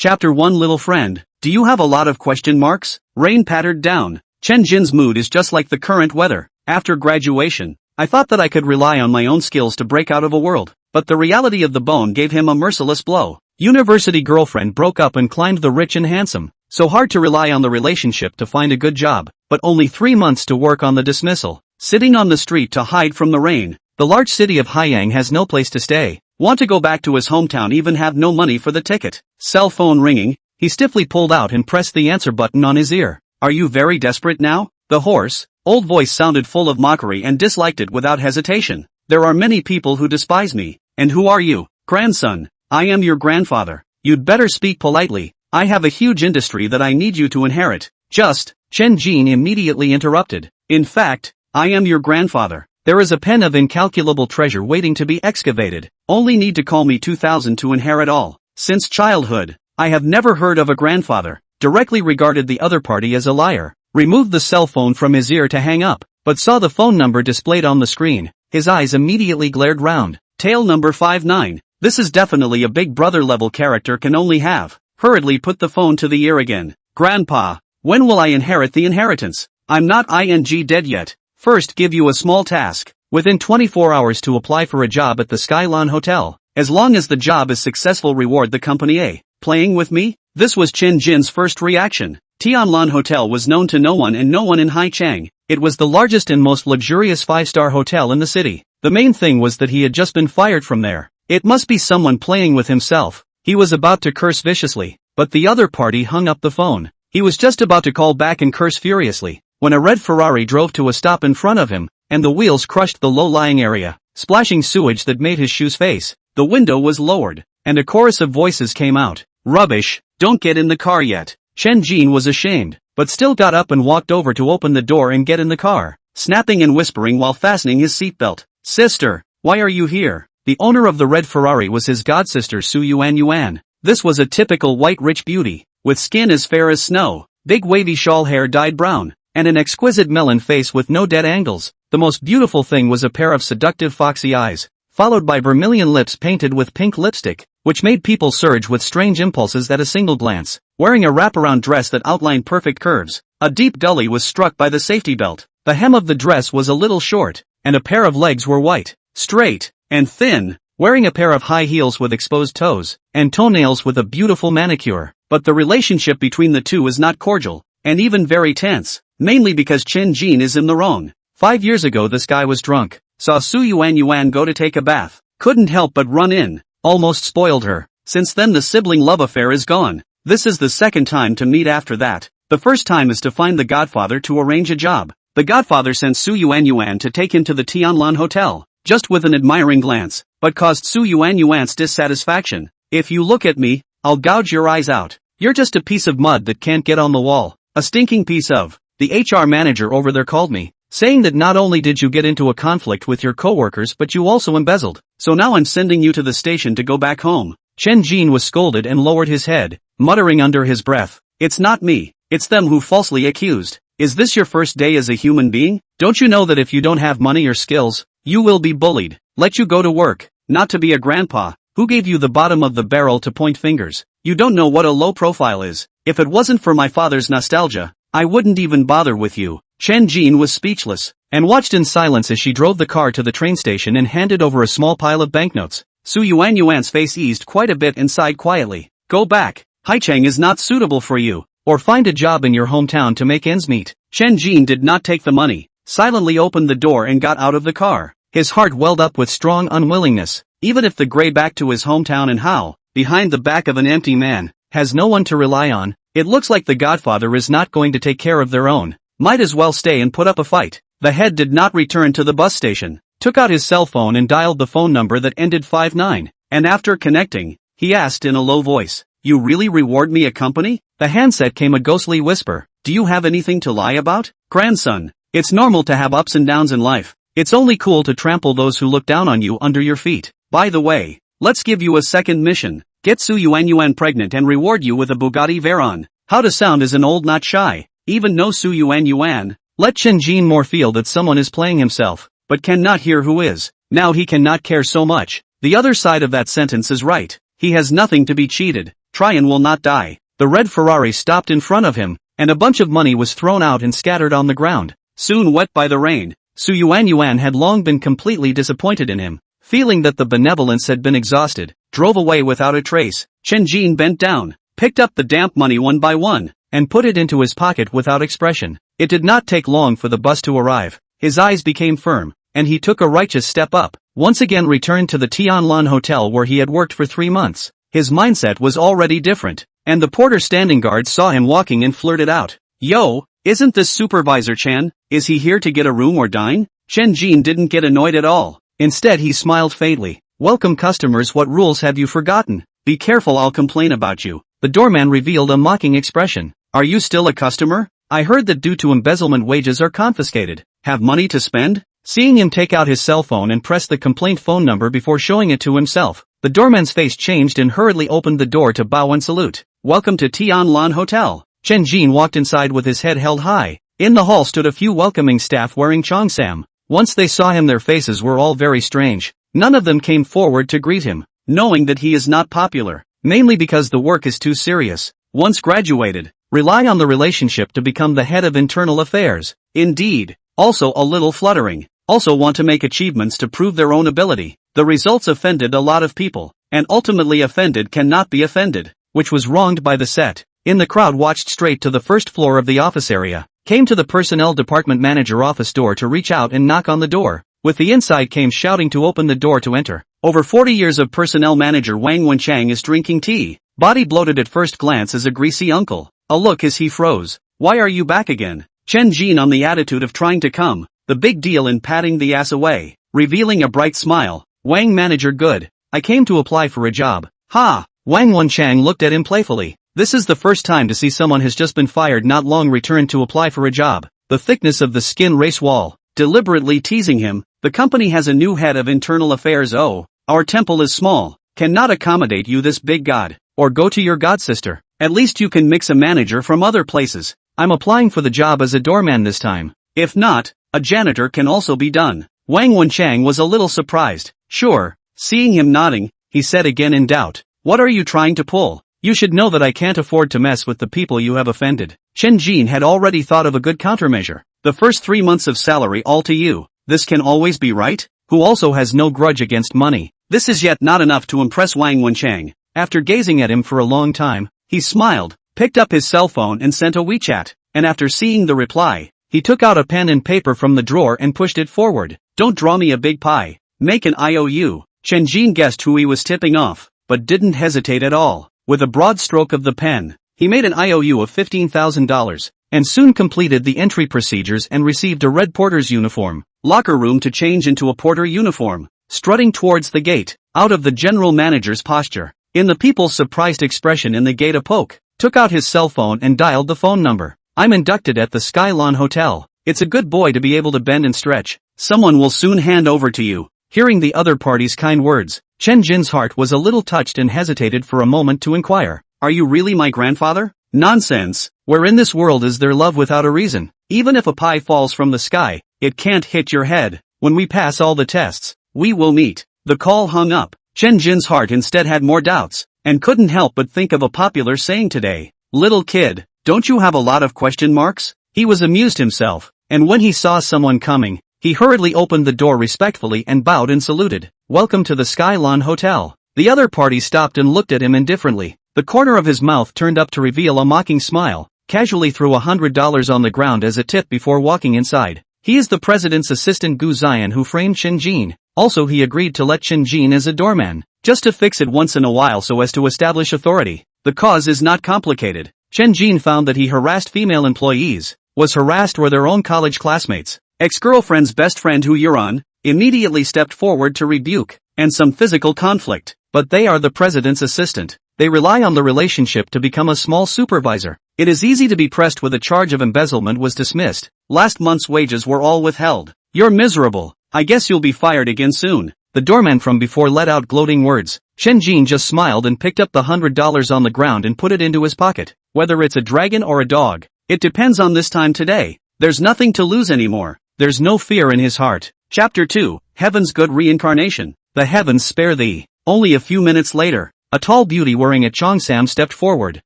Chapter 1 Little friend, do you have a lot of question marks? Rain pattered down. Chen Jin's mood is just like the current weather. After graduation, I thought that I could rely on my own skills to break out of a world, but the reality of the bone gave him a merciless blow. University girlfriend broke up and climbed the rich and handsome. So hard to rely on the relationship to find a good job, but only 3 months to work on the dismissal. Sitting on the street to hide from the rain. The large city of Haiyang has no place to stay. Want to go back to his hometown, even have no money for the ticket. Cell phone ringing, he stiffly pulled out and pressed the answer button on his ear. Are you very desperate now? The hoarse, old voice sounded full of mockery and disliked it without hesitation. There are many people who despise me. And who are you? Grandson. I am your grandfather. You'd better speak politely. I have a huge industry that I need you to inherit. Chen Jin immediately interrupted. In fact, I am your grandfather. There is a pen of incalculable treasure waiting to be excavated. Only need to call me 2000 to inherit all. Since childhood, I have never heard of a grandfather. Directly regarded the other party as a liar. Removed the cell phone from his ear to hang up, but saw the phone number displayed on the screen. His eyes immediately glared round. Tail number 59. This is definitely a Big Brother level character can only have. Hurriedly put the phone to the ear again. Grandpa, when will I inherit the inheritance? I'm not dead yet. First give you a small task. Within 24 hours to apply for a job at the Skylon Hotel. As long as the job is successful, reward the company A. Playing with me? This was Chen Jin's first reaction. Tianlan Hotel was known to no one in Haichang. It was the largest and most luxurious 5-star hotel in the city. The main thing was that he had just been fired from there. It must be someone playing with himself. He was about to curse viciously, but the other party hung up the phone. He was just about to call back and curse furiously, when a red Ferrari drove to a stop in front of him, and the wheels crushed the low-lying area, splashing sewage that made his shoes face. The window was lowered, and a chorus of voices came out. Rubbish, don't get in the car yet. Chen Jin was ashamed, but still got up and walked over to open the door and get in the car, snapping and whispering while fastening his seatbelt. Sister, why are you here? The owner of the red Ferrari was his godsister Su Yuan. This was a typical white rich beauty, with skin as fair as snow, big wavy shawl hair dyed brown, and an exquisite melon face with no dead angles. The most beautiful thing was a pair of seductive foxy eyes, followed by vermilion lips painted with pink lipstick, which made people surge with strange impulses at a single glance. Wearing a wraparound dress that outlined perfect curves, a deep gully was struck by the safety belt. The hem of the dress was a little short, and a pair of legs were white, straight, and thin, wearing a pair of high heels with exposed toes, and toenails with a beautiful manicure. But the relationship between the two is not cordial, and even very tense, mainly because Chen Jin is in the wrong. 5 years ago this guy was drunk, saw Su Yuan go to take a bath, couldn't help but run in, almost spoiled her. Since then the sibling love affair is gone. This is the second time to meet after that. The first time is to find the godfather to arrange a job. The godfather sent Su Yuan to take him to the Tianlan Hotel, just with an admiring glance, but caused Su Yuan's dissatisfaction. If you look at me, I'll gouge your eyes out. You're just a piece of mud that can't get on the wall. A stinking piece of. The HR manager over there called me, saying that not only did you get into a conflict with your coworkers but you also embezzled. So now I'm sending you to the station to go back home. Chen Jin was scolded and lowered his head, muttering under his breath. It's not me, it's them who falsely accused. Is this your first day as a human being? Don't you know that if you don't have money or skills, you will be bullied? Let you go to work, not to be a grandpa. Who gave you the bottom of the barrel to point fingers? You don't know what a low profile is. If it wasn't for my father's nostalgia, I wouldn't even bother with you. Chen Jin was speechless, and watched in silence as she drove the car to the train station and handed over a small pile of banknotes. Su Yuan's face eased quite a bit and sighed quietly. Go back. Haichang is not suitable for you. Or find a job in your hometown to make ends meet. Chen Jin did not take the money, silently opened the door and got out of the car. His heart welled up with strong unwillingness. Even if the gray back to his hometown and how, behind the back of an empty man, has no one to rely on, it looks like the godfather is not going to take care of their own. Might as well stay and put up a fight. The head did not return to the bus station, took out his cell phone and dialed the phone number that ended 59, and after connecting, he asked in a low voice, You really reward me a company? The handset came a ghostly whisper. Do you have anything to lie about? Grandson, it's normal to have ups and downs in life. It's only cool to trample those who look down on you under your feet. By the way, let's give you a second mission. Get Su Yuan pregnant and reward you with a Bugatti Veyron. How to sound as an old not shy. Even know Su Yuan. Let Chen Jin more feel that someone is playing himself, but cannot hear who is. Now he cannot care so much. The other side of that sentence is right. He has nothing to be cheated. try and will not die. The red Ferrari stopped in front of him, and a bunch of money was thrown out and scattered on the ground, soon wet by the rain. Su Yuan had long been completely disappointed in him. Feeling that the benevolence had been exhausted, drove away without a trace. Chen Jin bent down, picked up the damp money one by one, and put it into his pocket without expression. It did not take long for the bus to arrive. His eyes became firm, and he took a righteous step up, once again returned to the Tianlan Hotel where he had worked for 3 months. His mindset was already different, and the porter standing guard saw him walking and flirted out. "Yo, isn't this Supervisor Chen? Is he here to get a room or dine?" Chen Jin didn't get annoyed at all. Instead he smiled faintly. "Welcome customers, what rules have you forgotten? Be careful, I'll complain about you." The doorman revealed a mocking expression. "Are you still a customer? I heard that due to embezzlement wages are confiscated. Have money to spend?" Seeing him take out his cell phone and press the complaint phone number before showing it to himself, the doorman's face changed and hurriedly opened the door to bow and salute. "Welcome to Tianlan Hotel." Chen Jin walked inside with his head held high. In the hall stood a few welcoming staff wearing cheongsam. Once they saw him, their faces were all very strange. None of them came forward to greet him, knowing that he is not popular, mainly because the work is too serious. Once graduated, rely on the relationship to become the head of internal affairs. Indeed, also a little fluttering. Also want to make achievements to prove their own ability. The results offended a lot of people, and ultimately offended cannot be offended, which was wronged by the set. In the crowd watched straight to the first floor of the office area, came to the personnel department manager office door to reach out and knock on the door. With the inside came shouting to open the door to enter. Over 40 years of personnel manager Wang Wenchang is drinking tea. Body bloated at first glance as a greasy uncle. A look as he froze. "Why are you back again?" Chen Jin on the attitude of trying to come. The big deal in patting the ass away, revealing a bright smile. "Wang manager, good. I came to apply for a job." "Ha!" Wang Wenchang looked at him playfully. This is the first time to see someone has just been fired not long returned to apply for a job. The thickness of the skin race wall, deliberately teasing him. "The company has a new head of internal affairs. Oh, our temple is small, cannot accommodate you this big god. Or go to your god sister. At least you can mix a manager from other places. I'm applying for the job as a doorman this time. If not, a janitor can also be done." Wang Wenchang was a little surprised. "Sure." Seeing him nodding, he said again in doubt. "What are you trying to pull? You should know that I can't afford to mess with the people you have offended." Chen Jin had already thought of a good countermeasure. "The first 3 months of salary all to you. This can always be right?" Who also has no grudge against money. This is yet not enough to impress Wang Wenchang. After gazing at him for a long time, he smiled, picked up his cell phone and sent a WeChat, and after seeing the reply, he took out a pen and paper from the drawer and pushed it forward. "Don't draw me a big pie. Make an IOU." Chen Jin guessed who he was tipping off, but didn't hesitate at all. With a broad stroke of the pen, he made an IOU of $15,000, and soon completed the entry procedures and received a red porter's uniform. Locker room to change into a porter uniform. Strutting towards the gate, out of the general manager's posture. In the people's surprised expression in the gate, a poke, took out his cell phone and dialed the phone number. "I'm inducted at the Skylon Hotel. It's a good boy to be able to bend and stretch. Someone will soon hand over to you." Hearing the other party's kind words, Chen Jin's heart was a little touched and hesitated for a moment to inquire. "Are you really my grandfather?" "Nonsense. Where in this world is there love without a reason? Even if a pie falls from the sky, it can't hit your head. When we pass all the tests, we will meet." The call hung up. Chen Jin's heart instead had more doubts, and couldn't help but think of a popular saying today. "Little kid, don't you have a lot of question marks?" He was amused himself, and when he saw someone coming, he hurriedly opened the door respectfully and bowed and saluted. "Welcome to the Skylon Hotel." The other party stopped and looked at him indifferently. The corner of his mouth turned up to reveal a mocking smile, casually threw $100 on the ground as a tip before walking inside. He is the president's assistant Gu Zian who framed Chen Jin. Also he agreed to let Chen Jin as a doorman, just to fix it once in a while so as to establish authority. The cause is not complicated. Chen Jin found that he harassed female employees, was harassed were their own college classmates. Ex-girlfriend's best friend who Yuran immediately stepped forward to rebuke, and some physical conflict, but they are the president's assistant. They rely on the relationship to become a small supervisor. It is easy to be pressed with a charge of embezzlement was dismissed. Last month's wages were all withheld. "You're miserable. I guess you'll be fired again soon." The doorman from before let out gloating words. Chen Jin just smiled and picked up the $100 on the ground and put it into his pocket. Whether it's a dragon or a dog, it depends on this time today. There's nothing to lose anymore. There's no fear in his heart. Chapter 2, Heaven's Good Reincarnation. The heavens spare thee. Only a few minutes later, A tall beauty wearing a cheongsam stepped forward,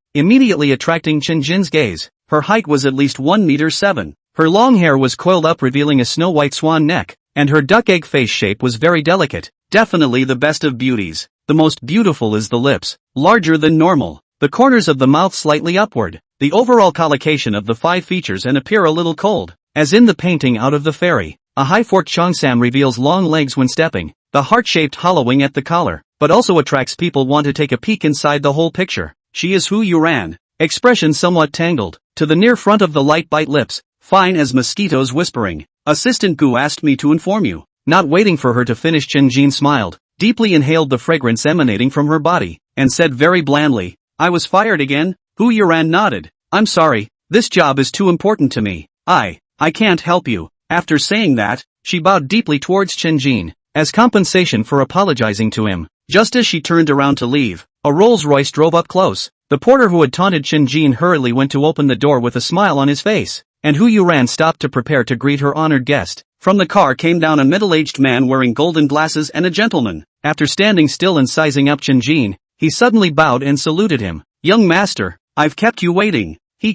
immediately attracting Chen Jin's gaze. Her height was at least 1.7 meters. Her long hair was coiled up revealing a snow-white swan neck, and her duck-egg face shape was very delicate. Definitely the best of beauties. The most beautiful is the lips, larger than normal, the corners of the mouth slightly upward, the overall collocation of the 5 features and appear a little cold, as in the painting out of the fairy. A high-forked cheongsam reveals long legs when stepping, the heart-shaped hollowing at the collar, but also attracts people want to take a peek inside the whole picture. She is Hu Yuran. Expression somewhat tangled, to the near front of the light bite lips, fine as mosquitoes whispering. Assistant Gu asked me to inform you. Not waiting for her to finish, Chen Jin smiled, deeply inhaled the fragrance emanating from her body, and said very blandly, I was fired again? Hu Yuran nodded. I'm sorry, this job is too important to me. I can't help you. After saying that, she bowed deeply towards Chen Jin, as compensation for apologizing to him. Just as she turned around to leave, a Rolls-Royce drove up close. The porter who had taunted Chen Jin hurriedly went to open the door with a smile on his face, and Hu Yuran stopped to prepare to greet her honored guest. From the car came down a middle-aged man wearing golden glasses and a gentleman. After standing still and sizing up Chen Jin, he suddenly bowed and saluted him. Young master, I've kept you waiting. He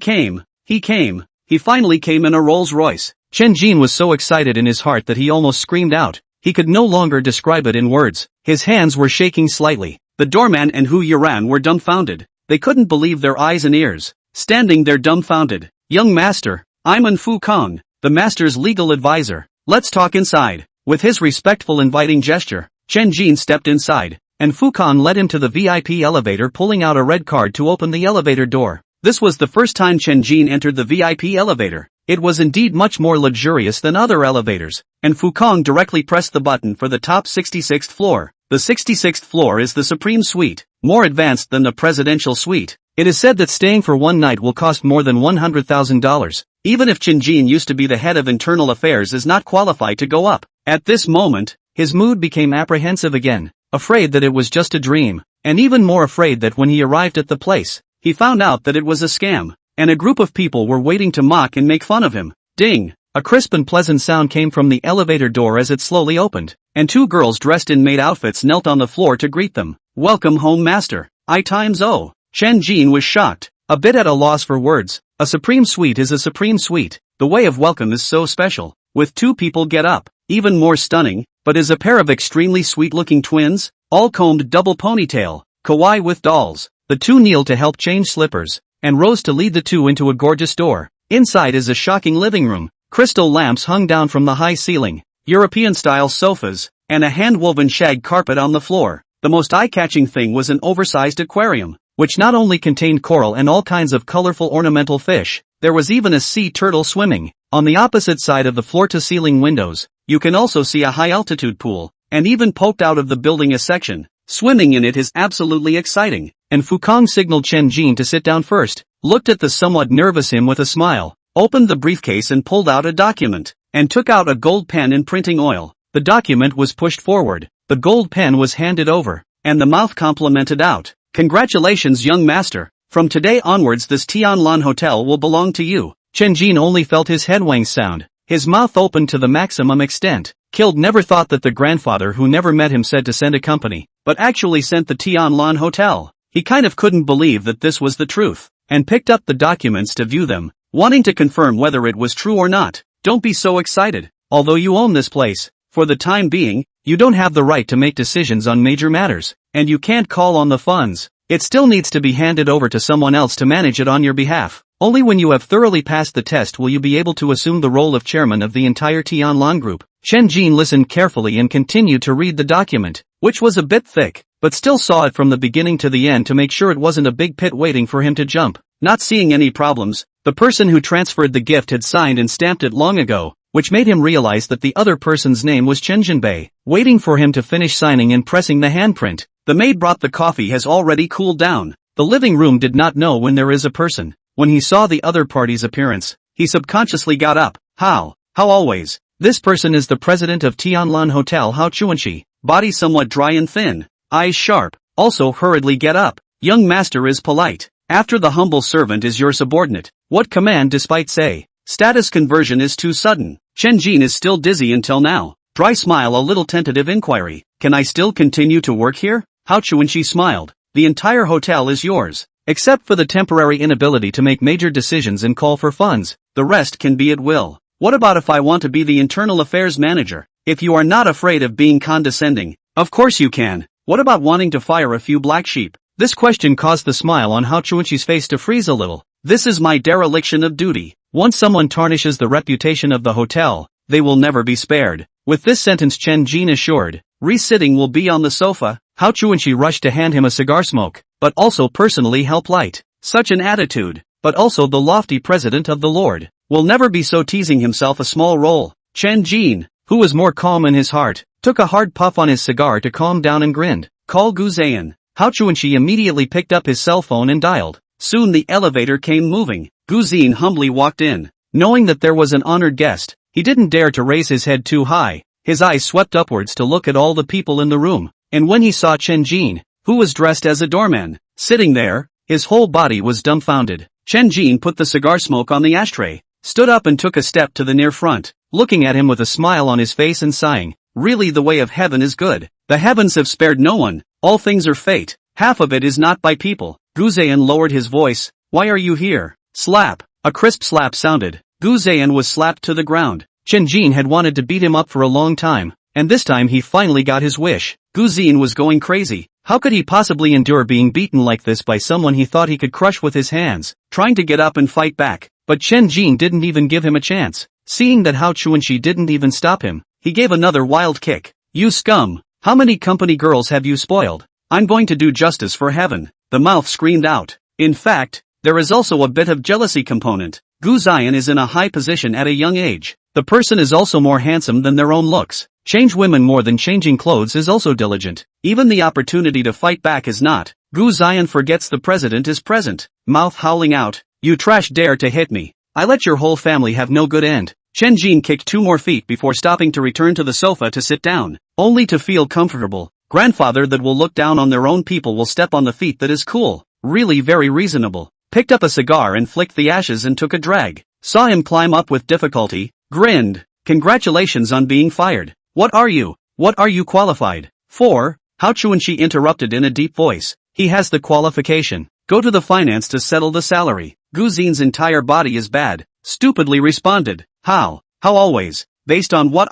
finally came in a Rolls-Royce. Chen Jin was so excited in his heart that he almost screamed out. He could no longer describe it in words. His hands were shaking slightly. The doorman and Hu Yuran were dumbfounded. They couldn't believe their eyes and ears. Standing there dumbfounded. Young master, I'm An Fu Kong, the master's legal advisor. Let's talk inside. With his respectful inviting gesture, Chen Jin stepped inside, and Fu Kong led him to the VIP elevator, pulling out a red card to open the elevator door. This was the first time Chen Jin entered the VIP elevator. It was indeed much more luxurious than other elevators, and Fu Kong directly pressed the button for the top 66th floor. The 66th floor is the Supreme Suite, more advanced than the Presidential Suite. It is said that staying for one night will cost more than $100,000. Even if Chen Jin used to be the head of internal affairs is not qualified to go up. At this moment, his mood became apprehensive again, afraid that it was just a dream, and even more afraid that when he arrived at the place, he found out that it was a scam, and a group of people were waiting to mock and make fun of him. Ding! A crisp and pleasant sound came from the elevator door as it slowly opened, and 2 girls dressed in maid outfits knelt on the floor to greet them. Welcome home, master. I.O. Chen Jin was shocked, a bit at a loss for words. A supreme suite is a supreme suite. The way of welcome is so special. With 2 people get up, even more stunning, but is a pair of extremely sweet-looking twins, all combed double ponytail, kawaii with dolls. The 2 kneel to help change slippers, and rose to lead the 2 into a gorgeous door. Inside is a shocking living room. Crystal lamps hung down from the high ceiling, European-style sofas, and a hand-woven shag carpet on the floor. The most eye-catching thing was an oversized aquarium, which not only contained coral and all kinds of colorful ornamental fish, there was even a sea turtle swimming. On the opposite side of the floor-to-ceiling windows, you can also see a high-altitude pool, and even poked out of the building a section. Swimming in it is absolutely exciting, and Fu Kong signaled Chen Jin to sit down first, looked at the somewhat nervous him with a smile, opened the briefcase and pulled out a document, and took out a gold pen and printing oil. The document was pushed forward, the gold pen was handed over, and the mouth complimented out. Congratulations, young master. From today onwards this Tianlan Hotel will belong to you. Chen Jin only felt his headwangs sound, his mouth opened to the maximum extent. Killed never thought that the grandfather who never met him said to send a company, but actually sent the Tianlan Hotel. He kind of couldn't believe that this was the truth, and picked up the documents to view them, wanting to confirm whether it was true or not. Don't be so excited. Although you own this place, for the time being, you don't have the right to make decisions on major matters, and you can't call on the funds. It still needs to be handed over to someone else to manage it on your behalf. Only when you have thoroughly passed the test will you be able to assume the role of chairman of the entire Tianlan group. Chen Jin listened carefully and continued to read the document, which was a bit thick, but still saw it from the beginning to the end to make sure it wasn't a big pit waiting for him to jump. Not seeing any problems, the person who transferred the gift had signed and stamped it long ago, which made him realize that the other person's name was Chen Jinbei. Waiting for him to finish signing and pressing the handprint, the maid brought the coffee has already cooled down. The living room did not know when there is a person. When he saw the other party's appearance, he subconsciously got up. How always. This person is the president of Tianlan Hotel Hao Chuanxi. Body somewhat dry and thin, eyes sharp, also hurriedly get up. Young master is polite. After the humble servant is your subordinate. What command despite say? Status conversion is too sudden. Chen Jin is still dizzy until now. Dry smile, a little tentative inquiry. Can I still continue to work here? Hao Chuanxi smiled. the entire hotel is yours. Except for the temporary inability to make major decisions and call for funds, the rest can be at will. What about if I want to be the internal affairs manager? If you are not afraid of being condescending, of course you can. What about wanting to fire a few black sheep? This question caused the smile on Hao Chuanxi's face to freeze a little. This is my dereliction of duty. Once someone tarnishes the reputation of the hotel, they will never be spared. With this sentence Chen Jin assured, "Re-sitting will be on the sofa." Hao Chuanxi rushed to hand him a cigar smoke, but also personally help light. Such an attitude, but also the lofty president of the Lord, will never be so teasing himself a small role. Chen Jin, who was more calm in his heart, took a hard puff on his cigar to calm down and grinned. "Call Gu Zayan." Hao Chuanxi immediately picked up his cell phone and dialed. Soon the elevator came moving. Gu Zin humbly walked in. Knowing that there was an honored guest, he didn't dare to raise his head too high. His eyes swept upwards to look at all the people in the room, and when he saw Chen Jin, who was dressed as a doorman, sitting there, his whole body was dumbfounded. Chen Jin put the cigar smoke on the ashtray, stood up and took a step to the near front, looking at him with a smile on his face and sighing, "Really the way of heaven is good. The heavens have spared no one, all things are fate, half of it is not by people." Gu Zayan lowered his voice, "Why are you here?" Slap. A crisp slap sounded. Gu Zayan was slapped to the ground. Chen Jin had wanted to beat him up for a long time, and this time he finally got his wish. Gu Zin was going crazy. How could he possibly endure being beaten like this by someone he thought he could crush with his hands, trying to get up and fight back? But Chen Jin didn't even give him a chance. Seeing that Hao Chuanxi didn't even stop him, he gave another wild kick. "You scum! How many company girls have you spoiled? I'm going to do justice for heaven," the mouth screamed out. In fact, there is also a bit of jealousy component. Gu Zion is in a high position at a young age. The person is also more handsome than their own looks. Change women more than changing clothes is also diligent. Even the opportunity to fight back is not. Gu Zion forgets the president is present. Mouth howling out, "You trash dare to hit me. I let your whole family have no good end." Chen Jin kicked 2 more feet before stopping to return to the sofa to sit down, only to feel comfortable. Grandfather that will look down on their own people will step on the feet that is cool. Really very reasonable. Picked up a cigar and flicked the ashes and took a drag. Saw him climb up with difficulty, grinned. "Congratulations on being fired. What are you? What are you qualified for?" Hao Chuanxi interrupted in a deep voice. "He has the qualification. Go to the finance to settle the salary." Gu Zin's entire body is bad. Stupidly responded. How always? Based on what?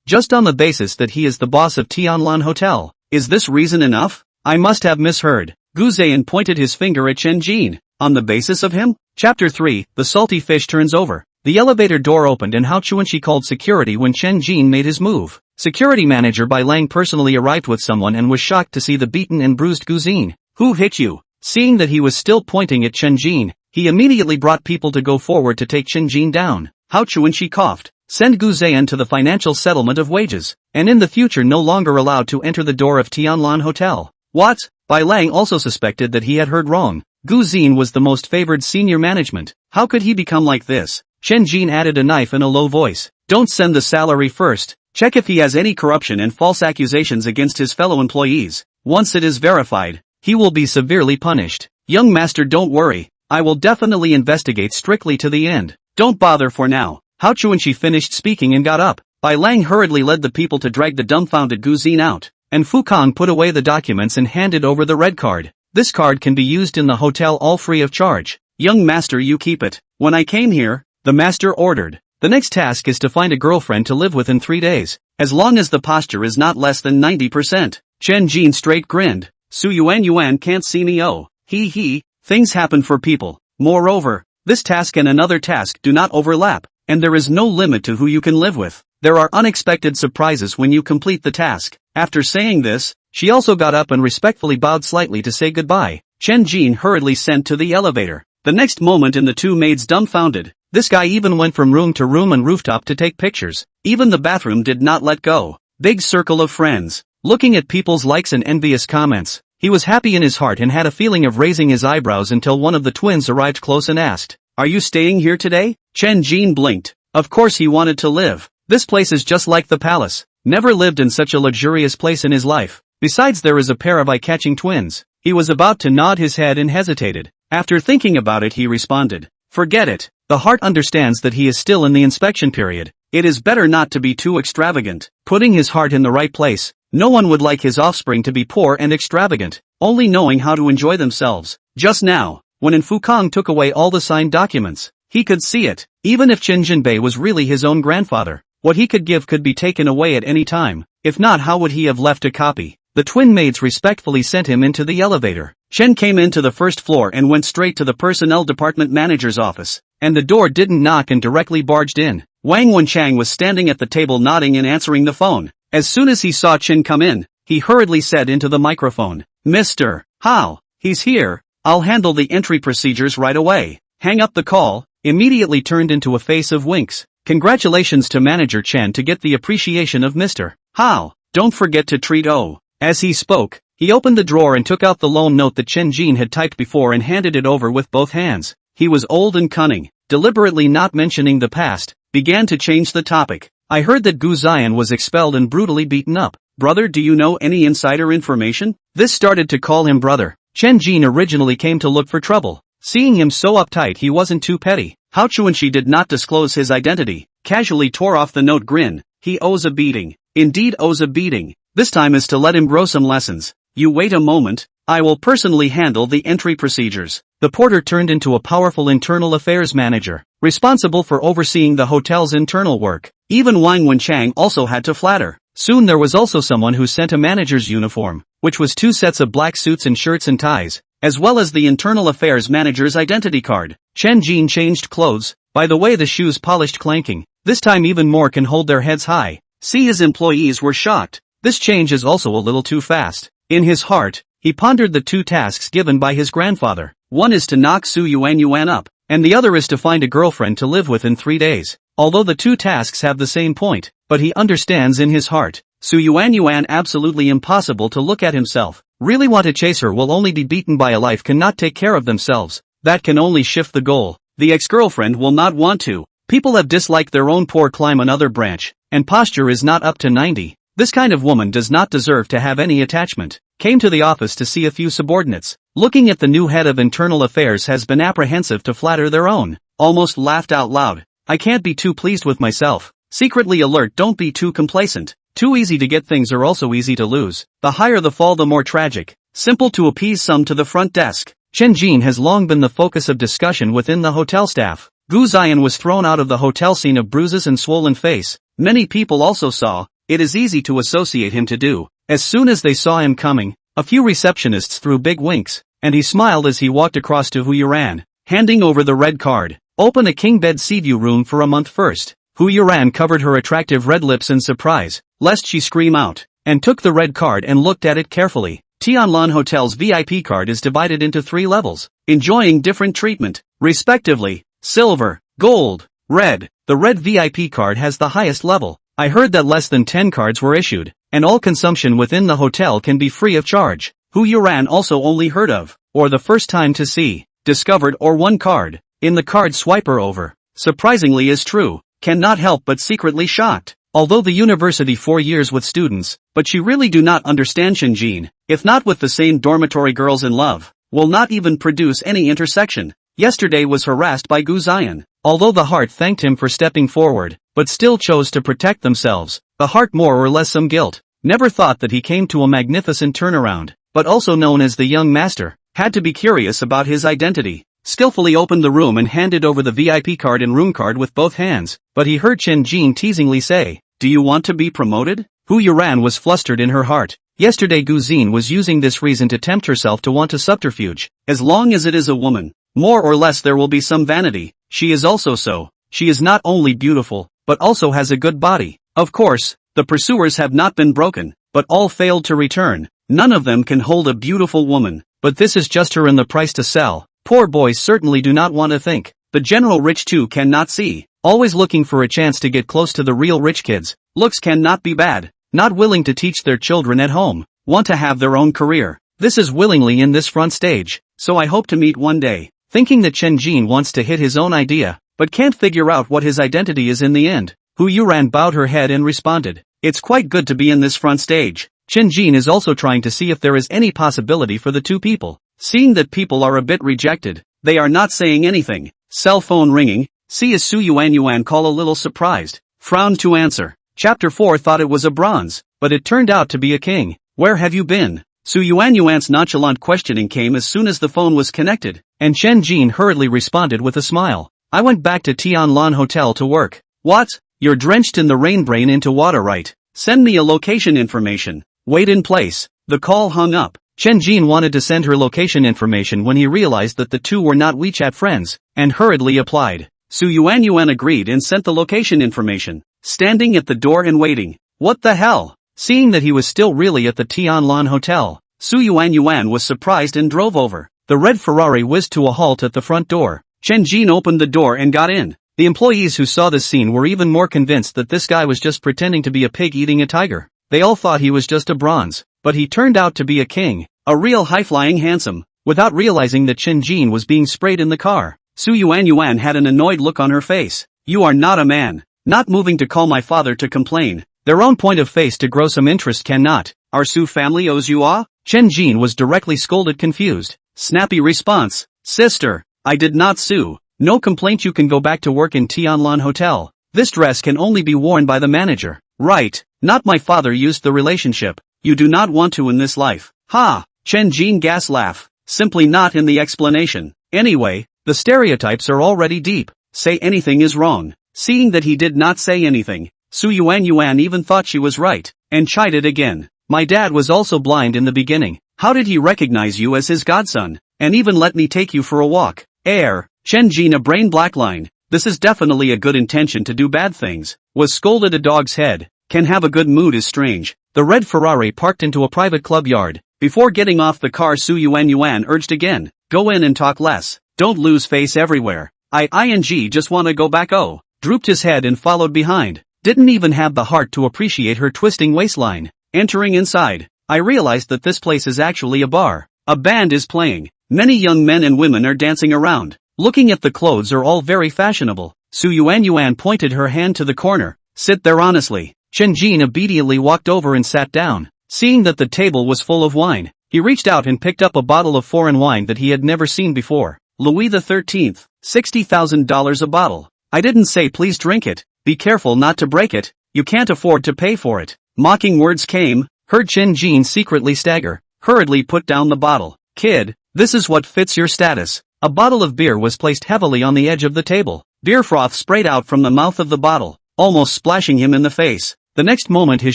Just on the basis that he is the boss of Tianlan Hotel. Is this reason enough? I must have misheard. Gu Zayan pointed his finger at Chen Jin. On the basis of him? Chapter 3, The Salty Fish Turns Over. The elevator door opened and Hao Chuanxi called security when Chen Jin made his move. Security manager Bai Lang personally arrived with someone and was shocked to see the beaten and bruised Gu Zin. "Who hit you?" Seeing that he was still pointing at Chen Jin, he immediately brought people to go forward to take Chen Jin down. Hao Chuanxi coughed. "Send Gu Zayan to the financial settlement of wages, and in the future no longer allowed to enter the door of Tianlan Hotel." What? Bai Lang also suspected that he had heard wrong. Gu Zin was the most favored senior management. How could he become like this? Chen Jin added a knife in a low voice. "Don't send the salary first. Check if he has any corruption and false accusations against his fellow employees. Once it is verified, he will be severely punished. Young master, don't worry. I will definitely investigate strictly to the end. Don't bother for now." Hao Chuanxi finished speaking and got up. Bai Lang hurriedly led the people to drag the dumbfounded Gu Zin out, and Fu Kang put away the documents and handed over the red card. "This card can be used in the hotel all free of charge. Young master, you keep it." "When I came here," the master ordered, "the next task is to find a girlfriend to live with in 3 days, as long as the posture is not less than 90%. Chen Jin straight grinned. "Su Yuan can't see me, oh. He. Things happen for people. Moreover, this task and another task do not overlap, and there is no limit to who you can live with. There are unexpected surprises when you complete the task." After saying this, she also got up and respectfully bowed slightly to say goodbye. Chen Jin hurriedly sent to the elevator. The next moment the 2 maids dumbfounded. This guy even went from room to room and rooftop to take pictures. Even the bathroom did not let go. Big circle of friends. Looking at people's likes and envious comments, he was happy in his heart and had a feeling of raising his eyebrows until one of the twins arrived close and asked, "Are you staying here today?" Chen Jin blinked. Of course he wanted to live. This place is just like the palace. Never lived in such a luxurious place in his life. Besides, there is a pair of eye-catching twins. He was about to nod his head and hesitated. After thinking about it, he responded, "Forget it. The heart understands that he is still in the inspection period. It is better not to be too extravagant." Putting his heart in the right place, No one would like his offspring to be poor and extravagant, only knowing how to enjoy themselves. Just now, when Fukong took away all the signed documents, he could see it. Even if Chen Jinbei was really his own grandfather, what he could give could be taken away at any time. If not, how would he have left a copy? The twin maids respectfully sent him into the elevator. Chen came into the first floor and went straight to the personnel department manager's office, and the door didn't knock and directly barged in. Wang Wenchang was standing at the table nodding and answering the phone. As soon as he saw Chen come in, he hurriedly said into the microphone, "Mr. Hao, he's here. I'll handle the entry procedures right away." Hang up the call, immediately turned into a face of winks. Congratulations to Manager Chen to get the appreciation of Mr. Hao. Don't forget to treat O. As he spoke, he opened the drawer and took out the loan note that Chen Jin had typed before and handed it over with both hands. He was old and cunning, deliberately not mentioning the past, began to change the topic. "I heard that Gu Ziyan was expelled and brutally beaten up. Brother, do you know any insider information?" This started to call him brother. Chen Jin originally came to look for trouble. Seeing him so uptight, he wasn't too petty. Hao Chuanxi did not disclose his identity, casually tore off the note. Grin. He owes a beating. Indeed owes a beating. This time is to let him grow some lessons. You wait a moment, I will personally handle the entry procedures. The porter turned into a powerful internal affairs manager, responsible for overseeing the hotel's internal work. Even Wang Wenchang also had to flatter. Soon there was also someone who sent a manager's uniform, which was 2 sets of black suits and shirts and ties, as well as the internal affairs manager's identity card. Chen Jin changed clothes, by the way the shoes polished clanking. This time even more can hold their heads high. See, his employees were shocked. This change is also a little too fast. In his heart, he pondered the 2 tasks given by his grandfather. One is to knock Su Yuan up, and the other is to find a girlfriend to live with in 3 days. Although the 2 tasks have the same point, but he understands in his heart, Su Yuan absolutely impossible to look at himself. Really want to chase her will only be beaten by a life cannot take care of themselves. That can only shift the goal. The ex-girlfriend will not want to. People have disliked their own poor climb another branch, and posture is not up to 90. This kind of woman does not deserve to have any attachment. Came to the office to see a few subordinates. Looking at the new head of internal affairs has been apprehensive to flatter their own. Almost laughed out loud. I can't be too pleased with myself. Secretly alert, don't be too complacent. Too easy to get things are also easy to lose. The higher the fall the more tragic. Simple to appease some to the front desk. Chen Jin has long been the focus of discussion within the hotel staff. Gu Ziyan was thrown out of the hotel scene of bruises and swollen face. Many people also saw. It is easy to associate him to do. As soon as they saw him coming, a few receptionists threw big winks, and he smiled as he walked across to Hu Yuran, handing over the red card. Open a king bed seaview room for a month first. Hu Yuran covered her attractive red lips in surprise, lest she scream out, and took the red card and looked at it carefully. Tianlan Hotel's VIP card is divided into 3 levels, enjoying different treatment, respectively, silver, gold, red. The red VIP card has the highest level. I heard that less than 10 cards were issued, and all consumption within the hotel can be free of charge. Hu Yuran also only heard of, or the first time to see, discovered or 1 card, in the card swiper over. Surprisingly is true, cannot help but secretly shocked. Although the university 4 years with students, but she really do not understand Chen Jin, if not with the same dormitory girls in love, will not even produce any intersection. Yesterday was harassed by Gu Ziyan. Although the heart thanked him for stepping forward, but still chose to protect themselves, the heart more or less some guilt. Never thought that he came to a magnificent turnaround, but also known as the young master, had to be curious about his identity. Skillfully opened the room and handed over the VIP card and room card with both hands, but he heard Chen Jin teasingly say, "Do you want to be promoted?" Hu Yuran was flustered in her heart. Yesterday Gu Xin was using this reason to tempt herself to want a subterfuge. As long as it is a woman, more or less there will be some vanity. She is also so. She is not only beautiful, but also has a good body. Of course, the pursuers have not been broken, but all failed to return. None of them can hold a beautiful woman, but this is just her in the price to sell. Poor boys certainly do not want to think. The general rich too cannot see. Always looking for a chance to get close to the real rich kids. Looks cannot be bad. Not willing to teach their children at home. Want to have their own career. This is willingly in this front stage. So I hope to meet one day. Thinking that Chen Jin wants to hit his own idea, but can't figure out what his identity is in the end. Hu Yuran bowed her head and responded, "It's quite good to be in this front stage." Chen Jin is also trying to see if there is any possibility for the 2 people. Seeing that people are a bit rejected, they are not saying anything. Cell phone ringing. See as Su Yuan call a little surprised. Frowned to answer. Chapter 4 thought it was a bronze. but it turned out to be a king. Where have you been? Su Yuanyuan's nonchalant questioning came as soon as the phone was connected, and Chen Jin hurriedly responded with a smile. I went back to Tianlan Hotel to work. What? You're drenched in the rain, brain into water, right? Send me a location information. Wait in place. The call hung up. Chen Jin wanted to send her location information when he realized that the two were not WeChat friends, and hurriedly applied. Su Yuanyuan agreed and sent the location information, standing at the door and waiting. What the hell? Seeing that he was still really at the Tianlan Hotel, Su Yuanyuan was surprised and drove over. The red Ferrari whizzed to a halt at the front door. Chen Jin opened the door and got in. The employees who saw this scene were even more convinced that this guy was just pretending to be a pig eating a tiger. They all thought he was just a bronze, but he turned out to be a king, a real high-flying handsome. Without realizing that Chen Jin was being sprayed in the car, Su Yuanyuan had an annoyed look on her face. You are not a man. Not moving to call my father to complain. Their own point of face to grow some interest cannot. Our Su family owes you a? Chen Jin was directly scolded, confused. Snappy response. Sister, I did not sue. No complaint. You can go back to work in Tianlan Hotel. This dress can only be worn by the manager. Right. Not my father used the relationship. You do not want to in this life. Ha! Chen Jin gas laugh. Simply not in the explanation. Anyway, the stereotypes are already deep. Say anything is wrong. Seeing that he did not say anything, Su Yuanyuan even thought she was right, and chided again. My dad was also blind in the beginning. How did he recognize you as his godson, and even let me take you for a walk? Heir, Chen Jin a brain black line. This is definitely a good intention to do bad things. Was scolded a dog's head. Can have a good mood is strange. The red Ferrari parked into a private club yard. Before getting off the car, Su Yuanyuan urged again. Go in and talk less. Don't lose face everywhere. Just wanna go back. Oh. Drooped his head and followed behind. Didn't even have the heart to appreciate her twisting waistline. Entering inside, I realized that this place is actually a bar. A band is playing. Many young men and women are dancing around. Looking at the clothes are all very fashionable. Su Yuanyuan pointed her hand to the corner. Sit there honestly. Chen Jin obediently walked over and sat down. Seeing that the table was full of wine, he reached out and picked up a bottle of foreign wine that he had never seen before. Louis XIII, $60,000 a bottle. I didn't say please drink it. Be careful not to break it. You can't afford to pay for it. Mocking words came, heard Chen Jin secretly stagger, hurriedly put down the bottle. Kid, this is what fits your status. A bottle of beer was placed heavily on the edge of the table. Beer froth sprayed out from the mouth of the bottle, almost splashing him in the face. The next moment his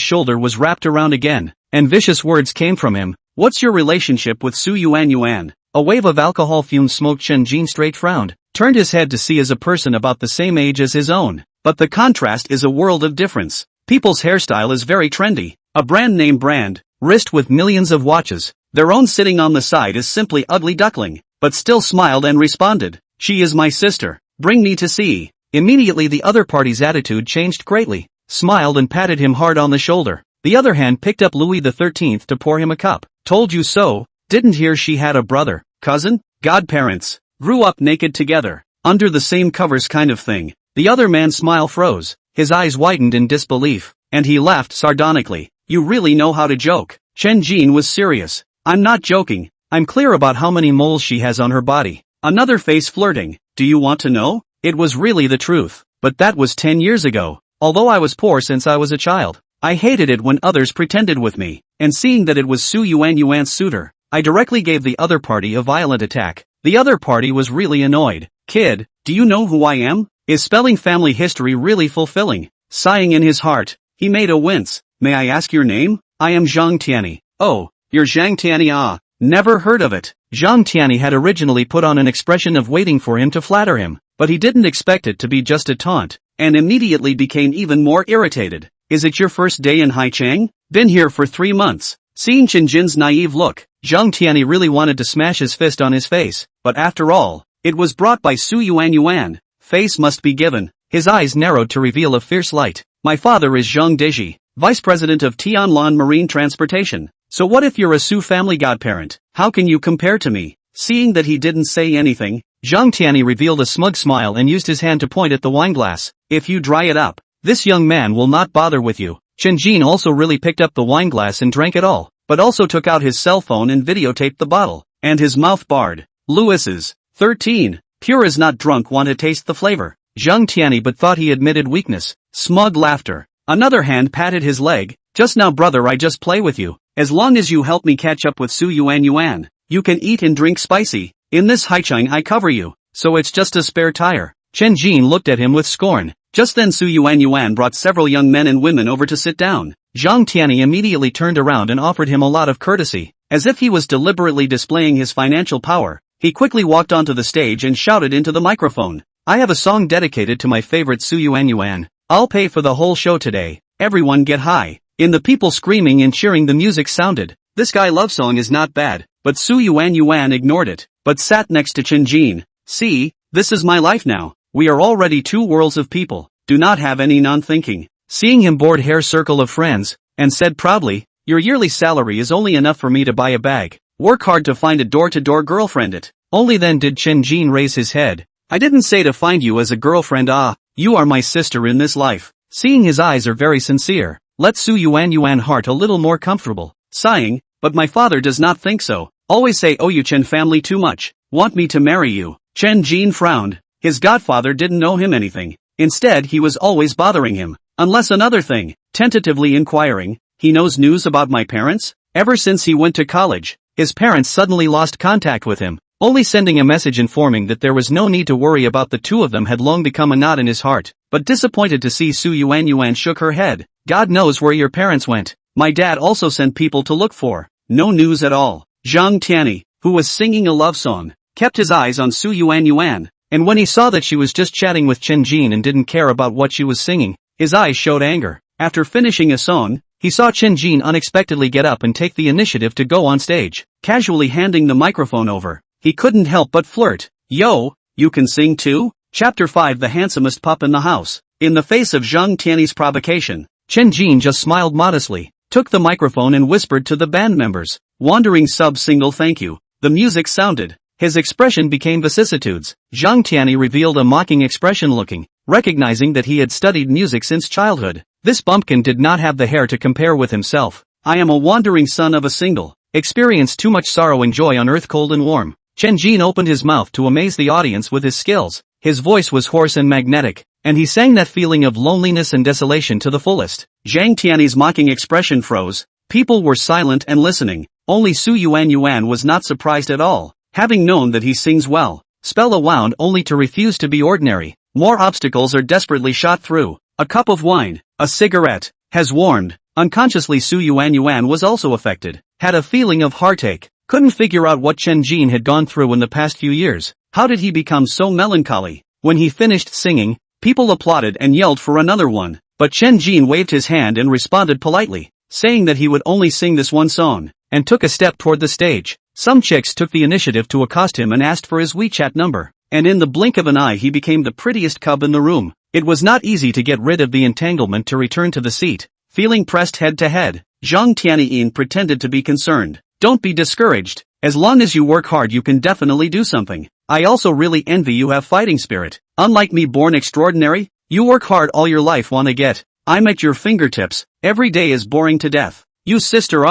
shoulder was wrapped around again, and vicious words came from him. What's your relationship with Su Yuanyuan? A wave of alcohol fumes smoked. Chen Jin straight frowned, turned his head to see as a person about the same age as his own. But the contrast is a world of difference. People's hairstyle is very trendy. A brand name brand, wrist with millions of watches. Their own sitting on the side is simply ugly duckling, but still smiled and responded. She is my sister. Bring me to see. Immediately the other party's attitude changed greatly. Smiled and patted him hard on the shoulder. The other hand picked up Louis XIII to pour him a cup. Told you so. Didn't hear she had a brother, cousin, godparents. Grew up naked together, under the same covers kind of thing. The other man's smile froze. His eyes widened in disbelief, and he laughed sardonically. You really know how to joke. Chen Jin was serious. I'm not joking. I'm clear about how many moles she has on her body. Another face flirting. Do you want to know? It was really the truth. But that was 10 years ago. Although I was poor since I was a child, I hated it when others pretended with me, and seeing that it was Su Yuanyuan's suitor, I directly gave the other party a violent attack. The other party was really annoyed. Kid, do you know who I am? Is spelling family history really fulfilling? Sighing in his heart, he made a wince. May I ask your name? I am Zhang Tianyi. Oh, you're Zhang Tianyi. Ah, never heard of it. Zhang Tianyi had originally put on an expression of waiting for him to flatter him, but he didn't expect it to be just a taunt, and immediately became even more irritated. Is it your first day in Haichang? Been here for 3 months. Seeing Chen Jin's naive look, Zhang Tianyi really wanted to smash his fist on his face, but after all, it was brought by Su Yuanyuan. Face must be given. His eyes narrowed to reveal a fierce light. My father is Zhang Deji, vice president of Tianlan Marine Transportation. So what if you're a Su family godparent? How can you compare to me? Seeing that he didn't say anything, Zhang Tianyi revealed a smug smile and used his hand to point at the wineglass. If you dry it up, this young man will not bother with you. Chen Jin also really picked up the wineglass and drank it all, but also took out his cell phone and videotaped the bottle, and his mouth barred. Lewis's 13. Pure is not drunk, want to taste the flavor. Zhang Tianyi but thought he admitted weakness. Smug laughter. Another hand patted his leg. Just now brother, I just play with you. As long as you help me catch up with Su Yuan, you can eat and drink spicy. In this Haichang I cover you, so it's just a spare tire. Chen Jin looked at him with scorn. Just then Su Yuan brought several young men and women over to sit down. Zhang Tianyi immediately turned around and offered him a lot of courtesy. As if he was deliberately displaying his financial power, he quickly walked onto the stage and shouted into the microphone. I have a song dedicated to my favorite Su Yuan. I'll pay for the whole show today. Everyone get high. In the people screaming and cheering the music sounded. This guy love song is not bad, but Su Yuan ignored it, but sat next to Chen Jin. See, this is my life now. We are already two worlds of people, do not have any non-thinking. Seeing him bored Heir circle of friends, and said proudly, your yearly salary is only enough for me to buy a bag. Work hard to find a door-to-door girlfriend it. Only then did Chen Jin raise his head. I didn't say to find you as a girlfriend, you are my sister in this life. Seeing his eyes are very sincere, let Su Yuan heart a little more comfortable, sighing, but my father does not think so. Always say oh you Chen family too much, want me to marry you. Chen Jin frowned. His godfather didn't know him anything. Instead he was always bothering him. Unless another thing, tentatively inquiring, he knows news about my parents? Ever since he went to college, his parents suddenly lost contact with him, only sending a message informing that there was no need to worry about the two of them had long become a knot in his heart. But disappointed to see Su Yuan shook her head. God knows where your parents went. My dad also sent people to look for. No news at all. Zhang Tianyi, who was singing a love song, kept his eyes on Su Yuan, and when he saw that she was just chatting with Chen Jin and didn't care about what she was singing, his eyes showed anger. After finishing a song, he saw Chen Jin unexpectedly get up and take the initiative to go on stage, casually handing the microphone over. He couldn't help but flirt. Yo, you can sing too? Chapter 5 The handsomest pup in the house. In the face of Zhang Tianyi's provocation, Chen Jin just smiled modestly, took the microphone and whispered to the band members. Wandering sub-single thank you. The music sounded. His expression became vicissitudes. Zhang Tianyi revealed a mocking expression looking, recognizing that he had studied music since childhood. This bumpkin did not have the hair to compare with himself. I am a wandering son of a single, experienced too much sorrow and joy on earth cold and warm. Chen Jin opened his mouth to amaze the audience with his skills. His voice was hoarse and magnetic, and he sang that feeling of loneliness and desolation to the fullest. Zhang Tianyi's mocking expression froze. People were silent and listening. Only Su Yuan was not surprised at all, having known that he sings well. Spell a wound only to refuse to be ordinary. More obstacles are desperately shot through. A cup of wine, a cigarette, has warmed. Unconsciously Su Yuan was also affected. Had a feeling of heartache. Couldn't figure out what Chen Jin had gone through in the past few years. How did he become so melancholy? When he finished singing, people applauded and yelled for another one. But Chen Jin waved his hand and responded politely, saying that he would only sing this one song, and took a step toward the stage. Some chicks took the initiative to accost him and asked for his WeChat number, and in the blink of an eye he became the prettiest cub in the room. It was not easy to get rid of the entanglement to return to the seat. Feeling pressed head to head, Zhang Tianyi pretended to be concerned. Don't be discouraged. As long as you work hard you can definitely do something. I also really envy you have fighting spirit. Unlike me born extraordinary, you work hard all your life wanna get. I'm at your fingertips. Every day is boring to death. You sister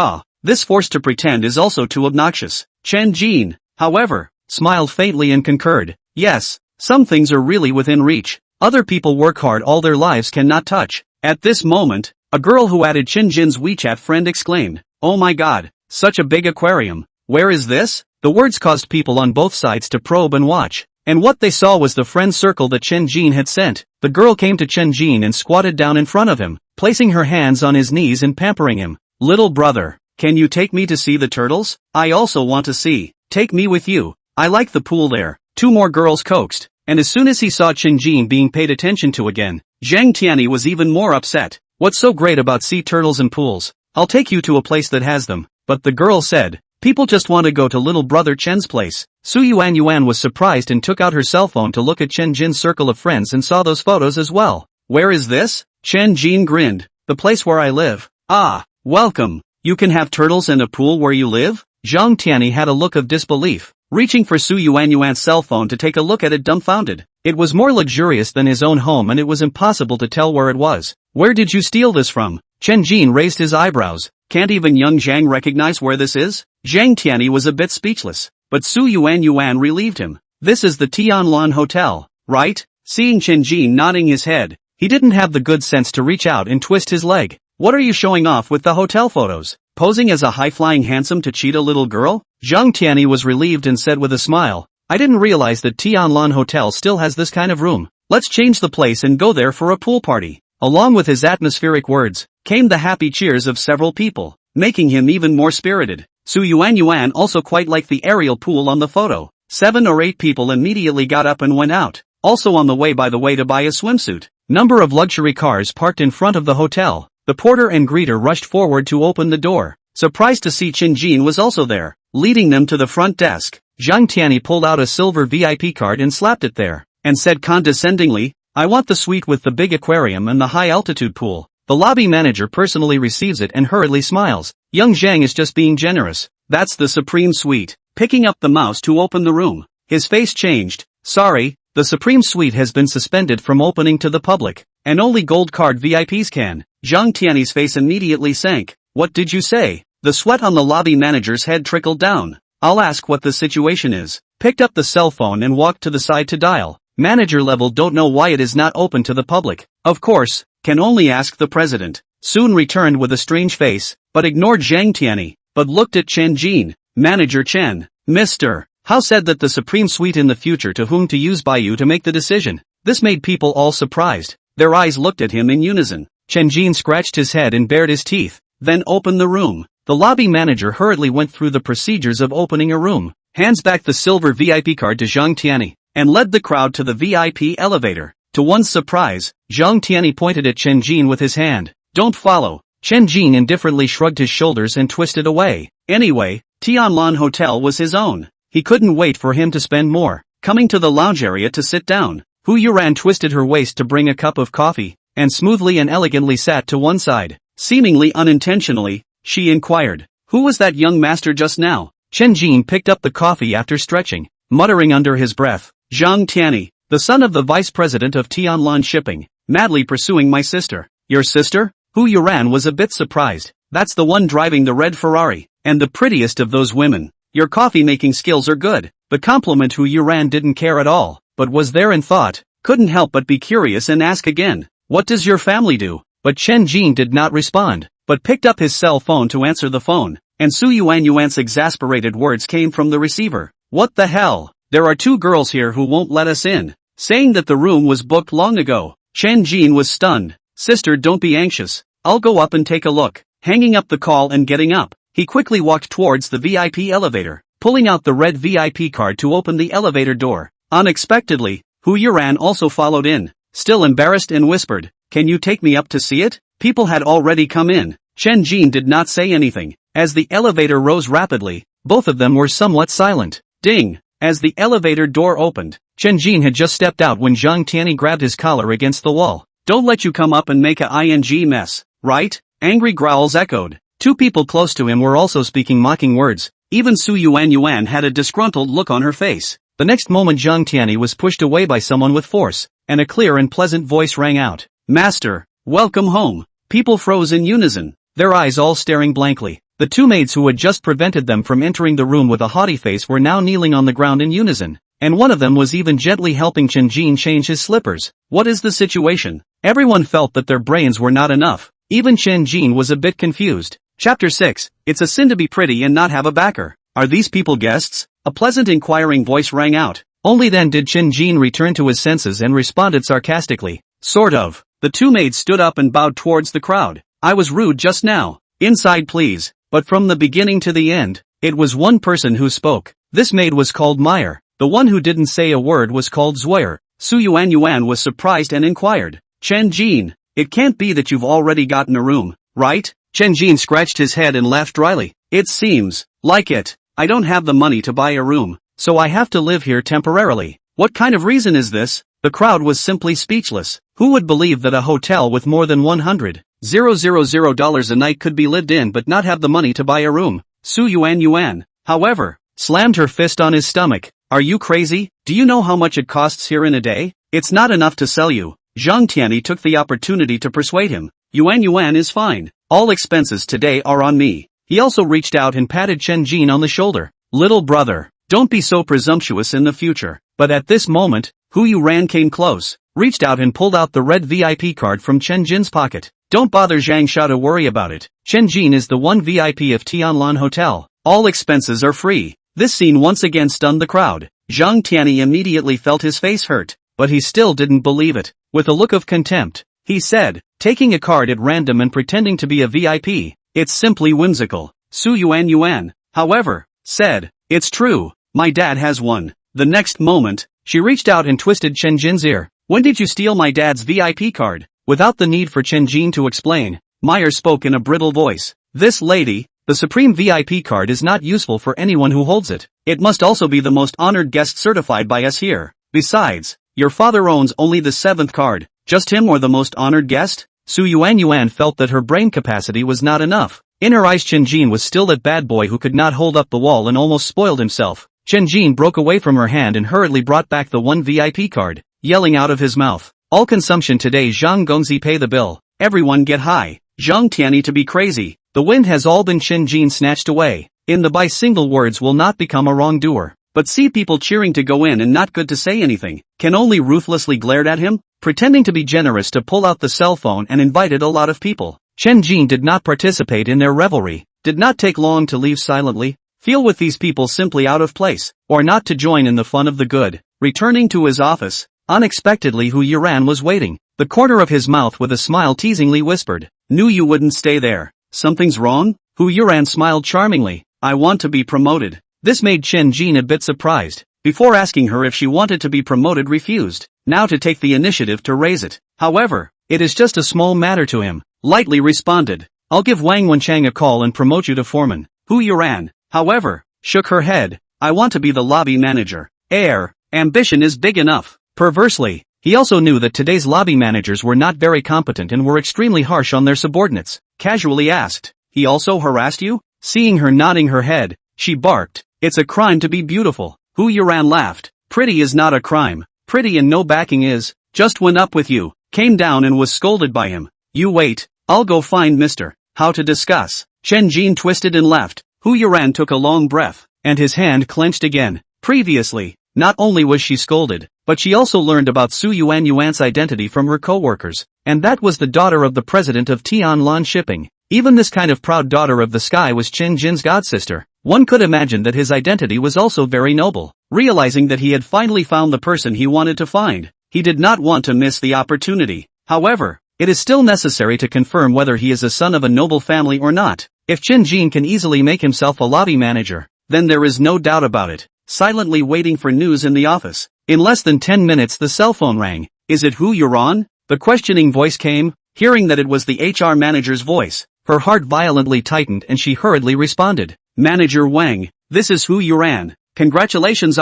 this force to pretend is also too obnoxious. Chen Jin, however, smiled faintly and concurred. Yes, some things are really within reach. Other people work hard all their lives cannot touch. At this moment, a girl who added Chen Jin's WeChat friend exclaimed, oh my god, such a big aquarium. Where is this? The words caused people on both sides to probe and watch. And what they saw was the friend circle that Chen Jin had sent. The girl came to Chen Jin and squatted down in front of him, placing her hands on his knees and pampering him. Little brother, can you take me to see the turtles? I also want to see. Take me with you. I like the pool there. Two more girls coaxed. And as soon as he saw Chen Jin being paid attention to again, Zhang Tianyi was even more upset. What's so great about sea turtles and pools? I'll take you to a place that has them. But the girl said, people just want to go to little brother Chen's place. Su Yuan was surprised and took out her cell phone to look at Chen Jin's circle of friends and saw those photos as well. Where is this? Chen Jin grinned. The place where I live. Ah, welcome. You can have turtles and a pool where you live? Zhang Tianyi had a look of disbelief, reaching for Su Yuan's cell phone to take a look at it dumbfounded. It was more luxurious than his own home and it was impossible to tell where it was. Where did you steal this from? Chen Jin raised his eyebrows. Can't even young Zhang recognize where this is? Zhang Tianyi was a bit speechless, but Su Yuan relieved him. This is the Tianlan Hotel, right? Seeing Chen Jin nodding his head, He didn't have the good sense to reach out and twist his leg. What are you showing off with the hotel photos? Posing as a high-flying handsome to cheat a little girl? Zhang Tianyi was relieved and said with a smile, I didn't realize that Tianlan Hotel still has this kind of room. Let's change the place and go there for a pool party. Along with his atmospheric words, came the happy cheers of several people, making him even more spirited. Su Yuan also quite liked the aerial pool on the photo. 7 or 8 people immediately got up and went out, also on the way to buy a swimsuit. Number of luxury cars parked in front of the hotel. The porter and greeter rushed forward to open the door. Surprised to see Qin Jin was also there, leading them to the front desk. Zhang Tianyi pulled out a silver VIP card and slapped it there, and said condescendingly, I want the suite with the big aquarium and the high-altitude pool. The lobby manager personally receives it and hurriedly smiles. Young Zhang is just being generous. That's the supreme suite. Picking up the mouse to open the room, his face changed. Sorry, the supreme suite has been suspended from opening to the public, and only gold card VIPs can. Zhang Tianyi's face immediately sank. What did you say? The sweat on the lobby manager's head trickled down. I'll ask what the situation is. Picked up the cell phone and walked to the side to dial. Manager level don't know why it is not open to the public. Of course, can only ask the president. Soon returned with a strange face, but ignored Zhang Tianyi, but looked at Chen Jin. Manager Chen, Mr. How said that the supreme suite in the future to whom to use by you to make the decision. This made people all surprised. Their eyes looked at him in unison. Chen Jin scratched his head and bared his teeth, then opened the room. The lobby manager hurriedly went through the procedures of opening a room, hands back the silver VIP card to Zhang Tianyi, and led the crowd to the VIP elevator. To one's surprise, Zhang Tianyi pointed at Chen Jin with his hand. Don't follow. Chen Jin indifferently shrugged his shoulders and twisted away. Anyway, Tianlan Hotel was his own. He couldn't wait for him to spend more. Coming to the lounge area to sit down, Hu Yuran twisted her waist to bring a cup of coffee, and smoothly and elegantly sat to one side. Seemingly unintentionally, she inquired, who was that young master just now? Chen Jin picked up the coffee after stretching, muttering under his breath, Zhang Tianyi, the son of the vice president of Tianlan Shipping, madly pursuing my sister. Your sister? Hu Yuran was a bit surprised. That's the one driving the red Ferrari, and the prettiest of those women. Your coffee-making skills are good. The compliment Hu Yuran didn't care at all, but was there in thought, couldn't help but be curious and ask again, what does your family do? But Chen Jin did not respond, but picked up his cell phone to answer the phone, and Su Yuan's exasperated words came from the receiver. What the hell? There are 2 girls here who won't let us in. Saying that the room was booked long ago. Chen Jin was stunned. Sister, don't be anxious. I'll go up and take a look. Hanging up the call and getting up, he quickly walked towards the VIP elevator, pulling out the red VIP card to open the elevator door. Unexpectedly, Hu Yuran also followed in, still embarrassed, and whispered, Can you take me up to see it? People had already come in. Chen Jin did not say anything. As the elevator rose rapidly, both of them were somewhat silent. Ding! As the elevator door opened, Chen Jin had just stepped out when Zhang Tianyi grabbed his collar against the wall. Don't let you come up and make a ing mess, right? Angry growls echoed. 2 people close to him were also speaking mocking words. Even Su Yuan had a disgruntled look on her face. The next moment Zhang Tianyi was pushed away by someone with force, and a clear and pleasant voice rang out. Master, welcome home. People froze in unison, their eyes all staring blankly. The 2 maids who had just prevented them from entering the room with a haughty face were now kneeling on the ground in unison, and one of them was even gently helping Chen Jin change his slippers. What is the situation? Everyone felt that their brains were not enough. Even Chen Jin was a bit confused. Chapter 6, It's a sin to be pretty and not have a backer. Are these people guests? A pleasant inquiring voice rang out. Only then did Chen Jin return to his senses and responded sarcastically. Sort of. The 2 maids stood up and bowed towards the crowd. I was rude just now. Inside please. But from the beginning to the end, it was one person who spoke. This maid was called Meyer. The one who didn't say a word was called Zwoyer. Su Yuan was surprised and inquired. Chen Jin, it can't be that you've already gotten a room, right? Chen Jin scratched his head and laughed dryly. It seems like it. I don't have the money to buy a room, so I have to live here temporarily. What kind of reason is this? The crowd was simply speechless. Who would believe that a hotel with more than $100,000 a night could be lived in but not have the money to buy a room? Su Yuan, however, slammed her fist on his stomach. Are you crazy? Do you know how much it costs here in a day? It's not enough to sell you. Zhang Tianyi took the opportunity to persuade him. Yuan is fine. All expenses today are on me. He also reached out and patted Chen Jin on the shoulder. Little brother, don't be so presumptuous in the future. But at this moment, Hu Yuran came close. reached out and pulled out the red VIP card from Chen Jin's pocket. Don't bother Zhang Sha to worry about it. Chen Jin is the one VIP of Tianlan Hotel. All expenses are free. This scene once again stunned the crowd. Zhang Tianyi immediately felt his face hurt, but he still didn't believe it. With a look of contempt, he said, taking a card at random and pretending to be a VIP, it's simply whimsical. Su Yuan, however, said, it's true, my dad has one. The next moment, she reached out and twisted Chen Jin's ear. When did you steal my dad's VIP card? Without the need for Chen Jin to explain, Meyer spoke in a brittle voice. This lady, the supreme VIP card is not useful for anyone who holds it. It must also be the most honored guest certified by us here. Besides, your father owns only the 7th card. Just him or the most honored guest? Su Yuan felt that her brain capacity was not enough. In her eyes Chen Jin was still that bad boy who could not hold up the wall and almost spoiled himself. Chen Jin broke away from her hand and hurriedly brought back the one VIP card, yelling out of his mouth. All consumption today. Zhang Gongzi, pay the bill. Everyone get high. Zhang Tianyi to be crazy. The wind has all been Chen Jin snatched away. In the by single words will not become a wrongdoer. But see people cheering to go in and not good to say anything. Can only ruthlessly glared at him, pretending to be generous to pull out the cell phone and invited a lot of people. Chen Jin did not participate in their revelry. Did not take long to leave silently. Feel with these people simply out of place, or not to join in the fun of the good. Returning to his office, unexpectedly Hu Yuran was waiting. The corner of his mouth with a smile teasingly whispered, knew you wouldn't stay there. Something's wrong? Hu Yuran smiled charmingly. I want to be promoted. This made Chen Jin a bit surprised. Before asking her if she wanted to be promoted, refused. Now to take the initiative to raise it. However, it is just a small matter to him. Lightly responded. I'll give Wang Wenchang a call and promote you to foreman. Hu Yuran, however, shook her head. I want to be the lobby manager. Heir, ambition is big enough. Perversely, he also knew that today's lobby managers were not very competent and were extremely harsh on their subordinates. Casually asked, he also harassed you? Seeing her nodding her head, she barked, it's a crime to be beautiful. Hu Yuran laughed. Pretty is not a crime. Pretty and no backing is. Just went up with you, came down and was scolded by him. You wait, I'll go find Mr. How to discuss. Chen Jin twisted and left. Hu Yuran took a long breath, and his hand clenched again. Previously, not only was she scolded, but she also learned about Su Yuan's identity from her co-workers, and that was the daughter of the president of Tianlan Shipping. Even this kind of proud daughter of the sky was Chen Jin's godsister. One could imagine that his identity was also very noble. Realizing that he had finally found the person he wanted to find, he did not want to miss the opportunity. However, it is still necessary to confirm whether he is a son of a noble family or not. If Chen Jin can easily make himself a lobby manager, then there is no doubt about it. Silently waiting for news in the office. In less than 10 minutes the cell phone rang. Is it Hu Yuran? The questioning voice came. Hearing that it was the HR manager's voice, her heart violently tightened and she hurriedly responded. Manager Wang, this is Hu Yuran. Congratulations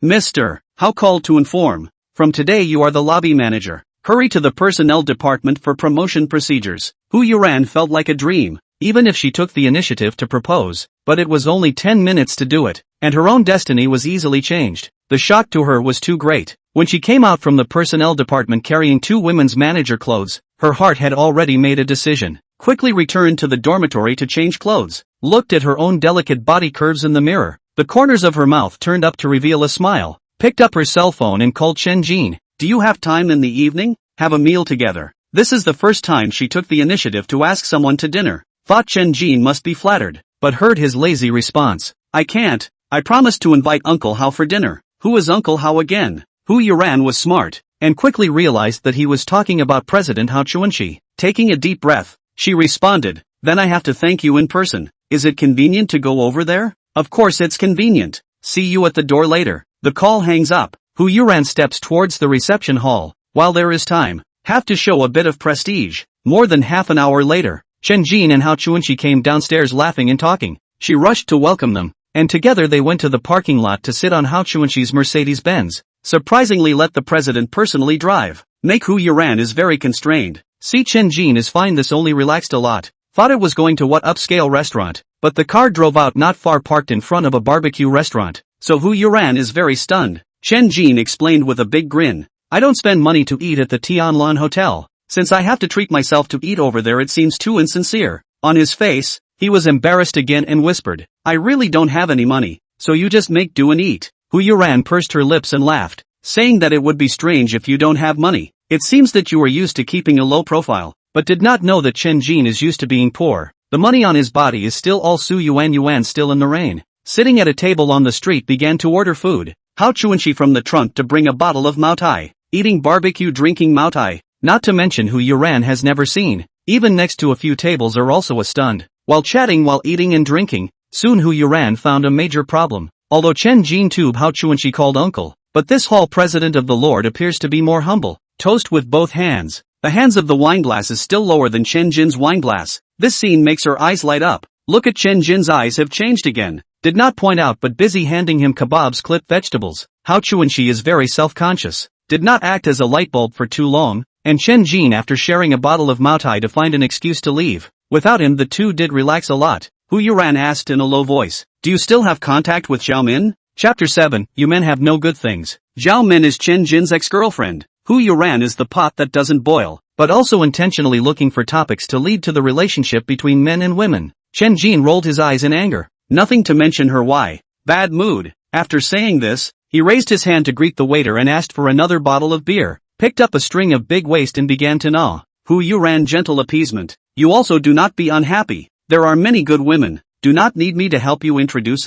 Mr. How called to inform. From today you are the lobby manager. Hurry to the personnel department for promotion procedures. Hu Yuran felt like a dream, even if she took the initiative to propose, but it was only 10 minutes to do it, and her own destiny was easily changed. The shock to her was too great. When she came out from the personnel department carrying 2 women's manager clothes, her heart had already made a decision. Quickly returned to the dormitory to change clothes, looked at her own delicate body curves in the mirror, the corners of her mouth turned up to reveal a smile, picked up her cell phone and called Chen Jin. Do you have time in the evening? Have a meal together. This is the first time she took the initiative to ask someone to dinner. Thought Chen Jin must be flattered, but heard his lazy response. I can't. I promised to invite Uncle Hao for dinner. Who is Uncle Hao again? Hu Yuran was smart, and quickly realized that he was talking about President Hao Chuanxi. Taking a deep breath, she responded, then I have to thank you in person. Is it convenient to go over there? Of course it's convenient. See you at the door later. The call hangs up. Hu Yuran steps towards the reception hall. While there is time, have to show a bit of prestige. More than half an hour later, Chen Jin and Hao Chuanxi came downstairs laughing and talking. She rushed to welcome them, and together they went to the parking lot to sit on Hao Chuanxi's Mercedes-Benz. Surprisingly let the president personally drive. Make Hu Yuran is very constrained. See Chen Jin is fine, this only relaxed a lot. Thought it was going to what upscale restaurant, but the car drove out not far, parked in front of a barbecue restaurant. So Hu Yuran is very stunned. Chen Jin explained with a big grin. I don't spend money to eat at the Tianlan Hotel. Since I have to treat myself to eat over there it seems too insincere. On his face, he was embarrassed again and whispered, I really don't have any money, so you just make do and eat. Hu Yuran pursed her lips and laughed, saying that it would be strange if you don't have money. It seems that you are used to keeping a low profile, but did not know that Chen Jin is used to being poor. The money on his body is still all Su Yuan still in the rain. Sitting at a table on the street began to order food. Hao Chuanxi from the trunk to bring a bottle of Mao Tai. Eating barbecue drinking Mao Tai. Not to mention who Yuran has never seen. Even next to a few tables are also stunned. While chatting while eating and drinking, soon Hu Yuran found a major problem. Although Chen Jin tube Hao Chuanxi called uncle, but this hall president of the Lord appears to be more humble. Toast with both hands. The hands of the wineglass is still lower than Chen Jin's wineglass. This scene makes her eyes light up. Look at Chen Jin's eyes have changed again. Did not point out but busy handing him kebabs clipped vegetables. Hao Chuanxi is very self-conscious. Did not act as a light bulb for too long. And Chen Jin after sharing a bottle of Mao Tai to find an excuse to leave. Without him the two did relax a lot. Hu Yuran asked in a low voice. Do you still have contact with Zhao Min? Chapter 7, You men have no good things. Zhao Min is Chen Jin's ex-girlfriend. Hu Yuran is the pot that doesn't boil, but also intentionally looking for topics to lead to the relationship between men and women. Chen Jin rolled his eyes in anger. Nothing to mention her why. Bad mood. After saying this, he raised his hand to greet the waiter and asked for another bottle of beer. Picked up a string of big waist and began to gnaw. Hu Yuran gentle appeasement. You also do not be unhappy. There are many good women. Do not need me to help you introduce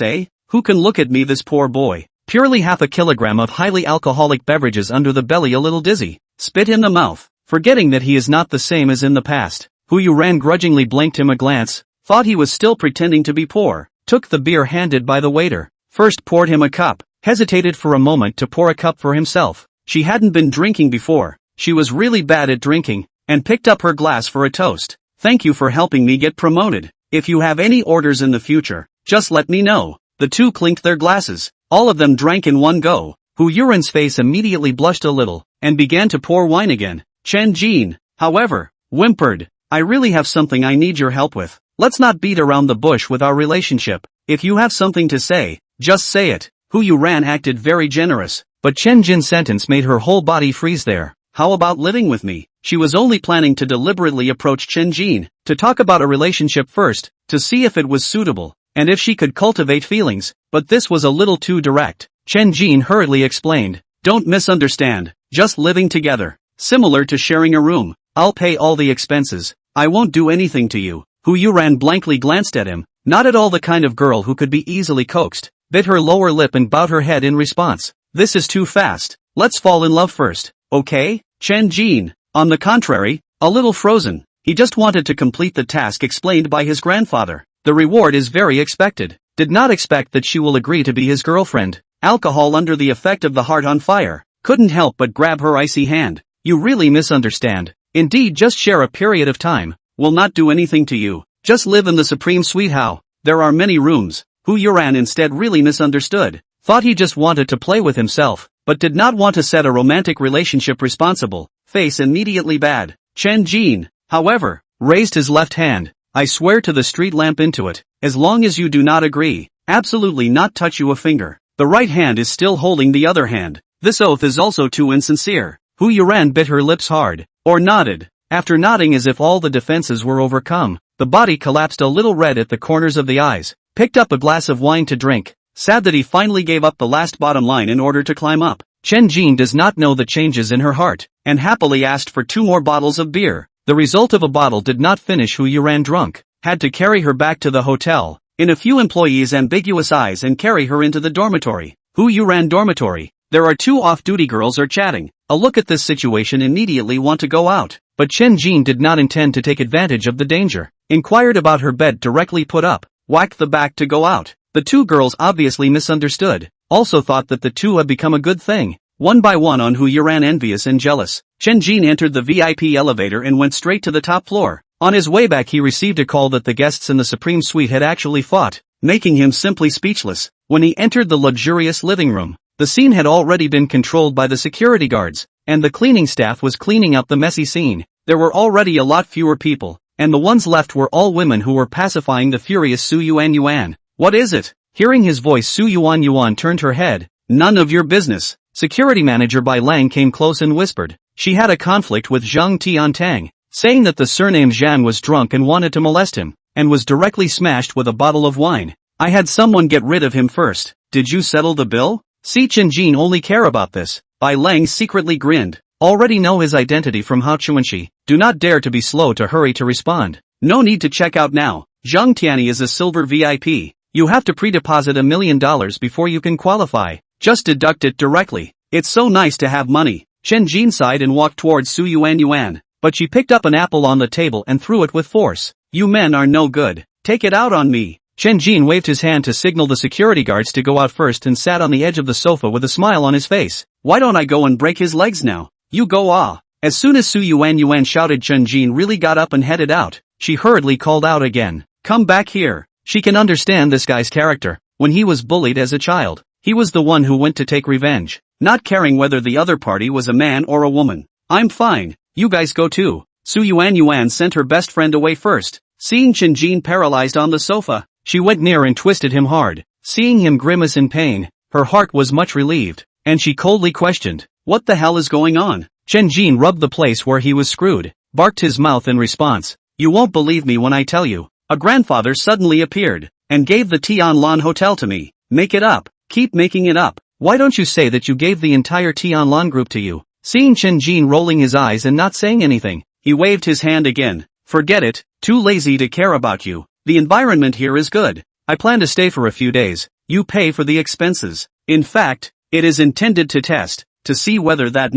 Who can look at me this poor boy. Purely half a kilogram of highly alcoholic beverages under the belly a little dizzy. Spit in the mouth. Forgetting that he is not the same as in the past. Hu Yuran grudgingly blinked him a glance. Thought he was still pretending to be poor. Took the beer handed by the waiter. First poured him a cup. Hesitated for a moment to pour a cup for himself. She hadn't been drinking before. She was really bad at drinking. And picked up her glass for a toast. Thank you for helping me get promoted. If you have any orders in the future, just let me know. The two clinked their glasses. All of them drank in one go. Hu Yuran's face immediately blushed a little, and began to pour wine again. Chen Jin, however, whimpered. I really have something I need your help with. Let's not beat around the bush with our relationship. If you have something to say, just say it. Hu Yuran acted very generous, but Chen Jin's sentence made her whole body freeze there. How about living with me? She was only planning to deliberately approach Chen Jin, to talk about a relationship first, to see if it was suitable, and if she could cultivate feelings, but this was a little too direct. Chen Jin hurriedly explained. Don't misunderstand, just living together. Similar to sharing a room. I'll pay all the expenses. I won't do anything to you. Hu Yuran blankly glanced at him, not at all the kind of girl who could be easily coaxed, bit her lower lip and bowed her head in response. This is too fast. Let's fall in love first, okay? Chen Jin, on the contrary, a little frozen. He just wanted to complete the task explained by his grandfather. The reward is very expected. Did not expect that she will agree to be his girlfriend. Alcohol under the effect of the heart on fire. Couldn't help but grab her icy hand. You really misunderstand. Indeed, just share a period of time. Will not do anything to you. Just live in the supreme suite. How? There are many rooms. Hu Yuran instead really misunderstood. Thought he just wanted to play with himself, but did not want to set a romantic relationship responsible. Face immediately bad. Chen Jin, however, raised his left hand. I swear to the street lamp into it. As long as you do not agree, absolutely not touch you a finger. The right hand is still holding the other hand. This oath is also too insincere. Hu Yuran bit her lips hard, or nodded. After nodding as if all the defenses were overcome, the body collapsed a little red at the corners of the eyes. Picked up a glass of wine to drink. Sad that he finally gave up the last bottom line in order to climb up. Chen Jin does not know the changes in her heart, and happily asked for 2 more bottles of beer. The result of a bottle did not finish. Hu Yuran drunk. Had to carry her back to the hotel. In a few employees' ambiguous eyes and carry her into the dormitory. Hu Yuran dormitory. There are 2 off-duty girls are chatting. A look at this situation immediately want to go out. But Chen Jin did not intend to take advantage of the danger. Inquired about her bed directly put up. Whacked the back to go out. The 2 girls obviously misunderstood. Also thought that the 2 had become a good thing. One by one on Hu Yuran envious and jealous. Chen Jin entered the VIP elevator and went straight to the top floor. On his way back he received a call that the guests in the Supreme Suite had actually fought, making him simply speechless. When he entered the luxurious living room, the scene had already been controlled by the security guards, and the cleaning staff was cleaning up the messy scene. There were already a lot fewer people, and the ones left were all women who were pacifying the furious Su Yuan. What is it? Hearing his voice, Su Yuan turned her head. None of your business. Security manager Bai Lang came close and whispered. She had a conflict with Zhang Tiantang, saying that the surname Zhan was drunk and wanted to molest him, and was directly smashed with a bottle of wine. I had someone get rid of him first. Did you settle the bill? See, Chen Jin only care about this. Bai Lang secretly grinned. Already know his identity from Hao Chuanxi. Do not dare to be slow to hurry to respond. No need to check out now. Zhang Tianyi is a silver VIP. You have to pre-deposit $1 million before you can qualify. Just deduct it directly. It's so nice to have money. Chen Jin sighed and walked towards Su Yuan, but she picked up an apple on the table and threw it with force. You men are no good. Take it out on me. Chen Jin waved his hand to signal the security guards to go out first and sat on the edge of the sofa with a smile on his face. Why don't I go and break his legs now? You go ah. As soon as Su Yuan shouted, Chen Jin really got up and headed out. She hurriedly called out again. Come back here. She can understand this guy's character. When he was bullied as a child, he was the one who went to take revenge, not caring whether the other party was a man or a woman. I'm fine. You guys go too. Su Yuan sent her best friend away first. Seeing Chen Jin paralyzed on the sofa, she went near and twisted him hard. Seeing him grimace in pain, her heart was much relieved, and she coldly questioned, what the hell is going on? Chen Jin rubbed the place where he was screwed, barked his mouth in response. You won't believe me when I tell you. A grandfather suddenly appeared, and gave the Tianlan Hotel to me. Make it up. Keep making it up. Why don't you say that you gave the entire Tianlan group to you? Seeing Chen Jin rolling his eyes and not saying anything, he waved his hand again. Forget it, too lazy to care about you. The environment here is good. I plan to stay for a few days. You pay for the expenses. In fact, it is intended to test, to see whether that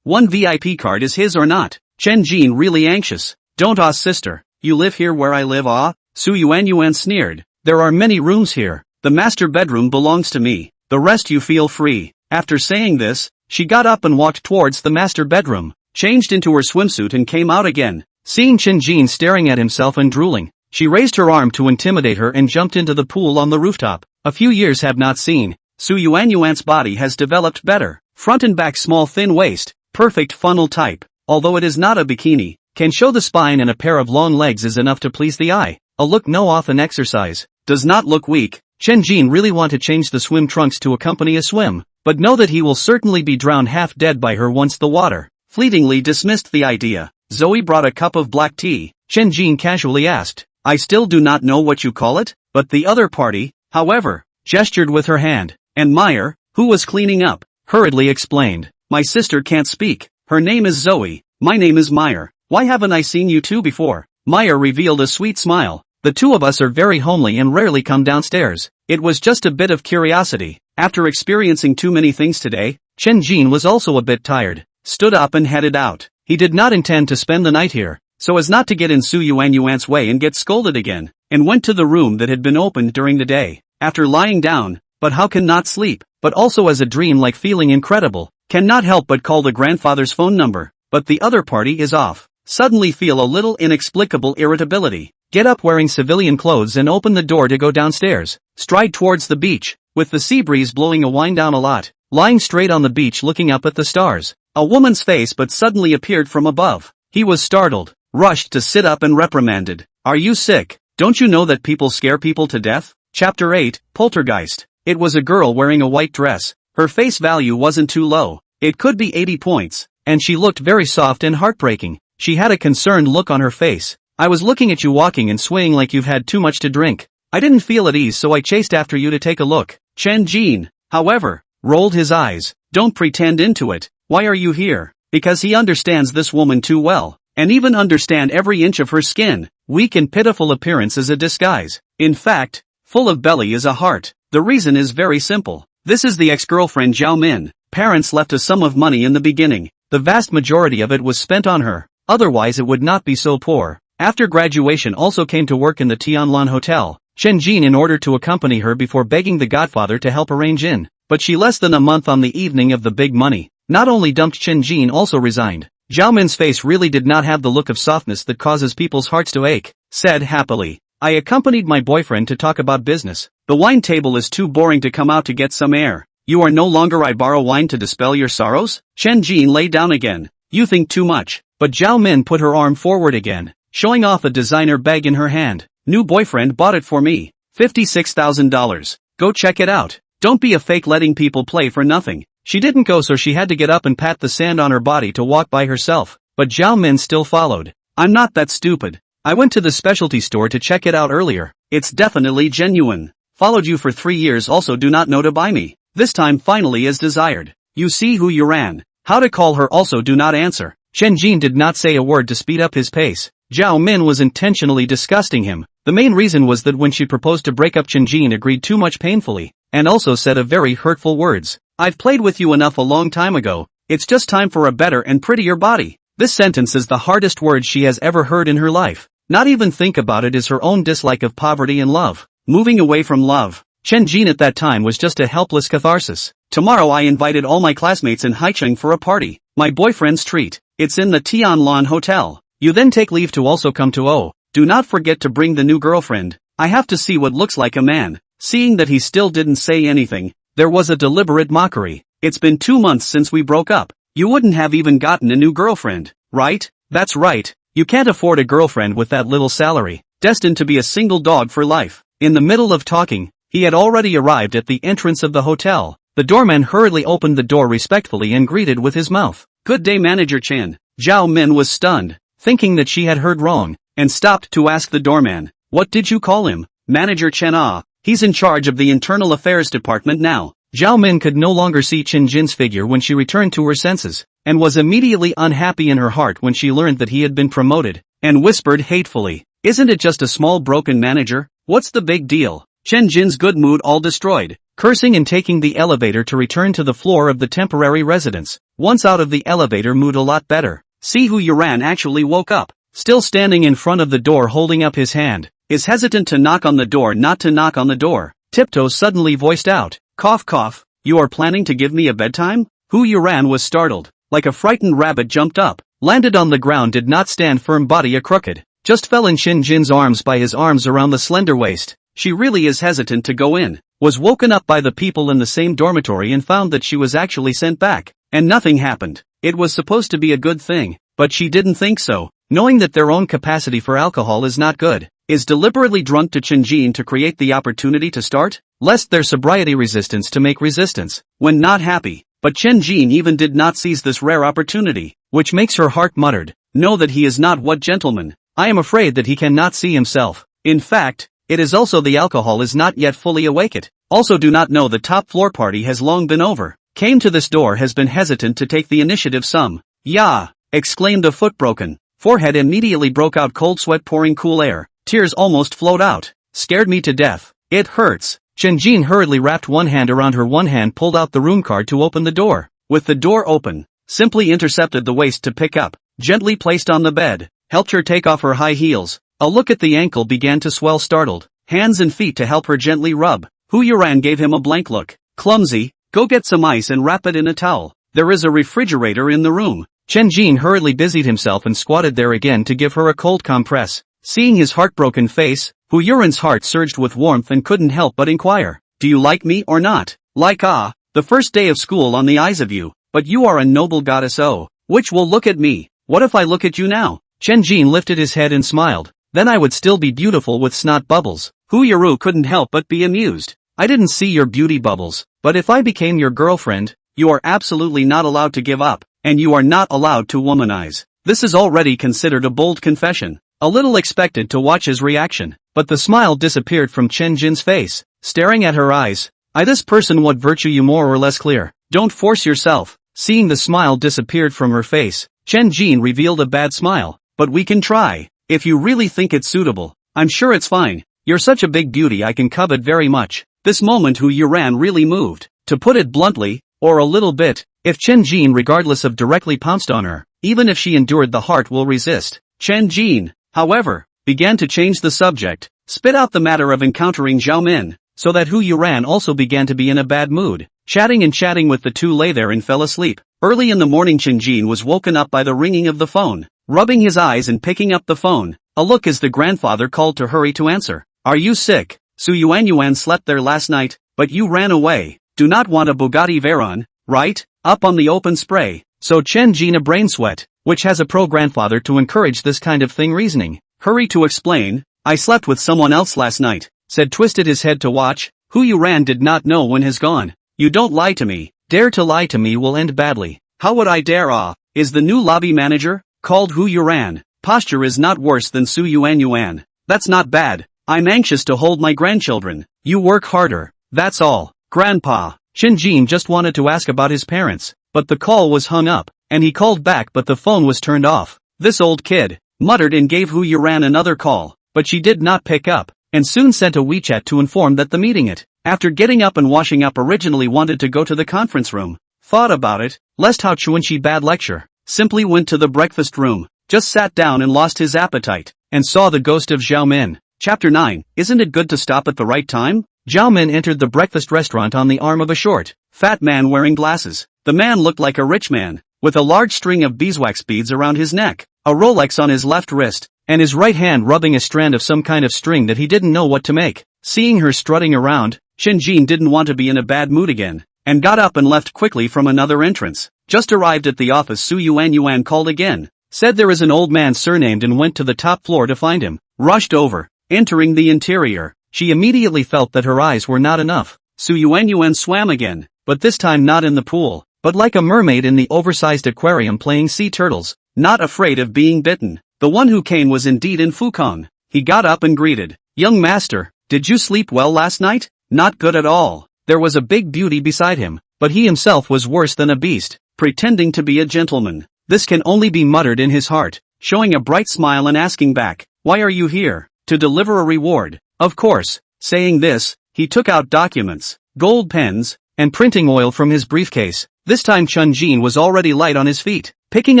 one VIP card is his or not. Chen Jin really anxious. Don't sister. You live here where I live Su Yuan sneered. There are many rooms here. The master bedroom belongs to me. The rest you feel free. After saying this, she got up and walked towards the master bedroom, changed into her swimsuit and came out again. Seeing Chen Jin staring at himself and drooling, she raised her arm to intimidate her and jumped into the pool on the rooftop. A few years have not seen. Su Yuan's body has developed better. Front and back small thin waist, perfect funnel type. Although it is not a bikini, can show the spine, and a pair of long legs is enough to please the eye. A look no often exercise. Does not look weak. Chen Jin really want to change the swim trunks to accompany a swim, but know that he will certainly be drowned half dead by her once the water. Fleetingly dismissed the idea. Zoe brought a cup of black tea. Chen Jin casually asked, I still do not know what you call it, but the other party, however, gestured with her hand, and Meyer, who was cleaning up, hurriedly explained, my sister can't speak. Her name is Zoe. My name is Meyer. Why haven't I seen you two before? Meyer revealed a sweet smile. The two of us are very homely and rarely come downstairs. It was just a bit of curiosity. After experiencing too many things today, Chen Jin was also a bit tired, stood up and headed out. He did not intend to spend the night here, so as not to get in Su Yuan's way and get scolded again, and went to the room that had been opened during the day. After lying down, but how can not sleep, but also as a dream-like feeling incredible, cannot help but call the grandfather's phone number, but the other party is off. Suddenly feel a little inexplicable irritability. Get up wearing civilian clothes and open the door to go downstairs. Stride towards the beach, with the sea breeze blowing a wind down a lot. Lying straight on the beach looking up at the stars. A woman's face but suddenly appeared from above. He was startled, rushed to sit up and reprimanded. Are you sick? Don't you know that people scare people to death? Chapter 8, Poltergeist. It was a girl wearing a white dress. Her face value wasn't too low. It could be 80 points, and she looked very soft and heartbreaking. She had a concerned look on her face. I was looking at you walking and swaying like you've had too much to drink. I didn't feel at ease, so I chased after you to take a look. Chen Jin, however, rolled his eyes. Don't pretend into it. Why are you here? Because he understands this woman too well, and even understand every inch of her skin. Weak and pitiful appearance is a disguise. In fact, full of belly is a heart. The reason is very simple. This is the ex-girlfriend Zhao Min. Parents left a sum of money in the beginning. The vast majority of it was spent on her. Otherwise it would not be so poor. After graduation also came to work in the Tianlan Hotel, Chen Jin in order to accompany her before begging the godfather to help arrange in. But she less than a month on the evening of the big money. Not only dumped, Chen Jin also resigned. Zhao Min's face really did not have the look of softness that causes people's hearts to ache. Said happily, I accompanied my boyfriend to talk about business. The wine table is too boring to come out to get some air. You are no longer I borrow wine to dispel your sorrows? Chen Jin lay down again. You think too much. But Zhao Min put her arm forward again, showing off a designer bag in her hand. New boyfriend bought it for me. $56,000. Go check it out. Don't be a fake letting people play for nothing. She didn't go, so she had to get up and pat the sand on her body to walk by herself. But Zhao Min still followed. I'm not that stupid. I went to the specialty store to check it out earlier. It's definitely genuine. Followed you for 3 years, also do not know to buy me. This time finally as desired. You see who you ran. How to call her also do not answer. Chen Jin did not say a word to speed up his pace. Zhao Min was intentionally disgusting him. The main reason was that when she proposed to break up, Chen Jin agreed too much painfully, and also said a very hurtful words. I've played with you enough a long time ago. It's just time for a better and prettier body. This sentence is the hardest word she has ever heard in her life. Not even think about it is her own dislike of poverty and love. Moving away from love. Chen Jin at that time was just a helpless catharsis. Tomorrow I invited all my classmates in Haicheng for a party. My boyfriend's treat. It's in the Tianlan Hotel. You then take leave to also come to O. Do not forget to bring the new girlfriend. I have to see what looks like a man. Seeing that he still didn't say anything, there was a deliberate mockery. It's been 2 months since we broke up. You wouldn't have even gotten a new girlfriend, right? That's right. You can't afford a girlfriend with that little salary. Destined to be a single dog for life. In the middle of talking, he had already arrived at the entrance of the hotel. The doorman hurriedly opened the door respectfully and greeted with his mouth. Good day, Manager Chen. Zhao Min was stunned, thinking that she had heard wrong, and stopped to ask the doorman, what did you call him? Manager Chen. Ah, he's in charge of the internal affairs department now. Zhao Min could no longer see Chen Jin's figure when she returned to her senses, and was immediately unhappy in her heart when she learned that he had been promoted, and whispered hatefully, isn't it just a small broken manager? What's the big deal? Chen Jin's good mood all destroyed, cursing and taking the elevator to return to the floor of the temporary residence. Once out of the elevator, mood a lot better. See Hu Yuran actually woke up, still standing in front of the door holding up his hand, is hesitant to knock on the door, not to knock on the door. Tiptoe suddenly voiced out, cough cough, you are planning to give me a bedtime? Hu Yuran was startled, like a frightened rabbit jumped up, landed on the ground, did not stand firm, body a crooked, just fell in Chen Jin's arms by his arms around the slender waist. She really is hesitant to go in, was woken up by the people in the same dormitory and found that she was actually sent back, and nothing happened. It was supposed to be a good thing, but she didn't think so, knowing that their own capacity for alcohol is not good, is deliberately drunk to Chen Jin to create the opportunity to start, lest their sobriety resistance to make resistance, when not happy. But Chen Jin even did not seize this rare opportunity, which makes her heart muttered, know that he is not what gentleman. I am afraid that he cannot see himself. In fact, it is also the alcohol is not yet fully awaked. Also do not know the top floor party has long been over. Came to this door has been hesitant to take the initiative some. Yeah, exclaimed the foot broken. Forehead immediately broke out cold sweat pouring cool air. Tears almost flowed out. Scared me to death. It hurts. Chen Jin hurriedly wrapped one hand around her, one hand pulled out the room card to open the door. With the door open, simply intercepted the waist to pick up, gently placed on the bed, helped her take off her high heels. A look at the ankle began to swell, startled. Hands and feet to help her gently rub. Hu Yuran gave him a blank look. Clumsy, go get some ice and wrap it in a towel. There is a refrigerator in the room. Chen Jin hurriedly busied himself and squatted there again to give her a cold compress. Seeing his heartbroken face, Hu Yuran's heart surged with warmth and couldn't help but inquire, do you like me or not? Like the first day of school on the eyes of you, but you are a noble goddess. Oh, which will look at me? What if I look at you now? Chen Jin lifted his head and smiled. Then I would still be beautiful with snot bubbles. Hu Yuru couldn't help but be amused. I didn't see your beauty bubbles, but if I became your girlfriend, you are absolutely not allowed to give up, and you are not allowed to womanize. This is already considered a bold confession. A little expected to watch his reaction, but the smile disappeared from Chen Jin's face, staring at her eyes. This person what virtue you more or less clear. Don't force yourself. Seeing the smile disappeared from her face, Chen Jin revealed a bad smile, but we can try. If you really think it's suitable, I'm sure it's fine. You're such a big beauty I can covet very much. This moment Hu Yuran really moved, to put it bluntly, or a little bit, if Chen Jin regardless of directly pounced on her, even if she endured the heart will resist. Chen Jin, however, began to change the subject, spit out the matter of encountering Zhao Min, so that Hu Yuran also began to be in a bad mood. Chatting and chatting with the two lay there and fell asleep. Early in the morning Chen Jin was woken up by the ringing of the phone, rubbing his eyes and picking up the phone. A look as the grandfather called to hurry to answer. Are you sick? Su Yuan slept there last night, but you ran away. Do not want a Bugatti Veyron, right? Up on the open spray. So Chen Jin a brain sweat, which has a pro-grandfather to encourage this kind of thing reasoning. Hurry to explain. I slept with someone else last night, said twisted his head to watch. Hu Yuran did not know when has gone. You don't lie to me. Dare to lie to me will end badly. How would I dare? Is the new lobby manager? Called Hu Yuran. Posture is not worse than Su Yuan. That's not bad. I'm anxious to hold my grandchildren. You work harder. That's all. Grandpa. Chen Jin just wanted to ask about his parents. but the call was hung up, and he called back but the phone was turned off. This old kid, muttered and gave Hu Yuran another call, but she did not pick up, and soon sent a WeChat to inform that the meeting after getting up and washing up originally wanted to go to the conference room, thought about it, lest how Chuanchi bad lecture, simply went to the breakfast room, just sat down and lost his appetite, and saw the ghost of Zhao Min. Chapter 9, Isn't it good to stop at the right time? Zhao Min entered the breakfast restaurant on the arm of a short, fat man wearing glasses. The man looked like a rich man, with a large string of beeswax beads around his neck, a Rolex on his left wrist, and his right hand rubbing a strand of some kind of string that he didn't know what to make. Seeing her strutting around, Chen Jin didn't want to be in a bad mood again, and got up and left quickly from another entrance. Just arrived at the office, Su Yuan called again, said there is an old man surnamed, and went to the top floor to find him. Rushed over, entering the interior, she immediately felt that her eyes were not enough. Su Yuan swam again, but this time not in the pool, but like a mermaid in the oversized aquarium playing sea turtles, not afraid of being bitten. The one who came was indeed in Fukong. He got up and greeted, "Young master, did you sleep well last night?" "Not good at all." There was a big beauty beside him, but he himself was worse than a beast, pretending to be a gentleman. This can only be muttered in his heart, showing a bright smile and asking back, "Why are you here?" "To deliver a reward, of course." Saying this, he took out documents, gold pens, and printing oil from his briefcase. This time Chun Jin was already light on his feet, picking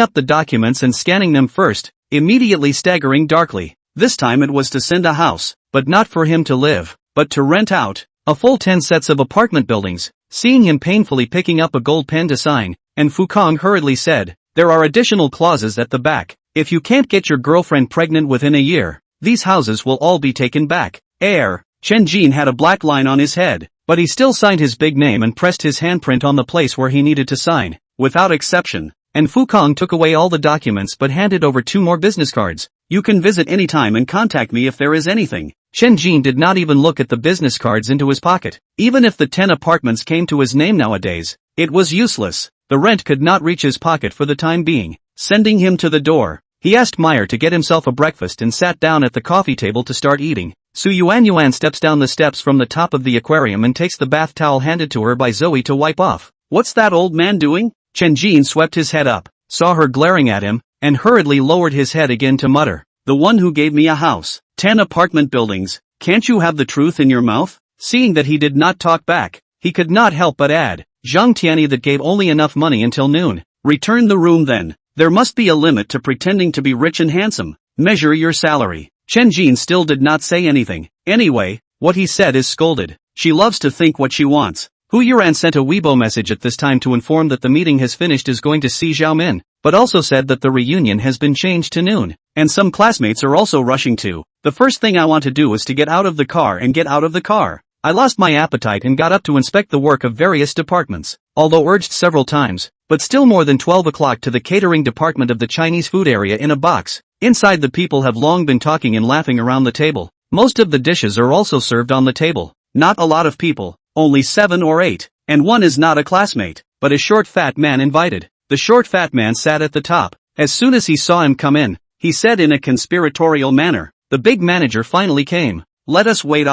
up the documents and scanning them first, immediately staggering darkly. This time it was to send a house, but not for him to live, but to rent out, a full 10 sets of apartment buildings. Seeing him painfully picking up a gold pen to sign, and Fukong hurriedly said, "There are additional clauses at the back. If you can't get your girlfriend pregnant within a year, these houses will all be taken back." Heir, Chen Jin had a black line on his head, but he still signed his big name and pressed his handprint on the place where he needed to sign, without exception. And Fukong took away all the documents but handed over 2 more business cards. "You can visit anytime and contact me if there is anything." Chen Jin did not even look at the business cards into his pocket. Even if the 10 apartments came to his name nowadays, it was useless. The rent could not reach his pocket for the time being. Sending him to the door, he asked Meyer to get himself a breakfast and sat down at the coffee table to start eating. Su Yuan steps down the steps from the top of the aquarium and takes the bath towel handed to her by Zoe to wipe off. "What's that old man doing?" Chen Jin swept his head up, saw her glaring at him, and hurriedly lowered his head again to mutter, "The one who gave me a house, 10 apartment buildings, can't you have the truth in your mouth?" Seeing that he did not talk back, he could not help but add, "Zhang Tianyi that gave only enough money until noon." "Return the room then. There must be a limit to pretending to be rich and handsome. Measure your salary." Chen Jin still did not say anything. Anyway, what he said is scolded. She loves to think what she wants. Hu Yuran sent a Weibo message at this time to inform that the meeting has finished, is going to see Zhao Min, but also said that the reunion has been changed to noon, and some classmates are also rushing too. "The first thing I want to do is to get out of the car and get out of the car." I lost my appetite and got up to inspect the work of various departments, although urged several times, but still more than 12 o'clock to the catering department of the Chinese food area in a box. Inside the people have long been talking and laughing around the table. Most of the dishes are also served on the table. Not a lot of people, only 7 or 8, and one is not a classmate, but a short fat man invited. The short fat man sat at the top. As soon as he saw him come in, he said in a conspiratorial manner, "The big manager finally came. Let us wait."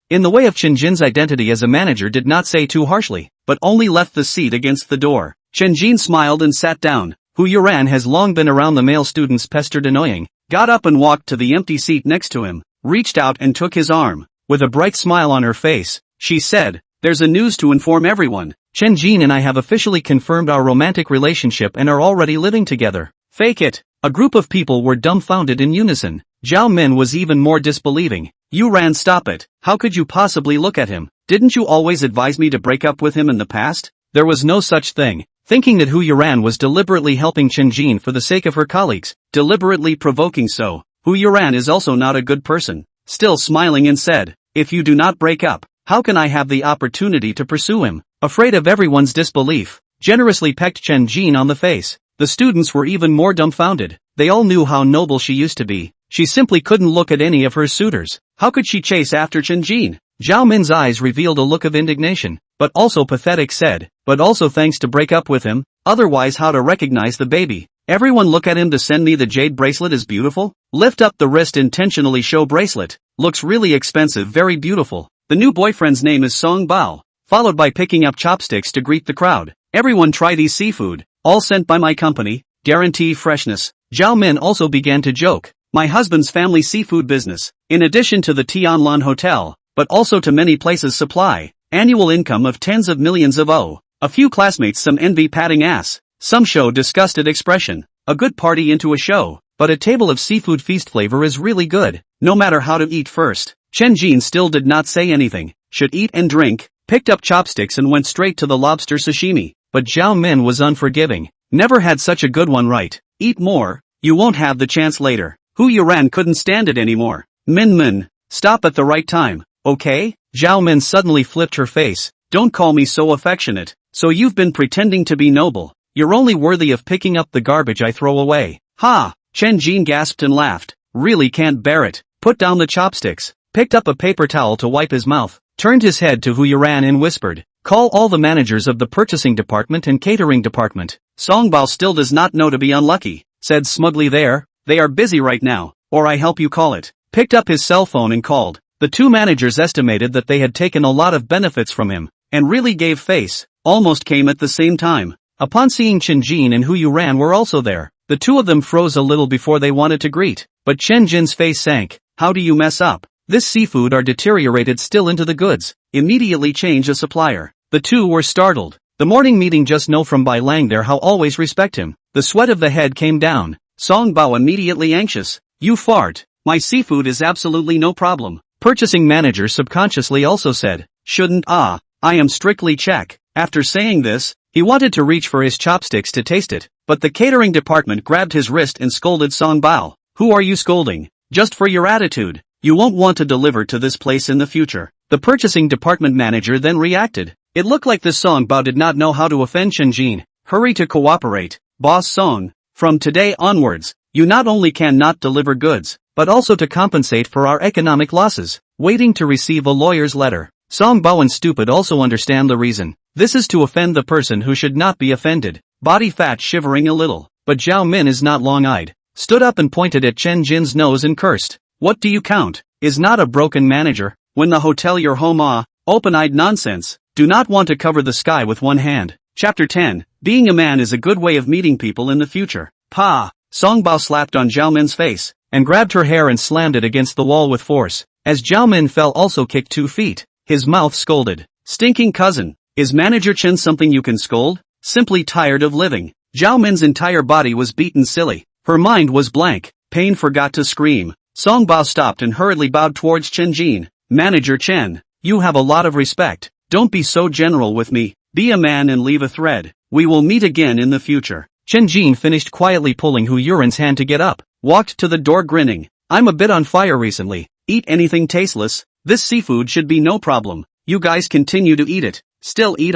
In the way of Chen Jin's identity as a manager did not say too harshly, but only left the seat against the door. Chen Jin smiled and sat down. Hu Yuran has long been around the male students, pestered annoying, got up and walked to the empty seat next to him, reached out and took his arm. With a bright smile on her face, she said, "There's a news to inform everyone. Chen Jin and I have officially confirmed our romantic relationship and are already living together." "Fake it." A group of people were dumbfounded in unison. Zhao Min was even more disbelieving. "Yuran, stop it. How could you possibly look at him? Didn't you always advise me to break up with him in the past?" There was no such thing. Thinking that Hu Yuran was deliberately helping Chen Jin for the sake of her colleagues, deliberately provoking so, Hu Yuran is also not a good person. Still smiling and said, "If you do not break up, how can I have the opportunity to pursue him?" Afraid of everyone's disbelief, generously pecked Chen Jin on the face. The students were even more dumbfounded. They all knew how noble she used to be. She simply couldn't look at any of her suitors. How could she chase after Chen Jin? Zhao Min's eyes revealed a look of indignation, but also pathetic, said, "But also thanks to break up with him, otherwise how to recognize the baby? Everyone look at him to send me the jade bracelet is beautiful. Lift up the wrist intentionally show bracelet. Looks really expensive, very beautiful. The new boyfriend's name is Song Bao." Followed by picking up chopsticks to greet the crowd. Everyone try these seafood, all sent by my company, guarantee freshness. Zhao Min also began to joke. My husband's family seafood business, in addition to the Tianlan Hotel, but also to many places supply, annual income of tens of millions of O. A few classmates some envy patting ass, some show disgusted expression, a good party into a show, but a table of seafood feast flavor is really good, no matter how to eat first. Chen Jin still did not say anything, should eat and drink, picked up chopsticks and went straight to the lobster sashimi, but Zhao Min was unforgiving, never had such a good one right, eat more, you won't have the chance later. Hu Yuran couldn't stand it anymore. Min, stop at the right time, okay? Zhao Min suddenly flipped her face, don't call me so affectionate, so you've been pretending to be noble, you're only worthy of picking up the garbage I throw away. Ha! Chen Jin gasped and laughed, really can't bear it, put down the chopsticks, picked up a paper towel to wipe his mouth, turned his head to Hu Yuran and whispered, call all the managers of the purchasing department and catering department. Songbao still does not know to be unlucky, said smugly there. They are busy right now, or I help you call it. Picked up his cell phone and called. The two managers estimated that they had taken a lot of benefits from him, and really gave face, almost came at the same time. Upon seeing Chen Jin and Hu Yuran were also there, the two of them froze a little before they wanted to greet, but Chen Jin's face sank. How do you mess up? This seafood are deteriorated still into the goods, immediately change a supplier. The two were startled. The morning meeting just know from Bai Lang there how always respect him. The sweat of the head came down. Song Bao immediately anxious. You fart. My seafood is absolutely no problem. Purchasing manager subconsciously also said. Shouldn't I am strictly check. After saying this, he wanted to reach for his chopsticks to taste it, but the catering department grabbed his wrist and scolded Song Bao. Who are you scolding? Just for your attitude. You won't want to deliver to this place in the future. The purchasing department manager then reacted. It looked like this Song Bao did not know how to offend Chen Jin. Hurry to cooperate. Boss Song. From today onwards, you not only can not deliver goods, but also to compensate for our economic losses. Waiting to receive a lawyer's letter. Song Bao and stupid also understand the reason. This is to offend the person who should not be offended. Body fat shivering a little, but Zhao Min is not long-eyed. Stood up and pointed at Chen Jin's nose and cursed. What do you count? Is not a broken manager? When the hotel your home open-eyed nonsense. Do not want to cover the sky with one hand. Chapter 10. Being a man is a good way of meeting people in the future. Pa! Song Bao slapped on Zhao Min's face, and grabbed her hair and slammed it against the wall with force. As Zhao Min fell also kicked 2 feet. His mouth scolded. Stinking cousin. Is Manager Chen something you can scold? Simply tired of living. Zhao Min's entire body was beaten silly. Her mind was blank. Pain forgot to scream. Song Bao stopped and hurriedly bowed towards Chen Jin. Manager Chen, you have a lot of respect. Don't be so general with me. Be a man and leave a thread. We will meet again in the future. Chen Jin finished quietly pulling Hu Yuran's hand to get up. Walked to the door grinning. I'm a bit on fire recently. Eat anything tasteless. This seafood should be no problem. You guys continue to eat it. Still eat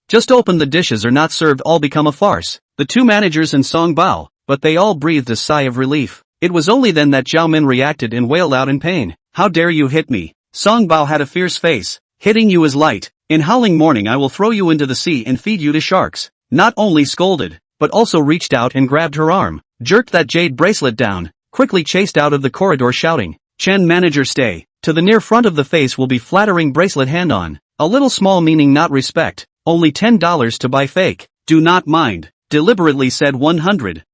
Just open the dishes or not served all become a farce. The two managers and Song Bao, but they all breathed a sigh of relief. It was only then that Zhao Min reacted and wailed out in pain. How dare you hit me? Song Bao had a fierce face. Hitting you is light. In howling morning I will throw you into the sea and feed you to sharks. Not only scolded, but also reached out and grabbed her arm, jerked that jade bracelet down, quickly chased out of the corridor shouting, Chen manager stay. To the near front of the face will be flattering bracelet hand on. A little small meaning not respect. Only $10 to buy fake. Do not mind. Deliberately said 100,000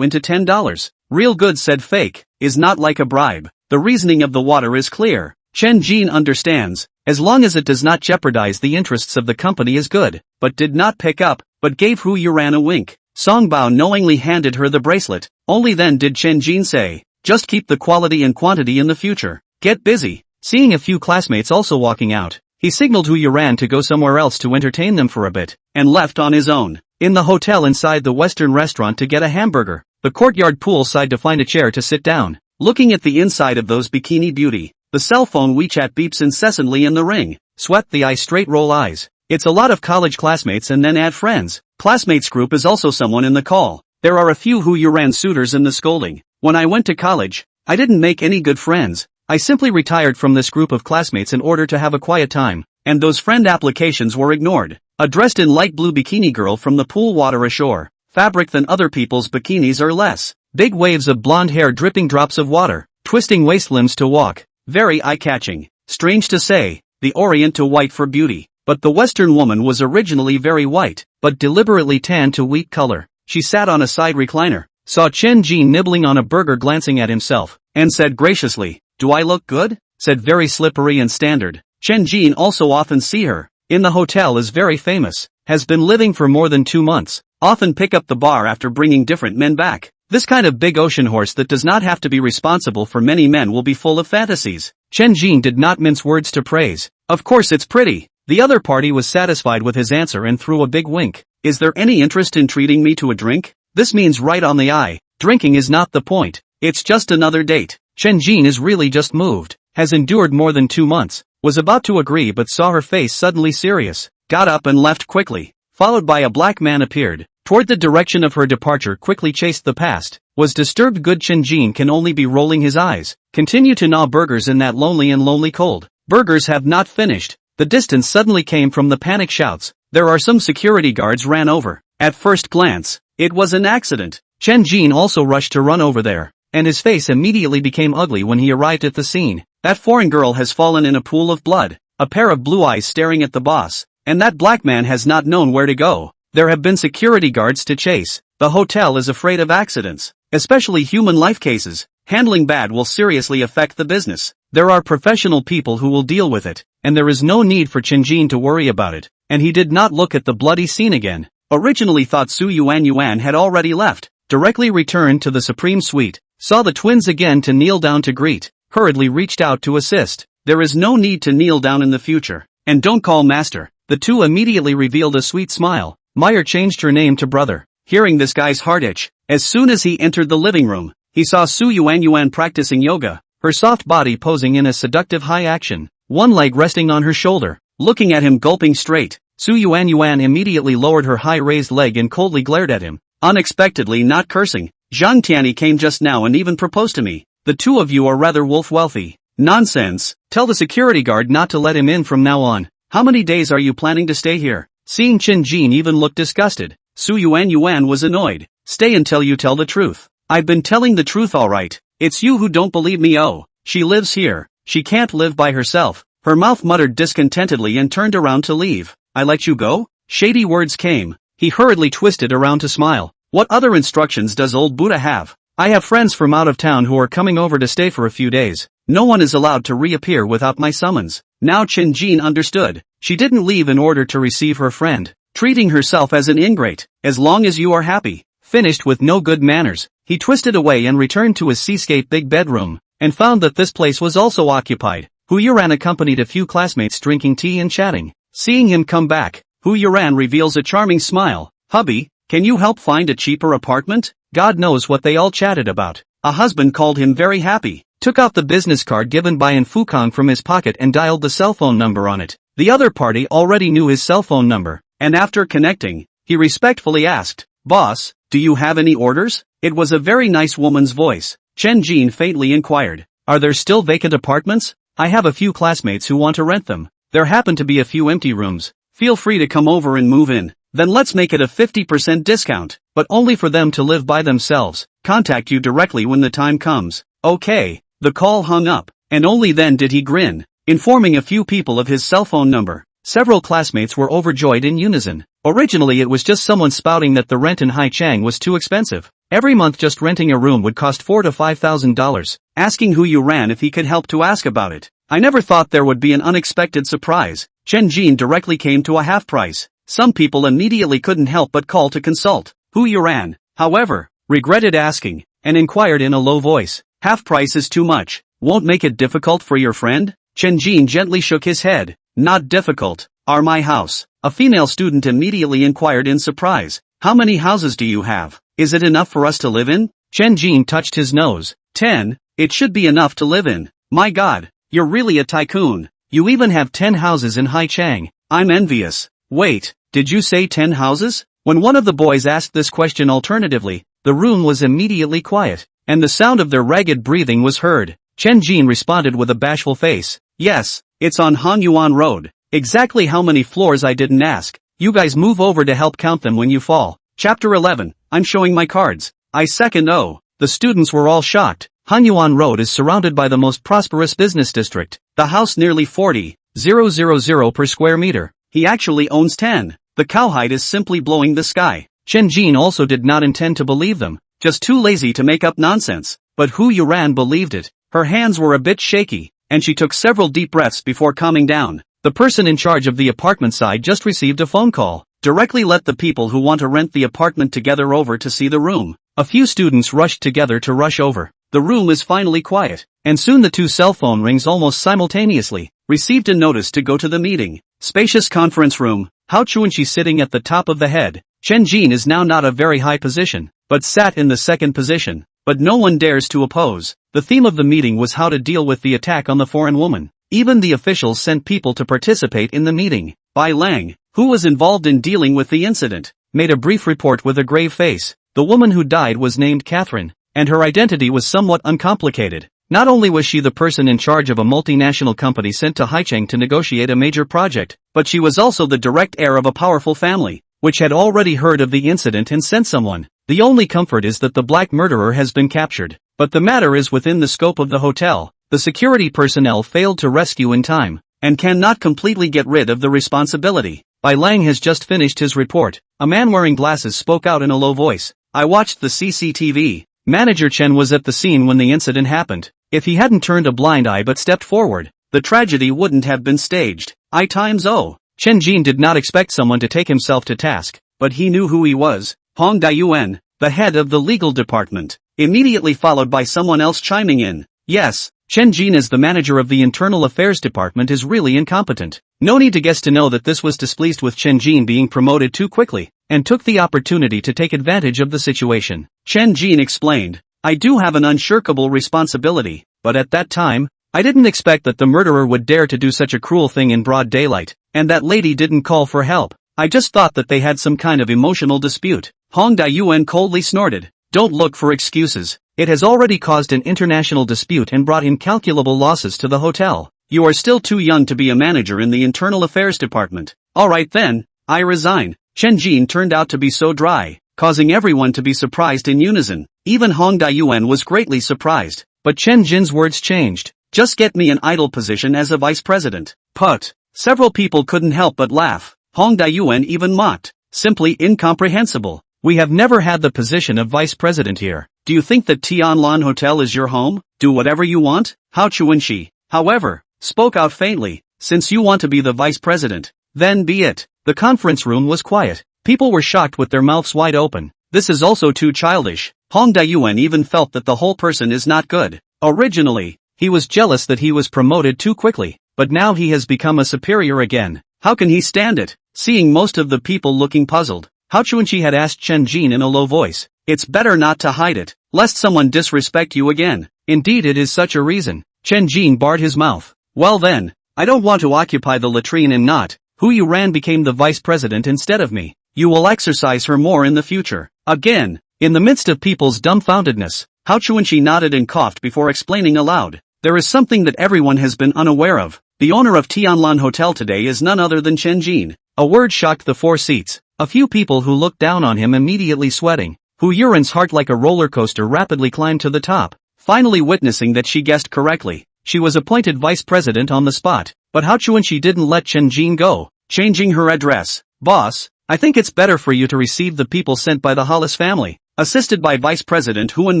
into $10. Real good said fake. Is not like a bribe. The reasoning of the water is clear. Chen Jin understands. As long as it does not jeopardize the interests of the company is good. But did not pick up, but gave Hu Yuran a wink. Song Bao knowingly handed her the bracelet. Only then did Chen Jin say, just keep the quality and quantity in the future. Get busy. Seeing a few classmates also walking out, he signaled Hu Yuran to go somewhere else to entertain them for a bit, and left on his own. In the hotel inside the Western restaurant to get a hamburger. The courtyard pool side to find a chair to sit down. Looking at the inside of those bikini beauty. The cell phone WeChat beeps incessantly in the ring. Swept the eye straight roll eyes. It's a lot of college classmates and then add friends. Classmates group is also someone in the call. There are a few Hu Yuran suitors in the scolding. When I went to college, I didn't make any good friends. I simply retired from this group of classmates in order to have a quiet time, and those friend applications were ignored. A dressed in light blue bikini girl from the pool water ashore. Fabric than other people's bikinis or less. Big waves of blonde hair dripping drops of water, twisting waist limbs to walk. Very eye-catching. Strange to say, the Orient to white for beauty. But the Western woman was originally very white, but deliberately tanned to wheat color. She sat on a side recliner, saw Chen Jin nibbling on a burger glancing at himself, and said graciously, "Do I look good?" Said very slippery and standard. Chen Jin also often see her. In the hotel is very famous. Has been living for more than 2 months. Often pick up the bar after bringing different men back. This kind of big ocean horse that does not have to be responsible for many men will be full of fantasies. Chen Jin did not mince words to praise. Of course it's pretty. The other party was satisfied with his answer and threw a big wink. Is there any interest in treating me to a drink? This means right on the eye. Drinking is not the point. It's just another date. Chen Jin is really just moved. Has endured more than 2 months. Was about to agree but saw her face suddenly serious. Got up and left quickly. Followed by a black man appeared. Toward the direction of her departure quickly chased the past. Was disturbed. Good Chen Jin can only be rolling his eyes. Continue to gnaw burgers in that lonely cold. Burgers have not finished. The distance suddenly came from the panic shouts. There are some security guards ran over. At first glance, it was an accident. Chen Jin also rushed to run over there. And his face immediately became ugly when he arrived at the scene. That foreign girl has fallen in a pool of blood. A pair of blue eyes staring at the boss. And that black man has not known where to go. There have been security guards to chase. The hotel is afraid of accidents, especially human life cases. Handling bad will seriously affect the business. There are professional people who will deal with it, and there is no need for Chen Jin to worry about it. And he did not look at the bloody scene again. Originally thought Su Yuan had already left. Directly returned to the Supreme Suite. Saw the twins again to kneel down to greet. Hurriedly reached out to assist. There is no need to kneel down in the future. And don't call master. The two immediately revealed a sweet smile. Meyer changed her name to brother. Hearing this guy's heart itch. As soon as he entered the living room, he saw Su Yuan practicing yoga. Her soft body posing in a seductive high action. One leg resting on her shoulder. Looking at him gulping straight. Su Yuan immediately lowered her high raised leg and coldly glared at him. Unexpectedly not cursing. Zhang Tianyi came just now and even proposed to me. The two of you are rather wolf wealthy. Nonsense. Tell the security guard not to let him in from now on. How many days are you planning to stay here? Seeing Chen Jin even look disgusted, Su Yuan was annoyed. Stay until you tell the truth. I've been telling the truth alright. It's you who don't believe me. Oh, she lives here. She can't live by herself. Her mouth muttered discontentedly and turned around to leave. I let you go? Shady words came. He hurriedly twisted around to smile. What other instructions does old Buddha have? I have friends from out of town who are coming over to stay for a few days. No one is allowed to reappear without my summons. Now Chen Jin understood. She didn't leave in order to receive her friend, treating herself as an ingrate. As long as you are happy. Finished with no good manners, he twisted away and returned to his seascape big bedroom, and found that this place was also occupied. Hu Yuran accompanied a few classmates drinking tea and chatting. Seeing him come back, Hu Yuran reveals a charming smile. Hubby, can you help find a cheaper apartment? God knows what they all chatted about. A husband called him very happy. Took out the business card given by An Fukong from his pocket and dialed the cell phone number on it. The other party already knew his cell phone number, and after connecting, he respectfully asked, "Boss, do you have any orders?" It was a very nice woman's voice. Chen Jin faintly inquired, "Are there still vacant apartments? I have a few classmates who want to rent them. There happen to be a few empty rooms. Feel free to come over and move in. Then let's make it a 50% discount, but only for them to live by themselves. Contact you directly when the time comes." Okay. The call hung up, and only then did he grin, informing a few people of his cell phone number. Several classmates were overjoyed in unison. Originally it was just someone spouting that the rent in Haichang was too expensive. Every month just renting a room would cost $4,000 to $5,000. Asking Hu Yuran if he could help to ask about it. I never thought there would be an unexpected surprise. Chen Jin directly came to a half price. Some people immediately couldn't help but call to consult. Hu Yuran, however, regretted asking, and inquired in a low voice. Half price is too much. Won't make it difficult for your friend? Chen Jin gently shook his head. Not difficult. Are my house. A female student immediately inquired in surprise. How many houses do you have? Is it enough for us to live in? Chen Jin touched his nose. 10. It should be enough to live in. My God, you're really a tycoon. You even have 10 houses in Haichang. I'm envious. Wait, did you say 10 houses? When one of the boys asked this question alternatively, the room was immediately quiet, and the sound of their ragged breathing was heard. Chen Jin responded with a bashful face. Yes, it's on Hanyuan Road. Exactly how many floors I didn't ask. You guys move over to help count them when you fall. Chapter 11, I'm showing my cards. I second. Oh, the students were all shocked. Hanyuan Road is surrounded by the most prosperous business district. The house nearly 40,000 per square meter. he actually owns 10. The cowhide is simply blowing the sky. Chen Jin also did not intend to believe them, just too lazy to make up nonsense. But Hu Yuran believed it. Her hands were a bit shaky, and she took several deep breaths before calming down. The person in charge of the apartment side just received a phone call. Directly let the people who want to rent the apartment together over to see the room. A few students rushed together to rush over. The room is finally quiet, and soon the two cell phone rings almost simultaneously. Received a notice to go to the meeting. Spacious conference room. Hao Chuanxi sitting at the top of the head. Chen Jin is now not a very high position, but sat in the second position. But no one dares to oppose. The theme of the meeting was how to deal with the attack on the foreign woman. Even the officials sent people to participate in the meeting. Bai Lang, who was involved in dealing with the incident, made a brief report with a grave face. The woman who died was named Catherine, and her identity was somewhat uncomplicated. Not only was she the person in charge of a multinational company sent to Haicheng to negotiate a major project, but she was also the direct heir of a powerful family, which had already heard of the incident and sent someone. The only comfort is that the black murderer has been captured, but the matter is within the scope of the hotel. The security personnel failed to rescue in time, and cannot completely get rid of the responsibility. Bai Lang has just finished his report. A man wearing glasses spoke out in a low voice. I watched the CCTV. Manager Chen was at the scene when the incident happened. If he hadn't turned a blind eye but stepped forward, the tragedy wouldn't have been staged. I times O. Chen Jin did not expect someone to take himself to task, but he knew who he was. Hong Daiyuan, the head of the legal department, immediately followed by someone else chiming in. Yes, Chen Jin as the manager of the internal affairs department is really incompetent. No need to guess to know that this was displeased with Chen Jin being promoted too quickly, and took the opportunity to take advantage of the situation. Chen Jin explained, I do have an unshirkable responsibility, but at that time, I didn't expect that the murderer would dare to do such a cruel thing in broad daylight, and that lady didn't call for help. I just thought that they had some kind of emotional dispute. Hong Daiyuan coldly snorted. Don't look for excuses. It has already caused an international dispute and brought incalculable losses to the hotel. You are still too young to be a manager in the internal affairs department. Alright then, I resign. Chen Jin turned out to be so dry, causing everyone to be surprised in unison. Even Hong Daiyuan was greatly surprised. But Chen Jin's words changed. Just get me an idle position as a vice president. Put. Several people couldn't help but laugh. Hong Daiyuan even mocked. Simply incomprehensible. We have never had the position of vice president here. Do you think that Tianlan Hotel is your home? Do whatever you want? Hao Chuanxi, however, spoke out faintly. Since you want to be the vice president, then be it. The conference room was quiet. People were shocked with their mouths wide open. This is also too childish. Hong Daiyuan even felt that the whole person is not good. Originally, he was jealous that he was promoted too quickly, but now he has become a superior again. How can he stand it? Seeing most of the people looking puzzled, Hao Chuanxi had asked Chen Jin in a low voice. It's better not to hide it, lest someone disrespect you again. Indeed it is such a reason. Chen Jin barred his mouth. Well then, I don't want to occupy the latrine and not. Hu Yuran became the vice president instead of me. You will exercise her more in the future. Again, in the midst of people's dumbfoundedness, Hao Chuanxi nodded and coughed before explaining aloud. There is something that everyone has been unaware of. The owner of Tianlan Hotel today is none other than Chen Jin. A word shocked the four seats. A few people who looked down on him immediately sweating. Hu Yuran's heart like a roller coaster rapidly climbed to the top. Finally witnessing that she guessed correctly, she was appointed vice president on the spot. But Hao Chuanxi didn't let Chen Jin go. Changing her address. Boss, I think it's better for you to receive the people sent by the Hollis family, assisted by Vice President Hu and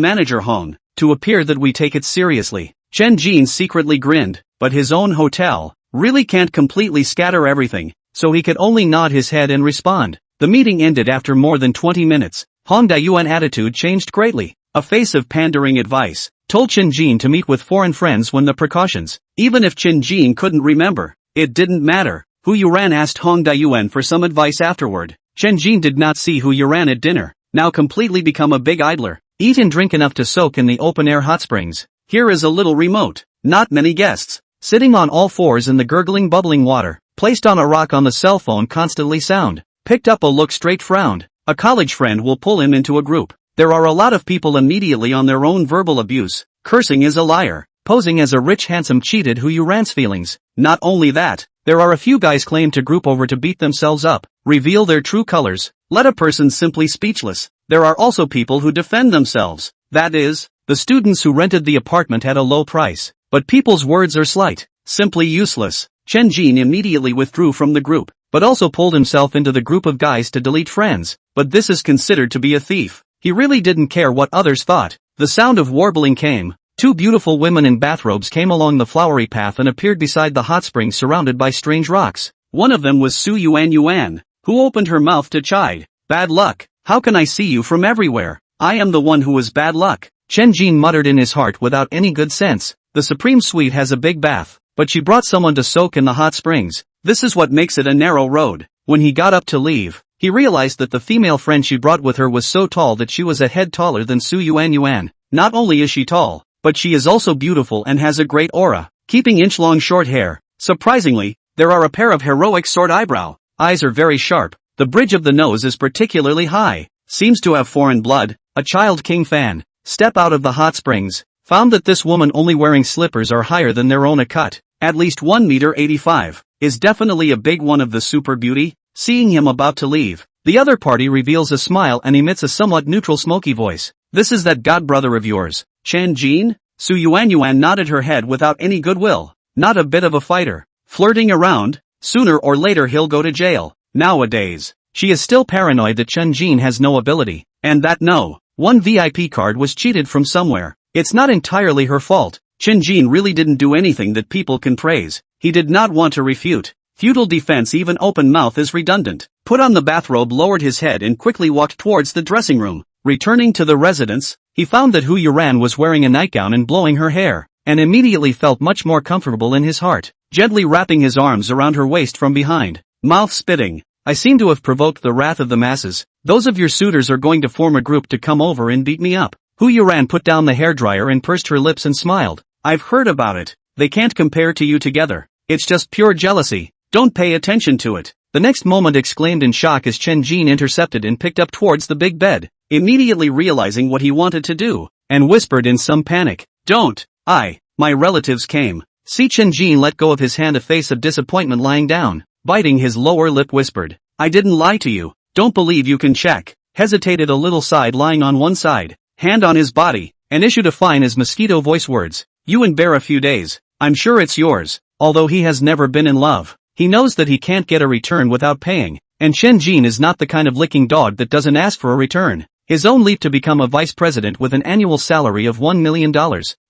Manager Hong, to appear that we take it seriously. Chen Jin secretly grinned, but his own hotel really can't completely scatter everything, so he could only nod his head and respond. The meeting ended after more than 20 minutes. Hong Daiyuan's attitude changed greatly. A face of pandering advice, told Chen Jin to meet with foreign friends when the precautions. Even if Chen Jin couldn't remember, it didn't matter. Hu Yuran asked Hong Daiyuan for some advice afterward. Chen Jin did not see Hu Yuran at dinner, now completely become a big idler. Eat and drink enough to soak in the open-air hot springs. Here is a little remote. Not many guests. Sitting on all fours in the gurgling bubbling water, placed on a rock on the cell phone constantly sound. Picked up a look straight frowned. A college friend will pull him into a group. There are a lot of people immediately on their own verbal abuse. Cursing is a liar. Posing as a rich handsome cheated Hu Yuran's feelings. Not only that, there are a few guys claim to group over to beat themselves up, reveal their true colors, let a person simply speechless. There are also people who defend themselves. That is, the students who rented the apartment at a low price. But people's words are slight, simply useless. Chen Jin immediately withdrew from the group. but also pulled himself into the group of guys to delete friends. But this is considered to be a thief. He really didn't care what others thought. The sound of warbling came. Two beautiful women in bathrobes came along the flowery path and appeared beside the hot springs surrounded by strange rocks. One of them was Su Yuan, who opened her mouth to chide. Bad luck. How can I see you from everywhere? I am the one who is bad luck. Chen Jin muttered in his heart without any good sense. The Supreme Suite has a big bath, but she brought someone to soak in the hot springs. This is what makes it a narrow road. When he got up to leave, he realized that the female friend she brought with her was so tall that she was a head taller than Su Yuan. Not only is she tall, but she is also beautiful and has a great aura, keeping inch-long short hair. Surprisingly, there are a pair of heroic sword eyebrow. Eyes are very sharp. The bridge of the nose is particularly high. Seems to have foreign blood. A child king fan. Step out of the hot springs. Found that this woman only wearing slippers are higher than their own a cut. At least 1.85 meters. Is definitely a big one of the super beauty. Seeing him about to leave, the other party reveals a smile and emits a somewhat neutral smoky voice. This is that godbrother of yours, Chen Jin? Su Yuan nodded her head without any goodwill. Not a bit of a fighter. Flirting around? Sooner or later he'll go to jail. Nowadays, she is still paranoid that Chen Jin has no ability, and that one VIP card was cheated from somewhere. It's not entirely her fault. Chen Jin really didn't do anything that people can praise. He did not want to refute. Futile defense, even open mouth is redundant. Put on the bathrobe, lowered his head and quickly walked towards the dressing room. Returning to the residence, he found that Hu Yuran was wearing a nightgown and blowing her hair, and immediately felt much more comfortable in his heart, gently wrapping his arms around her waist from behind. Mouth spitting. I seem to have provoked the wrath of the masses. Those of your suitors are going to form a group to come over and beat me up. Hu Yuran put down the hairdryer and pursed her lips and smiled. I've heard about it. They can't compare to you together. It's just pure jealousy. Don't pay attention to it. The next moment exclaimed in shock as Chen Jin intercepted and picked up towards the big bed, immediately realizing what he wanted to do, and whispered in some panic. Don't. My relatives came. See, Chen Jin let go of his hand, a face of disappointment lying down, biting his lower lip, whispered. I didn't lie to you. Don't believe you can check. Hesitated a little, side lying on one side, hand on his body, and issued a fine as mosquito voice words. You and bear a few days. I'm sure it's yours. Although he has never been in love, he knows that he can't get a return without paying, and Chen Jin is not the kind of licking dog that doesn't ask for a return. His own leap to become a vice president with an annual salary of $1 million,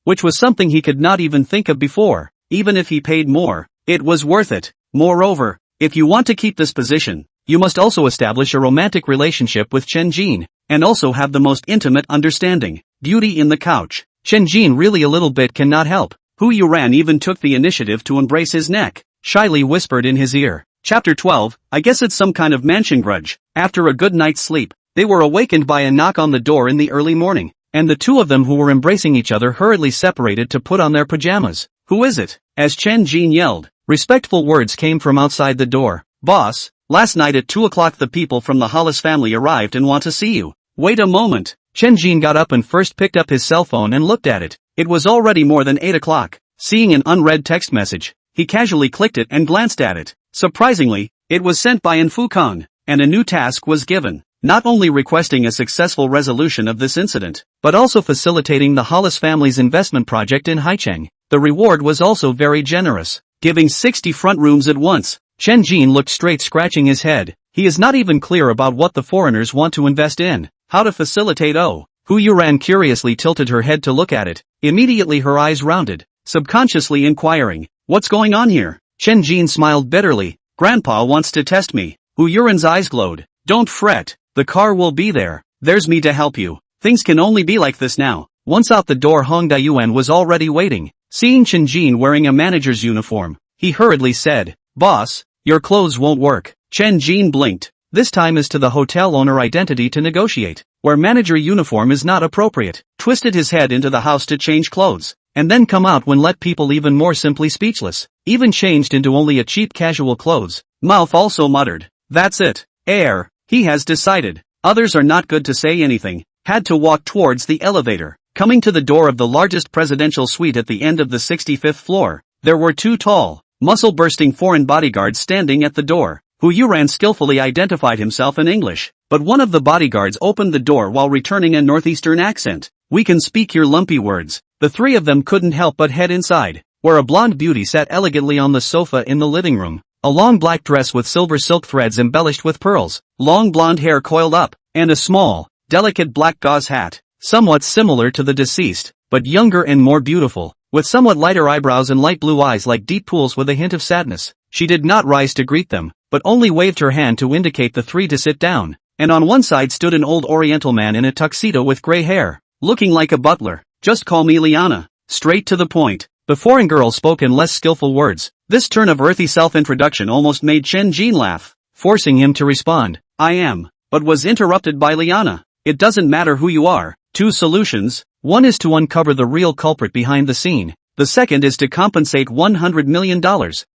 which was something he could not even think of before. Even if he paid more, it was worth it. Moreover, if you want to keep this position, you must also establish a romantic relationship with Chen Jin, and also have the most intimate understanding. Beauty in the couch. Chen Jin really a little bit cannot help. Hu Yuran even took the initiative to embrace his neck, shyly whispered in his ear. Chapter 12, I guess it's some kind of mansion grudge. After a good night's sleep, they were awakened by a knock on the door in the early morning, and the two of them who were embracing each other hurriedly separated to put on their pajamas. Who is it? As Chen Jin yelled, respectful words came from outside the door. Boss, last night at 2 o'clock the people from the Hollis family arrived and want to see you. Wait a moment. Chen Jin got up and first picked up his cell phone and looked at it. It was already more than 8 o'clock. Seeing an unread text message, he casually clicked it and glanced at it. Surprisingly, it was sent by An Fukong, and a new task was given, not only requesting a successful resolution of this incident, but also facilitating the Hollis family's investment project in Haicheng. The reward was also very generous, giving 60 front rooms at once. Chen Jin looked straight, scratching his head. He is not even clear about what the foreigners want to invest in. How to facilitate? Hu Yuran curiously tilted her head to look at it. Immediately her eyes rounded, subconsciously inquiring, what's going on here? Chen Jin smiled bitterly. Grandpa wants to test me. Hu Yuran's eyes glowed. Don't fret, the car will be there. There's me to help you. Things can only be like this now. Once out the door, Hong Dayuan was already waiting. Seeing Chen Jin wearing a manager's uniform, he hurriedly said, Boss, your clothes won't work. Chen Jin blinked. This time is to the hotel owner identity to negotiate, where manager uniform is not appropriate. Twisted his head into the house to change clothes, and then come out when let people even more simply speechless. Even changed into only a cheap casual clothes. Mouth also muttered, that's it. Heir, he has decided. Others are not good to say anything. Had to walk towards the elevator. Coming to the door of the largest presidential suite at the end of the 65th floor, there were two tall, muscle-bursting foreign bodyguards standing at the door. Hu Yuran skillfully identified himself in English, but one of the bodyguards opened the door while returning a northeastern accent. We can speak your lumpy words. The three of them couldn't help but head inside, where a blonde beauty sat elegantly on the sofa in the living room. a long black dress with silver silk threads embellished with pearls, long blonde hair coiled up, and a small, delicate black gauze hat, somewhat similar to the deceased, but younger and more beautiful, with somewhat lighter eyebrows and light blue eyes like deep pools with a hint of sadness. She did not rise to greet them, but only waved her hand to indicate the three to sit down, and on one side stood an old oriental man in a tuxedo with gray hair, looking like a butler. "Just call me Liana." Straight to the point. The foreign girl spoke in less skillful words. This turn of earthy self-introduction almost made Chen Jin laugh, forcing him to respond, "I am," but was interrupted by Liana. "It doesn't matter who you are. Two solutions. One is to uncover the real culprit behind the scene. The second is to compensate $100 million.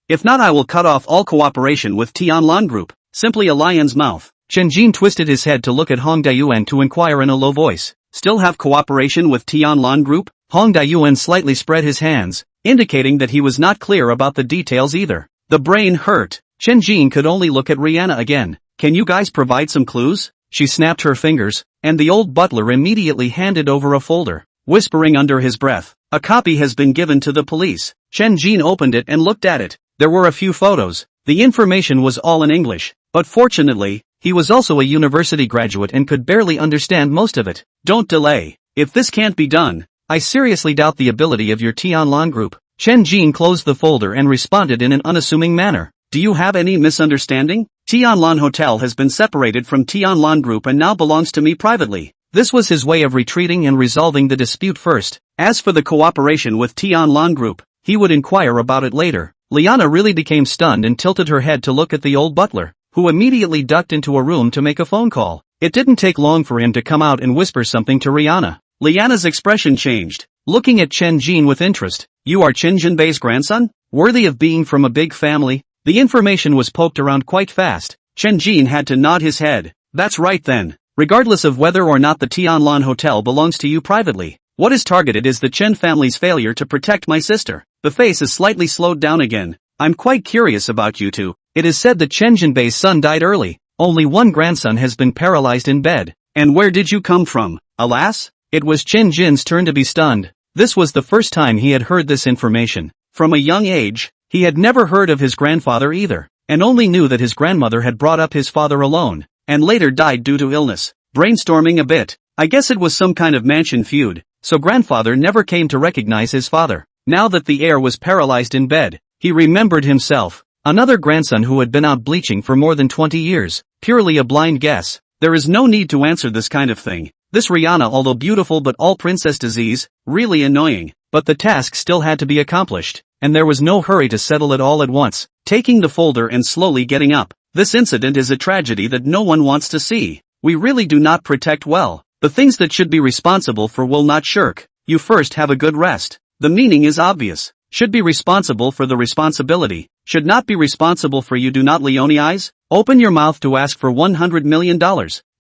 If not, I will cut off all cooperation with Tianlan Group." Simply a lion's mouth. Chen Jin twisted his head to look at Hong Dayuan to inquire in a low voice, "Still have cooperation with Tianlan Group?" Hong Dayuan slightly spread his hands, indicating that he was not clear about the details either. The brain hurt. Chen Jin could only look at Rihanna again. "Can you guys provide some clues?" She snapped her fingers, and the old butler immediately handed over a folder, whispering under his breath, "A copy has been given to the police." Chen Jin opened it and looked at it. There were a few photos. The information was all in English, but fortunately, he was also a university graduate and could barely understand most of it. "Don't delay. If this can't be done, I seriously doubt the ability of your Tianlan Group." Chen Jin closed the folder and responded in an unassuming manner, "Do you have any misunderstanding? Tianlan Hotel has been separated from Tianlan Group and now belongs to me privately." This was his way of retreating and resolving the dispute first. As for the cooperation with Tianlan Group, he would inquire about it later. Liana really became stunned and tilted her head to look at the old butler, who immediately ducked into a room to make a phone call. It didn't take long for him to come out and whisper something to Rihanna. Liana's expression changed, looking at Chen Jin with interest. "You are Chen Jinbei's grandson? Worthy of being from a big family?" The information was poked around quite fast. Chen Jin had to nod his head. "That's right then. Regardless of whether or not the Tianlan Hotel belongs to you privately, what is targeted is the Chen family's failure to protect my sister." The face is slightly slowed down again. "I'm quite curious about you two. It is said that Chen Jinbei's son died early. Only one grandson has been paralyzed in bed. And where did you come from?" Alas? It was Chen Jin's turn to be stunned. This was the first time he had heard this information. From a young age, he had never heard of his grandfather either, and only knew that his grandmother had brought up his father alone, and later died due to illness. Brainstorming a bit, I guess it was some kind of mansion feud, so grandfather never came to recognize his father. Now that the heir was paralyzed in bed, he remembered himself. Another grandson who had been out bleaching for more than 20 years. Purely a blind guess. There is no need to answer this kind of thing. This Rihanna, although beautiful but all princess disease, really annoying. But the task still had to be accomplished, and there was no hurry to settle it all at once. Taking the folder and slowly getting up. This incident is a tragedy that no one wants to see. We really do not protect well. The things that should be responsible for will not shirk. You first have a good rest. The meaning is obvious. Should be responsible for the responsibility. Should not be responsible for you do not Leonize. Open your mouth to ask for $100 million.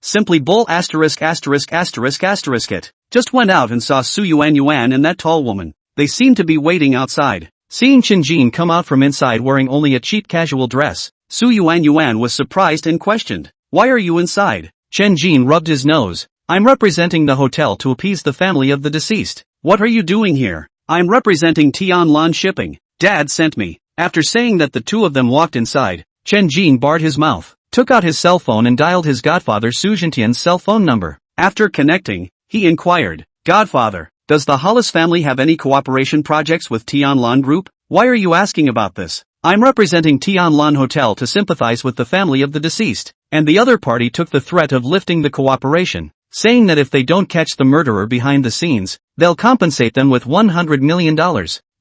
Simply bull asterisk asterisk asterisk asterisk it. Just went out and saw Su Yuan and that tall woman. They seemed to be waiting outside. Seeing Chen Jin come out from inside wearing only a cheap casual dress, Su Yuan was surprised and questioned, "Why are you inside?" Chen Jin rubbed his nose. "I'm representing the hotel to appease the family of the deceased." "What are you doing here?" "I'm representing Tianlan Shipping. Dad sent me." After saying that, the two of them walked inside. Chen Jin barred his mouth, took out his cell phone and dialed his godfather Su Jintian's cell phone number. After connecting, he inquired, "Godfather, does the Hollis family have any cooperation projects with Tianlan Group? Why are you asking about this?" "I'm representing Tianlan Hotel to sympathize with the family of the deceased." And the other party took the threat of lifting the cooperation, saying that if they don't catch the murderer behind the scenes, they'll compensate them with $100 million.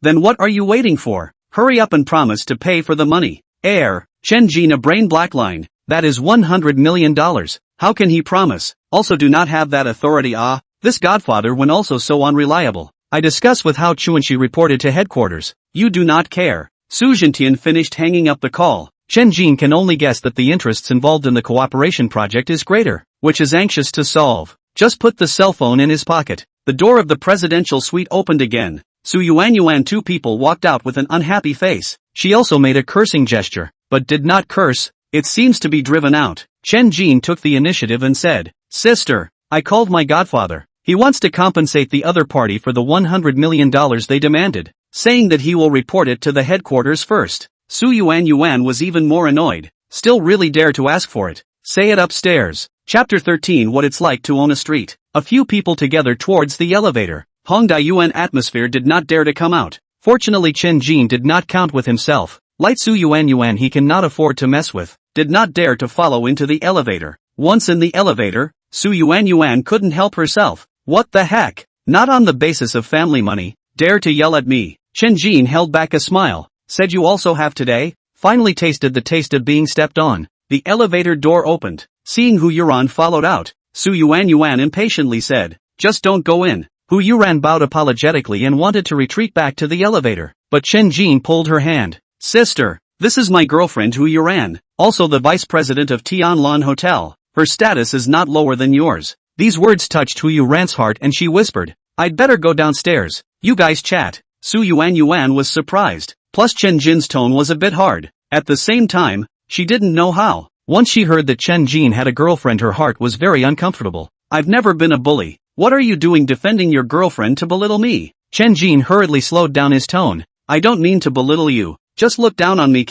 Then what are you waiting for? Hurry up and promise to pay for the money. Heir, Chen Jin, a brain blackline. That is $100 million. How can he promise? Also do not have that authority. This godfather when also so unreliable. I discuss with Hao Chu and she reported to headquarters. You do not care. Su Jintian finished hanging up the call. Chen Jin can only guess that the interests involved in the cooperation project is greater, which is anxious to solve. Just put the cell phone in his pocket. The door of the presidential suite opened again. Su Yuan, two people walked out with an unhappy face. She also made a cursing gesture, but did not curse. It seems to be driven out. Chen Jin took the initiative and said, "Sister, I called my godfather. He wants to compensate the other party for the $100 million they demanded, saying that he will report it to the headquarters first. Su Yuan was even more annoyed. Still really dare to ask for it. Say it upstairs. Chapter 13 What it's like to own a street. A few people together towards the elevator. Hongdaiyuan atmosphere did not dare to come out. Fortunately Chen Jin did not count with himself. Light Su Yuan he cannot afford to mess with. Did not dare to follow into the elevator. Once in the elevator, Su Yuan couldn't help herself. What the heck? Not on the basis of family money. Dare to yell at me. Chen Jin held back a smile. Said you also have today? Finally tasted the taste of being stepped on. The elevator door opened. Seeing Hu Yuran followed out, Su Yuan impatiently said, just don't go in. Hu Yuran bowed apologetically and wanted to retreat back to the elevator, but Chen Jin pulled her hand. Sister, this is my girlfriend Hu Yuran, also the vice president of Tianlan Hotel. Her status is not lower than yours. These words touched Hu Yuran's heart and she whispered, I'd better go downstairs. You guys chat. Su Yuan was surprised, plus Chen Jin's tone was a bit hard. At the same time, she didn't know how. Once she heard that Chen Jin had a girlfriend her heart was very uncomfortable. I've never been a bully. What are you doing defending your girlfriend to belittle me? Chen Jin hurriedly slowed down his tone. I don't mean to belittle you. Just look down on me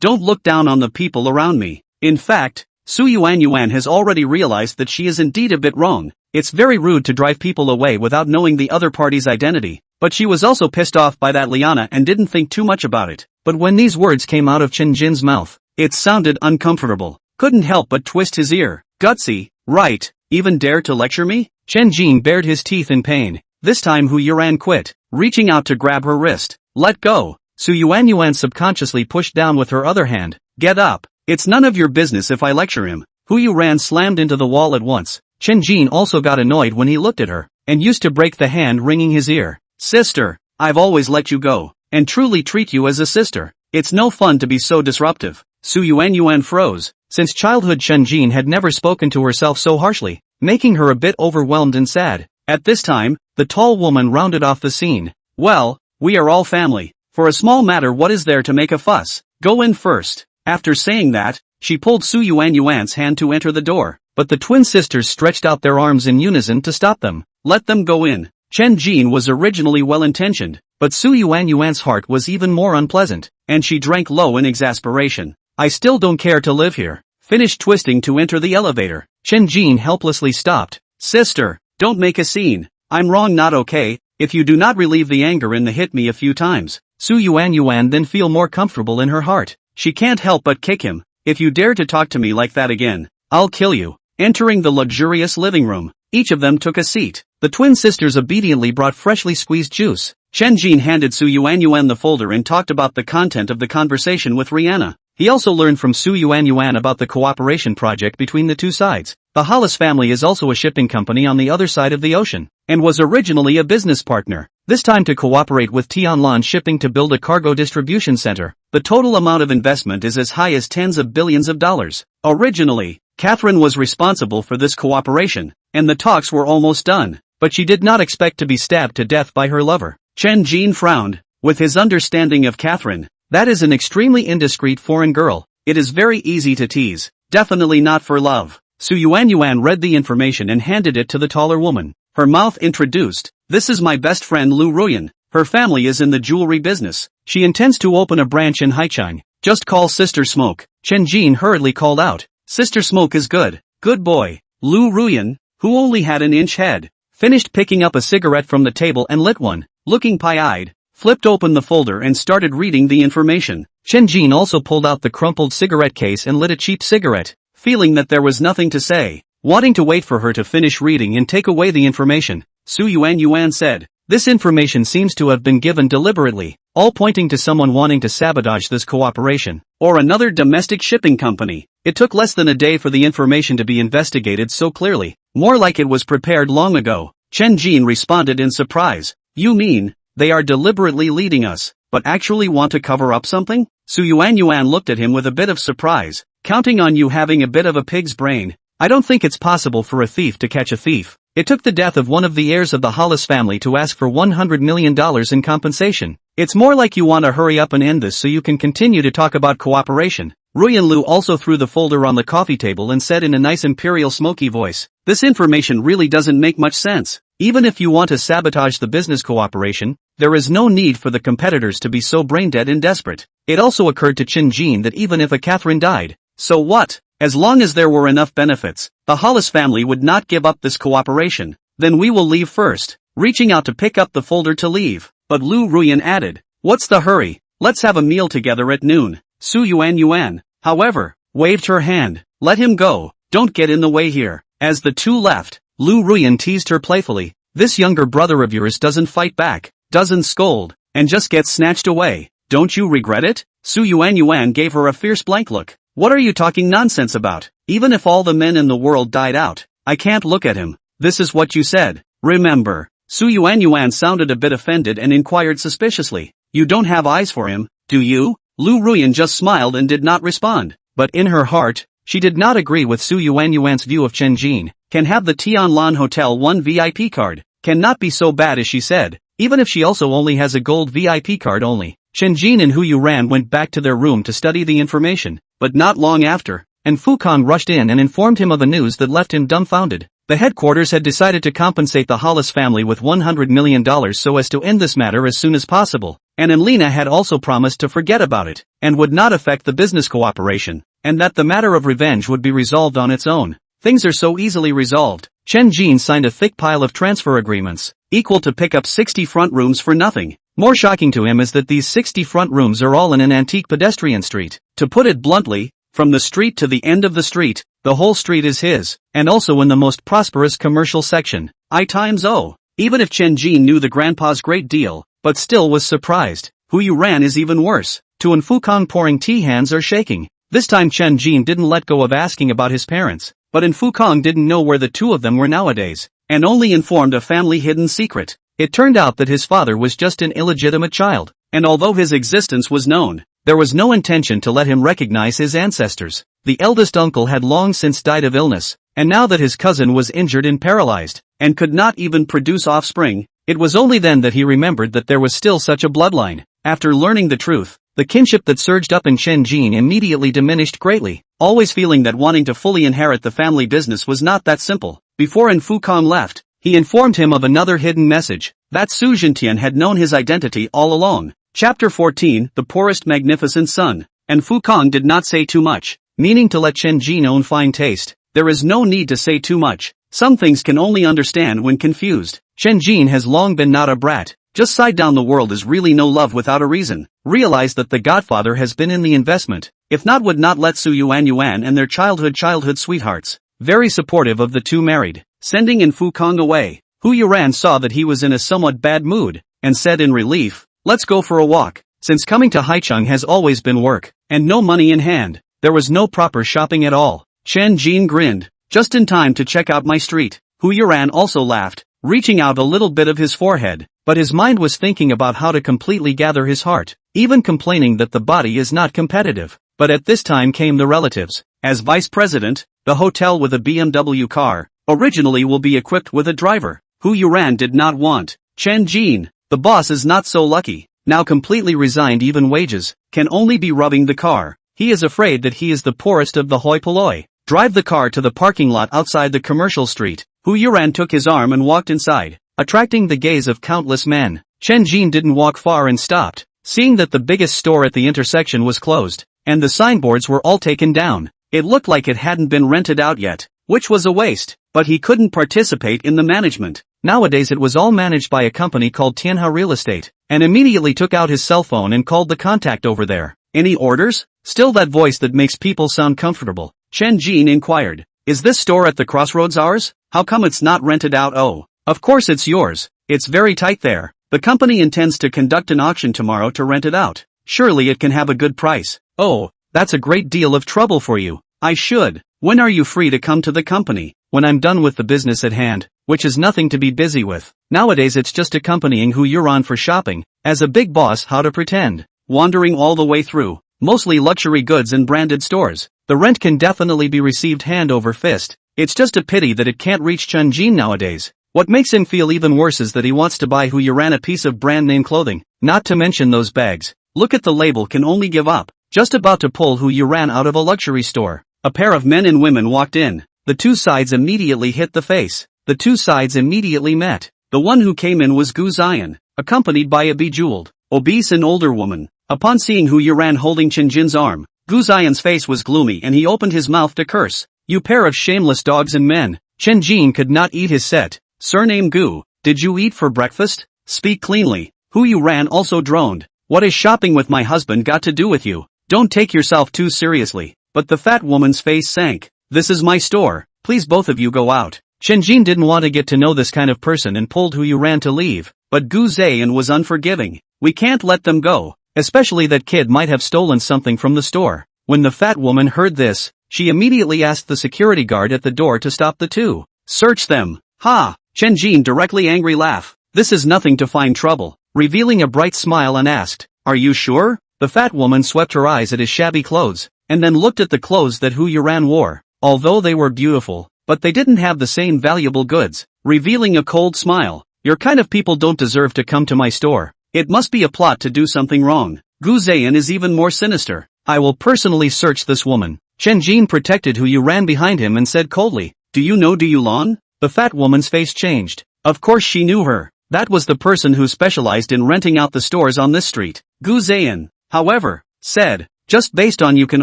Don't look down on the people around me. In fact, Su Yuan has already realized that she is indeed a bit wrong. It's very rude to drive people away without knowing the other party's identity. But she was also pissed off by that Liana and didn't think too much about it. But when these words came out of Chen Jin's mouth, it sounded uncomfortable. Couldn't help but twist his ear. Gutsy, right? Even dare to lecture me? Chen Jin bared his teeth in pain. This time Hu Yuran quit, reaching out to grab her wrist. Let go. Su Yuan subconsciously pushed down with her other hand. Get up. It's none of your business if I lecture him. Hu Yuran slammed into the wall at once. Chen Jin also got annoyed when he looked at her, and used to break the hand wringing his ear. Sister, I've always let you go, and truly treat you as a sister. It's no fun to be so disruptive. Su Yuan froze. Since childhood Chen Jin had never spoken to herself so harshly, making her a bit overwhelmed and sad. At this time, the tall woman rounded off the scene. Well, we are all family. For a small matter what is there to make a fuss? Go in first. After saying that, she pulled Su Yuan's hand to enter the door, but the twin sisters stretched out their arms in unison to stop them. Let them go in. Chen Jin was originally well-intentioned, but Su Yuan's heart was even more unpleasant, and she drank low in exasperation. I still don't care to live here. Finished twisting to enter the elevator. Chen Jin helplessly stopped. Sister, don't make a scene. I'm wrong not okay. If you do not relieve the anger and hit me a few times. Su Yuan then feel more comfortable in her heart. She can't help but kick him. If you dare to talk to me like that again, I'll kill you. Entering the luxurious living room, each of them took a seat. The twin sisters obediently brought freshly squeezed juice. Chen Jin handed Su Yuan the folder and talked about the content of the conversation with Rihanna. He also learned from Su Yuan about the cooperation project between the two sides. The Hollis family is also a shipping company on the other side of the ocean, and was originally a business partner. This time to cooperate with Tianlan Shipping to build a cargo distribution center. The total amount of investment is as high as tens of billions of dollars. Originally, Catherine was responsible for this cooperation, and the talks were almost done, but she did not expect to be stabbed to death by her lover. Chen Jin frowned. With his understanding of Catherine, that is an extremely indiscreet foreign girl. It is very easy to tease. Definitely not for love. Su Yuan read the information and handed it to the taller woman. Her mouth introduced, this is my best friend Lu Ruyan. Her family is in the jewelry business. She intends to open a branch in Haichang. Just call Sister Smoke. Chen Jin hurriedly called out. Sister Smoke is good. Good boy. Lu Ruyan, who only had an inch head, finished picking up a cigarette from the table and lit one. Looking pie-eyed, flipped open the folder and started reading the information. Chen Jin also pulled out the crumpled cigarette case and lit a cheap cigarette, feeling that there was nothing to say. Wanting to wait for her to finish reading and take away the information, Su Yuan said, this information seems to have been given deliberately, all pointing to someone wanting to sabotage this cooperation, or another domestic shipping company. It took less than a day for the information to be investigated so clearly, more like it was prepared long ago. Chen Jin responded in surprise. You mean, they are deliberately leading us, but actually want to cover up something? Su Yuan looked at him with a bit of surprise, counting on you having a bit of a pig's brain. I don't think it's possible for a thief to catch a thief. It took the death of one of the heirs of the Hollis family to ask for $100 million in compensation. It's more like you want to hurry up and end this so you can continue to talk about cooperation. Ruyan Lu also threw the folder on the coffee table and said in a nice imperial smoky voice, this information really doesn't make much sense. Even if you want to sabotage the business cooperation, there is no need for the competitors to be so brain-dead and desperate. It also occurred to Chen Jin that even if a Catherine died, so what? As long as there were enough benefits, the Hollis family would not give up this cooperation. Then we will leave first. Reaching out to pick up the folder to leave, but Lu Ruyan added, "What's the hurry? Let's have a meal together at noon." Su Yuan, however, waved her hand. "Let him go, don't get in the way here." As the two left, Lu Ruyan teased her playfully, "This younger brother of yours doesn't fight back, doesn't scold, and just gets snatched away. Don't you regret it?" Su Yuan gave her a fierce blank look. "What are you talking nonsense about? Even if all the men in the world died out, I can't look at him." "This is what you said, remember?" Su Yuan sounded a bit offended and inquired suspiciously, "You don't have eyes for him, do you?" Lu Ruyan just smiled and did not respond, but in her heart, she did not agree with Su Yuan's view of Chen Jin. Can have the Tianlan Hotel 1 VIP card, cannot be so bad as she said, even if she also only has a gold VIP card only. Chen Jin and Hu Yuran went back to their room to study the information, but not long after, and Fu Kong rushed in and informed him of the news that left him dumbfounded. The headquarters had decided to compensate the Hollis family with $100 million so as to end this matter as soon as possible, and Lena had also promised to forget about it, and would not affect the business cooperation, and that the matter of revenge would be resolved on its own. Things are so easily resolved. Chen Jin signed a thick pile of transfer agreements, equal to pick up 60 front rooms for nothing. More shocking to him is that these 60 front rooms are all in an antique pedestrian street. To put it bluntly, from the street to the end of the street, the whole street is his, and also in the most prosperous commercial section. I times O. Even if Chen Jin knew the grandpa's great deal, but still was surprised. Hu Yuran is even worse. Tu and Fu Kong pouring tea hands are shaking. This time Chen Jin didn't let go of asking about his parents, but Fu Kong didn't know where the two of them were nowadays, and only informed a family hidden secret. It turned out that his father was just an illegitimate child, and although his existence was known, there was no intention to let him recognize his ancestors. The eldest uncle had long since died of illness, and now that his cousin was injured and paralyzed, and could not even produce offspring, it was only then that he remembered that there was still such a bloodline. After learning the truth, the kinship that surged up in Chen Jin immediately diminished greatly, always feeling that wanting to fully inherit the family business was not that simple. Before Fu Kong left, he informed him of another hidden message, that Su Jintian had known his identity all along. Chapter 14, The Poorest Magnificent Son. And Fu Kong did not say too much, meaning to let Chen Jin own fine taste. There is no need to say too much. Some things can only understand when confused. Chen Jin has long been not a brat. Just side down the world is really no love without a reason. Realize that the godfather has been in the investment. If not would not let Su Yuan and their childhood sweethearts. Very supportive of the two married. Sending Fu Kong away. Hu Yuran saw that he was in a somewhat bad mood, and said in relief, "Let's go for a walk." Since coming to Haicheng has always been work, and no money in hand, there was no proper shopping at all. Chen Jin grinned, "Just in time to check out my street." Hu Yuran also laughed, reaching out a little bit of his forehead, but his mind was thinking about how to completely gather his heart, even complaining that the body is not competitive. But at this time came the relatives. As vice president, the hotel with a BMW car, originally will be equipped with a driver. Hu Yuran did not want. Chen Jin, the boss is not so lucky, now completely resigned even wages, can only be rubbing the car. He is afraid that he is the poorest of the hoi polloi. Drive the car to the parking lot outside the commercial street. Hu Yuran took his arm and walked inside, attracting the gaze of countless men. Chen Jin didn't walk far and stopped, seeing that the biggest store at the intersection was closed, and the signboards were all taken down. It looked like it hadn't been rented out yet, which was a waste, but he couldn't participate in the management. Nowadays it was all managed by a company called Tianha Real Estate, and immediately took out his cell phone and called the contact over there. "Any orders?" Still that voice that makes people sound comfortable. Chen Jin inquired, "Is this store at the crossroads ours? How come it's not rented out?" "Oh, of course it's yours. It's very tight there. The company intends to conduct an auction tomorrow to rent it out. Surely it can have a good price." "Oh, that's a great deal of trouble for you." "I should. When are you free to come to the company?" "When I'm done with the business at hand, which is nothing to be busy with. Nowadays it's just accompanying Hu Yuran for shopping. As a big boss, how to pretend? Wandering all the way through, mostly luxury goods and branded stores. The rent can definitely be received hand over fist. It's just a pity that it can't reach Chen Jin nowadays. What makes him feel even worse is that he wants to buy Hu Yuran a piece of brand name clothing, not to mention those bags. Look at the label, can only give up. Just about to pull Hu Yuran out of a luxury store. A pair of men and women walked in. The two sides immediately hit the face. The two sides immediately met. The one who came in was Gu Zion, accompanied by a bejeweled, obese and older woman. Upon seeing Hu Yuran holding Chen Jin's arm, Gu Zion's face was gloomy and he opened his mouth to curse. You pair of shameless dogs and men. Chen Jin could not eat his set. Surname Gu, did you eat for breakfast? Speak cleanly. Hu Yuran also droned. What is shopping with my husband got to do with you? Don't take yourself too seriously. But the fat woman's face sank. This is my store, please both of you go out. Chen Jin didn't want to get to know this kind of person and pulled Hu Yuran to leave, but Gu Ziyan was unforgiving. We can't let them go, especially that kid might have stolen something from the store. When the fat woman heard this, she immediately asked the security guard at the door to stop the two. Search them. Ha! Chen Jin directly angry laugh. This is nothing to find trouble. Revealing a bright smile and asked, are you sure? The fat woman swept her eyes at his shabby clothes, and then looked at the clothes that Hu Yuran wore. Although they were beautiful, but they didn't have the same valuable goods. Revealing a cold smile. Your kind of people don't deserve to come to my store. It must be a plot to do something wrong. Gu Ziyan is even more sinister. I will personally search this woman. Chen Jin protected Hu Yuran behind him and said coldly, do you know Du Yulan? The fat woman's face changed. Of course she knew her. That was the person who specialized in renting out the stores on this street. Gu Ziyan, however, said, just based on you can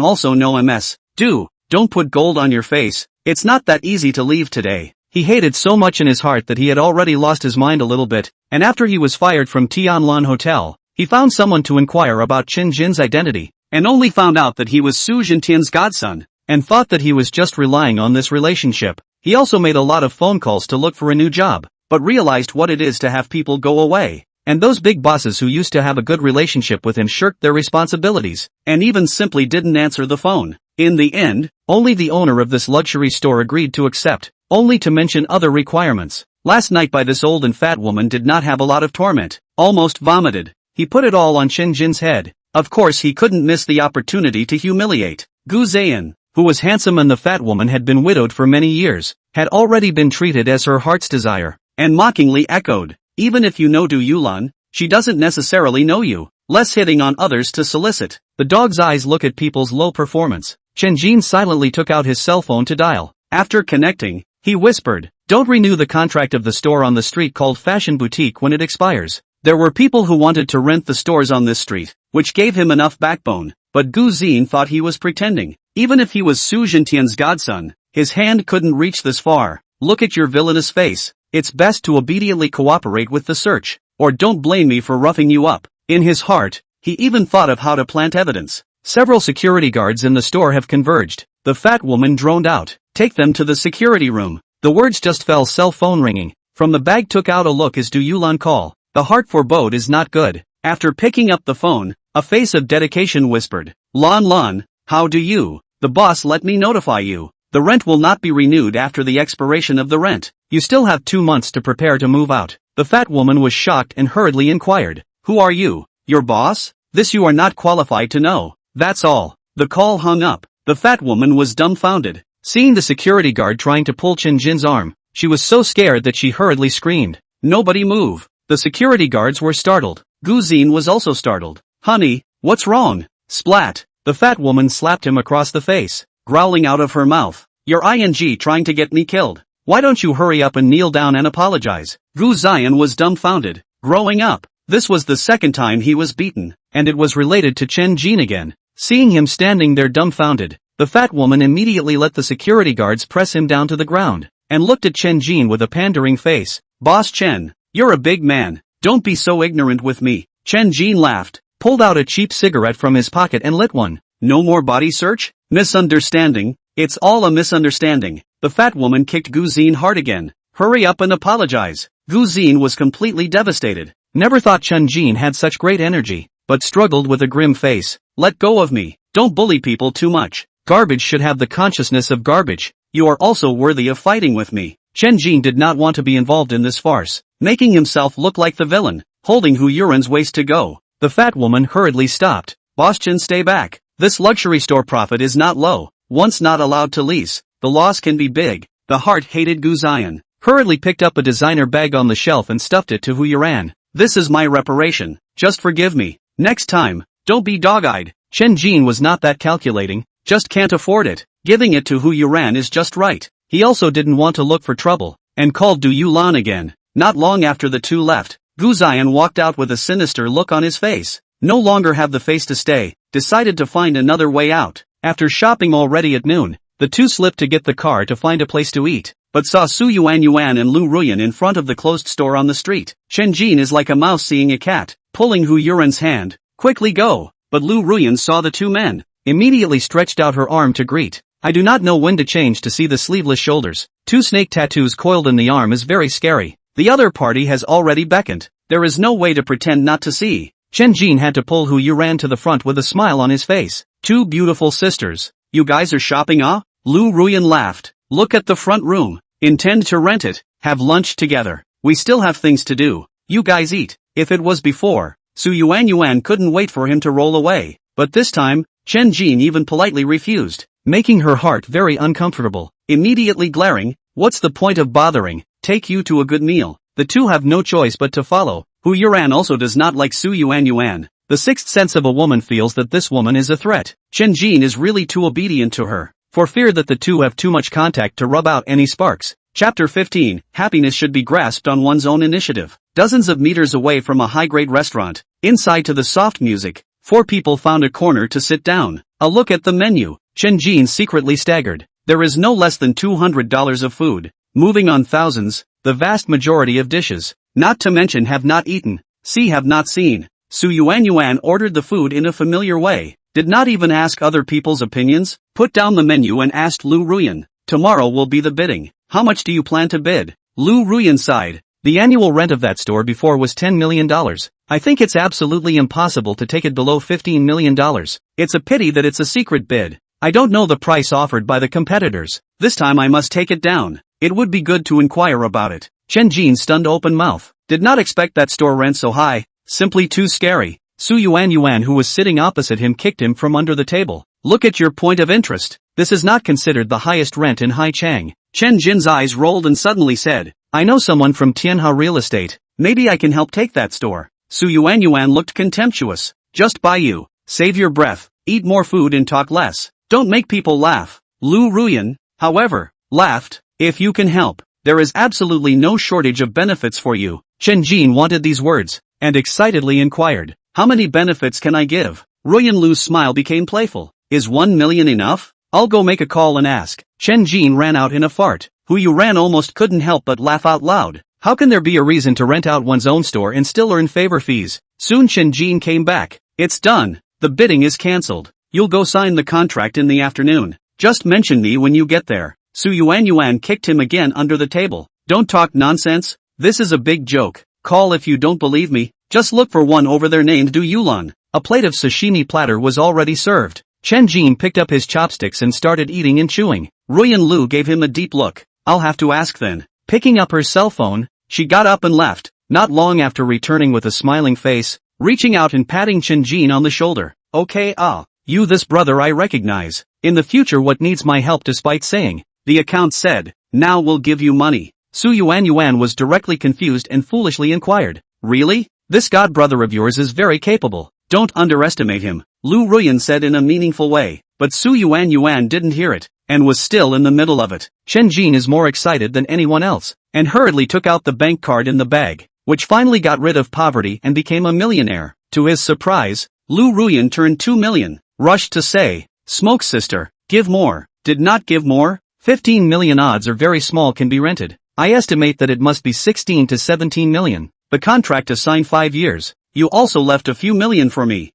also know MS. Don't put gold on your face. It's not that easy to leave today. He hated so much in his heart that he had already lost his mind a little bit, and after he was fired from Tianlan Hotel, he found someone to inquire about Chen Jin's identity, and only found out that he was Su Jintian's godson, and thought that he was just relying on this relationship. He also made a lot of phone calls to look for a new job, but realized what it is to have people go away. And those big bosses who used to have a good relationship with him shirked their responsibilities, and even simply didn't answer the phone. In the end, only the owner of this luxury store agreed to accept, only to mention other requirements. Last night by this old and fat woman did not have a lot of torment, almost vomited. He put it all on Chen Jin's head. Of course he couldn't miss the opportunity to humiliate. Gu Ziyan, who was handsome and the fat woman had been widowed for many years, had already been treated as her heart's desire, and mockingly echoed, even if you know Du Yulan, she doesn't necessarily know you. Less hitting on others to solicit. The dog's eyes look at people's low performance. Chen Jin silently took out his cell phone to dial. After connecting, he whispered, don't renew the contract of the store on the street called Fashion Boutique when it expires. There were people who wanted to rent the stores on this street, which gave him enough backbone, but Gu Ziyan thought he was pretending. Even if he was Su Jintian's godson, his hand couldn't reach this far. Look at your villainous face. It's best to obediently cooperate with the search, or don't blame me for roughing you up. In his heart, he even thought of how to plant evidence. Several security guards in the store have converged. The fat woman droned out, take them to the security room. The words just fell, cell phone ringing. From the bag took out a look as Du Yulan call. The heart forebode is not good. After picking up the phone, a face of dedication whispered, Lan, how do you? The boss let me notify you. The rent will not be renewed after the expiration of the rent. You still have 2 months to prepare to move out. The fat woman was shocked and hurriedly inquired, who are you? Your boss? This you are not qualified to know. That's all. The call hung up. The fat woman was dumbfounded. Seeing the security guard trying to pull Chen Jin's arm, she was so scared that she hurriedly screamed, nobody move. The security guards were startled. Gu Ziyan was also startled. Honey, what's wrong? Splat. The fat woman slapped him across the face, growling out of her mouth, you're trying to get me killed. Why don't you hurry up and kneel down and apologize? Gu Ziyan was dumbfounded. Growing up, this was the second time he was beaten, and it was related to Chen Jin again. Seeing him standing there dumbfounded, the fat woman immediately let the security guards press him down to the ground, and looked at Chen Jin with a pandering face. Boss Chen, you're a big man, don't be so ignorant with me. Chen Jin laughed, pulled out a cheap cigarette from his pocket and lit one. No more body search? Misunderstanding, it's all a misunderstanding. The fat woman kicked Gu Ziyan hard again. Hurry up and apologize. Gu Ziyan was completely devastated. Never thought Chen Jin had such great energy, but struggled with a grim face. Let go of me. Don't bully people too much. Garbage should have the consciousness of garbage. You are also worthy of fighting with me. Chen Jin did not want to be involved in this farce, making himself look like the villain, holding Hu Yuran's waist to go. The fat woman hurriedly stopped. Boss Chen, stay back. This luxury store profit is not low. Once not allowed to lease, the loss can be big. The heart hated Gu Ziyan. Hurriedly picked up a designer bag on the shelf and stuffed it to Hu Yuran. This is my reparation. Just forgive me. Next time, don't be dog-eyed. Chen Jin was not that calculating, just can't afford it. Giving it to Hu Yuran is just right. He also didn't want to look for trouble. and called Du Yulan again. Not long after the two left, Gu Ziyan walked out with a sinister look on his face. No longer have the face to stay, decided to find another way out. After shopping already at noon, the two slipped to get the car to find a place to eat, but saw Su Yuan and Lu Ruyan in front of the closed store on the street. Chen Jin is like a mouse seeing a cat, pulling Hu Yuran's hand. Quickly go! But Lu Ruyan saw the two men, immediately stretched out her arm to greet. I do not know when to change to see the sleeveless shoulders. Two snake tattoos coiled in the arm is very scary. The other party has already beckoned. There is no way to pretend not to see. Chen Jin had to pull Hu Yuran to the front with a smile on his face. Two beautiful sisters. You guys are shopping, ah? Lu Ruyan laughed. Look at the front room. Intend to rent it. Have lunch together. We still have things to do. You guys eat. If it was before, Su Yuan couldn't wait for him to roll away. But this time, Chen Jin even politely refused, making her heart very uncomfortable. Immediately glaring, what's the point of bothering? Take you to a good meal. The two have no choice but to follow. Hu Yuran also does not like Su Yuan. The sixth sense of a woman feels that this woman is a threat. Chen Jin is really too obedient to her, for fear that the two have too much contact to rub out any sparks. Chapter 15, Happiness should be grasped on one's own initiative. Dozens of meters away from a high-grade restaurant, inside to the soft music, four people found a corner to sit down. A look at the menu, Chen Jin secretly staggered. There is no less than $200 of food. Moving on thousands, the vast majority of dishes, not to mention have not eaten, have not seen. Su Yuan ordered the food in a familiar way, did not even ask other people's opinions, put down the menu and asked Lu Ruyan. Tomorrow will be the bidding. How much do you plan to bid? Lu Ruyan sighed. The annual rent of that store before was $10 million. I think it's absolutely impossible to take it below $15 million. It's a pity that it's a secret bid. I don't know the price offered by the competitors. This time I must take it down. It would be good to inquire about it. Chen Jin stunned open mouth. Did not expect that store rent so high. Simply too scary. Su Yuan who was sitting opposite him kicked him from under the table. Look at your point of interest. This is not considered the highest rent in Haichang. Chen Jin's eyes rolled and suddenly said, I know someone from Tianha Real Estate. Maybe I can help take that store. Su Yuan looked contemptuous. Just buy you. Save your breath. Eat more food and talk less. Don't make people laugh. Lu Ruyan, however, laughed. If you can help, there is absolutely no shortage of benefits for you. Chen Jin wanted these words, and excitedly inquired, how many benefits can I give? Ruyan Lu's smile became playful. Is 1 million enough? I'll go make a call and ask. Chen Jin ran out in a fart. Hu Yuran almost couldn't help but laugh out loud. How can there be a reason to rent out one's own store and still earn favor fees? Soon Chen Jin came back. It's done. The bidding is cancelled. You'll go sign the contract in the afternoon. Just mention me when you get there. Su Yuan kicked him again under the table. Don't talk nonsense. This is a big joke. Call if you don't believe me. Just look for one over there named Du Yulan. A plate of sashimi platter was already served. Chen Jin picked up his chopsticks and started eating and chewing. Ruyan Lu gave him a deep look. I'll have to ask then. Picking up her cell phone, she got up and left, not long after returning with a smiling face, reaching out and patting Chen Jin on the shoulder. Okay, you this brother I recognize. In the future what needs my help despite saying, the account said, now we'll give you money. Su Yuan was directly confused and foolishly inquired, really? This god brother of yours is very capable. Don't underestimate him, Lu Ruyan said in a meaningful way, but Su Yuan didn't hear it, and was still in the middle of it. Chen Jin is more excited than anyone else, and hurriedly took out the bank card in the bag, which finally got rid of poverty and became a millionaire. To his surprise, Lu Ruyan turned 2 million, rushed to say, smoke sister, give more, did not give more, 15 million odds are very small can be rented. I estimate that it must be 16 to 17 million. The contract assigned 5 years. You also left a few million for me.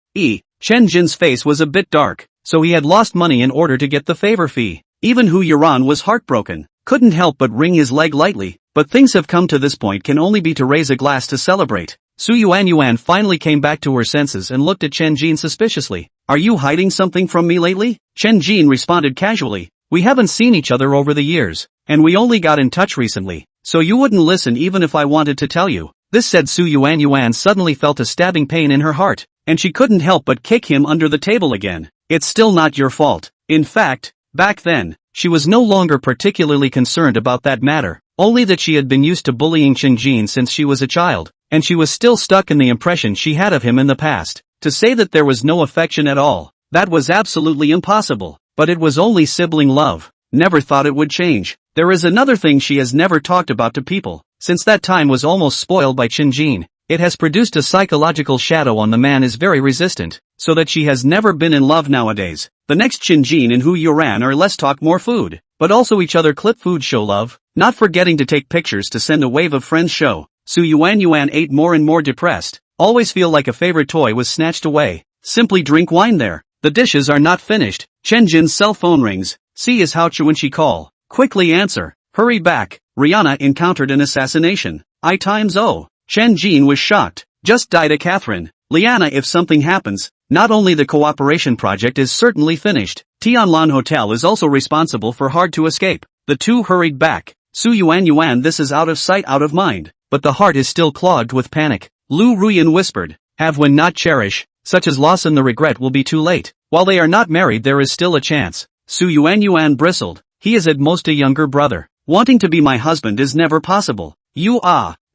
Chen Jin's face was a bit dark, so he had lost money in order to get the favor fee. Even Hu Yuran was heartbroken, couldn't help but wring his leg lightly, but things have come to this point can only be to raise a glass to celebrate. Su Yuan finally came back to her senses and looked at Chen Jin suspiciously. Are you hiding something from me lately? Chen Jin responded casually. We haven't seen each other over the years, and we only got in touch recently, so you wouldn't listen even if I wanted to tell you. This said Su Yuan suddenly felt a stabbing pain in her heart, and she couldn't help but kick him under the table again. It's still not your fault. In fact, back then, she was no longer particularly concerned about that matter, only that she had been used to bullying Chen Jin since she was a child, and she was still stuck in the impression she had of him in the past. To say that there was no affection at all, that was absolutely impossible, but it was only sibling love. Never thought it would change. There is another thing she has never talked about to people. Since that time was almost spoiled by Chin-jin, it has produced a psychological shadow on the man is very resistant, so that she has never been in love nowadays. The next Chin-jin and Hu Yuran are less talk more food, but also each other clip food show love, not forgetting to take pictures to send a wave of friends show. Su Yuan ate more and more depressed, always feel like a favorite toy was snatched away. Simply drink wine there. The dishes are not finished. Chen-jin's cell phone rings. See is how when she call. Quickly answer. Hurry back. Rihanna encountered an assassination. I times O. Chen-jin was shocked. Just died a Catherine. Liana if something happens, not only the cooperation project is certainly finished, Tianlan Hotel is also responsible for hard to escape. The two hurried back. Su Yuan this is out of sight out of mind, but the heart is still clogged with panic. Lu Ruyan whispered, have when not cherish, such as loss and the regret will be too late. While they are not married there is still a chance. Su Yuan bristled, he is at most a younger brother. Wanting to be my husband is never possible.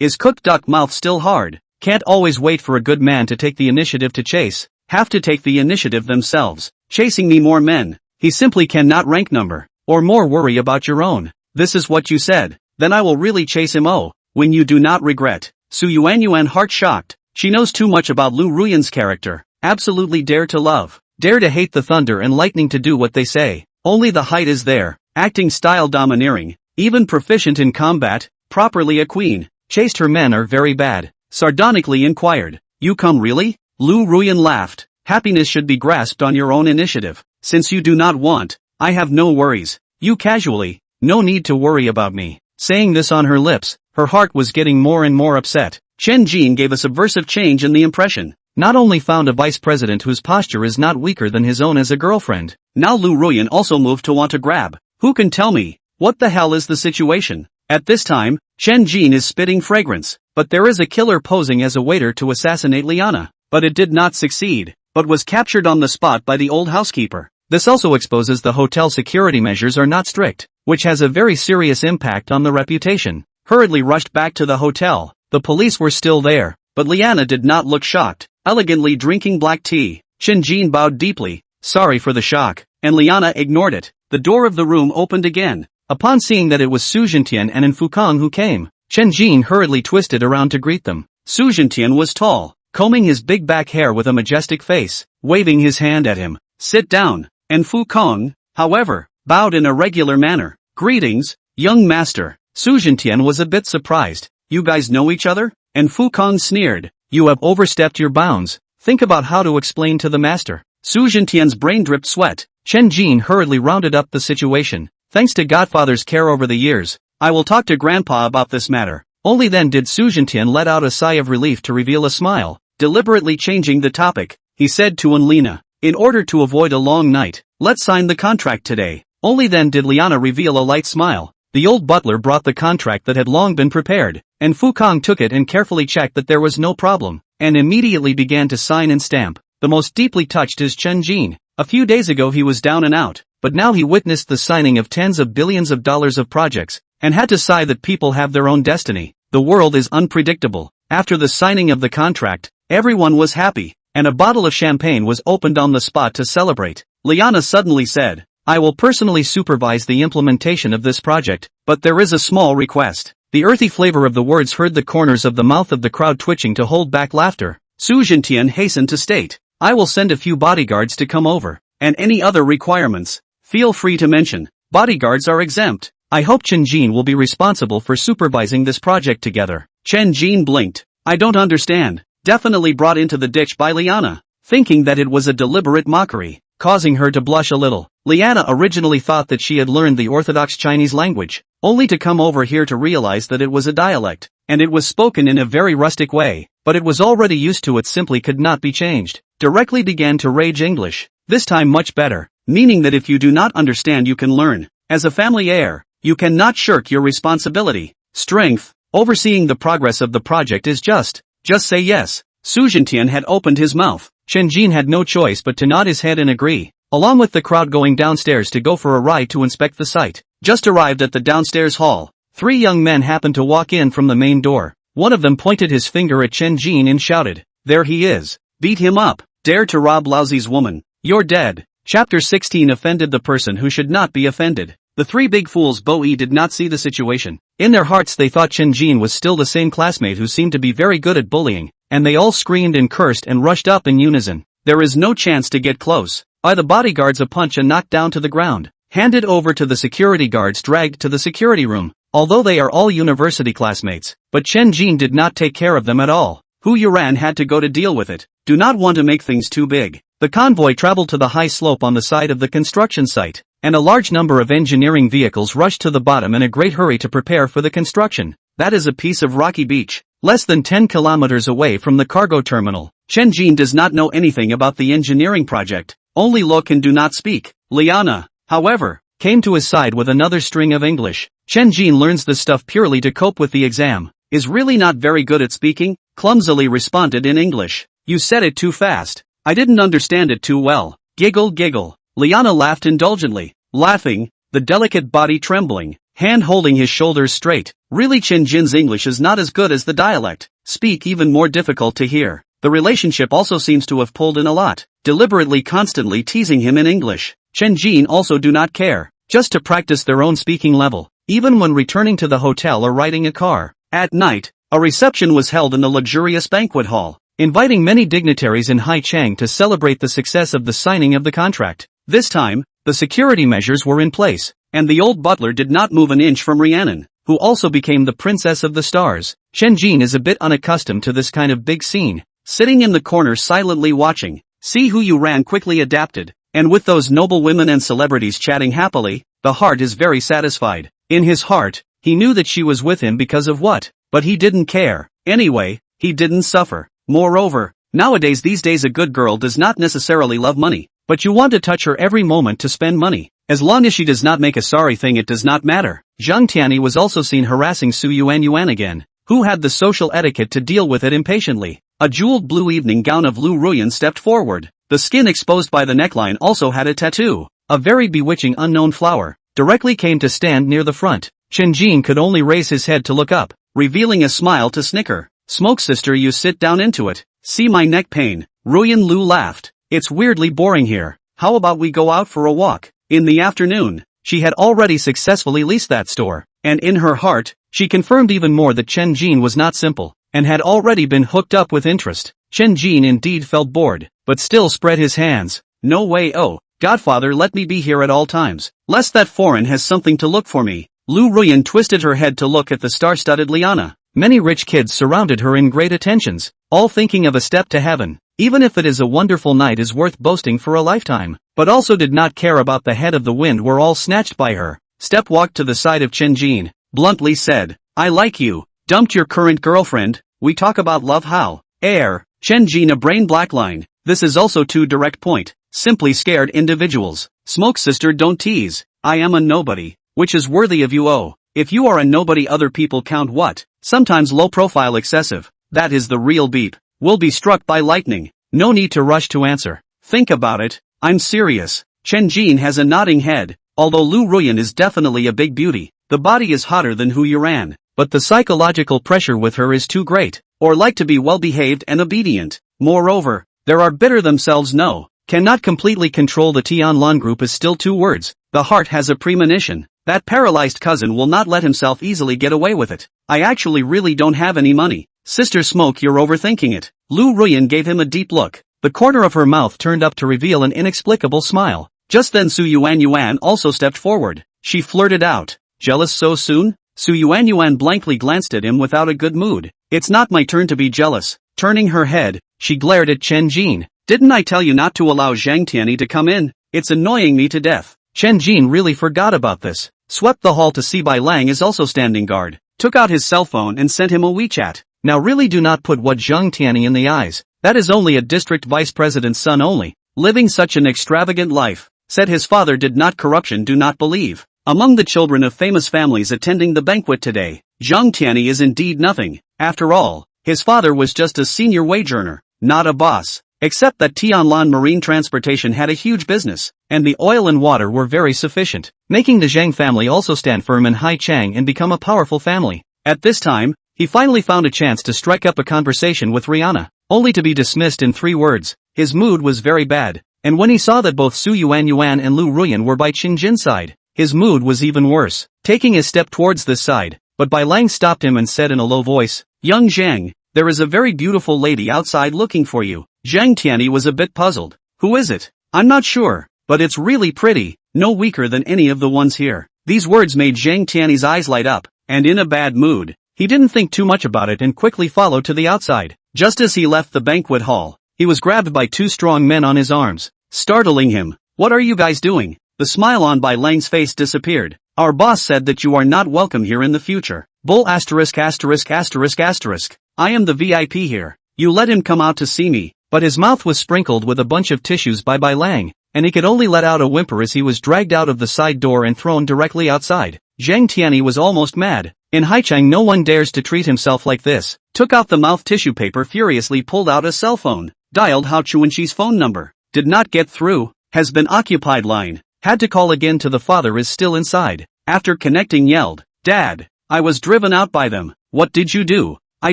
Is cooked duck mouth still hard? Can't always wait for a good man to take the initiative to chase, have to take the initiative themselves. Chasing me more men, he simply cannot rank number, or more worry about your own. This is what you said, then I will really chase him when you do not regret. Su Yuan heart shocked, she knows too much about Lu Ruyan's character, absolutely dare to love, dare to hate the thunder and lightning to do what they say, only the height is there, acting style domineering, even proficient in combat, properly a queen, chased her men are very bad. Sardonically inquired, you come really? Lu Ruyan laughed, happiness should be grasped on your own initiative, since you do not want, I have no worries, you casually, no need to worry about me. Saying this on her lips, her heart was getting more and more upset. Chen-jin gave a subversive change in the impression, not only found a vice president whose posture is not weaker than his own as a girlfriend, now Lu Ruyan also moved to want to grab. Who can tell me, what the hell is the situation? At this time, Chen-jin is spitting fragrance, but there is a killer posing as a waiter to assassinate Liana, but it did not succeed, but was captured on the spot by the old housekeeper. This also exposes the hotel security measures are not strict, which has a very serious impact on the reputation. Hurriedly rushed back to the hotel, the police were still there, but Liana did not look shocked, elegantly drinking black tea. Chen-jin bowed deeply, sorry for the shock, and Liana ignored it. The door of the room opened again. Upon seeing that it was Su Jintian and Fukong who came, Chen-jin hurriedly twisted around to greet them. Su Jintian was tall, combing his big back hair with a majestic face, waving his hand at him. Sit down. And Fukong, however, bowed in a regular manner. Greetings, young master. Su Jintian was a bit surprised. You guys know each other? And Fukong sneered. You have overstepped your bounds. Think about how to explain to the master. Su Jintian's brain dripped sweat. Chen-jin hurriedly rounded up the situation. Thanks to Godfather's care over the years, I will talk to Grandpa about this matter. Only then did Su Jintian let out a sigh of relief to reveal a smile. Deliberately changing the topic, he said to Lina, in order to avoid a long night, let's sign the contract today. Only then did Liana reveal a light smile. The old butler brought the contract that had long been prepared, and Fukong took it and carefully checked that there was no problem, and immediately began to sign and stamp. The most deeply touched is Chen-jin. A few days ago he was down and out, but now he witnessed the signing of tens of billions of dollars of projects, and had to sigh that people have their own destiny. The world is unpredictable. After the signing of the contract, everyone was happy, and a bottle of champagne was opened on the spot to celebrate. Liana suddenly said, I will personally supervise the implementation of this project, but there is a small request. The earthy flavor of the words hurt the corners of the mouth of the crowd twitching to hold back laughter. Su Jintian hastened to state, I will send a few bodyguards to come over, and any other requirements, feel free to mention. Bodyguards are exempt. I hope Chen-jin will be responsible for supervising this project together. Chen-jin blinked. I don't understand. Definitely brought into the ditch by Liana, thinking that it was a deliberate mockery, causing her to blush a little. Liana originally thought that she had learned the orthodox Chinese language, only to come over here to realize that it was a dialect, and it was spoken in a very rustic way, but it was already used to it simply could not be changed. Directly began to rage English, this time much better, meaning that if you do not understand you can learn. As a family heir, you cannot shirk your responsibility. Strength, overseeing the progress of the project is just say yes. Su Jintian had opened his mouth. Chen-jin had no choice but to nod his head and agree, along with the crowd going downstairs to go for a ride to inspect the site. Just arrived at the downstairs hall, 3 young men happened to walk in from the main door. One of them pointed his finger at Chen-jin and shouted, there he is. Beat him up. Dare to rob Laozi's woman. You're dead. Chapter 16 offended the person who should not be offended. The three big fools Boe did not see the situation. In their hearts they thought Chen Jin was still the same classmate who seemed to be very good at bullying, and they all screamed and cursed and rushed up in unison. There is no chance to get close. By the bodyguards a punch and knocked down to the ground. Handed over to the security guards dragged to the security room. Although they are all university classmates, but Chen Jin did not take care of them at all. Hu Yuran had to go to deal with it. Do not want to make things too big. The convoy traveled to the high slope on the side of the construction site, and a large number of engineering vehicles rushed to the bottom in a great hurry to prepare for the construction. That is a piece of rocky beach, less than 10 kilometers away from the cargo terminal. Chen Jin does not know anything about the engineering project, only look and do not speak. Liana, however, came to his side with another string of English. Chen Jin learns this stuff purely to cope with the exam. Is really not very good at speaking, clumsily responded in English. You said it too fast. I didn't understand it too well. Giggle giggle. Liana laughed indulgently, laughing, the delicate body trembling, hand holding his shoulders straight. Really Chen Jin's English is not as good as the dialect. Speak even more difficult to hear. The relationship also seems to have pulled in a lot, deliberately constantly teasing him in English. Chen Jin also do not care, just to practice their own speaking level, even when returning to the hotel or riding a car. At night, a reception was held in the luxurious banquet hall, inviting many dignitaries in Haichang to celebrate the success of the signing of the contract. This time, the security measures were in place, and the old butler did not move an inch from Rhiannon, who also became the princess of the stars. Chen Jin is a bit unaccustomed to this kind of big scene, sitting in the corner silently watching. See Hu Yuran quickly adapted, and with those noble women and celebrities chatting happily, the heart is very satisfied. In his heart, he knew that she was with him because of what, but he didn't care. Anyway, he didn't suffer. Moreover, nowadays these days a good girl does not necessarily love money, but you want to touch her every moment to spend money. As long as she does not make a sorry thing it does not matter. Zhang Tianyi was also seen harassing Su Yuan again, who had the social etiquette to deal with it impatiently. A jeweled blue evening gown of Lu Ruyan stepped forward. The skin exposed by the neckline also had a tattoo. A very bewitching unknown flower directly came to stand near the front. Chen Jin could only raise his head to look up, revealing a smile to snicker. Smoke sister, you sit down into it. See my neck pain. Ruyan Lu laughed. It's weirdly boring here. How about we go out for a walk? In the afternoon, she had already successfully leased that store, and in her heart, she confirmed even more that Chen Jin was not simple, and had already been hooked up with interest. Chen Jin indeed felt bored, but still spread his hands. No way, oh, Godfather, let me be here at all times, lest that foreign has something to look for me. Lu Ruyan twisted her head to look at the star-studded Liana. Many rich kids surrounded her in great attentions, all thinking of a step to heaven, even if it is a wonderful night is worth boasting for a lifetime, but also did not care about the head of the wind were all snatched by her. Step walked to the side of Chen Jin, bluntly said, I like you, dumped your current girlfriend, we talk about love how? Heir, Chen Jin a brain black line, this is also too direct point, simply scared individuals. Smoke sister don't tease, I am a nobody, which is worthy of you oh. If you are a nobody other people count what? Sometimes low profile excessive, that is the real beep, will be struck by lightning, no need to rush to answer, think about it, I'm serious. Chen Jin has a nodding head, although Lu Ruyan is definitely a big beauty, the body is hotter than Hu Yuran, but the psychological pressure with her is too great, or like to be well behaved and obedient, moreover, there are bitter themselves no, cannot completely control the Tianlan group is still two words, the heart has a premonition. That paralyzed cousin will not let himself easily get away with it. I actually really don't have any money. Sister Smoke, you're overthinking it. Lu Ruyan gave him a deep look. The corner of her mouth turned up to reveal an inexplicable smile. Just then Su Yuan also stepped forward. She flirted out, jealous so soon? Su Yuan blankly glanced at him without a good mood. It's not my turn to be jealous. Turning her head, she glared at Chen Jin. Didn't I tell you not to allow Zhang Tianyi to come in? It's annoying me to death. Chen Jin really forgot about this. Swept the hall to see Bai Lang is also standing guard. Took out his cell phone and sent him a WeChat. Now really do not put what Zhang Tianyi in the eyes. That is only a district vice president's son only. Living such an extravagant life. Said his father did not corruption do not believe. Among the children of famous families attending the banquet today, Zhang Tianyi is indeed nothing. After all, his father was just a senior wage earner, not a boss. Except that Tianlan Marine Transportation had a huge business, and the oil and water were very sufficient, making the Zhang family also stand firm in Haichang and become a powerful family. At this time, he finally found a chance to strike up a conversation with Rihanna, only to be dismissed in 3 words. His mood was very bad, and when he saw that both Su Yuan and Lu Ruyan were by Qin Jin's side, his mood was even worse, taking a step towards this side, but Bai Lang stopped him and said in a low voice, "Young Zhang, there is a very beautiful lady outside looking for you." Zhang Tianyi was a bit puzzled. "Who is it?" "I'm not sure, but it's really pretty, no weaker than any of the ones here." These words made Zhang Tianyi's eyes light up, and in a bad mood, he didn't think too much about it and quickly followed to the outside. Just as he left the banquet hall, he was grabbed by two strong men on his arms, startling him. "What are you guys doing?" The smile on Bai Lang's face disappeared. "Our boss said that you are not welcome here in the future." Bull asterisk asterisk asterisk asterisk. "I am the VIP here. You let him come out to see me." But his mouth was sprinkled with a bunch of tissues by Bai Lang, and he could only let out a whimper as he was dragged out of the side door and thrown directly outside. Zhang Tianyi was almost mad. In Haicheng no one dares to treat himself like this. Took out the mouth tissue paper, furiously pulled out a cell phone, dialed Hao Chuanxi's phone number. Did not get through. Has been occupied line. Had to call again to the father is still inside. After connecting yelled, "Dad, I was driven out by them." "What did you do?" "I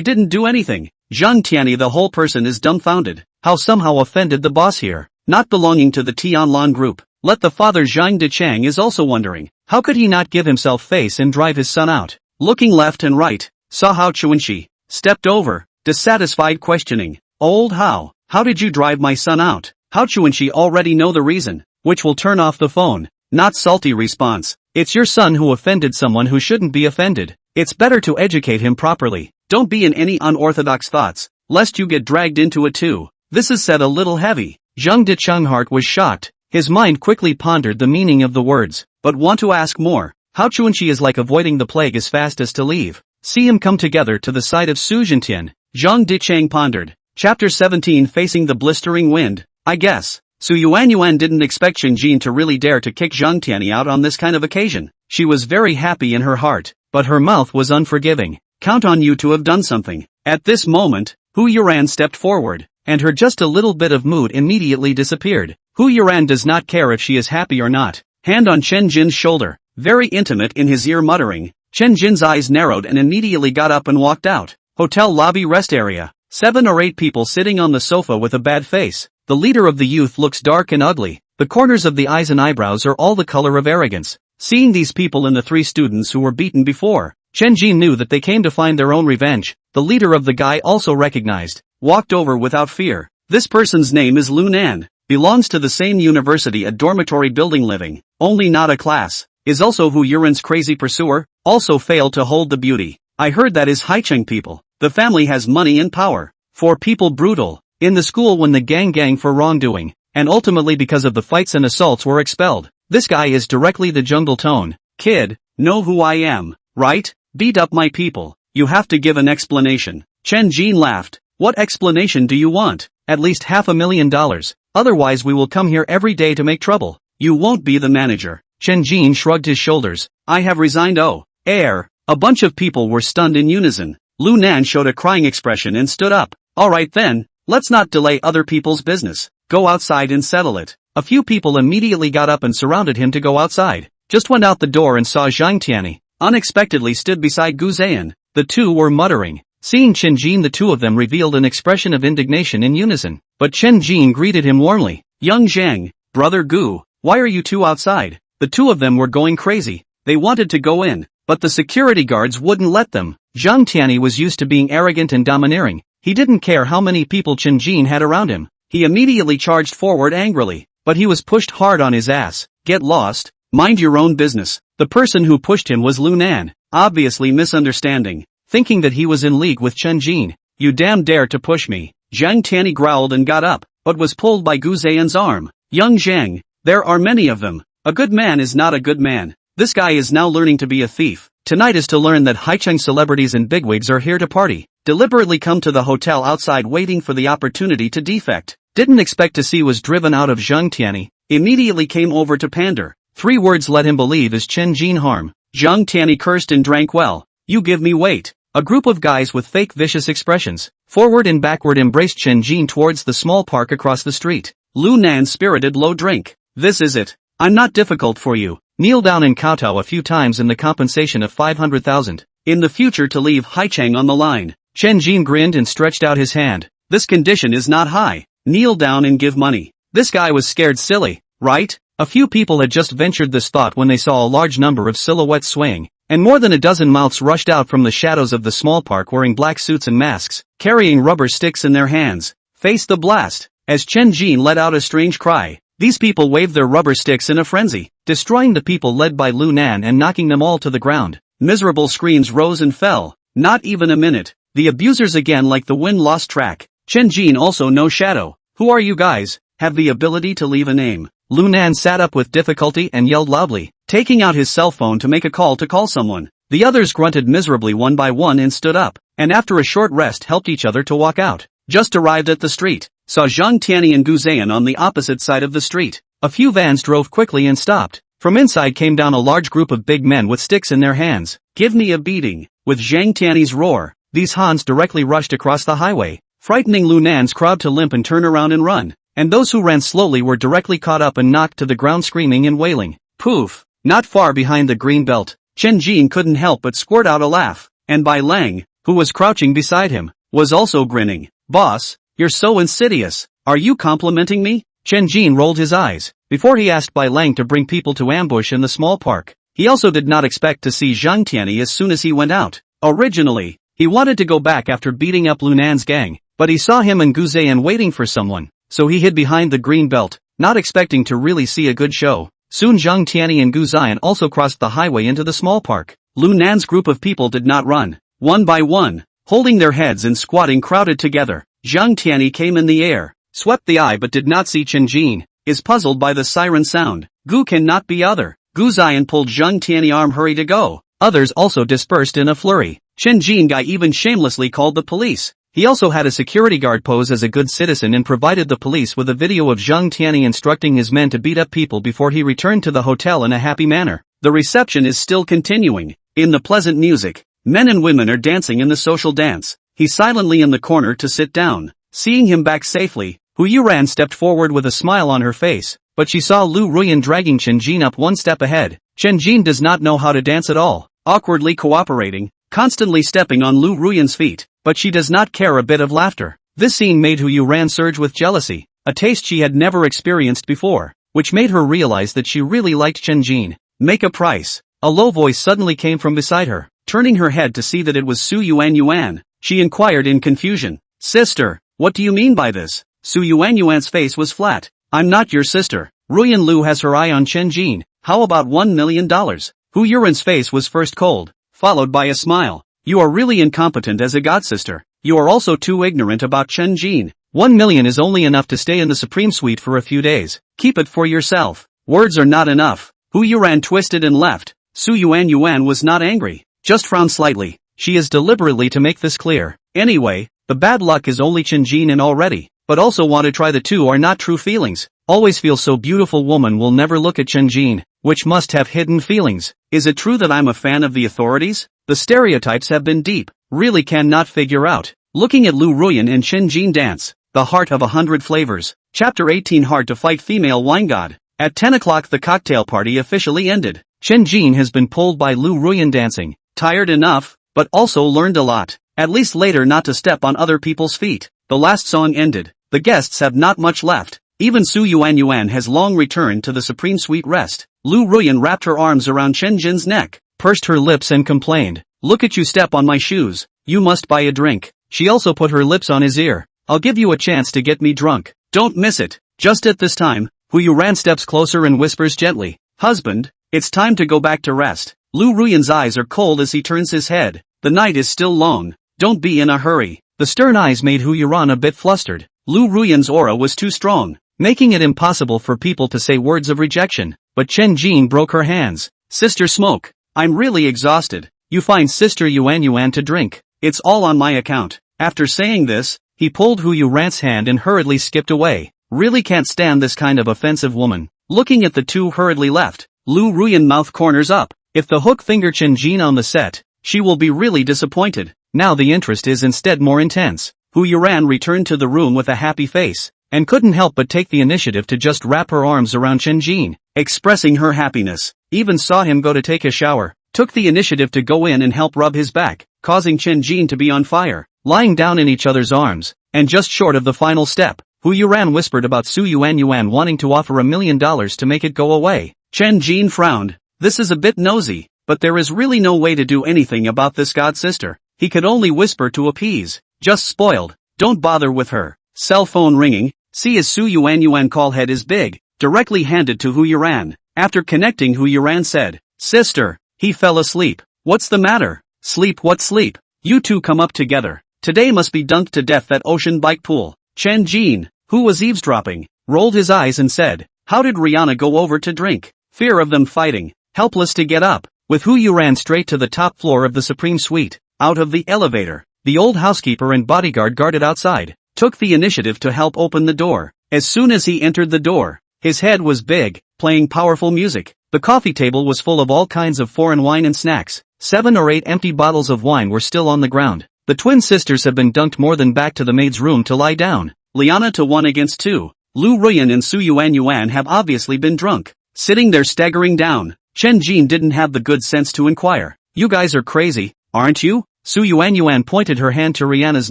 didn't do anything." Zhang Tianyi, the whole person is dumbfounded. How somehow offended the boss here, not belonging to the Tianlan group. Let the father Zhang Dichang is also wondering, how could he not give himself face and drive his son out? Looking left and right, saw Hao Chuanxi, stepped over, dissatisfied questioning. "Old Hao, how did you drive my son out?" Hao Chuanxi already know the reason, which will turn off the phone. Not salty response. "It's your son who offended someone who shouldn't be offended. It's better to educate him properly. Don't be in any unorthodox thoughts, lest you get dragged into it too." This is said a little heavy. Zhang Dichang heart was shocked. His mind quickly pondered the meaning of the words, but want to ask more. Hao Chuanxi is like avoiding the plague as fast as to leave. See him come together to the side of Su Jintian. Zhang Dichang pondered. Chapter 17, Facing the Blistering Wind. I guess Su Yuanyuan didn't expect Shinjin to really dare to kick Zhang Tianyi out on this kind of occasion. She was very happy in her heart, but her mouth was unforgiving. "Count on you to have done something." At this moment, Hu Yuran stepped forward, and her just a little bit of mood immediately disappeared. Hu Yuran does not care if she is happy or not. Hand on Chen Jin's shoulder, very intimate in his ear muttering. Chen Jin's eyes narrowed and immediately got up and walked out. Hotel lobby rest area. 7 or 8 people sitting on the sofa with a bad face. The leader of the youth looks dark and ugly. The corners of the eyes and eyebrows are all the color of arrogance. Seeing these people and the 3 students who were beaten before, Chen Jin knew that they came to find their own revenge. The leader of the guy also recognized, walked over without fear. This person's name is Lu Nan, belongs to the same university, a dormitory building, living, only not a class. Is also Hu Yuran's crazy pursuer, also failed to hold the beauty. I heard that is Haicheng people. The family has money and power. 4 people brutal. In the school when the gang for wrongdoing, and ultimately because of the fights and assaults were expelled. This guy is directly the jungle tone. Kid, know who I am, right? Beat up my people. You have to give an explanation. Chen Jin laughed. What explanation do you want? At least $500,000. Otherwise we will come here every day to make trouble. You won't be the manager. Chen Jin shrugged his shoulders. I have resigned. Oh, Heir. A bunch of people were stunned in unison. Lu Nan showed a crying expression and stood up. Alright then, let's not delay other people's business. Go outside and settle it. A few people immediately got up and surrounded him to go outside. Just went out the door and saw Zhang Tianyi. Unexpectedly stood beside Gu Zayan. The two were muttering. Seeing Chen Jin, the two of them revealed an expression of indignation in unison. But Chen Jin greeted him warmly. Young Zhang, brother Gu, why are you two outside? The two of them were going crazy. They wanted to go in, but the security guards wouldn't let them. Zhang Tianyi was used to being arrogant and domineering. He didn't care how many people Chen Jin had around him. He immediately charged forward angrily, but he was pushed hard on his ass. Get lost, mind your own business. The person who pushed him was Lu Nan, obviously misunderstanding, thinking that he was in league with Chen Jin. You damn dare to push me. Zhang Tianyi growled and got up, but was pulled by Gu Zayan's arm. Young Zhang, there are many of them. A good man is not a good man. This guy is now learning to be a thief. Tonight is to learn that Haicheng celebrities and bigwigs are here to party. Deliberately come to the hotel outside waiting for the opportunity to defect. Didn't expect to see was driven out of Zhang Tianyi. Immediately came over to pander. 3 words let him believe is Chen Jin harm. Zhang Tianyi cursed and drank well. You give me weight. A group of guys with fake vicious expressions, forward and backward, embraced Chen Jin towards the small park across the street. Lu Nan spirited low drink. This is it. I'm not difficult for you. Kneel down and kowtow a few times in the compensation of 500,000. In the future to leave Haicheng on the line. Chen Jin grinned and stretched out his hand. This condition is not high. Kneel down and give money. This guy was scared silly, right? A few people had just ventured this thought when they saw a large number of silhouettes swaying, and more than a dozen mouths rushed out from the shadows of the small park wearing black suits and masks, carrying rubber sticks in their hands. Face the blast! As Chen Jin let out a strange cry, these people waved their rubber sticks in a frenzy, destroying the people led by Lu Nan and knocking them all to the ground. Miserable screams rose and fell. Not even a minute. The abusers again like the wind lost track. Chen Jin also no shadow. Who are you guys? Have the ability to leave a name. Lu Nan sat up with difficulty and yelled loudly, taking out his cell phone to make a call to call someone. The others grunted miserably one by one and stood up, and after a short rest helped each other to walk out. Just arrived at the street, saw Zhang Tianyi and Gu Zhan on the opposite side of the street. A few vans drove quickly and stopped. From inside came down a large group of big men with sticks in their hands. Give me a beating. With Zhang Tianyi's roar, these Hans directly rushed across the highway, frightening Lu Nan's crowd to limp and turn around and run. And those who ran slowly were directly caught up and knocked to the ground screaming and wailing. Poof! Not far behind the green belt, Chen Jin couldn't help but squirt out a laugh, and Bai Lang, who was crouching beside him, was also grinning. Boss, you're so insidious. Are you complimenting me? Chen Jin rolled his eyes, before he asked Bai Lang to bring people to ambush in the small park. He also did not expect to see Zhang Tianyi as soon as he went out. Originally, he wanted to go back after beating up Lu Nan's gang, but he saw him and Gu Zhan waiting for someone. So he hid behind the green belt, not expecting to really see a good show. Soon Zhang Tianyi and Gu Zhan also crossed the highway into the small park. Lu Nan's group of people did not run. One by one, holding their heads and squatting crowded together. Zhang Tianyi came in the air, swept the eye but did not see Chen Jin, is puzzled by the siren sound. Gu cannot be other. Gu Zhan pulled Zhang Tianyi arm hurry to go. Others also dispersed in a flurry. Chen Jin guy even shamelessly called the police. He also had a security guard pose as a good citizen and provided the police with a video of Zhang Tianyi instructing his men to beat up people before he returned to the hotel in a happy manner. The reception is still continuing. In the pleasant music, men and women are dancing in the social dance. He's silently in the corner to sit down. Seeing him back safely, Hu Yuran stepped forward with a smile on her face, but she saw Lu Ruyan dragging Chen Jin up one step ahead. Chen Jin does not know how to dance at all, awkwardly cooperating, constantly stepping on Lu Ruyan's feet. But she does not care a bit of laughter. This scene made Hu Yuran surge with jealousy, a taste she had never experienced before, which made her realize that she really liked Chen Jin. Make a price. A low voice suddenly came from beside her. Turning her head to see that it was Su Yuan, she inquired in confusion. Sister, what do you mean by this? Su Yuan's face was flat. I'm not your sister. Ruyan Lu has her eye on Chen Jin. How about $1 million? Hu Yuran's face was first cold, followed by a smile. You are really incompetent as a godsister. You are also too ignorant about Chen Jin. 1 million is only enough to stay in the Supreme Suite for a few days. Keep it for yourself. Words are not enough. Hu Yuran twisted and left. Su Yuan was not angry, just frowned slightly. She is deliberately to make this clear. Anyway, the bad luck is only Chen Jin and already, but also want to try the two are not true feelings. Always feel so beautiful woman will never look at Chen Jin, which must have hidden feelings. Is it true that I'm a fan of the authorities? The stereotypes have been deep, really cannot figure out. Looking at Lu Ruyan and Chen Jin dance, the heart of 100 flavors. Chapter 18 Hard to fight female wine god. At 10 o'clock the cocktail party officially ended. Chen Jin has been pulled by Lu Ruyan dancing. Tired enough, but also learned a lot. At least later not to step on other people's feet. The last song ended. The guests have not much left. Even Su Yuan has long returned to the Supreme Suite rest. Lu Ruyan wrapped her arms around Chen Jin's neck, pursed her lips and complained. Look at you step on my shoes. You must buy a drink. She also put her lips on his ear. I'll give you a chance to get me drunk. Don't miss it. Just at this time, Hu Yuran steps closer and whispers gently. Husband, it's time to go back to rest. Lu Ruyan's eyes are cold as he turns his head. The night is still long. Don't be in a hurry. The stern eyes made Hu Yuran a bit flustered. Lu Ruyan's aura was too strong, making it impossible for people to say words of rejection. But Chen Jin broke her hands. Sister Smoke, I'm really exhausted. You find Sister Yuan to drink. It's all on my account. After saying this, he pulled Hu Yuran's hand and hurriedly skipped away. Really can't stand this kind of offensive woman. Looking at the two hurriedly left, Lu Ruyan mouth corners up. If the hook finger Chen Jin on the set, she will be really disappointed. Now the interest is instead more intense. Hu Yuran returned to the room with a happy face, and couldn't help but take the initiative to just wrap her arms around Chen Jin, expressing her happiness. Even saw him go to take a shower. Took the initiative to go in and help rub his back, causing Chen Jin to be on fire, lying down in each other's arms, and just short of the final step. Hu Yuran whispered about Su Yuan wanting to offer $1,000,000 to make it go away. Chen Jin frowned. This is a bit nosy, but there is really no way to do anything about this godsister. He could only whisper to appease. Just spoiled. Don't bother with her. Cell phone ringing. See, as Su Yuan call head is big, directly handed to Hu Yuran. After connecting, Hu Yuran said, "Sister." He fell asleep. "What's the matter?" "Sleep, what sleep? You two come up together. Today must be dunked to death that ocean bike pool." Chen Jin, who was eavesdropping, rolled his eyes and said, "How did Rihanna go over to drink?" Fear of them fighting. Helpless to get up. With Hu Yu ran straight to the top floor of the Supreme Suite. Out of the elevator. The old housekeeper and bodyguard guarded outside. Took the initiative to help open the door. As soon as he entered the door, his head was big, playing powerful music. The coffee table was full of all kinds of foreign wine and snacks. 7 or 8 empty bottles of wine were still on the ground. The twin sisters had been dunked more than back to the maid's room to lie down. Liana to 1 against 2. Lu Ruyan and Su Yuan have obviously been drunk. Sitting there staggering down, Chen Jin didn't have the good sense to inquire. "You guys are crazy, aren't you?" Su Yuan pointed her hand to Rihanna's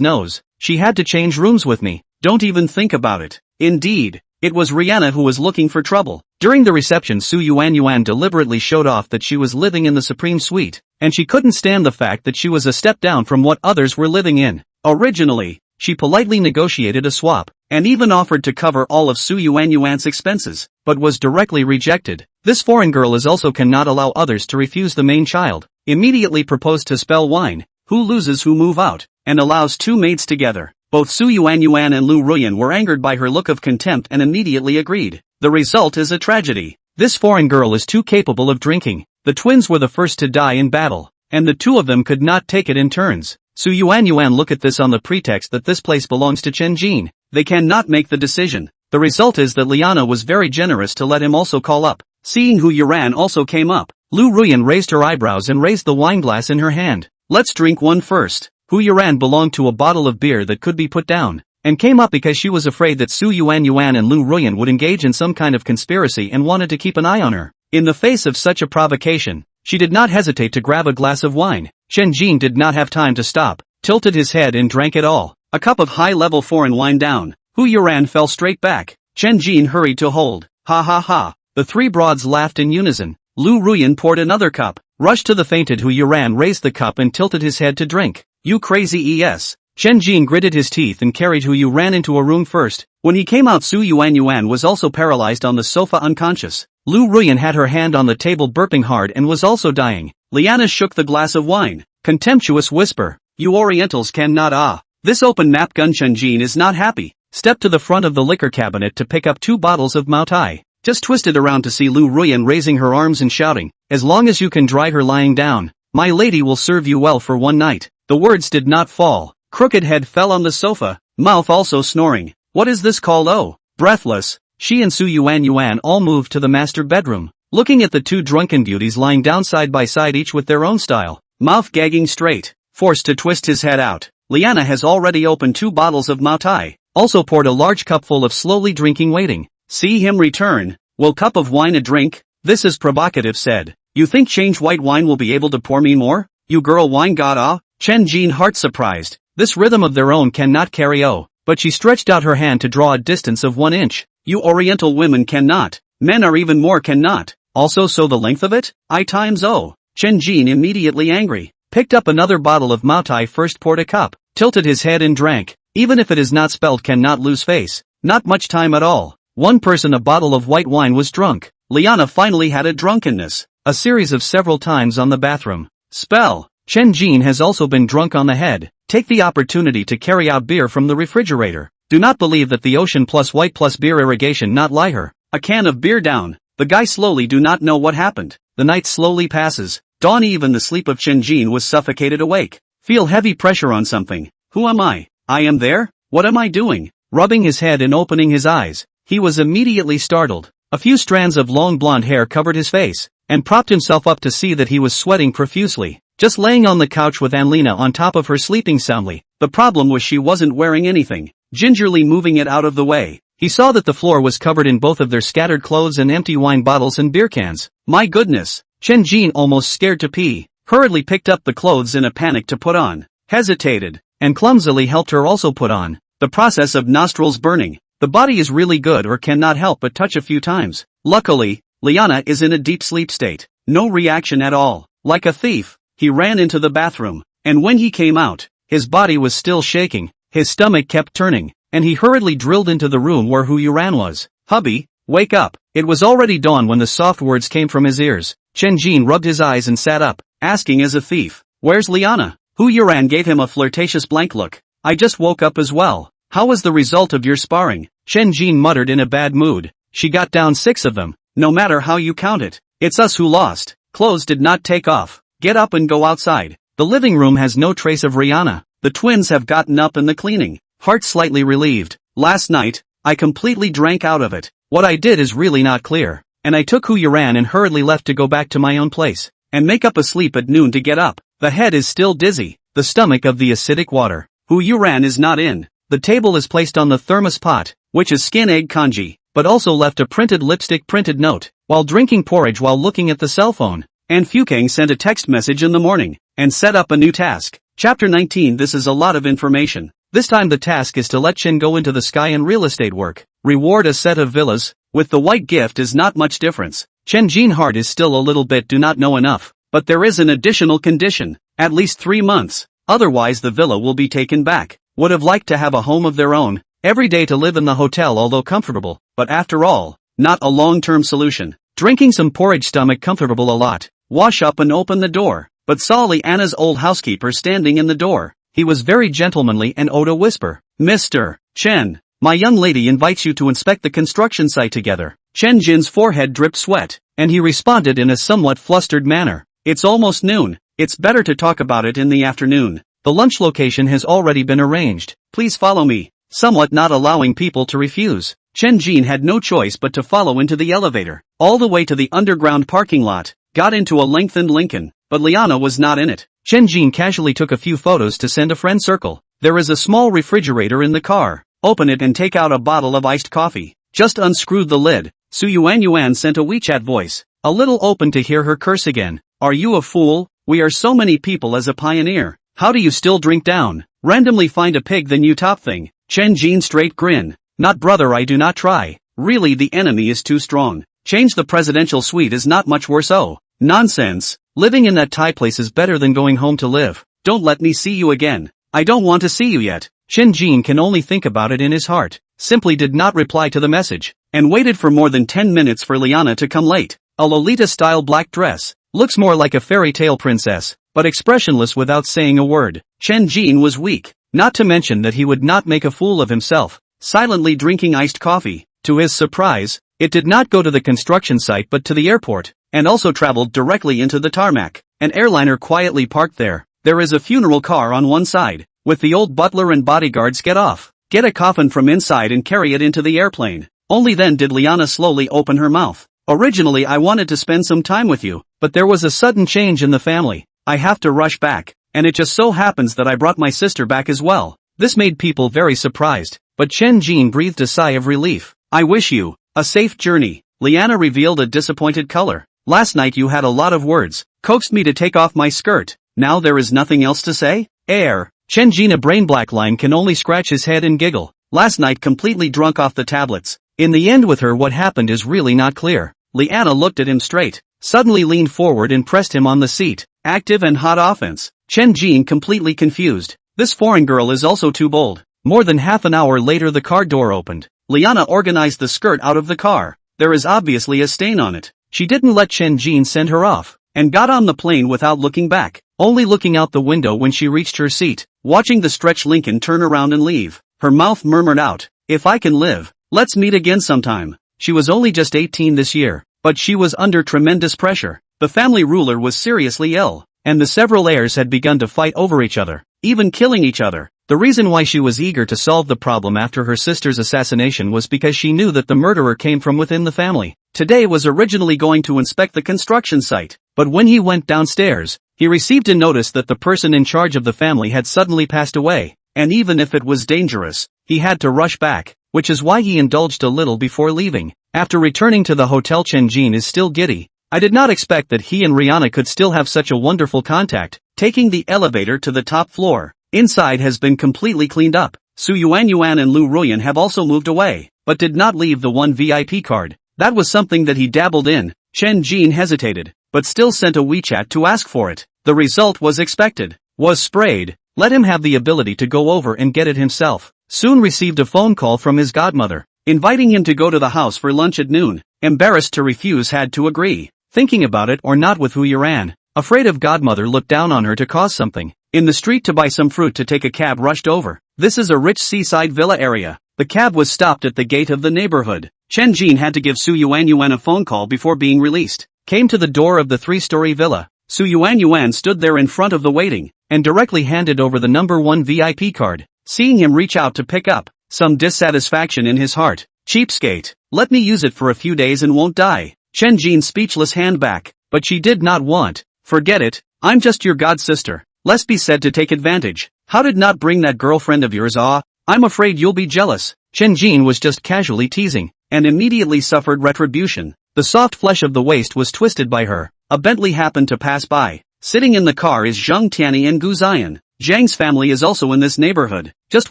nose. "She had to change rooms with me. Don't even think about it." Indeed, it was Rihanna who was looking for trouble. During the reception, Su Yuan deliberately showed off that she was living in the Supreme Suite, and she couldn't stand the fact that she was a step down from what others were living in. Originally, she politely negotiated a swap, and even offered to cover all of Su Yuan's expenses, but was directly rejected. This foreign girl is also cannot allow others to refuse the main child. Immediately proposed to spell wine, who loses who move out, and allows 2 maids together. Both Su Yuan and Lu Ruyan were angered by her look of contempt and immediately agreed. The result is a tragedy. This foreign girl is too capable of drinking. The twins were the first to die in battle, and the 2 of them could not take it in turns. Su Yuan look at this on the pretext that this place belongs to Chen Jin. They cannot make the decision. The result is that Liana was very generous to let him also call up. Seeing Hu Yuran also came up, Lu Ruyan raised her eyebrows and raised the wine glass in her hand. "Let's drink one first." Hu Yuran belonged to a bottle of beer that could be put down, and came up because she was afraid that Su Yuan and Lu Ruyan would engage in some kind of conspiracy and wanted to keep an eye on her. In the face of such a provocation, she did not hesitate to grab a glass of wine. Chen Jin did not have time to stop, tilted his head and drank it all. A cup of high-level foreign wine down. Hu Yuran fell straight back. Chen Jin hurried to hold. "Ha ha ha." The 3 broads laughed in unison. Lu Ruyan poured another cup. Rushed to the fainted Hu Yuran raised the cup and tilted his head to drink. "You crazy es." Chen Jin gritted his teeth and carried Hu Yuran into a room first. When he came out, Su Yuan was also paralyzed on the sofa unconscious. Lu Ruyan had her hand on the table burping hard and was also dying. Liana shook the glass of wine. Contemptuous whisper. "You Orientals cannot This open map gun. Chen Jin is not happy. Stepped to the front of the liquor cabinet to pick up 2 bottles of Mao Tai. Just twisted around to see Lu Ruyan raising her arms and shouting, "As long as you can dry her lying down, my lady will serve you well for one night." The words did not fall. Crooked head fell on the sofa, mouth also snoring. "What is this called?" Oh, breathless, she and Su Yuan all moved to the master bedroom, looking at the 2 drunken beauties lying down side by side, each with their own style, mouth gagging straight, forced to twist his head out. Liana has already opened 2 bottles of Mao Tai, also poured a large cupful of slowly drinking, waiting. See him return. "Will cup of wine a drink?" This is provocative said. "You think change white wine will be able to pour me more? You girl wine god Chen Jin heart surprised. This rhythm of their own cannot carry but she stretched out her hand to draw a distance of 1 inch. "You Oriental women cannot. Men are even more cannot. Also so the length of it? I times O." Chen Jin immediately angry. Picked up another bottle of Mao Tai, first poured a cup, tilted his head and drank. Even if it is not spelled, cannot lose face. Not much time at all. 1 person a bottle of white wine was drunk. Liana finally had a drunkenness. A series of several times on the bathroom. Spell. Chen Jin has also been drunk on the head. Take the opportunity to carry out beer from the refrigerator. Do not believe that the ocean plus white plus beer irrigation not lie her. A can of beer down. The guy slowly do not know what happened. The night slowly passes. Dawn. Even the sleep of Chen Jin was suffocated awake. Feel heavy pressure on something. Who am I? I am there? What am I doing? Rubbing his head and opening his eyes. He was immediately startled. A few strands of long blonde hair covered his face, and propped himself up to see that he was sweating profusely. Just laying on the couch with Anlina on top of her, sleeping soundly. The problem was she wasn't wearing anything. Gingerly moving it out of the way, he saw that the floor was covered in both of their scattered clothes and empty wine bottles and beer cans. My goodness! Chen Jin, almost scared to pee, hurriedly picked up the clothes in a panic to put on, hesitated, and clumsily helped her also put on. The process of nostrils burning. The body is really good or cannot help but touch a few times. Luckily, Liana is in a deep sleep state. No reaction at all. Like a thief, he ran into the bathroom, and when he came out, his body was still shaking, his stomach kept turning, and he hurriedly drilled into the room where Hu Yuran was. "Hubby, wake up." It was already dawn when the soft words came from his ears. Chen Jin rubbed his eyes and sat up, asking as a thief, "Where's Liana?" Hu Yuran gave him a flirtatious blank look. "I just woke up as well. How was the result of your sparring?" Chen Jin muttered in a bad mood. "She got down 6 of them. No matter how you count it, it's us who lost. Clothes did not take off. Get up and go outside. The living room has no trace of Rihanna. The twins have gotten up in the cleaning." Heart slightly relieved. "Last night, I completely drank out of it. What I did is really not clear. And I took Hu Yuran and hurriedly left to go back to my own place. And make up a sleep at noon to get up. The head is still dizzy. The stomach of the acidic water. Hu Yuran is not in. The table is placed on the thermos pot, which is skin egg kanji, but also left a printed lipstick printed note, while drinking porridge while looking at the cell phone. And Fukang sent a text message in the morning, and set up a new task. Chapter 19. This is a lot of information. This time the task is to let Chen go into the sky and real estate work. Reward a set of villas. With the white gift is not much difference. Chen Jin heart is still a little bit do not know enough, but there is an additional condition. At least 3 months. Otherwise the villa will be taken back. Would have liked to have a home of their own. Every day to live in the hotel although comfortable, but after all, not a long-term solution. Drinking some porridge stomach comfortable a lot. Wash up and open the door, but saw Liana's old housekeeper standing in the door. He was very gentlemanly and owed a whisper. "Mr. Chen, my young lady invites you to inspect the construction site together." Chen Jin's forehead dripped sweat, and he responded in a somewhat flustered manner. "It's almost noon. It's better to talk about it in the afternoon. The lunch location has already been arranged. Please follow me." Somewhat not allowing people to refuse, Chen Jin had no choice but to follow into the elevator, all the way to the underground parking lot, got into a lengthened Lincoln, but Liana was not in it. Chen Jin casually took a few photos to send a friend circle. There is a small refrigerator in the car. Open it and take out a bottle of iced coffee. Just unscrewed the lid. Su Yuan sent a WeChat voice, a little open to hear her curse again. "Are you a fool? We are so many people as a pioneer. How do you still drink down? Randomly find a pig then you top thing." Chen Jin straight grin. "Not brother, I do not try. Really the enemy is too strong. Change the presidential suite is not much worse. Oh, nonsense. Living in that Thai place is better than going home to live. Don't let me see you again. I don't want to see you yet." Chen Jin can only think about it in his heart. Simply did not reply to the message, and waited for more than 10 minutes for Liana to come late. A Lolita-style black dress. Looks more like a fairy tale princess, but expressionless without saying a word. Chen Jin was weak. Not to mention that he would not make a fool of himself, silently drinking iced coffee. To his surprise, it did not go to the construction site but to the airport, and also traveled directly into the tarmac. An airliner quietly parked there. There is a funeral car on one side, with the old butler and bodyguards get off, get a coffin from inside and carry it into the airplane. Only then did Liana slowly open her mouth. "Originally I wanted to spend some time with you, but there was a sudden change in the family. I have to rush back. And it just so happens that I brought my sister back as well." This made people very surprised, but Chen Jin breathed a sigh of relief. "I wish you a safe journey." Liana revealed a disappointed color. "Last night you had a lot of words, coaxed me to take off my skirt. Now there is nothing else to say?" Heir. Chen Jin, a brain black line, can only scratch his head and giggle. Last night completely drunk off the tablets. In the end with her what happened is really not clear. Liana looked at him straight, suddenly leaned forward and pressed him on the seat. Active and hot offense. Chen Jin completely confused. This foreign girl is also too bold. More than half an hour later the car door opened. Liana organized the skirt out of the car. There is obviously a stain on it. She didn't let Chen Jin send her off, and got on the plane without looking back, only looking out the window when she reached her seat, watching the stretched Lincoln turn around and leave. Her mouth murmured out, "If I can live, let's meet again sometime." She was only just 18 this year, but she was under tremendous pressure. The family ruler was seriously ill, and the several heirs had begun to fight over each other, even killing each other. The reason why she was eager to solve the problem after her sister's assassination was because she knew that the murderer came from within the family. Today was originally going to inspect the construction site, but when he went downstairs, he received a notice that the person in charge of the family had suddenly passed away, and even if it was dangerous, he had to rush back, which is why he indulged a little before leaving. After returning to the hotel, Chen Jin is still giddy. I did not expect that he and Rihanna could still have such a wonderful contact. Taking the elevator to the top floor. Inside has been completely cleaned up. Su Yuanyuan and Lu Ruyan have also moved away, but did not leave the one VIP card. That was something that he dabbled in. Chen Jin hesitated, but still sent a WeChat to ask for it. The result was expected. Was sprayed. Let him have the ability to go over and get it himself. Soon received a phone call from his godmother, inviting him to go to the house for lunch at noon. Embarrassed to refuse, had to agree. Thinking about it or not with Hu Yuan. Afraid of godmother looked down on her to cause something. In the street to buy some fruit to take a cab rushed over. This is a rich seaside villa area. The cab was stopped at the gate of the neighborhood. Chen Jin had to give Su Yuanyuan a phone call before being released. Came to the door of the 3-story villa. Su Yuanyuan stood there in front of the waiting, and directly handed over the number 1 VIP card. Seeing him reach out to pick up, some dissatisfaction in his heart. Cheapskate. Let me use it for a few days and won't die. Chen Jin's speechless hand back, but she did not want. Forget it, I'm just your god sister. Lest be said to take advantage. How did not bring that girlfriend of yours? I'm afraid you'll be jealous. Chen Jin was just casually teasing, and immediately suffered retribution. The soft flesh of the waist was twisted by her. A Bentley happened to pass by. Sitting in the car is Zhang Tianyi and Gu Ziyan. Zhang's family is also in this neighborhood. Just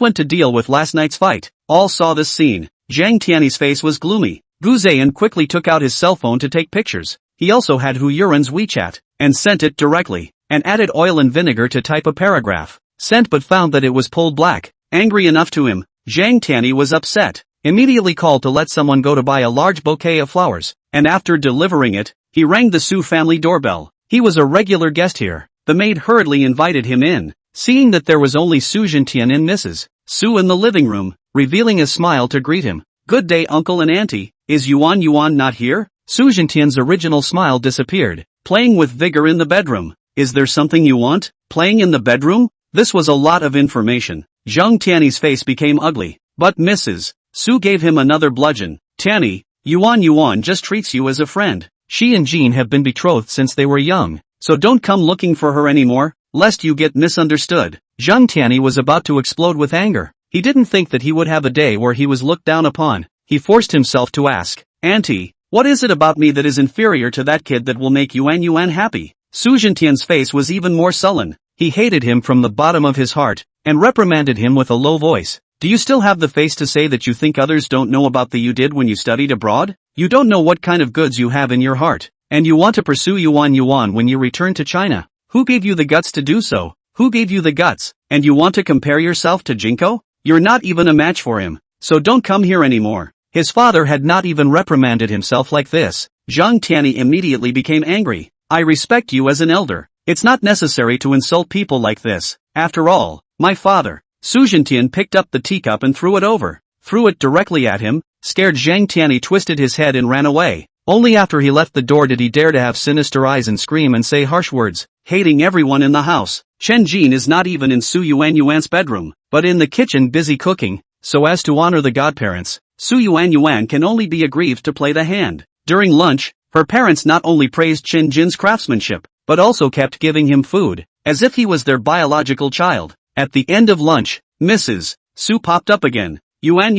went to deal with last night's fight. All saw this scene. Zhang Tianyi's face was gloomy. Gu Ziyan quickly took out his cell phone to take pictures. He also had Hu Yuan's WeChat, and sent it directly, and added oil and vinegar to type a paragraph. Sent but found that it was pulled black. Angry enough to him, Zhang Tianyi was upset. Immediately called to let someone go to buy a large bouquet of flowers, and after delivering it, he rang the Su family doorbell. He was a regular guest here. The maid hurriedly invited him in. Seeing that there was only Su Jintian and Mrs. Su in the living room, revealing a smile to greet him. Good day, uncle and auntie. Is Yuan not here? Su Jintian's original smile disappeared. Playing with vigor in the bedroom. Is there something you want? Playing in the bedroom? This was a lot of information. Zhang Tianyi's face became ugly. But Mrs. Su gave him another bludgeon. Tianyi, Yuan just treats you as a friend. She and Jean have been betrothed since they were young. So don't come looking for her anymore, lest you get misunderstood. Zhang Tianyi was about to explode with anger. He didn't think that he would have a day where he was looked down upon. He forced himself to ask, Auntie, what is it about me that is inferior to that kid that will make Yuan happy? Su Jintian's face was even more sullen. He hated him from the bottom of his heart, and reprimanded him with a low voice. Do you still have the face to say that you think others don't know about the you did when you studied abroad? You don't know what kind of goods you have in your heart, and you want to pursue Yuan when you return to China. Who gave you the guts to do so? Who gave you the guts? And you want to compare yourself to Jinko? You're not even a match for him, so don't come here anymore. His father had not even reprimanded himself like this. Zhang Tianyi immediately became angry. I respect you as an elder. It's not necessary to insult people like this. After all, my father. Su Jintian picked up the teacup and threw it over. Threw it directly at him. Scared, Zhang Tianyi twisted his head and ran away. Only after he left the door did he dare to have sinister eyes and scream and say harsh words, hating everyone in the house. Chen Jin is not even in Su Yuan's bedroom, but in the kitchen busy cooking, so as to honor the godparents. Su Yuan can only be aggrieved to play the hand. During lunch, her parents not only praised Chen Jin's craftsmanship, but also kept giving him food, as if he was their biological child. At the end of lunch, Mrs. Su popped up again. Yuan,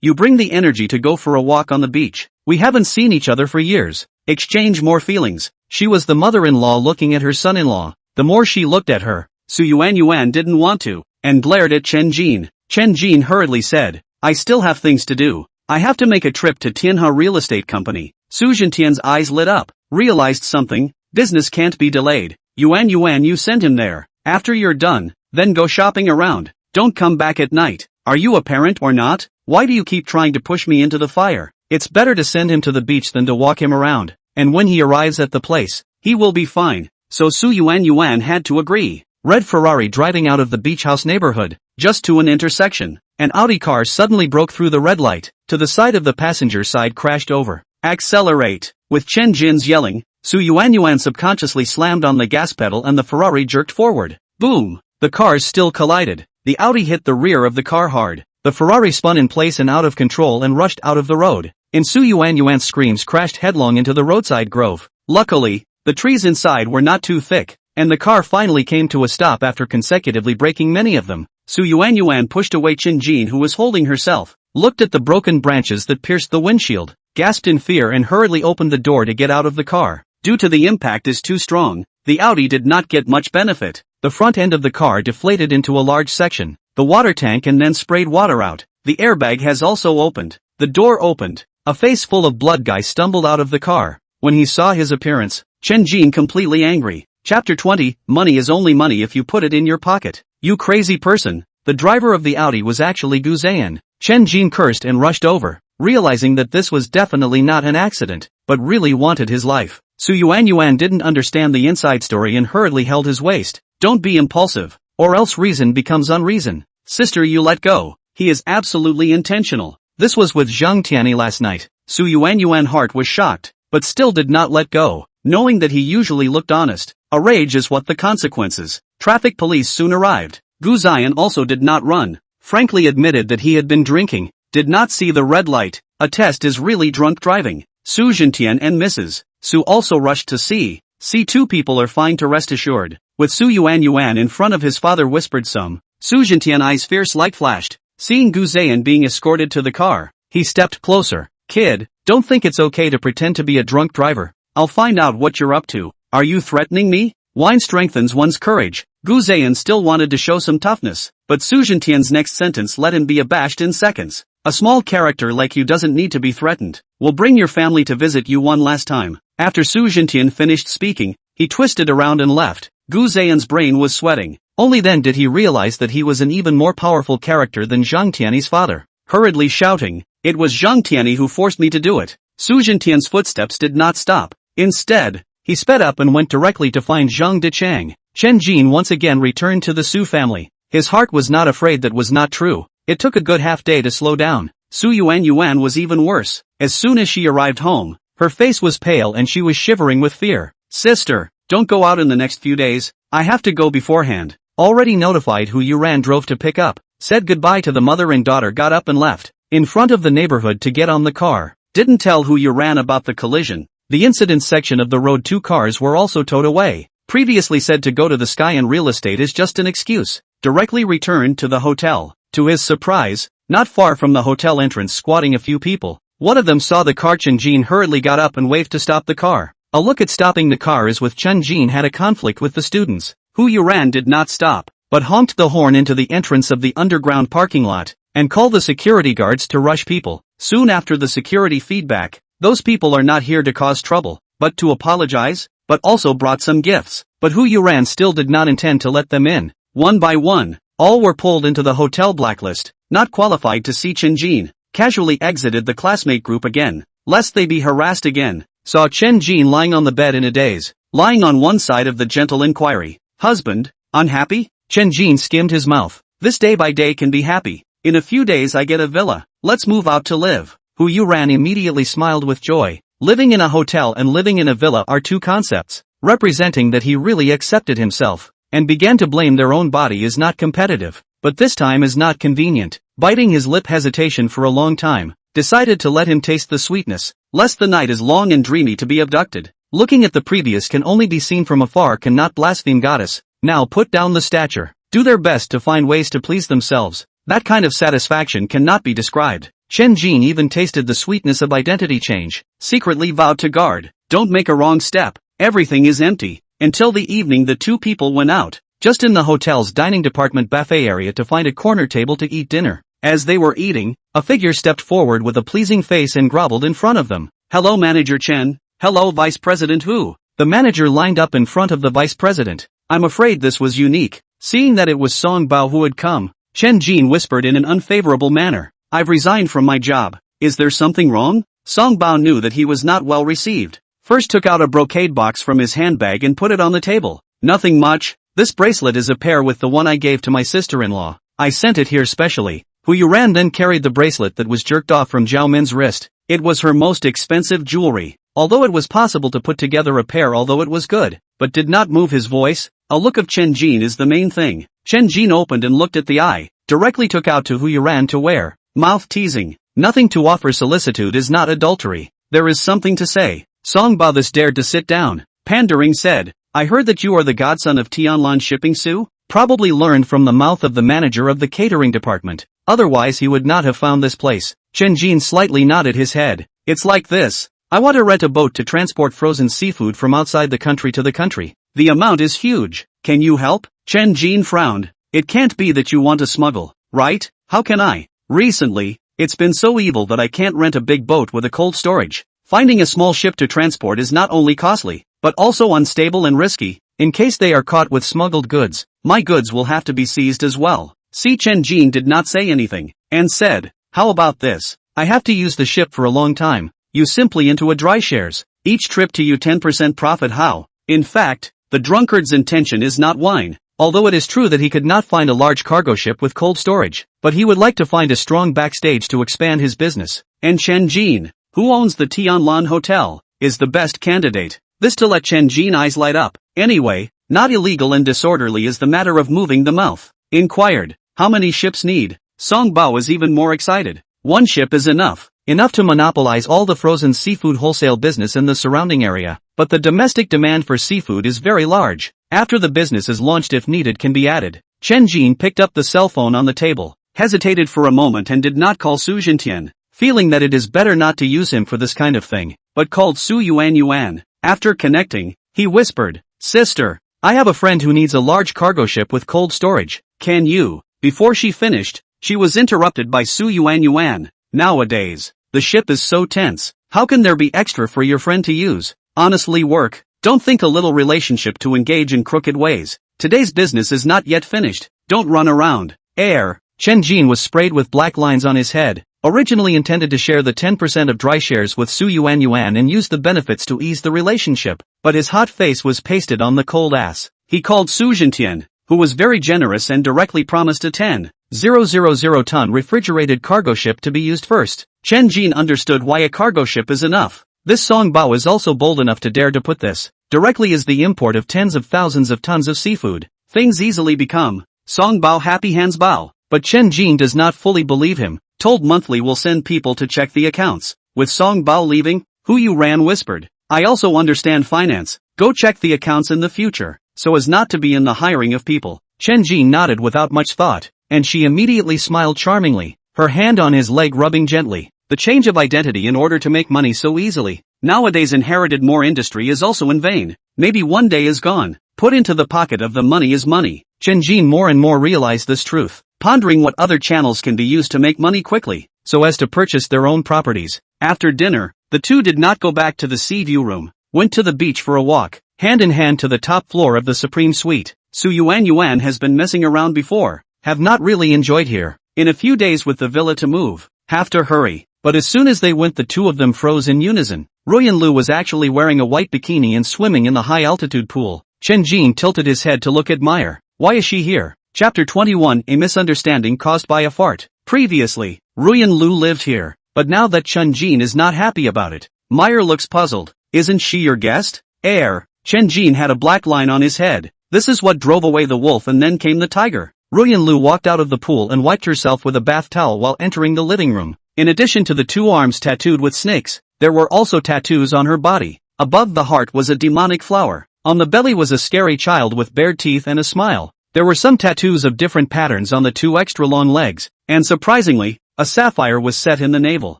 you bring the energy to go for a walk on the beach. We haven't seen each other for years. Exchange more feelings. She was the mother-in-law looking at her son-in-law. The more she looked at her, Su Yuan didn't want to, and glared at Chen Jin. Chen Jin hurriedly said, I still have things to do. I have to make a trip to Tianhe Real Estate Company. Su Jintian's eyes lit up, realized something. Business can't be delayed. Yuan, you send him there. After you're done, then go shopping around. Don't come back at night. Are you a parent or not? Why do you keep trying to push me into the fire? It's better to send him to the beach than to walk him around. And when he arrives at the place, he will be fine. So Su Yuan had to agree. Red Ferrari driving out of the beach house neighborhood, just to an intersection. An Audi car suddenly broke through the red light. To the side of the passenger side crashed over. Accelerate. With Chen Jin's yelling, Su Yuan subconsciously slammed on the gas pedal and the Ferrari jerked forward. Boom! The cars still collided. The Audi hit the rear of the car hard. The Ferrari spun in place and out of control and rushed out of the road. And Su Yuan's screams crashed headlong into the roadside grove. Luckily, the trees inside were not too thick, and the car finally came to a stop after consecutively breaking many of them. Su Yuan pushed away Chen Jin, who was holding herself, looked at the broken branches that pierced the windshield, gasped in fear and hurriedly opened the door to get out of the car. Due to the impact is too strong, the Audi did not get much benefit. The front end of the car deflated into a large section, the water tank, and then sprayed water out. The airbag has also opened. The door opened. A face full of blood guy stumbled out of the car. When he saw his appearance, Chen Jin completely angry. Chapter 20, money is only money if you put it in your pocket. You crazy person. The driver of the Audi was actually Gu Zayan. Chen Jin cursed and rushed over, realizing that this was definitely not an accident, but really wanted his life. Su Yuan didn't understand the inside story and hurriedly held his waist. Don't be impulsive, or else reason becomes unreason. Sister, you let go. He is absolutely intentional. This was with Zhang Tianyi last night. Su Yuan heart was shocked, but still did not let go, knowing that he usually looked honest. A rage is what the consequences. Traffic police soon arrived. Gu Zayan also did not run, frankly admitted that he had been drinking, did not see the red light. A test is really drunk driving. Su Zhentian and Mrs. Su also rushed to see. Two people are fine to rest assured. With Su Yuan in front of his father whispered some. Su Zhentian eyes fierce light flashed. Seeing Gu Zayan being escorted to the car, he stepped closer. Kid, don't think it's okay to pretend to be a drunk driver. I'll find out what you're up to. Are you threatening me? Wine strengthens one's courage. Gu Zayan still wanted to show some toughness, but Su Zhentian's next sentence let him be abashed in seconds. A small character like you doesn't need to be threatened. We'll bring your family to visit you one last time. After Su Zhentian finished speaking, he twisted around and left. Gu Zayan's brain was sweating. Only then did he realize that he was an even more powerful character than Zhang Tianyi's father. Hurriedly shouting, "It was Zhang Tianyi who forced me to do it." Su Zhentian's footsteps did not stop. Instead, he sped up and went directly to find Zhang Dichang. Chen Jin once again returned to the Su family. His heart was not afraid that was not true. It took a good half day to slow down. Su Yuan was even worse. As soon as she arrived home, her face was pale and she was shivering with fear. Sister, don't go out in the next few days. I have to go beforehand. Already notified, Hu Yuran drove to pick up, said goodbye to the mother and daughter, got up and left. In front of the neighborhood to get on the car. Didn't tell Hu Yuran about the collision. The incident section of the road, 2 cars were also towed away. Previously said to go to the sky and real estate is just an excuse. Directly returned to the hotel. To his surprise, not far from the hotel entrance squatting a few people. One of them saw the car. Chen Jin hurriedly got up and waved to stop the car. A look at stopping the car is with Chen Jin had a conflict with the students. Hu Yuran did not stop, but honked the horn into the entrance of the underground parking lot, and called the security guards to rush people. Soon after the security feedback, those people are not here to cause trouble, but to apologize, but also brought some gifts. But Hu Yuran still did not intend to let them in. One by one, all were pulled into the hotel blacklist, not qualified to see. Chen Jin casually exited the classmate group again, lest they be harassed again. Saw Chen Jin lying on the bed in a daze, lying on one side of the gentle inquiry. Husband, unhappy? Chen Jin skimmed his mouth. This day by day can be happy. In a few days I get a villa. Let's move out to live. Hu Yuran immediately smiled with joy. Living in a hotel and living in a villa are two concepts, representing that he really accepted himself, and began to blame their own body is not competitive, but this time is not convenient. Biting his lip hesitation for a long time, decided to let him taste the sweetness, lest the night is long and dreamy to be abducted. Looking at the previous can only be seen from afar, cannot blaspheme goddess. Now put down the stature, do their best to find ways to please themselves. That kind of satisfaction cannot be described. Chen Jin even tasted the sweetness of identity change, secretly vowed to guard, don't make a wrong step, everything is empty. Until the evening the two people went out, just in the hotel's dining department buffet area to find a corner table to eat dinner. As they were eating, a figure stepped forward with a pleasing face and groveled in front of them. Hello Manager Chen. Hello Vice President Hu. The manager lined up in front of the vice president. I'm afraid this was unique. Seeing that it was Song Bao who had come, Chen Jin whispered in an unfavorable manner. I've resigned from my job. Is there something wrong? Song Bao knew that he was not well received. First took out a brocade box from his handbag and put it on the table. Nothing much. This bracelet is a pair with the one I gave to my sister-in-law. I sent it here specially. Hu Yuran then carried the bracelet that was jerked off from Zhao Min's wrist. It was her most expensive jewelry. Although it was possible to put together a pair, although it was good, but did not move his voice. A look of Chen Jin is the main thing. Chen Jin opened and looked at the eye, directly took out to Hu Yuran to wear. Mouth teasing. Nothing to offer solicitude is not adultery. There is something to say. Song Bao thus dared to sit down. Pandering said, I heard that you are the godson of Tianlan Shipping Su? Probably learned from the mouth of the manager of the catering department. Otherwise he would not have found this place. Chen Jin slightly nodded his head. It's like this. I want to rent a boat to transport frozen seafood from outside the country to the country. The amount is huge. Can you help? Chen Jin frowned. It can't be that you want to smuggle, right? How can I? Recently, it's been so evil that I can't rent a big boat with a cold storage. Finding a small ship to transport is not only costly, but also unstable and risky. In case they are caught with smuggled goods, my goods will have to be seized as well. See, Chen Jin did not say anything, and said, how about this? I have to use the ship for a long time. You simply into a dry shares. Each trip to you 10% profit. How? In fact, the drunkard's intention is not wine. Although it is true that he could not find a large cargo ship with cold storage, but he would like to find a strong backstage to expand his business. And Chen Jin, who owns the Tianlan Hotel, is the best candidate. This to let Chen Jin eyes light up. Anyway, not illegal and disorderly is the matter of moving the mouth. Inquired, how many ships need? Song Bao is even more excited. One ship is enough. Enough to monopolize all the frozen seafood wholesale business in the surrounding area. But the domestic demand for seafood is very large. After the business is launched, if needed, can be added. Chen Jin picked up the cell phone on the table, hesitated for a moment and did not call Su Jintian, feeling that it is better not to use him for this kind of thing, but called Su Yuan. After connecting, he whispered, Sister, I have a friend who needs a large cargo ship with cold storage. Can you? Before she finished, she was interrupted by Su Yuan. Nowadays, the ship is so tense. How can there be extra for your friend to use? Honestly, work. Don't think a little relationship to engage in crooked ways. Today's business is not yet finished. Don't run around. Heir. Chen Jin was sprayed with black lines on his head. Originally intended to share the 10% of dry shares with Su Yuan and use the benefits to ease the relationship, but his hot face was pasted on the cold ass. He called Su Jintian, who was very generous and directly promised a 10,000-ton refrigerated cargo ship to be used first. Chen Jin understood why a cargo ship is enough. This Song Bao is also bold enough to dare to put this directly as the import of tens of thousands of tons of seafood. Things easily become Song Bao happy hands Bao. But Chen Jin does not fully believe him. Told monthly will send people to check the accounts. With Song Bao leaving, Hu Yuran whispered, I also understand finance. Go check the accounts in the future, so as not to be in the hiring of people. Chen Jin nodded without much thought, and she immediately smiled charmingly, her hand on his leg rubbing gently. The change of identity in order to make money so easily. Nowadays inherited more industry is also in vain. Maybe one day is gone. Put into the pocket of the money is money. Chen Jin more and more realized this truth, pondering what other channels can be used to make money quickly, so as to purchase their own properties. After dinner, the two did not go back to the sea view room, went to the beach for a walk, hand in hand to the top floor of the Supreme Suite. Su Yuan has been messing around before, have not really enjoyed here. In a few days with the villa to move, have to hurry. But as soon as they went, the two of them froze in unison. Ruyan Lu was actually wearing a white bikini and swimming in the high-altitude pool. Chen Jin tilted his head to look at Meyer. Why is she here? Chapter 21, A misunderstanding caused by a fart. Previously, Ruyan Lu lived here, but now that Chen Jin is not happy about it, Meyer looks puzzled. Isn't she your guest? Heir. Chen Jin had a black line on his head. This is what drove away the wolf and then came the tiger. Ruyan Lu walked out of the pool and wiped herself with a bath towel while entering the living room. In addition to the two arms tattooed with snakes, there were also tattoos on her body. Above the heart was a demonic flower. On the belly was a scary child with bared teeth and a smile. There were some tattoos of different patterns on the two extra long legs, and surprisingly, a sapphire was set in the navel.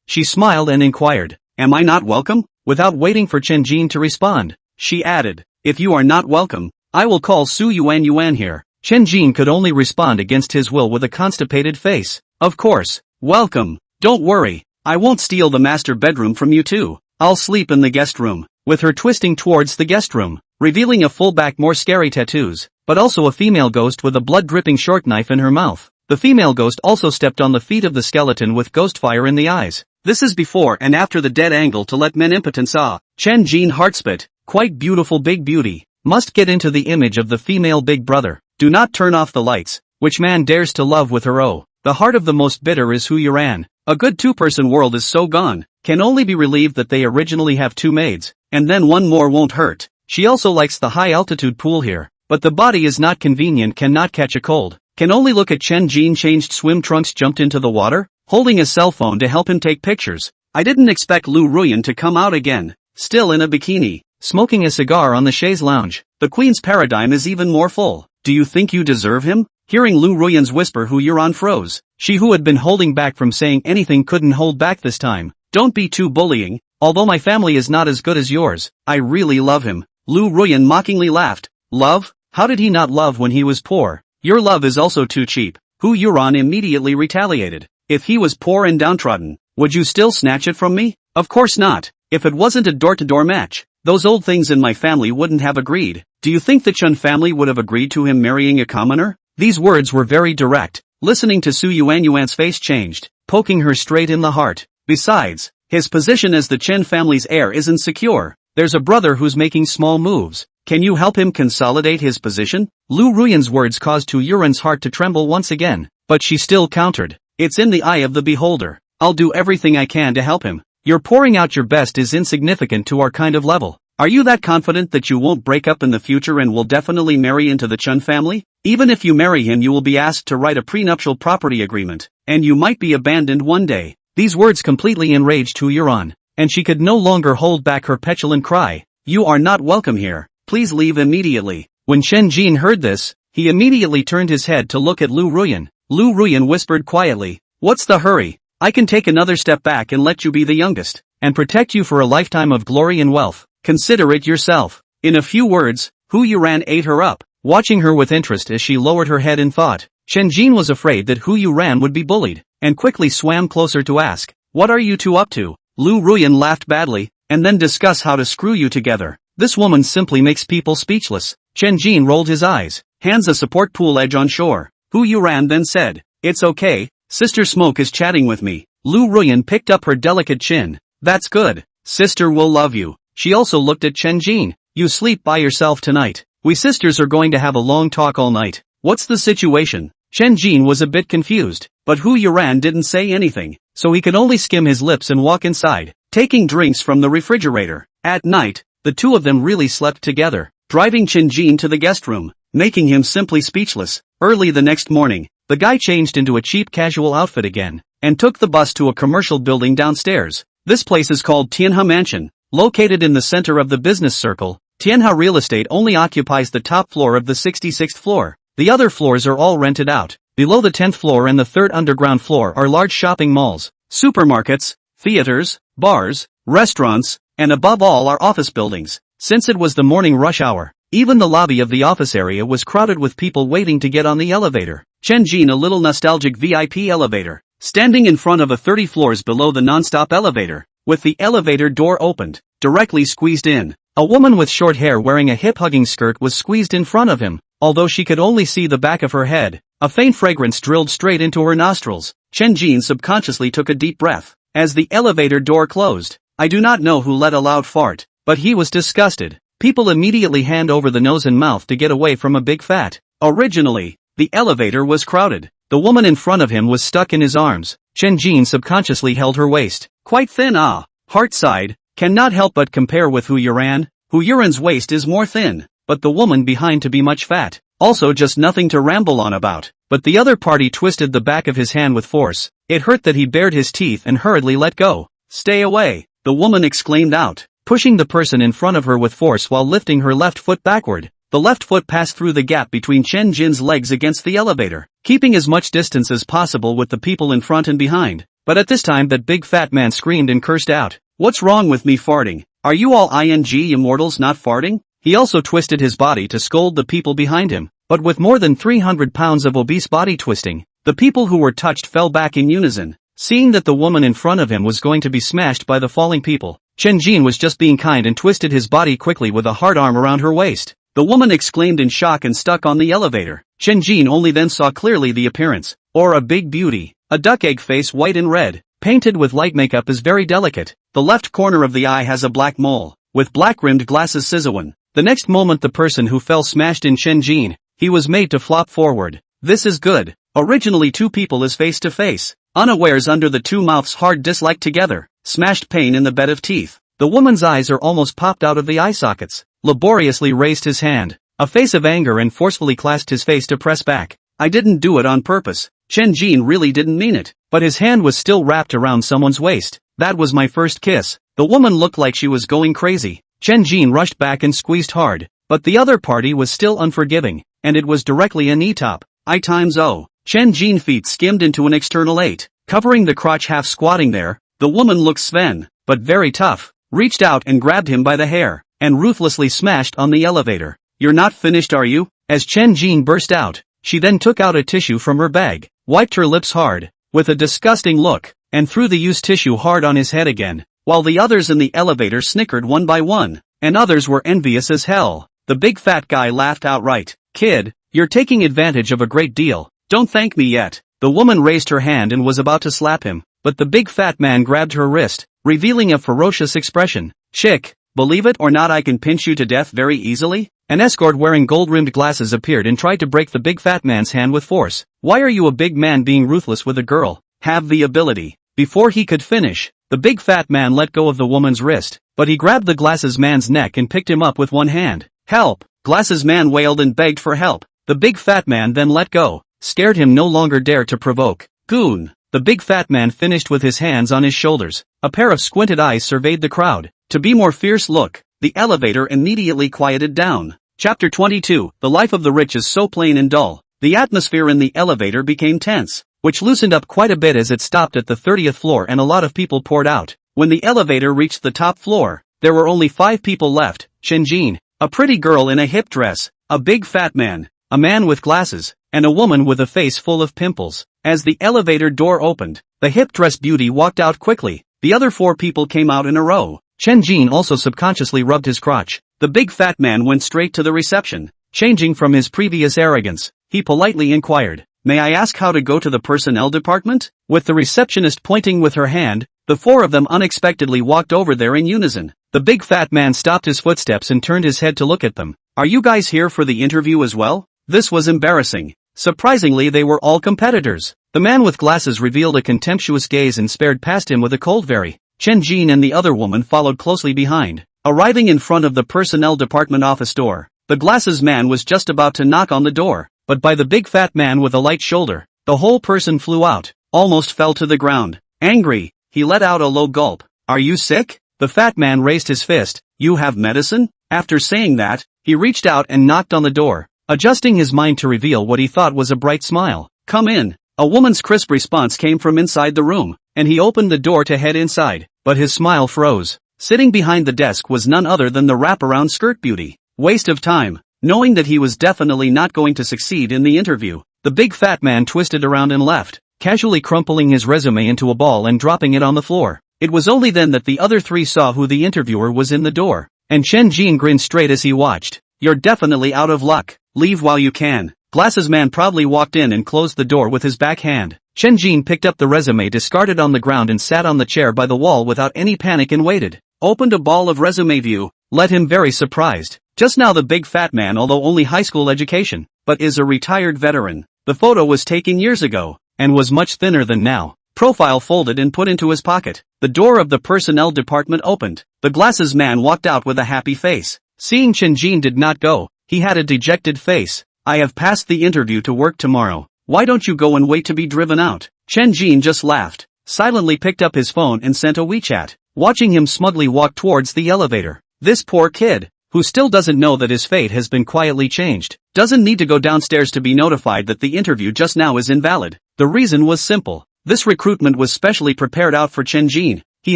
She smiled and inquired, Am I not welcome? Without waiting for Chen Jin to respond, she added, If you are not welcome, I will call Su Yuan here. Chen Jin could only respond against his will with a constipated face. Of course, welcome. Don't worry, I won't steal the master bedroom from you two. I'll sleep in the guest room. With her twisting towards the guest room, revealing a full back more scary tattoos, but also a female ghost with a blood-dripping short knife in her mouth. The female ghost also stepped on the feet of the skeleton with ghost fire in the eyes. This is before and after the dead angle to let men impotence ah. Chen Jin heartspit, quite beautiful big beauty. Must get into the image of the female big brother. Do not turn off the lights. Which man dares to love with her oh? The heart of the most bitter is Hu Yuran. A good two-person world is so gone. Can only be relieved that they originally have two maids, and then one more won't hurt. She also likes the high-altitude pool here. But the body is not convenient, cannot catch a cold. Can only look at Chen Jin changed swim trunks, jumped into the water, holding a cell phone to help him take pictures. I didn't expect Lu Ruyan to come out again, still in a bikini, smoking a cigar on the chaise lounge. The queen's paradigm is even more full. Do you think you deserve him? Hearing Lu Ruyan's whisper, Hu Yuran froze. She who had been holding back from saying anything couldn't hold back this time. Don't be too bullying. Although my family is not as good as yours, I really love him. Lu Ruyan mockingly laughed. Love? How did he not love when he was poor? Your love is also too cheap. Hu Yuran immediately retaliated. If he was poor and downtrodden, would you still snatch it from me? Of course not. If it wasn't a door-to-door match, those old things in my family wouldn't have agreed. Do you think the Chun family would have agreed to him marrying a commoner? These words were very direct. Listening to Su Yuanyuan's face changed, poking her straight in the heart. Besides, his position as the Chen family's heir isn't secure. There's a brother who's making small moves. Can you help him consolidate his position? Lu Ruyan's words caused Tu Yuran's heart to tremble once again, but she still countered. It's in the eye of the beholder. I'll do everything I can to help him. Your pouring out your best is insignificant to our kind of level. Are you that confident that you won't break up in the future and will definitely marry into the Chun family? Even if you marry him, you will be asked to write a prenuptial property agreement, and you might be abandoned one day. These words completely enraged Tu Yuran, and she could no longer hold back her petulant cry. You are not welcome here. Please leave immediately. When Chen Jin heard this, he immediately turned his head to look at Lu Ruyan. Lu Ruyan whispered quietly, "What's the hurry? I can take another step back and let you be the youngest, and protect you for a lifetime of glory and wealth. Consider it yourself." In a few words, Hu Yuran ate her up, watching her with interest as she lowered her head in thought. Chen Jin was afraid that Hu Yuran would be bullied, and quickly swam closer to ask, "What are you two up to?" Lu Ruyan laughed badly, and then discuss how to screw you together. This woman simply makes people speechless. Chen Jin rolled his eyes, hands a support pool edge on shore. Hu Yuran then said, "It's okay, Sister Smoke is chatting with me." Lu Ruyan picked up her delicate chin. "That's good. Sister will love you." She also looked at Chen Jin. "You sleep by yourself tonight. We sisters are going to have a long talk all night. What's the situation?" Chen Jin was a bit confused, but Hu Yuran didn't say anything, so he could only skim his lips and walk inside, taking drinks from the refrigerator. At night, the two of them really slept together, driving Chen Jin to the guest room, making him simply speechless. Early the next morning, the guy changed into a cheap casual outfit again, and took the bus to a commercial building downstairs. This place is called Tianhe Mansion, located in the center of the business circle. Tianhe Real Estate only occupies the top floor of the 66th floor. The other floors are all rented out. Below the 10th floor and the third underground floor are large shopping malls, supermarkets, theaters, bars, restaurants, and above all are office buildings. Since it was the morning rush hour, even the lobby of the office area was crowded with people waiting to get on the elevator. Chen Jin, a little nostalgic VIP elevator, standing in front of a 30 floors below the non-stop elevator, with the elevator door opened, directly squeezed in. A woman with short hair wearing a hip-hugging skirt was squeezed in front of him, although she could only see the back of her head. A faint fragrance drilled straight into her nostrils. Chen Jin subconsciously took a deep breath as the elevator door closed. I do not know who let a loud fart, but he was disgusted. People immediately hand over the nose and mouth to get away from a big fat. Originally, the elevator was crowded. The woman in front of him was stuck in his arms. Chen Jin subconsciously held her waist. Quite thin, Heart sighed. Cannot help but compare with Hu Yuran. Hu Yuran's waist is more thin, but the woman behind to be much fat. Also just nothing to ramble on about. But the other party twisted the back of his hand with force. It hurt that he bared his teeth and hurriedly let go. Stay away, the woman exclaimed out, pushing the person in front of her with force while lifting her left foot backward. The left foot passed through the gap between Chen Jin's legs against the elevator, keeping as much distance as possible with the people in front and behind. But at this time that big fat man screamed and cursed out, "What's wrong with me farting? Are you all immortals not farting?" He also twisted his body to scold the people behind him, but with more than 300 pounds of obese body twisting, the people who were touched fell back in unison. Seeing that the woman in front of him was going to be smashed by the falling people, Chen Jin was just being kind and twisted his body quickly with a hard arm around her waist. The woman exclaimed in shock and stuck on the elevator. Chen Jin only then saw clearly the appearance, or a big beauty. A duck egg face, white and red, painted with light makeup, is very delicate. The left corner of the eye has a black mole, with black-rimmed glasses. Sizawan. The next moment the person who fell smashed in Chen Jin. He was made to flop forward. This is good. Originally two people is face to face. Unawares under the two mouths hard dislike together. Smashed pain in the bed of teeth. The woman's eyes are almost popped out of the eye sockets. Laboriously raised his hand. A face of anger and forcefully clasped his face to press back. I didn't do it on purpose. Chen Jin really didn't mean it. But his hand was still wrapped around someone's waist. That was my first kiss. The woman looked like she was going crazy. Chen Jin rushed back and squeezed hard. But the other party was still unforgiving, and it was directly a knee top. I times O. Chen Jin feet skimmed into an external 8, covering the crotch, half squatting there. The woman looked Sven, but very tough, reached out and grabbed him by the hair, and ruthlessly smashed on the elevator. You're not finished, are you? as Chen Jin burst out. She then took out a tissue from her bag, wiped her lips hard, with a disgusting look, and threw the used tissue hard on his head again, while the others in the elevator snickered one by one, and others were envious as hell. The big fat guy laughed outright. Kid, you're taking advantage of a great deal. Don't thank me yet. The woman raised her hand and was about to slap him, but the big fat man grabbed her wrist, revealing a ferocious expression. Chick, believe it or not, I can pinch you to death very easily? An escort wearing gold-rimmed glasses appeared and tried to break the big fat man's hand with force. Why are you a big man being ruthless with a girl? Have the ability. Before he could finish, the big fat man let go of the woman's wrist, but he grabbed the glasses man's neck and picked him up with one hand. Help! Glasses man wailed and begged for help. The big fat man then let go, scared him no longer dare to provoke. Goon! The big fat man finished with his hands on his shoulders. A pair of squinted eyes surveyed the crowd. To be more fierce look, the elevator immediately quieted down. Chapter 22, The life of the rich is so plain and dull. The atmosphere in the elevator became tense, which loosened up quite a bit as it stopped at the 30th floor and a lot of people poured out. When the elevator reached the top floor, there were only 5 people left. Chen Jin, a pretty girl in a hip dress, a big fat man, a man with glasses, and a woman with a face full of pimples. As the elevator door opened, the hip-dressed beauty walked out quickly. The other 4 people came out in a row. Chen Jin also subconsciously rubbed his crotch. The big fat man went straight to the reception. Changing from his previous arrogance, he politely inquired, "May I ask how to go to the personnel department?" With the receptionist pointing with her hand, the 4 of them unexpectedly walked over there in unison. The big fat man stopped his footsteps and turned his head to look at them. "Are you guys here for the interview as well?" This was embarrassing. Surprisingly, they were all competitors. The man with glasses revealed a contemptuous gaze and stared past him with a cold very. Chen Jin and the other woman followed closely behind. Arriving in front of the personnel department office door, the glasses man was just about to knock on the door, but by the big fat man with a light shoulder, the whole person flew out, almost fell to the ground. Angry, he let out a low gulp. "Are you sick?" The fat man raised his fist. "You have medicine?" After saying that, he reached out and knocked on the door, adjusting his mind to reveal what he thought was a bright smile. "Come in." A woman's crisp response came from inside the room, and he opened the door to head inside, but his smile froze. Sitting behind the desk was none other than the wraparound skirt beauty. Waste of time. Knowing that he was definitely not going to succeed in the interview, the big fat man twisted around and left, casually crumpling his resume into a ball and dropping it on the floor. It was only then that the other 3 saw who the interviewer was in the door, and Chen Jin grinned straight as he watched. "You're definitely out of luck. Leave while you can." Glasses man proudly walked in and closed the door with his back hand. Chen Jin picked up the resume discarded on the ground and sat on the chair by the wall without any panic and waited. Opened a ball of resume view, led him very surprised. Just now the big fat man, although only high school education, but is a retired veteran. The photo was taken years ago, and was much thinner than now. Profile folded and put into his pocket. The door of the personnel department opened. The glasses man walked out with a happy face. Seeing Chen Jin did not go, he had a dejected face. "I have passed the interview to work tomorrow. Why don't you go and wait to be driven out?" Chen Jin just laughed, silently picked up his phone and sent a WeChat, watching him smugly walk towards the elevator. This poor kid, who still doesn't know that his fate has been quietly changed, doesn't need to go downstairs to be notified that the interview just now is invalid. The reason was simple. This recruitment was specially prepared out for Chen Jin. He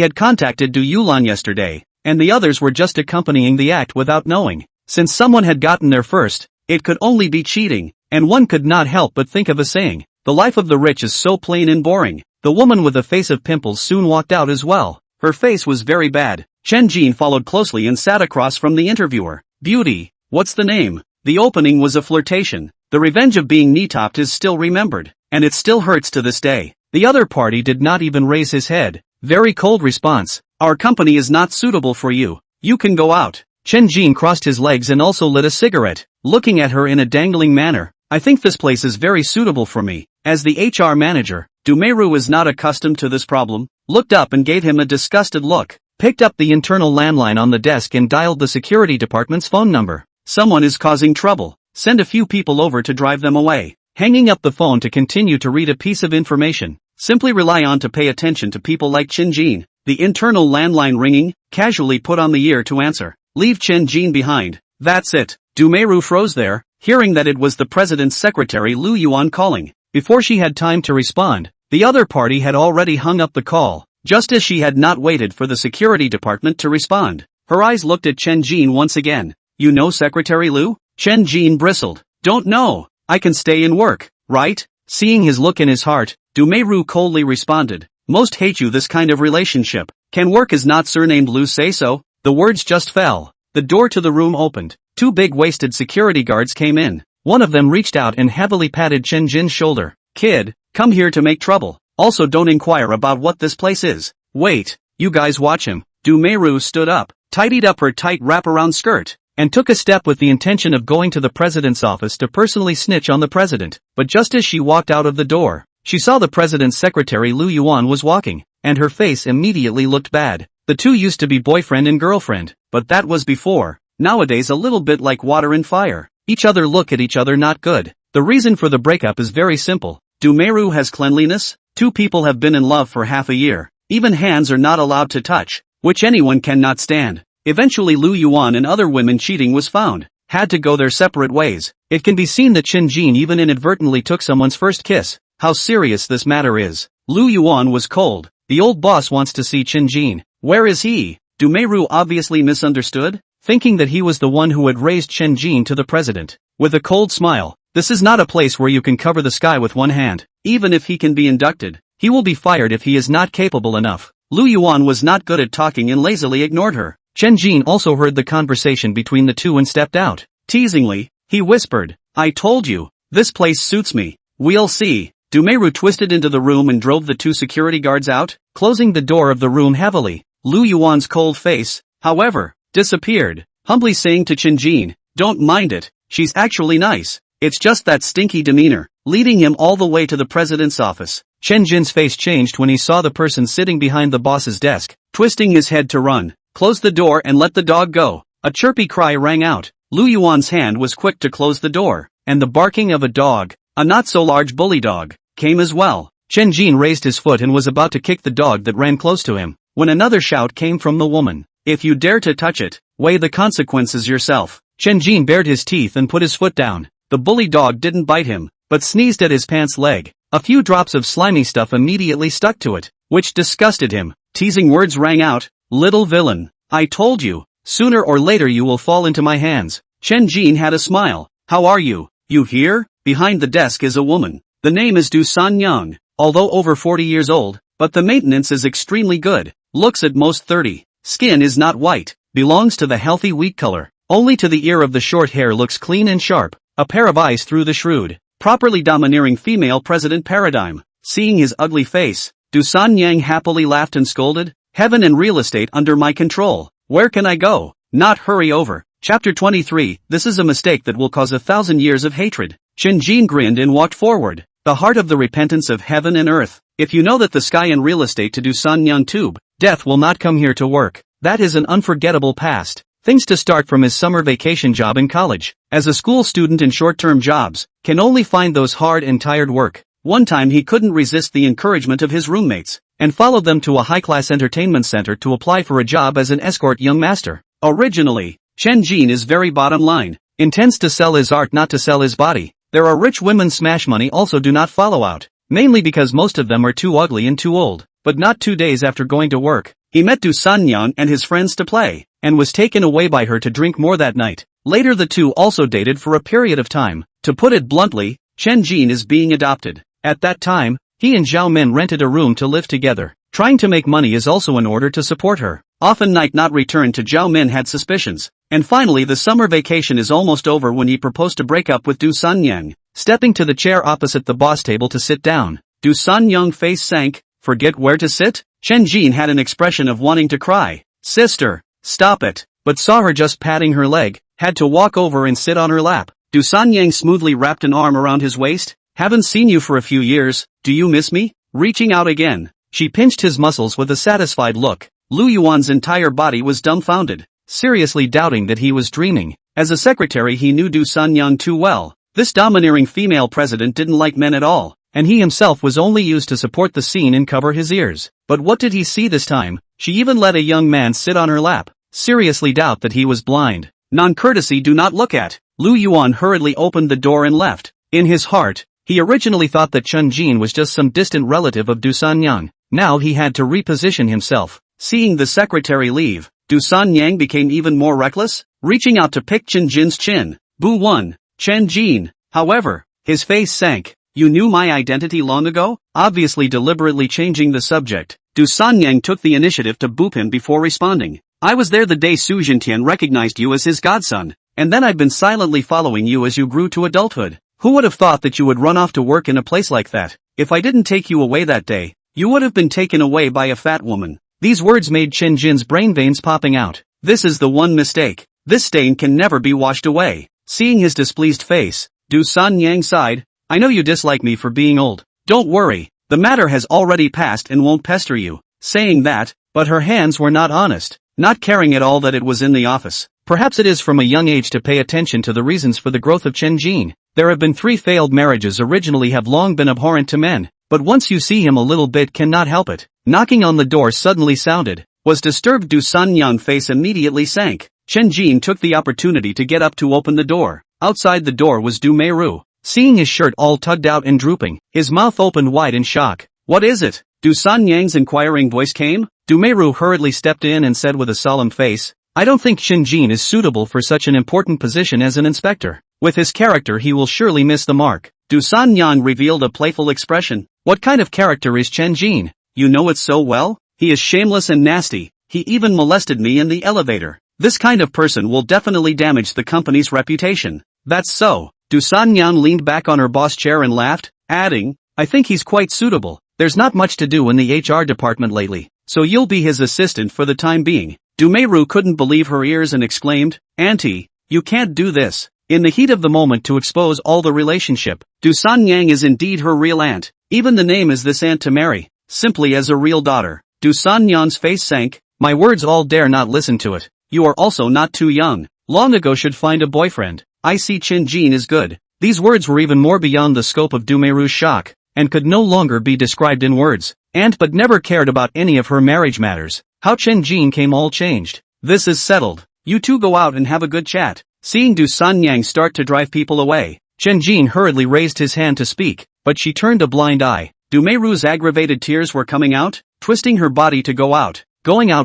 had contacted Du Yulan yesterday, and the others were just accompanying the act without knowing. Since someone had gotten there first, it could only be cheating, and one could not help but think of a saying, "The life of the rich is so plain and boring." The woman with the face of pimples soon walked out as well. Her face was very bad. Chen Jin followed closely and sat across from the interviewer. "Beauty, what's the name?" The opening was a flirtation. The revenge of being knee-topped is still remembered, and it still hurts to this day. The other party did not even raise his head. Very cold response. "Our company is not suitable for you. You can go out." Chen Jin crossed his legs and also lit a cigarette, looking at her in a dangling manner. "I think this place is very suitable for me." As the HR manager, Dumeru is not accustomed to this problem, looked up and gave him a disgusted look, picked up the internal landline on the desk and dialed the security department's phone number. "Someone is causing trouble. Send a few people over to drive them away." Hanging up the phone to continue to read a piece of information. Simply rely on to pay attention to people like Chen Jin. The internal landline ringing, casually put on the ear to answer. Leave Chen Jin behind. That's it. Dumeru froze there, hearing that it was the president's secretary Lu Yuan calling. Before she had time to respond, the other party had already hung up the call, just as she had not waited for the security department to respond. Her eyes looked at Chen Jin once again. "You know Secretary Lu?" Chen Jin bristled. Don't know. I can stay and work, right? Seeing his look in his heart, Dumeru coldly responded. Most hate you this kind of relationship. Can work is not surnamed Lu say so? The words just fell. The door to the room opened. Two big-waisted security guards came in. One of them reached out and heavily patted Chen Jin's shoulder. Kid, come here to make trouble. Also don't inquire about what this place is. Wait, you guys watch him. Dumeru stood up, tidied up her tight wraparound skirt, and took a step with the intention of going to the president's office to personally snitch on the president. But just as she walked out of the door, she saw the president's secretary Lu Yuan was walking, and her face immediately looked bad. The two used to be boyfriend and girlfriend, but that was before. Nowadays a little bit like water and fire. Each other look at each other not good. The reason for the breakup is very simple. Dumeru has cleanliness. Two people have been in love for half a year. Even hands are not allowed to touch, which anyone cannot stand. Eventually Lu Yuan and other women cheating was found. Had to go their separate ways. It can be seen that Chen Jin even inadvertently took someone's first kiss. How serious this matter is. Lu Yuan was cold. The old boss wants to see Chen Jin. Where is he? Dumeru obviously misunderstood, thinking that he was the one who had raised Chen Jin to the president. With a cold smile, this is not a place where you can cover the sky with one hand. Even if he can be inducted, he will be fired if he is not capable enough. Lu Yuan was not good at talking and lazily ignored her. Chen Jin also heard the conversation between the two and stepped out. Teasingly, he whispered, I told you, this place suits me. We'll see. Dumeru twisted into the room and drove the two security guards out, closing the door of the room heavily. Lu Yuan's cold face, however, disappeared, humbly saying to Chen Jin, don't mind it, she's actually nice. It's just that stinky demeanor, leading him all the way to the president's office. Chen Jin's face changed when he saw the person sitting behind the boss's desk, twisting his head to run. Close the door and let the dog go. A chirpy cry rang out. Lu Yuan's hand was quick to close the door, and the barking of a dog, a not-so-large bully dog, came as well. Chen Jin raised his foot and was about to kick the dog that ran close to him, when another shout came from the woman. If you dare to touch it, weigh the consequences yourself. Chen Jin bared his teeth and put his foot down. The bully dog didn't bite him, but sneezed at his pants leg. A few drops of slimy stuff immediately stuck to it, which disgusted him. Teasing words rang out, little villain, I told you, sooner or later you will fall into my hands. Chen Jin had a smile. How are you? You here? Behind the desk is a woman. The name is Du San Yang, although over 40 years old, but the maintenance is extremely good. Looks at most 30. Skin is not white, belongs to the healthy wheat color. Only to the ear of the short hair looks clean and sharp. A pair of eyes through the shrewd, properly domineering female president paradigm. Seeing his ugly face, Du San Yang happily laughed and scolded, heaven and real estate under my control. Where can I go? Not hurry over. Chapter 23, this is a mistake that will cause 1,000 years of hatred. Chen Jin grinned and walked forward. The heart of the repentance of heaven and earth. If you know that the sky and real estate to Do San Yang tube, death will not come here to work. That is an unforgettable past. Things to start from his summer vacation job in college. As a school student in short-term jobs, can only find those hard and tired work. One time he couldn't resist the encouragement of his roommates, and followed them to a high-class entertainment center to apply for a job as an escort young master. Originally, Chen Jin is very bottom line, intends to sell his art not to sell his body. There are rich women smash money also do not follow out, mainly because most of them are too ugly and too old. But not 2 days after going to work, he met Du Sanyang and his friends to play, and was taken away by her to drink more that night. Later the two also dated for a period of time. To put it bluntly, Chen Jin is being adopted. At that time, he and Zhao Min rented a room to live together. Trying to make money is also in order to support her. Often night not returned to Zhao Min had suspicions. And finally the summer vacation is almost over when he proposed to break up with Du Sanyang. Stepping to the chair opposite the boss table to sit down, Du Sanyang's face sank. Forget where to sit? Chen Jin had an expression of wanting to cry. Sister, stop it. But saw her just patting her leg, had to walk over and sit on her lap. Du Sanyang smoothly wrapped an arm around his waist. Haven't seen you for a few years, do you miss me? Reaching out again, she pinched his muscles with a satisfied look. Lu Yuan's entire body was dumbfounded, seriously doubting that he was dreaming. As a secretary he knew Du Sanyang too well. This domineering female president didn't like men at all, and he himself was only used to support the scene and cover his ears. But what did he see this time? She even let a young man sit on her lap. Seriously doubt that he was blind. Non-courtesy do not look at. Lu Yuan hurriedly opened the door and left. In his heart, he originally thought that Chen Jin was just some distant relative of Du Sanyang. Now he had to reposition himself. Seeing the secretary leave, Du Sanyang became even more reckless, reaching out to pick Chen Jin's chin. Boo 1. Chen Jin. However, his face sank. You knew my identity long ago? Obviously deliberately changing the subject, Du Sanyang took the initiative to boop him before responding. I was there the day Su Jintian recognized you as his godson, and then I've been silently following you as you grew to adulthood. Who would have thought that you would run off to work in a place like that? If I didn't take you away that day, you would have been taken away by a fat woman. These words made Chen Jin's brain veins popping out. This is the one mistake. This stain can never be washed away. Seeing his displeased face, Du Sanyang sighed. I know you dislike me for being old. Don't worry, the matter has already passed and won't pester you. Saying that, but her hands were not honest, not caring at all that it was in the office. Perhaps it is from a young age to pay attention to the reasons for the growth of Chen Jin. There have been 3 failed marriages originally have long been abhorrent to men, but once you see him a little bit cannot help it. Knocking on the door suddenly sounded. Was disturbed. Du Sanyang's face immediately sank. Chen Jin took the opportunity to get up to open the door. Outside the door was Du Meiru. Seeing his shirt all tugged out and drooping, his mouth opened wide in shock. What is it? Du Sanyang's inquiring voice came. Du Meiru hurriedly stepped in and said with a solemn face, I don't think Chen Jin is suitable for such an important position as an inspector. With his character he will surely miss the mark. Du Sanyang revealed a playful expression. What kind of character is Chen Jin? You know it so well? He is shameless and nasty. He even molested me in the elevator. This kind of person will definitely damage the company's reputation. That's so. Du Sanyang leaned back on her boss chair and laughed, adding, I think he's quite suitable. There's not much to do in the HR department lately, so you'll be his assistant for the time being. Du Meiru couldn't believe her ears and exclaimed, Auntie, you can't do this. In the heat of the moment to expose all the relationship, Du Sanyang is indeed her real aunt. Even the name is this aunt to marry, simply as a real daughter. Du Sanyang's face sank. My words all dare not listen to it. You are also not too young. Long ago should find a boyfriend. I see Chen Jin is good. These words were even more beyond the scope of Du Meiru's shock, and could no longer be described in words. Aunt but never cared about any of her marriage matters. How Chen Jin came all changed. This is settled. You two go out and have a good chat. Seeing Du Sanyang start to drive people away, Chen Jin hurriedly raised his hand to speak, but she turned a blind eye. Du Meiru's aggravated tears were coming out, twisting her body to go out,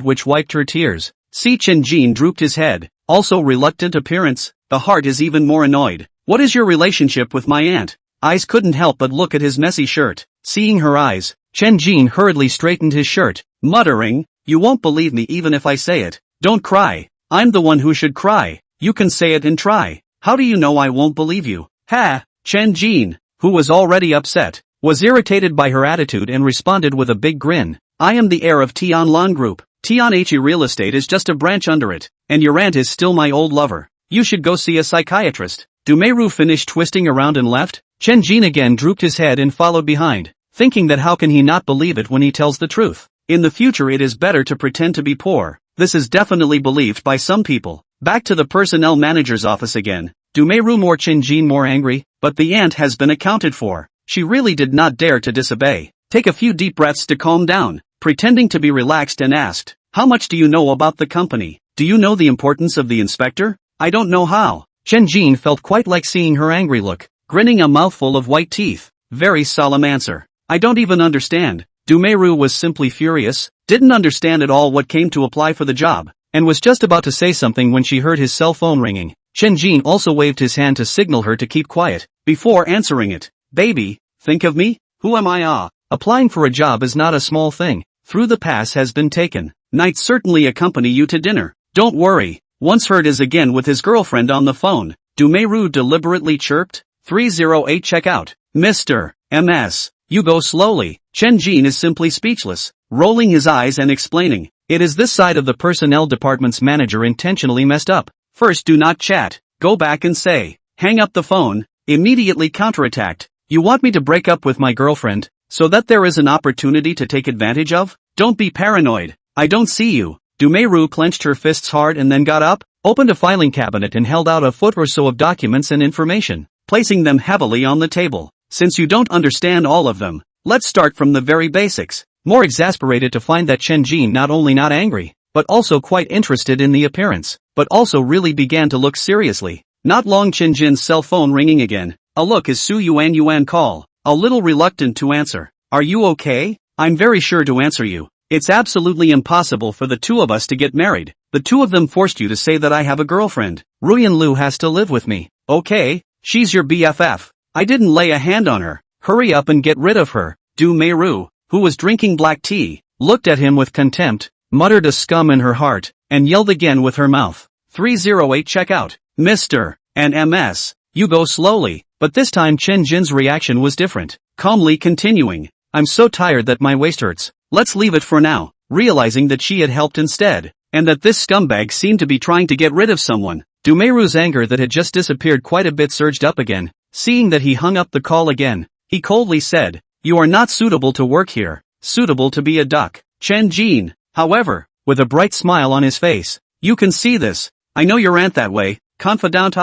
which wiped her tears. See Chen Jin drooped his head, also reluctant appearance. The heart is even more annoyed. What is your relationship with my aunt? Eyes couldn't help but look at his messy shirt. Seeing her eyes, Chen Jin hurriedly straightened his shirt, muttering, you won't believe me even if I say it. Don't cry. I'm the one who should cry. You can say it and try. How do you know I won't believe you? Ha! Chen Jin, who was already upset, was irritated by her attitude and responded with a big grin. I am the heir of Tianlan Group. Tianhe Real Estate is just a branch under it, and your aunt is still my old lover. You should go see a psychiatrist. Du Meiru finished twisting around and left. Chen Jin again drooped his head and followed behind, thinking that how can he not believe it when he tells the truth. In the future it is better to pretend to be poor. This is definitely believed by some people. Back to the personnel manager's office again. Du Meiru more Chen Jin more angry, but the aunt has been accounted for. She really did not dare to disobey. Take a few deep breaths to calm down, pretending to be relaxed and asked, how much do you know about the company? Do you know the importance of the inspector? I don't know how. Chen Jin felt quite like seeing her angry look, grinning a mouthful of white teeth. Very solemn answer. I don't even understand. Du Meiru was simply furious, didn't understand at all what came to apply for the job, and was just about to say something when she heard his cell phone ringing. Chen Jin also waved his hand to signal her to keep quiet, before answering it. Baby, think of me? Who am I? Applying for a job is not a small thing. Through the pass has been taken. Night certainly accompany you to dinner. Don't worry. Once heard is again with his girlfriend on the phone. Du Meiru deliberately chirped. 308 checkout. Mr. MS. You go slowly. Chen Jin is simply speechless, rolling his eyes and explaining. It is this side of the personnel department's manager intentionally messed up. First do not chat. Go back and say. Hang up the phone. Immediately counterattacked. You want me to break up with my girlfriend, so that there is an opportunity to take advantage of? Don't be paranoid. I don't see you. Du Meiru clenched her fists hard and then got up, opened a filing cabinet and held out a foot or so of documents and information, placing them heavily on the table. Since you don't understand all of them, let's start from the very basics. More exasperated to find that Chen Jin not only not angry, but also quite interested in the appearance, but also really began to look seriously. Not long Chen Jin's cell phone ringing again. A look is Su Yuan call, a little reluctant to answer. Are you okay? I'm very sure to answer you. It's absolutely impossible for the two of us to get married. The two of them forced you to say that I have a girlfriend. Ruyan Lu has to live with me. Okay, She's your BFF. I didn't lay a hand on her. Hurry up and get rid of her. Du Meiru, who was drinking black tea, looked at him with contempt, muttered a scum in her heart, and yelled again with her mouth. 308 check out. Mr. and MS. You go slowly. But this time Chen Jin's reaction was different, calmly continuing. I'm so tired that my waist hurts. Let's leave it for now, realizing that she had helped instead, and that this scumbag seemed to be trying to get rid of someone. Du Meiru's anger that had just disappeared quite a bit surged up again. Seeing that he hung up the call again, he coldly said, you are not suitable to work here, suitable to be a duck. Chen Jin, however, with a bright smile on his face, you can see this. I know your aunt that way, confidant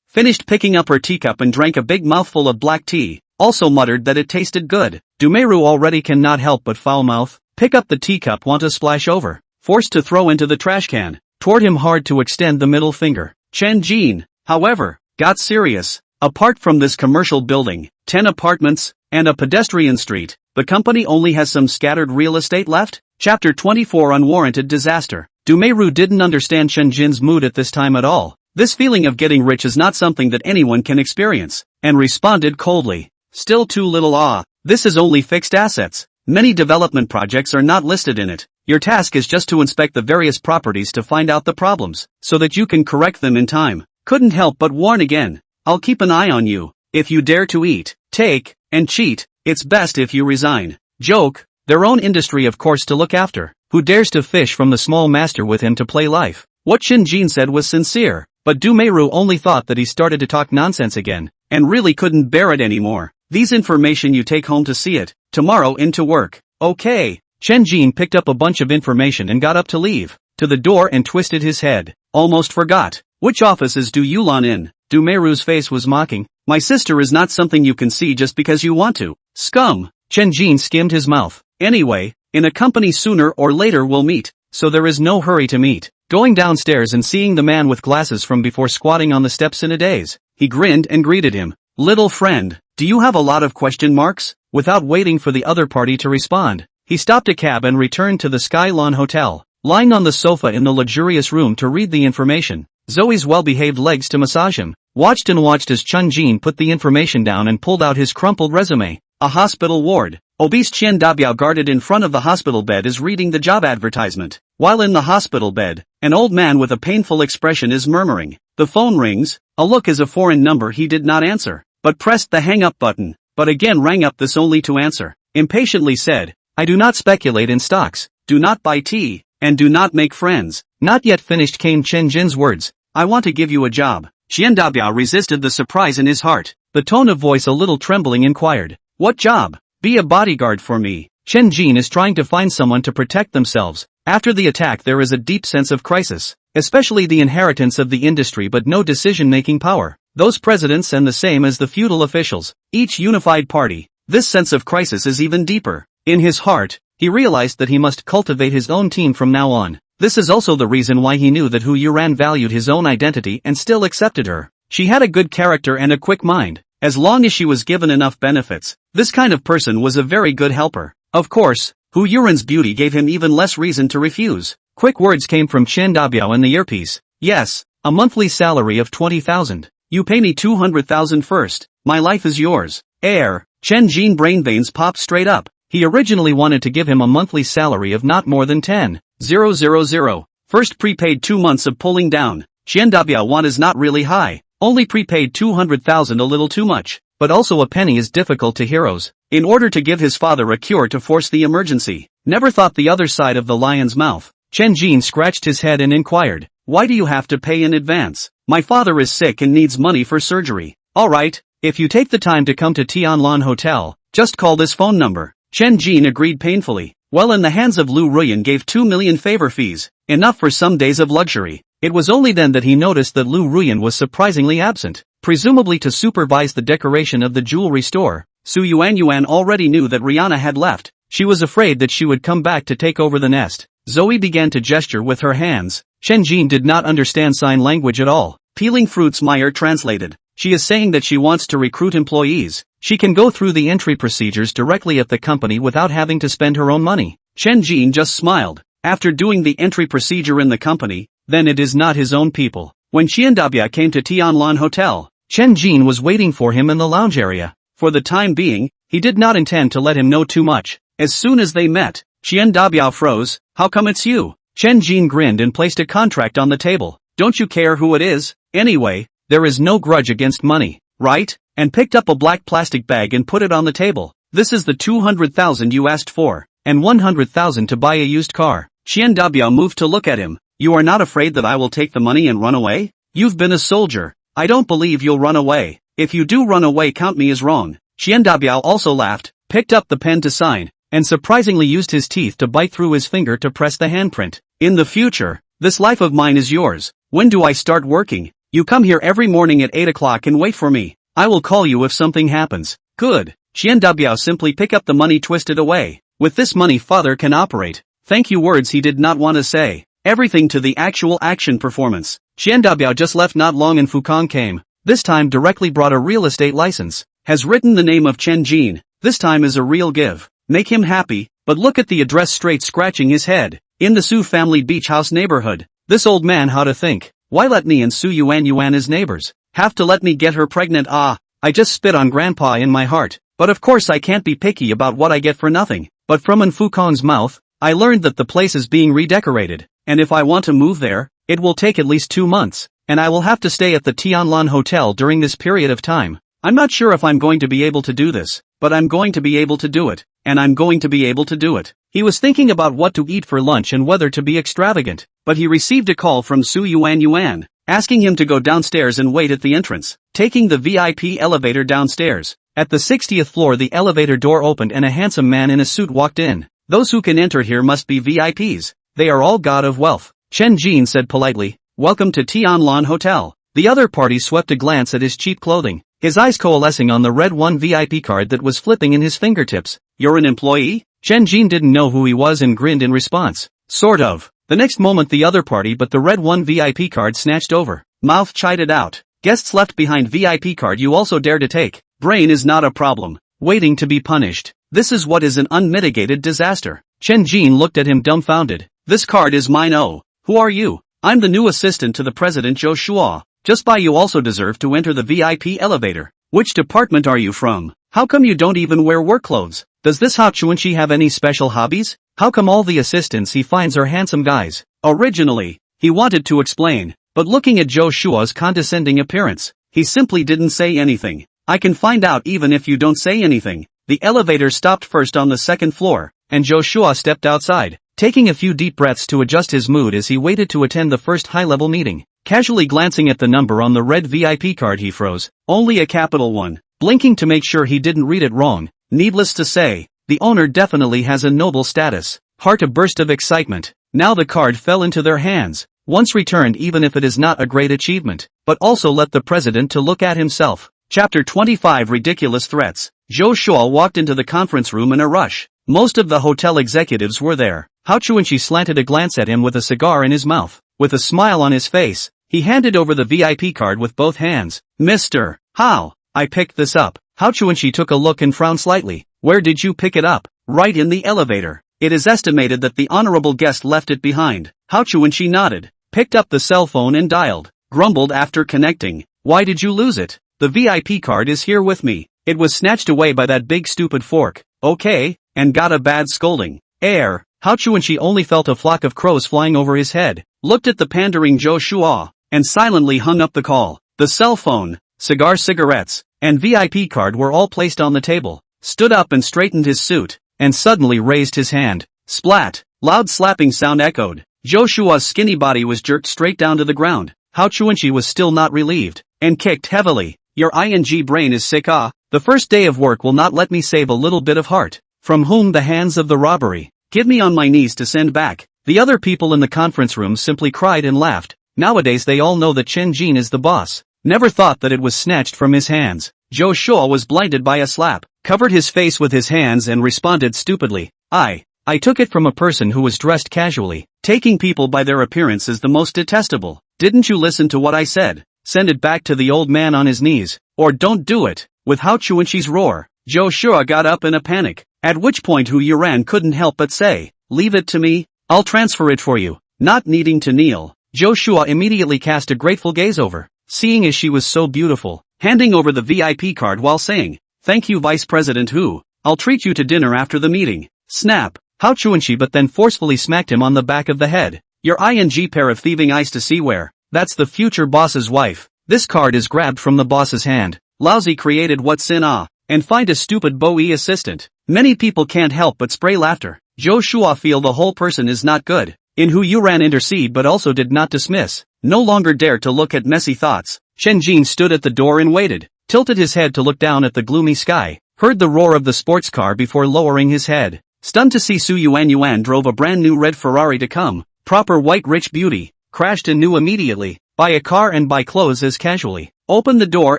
finished picking up her teacup and drank a big mouthful of black tea, also muttered that it tasted good. Du Meiru already cannot help but foul-mouth, pick up the teacup want to splash over, forced to throw into the trash can, toward him hard to extend the middle finger. Chen Jin, however, got serious. Apart from this commercial building, 10 apartments, and a pedestrian street, the company only has some scattered real estate left? Chapter 24 Unwarranted Disaster. Du Meiru didn't understand Chen Jin's mood at this time at all. This feeling of getting rich is not something that anyone can experience, and responded coldly. Still too little this is only fixed assets. Many development projects are not listed in it. Your task is just to inspect the various properties to find out the problems, so that you can correct them in time. Couldn't help but warn again. I'll keep an eye on you. If you dare to eat, take, and cheat, it's best if you resign. Joke, their own industry of course to look after. Who dares to fish from the small master with him to play life? What Chen Jin said was sincere, but Du Meiru only thought that he started to talk nonsense again, and really couldn't bear it anymore. These information you take home to see it, tomorrow into work. Okay. Chen Jin picked up a bunch of information and got up to leave, to the door and twisted his head. Almost forgot. Which office is Du Yulan in? Du Meiru's face was mocking. My sister is not something you can see just because you want to. Scum. Chen Jin skimmed his mouth. Anyway, in a company sooner or later we'll meet, so there is no hurry to meet. Going downstairs and seeing the man with glasses from before squatting on the steps in a daze, he grinned and greeted him. Little friend, do you have a lot of question marks? Without waiting for the other party to respond, he stopped a cab and returned to the Skylawn Hotel, lying on the sofa in the luxurious room to read the information. Zoe's well-behaved legs to massage him, watched as Chen Jin put the information down and pulled out his crumpled resume. A hospital ward. Obese Qian Dabiao guarded in front of the hospital bed is reading the job advertisement. While in the hospital bed, an old man with a painful expression is murmuring. The phone rings. A look is a foreign number he did not answer, but pressed the hang-up button, but again rang up this only to answer. Impatiently said, I do not speculate in stocks, do not buy tea, and do not make friends. Not yet finished came Chen Jin's words. I want to give you a job. Qian Dabiao resisted the surprise in his heart. The tone of voice a little trembling inquired. What job? Be a bodyguard for me. Chen Jin is trying to find someone to protect themselves. After the attack there is a deep sense of crisis, especially the inheritance of the industry but no decision-making power. Those presidents and the same as the feudal officials, each unified party. This sense of crisis is even deeper. In his heart, he realized that he must cultivate his own team from now on. This is also the reason why he knew that Hu Yuran valued his own identity and still accepted her. She had a good character and a quick mind. As long as she was given enough benefits, this kind of person was a very good helper. Of course, Hu Yuran's beauty gave him even less reason to refuse. Quick words came from Chen Dabiao in the earpiece. Yes, a monthly salary of 20,000. You pay me 200,000 first. My life is yours. Heir. Chen Jin brain veins popped straight up. He originally wanted to give him a monthly salary of not more than 10,000. First prepaid 2 months of pulling down. Chen Dabiao want is not really high. Only prepaid 200,000 a little too much, but also a penny is difficult to heroes. In order to give his father a cure to force the emergency. Never thought the other side of the lion's mouth. Chen Jin scratched his head and inquired, why do you have to pay in advance? My father is sick and needs money for surgery. Alright, if you take the time to come to Tianlan Hotel, just call this phone number. Chen Jin agreed painfully. Well, in the hands of Lu Ruyan gave 2 million favor fees, enough for some days of luxury. It was only then that he noticed that Lu Ruyan was surprisingly absent, presumably to supervise the decoration of the jewelry store. Su Yuan already knew that Rihanna had left. She was afraid that she would come back to take over the nest. Zoe began to gesture with her hands. Chen Jin did not understand sign language at all. Peeling fruits, Meyer translated. She is saying that she wants to recruit employees. She can go through the entry procedures directly at the company without having to spend her own money. Chen Jin just smiled. After doing the entry procedure in the company, then it is not his own people. When Qian Dabia came to Tianlan Hotel, Chen Jin was waiting for him in the lounge area. For the time being, he did not intend to let him know too much. As soon as they met, Qian Dabiao froze. How come it's you? Chen Jin grinned and placed a contract on the table. Don't you care who it is? Anyway, there is no grudge against money, right? And picked up a black plastic bag and put it on the table. This is the 200,000 you asked for, and 100,000 to buy a used car. Qian Dabiao moved to look at him. You are not afraid that I will take the money and run away? You've been a soldier. I don't believe you'll run away. If you do run away, count me as wrong. Qian Dabiao also laughed, picked up the pen to sign, and surprisingly used his teeth to bite through his finger to press the handprint. In the future, this life of mine is yours. When do I start working? You come here every morning at 8 o'clock and wait for me. I will call you if something happens. Good. Qian Dabiao simply pick up the money, twist it away. With this money, father can operate. Thank you words he did not want to say. Everything to the actual action performance. Qian Dabiao just left not long and Fukong came. This time directly brought a real estate license. Has written the name of Chen Jin. This time is a real give. Make him happy, but look at the address straight, scratching his head. In the Su family beach house neighborhood. This old man, how to think. Why let me and Su Yuan as neighbors? Have to let me get her pregnant? Ah, I just spit on grandpa in my heart. But of course I can't be picky about what I get for nothing. But from An Fukong's mouth, I learned that the place is being redecorated. And if I want to move there, it will take at least 2 months. And I will have to stay at the Tianlan Hotel during this period of time. I'm not sure if I'm going to be able to do this, but I'm going to be able to do it. And I'm going to be able to do it. He was thinking about what to eat for lunch and whether to be extravagant, but he received a call from Su Yuan, asking him to go downstairs and wait at the entrance. Taking the VIP elevator downstairs. At the 60th floor, the elevator door opened and a handsome man in a suit walked in. Those who can enter here must be VIPs. They are all god of wealth. Chen Jin said politely, "Welcome to Tianlan Hotel." The other party swept a glance at his cheap clothing, his eyes coalescing on the red 1 VIP card that was flipping in his fingertips. You're an employee? Chen Jin didn't know who he was and grinned in response. Sort of. The next moment the other party but the red 1 VIP card snatched over. Mouth chided out. Guests left behind VIP card you also dare to take. Brain is not a problem. Waiting to be punished. This is what is an unmitigated disaster. Chen Jin looked at him dumbfounded. This card is mine. Oh, who are you? I'm the new assistant to the president Zhou Shua. Just by you also deserve to enter the VIP elevator. Which department are you from? How come you don't even wear work clothes? Does this Hao Chuanqi have any special hobbies? How come all the assistants he finds are handsome guys? Originally, he wanted to explain, but looking at Zhou Shua's condescending appearance, he simply didn't say anything. I can find out even if you don't say anything. The elevator stopped first on the 2nd floor, and Zhou Shua stepped outside, taking a few deep breaths to adjust his mood as he waited to attend the first high-level meeting. Casually glancing at the number on the red VIP card he froze. Only a capital 1. Blinking to make sure he didn't read it wrong. Needless to say, the owner definitely has a noble status. Heart a burst of excitement. Now the card fell into their hands. Once returned, even if it is not a great achievement, but also let the president to look at himself. Chapter 25 Ridiculous Threats. Zhou Shua walked into the conference room in a rush. Most of the hotel executives were there. Hao Chuanqi slanted a glance at him with a cigar in his mouth. With a smile on his face, he handed over the VIP card with both hands. Mr. Hao, I picked this up. Hao Chuanqi took a look and frowned slightly. Where did you pick it up? Right in the elevator. It is estimated that the honorable guest left it behind. Hao Chuanqi nodded, picked up the cell phone and dialed. Grumbled after connecting. Why did you lose it? The VIP card is here with me. It was snatched away by that big stupid fork. Okay, and got a bad scolding. Heir. Hao Chuanqi only felt a flock of crows flying over his head, looked at the pandering Zhou Shua, and silently hung up the call. The cell phone, cigarettes, and VIP card were all placed on the table, stood up and straightened his suit, and suddenly raised his hand. Splat! Loud slapping sound echoed. Zhou Shua's skinny body was jerked straight down to the ground. Hao Chuanqi was still not relieved, and kicked heavily. Your ing brain is sick. Ah, the first day of work will not let me save a little bit of heart. From whom the hands of the robbery? Give me on my knees to send back. The other people in the conference room simply cried and laughed. Nowadays they all know that Chen Jin is the boss. Never thought that it was snatched from his hands. Zhou Shua was blinded by a slap, covered his face with his hands and responded stupidly. I took it from a person who was dressed casually. Taking people by their appearance is the most detestable. Didn't you listen to what I said? Send it back to the old man on his knees, or don't do it. With Hao Chuanqi's roar, Zhou Shua got up in a panic, at which point Hu Yuran couldn't help but say, leave it to me, I'll transfer it for you. Not needing to kneel, Zhou Shua immediately cast a grateful gaze over, seeing as she was so beautiful, handing over the VIP card while saying, "Thank you Vice President Hu, I'll treat you to dinner after the meeting." Snap! How truancy, but then forcefully smacked him on the back of the head. "Your ing pair of thieving eyes to see where. That's the future boss's wife." This card is grabbed from the boss's hand. Lousy created what's in and find a stupid Bowie assistant. Many people can't help but spray laughter. Zhou Shua feel the whole person is not good. In who you ran intercede but also did not dismiss. No longer dared to look at messy thoughts. Chen Jin stood at the door and waited. Tilted his head to look down at the gloomy sky. Heard the roar of the sports car before lowering his head. Stunned to see Su Yuan drove a brand new red Ferrari to come. Proper white rich beauty. Crashed and knew immediately. Buy a car and buy clothes as casually. Open the door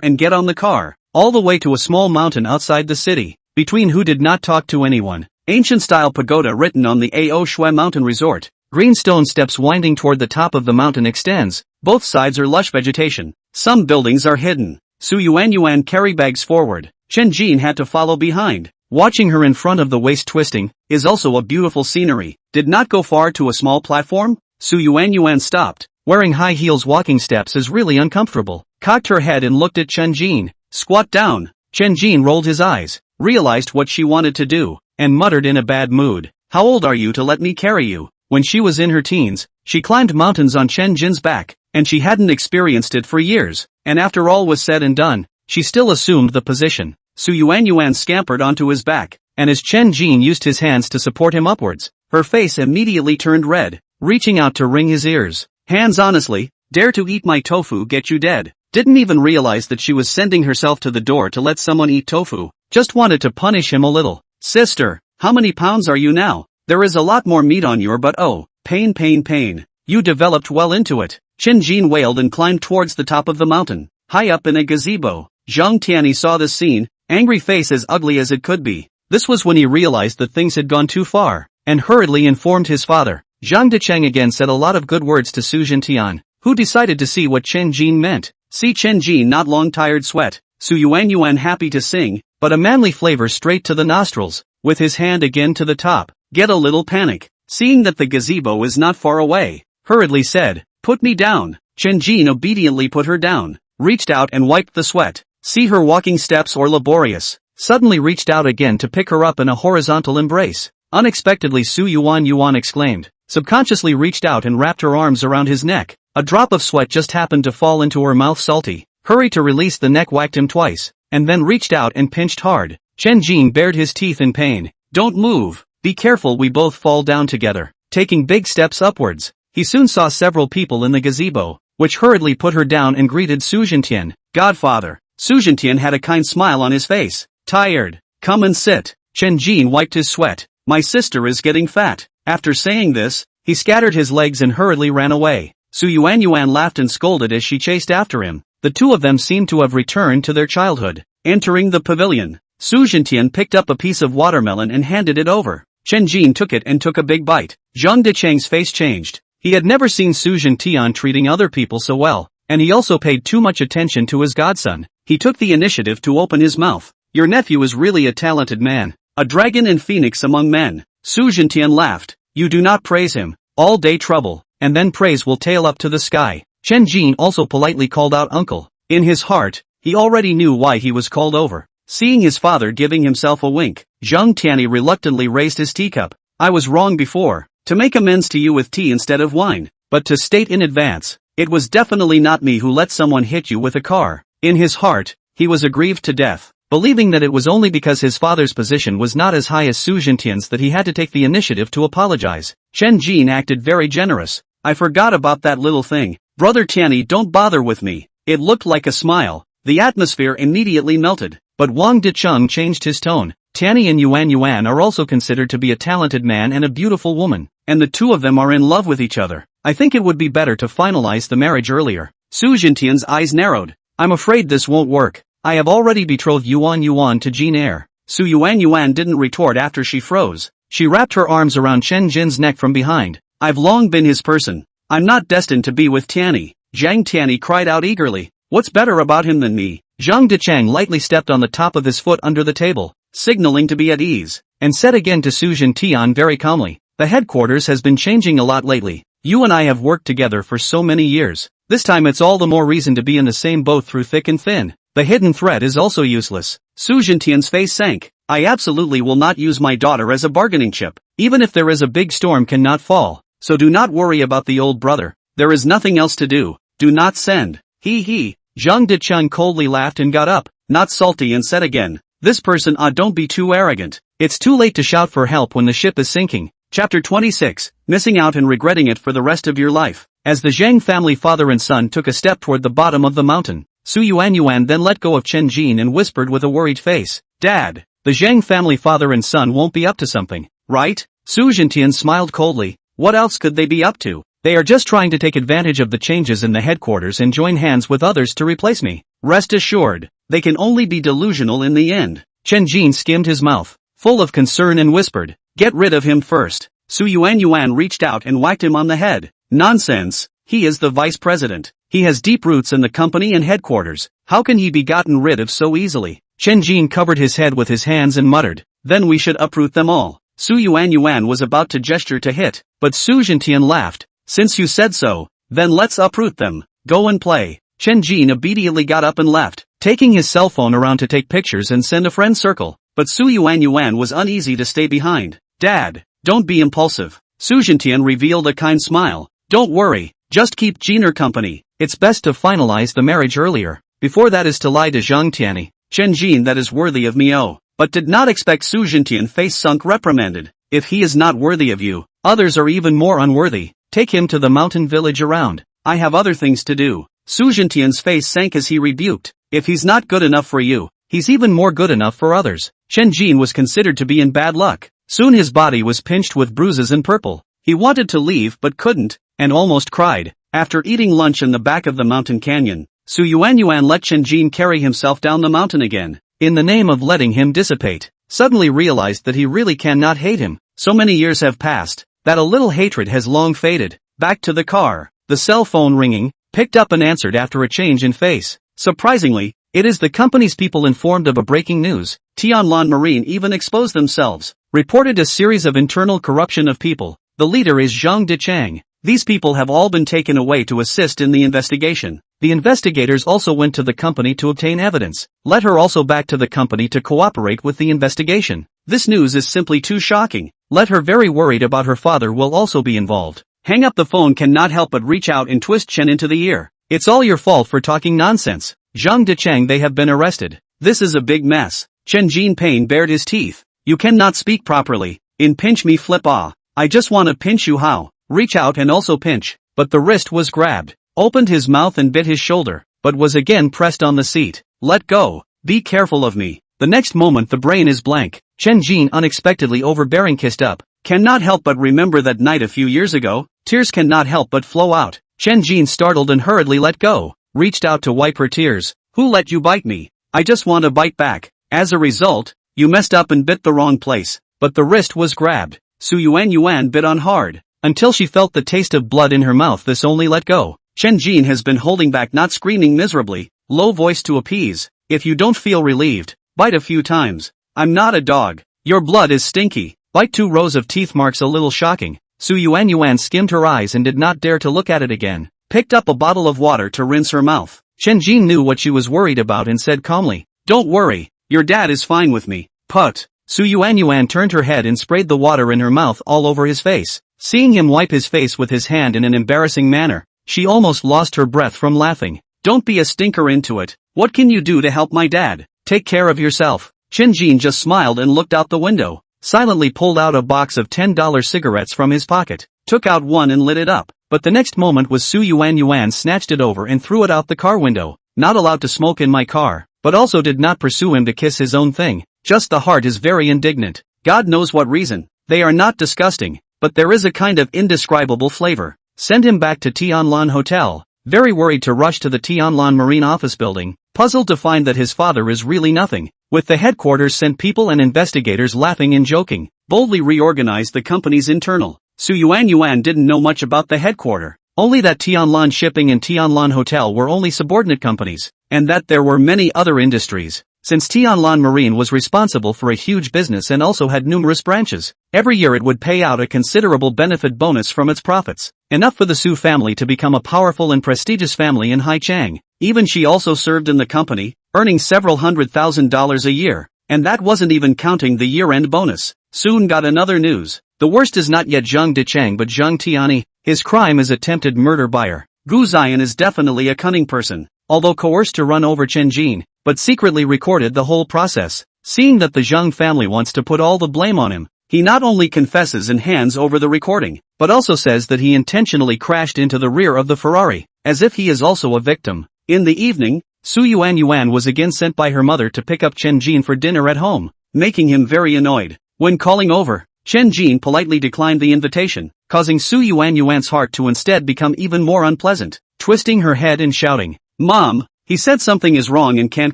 and get on the car. All the way to a small mountain outside the city. Between who did not talk to anyone. Ancient style pagoda written on the Ao Shui mountain resort. Green stone steps winding toward the top of the mountain extends. Both sides are lush vegetation. Some buildings are hidden. Su Yuan carry bags forward. Chen Jin had to follow behind. Watching her in front of the waist twisting is also a beautiful scenery. Did not go far to a small platform. Su Yuan stopped. Wearing high heels walking steps is really uncomfortable. Cocked her head and looked at Chen Jin. Squat down. Chen Jin rolled his eyes, realized what she wanted to do, and muttered in a bad mood. How old are you to let me carry you? When she was in her teens, she climbed mountains on Chen Jin's back, and she hadn't experienced it for years, and after all was said and done, she still assumed the position. Su Yuan scampered onto his back, and as Chen Jin used his hands to support him upwards, her face immediately turned red, reaching out to wring his ears. Hands honestly, dare to eat my tofu get you dead. Didn't even realize that she was sending herself to the door to let someone eat tofu, just wanted to punish him a little. Sister, how many pounds are you now? There is a lot more meat on your butt. Oh, pain. You developed well into it. Chen Jin wailed and climbed towards the top of the mountain, high up in a gazebo. Zhang Tianyi saw this scene, angry face as ugly as it could be. This was when he realized that things had gone too far, and hurriedly informed his father. Zhang Decheng again said a lot of good words to Su Jintian, who decided to see what Chen Jin meant. See Chen Jin not long tired sweat. Su Yuan happy to sing, but a manly flavor straight to the nostrils, with his hand again to the top. Get a little panic. Seeing that the gazebo is not far away, hurriedly said, "Put me down." Chen Jin obediently put her down, reached out and wiped the sweat. See her walking steps or laborious. Suddenly reached out again to pick her up in a horizontal embrace. Unexpectedly Su Yuan exclaimed, subconsciously reached out and wrapped her arms around his neck. A drop of sweat just happened to fall into her mouth salty. Hurried to release the neck, whacked him twice, and then reached out and pinched hard. Chen Jin bared his teeth in pain. Don't move. Be careful, we both fall down together. Taking big steps upwards, he soon saw several people in the gazebo, which hurriedly put her down and greeted Su Jintian. Godfather. Su Jintian had a kind smile on his face. Tired. Come and sit. Chen Jin wiped his sweat. My sister is getting fat. After saying this, he scattered his legs and hurriedly ran away. Su Yuan laughed and scolded as she chased after him. The two of them seemed to have returned to their childhood. Entering the pavilion, Su Jintian picked up a piece of watermelon and handed it over. Chen Jin took it and took a big bite. Zhang Decheng's face changed. He had never seen Su Jintian treating other people so well, and he also paid too much attention to his godson. He took the initiative to open his mouth. Your nephew is really a talented man. A dragon and phoenix among men. Su Jintian laughed. You do not praise him. All day trouble, and then praise will tail up to the sky. Chen Jin also politely called out uncle. In his heart, he already knew why he was called over. Seeing his father giving himself a wink, Zhang Tianyi reluctantly raised his teacup. I was wrong before. To make amends to you with tea instead of wine. But to state in advance, it was definitely not me who let someone hit you with a car. In his heart, he was aggrieved to death, believing that it was only because his father's position was not as high as Su Jintian's that he had to take the initiative to apologize. Chen Jin acted very generous. I forgot about that little thing. Brother Tianyi, don't bother with me. It looked like a smile. The atmosphere immediately melted. But Wang Decheng changed his tone. Tianyi and Yuan are also considered to be a talented man and a beautiful woman, and the two of them are in love with each other. I think it would be better to finalize the marriage earlier. Su Jintian's eyes narrowed. I'm afraid this won't work. I have already betrothed Yuan to Jin Heir. Su Yuan didn't retort after she froze. She wrapped her arms around Chen Jin's neck from behind. I've long been his person. I'm not destined to be with Tianyi. Zhang Tianyi cried out eagerly. What's better about him than me? Zhang Decheng lightly stepped on the top of his foot under the table, signaling to be at ease, and said again to Su Jintian very calmly, the headquarters has been changing a lot lately. You and I have worked together for so many years. This time it's all the more reason to be in the same boat through thick and thin. The hidden threat is also useless. Su Jintian's face sank. I absolutely will not use my daughter as a bargaining chip. Even if there is a big storm cannot fall. So do not worry about the old brother. There is nothing else to do. Do not send. He. Zhang Dicheng coldly laughed and got up, not salty, and said again, this person don't be too arrogant. It's too late to shout for help when the ship is sinking. Chapter 26, Missing Out and Regretting It for the Rest of Your Life. As the Zhang family father and son took a step toward the bottom of the mountain, Su Yuanyuan then let go of Chen Jin and whispered with a worried face, Dad, the Zhang family father and son won't be up to something, right? Su Jintian smiled coldly. What else could they be up to? They are just trying to take advantage of the changes in the headquarters and join hands with others to replace me. Rest assured, they can only be delusional in the end. Chen Jin skimmed his mouth, full of concern, and whispered, get rid of him first. Su Yuanyuan reached out and whacked him on the head. Nonsense, he is the vice president. He has deep roots in the company and headquarters. How can he be gotten rid of so easily? Chen Jin covered his head with his hands and muttered, then we should uproot them all. Su Yuanyuan was about to gesture to hit, but Su Jintian laughed. Since you said so, then let's uproot them. Go and play. Chen Jin immediately got up and left, taking his cell phone around to take pictures and send a friend circle. But Su Yuanyuan was uneasy to stay behind. Dad, don't be impulsive. Su Jintian revealed a kind smile. Don't worry, just keep Jiner company. It's best to finalize the marriage earlier. Before that is to lie to Zhang Tianyi. Chen Jin that is worthy of me but did not expect Su Jintian face sunk reprimanded. If he is not worthy of you, others are even more unworthy. Take him to the mountain village around. I have other things to do. Su Jintian's face sank as he rebuked. If he's not good enough for you, he's even more good enough for others. Chen Jin was considered to be in bad luck. Soon his body was pinched with bruises and purple. He wanted to leave but couldn't, and almost cried. After eating lunch in the back of the mountain canyon, Su Yuanyuan let Chen Jin carry himself down the mountain again, in the name of letting him dissipate. Suddenly realized that he really cannot hate him. So many years have passed, that a little hatred has long faded. Back to the car. The cell phone ringing, picked up and answered after a change in face. Surprisingly, it is the company's people informed of a breaking news. Tianlan Marine even exposed themselves, reported a series of internal corruption of people. The leader is Zhang Dicheng. These people have all been taken away to assist in the investigation. The investigators also went to the company to obtain evidence. Let her also back to the company to cooperate with the investigation. This news is simply too shocking. Let her very worried about her father will also be involved. Hang up the phone cannot help but reach out and twist Chen into the ear. It's all your fault for talking nonsense. Zhang Dicheng they have been arrested. This is a big mess. Chen Jin Pain bared his teeth. You cannot speak properly. In pinch me flip I just wanna pinch you how. Reach out and also pinch. But the wrist was grabbed. Opened his mouth and bit his shoulder, but was again pressed on the seat. Let go. Be careful of me. The next moment the brain is blank. Chen Jin unexpectedly overbearing kissed up. Cannot help but remember that night a few years ago. Tears cannot help but flow out. Chen Jin startled and hurriedly let go. Reached out to wipe her tears. Who let you bite me? I just want to bite back. As a result, you messed up and bit the wrong place. But the wrist was grabbed. Su Yuanyuan bit on hard, until she felt the taste of blood in her mouth. This only let go. Chen Jin has been holding back, not screaming miserably. Low voice to appease. If you don't feel relieved, bite a few times. I'm not a dog. Your blood is stinky. Bite 2 rows of teeth marks a little shocking. Su Yuanyuan skimmed her eyes and did not dare to look at it again. Picked up a bottle of water to rinse her mouth. Chen Jin knew what she was worried about and said calmly, don't worry, your dad is fine with me. Put. Su Yuanyuan turned her head and sprayed the water in her mouth all over his face. Seeing him wipe his face with his hand in an embarrassing manner, she almost lost her breath from laughing. Don't be a stinker into it. What can you do to help my dad? Take care of yourself. Chen Jin just smiled and looked out the window. Silently pulled out a box of $10 cigarettes from his pocket, took out one and lit it up, but the next moment was Su Yuanyuan snatched it over and threw it out the car window. Not allowed to smoke in my car, but also did not pursue him to kiss his own thing. Just the heart is very indignant. God knows what reason. They are not disgusting, but there is a kind of indescribable flavor. Send him back to Tianlan Hotel. Very worried to rush to the Tianlan Marine office building, puzzled to find that his father is really nothing. With the headquarters sent people and investigators laughing and joking, boldly reorganized the company's internal. Su Yuanyuan didn't know much about the headquarter, only that Tianlan Shipping and Tianlan Hotel were only subordinate companies, and that there were many other industries. Since Tianlan Marine was responsible for a huge business and also had numerous branches, every year it would pay out a considerable benefit bonus from its profits, enough for the Su family to become a powerful and prestigious family in Haichang. Even she also served in the company, earning several $100,000 a year. And that wasn't even counting the year-end bonus. Soon got another news. The worst is not yet Zhang Decheng but Zhang Tiani. His crime is attempted murder by her. Gu Ziyan is definitely a cunning person, although coerced to run over Chen Jin, but secretly recorded the whole process. Seeing that the Zhang family wants to put all the blame on him, he not only confesses and hands over the recording, but also says that he intentionally crashed into the rear of the Ferrari, as if he is also a victim. In the evening, Su Yuan was again sent by her mother to pick up Chen Jin for dinner at home, making him very annoyed. When calling over, Chen Jin politely declined the invitation, causing Su Yuan's heart to instead become even more unpleasant, twisting her head and shouting, "Mom, he said something is wrong and can't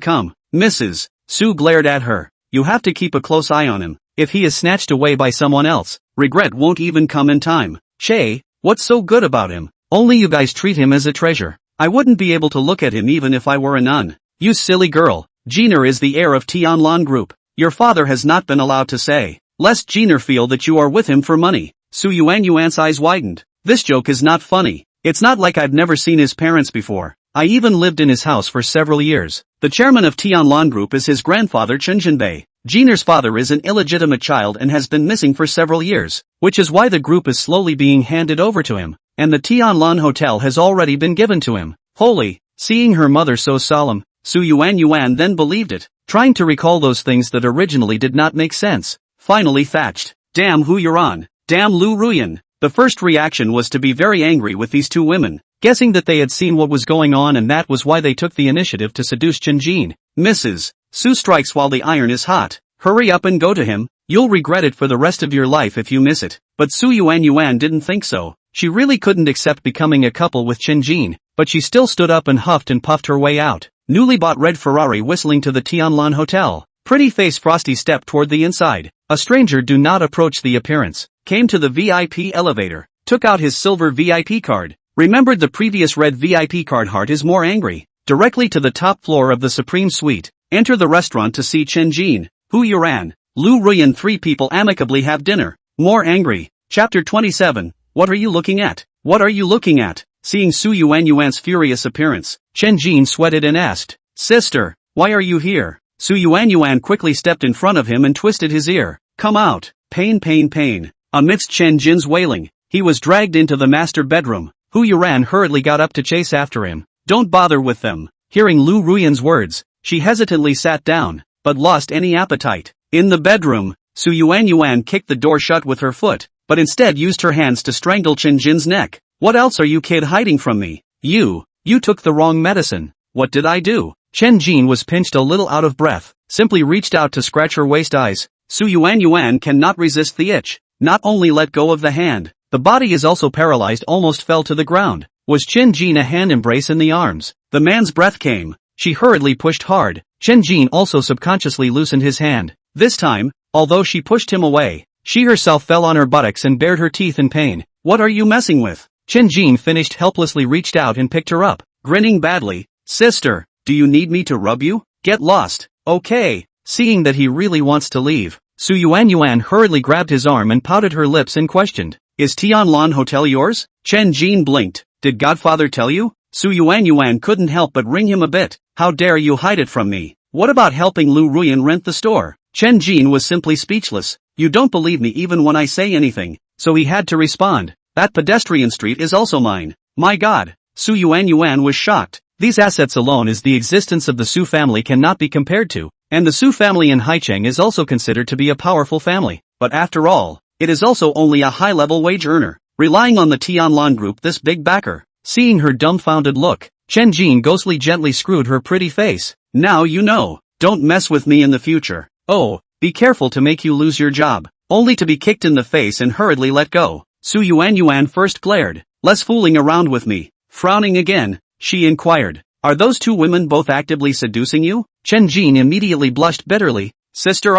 come." Mrs. Su glared at her. "You have to keep a close eye on him. If he is snatched away by someone else, regret won't even come in time. Che, what's so good about him? Only you guys treat him as a treasure. I wouldn't be able to look at him even if I were a nun. You silly girl. Jiner is the heir of Tianlan Group. Your father has not been allowed to say, lest Jiner feel that you are with him for money." Su Yuan's eyes widened. This joke is not funny. It's not like I've never seen his parents before. I even lived in his house for several years. The chairman of Tianlan Group is his grandfather Chen Jinbei. Jiner's father is an illegitimate child and has been missing for several years, which is why the group is slowly being handed over to him, and the Tianlan Hotel has already been given to him. Holy, seeing her mother so solemn, Su Yuan then believed it, trying to recall those things that originally did not make sense. Finally thatched. Damn Hu Yuan. Damn Lu Ruyan. The first reaction was to be very angry with these two women, guessing that they had seen what was going on and that was why they took the initiative to seduce Chen Jin. Mrs. Su strikes while the iron is hot. Hurry up and go to him. You'll regret it for the rest of your life if you miss it. But Su Yuan didn't think so. She really couldn't accept becoming a couple with Chen Jin, but she still stood up and huffed and puffed her way out. Newly bought red Ferrari whistling to the Tianlan Hotel. Pretty face Frosty stepped toward the inside. A stranger do not approach the appearance. Came to the VIP elevator. Took out his silver VIP card. Remembered the previous red VIP card. Heart is more angry. Directly to the top floor of the Supreme Suite. Enter the restaurant to see Chen Jin, Hu Yuan, Lu Ruyan. Three people amicably have dinner. More angry. Chapter 27. What are you looking at? What are you looking at? Seeing Su Yuan's furious appearance, Chen Jin sweated and asked, "Sister, why are you here?" Su Yuan quickly stepped in front of him and twisted his ear. "Come out. Pain, pain, pain." Amidst Chen Jin's wailing, he was dragged into the master bedroom. Hu Yuan hurriedly got up to chase after him. "Don't bother with them." Hearing Lu Ruyan's words, she hesitantly sat down, but lost any appetite. In the bedroom, Su Yuan kicked the door shut with her foot, but instead used her hands to strangle Chen Jin's neck. "What else are you kid hiding from me? You took the wrong medicine." "What did I do?" Chen Jin was pinched a little out of breath, simply reached out to scratch her waist eyes. Su Yuan cannot resist the itch. Not only let go of the hand, the body is also paralyzed, almost fell to the ground. Was Chen Jin a hand embrace in the arms? The man's breath came. She hurriedly pushed hard. Chen Jin also subconsciously loosened his hand. This time, although she pushed him away, she herself fell on her buttocks and bared her teeth in pain. "What are you messing with?" Chen Jin finished helplessly, reached out and picked her up, grinning badly. "Sister, do you need me to rub you? Get lost." "Okay." Seeing that he really wants to leave, Su Yuan hurriedly grabbed his arm and pouted her lips and questioned, "Is Tianlan Hotel yours?" Chen Jin blinked. "Did Godfather tell you?" Su Yuan couldn't help but wring him a bit. "How dare you hide it from me? What about helping Lu Ruyan rent the store?" Chen Jin was simply speechless. "You don't believe me even when I say anything." So he had to respond, "That pedestrian street is also mine." My God. Su Yuan was shocked. These assets alone is the existence of the Su family cannot be compared to, and the Su family in Haicheng is also considered to be a powerful family. But after all, it is also only a high-level wage earner, relying on the Tianlan Group, this big backer. Seeing her dumbfounded look, Chen Jin ghostly gently screwed her pretty face. "Now you know. Don't mess with me in the future. Oh, be careful to make you lose your job." Only to be kicked in the face and hurriedly let go. Su Yuan first glared. "Less fooling around with me." Frowning again, she inquired, "Are those two women both actively seducing you?" Chen Jin immediately blushed bitterly. "Sister,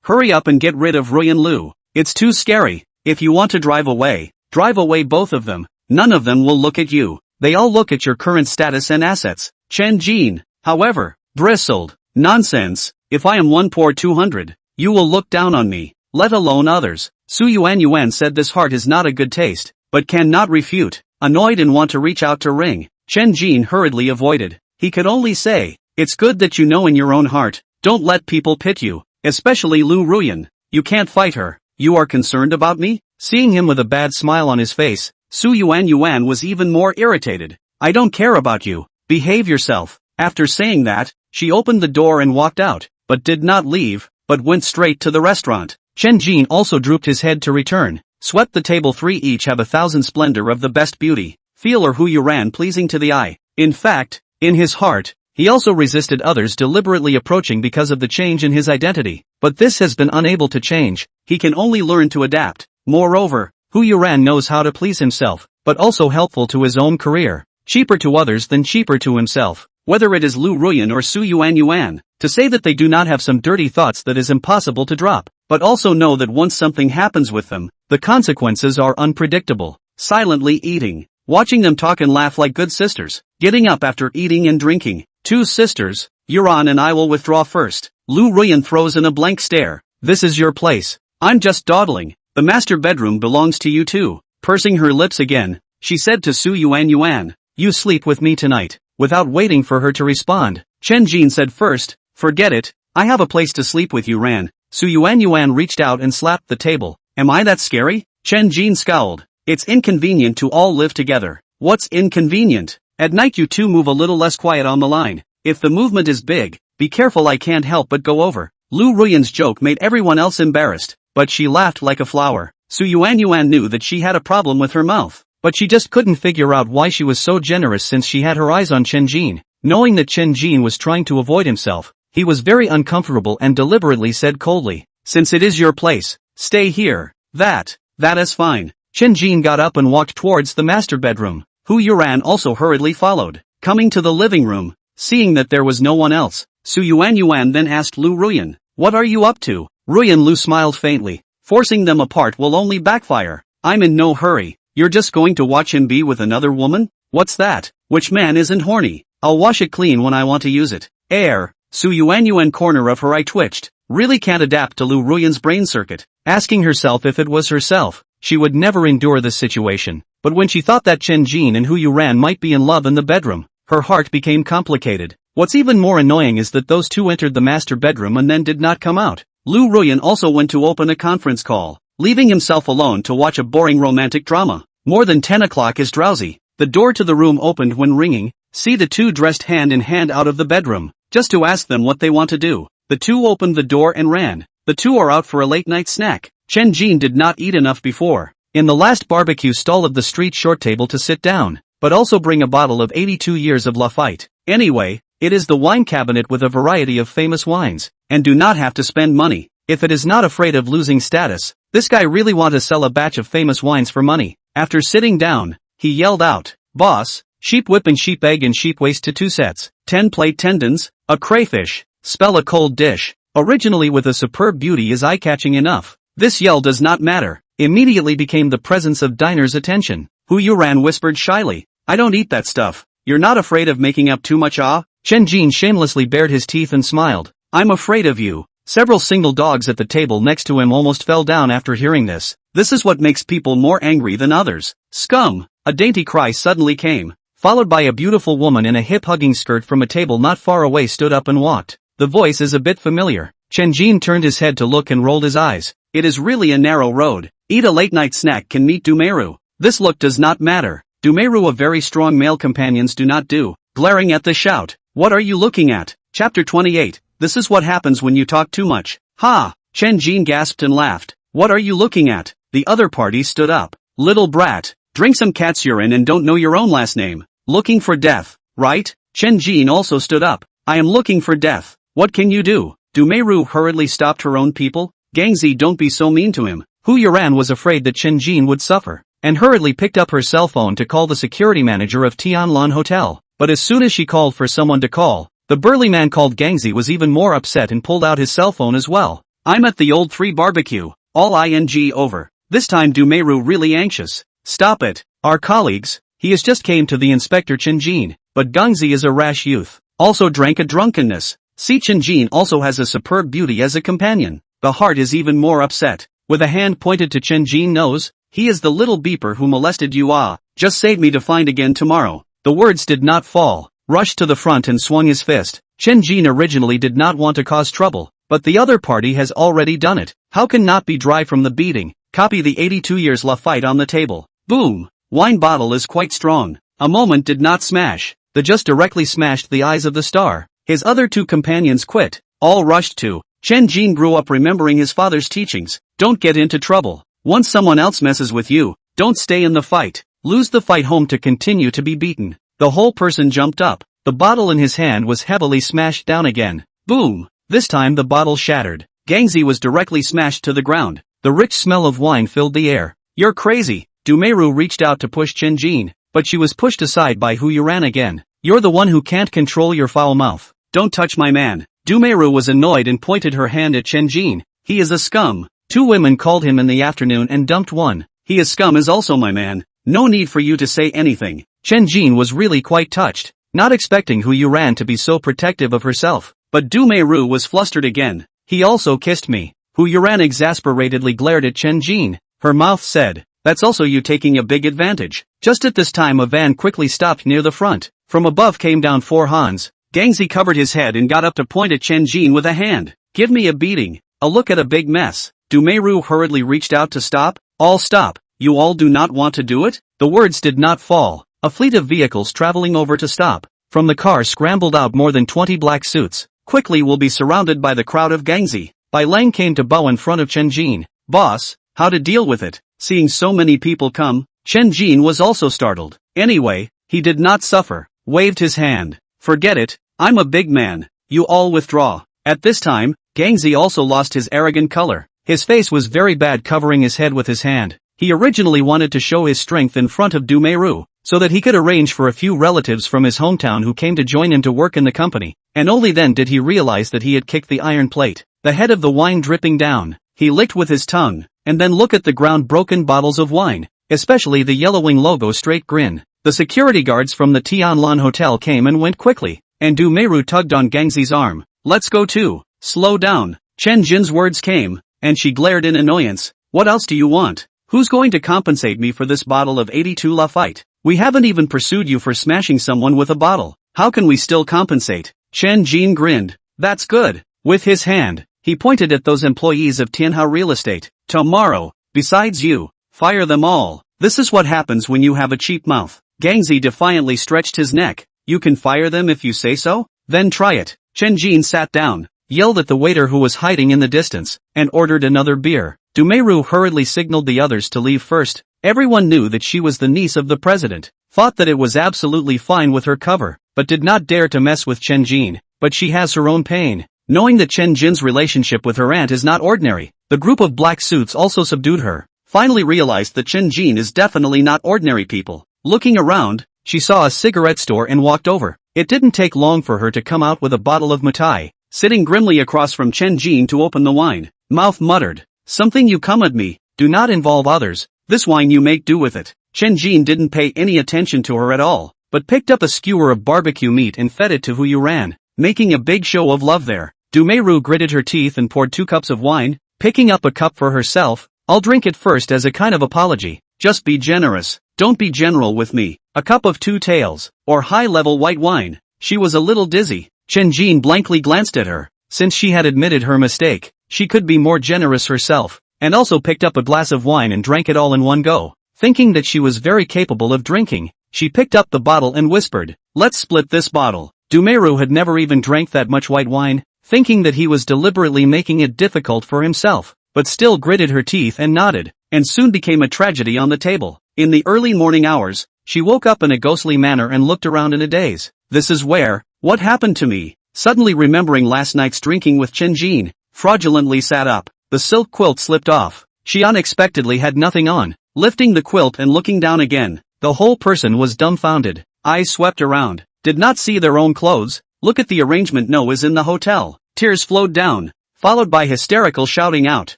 hurry up and get rid of Ruyan Lu. It's too scary. If you want to drive away both of them. None of them will look at you. They all look at your current status and assets." Chen Jin, however, bristled. "Nonsense. If I am one poor 200, you will look down on me, let alone others." Su Yuan said this heart is not a good taste, but cannot refute. Annoyed and want to reach out to ring, Chen Jin hurriedly avoided. He could only say, It's good that you know in your own heart, don't let people pit you, especially Lu Ruyan. You can't fight her. You are concerned about me? Seeing him with a bad smile on his face, Su Yuan was even more irritated. I don't care about you. Behave yourself. After saying that, she opened the door and walked out, but did not leave, but went straight to the restaurant. Chen Jin also drooped his head to return. Swept the table. 3 each have 1,000 splendor of the best beauty, feel or Hu Yuran pleasing to the eye. In fact, in his heart, he also resisted others deliberately approaching because of the change in his identity. But this has been unable to change. He can only learn to adapt. Moreover, Hu Yuran knows how to please himself, but also helpful to his own career. Cheaper to others than cheaper to himself. Whether it is Lu Ruyan or Su Yuan, to say that they do not have some dirty thoughts that is impossible to drop, but also know that once something happens with them, the consequences are unpredictable. Silently eating, watching them talk and laugh like good sisters, getting up after eating and drinking. 2 sisters, Yuran and I will withdraw first. Lu Ruyan throws in a blank stare. This is your place. I'm just dawdling. The master bedroom belongs to you too. Pursing her lips again, she said to Su Yuan, you sleep with me tonight. Without waiting for her to respond, Chen Jin said first, forget it, I have a place to sleep with you. Ran. Su Yuan reached out and slapped the table. Am I that scary? Chen Jin scowled. It's inconvenient to all live together. What's inconvenient? At night you two move a little less quiet on the line. If the movement is big, be careful, I can't help but go over. Lu Ruyan's joke made everyone else embarrassed, but she laughed like a flower. Su Yuan knew that she had a problem with her mouth, but she just couldn't figure out why she was so generous since she had her eyes on Chen Jin. Knowing that Chen Jin was trying to avoid himself, he was very uncomfortable and deliberately said coldly, since it is your place, stay here. That is fine. Chen Jin got up and walked towards the master bedroom. Hu Yuran also hurriedly followed. Coming to the living room, seeing that there was no one else, Su Yuan then asked Lu Ruyan, what are you up to? Ruyan Lu smiled faintly. Forcing them apart will only backfire. I'm in no hurry. You're just going to watch him be with another woman? What's that? Which man isn't horny? I'll wash it clean when I want to use it. Heir. Su Yuan corner of her eye twitched. Really can't adapt to Lu Ruyan's brain circuit. Asking herself if it was herself, she would never endure this situation. But when she thought that Chen Jin and Hu Yuran might be in love in the bedroom, her heart became complicated. What's even more annoying is that those two entered the master bedroom and then did not come out. Lu Ruyan also went to open a conference call, leaving himself alone to watch a boring romantic drama. More than 10 o'clock is drowsy. The door to the room opened when ringing. See the two dressed hand in hand out of the bedroom, just to ask them what they want to do. The two opened the door and ran. The two are out for a late night snack. Chen Jin did not eat enough before, in the last barbecue stall of the street short table to sit down, but also bring a bottle of 82 years of Lafite. Anyway, it is the wine cabinet with a variety of famous wines, and do not have to spend money. If it is not afraid of losing status, this guy really want to sell a batch of famous wines for money. After sitting down, he yelled out, boss, sheep whip and sheep egg and sheep waist to 2 sets, 10 plate tendons, a crayfish, spell a cold dish, originally with a superb beauty is eye-catching enough. This yell does not matter, immediately became the presence of diner's attention. Hu Yuran whispered shyly, I don't eat that stuff. You're not afraid of making up too much, ah? Chen Jin shamelessly bared his teeth and smiled. I'm afraid of you. Several single dogs at the table next to him almost fell down after hearing this. This is what makes people more angry than others. Scum! A dainty cry suddenly came, followed by a beautiful woman in a hip-hugging skirt from a table not far away stood up and walked. The voice is a bit familiar. Chen Jin turned his head to look and rolled his eyes. It is really a narrow road. Eat a late-night snack can meet Dumeru. This look does not matter. Dumeru of very strong male companions do not do. Glaring at the shout. What are you looking at? Chapter 28. This is what happens when you talk too much. Ha! Chen Jin gasped and laughed. What are you looking at? The other party stood up. Little brat. Drink some cat's urine and don't know your own last name. Looking for death, right? Chen Jin also stood up. I am looking for death. What can you do? Dumeru hurriedly stopped her own people. Gangzi, don't be so mean to him. Hu Yuran was afraid that Chen Jin would suffer, and hurriedly picked up her cell phone to call the security manager of Tianlan Hotel. But as soon as she called for someone to call, the burly man called Gangzi was even more upset and pulled out his cell phone as well. I'm at the old 3 barbecue. All ing over. This time Dumeru really anxious. Stop it. Our colleagues. He has just came to the inspector Chen Jin, but Gangzi is a rash youth. Also drank a drunkenness. See, Chen Jin also has a superb beauty as a companion. The heart is even more upset. With a hand pointed to Chen Jin nose, he is the little beeper who molested you, ah. Just save me to find again tomorrow. The words did not fall. Rushed to the front and swung his fist. Chen Jin originally did not want to cause trouble, but the other party has already done it. How can not be dry from the beating? Copy the 82 years la fight on the table. Boom! Wine bottle is quite strong. A moment did not smash. The just directly smashed the eyes of the star. His other two companions quit. All rushed to. Chen Jin grew up remembering his father's teachings. Don't get into trouble. Once someone else messes with you, don't stay in the fight. Lose the fight home to continue to be beaten. The whole person jumped up. The bottle in his hand was heavily smashed down again. Boom! This time the bottle shattered. Gangzi was directly smashed to the ground. The rich smell of wine filled the air. You're crazy. Dumeru reached out to push Chen Jin, but she was pushed aside by Hu Yuran again. You're the one who can't control your foul mouth. Don't touch my man. Dumeru was annoyed and pointed her hand at Chen Jin. He is a scum. Two women called him in the afternoon and dumped one. He is scum is also my man. No need for you to say anything. Chen Jin was really quite touched, not expecting Hu Yuran to be so protective of herself. But Dumeru was flustered again. He also kissed me. Hu Yuran exasperatedly glared at Chen Jin. Her mouth said, that's also you taking a big advantage. Just at this time a van quickly stopped near the front. From above came down four Hans. Gangzi covered his head and got up to point at Chen Jin with a hand. Give me a beating. A look at a big mess. Dumeru hurriedly reached out to stop. All stop. You all do not want to do it? The words did not fall. A fleet of vehicles traveling over to stop. From the car scrambled out more than 20 black suits. Quickly will be surrounded by the crowd of Gangzi. Bai Lang came to bow in front of Chen Jin. Boss, how to deal with it? Seeing so many people come, Chen Jin was also startled. Anyway, he did not suffer. Waved his hand. Forget it, I'm a big man. You all withdraw. At this time, Gangzi also lost his arrogant color. His face was very bad, covering his head with his hand. He originally wanted to show his strength in front of Dumeru, so that he could arrange for a few relatives from his hometown who came to join him to work in the company, and only then did he realize that he had kicked the iron plate, the head of the wine dripping down. He licked with his tongue, and then look at the ground broken bottles of wine, especially the yellowing logo straight grin. The security guards from the Tianlan Hotel came and went quickly, and Dumeru tugged on Gangzi's arm. Let's go too. Slow down. Chen Jin's words came, and she glared in annoyance. What else do you want? Who's going to compensate me for this bottle of 82 La Fight? We haven't even pursued you for smashing someone with a bottle. How can we still compensate? Chen Jin grinned. That's good. With his hand, he pointed at those employees of Tianhao Real Estate. Tomorrow, besides you, fire them all. This is what happens when you have a cheap mouth. Gangzi defiantly stretched his neck. You can fire them if you say so? Then try it. Chen Jin sat down, yelled at the waiter who was hiding in the distance, and ordered another beer. Dumeru hurriedly signaled the others to leave first. Everyone knew that she was the niece of the president, thought that it was absolutely fine with her cover, but did not dare to mess with Chen Jin. But she has her own pain. Knowing that Chen Jin's relationship with her aunt is not ordinary, the group of black suits also subdued her. Finally realized that Chen Jin is definitely not ordinary people. Looking around, she saw a cigarette store and walked over. It didn't take long for her to come out with a bottle of Mutai, sitting grimly across from Chen Jin to open the wine. Mouth muttered, something you come at me, do not involve others, this wine you make do with it. Chen Jin didn't pay any attention to her at all, but picked up a skewer of barbecue meat and fed it to Hu Yuran, making a big show of love there. Dumeru gritted her teeth and poured 2 cups of wine, picking up a cup for herself. I'll drink it first as a kind of apology. Just be generous, don't be general with me. A cup of 2 taels, or high-level white wine. She was a little dizzy. Chen Jin blankly glanced at her. Since she had admitted her mistake, she could be more generous herself, and also picked up a glass of wine and drank it all in one go. Thinking that she was very capable of drinking, she picked up the bottle and whispered, let's split this bottle. Dumeru had never even drank that much white wine, thinking that he was deliberately making it difficult for himself, but still gritted her teeth and nodded, and soon became a tragedy on the table. In the early morning hours, she woke up in a ghostly manner and looked around in a daze. This is where, what happened to me? Suddenly remembering last night's drinking with Chen Jin, fraudulently sat up. The silk quilt slipped off. She unexpectedly had nothing on. Lifting the quilt and looking down again, the whole person was dumbfounded. Eyes swept around, did not see their own clothes. Look at the arrangement, no is in the hotel. Tears flowed down, followed by hysterical shouting out,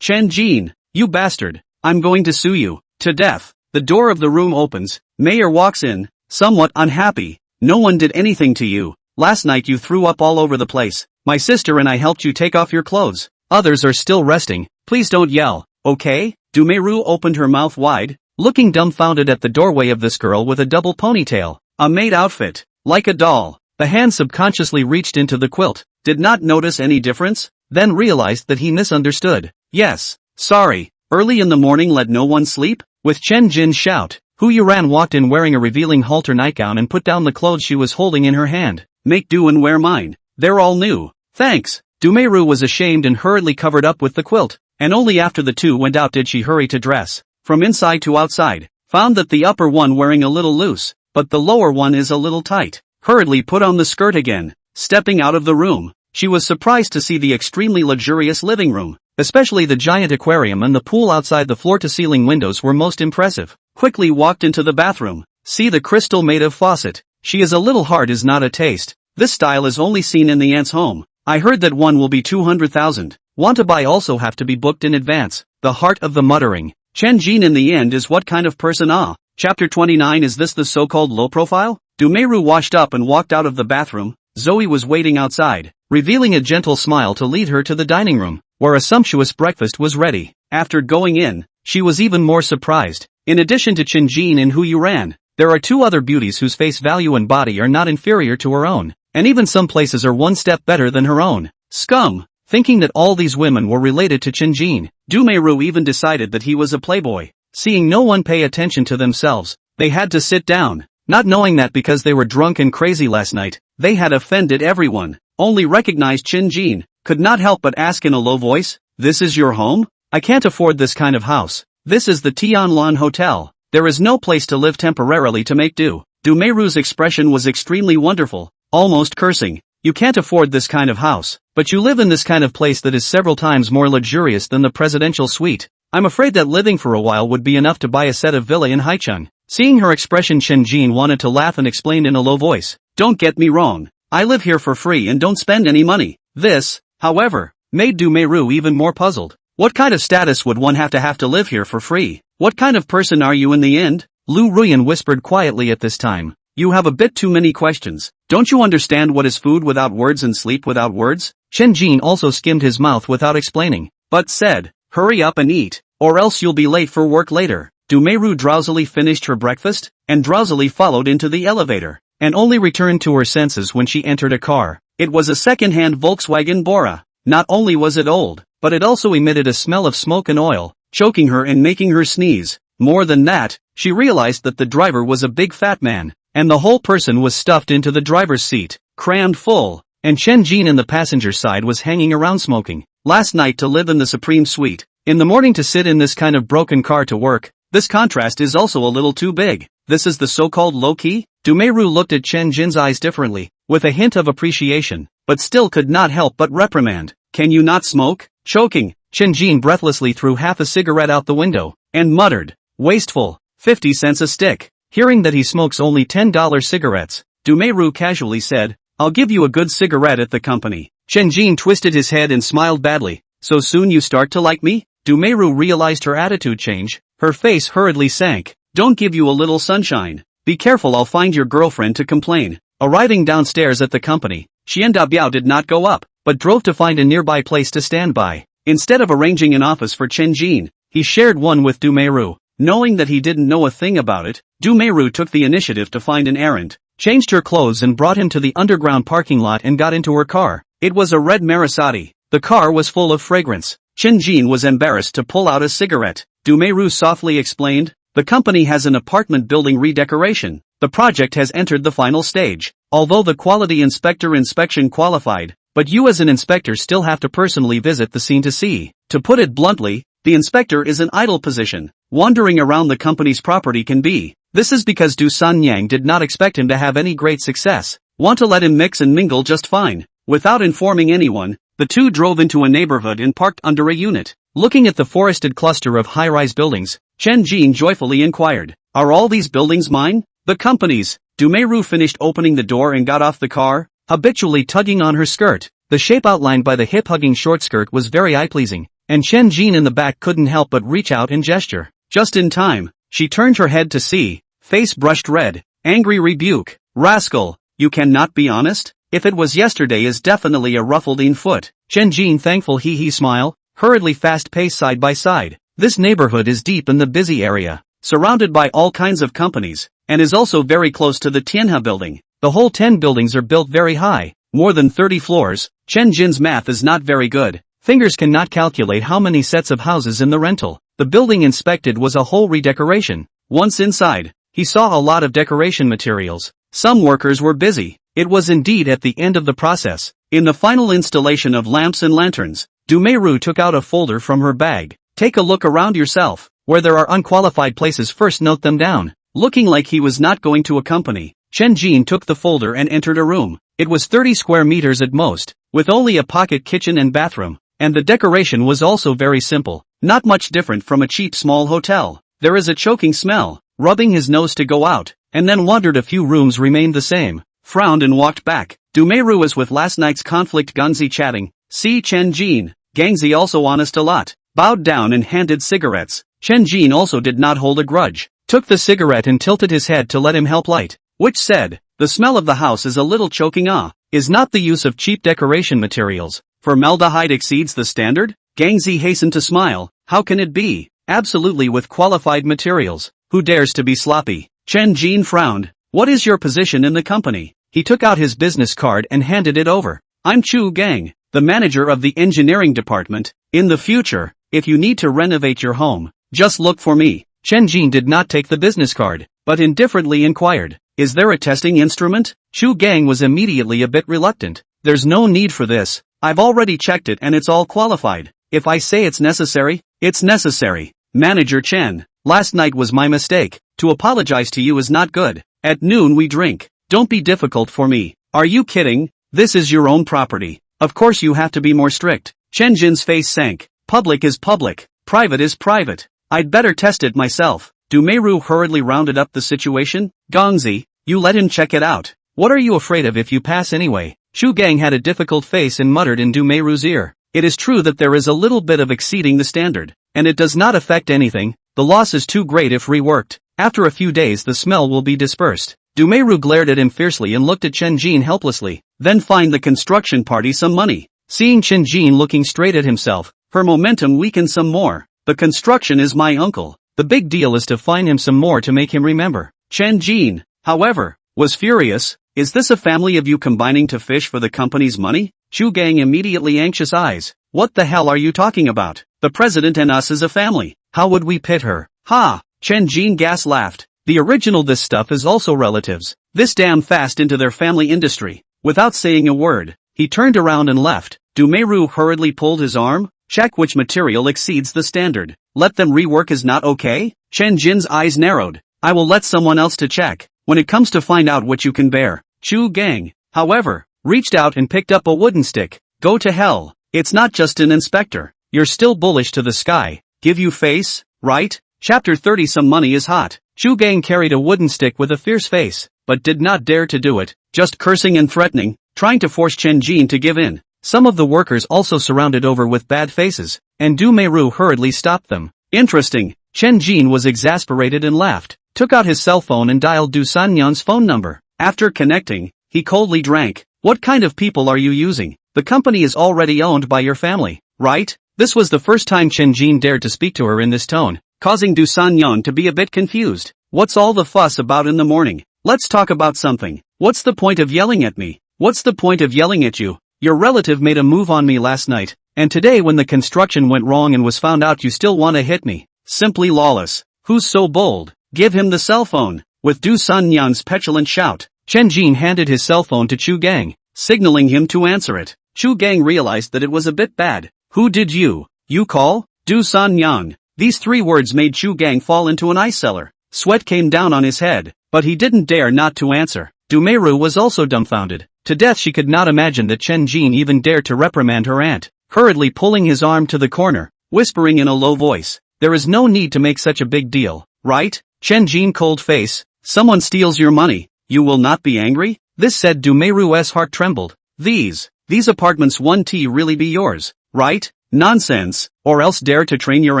Chen Jin, you bastard, I'm going to sue you to death. The door of the room opens, Mayor walks in, somewhat unhappy. No one did anything to you. Last night you threw up all over the place. My sister and I helped you take off your clothes. Others are still resting. Please don't yell, okay? Dumeru opened her mouth wide, looking dumbfounded at the doorway of this girl with a double ponytail, a maid outfit, like a doll. The hand subconsciously reached into the quilt, did not notice any difference, then realized that he misunderstood. Yes, sorry, early in the morning let no one sleep? With Chen Jin's shout, Hu Yuran walked in wearing a revealing halter nightgown and put down the clothes she was holding in her hand. Make do and wear mine. They're all new. Thanks. Dumeru was ashamed and hurriedly covered up with the quilt, and only after the two went out did she hurry to dress. From inside to outside, found that the upper one wearing a little loose, but the lower one is a little tight. Hurriedly put on the skirt again. Stepping out of the room, she was surprised to see the extremely luxurious living room. Especially the giant aquarium and the pool outside the floor-to-ceiling windows were most impressive. Quickly walked into the bathroom. See the crystal made of faucet. She is a little hard is not a taste. This style is only seen in the aunt's home. I heard that one will be 200,000. Want to buy also have to be booked in advance. The heart of the muttering. Chen Jin in the end is what kind of person ah? Chapter 29. Is this the so-called low profile? Dumeru washed up and walked out of the bathroom. Zoe was waiting outside, revealing a gentle smile to lead her to the dining room, where a sumptuous breakfast was ready. After going in, she was even more surprised. In addition to Chen Jin and Hu Yuran, there are two other beauties whose face value and body are not inferior to her own, and even some places are one step better than her own. Scum! Thinking that all these women were related to Chen Jin, Dumeru even decided that he was a playboy. Seeing no one pay attention to themselves, they had to sit down, not knowing that because they were drunk and crazy last night, they had offended everyone. Only recognized Chen Jin, could not help but ask in a low voice, "This is your home? I can't afford this kind of house. This is the Tianlan Hotel. There is no place to live temporarily to make do." Dumeru's expression was extremely wonderful, almost cursing. You can't afford this kind of house, but you live in this kind of place that is several times more luxurious than the presidential suite. I'm afraid that living for a while would be enough to buy a set of villa in Haicheng. Seeing her expression, Chen Jin wanted to laugh and explained in a low voice, "Don't get me wrong. I live here for free and don't spend any money." This, however, made Dumeru even more puzzled. What kind of status would one have to live here for free? What kind of person are you in the end? Lu Ruyan whispered quietly at this time. You have a bit too many questions. Don't you understand what is food without words and sleep without words? Chen Jin also skimmed his mouth without explaining, but said, "Hurry up and eat, or else you'll be late for work later." Dumeru drowsily finished her breakfast, and drowsily followed into the elevator, and only returned to her senses when she entered a car. It was a second-hand Volkswagen Bora. Not only was it old, but it also emitted a smell of smoke and oil, choking her and making her sneeze. More than that, she realized that the driver was a big fat man, and the whole person was stuffed into the driver's seat, crammed full, and Chen Jin in the passenger side was hanging around smoking. Last night to live in the supreme suite, in the morning to sit in this kind of broken car to work. This contrast is also a little too big. This is the so-called low-key? Dumeru looked at Chen Jin's eyes differently, with a hint of appreciation, but still could not help but reprimand. "Can you not smoke?" Choking, Chen Jin breathlessly threw half a cigarette out the window, and muttered, "Wasteful, 50 cents a stick." Hearing that he smokes only $10 cigarettes, Dumeru casually said, "I'll give you a good cigarette at the company." Chen Jin twisted his head and smiled badly. "So soon you start to like me?" Dumeru realized her attitude change. Her face hurriedly sank. "Don't give you a little sunshine. Be careful, I'll find your girlfriend to complain." Arriving downstairs at the company, Xian Dabiao did not go up, but drove to find a nearby place to stand by. Instead of arranging an office for Chen Jin, he shared one with Dumeru. Knowing that he didn't know a thing about it, Dumeru took the initiative to find an errand, changed her clothes and brought him to the underground parking lot and got into her car. It was a red Maserati. The car was full of fragrance. Chen Jin was embarrassed to pull out a cigarette. Dumeru softly explained, "The company has an apartment building redecoration. The project has entered the final stage. Although the quality inspector inspection qualified, but you as an inspector still have to personally visit the scene to see. To put it bluntly, the inspector is an idle position. Wandering around the company's property can be. This is because Du Sanyang did not expect him to have any great success. Want to let him mix and mingle just fine." Without informing anyone, the two drove into a neighborhood and parked under a unit. Looking at the forested cluster of high-rise buildings, Chen Jin joyfully inquired, "Are all these buildings mine?" "The company's." Dumeru finished opening the door and got off the car, habitually tugging on her skirt. The shape outlined by the hip-hugging short skirt was very eye-pleasing, and Chen Jin in the back couldn't help but reach out and gesture. Just in time, she turned her head to see, face brushed red, angry rebuke. "Rascal, you cannot be honest? If it was yesterday is definitely a ruffled foot." Chen Jin thankful he smile, hurriedly fast-paced side by side. This neighborhood is deep in the busy area, surrounded by all kinds of companies, and is also very close to the Tianhe building. The whole 10 buildings are built very high, more than 30 floors. Chen Jin's math is not very good. Fingers cannot calculate how many sets of houses in the rental. The building inspected was a whole redecoration. Once inside, he saw a lot of decoration materials. Some workers were busy. It was indeed at the end of the process. In the final installation of lamps and lanterns, Dumeru took out a folder from her bag. Take a look around yourself. Where there are unqualified places, first note them down. Looking like he was not going to accompany, Chen Jin took the folder and entered a room. It was 30 square meters at most, with only a pocket kitchen and bathroom. And the decoration was also very simple, not much different from a cheap small hotel. There is a choking smell. Rubbing his nose to go out, and then wondered a few rooms remained the same. Frowned and walked back. Dumeru was with last night's conflict Gangzi chatting. See Chen Jin. Gangzi also honest a lot. Bowed down and handed cigarettes. Chen Jin also did not hold a grudge. Took the cigarette and tilted his head to let him help light. Which said, the smell of the house is a little choking. Is not the use of cheap decoration materials. Formaldehyde exceeds the standard? Gangzi hastened to smile. How can it be? Absolutely with qualified materials. Who dares to be sloppy? Chen Jin frowned. What is your position in the company? He took out his business card and handed it over. I'm Chu Gang, the manager of the engineering department. In the future, if you need to renovate your home, just look for me. Chen Jin did not take the business card, but indifferently inquired, is there a testing instrument? Chu Gang was immediately a bit reluctant. There's no need for this. I've already checked it and it's all qualified. If I say it's necessary, it's necessary. Manager Chen. Last night was my mistake. To apologize to you is not good. At noon we drink. Don't be difficult for me. Are you kidding? This is your own property. Of course you have to be more strict. Chen Jin's face sank. Public is public. Private is private. I'd better test it myself. Dumeru hurriedly rounded up the situation. Gangzi, you let him check it out. What are you afraid of if you pass anyway? Chu Gang had a difficult face and muttered in Dumeru's ear. It is true that there is a little bit of exceeding the standard, and it does not affect anything. The loss is too great if reworked. After a few days the smell will be dispersed. Dumeru glared at him fiercely and looked at Chen Jin helplessly. Then find the construction party some money. Seeing Chen Jin looking straight at himself, her momentum weakened some more. The construction is my uncle. The big deal is to find him some more to make him remember. Chen Jin, however, was furious. Is this a family of you combining to fish for the company's money? Chu Gang immediately anxious eyes. What the hell are you talking about? The president and us is a family. How would we pit her? Ha! Chen Jin gas laughed. The original this stuff is also relatives. This damn fast into their family industry. Without saying a word, he turned around and left. Dumeru hurriedly pulled his arm. Check which material exceeds the standard. Let them rework is not okay? Chen Jin's eyes narrowed. I will let someone else to check. When it comes to find out what you can bear. Chu Gang, however, reached out and picked up a wooden stick. Go to hell. It's not just an inspector. You're still bullish to the sky. Give you face, right? Chapter 30. Some money is hot. Chu Gang carried a wooden stick with a fierce face, but did not dare to do it, just cursing and threatening, trying to force Chen Jin to give in. Some of the workers also surrounded over with bad faces, and Dumeru hurriedly stopped them. Interesting. Chen Jin was exasperated and laughed, took out his cell phone and dialed Du Sanyang's phone number. After connecting, he coldly drank. What kind of people are you using? The company is already owned by your family, right? This was the first time Chen Jin dared to speak to her in this tone, causing Du Sanyang to be a bit confused. What's all the fuss about in the morning? Let's talk about something. What's the point of yelling at me? What's the point of yelling at you? Your relative made a move on me last night, and today when the construction went wrong and was found out you still want to hit me. Simply lawless. Who's so bold? Give him the cell phone. With Du Sanyang's petulant shout, Chen Jin handed his cell phone to Chu Gang, signaling him to answer it. Chu Gang realized that it was a bit bad. Who did you call? Du Sanyang. These 3 words made Chu Gang fall into an ice cellar. Sweat came down on his head, but he didn't dare not to answer. Dumeru was also dumbfounded. To death she could not imagine that Chen Jin even dared to reprimand her aunt. Hurriedly pulling his arm to the corner, whispering in a low voice, there is no need to make such a big deal, right? Chen Jin cold face, someone steals your money, you will not be angry? This said Dumeru's heart trembled. These apartments 1T really be yours, right? Nonsense, or else dare to train your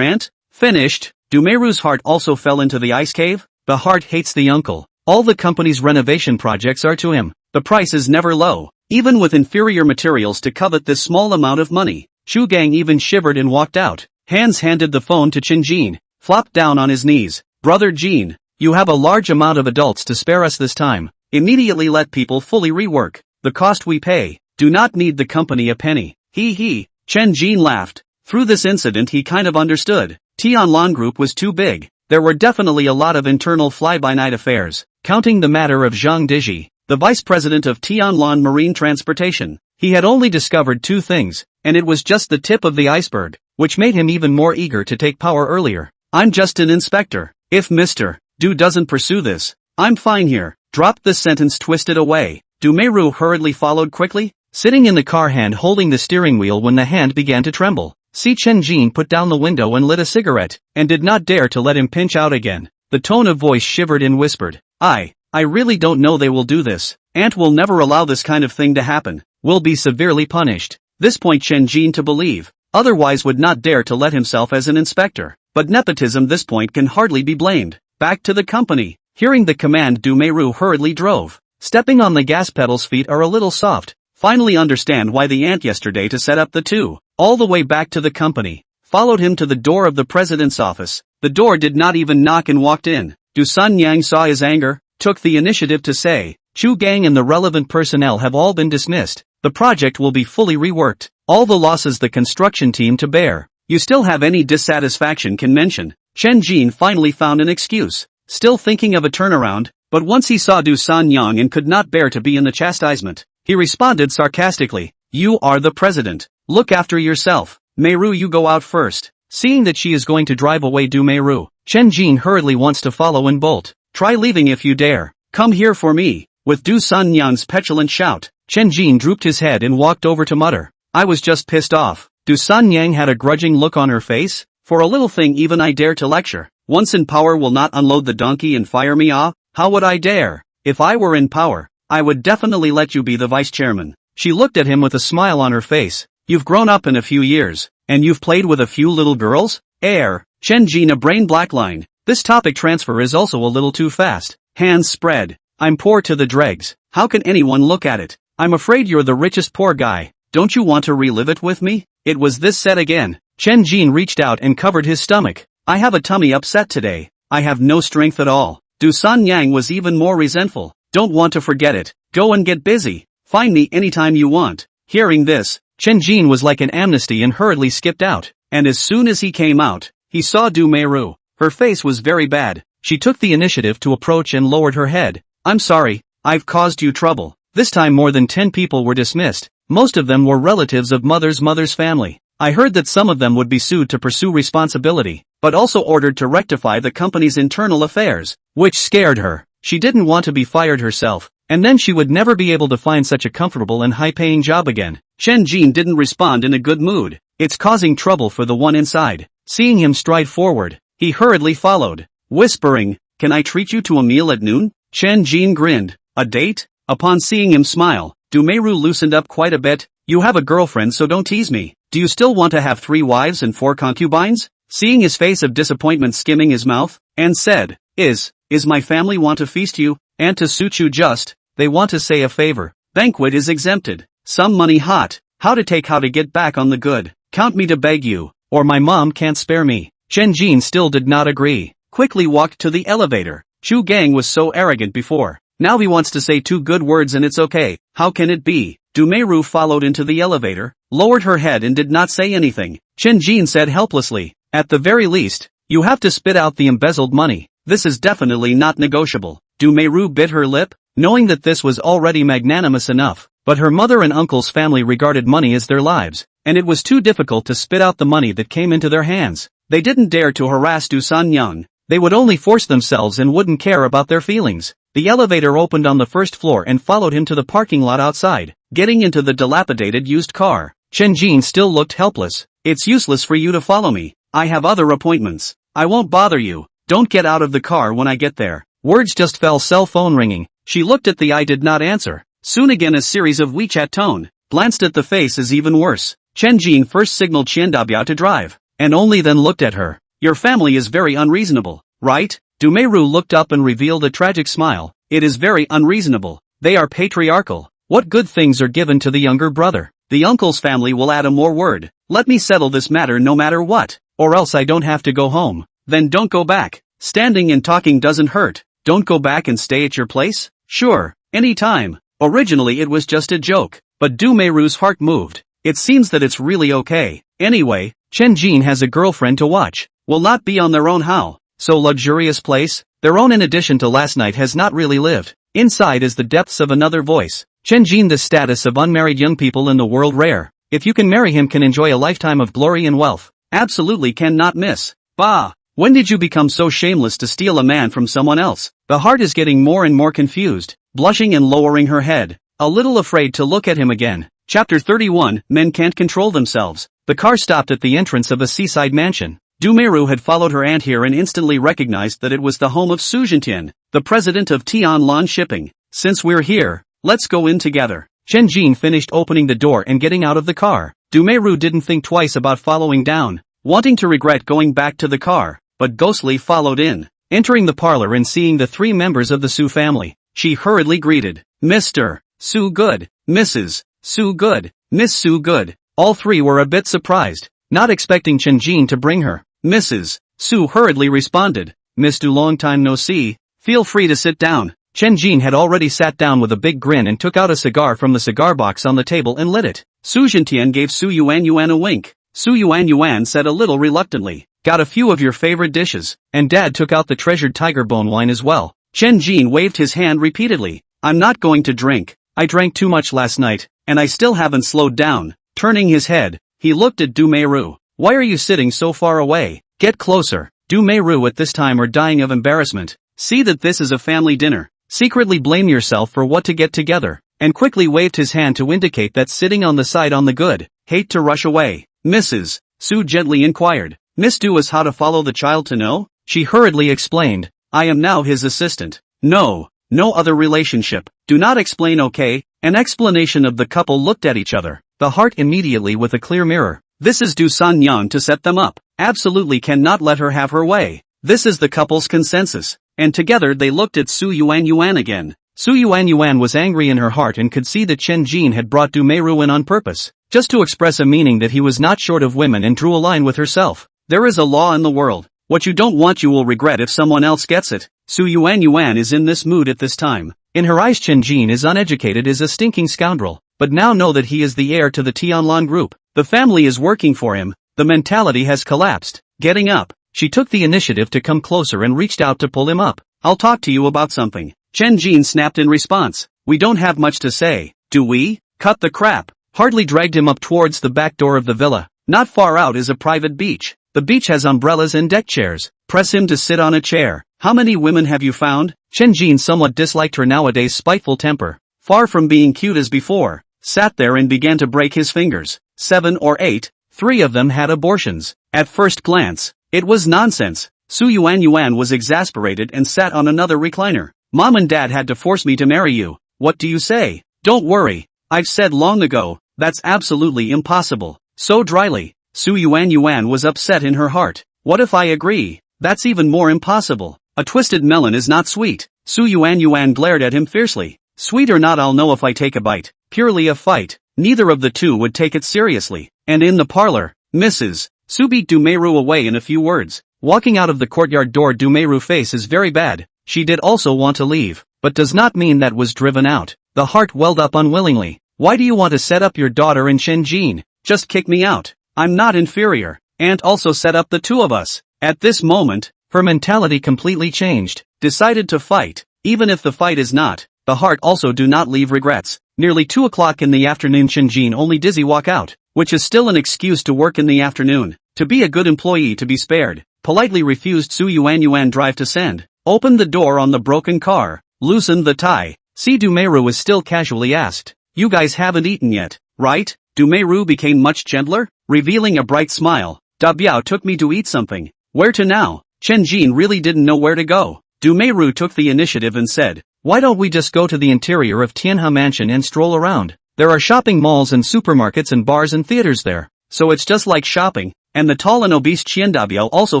aunt? Finished. Dumeru's heart also fell into the ice cave. The heart hates the uncle. All the company's renovation projects are to him. The price is never low, even with inferior materials to covet this small amount of money. Chu Gang even shivered and walked out. Hands handed the phone to Chen Jin, flopped down on his knees. Brother Jin, you have a large amount of adults to spare us this time. Immediately let people fully rework. The cost we pay. Do not need the company a penny. He. Chen Jin laughed. Through this incident he kind of understood. Tianlong Group was too big. There were definitely a lot of internal fly-by-night affairs. Counting the matter of Zhang Dizhi, the vice president of Tianlong Marine Transportation, he had only discovered 2 things, and it was just the tip of the iceberg, which made him even more eager to take power earlier. I'm just an inspector. If Mr. Du doesn't pursue this, I'm fine here. Dropped this sentence, twisted away. Du Meiru hurriedly followed quickly, sitting in the car, hand holding the steering wheel when the hand began to tremble. Chen Jin put down the window and lit a cigarette, and did not dare to let him pinch out again. The tone of voice shivered and whispered, I really don't know they will do this. Aunt will never allow this kind of thing to happen. Will be severely punished. This point Chen Jin to believe, otherwise would not dare to let himself as an inspector. But nepotism this point can hardly be blamed. Back to the company. Hearing the command, Du Meiru hurriedly drove. Stepping on the gas pedals, feet are a little soft. Finally understand why the aunt yesterday to set up the 2. All the way back to the company. Followed him to the door of the president's office. The door did not even knock and walked in. Du Sun Yang saw his anger, took the initiative to say, Chu Gang and the relevant personnel have all been dismissed. The project will be fully reworked. All the losses the construction team to bear. You still have any dissatisfaction can mention. Chen Jin finally found an excuse. Still thinking of a turnaround, but once he saw Du San Yang and could not bear to be in the chastisement, he responded sarcastically, You are the president. Look after yourself. Meiru, you go out first. Seeing that she is going to drive away Du Meiru, Chen Jin hurriedly wants to follow and bolt. Try leaving if you dare. Come here for me. With Du San Yang's petulant shout, Chen Jin drooped his head and walked over to mutter. I was just pissed off. Du San Yang had a grudging look on her face. For a little thing even I dare to lecture. Once in power will not unload the donkey and fire me off? How would I dare? If I were in power, I would definitely let you be the vice chairman. She looked at him with a smile on her face. You've grown up in a few years, and you've played with a few little girls? Heir. Chen Jin a brain blackline. This topic transfer is also a little too fast. Hands spread. I'm poor to the dregs. How can anyone look at it? I'm afraid you're the richest poor guy. Don't you want to relive it with me? It was this said again. Chen Jin reached out and covered his stomach. I have a tummy upset today. I have no strength at all. Du San Yang was even more resentful. Don't want to forget it. Go and get busy. Find me anytime you want. Hearing this, Chen Jin was like an amnesty and hurriedly skipped out. And as soon as he came out, he saw Du Meiru. Her face was very bad. She took the initiative to approach and lowered her head. I'm sorry, I've caused you trouble. This time more than 10 people were dismissed. Most of them were relatives of mother's family. I heard that some of them would be sued to pursue responsibility, but also ordered to rectify the company's internal affairs, which scared her. She didn't want to be fired herself, and then she would never be able to find such a comfortable and high-paying job again. Chen Jin didn't respond in a good mood. It's causing trouble for the one inside. Seeing him stride forward, he hurriedly followed, whispering, Can I treat you to a meal at noon? Chen Jin grinned. A date? Upon seeing him smile, Du Meiru loosened up quite a bit. You have a girlfriend, so don't tease me. Do you still want to have 3 wives and 4 concubines? Seeing his face of disappointment skimming his mouth, and said, Is my family want to feast you, and to suit you just, they want to say a favor. Banquet is exempted. Some money hot. How to get back on the good. Count me to beg you, or my mom can't spare me. Chen Jin still did not agree. Quickly walked to the elevator. Chu Gang was so arrogant before. Now he wants to say 2 good words and it's okay. How can it be? Du Meiru followed into the elevator, lowered her head and did not say anything. Chen Jin said helplessly, At the very least, you have to spit out the embezzled money. This is definitely not negotiable. Du Meiru bit her lip, knowing that this was already magnanimous enough, but her mother and uncle's family regarded money as their lives, and it was too difficult to spit out the money that came into their hands. They didn't dare to harass Du San Yang. They would only force themselves and wouldn't care about their feelings. The elevator opened on the first floor and followed him to the parking lot outside. Getting into the dilapidated used car, Chen Jin still looked helpless. It's useless for you to follow me. I have other appointments. I won't bother you. Don't get out of the car when I get there. Words just fell. Cell phone ringing. She looked at the eye, did not answer. Soon again a series of WeChat tone. Glanced at the face is even worse. Chen Jin first signaled Qiandabiao to drive, and only then looked at her. Your family is very unreasonable, right? Du Meiru looked up and revealed a tragic smile. It is very unreasonable. They are patriarchal. What good things are given to the younger brother? The uncle's family will add a more word. Let me settle this matter no matter what, or else I don't have to go home. Then don't go back. Standing and talking doesn't hurt. Don't go back and stay at your place? Sure, Any time. Originally it was just a joke, but Du-Meiru's heart moved. It seems that it's really okay. Anyway, Chen Jin has a girlfriend to watch. Will not be on their own how? So luxurious place? Their own in addition to last night has not really lived. Inside is the depths of another voice. Chen Jin, the status of unmarried young people in the world rare. If you can marry him, can enjoy a lifetime of glory and wealth. Absolutely cannot miss. Bah! When did you become so shameless to steal a man from someone else? The heart is getting more and more confused, blushing and lowering her head, a little afraid to look at him again. Chapter 31, Men Can't Control Themselves. The car stopped at the entrance of a seaside mansion. Du-Meiru had followed her aunt here and instantly recognized that it was the home of Su Jintian, the president of Tianlan Shipping. Since we're here, let's go in together. Chen Jin finished opening the door and getting out of the car. Du-Meiru didn't think twice about following down, wanting to regret going back to the car, but ghostly followed in. Entering the parlor and seeing the three members of the Su family, she hurriedly greeted, Mr. Su Good, Mrs. Su Good, Miss Su Good. All three were a bit surprised, not expecting Chen Jin to bring her. Mrs. Su hurriedly responded, Miss Du, long time no see, feel free to sit down. Chen Jin had already sat down with a big grin and took out a cigar from the cigar box on the table and lit it. Su Jintian gave Su Yuan a wink. Su Yuan said a little reluctantly, got a few of your favorite dishes, and Dad took out the treasured tiger bone wine as well. Chen Jin waved his hand repeatedly. I'm not going to drink. I drank too much last night, and I still haven't slowed down. Turning his head, he looked at Du-Meiru. Why are you sitting so far away? Get closer. Du-Meiru at this time are dying of embarrassment. See that this is a family dinner. Secretly blame yourself for what to get together, and quickly waved his hand to indicate that sitting on the side on the good. Hate to rush away. Mrs. Su gently inquired. Miss Du is how to follow the child to know? She hurriedly explained. I am now his assistant. No other relationship. Do not explain, okay? An explanation of the couple looked at each other, the heart immediately with a clear mirror. This is Du San Yang to set them up. Absolutely cannot let her have her way. This is the couple's consensus. And together they looked at Su Yuan again. Su Yuan was angry in her heart and could see that Chen Jin had brought Du-Meiru in on purpose, just to express a meaning that he was not short of women and drew a line with herself. There is a law in the world. What you don't want you will regret if someone else gets it. Su Yuan is in this mood at this time. In her eyes Chen Jin is uneducated, is a stinking scoundrel, but now know that he is the heir to the Tianlan group. The family is working for him. The mentality has collapsed. Getting up, she took the initiative to come closer and reached out to pull him up. I'll talk to you about something. Chen Jin snapped in response. We don't have much to say, do we? Cut the crap. Hardly dragged him up towards the back door of the villa. Not far out is a private beach. The beach has umbrellas and deck chairs. Press him to sit on a chair. How many women have you found? Chen Jin somewhat disliked her nowadays spiteful temper. Far from being cute as before, sat there and began to break his fingers. 7 or 8, 3 of them had abortions. At first glance, it was nonsense. Su Yuan was exasperated and sat on another recliner. Mom and Dad had to force me to marry you. What do you say? Don't worry. I've said long ago, that's absolutely impossible. So dryly, Su Yuan was upset in her heart. What if I agree? That's even more impossible. A twisted melon is not sweet. Su Yuan glared at him fiercely. Sweet or not, I'll know if I take a bite. Purely a fight. Neither of the two would take it seriously. And in the parlor, Mrs. Su beat Du-Meiru away in a few words. Walking out of the courtyard door, Du-Meiru's face is very bad. She did also want to leave, but does not mean that was driven out. The heart welled up unwillingly. Why do you want to set up your daughter and Chen Jin? Just kick me out. I'm not inferior. And also set up the two of us. At this moment, her mentality completely changed. Decided to fight. Even if the fight is not, the heart also do not leave regrets. Nearly 2 o'clock in the afternoon, Chen Jin only dizzy walk out, which is still an excuse to work in the afternoon. To be a good employee to be spared. Politely refused Su Yuan drive to send. Opened the door on the broken car. Loosened the tie. See, Du-Meiru was still casually asked. You guys haven't eaten yet, right? Du-Meiru became much gentler, revealing a bright smile. Da Biao took me to eat something. Where to now? Chen Jin really didn't know where to go. Du-Meiru took the initiative and said, why don't we just go to the interior of Tianhe Mansion and stroll around? There are shopping malls and supermarkets and bars and theaters there. So it's just like shopping. And the tall and obese Qiandabiao also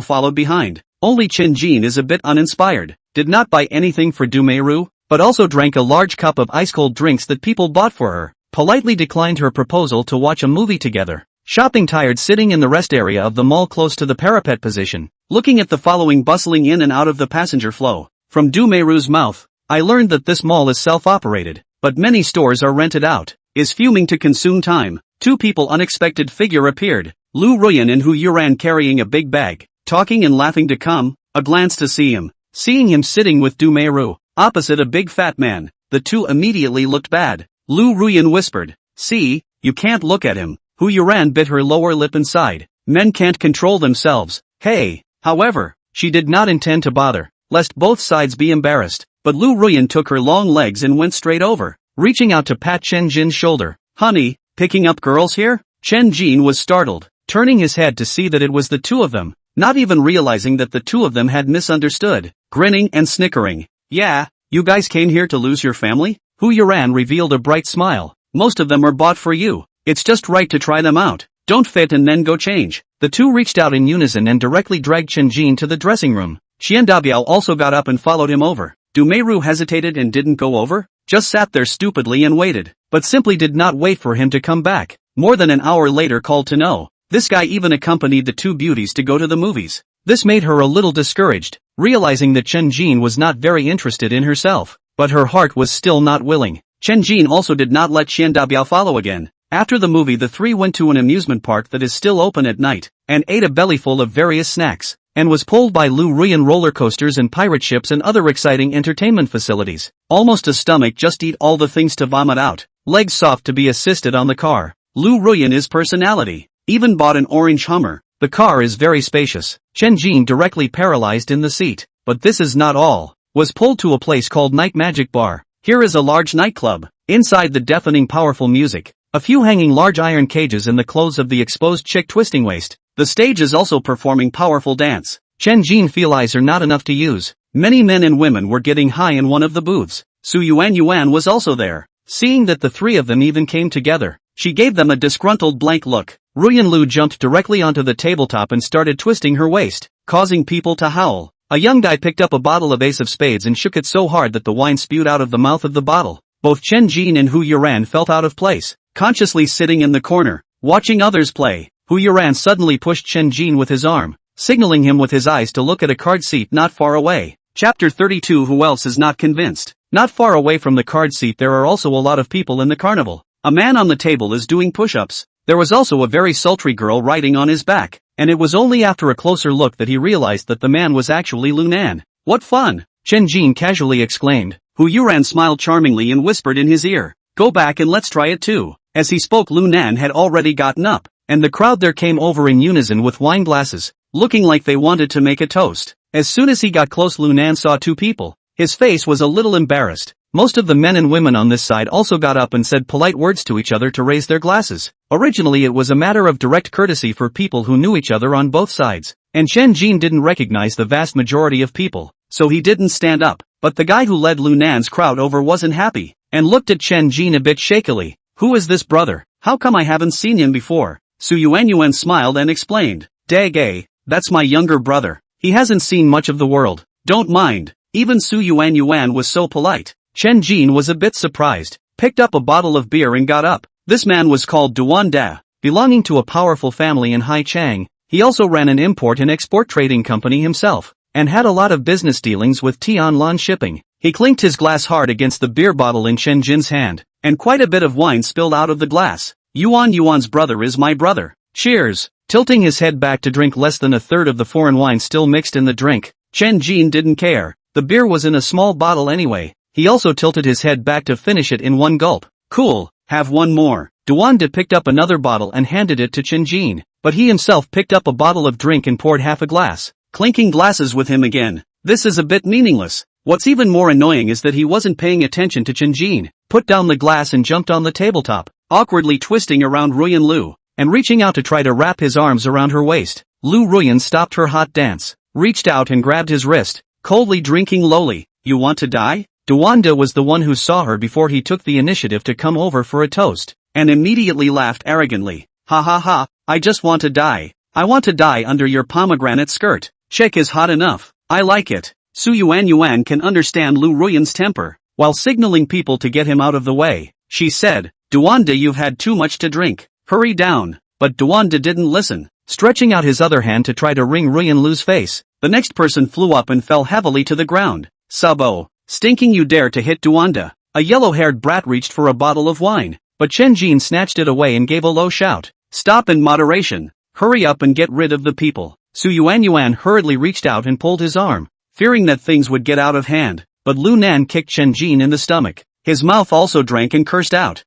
followed behind. Only Chen Jin is a bit uninspired. Did not buy anything for Du-Meiru, but also drank a large cup of ice-cold drinks that people bought for her. Politely declined her proposal to watch a movie together. Shopping tired, sitting in the rest area of the mall close to the parapet position, looking at the following bustling in and out of the passenger flow. From Du-Meiru's mouth, I learned that this mall is self-operated, but many stores are rented out. Is fuming to consume time. Two people unexpected figure appeared. Lu Ruyan and Hu Yuran carrying a big bag, talking and laughing to come, a glance to see him. Seeing him sitting with Du Meiru, opposite a big fat man, the two immediately looked bad. Lu Ruyan whispered, "See, you can't look at him." Hu Yuran bit her lower lip inside. Men can't control themselves. Hey. However, she did not intend to bother, lest both sides be embarrassed. But Lu Ruyan took her long legs and went straight over, reaching out to pat Chen Jin's shoulder. "Honey, picking up girls here?" Chen Jin was startled, turning his head to see that it was the two of them, not even realizing that the two of them had misunderstood, grinning and snickering. "Yeah, you guys came here to lose your family?" Hu Yuran revealed a bright smile. "Most of them are bought for you. It's just right to try them out. Don't fit and then go change." The two reached out in unison and directly dragged Chen Jin to the dressing room. Xian Dabiao also got up and followed him over. Du Meiru hesitated and didn't go over, just sat there stupidly and waited, but simply did not wait for him to come back. More than an hour later called to know. This guy even accompanied the two beauties to go to the movies. This made her a little discouraged, realizing that Chen Jin was not very interested in herself, but her heart was still not willing. Chen Jin also did not let Xian Dabiao follow again. After the movie the three went to an amusement park that is still open at night, and ate a bellyful of various snacks, and was pulled by Lu Ruyan roller coasters and pirate ships and other exciting entertainment facilities. Almost a stomach just eat all the things to vomit out, legs soft to be assisted on the car. Lu Ruyan is personality, even bought an orange Hummer. The car is very spacious. Chen Jin directly paralyzed in the seat, but this is not all. Was pulled to a place called Night Magic Bar. Here is a large nightclub, inside the deafening powerful music. A few hanging large iron cages and the clothes of the exposed chick twisting waist. The stage is also performing powerful dance. Chen Jin feel eyes are not enough to use. Many men and women were getting high in one of the booths. Su Yuan was also there. Seeing that the three of them even came together, she gave them a disgruntled blank look. Ruyan Lu jumped directly onto the tabletop and started twisting her waist, causing people to howl. A young guy picked up a bottle of Ace of Spades and shook it so hard that the wine spewed out of the mouth of the bottle. Both Chen Jin and Hu Yuran felt out of place, consciously sitting in the corner, watching others play. Hu Yuran suddenly pushed Chen Jin with his arm, signaling him with his eyes to look at a card seat not far away. Chapter 32. Who else is not convinced? Not far away from the card seat there are also a lot of people in the carnival. A man on the table is doing push-ups. There was also a very sultry girl riding on his back, and it was only after a closer look that he realized that the man was actually Lunan. "What fun!" Chen Jin casually exclaimed. Hu Yuran smiled charmingly and whispered in his ear, "Go back and let's try it too." As he spoke, Lunan had already gotten up, and the crowd there came over in unison with wine glasses, looking like they wanted to make a toast. As soon as he got close, Lunan saw two people. His face was a little embarrassed. Most of the men and women on this side also got up and said polite words to each other to raise their glasses. Originally it was a matter of direct courtesy for people who knew each other on both sides, and Chen Jin didn't recognize the vast majority of people, so he didn't stand up. But the guy who led Lunan's crowd over wasn't happy, and looked at Chen Jin a bit shakily. "Who is this brother? How come I haven't seen him before?" Su Yuan smiled and explained, "Dagay, that's my younger brother. He hasn't seen much of the world. Don't mind." Even Su Yuan was so polite. Chen Jin was a bit surprised, picked up a bottle of beer and got up. This man was called Duan Da, belonging to a powerful family in Haichang. He also ran an import and export trading company himself, and had a lot of business dealings with Tianlan shipping. He clinked his glass hard against the beer bottle in Chen Jin's hand, and quite a bit of wine spilled out of the glass. Yuan's brother is my brother. Cheers. Tilting his head back to drink less than a third of the foreign wine still mixed in the drink, Chen Jin didn't care. The beer was in a small bottle anyway. He also tilted his head back to finish it in one gulp. "Cool, have one more." Duan De picked up another bottle and handed it to Chen Jin, but he himself picked up a bottle of drink and poured half a glass, clinking glasses with him again. This is a bit meaningless. What's even more annoying is that he wasn't paying attention to Chen Jin, put down the glass and jumped on the tabletop, awkwardly twisting around Ruyan Lu, and reaching out to try to wrap his arms around her waist. Lu Ruyan stopped her hot dance, reached out and grabbed his wrist, coldly drinking lowly. "You want to die?" Duanda was the one who saw her before he took the initiative to come over for a toast, and immediately laughed arrogantly. "Ha ha ha, I just want to die. I want to die under your pomegranate skirt. Check is hot enough. I like it." Su Yuan can understand Lu Ruyan's temper. While signaling people to get him out of the way, she said, "Duanda, you've had too much to drink. Hurry down." But Duanda didn't listen, stretching out his other hand to try to wring Ruyan Lu's face. The next person flew up and fell heavily to the ground. "Sabo, Stinking you dare to hit Duanda. A yellow-haired brat reached for a bottle of wine, but Chen Jin snatched it away and gave a low shout. Stop in moderation. Hurry up and get rid of the people. Su Yuan hurriedly reached out and pulled his arm, fearing that things would get out of hand, but Lu Nan kicked Chen Jin in the stomach. His mouth also drank and cursed out.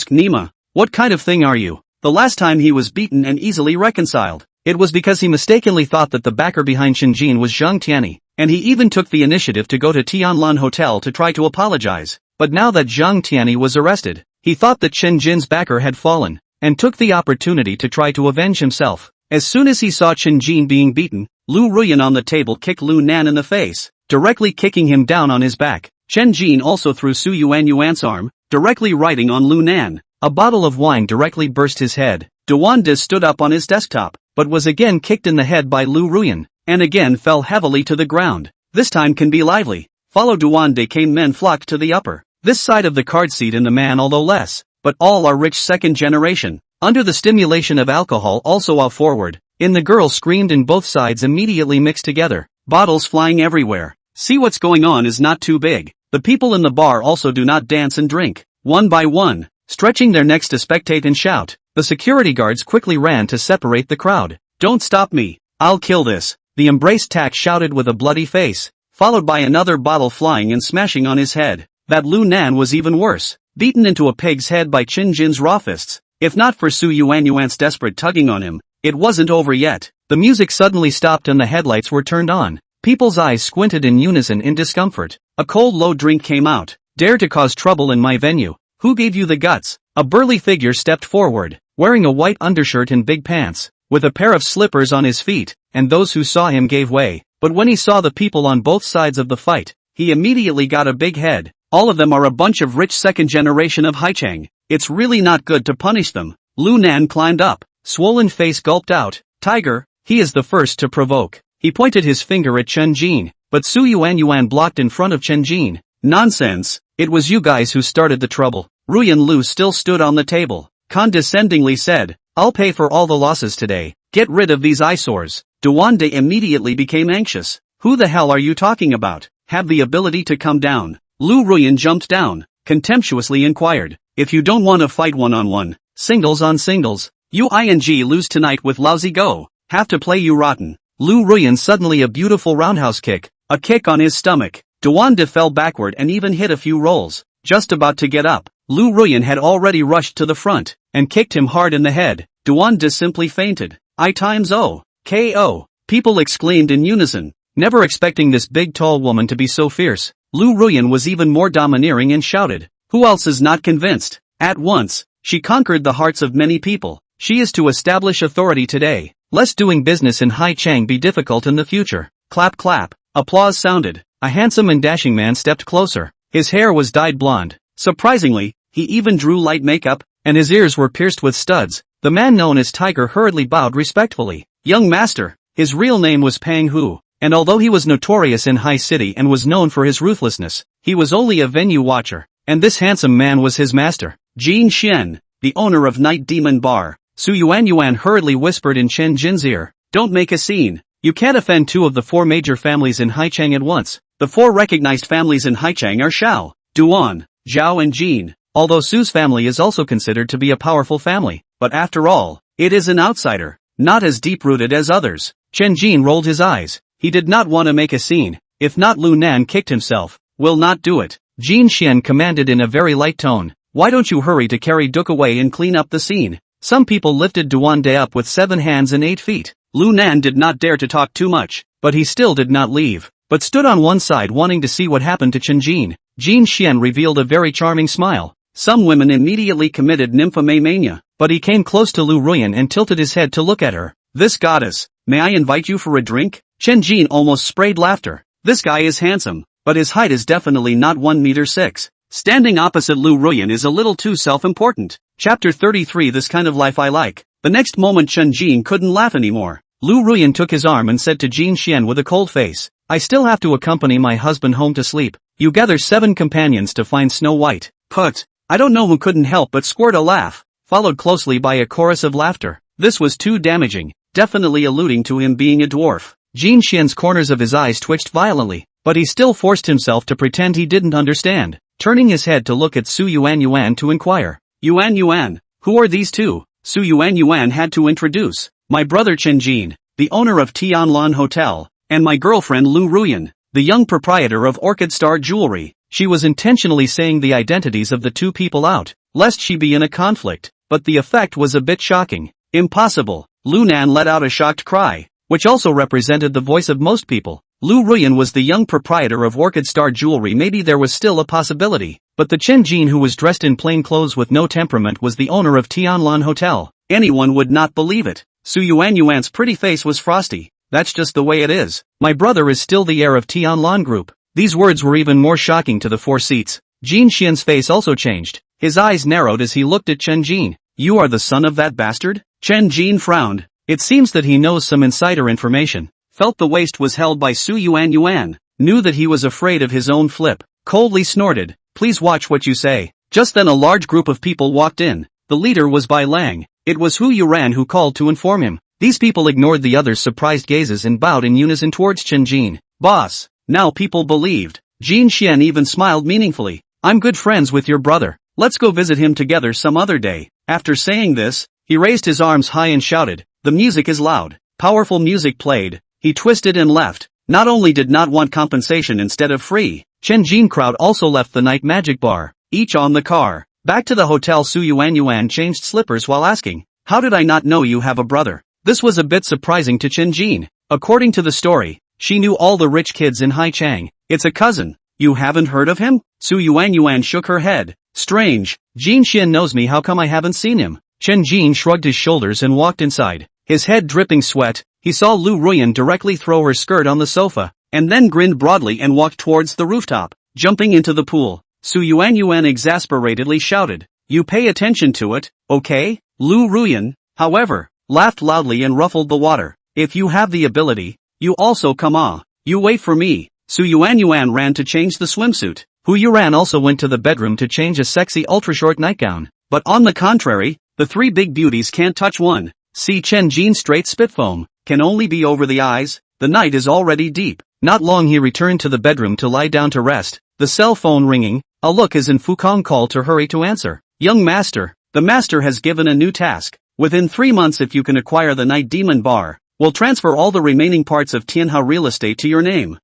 Nima. What kind of thing are you? The last time he was beaten and easily reconciled. It was because he mistakenly thought that the backer behind Chen Jin was Zhang Tianyi, and he even took the initiative to go to Tianlan Hotel to try to apologize. But now that Zhang Tianyi was arrested, he thought that Chen Jin's backer had fallen, and took the opportunity to try to avenge himself. As soon as he saw Chen Jin being beaten, Lu Ruyan on the table kicked Lu Nan in the face, directly kicking him down on his back. Chen Jin also threw Su Yuan's arm, directly righting on Lu Nan. A bottle of wine directly burst his head. Duanda stood up on his desktop, but was again kicked in the head by Lu Ruyan, and again fell heavily to the ground. This time can be lively. Follow Duanda came men flocked to the upper. This side of the card seat in the man although less, but all are rich second generation. Under the stimulation of alcohol also out forward. In the girl screamed and both sides immediately mixed together. Bottles flying everywhere. See what's going on is not too big. The people in the bar also do not dance and drink. One by one, stretching their necks to spectate and shout. The security guards quickly ran to separate the crowd. Don't stop me. I'll kill this. The embraced tack shouted with a bloody face, followed by another bottle flying and smashing on his head. That Lu Nan was even worse, beaten into a pig's head by Chen Jin's raw fists. If not for Su Yuan's desperate tugging on him, it wasn't over yet. The music suddenly stopped and the headlights were turned on. People's eyes squinted in unison in discomfort. A cold low drink came out. Dare to cause trouble in my venue. Who gave you the guts? A burly figure stepped forward, wearing a white undershirt and big pants, with a pair of slippers on his feet, and those who saw him gave way. But when he saw the people on both sides of the fight, he immediately got a big head. All of them are a bunch of rich second generation of Haichang. It's really not good to punish them. Lu Nan climbed up, swollen face gulped out. Tiger, he is the first to provoke. He pointed his finger at Chen Jin, but Su Yuan blocked in front of Chen Jin. Nonsense, it was you guys who started the trouble. Ruyan Lu still stood on the table, condescendingly said, I'll pay for all the losses today. Get rid of these eyesores. Duande immediately became anxious. Who the hell are you talking about? Have the ability to come down. Lu Ruyan jumped down, contemptuously inquired. If you don't want to fight one-on-one, singles on singles, you lose tonight with lousy go. Have to play you rotten. Lu Ruyan suddenly a beautiful roundhouse kick, a kick on his stomach. Duanda fell backward and even hit a few rolls. Just about to get up, Lu Ruyan had already rushed to the front, and kicked him hard in the head. Duanda simply fainted. I-O. K.O. People exclaimed in unison, never expecting this big tall woman to be so fierce. Lu Ruyan was even more domineering and shouted, who else is not convinced? At once, she conquered the hearts of many people. She is to establish authority today. Lest doing business in Haichang be difficult in the future. Clap clap. Applause sounded. A handsome and dashing man stepped closer. His hair was dyed blonde. Surprisingly, he even drew light makeup, and his ears were pierced with studs. The man known as Tiger hurriedly bowed respectfully. Young master. His real name was Pang Hu, and although he was notorious in Hai City and was known for his ruthlessness, he was only a venue watcher, and this handsome man was his master. Jin Xian, the owner of Night Demon Bar. Su Yuan hurriedly whispered in Chen Jin's ear, don't make a scene. You can't offend two of the four major families in Haichang at once. The four recognized families in Haichang are Shao, Duan, Zhao and Jin, although Su's family is also considered to be a powerful family, but after all, it is an outsider, not as deep-rooted as others. Chen Jin rolled his eyes. He did not want to make a scene. If not, Lu Nan kicked himself. Will not do it. Jin Xian commanded in a very light tone, why don't you hurry to carry Duke away and clean up the scene? Some people lifted Duande up with 7 hands and 8 feet. Lu Nan did not dare to talk too much, but he still did not leave, but stood on one side wanting to see what happened to Chen Jin. Jin Xian revealed a very charming smile. Some women immediately committed nymphomania, but he came close to Lu Ruyan and tilted his head to look at her. This goddess, may I invite you for a drink? Chen Jin almost sprayed laughter. This guy is handsome, but his height is definitely not 1.6 m. Standing opposite Lu Ruyan is a little too self-important. Chapter 33 This kind of life I like. The next moment Chen Jin couldn't laugh anymore. Lu Ruyan took his arm and said to Jin Xian with a cold face, I still have to accompany my husband home to sleep. You gather 7 companions to find Snow White. Put. I don't know who couldn't help but squirt a laugh, followed closely by a chorus of laughter. This was too damaging, definitely alluding to him being a dwarf. Jin Xian's corners of his eyes twitched violently. but he still forced himself to pretend he didn't understand, turning his head to look at Su Yuan to inquire. Yuan, who are these two? Su Yuan had to introduce. My brother Chen Jin, the owner of Tianlan Hotel, and my girlfriend Lu Ruyan, the young proprietor of Orchid Star Jewelry. She was intentionally saying the identities of the two people out, lest she be in a conflict, but the effect was a bit shocking. Impossible. Lu Nan let out a shocked cry, which also represented the voice of most people. Lu Ruyan was the young proprietor of Orchid Star Jewelry. Maybe there was still a possibility, but the Chen Jin who was dressed in plain clothes with no temperament was the owner of Tianlan Hotel. Anyone would not believe it. Su Yuan's pretty face was frosty. That's just the way it is. My brother is still the heir of Tianlan Group. These words were even more shocking to the four seats. Jin Xian's face also changed. His eyes narrowed as he looked at Chen Jin. You are the son of that bastard? Chen Jin frowned. It seems that he knows some insider information. Felt the waist was held by Su Yuan. Knew that he was afraid of his own flip. Coldly snorted. Please watch what you say. Just then a large group of people walked in. The leader was Bai Lang. It was Hu Yuran who called to inform him. These people ignored the others' surprised gazes and bowed in unison towards Chen Jin. Boss. Now people believed. Jin Xian even smiled meaningfully. I'm good friends with your brother. Let's go visit him together some other day. After saying this, he raised his arms high and shouted. The music is loud. Powerful music played. He twisted and left. Not only did not want compensation instead of free, Chen Jin crowd also left the night magic bar, each on the car. Back to the hotel. Su Yuan changed slippers while asking, how did I not know you have a brother? This was a bit surprising to Chen Jin. According to the story, she knew all the rich kids in Haichang. It's a cousin. You haven't heard of him? Su Yuan shook her head. Strange. Jin Xian knows me, how come I haven't seen him? Chen Jin shrugged his shoulders and walked inside. His head dripping sweat, he saw Lu Ruyan directly throw her skirt on the sofa, and then grinned broadly and walked towards the rooftop, jumping into the pool. Su Yuan exasperatedly shouted, you pay attention to it, okay? Lu Ruyan, however, laughed loudly and ruffled the water. If you have the ability, you also come on. You wait for me. Su Yuan ran to change the swimsuit. Hu Yuran also went to the bedroom to change a sexy ultra-short nightgown. But on the contrary, the three big beauties can't touch one. See Chen Jin's straight spit foam, can only be over the eyes. The night is already deep. Not long he returned to the bedroom to lie down to rest. The cell phone ringing. A look as in Fukong called to hurry to answer. Young master, the master has given a new task. Within 3 months if you can acquire the Night Demon Bar, we'll transfer all the remaining parts of Tianhao real estate to your name.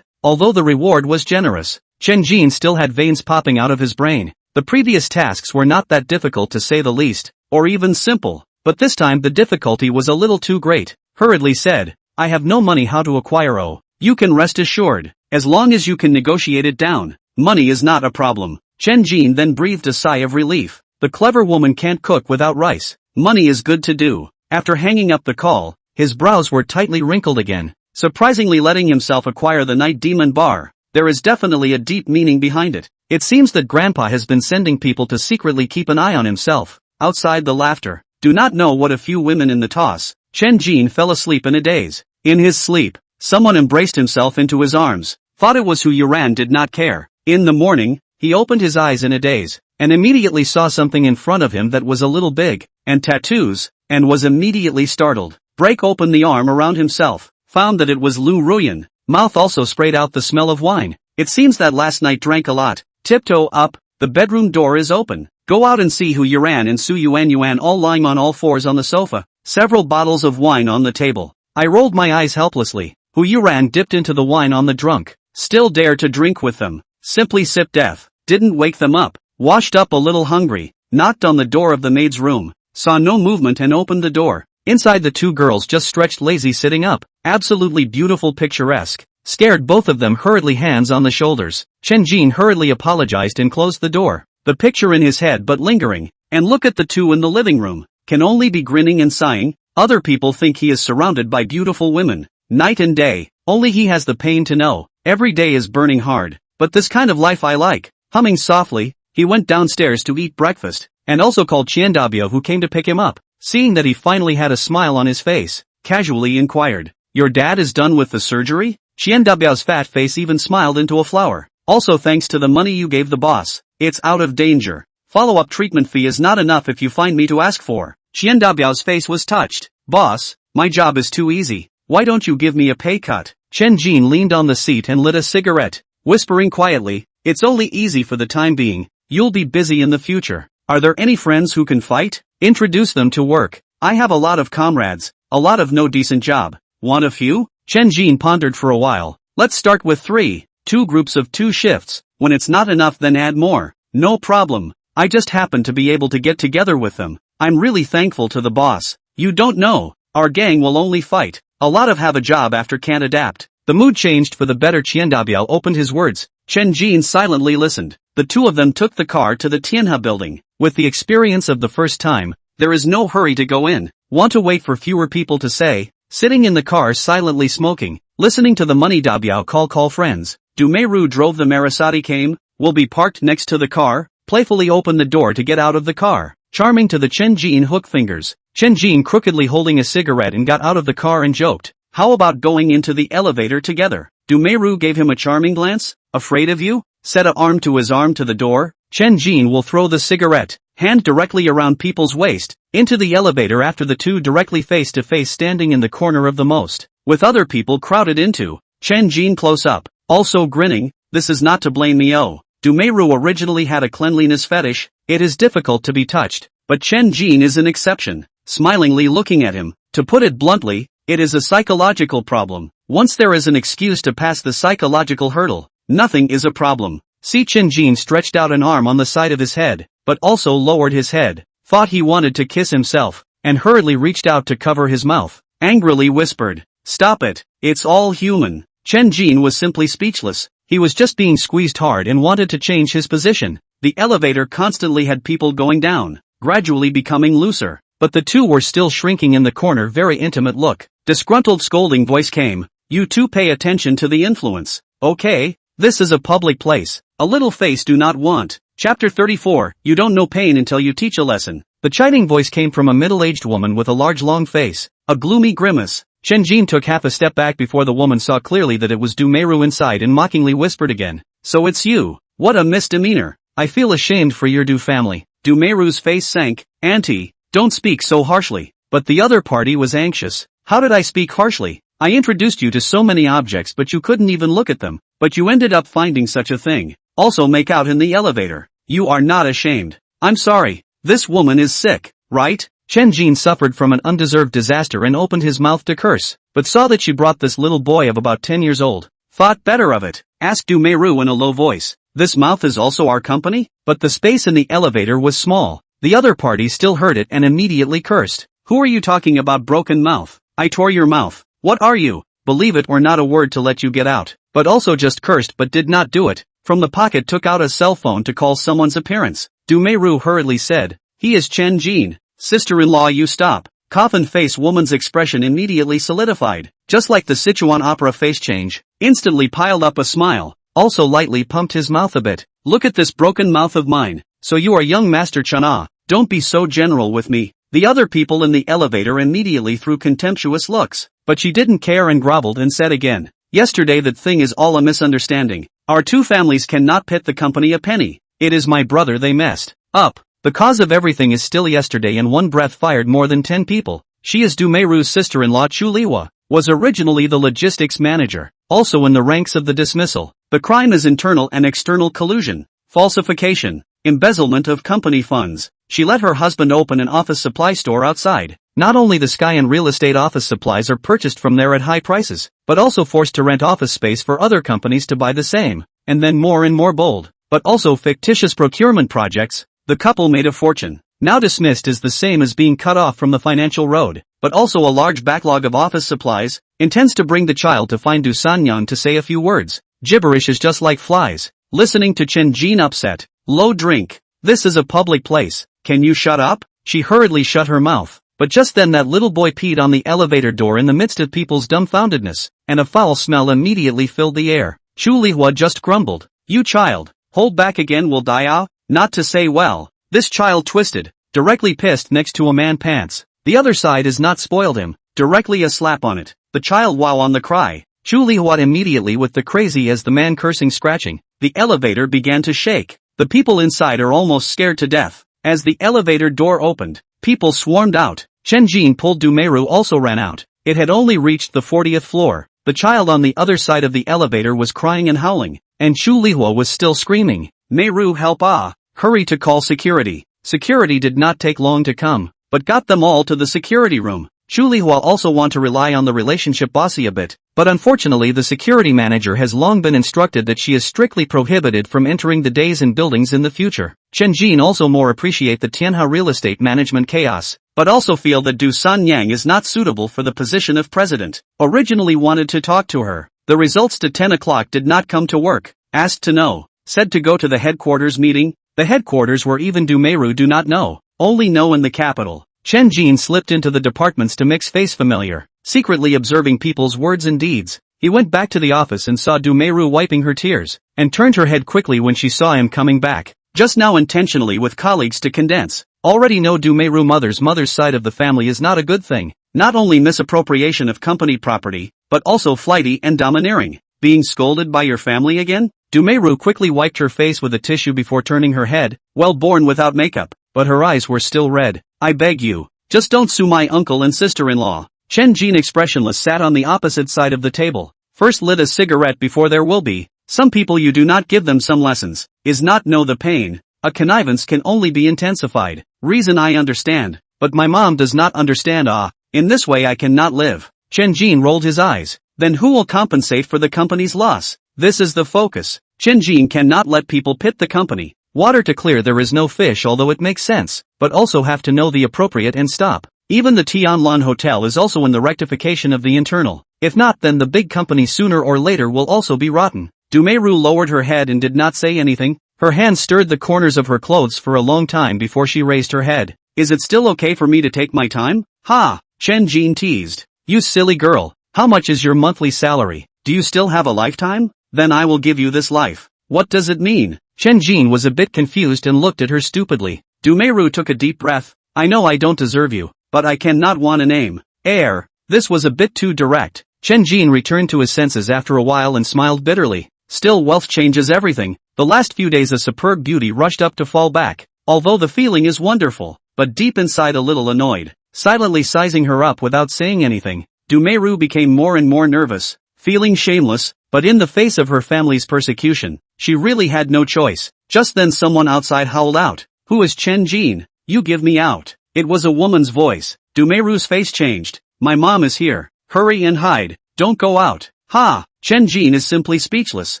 Although the reward was generous, Chen Jin still had veins popping out of his brain. The previous tasks were not that difficult to say the least, or even simple, but this time the difficulty was a little too great. Hurriedly said, I have no money, how to acquire? Oh, you can rest assured, as long as you can negotiate it down, money is not a problem. Chen Jin then breathed a sigh of relief. The clever woman can't cook without rice. Money is good to do. After hanging up the call, his brows were tightly wrinkled again. Surprisingly letting himself acquire the Night Demon Bar, there is definitely a deep meaning behind it. It seems that Grandpa has been sending people to secretly keep an eye on himself. Outside the laughter, do not know what a few women in the toss. Chen Jin fell asleep in a daze. In his sleep, someone embraced himself into his arms. Thought it was Hu Yuran, did not care. In the morning, he opened his eyes in a daze, and immediately saw something in front of him that was a little big, and tattoos, and was immediately startled. Break open the arm around himself, found that it was Lu Ruyan. Mouth also sprayed out the smell of wine. It seems that last night drank a lot. Tiptoe up, the bedroom door is open. Go out and see Hu Yuran and Su Yuan all lying on all fours on the sofa. Several bottles of wine on the table. I rolled my eyes helplessly. Hu Yuran dipped into the wine on the drunk. Still dared to drink with them. Simply sip death. Didn't wake them up. Washed up a little hungry. Knocked on the door of the maid's room. Saw no movement and opened the door. Inside the two girls just stretched lazy sitting up. Absolutely beautiful, picturesque. Scared both of them hurriedly, hands on the shoulders. Chen Jin hurriedly apologized and closed the door. The picture in his head but lingering. And look at the two in the living room. Can only be grinning and sighing. Other people think he is surrounded by beautiful women. Night and day. Only he has the pain to know. Every day is burning hard. But this kind of life I like. Humming softly, he went downstairs to eat breakfast. And also called Qiandabio, who came to pick him up. Seeing that he finally had a smile on his face, casually inquired, your dad is done with the surgery? Qiandabio's fat face even smiled into a flower. Also thanks to the money you gave the boss, it's out of danger. Follow-up treatment fee is not enough if you find me to ask for. Qiandabio's face was touched. Boss, my job is too easy. Why don't you give me a pay cut? Chen Jin leaned on the seat and lit a cigarette, whispering quietly, "It's only easy for the time being, you'll be busy in the future. Are there any friends who can fight? Introduce them to work. I have a lot of comrades, a lot of no decent job. Want a few?" Chen Jin pondered for a while. "Let's start with 3, 2 groups of 2 shifts, when it's not enough then add more. No problem. I just happen to be able to get together with them. I'm really thankful to the boss. You don't know, our gang will only fight. A lot of have a job after can't adapt." The mood changed for the better. Qiandabiao opened his words. Chen Jin silently listened. The two of them took the car to the Tianhe building. With the experience of the first time, there is no hurry to go in. Want to wait for fewer people to say. Sitting in the car silently smoking, listening to the money Dabiao call friends. Dumeiru drove the Marasati came, will be parked next to the car, playfully opened the door to get out of the car. Charming to the Chen Jin hook fingers. Chen Jin crookedly holding a cigarette and got out of the car and joked, "How about going into the elevator together?" Dumeiru gave him a charming glance. "Afraid of you?" Set a arm to his arm to the door. Chen Jin will throw the cigarette, hand directly around people's waist, into the elevator after the two directly face to face standing in the corner of the most, with other people crowded into. Chen Jin close up, also grinning, "This is not to blame me oh. Dumeiru originally had a cleanliness fetish, it is difficult to be touched, but Chen Jin is an exception." Smilingly looking at him, "To put it bluntly, it is a psychological problem. Once there is an excuse to pass the psychological hurdle, nothing is a problem." See Chen Jin stretched out an arm on the side of his head, but also lowered his head, thought he wanted to kiss himself, and hurriedly reached out to cover his mouth, angrily whispered, "Stop it, it's all human." Chen Jin was simply speechless, he was just being squeezed hard and wanted to change his position. The elevator constantly had people going down, gradually becoming looser, but the two were still shrinking in the corner. Very intimate look. Disgruntled scolding voice came, "You two pay attention to the influence, okay? This is a public place, a little face do not want." Chapter 34, You don't know pain until you teach a lesson. The chiding voice came from a middle-aged woman with a large long face, a gloomy grimace. Chen Jin took half a step back before the woman saw clearly that it was Dumeiru inside and mockingly whispered again, "So it's you, what a misdemeanor. I feel ashamed for your Du family." Dumeiru's face sank, "Auntie, don't speak so harshly." But the other party was anxious. "How did I speak harshly? I introduced you to so many objects but you couldn't even look at them. But you ended up finding such a thing. Also make out in the elevator. You are not ashamed." "I'm sorry, this woman is sick, right?" Chen Jin suffered from an undeserved disaster and opened his mouth to curse, but saw that she brought this little boy of about 10 years old. "Thought better of it?" asked Dumeiru in a low voice. "This mouth is also our company?" But the space in the elevator was small. The other party still heard it and immediately cursed. "Who are you talking about, broken mouth? I tore your mouth. What are you? Believe it or not, a word to let you get out." But also just cursed but did not do it. From the pocket took out a cell phone to call someone's appearance. Dumeiru hurriedly said, "He is Chen Jin. Sister-in-law, you stop." Coffin face woman's expression immediately solidified, just like the Sichuan opera face change. Instantly piled up a smile, also lightly pumped his mouth a bit. "Look at this broken mouth of mine. So you are young Master Chana, don't be so general with me." The other people in the elevator immediately threw contemptuous looks, but she didn't care and groveled and said again, "Yesterday that thing is all a misunderstanding. Our two families cannot pit the company a penny. It is my brother they messed up. The cause of everything is still yesterday in one breath fired more than 10 people. She is Dumeiru's sister-in-law Chu Liwa, was originally the logistics manager, also in the ranks of the dismissal. The crime is internal and external collusion, falsification, embezzlement of company funds. She let her husband open an office supply store outside. Not only the Sky and real estate office supplies are purchased from there at high prices, but also forced to rent office space for other companies to buy the same, and then more and more bold, but also fictitious procurement projects. The couple made a fortune. Now dismissed is the same as being cut off from the financial road, but also a large backlog of office supplies. Intends to bring the child to find Du Sanyan to say a few words. Gibberish is just like flies. Listening to Chen Jin upset. "Low drink. This is a public place. Can you shut up?" She hurriedly shut her mouth. But just then that little boy peed on the elevator door in the midst of people's dumbfoundedness, and a foul smell immediately filled the air. Chu Lihua just grumbled, "You child, hold back again will die out." Not to say well. This child twisted, directly pissed next to a man pants. The other side is not spoiled him, directly a slap on it. The child wow on the cry. Chu Lihua immediately with the crazy as the man cursing scratching. The elevator began to shake. The people inside are almost scared to death. As the elevator door opened, people swarmed out. Chen Jin pulled Dumeiru also ran out. It had only reached the 40th floor. The child on the other side of the elevator was crying and howling, and Chu Lihua was still screaming, "Meiru, help, ah! Hurry to call security." Security did not take long to come, but got them all to the security room. Chu Lihua also want to rely on the relationship bossy a bit, but unfortunately the security manager has long been instructed that she is strictly prohibited from entering the days and buildings in the future. Chen Jin also more appreciate the Tianhe real estate management chaos, but also feel that Du San Yang is not suitable for the position of president. Originally wanted to talk to her. The results to 10 o'clock did not come to work. Asked to know. Said to go to the headquarters meeting. The headquarters where even Du Meiru do not know. Only know in the capital. Chen Jin slipped into the departments to mix face familiar, secretly observing people's words and deeds. He went back to the office and saw Du Meiru wiping her tears, and turned her head quickly when she saw him coming back. Just now intentionally with colleagues to condense. Already know Du Meiru mother's side of the family is not a good thing. Not only misappropriation of company property, but also flighty and domineering. Being scolded by your family again? Du Meiru quickly wiped her face with a tissue before turning her head, well born without makeup, but her eyes were still red. I beg you, just don't sue my uncle and sister-in-law. Chen Jin expressionless sat on the opposite side of the table. First lit a cigarette before there will be. Some people you do not give them some lessons, is not know the pain. A connivance can only be intensified. Reason I understand, but my mom does not understand. In this way I cannot live. Chen Jin rolled his eyes. Then who will compensate for the company's loss? This is the focus. Chen Jin cannot let people pit the company. Water to clear there is no fish, although it makes sense, but also have to know the appropriate and stop. Even the Tianlan Hotel is also in the rectification of the internal. If not, then the big company sooner or later will also be rotten. Du Meiru lowered her head and did not say anything. Her hand stirred the corners of her clothes for a long time before she raised her head. Is it still okay for me to take my time? Ha! Chen Jin teased. You silly girl. How much is your monthly salary? Do you still have a lifetime? Then I will give you this life. What does it mean? Chen Jin was a bit confused and looked at her stupidly. Du Meiru took a deep breath. I know I don't deserve you, but I cannot want a name. Heir. This was a bit too direct. Chen Jin returned to his senses after a while and smiled bitterly. Still, wealth changes everything. The last few days a superb beauty rushed up to fall back. Although the feeling is wonderful, but deep inside a little annoyed. Silently sizing her up without saying anything. Du Meiru became more and more nervous, feeling shameless, but in the face of her family's persecution, she really had no choice. Just then someone outside howled out, "Who is Chen Jin? You give me out." It was a woman's voice. Du Meiru's face changed. My mom is here. Hurry and hide. Don't go out. Ha! Chen Jin is simply speechless.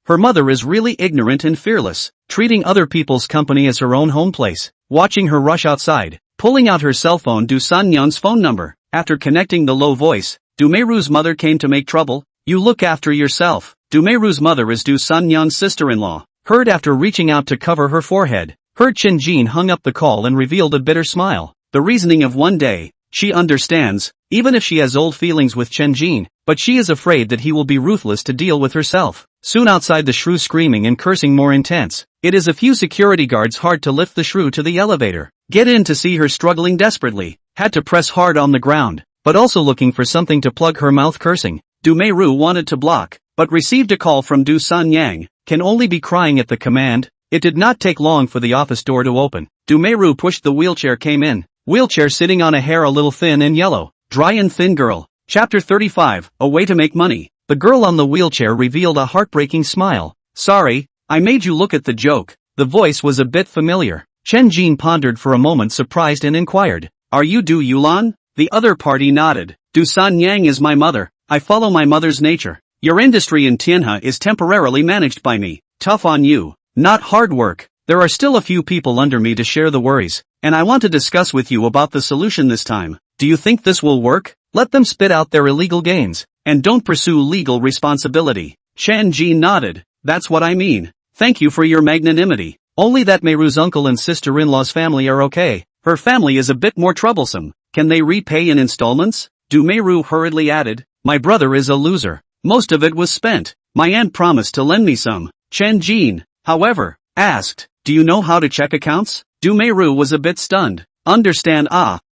Her mother is really ignorant and fearless, treating other people's company as her own home place. Watching her rush outside, pulling out her cell phone, Du Sanyang's phone number. After connecting the low voice, Du Meiru's mother came to make trouble. You look after yourself. Du Meiru's mother is Du Sanyang's sister-in-law. Heard after reaching out to cover her forehead. Heard Chen Jin hung up the call and revealed a bitter smile. The reasoning of one day. She understands, even if she has old feelings with Chen Jin, but she is afraid that he will be ruthless to deal with herself. Soon outside the shrew screaming and cursing more intense. It is a few security guards hard to lift the shrew to the elevator. Get in to see her struggling desperately. Had to press hard on the ground, but also looking for something to plug her mouth cursing. Du Meiru wanted to block, but received a call from Du Sanyang. Can only be crying at the command. It did not take long for the office door to open. Du Meiru pushed the wheelchair came in. Wheelchair sitting on a hair a little thin and yellow. Dry and thin girl. Chapter 35, A Way to Make Money. The girl on the wheelchair revealed a heartbreaking smile. Sorry, I made you look at the joke. The voice was a bit familiar. Chen Jin pondered for a moment, surprised, and inquired. Are you Du Yulan? The other party nodded. Du Sanyang is my mother. I follow my mother's nature. Your industry in Tianhe is temporarily managed by me. Tough on you. Not hard work. There are still a few people under me to share the worries, and I want to discuss with you about the solution this time. Do you think this will work? Let them spit out their illegal gains, and don't pursue legal responsibility. Chen Jin nodded. That's what I mean. Thank you for your magnanimity. Only that Meiru's uncle and sister-in-law's family are okay. Her family is a bit more troublesome. Can they repay in installments? Du Meiru hurriedly added. My brother is a loser. Most of it was spent. My aunt promised to lend me some. Chen Jin, however, asked, do you know how to check accounts? Du Meiru was a bit stunned. Understand?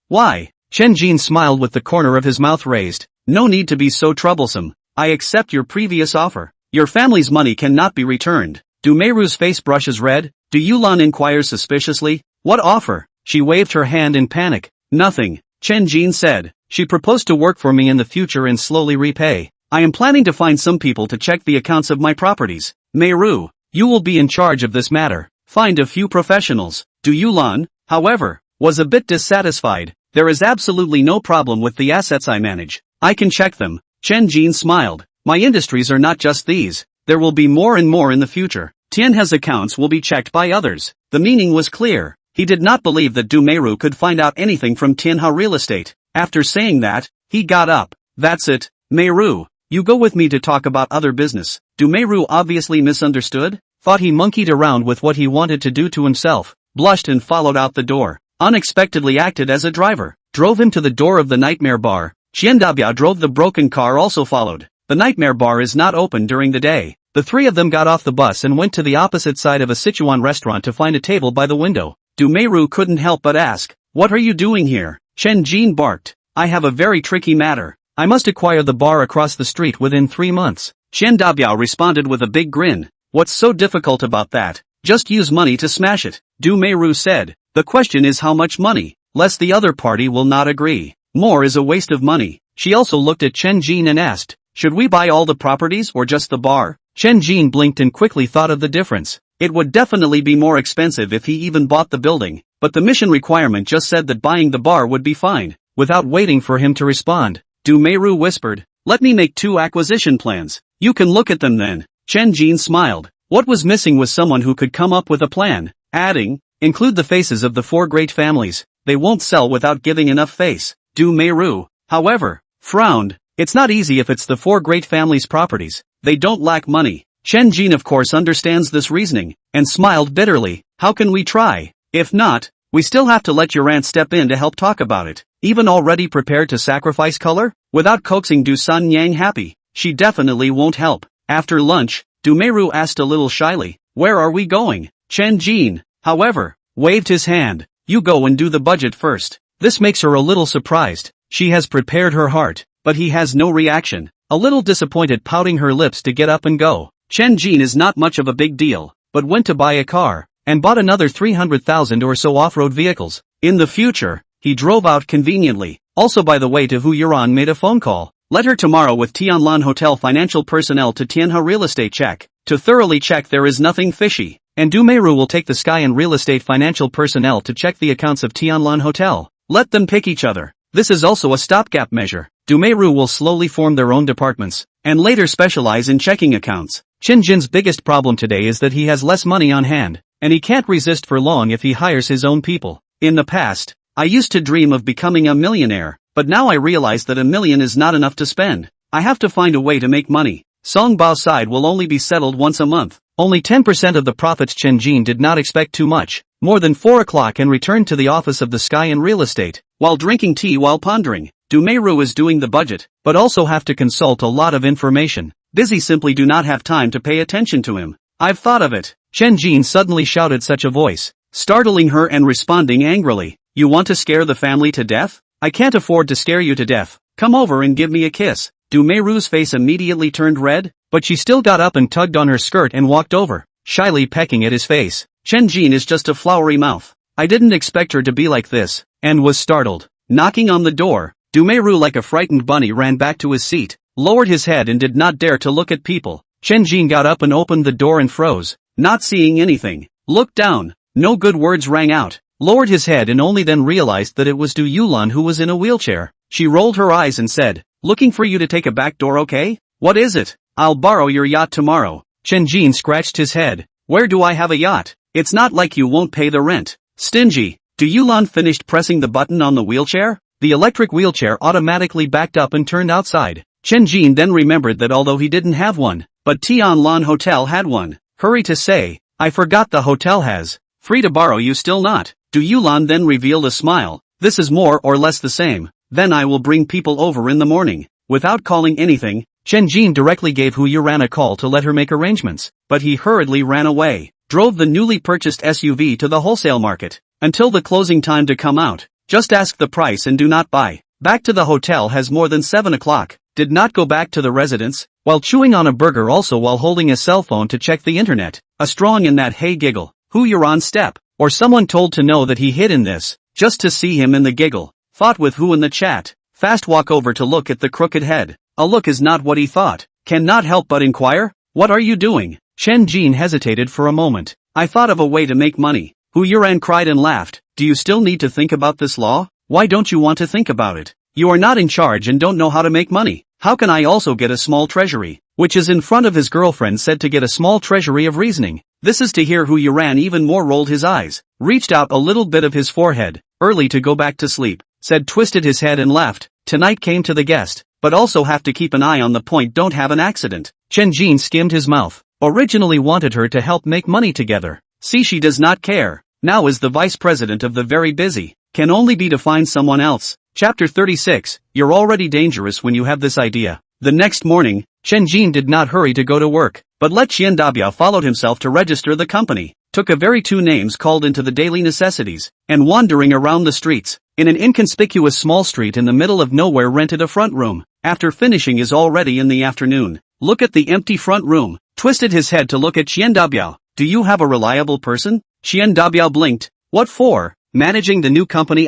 Why? Chen Jin smiled with the corner of his mouth raised. No need to be so troublesome. I accept your previous offer. Your family's money cannot be returned. Du Meiru's face brushes red. Du Yulan inquires suspiciously. What offer? She waved her hand in panic. Nothing, Chen Jin said. She proposed to work for me in the future and slowly repay. I am planning to find some people to check the accounts of my properties. Meiru, you will be in charge of this matter. Find a few professionals. Du Yulan, however, was a bit dissatisfied. There is absolutely no problem with the assets I manage. I can check them. Chen Jin smiled. My industries are not just these. There will be more and more in the future. Tianhe's accounts will be checked by others. The meaning was clear. He did not believe that Du Meiru could find out anything from Tianhe real estate. After saying that, he got up. That's it. Meiru, you go with me to talk about other business. Du Meiru obviously misunderstood, thought he monkeyed around with what he wanted to do to himself, blushed and followed out the door. Unexpectedly acted as a driver, drove him to the door of the Nightmare Bar. Qiandabia drove the broken car also followed. The Nightmare Bar is not open during the day. The three of them got off the bus and went to the opposite side of a Sichuan restaurant to find a table by the window. Du Meiru couldn't help but ask, "What are you doing here?" Chen Jin barked, "I have a very tricky matter. I must acquire the bar across the street within 3 months. Qiandabiao responded with a big grin. What's so difficult about that? Just use money to smash it. Du Meiru said, the question is how much money, lest the other party will not agree. More is a waste of money. She also looked at Chen Jin and asked, should we buy all the properties or just the bar? Chen Jin blinked and quickly thought of the difference. It would definitely be more expensive if he even bought the building, but the mission requirement just said that buying the bar would be fine. Without waiting for him to respond, Du Meiru whispered, let me make 2 acquisition plans. You can look at them then. Chen Jin smiled. What was missing was someone who could come up with a plan, adding, include the faces of the 4 great families. They won't sell without giving enough face. Du Meiru, however, frowned. It's not easy if it's the 4 great families' properties. They don't lack money. Chen Jin of course understands this reasoning, and smiled bitterly. How can we try? If not, we still have to let your aunt step in to help talk about it. Even already prepared to sacrifice color? Without coaxing Du San Yang happy, she definitely won't help. After lunch, Du Meiru asked a little shyly, where are we going? Chen Jin, however, waved his hand. You go and do the budget first. This makes her a little surprised. She has prepared her heart, but he has no reaction. A little disappointed, pouting her lips to get up and go. Chen Jin is not much of a big deal, but went to buy a car, and bought another 300,000 or so off-road vehicles. In the future, he drove out conveniently. Also by the way, to Hu Yuran made a phone call. Let her tomorrow with Tianlan Hotel financial personnel to Tianhe real estate check. To thoroughly check there is nothing fishy. And Du Meiru will take the Sky and real estate financial personnel to check the accounts of Tianlan Hotel. Let them pick each other. This is also a stopgap measure. Du Meiru will slowly form their own departments, and later specialize in checking accounts. Chen Jin's biggest problem today is that he has less money on hand, and he can't resist for long if he hires his own people. In the past, I used to dream of becoming a millionaire, but now I realize that $1 million is not enough to spend. I have to find a way to make money. Song Bao's side will only be settled once a month. Only 10% of the profits. Chen Jin did not expect too much, more than 4 o'clock, and returned to the office of the Sky and real estate. While drinking tea while pondering, Du Meiru is doing the budget, but also have to consult a lot of information. Busy, simply do not have time to pay attention to him. I've thought of it. Chen Jin suddenly shouted such a voice, startling her and responding angrily. You want to scare the family to death? I can't afford to scare you to death. Come over and give me a kiss. Du Meiru's face immediately turned red, but she still got up and tugged on her skirt and walked over, shyly pecking at his face. Chen Jin is just a flowery mouth. I didn't expect her to be like this, and was startled. Knocking on the door, Du Meiru like a frightened bunny ran back to his seat, lowered his head and did not dare to look at people. Chen Jin got up and opened the door and froze, not seeing anything. Looked down. No good words rang out. Lowered his head and only then realized that it was Du Yulan who was in a wheelchair. She rolled her eyes and said, looking for you to take a back door, okay? What is it? I'll borrow your yacht tomorrow. Chen Jin scratched his head. Where do I have a yacht? It's not like you won't pay the rent. Stingy. Du Yulan finished pressing the button on the wheelchair. The electric wheelchair automatically backed up and turned outside. Chen Jin then remembered that although he didn't have one, but Tianlan Hotel had one. Hurry to say, I forgot the hotel has. Free to borrow, you still not. Du Yulan then revealed a smile. This is more or less the same. Then I will bring people over in the morning. Without calling anything, Chen Jin directly gave Hu Yuran a call to let her make arrangements, but he hurriedly ran away. Drove the newly purchased SUV to the wholesale market. Until the closing time to come out. Just ask the price and do not buy. Back to the hotel has more than 7 o'clock. Did not go back to the residence, while chewing on a burger, also while holding a cell phone to check the internet. A strong in that hey giggle. Hu Yuran step. Or someone told to know that he hid in this, just to see him in the giggle. Fought with Hu in the chat. Fast walk over to look at the crooked head. a look is not what he thought. Cannot help but inquire, what are you doing? Chen Jin hesitated for a moment. I thought of a way to make money. Hu Yuran cried and laughed. Do you still need to think about this law? Why don't you want to think about it? You are not in charge and don't know how to make money. How can I also get a small treasury? Which is in front of his girlfriend said to get a small treasury of reasoning. This is to hear Hu Yuran even more rolled his eyes, reached out a little bit of his forehead, early to go back to sleep, said twisted his head and left. Tonight came to the guest, but also have to keep an eye on the point don't have an accident. Chen Jin skimmed his mouth. Originally wanted her to help make money together. See she does not care. Now is the vice president of the very busy. Can only be to find someone else. Chapter 36, You're already dangerous when you have this idea. The next morning, Chen Jin did not hurry to go to work, but let Qian Dabia followed himself to register the company, took a very two names called into the daily necessities, and wandering around the streets, in an inconspicuous small street in the middle of nowhere rented a front room. After finishing is already in the afternoon. Look at the empty front room, twisted his head to look at Qian Dabiao. Do you have a reliable person? Qian Dabiao blinked. What for? Managing the new company?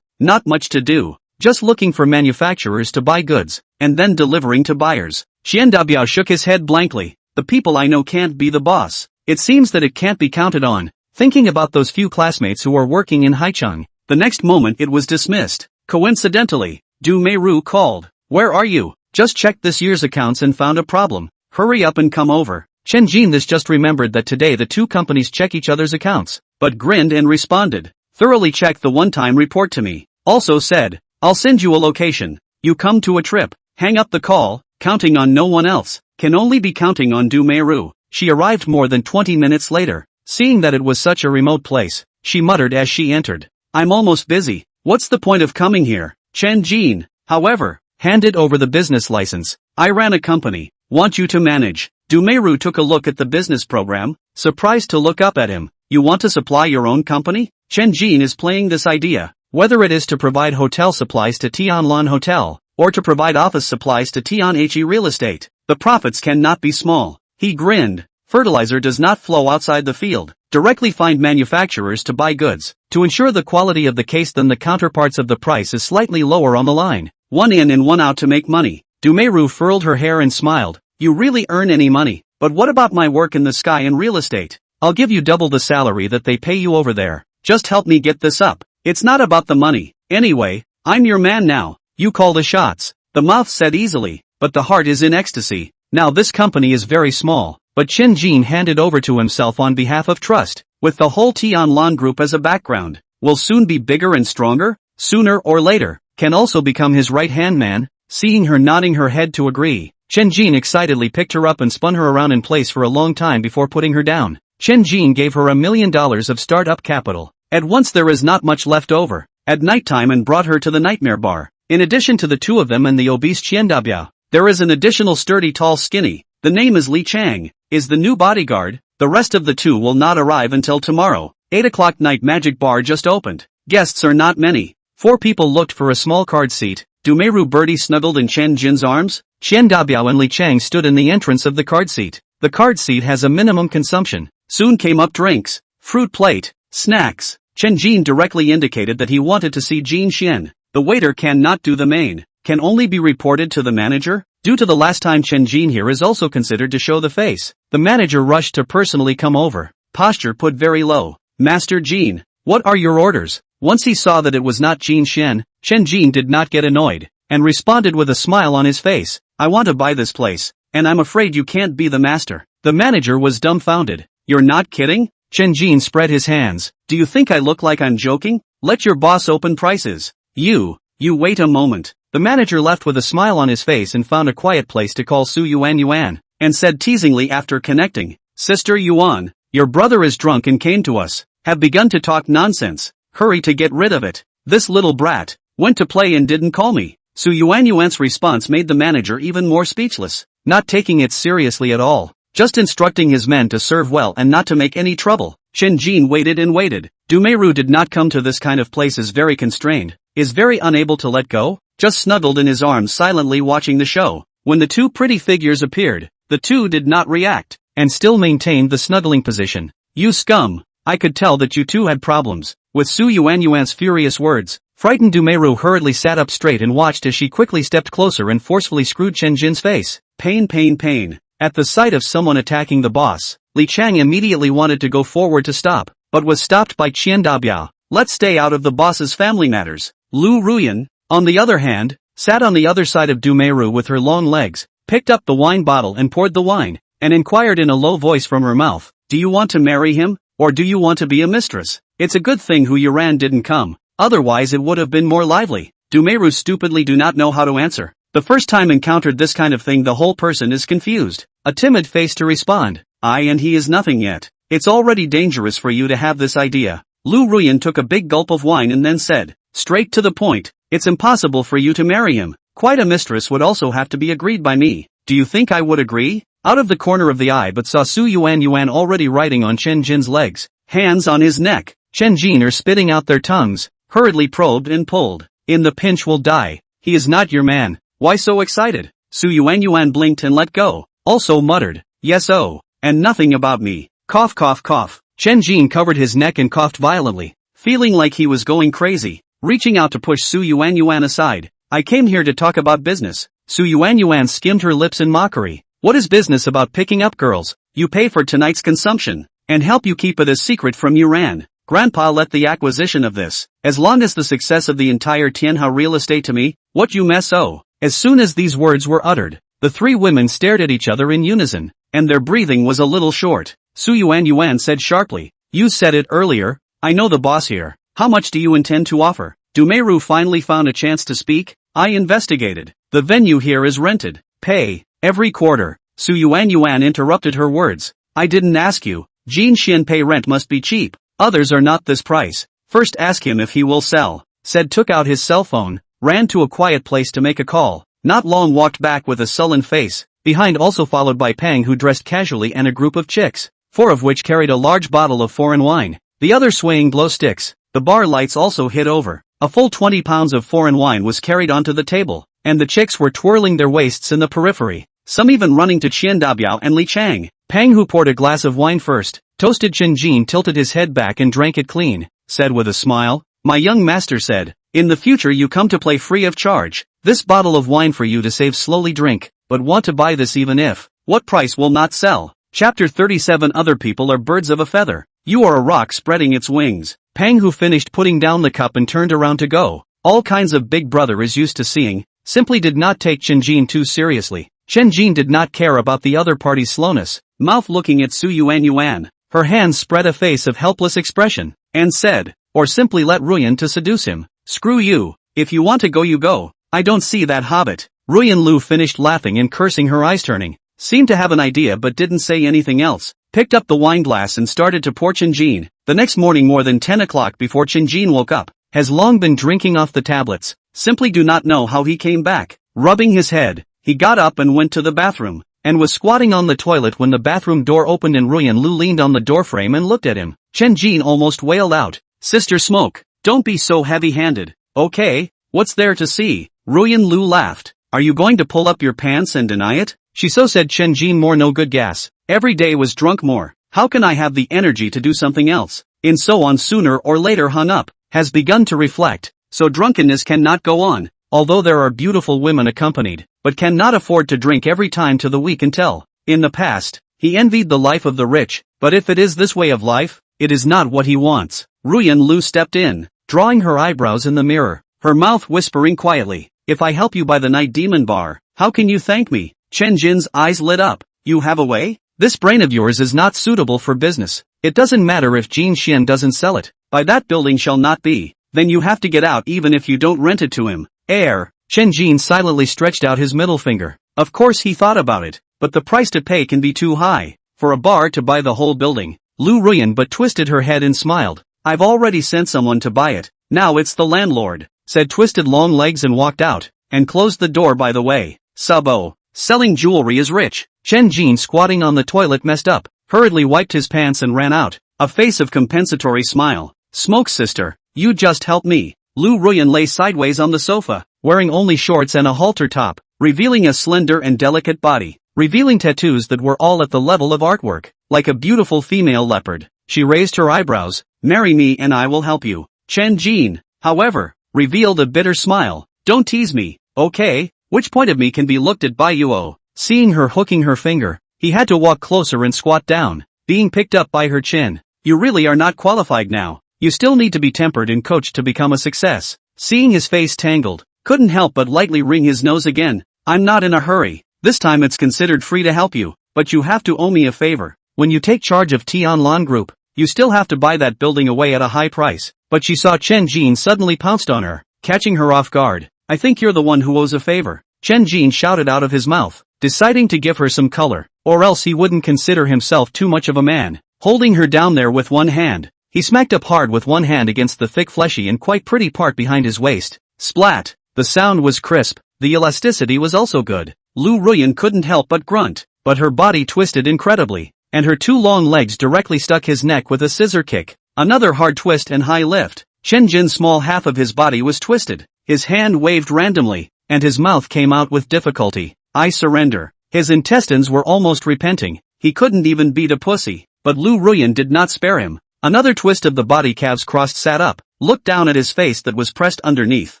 Not much to do. Just looking for manufacturers to buy goods, and then delivering to buyers. Qian Dabiao shook his head blankly. The people I know can't be the boss. It seems that it can't be counted on. Thinking about those few classmates who are working in Haicheng. The next moment it was dismissed. Coincidentally, Du Meiru called. Where are you? Just checked this year's accounts and found a problem. Hurry up and come over. Chen Jin this just remembered that today the two companies check each other's accounts, but grinned and responded. Thoroughly check the one-time report to me. Also said, I'll send you a location. You come to a trip. Hang up the call, counting on no one else. Can only be counting on Du Meiru. She arrived more than 20 minutes later. Seeing that it was such a remote place, she muttered as she entered. I'm almost busy. What's the point of coming here? Chen Jin, however, handed over the business license. I ran a company. Want you to manage. Du Meiru took a look at the business program, surprised to look up at him. You want to supply your own company? Chen Jin is playing this idea. Whether it is to provide hotel supplies to Tianlan Hotel, or to provide office supplies to Tianhe Real Estate, the profits cannot be small. He grinned. Fertilizer does not flow outside the field. Directly find manufacturers to buy goods. To ensure the quality of the case then the counterparts of the price is slightly lower on the line. One in and one out to make money. Du Meiru furled her hair and smiled. You really earn any money, but what about my work in the sky and real estate? I'll give you double the salary that they pay you over there. Just help me get this up. It's not about the money. Anyway, I'm your man now. You call the shots. The mouth said easily, but the heart is in ecstasy. Now this company is very small, but Chen Jin handed over to himself on behalf of trust, with the whole Tianlan group as a background. Will soon be bigger and stronger, sooner or later, can also become his right-hand man. Seeing her nodding her head to agree, Chen Jin excitedly picked her up and spun her around in place for a long time before putting her down. Chen Jin gave her $1 million of start-up capital. At once there is not much left over, at nighttime and brought her to the nightmare bar. In addition to the two of them and the obese Qian Dabia, there is an additional sturdy tall skinny, the name is Li Chang, is the new bodyguard. The rest of the two will not arrive until tomorrow. 8 o'clock night magic bar just opened. Guests are not many. 4 people looked for a small card seat. Du Meiru Birdie snuggled in Chen Jin's arms. Qian Dabiao and Li Chang stood in the entrance of the card seat. The card seat has a minimum consumption. Soon came up drinks, fruit plate, snacks. Chen Jin directly indicated that he wanted to see Jin Xian. The waiter cannot do the main, can only be reported to the manager. Due to the last time Chen Jin here is also considered to show the face. The manager rushed to personally come over. Posture put very low. Master Jin, what are your orders? Once he saw that it was not Jin Xian, Chen Jin did not get annoyed, and responded with a smile on his face. I want to buy this place, and I'm afraid you can't be the master. The manager was dumbfounded. You're not kidding? Chen Jin spread his hands. Do you think I look like I'm joking? Let your boss open prices. You wait a moment. The manager left with a smile on his face and found a quiet place to call Su Yuan, and said teasingly after connecting, Sister Yuan, your brother is drunk and came to us, have begun to talk nonsense. Hurry to get rid of it. This little brat went to play and didn't call me. Su Yuan's response made the manager even more speechless, not taking it seriously at all. Just instructing his men to serve well and not to make any trouble. Chen Jin waited and waited. Du Meiru did not come to this kind of place is very constrained, is very unable to let go, just snuggled in his arms silently watching the show. When the two pretty figures appeared, the two did not react, and still maintained the snuggling position. You scum, I could tell that you two had problems. With Su Yuan's furious words, Frightened Dumeru hurriedly sat up straight and watched as she quickly stepped closer and forcefully screwed Chen Jin's face. Pain, pain, pain. At the sight of someone attacking the boss, Li Chang immediately wanted to go forward to stop, but was stopped by Qian Dabiao. Let's stay out of the boss's family matters. Lu Ruyan, on the other hand, sat on the other side of Dumeru with her long legs, picked up the wine bottle and poured the wine, and inquired in a low voice from her mouth, do you want to marry him, or do you want to be a mistress? It's a good thing Hu Yuran didn't come, otherwise it would have been more lively. Dumeru stupidly do not know how to answer. The first time encountered this kind of thing the whole person is confused. A timid face to respond, and he is nothing yet. It's already dangerous for you to have this idea. Lu Ruyan took a big gulp of wine and then said, straight to the point, it's impossible for you to marry him. Quite a mistress would also have to be agreed by me. Do you think I would agree? Out of the corner of the eye but saw Su Yuan already riding on Chen Jin's legs, hands on his neck. Chen Jin are spitting out their tongues, hurriedly probed and pulled. In the pinch will die. He is not your man. Why so excited? Su Yuan blinked and let go. Also muttered, yes and nothing about me. Cough cough cough. Chen Jin covered his neck and coughed violently, feeling like he was going crazy, reaching out to push Su Yuan aside. I came here to talk about business. Su Yuan skimmed her lips in mockery. What is business about picking up girls? You pay for tonight's consumption, and help you keep it a secret from Yuran. Grandpa let the acquisition of this, as long as the success of the entire Tianhao real estate to me, what you mess As soon as these words were uttered, the three women stared at each other in unison, and their breathing was a little short. Su Yuan said sharply, you said it earlier, I know the boss here. How much do you intend to offer? Dumeru finally found a chance to speak. I investigated. The venue here is rented. Pay, every quarter. Su Yuan interrupted her words. I didn't ask you. Jin Xianpei rent must be cheap. Others are not this price. First ask him if he will sell. Said took out his cell phone, ran to a quiet place to make a call. Not long walked back with a sullen face. Behind also followed by Pang who dressed casually and a group of chicks. 4 of which carried a large bottle of foreign wine. The other swaying glow sticks. The bar lights also hit over. A full 20 pounds of foreign wine was carried onto the table, and the chicks were twirling their waists in the periphery, some even running to Qian Dabiao and Li Chang. Pang who poured a glass of wine first, toasted Chen Jin tilted his head back and drank it clean, said with a smile, my young master said, in the future you come to play free of charge. This bottle of wine for you to save slowly drink, but want to buy this even if, what price will not sell? Chapter 37 Other people are birds of a feather. You are a rock spreading its wings. Pang who finished putting down the cup and turned around to go. All kinds of big brother is used to seeing, simply did not take Chen Jin too seriously. Chen Jin did not care about the other party's slowness, mouth looking at Su Yuan. Her hands spread a face of helpless expression, and said, or simply let Ruyan to seduce him. Screw you, if you want to go you go, I don't see that hobbit. Ruyan Lu finished laughing and cursing, her eyes turning, seemed to have an idea but didn't say anything else. Picked up the wine glass and started to pour Chen Jin. The next morning more than 10 o'clock before Chen Jin woke up, has long been drinking off the tablets, simply do not know how he came back. Rubbing his head, he got up and went to the bathroom, and was squatting on the toilet when the bathroom door opened and Ruyan Lu leaned on the doorframe and looked at him. Chen Jin almost wailed out, Sister Smoke, don't be so heavy-handed. Okay, what's there to see? Ruyan Lu laughed. Are you going to pull up your pants and deny it? She so said Chen Jin more no good gas. Every day was drunk more. How can I have the energy to do something else? And so on sooner or later hung up, has begun to reflect, so drunkenness cannot go on, although there are beautiful women accompanied, but cannot afford to drink every time to the week until, in the past, he envied the life of the rich, but if it is this way of life, it is not what he wants. Ruyan Lu stepped in, drawing her eyebrows in the mirror, her mouth whispering quietly, if I help you buy the Night Demon Bar, how can you thank me? Chen Jin's eyes lit up. You have a way? This brain of yours is not suitable for business. It doesn't matter if Jin Xian doesn't sell it. By that building shall not be. Then you have to get out even if you don't rent it to him. Heir. Chen Jin silently stretched out his middle finger. Of course he thought about it, but the price to pay can be too high. For a bar to buy the whole building. Lu Ruyan but twisted her head and smiled. I've already sent someone to buy it. Now it's the landlord. Said twisted long legs and walked out, and closed the door by the way. Sabo. Selling jewelry is rich. Chen Jin squatting on the toilet messed up, hurriedly wiped his pants and ran out, a face of compensatory smile. Smoke sister, you just help me. Lu Ruyan lay sideways on the sofa, wearing only shorts and a halter top, revealing a slender and delicate body, revealing tattoos that were all at the level of artwork, like a beautiful female leopard. She raised her eyebrows, marry me and I will help you. Chen Jin, however, revealed a bitter smile. Don't tease me, okay? Which point of me can be looked at by you? Oh. Seeing her hooking her finger, he had to walk closer and squat down, being picked up by her chin. You really are not qualified now. You still need to be tempered and coached to become a success. Seeing his face tangled, couldn't help but lightly wring his nose again. I'm not in a hurry. This time it's considered free to help you, but you have to owe me a favor. When you take charge of Tianlan Group, you still have to buy that building away at a high price. But she saw Chen Jin suddenly pounced on her, catching her off guard. I think you're the one who owes a favor. Chen Jin shouted out of his mouth, deciding to give her some color, or else he wouldn't consider himself too much of a man. Holding her down there with one hand, he smacked up hard with one hand against the thick fleshy and quite pretty part behind his waist. Splat! The sound was crisp, the elasticity was also good. Lu Ruyan couldn't help but grunt, but her body twisted incredibly, and her two long legs directly stuck his neck with a scissor kick. Another hard twist and high lift. Chen Jin's small half of his body was twisted, his hand waved randomly, and his mouth came out with difficulty. I surrender. His intestines were almost repenting, he couldn't even beat a pussy, but Lu Ruyan did not spare him. Another twist of the body, calves crossed, sat up, looked down at his face that was pressed underneath,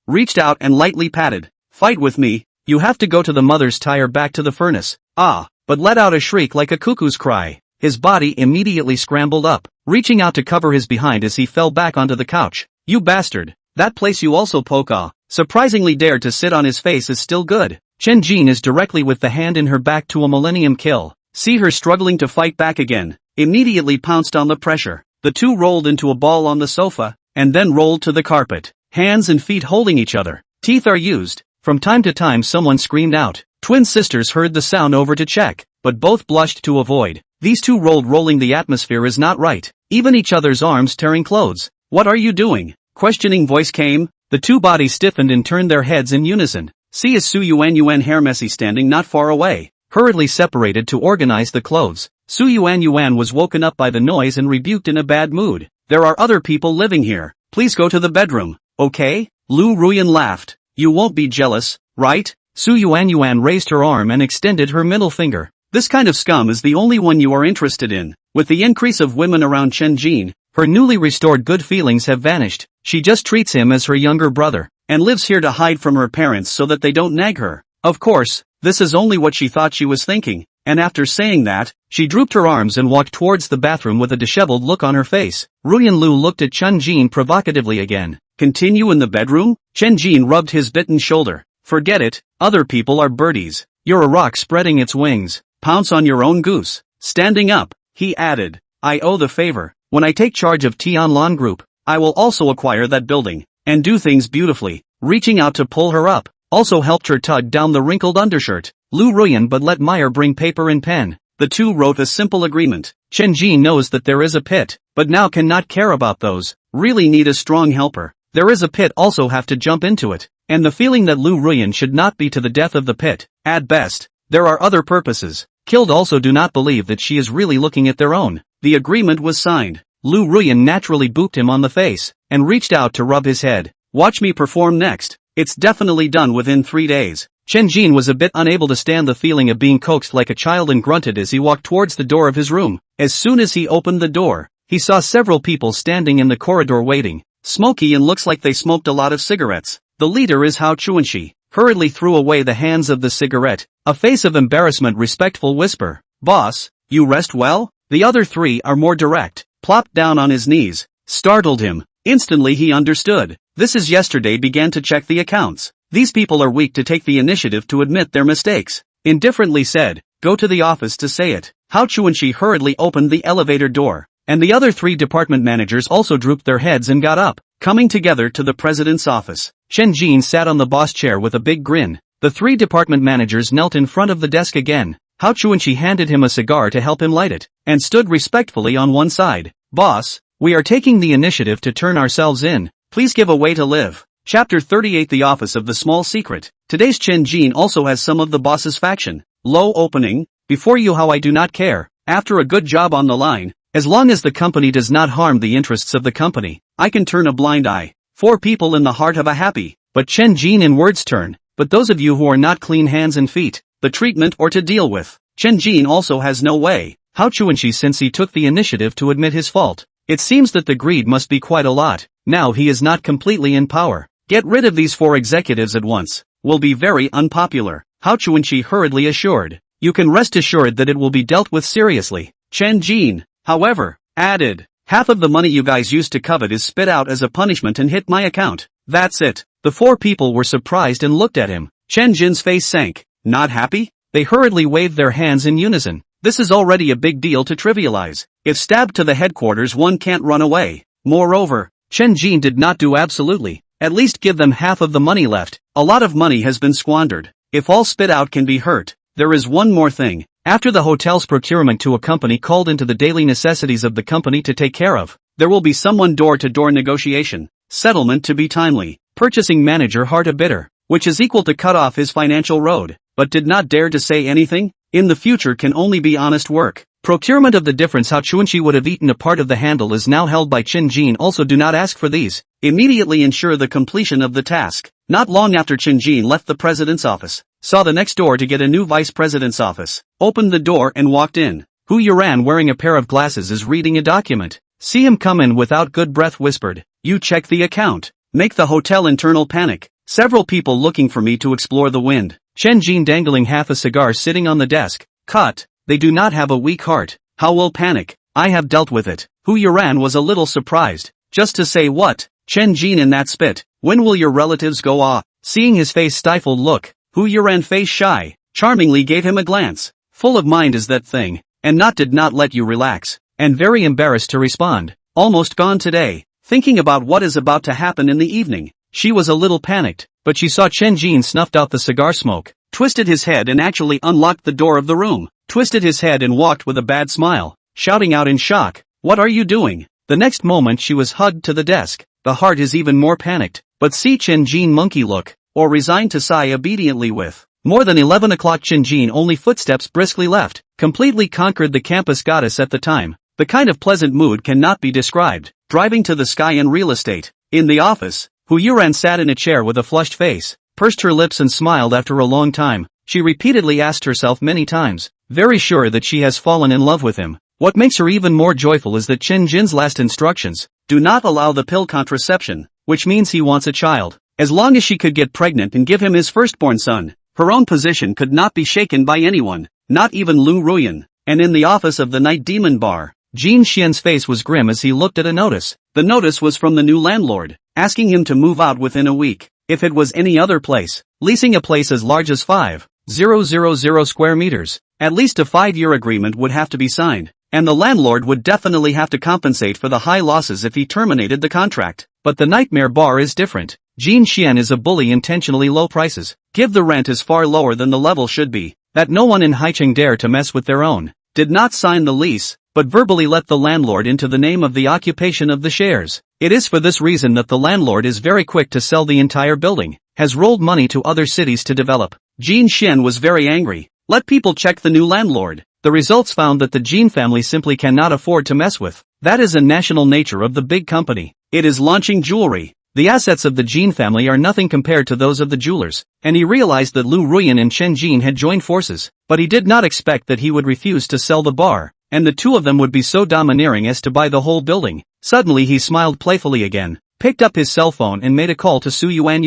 reached out and lightly patted. Fight with me, you have to go to the mother's, tie her back to the furnace. Ah, but let out a shriek like a cuckoo's cry. His body immediately scrambled up, reaching out to cover his behind as he fell back onto the couch. You bastard, that place you also poke ah. Surprisingly dared to sit on his face is still good. Chen Jin is directly with the hand in her back to a millennium kill. See her struggling to fight back again, immediately pounced on the pressure. The two rolled into a ball on the sofa, and then rolled to the carpet, hands and feet holding each other. Teeth are used. From time to time someone screamed out. Twin sisters heard the sound over to check, but both blushed to avoid. These two rolled, rolling the atmosphere is not right. Even each other's arms tearing clothes. What are you doing? Questioning voice came. The two bodies stiffened and turned their heads in unison. See as Su Yuan Hair Messy standing not far away, hurriedly separated to organize the clothes. Su Yuan was woken up by the noise and rebuked in a bad mood. There are other people living here. Please go to the bedroom, okay? Lu Ruyan laughed. You won't be jealous, right? Su Yuan raised her arm and extended her middle finger. This kind of scum is the only one you are interested in. With the increase of women around Chen Jin, her newly restored good feelings have vanished. She just treats him as her younger brother, and lives here to hide from her parents so that they don't nag her. Of course, this is only what she thought she was thinking, and after saying that, she drooped her arms and walked towards the bathroom with a disheveled look on her face. Ruyan Lu looked at Chen Jin provocatively again. Continue in the bedroom? Chen Jin rubbed his bitten shoulder. Forget it, other people are birdies. You're a rock spreading its wings. Pounce on your own goose. Standing up, he added, I owe the favor. When I take charge of Tianlan Group, I will also acquire that building, and do things beautifully. Reaching out to pull her up, also helped her tug down the wrinkled undershirt. Lu Ruyan but let Meyer bring paper and pen. The two wrote a simple agreement. Chen Jin knows that there is a pit, but now cannot care about those. Really need a strong helper. There is a pit, also have to jump into it. And the feeling that Lu Ruyan should not be to the death of the pit. At best, there are other purposes. Killed also do not believe that she is really looking at their own. The agreement was signed. Lu Ruyan naturally booped him on the face, and reached out to rub his head. Watch me perform next. It's definitely done within 3 days. Chen Jin was a bit unable to stand the feeling of being coaxed like a child and grunted as he walked towards the door of his room. As soon as he opened the door, he saw several people standing in the corridor waiting. Smoky and looks like they smoked a lot of cigarettes. The leader is Hao Chuanxi. Hurriedly threw away the hands of the cigarette. A face of embarrassment, respectful whisper. Boss, you rest well? The other three are more direct. Plopped down on his knees. Startled him. Instantly he understood. This is yesterday began to check the accounts. These people are weak to take the initiative to admit their mistakes. Indifferently said, go to the office to say it. Hao Chuanxi hurriedly opened the elevator door, and the other three department managers also drooped their heads and got up, coming together to the president's office. Chen Jin sat on the boss chair with a big grin. The three department managers knelt in front of the desk again. Hao Chuanxi handed him a cigar to help him light it, and stood respectfully on one side. Boss, we are taking the initiative to turn ourselves in. Please give a way to live. Chapter 38 The Office of the Small Secret. Today's Chen Jin also has some of the boss's faction. Low opening. Before you, how I do not care. After a good job on the line, as long as the company does not harm the interests of the company, I can turn a blind eye. 4 people in the heart of a happy. But Chen Jin in words turn. But those of you who are not clean hands and feet, the treatment or to deal with. Chen Jin also has no way. Hao Chuanxi since he took the initiative to admit his fault. It seems that the greed must be quite a lot. Now he is not completely in power. Get rid of these 4 executives at once. Will be very unpopular, Hao Chuanqi hurriedly assured. You can rest assured that it will be dealt with seriously. Chen Jin, however, added, half of the money you guys used to covet is spit out as a punishment and hit my account. That's it. The 4 people were surprised and looked at him. Chen Jin's face sank. Not happy? They hurriedly waved their hands in unison. This is already a big deal to trivialize. If stabbed to the headquarters, one can't run away. Moreover, Chen Jin did not do absolutely. At least give them half of the money left. A lot of money has been squandered. If all spit out can be hurt. There is one more thing. After the hotel's procurement to a company called into the daily necessities of the company to take care of, there will be someone door-to-door negotiation. Settlement to be timely. Purchasing manager hard a bidder, which is equal to cut off his financial road, but did not dare to say anything. In the future can only be honest work. Procurement of the difference Hao Chuanqi would have eaten a part of the handle is now held by Chen Jin. Also do not ask for these. Immediately ensure the completion of the task. Not long after Chen Jin left the president's office, saw the next door to get a new vice president's office, opened the door and walked in. Hu Yuran wearing a pair of glasses is reading a document. See him come in without good breath whispered. You check the account. Make the hotel internal panic. Several people looking for me to explore the wind. Chen Jin dangling half a cigar sitting on the desk. Cut. They do not have a weak heart. How will panic? I have dealt with it. Hu Yuran was a little surprised. Just to say what? Chen Jin in that spit. When will your relatives go off? Seeing his face stifled look, Hu Yuran face shy, charmingly gave him a glance. Full of mind is that thing, and did not let you relax, and very embarrassed to respond. Almost gone today, thinking about what is about to happen in the evening. She was a little panicked, but she saw Chen Jin snuffed out the cigar smoke, twisted his head and actually unlocked the door of the room, twisted his head and walked with a bad smile, shouting out in shock, "What are you doing?" The next moment she was hugged to the desk. The heart is even more panicked, but see Chen Jin monkey look, or resigned to sigh obediently with. More than 11 o'clock Chen Jin only footsteps briskly left, completely conquered the campus goddess at the time. The kind of pleasant mood cannot be described, driving to the sky in real estate. In the office, Hu Yuran sat in a chair with a flushed face, pursed her lips and smiled after a long time. She repeatedly asked herself many times, very sure that she has fallen in love with him. What makes her even more joyful is that Chen Jin's last instructions, do not allow the pill contraception, which means he wants a child. As long as she could get pregnant and give him his firstborn son, her own position could not be shaken by anyone, not even Lu Ruyan. And in the office of the Night Demon Bar, Jin Xian's face was grim as he looked at a notice. The notice was from the new landlord, asking him to move out within a week. If it was any other place, leasing a place as large as 5,000 square meters, at least a 5-year agreement would have to be signed. And the landlord would definitely have to compensate for the high losses if he terminated the contract. But the Nightmare Bar is different. Jin Xian is a bully, intentionally low prices. Give the rent is far lower than the level should be, that no one in Haicheng dare to mess with their own. Did not sign the lease, but verbally let the landlord into the name of the occupation of the shares. It is for this reason that the landlord is very quick to sell the entire building, has rolled money to other cities to develop. Jin Xian was very angry. Let people check the new landlord. The results found that the Jin family simply cannot afford to mess with. That is a national nature of the big company. It is launching jewelry. The assets of the Jin family are nothing compared to those of the jewelers, and he realized that Lu Ruyan and Chen Jin had joined forces, but he did not expect that he would refuse to sell the bar, and the two of them would be so domineering as to buy the whole building. Suddenly he smiled playfully again, picked up his cell phone and made a call to Su Yuan.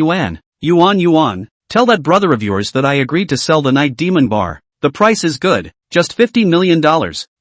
Yuan, tell that brother of yours that I agreed to sell the Night Demon Bar. The price is good, just $50 million.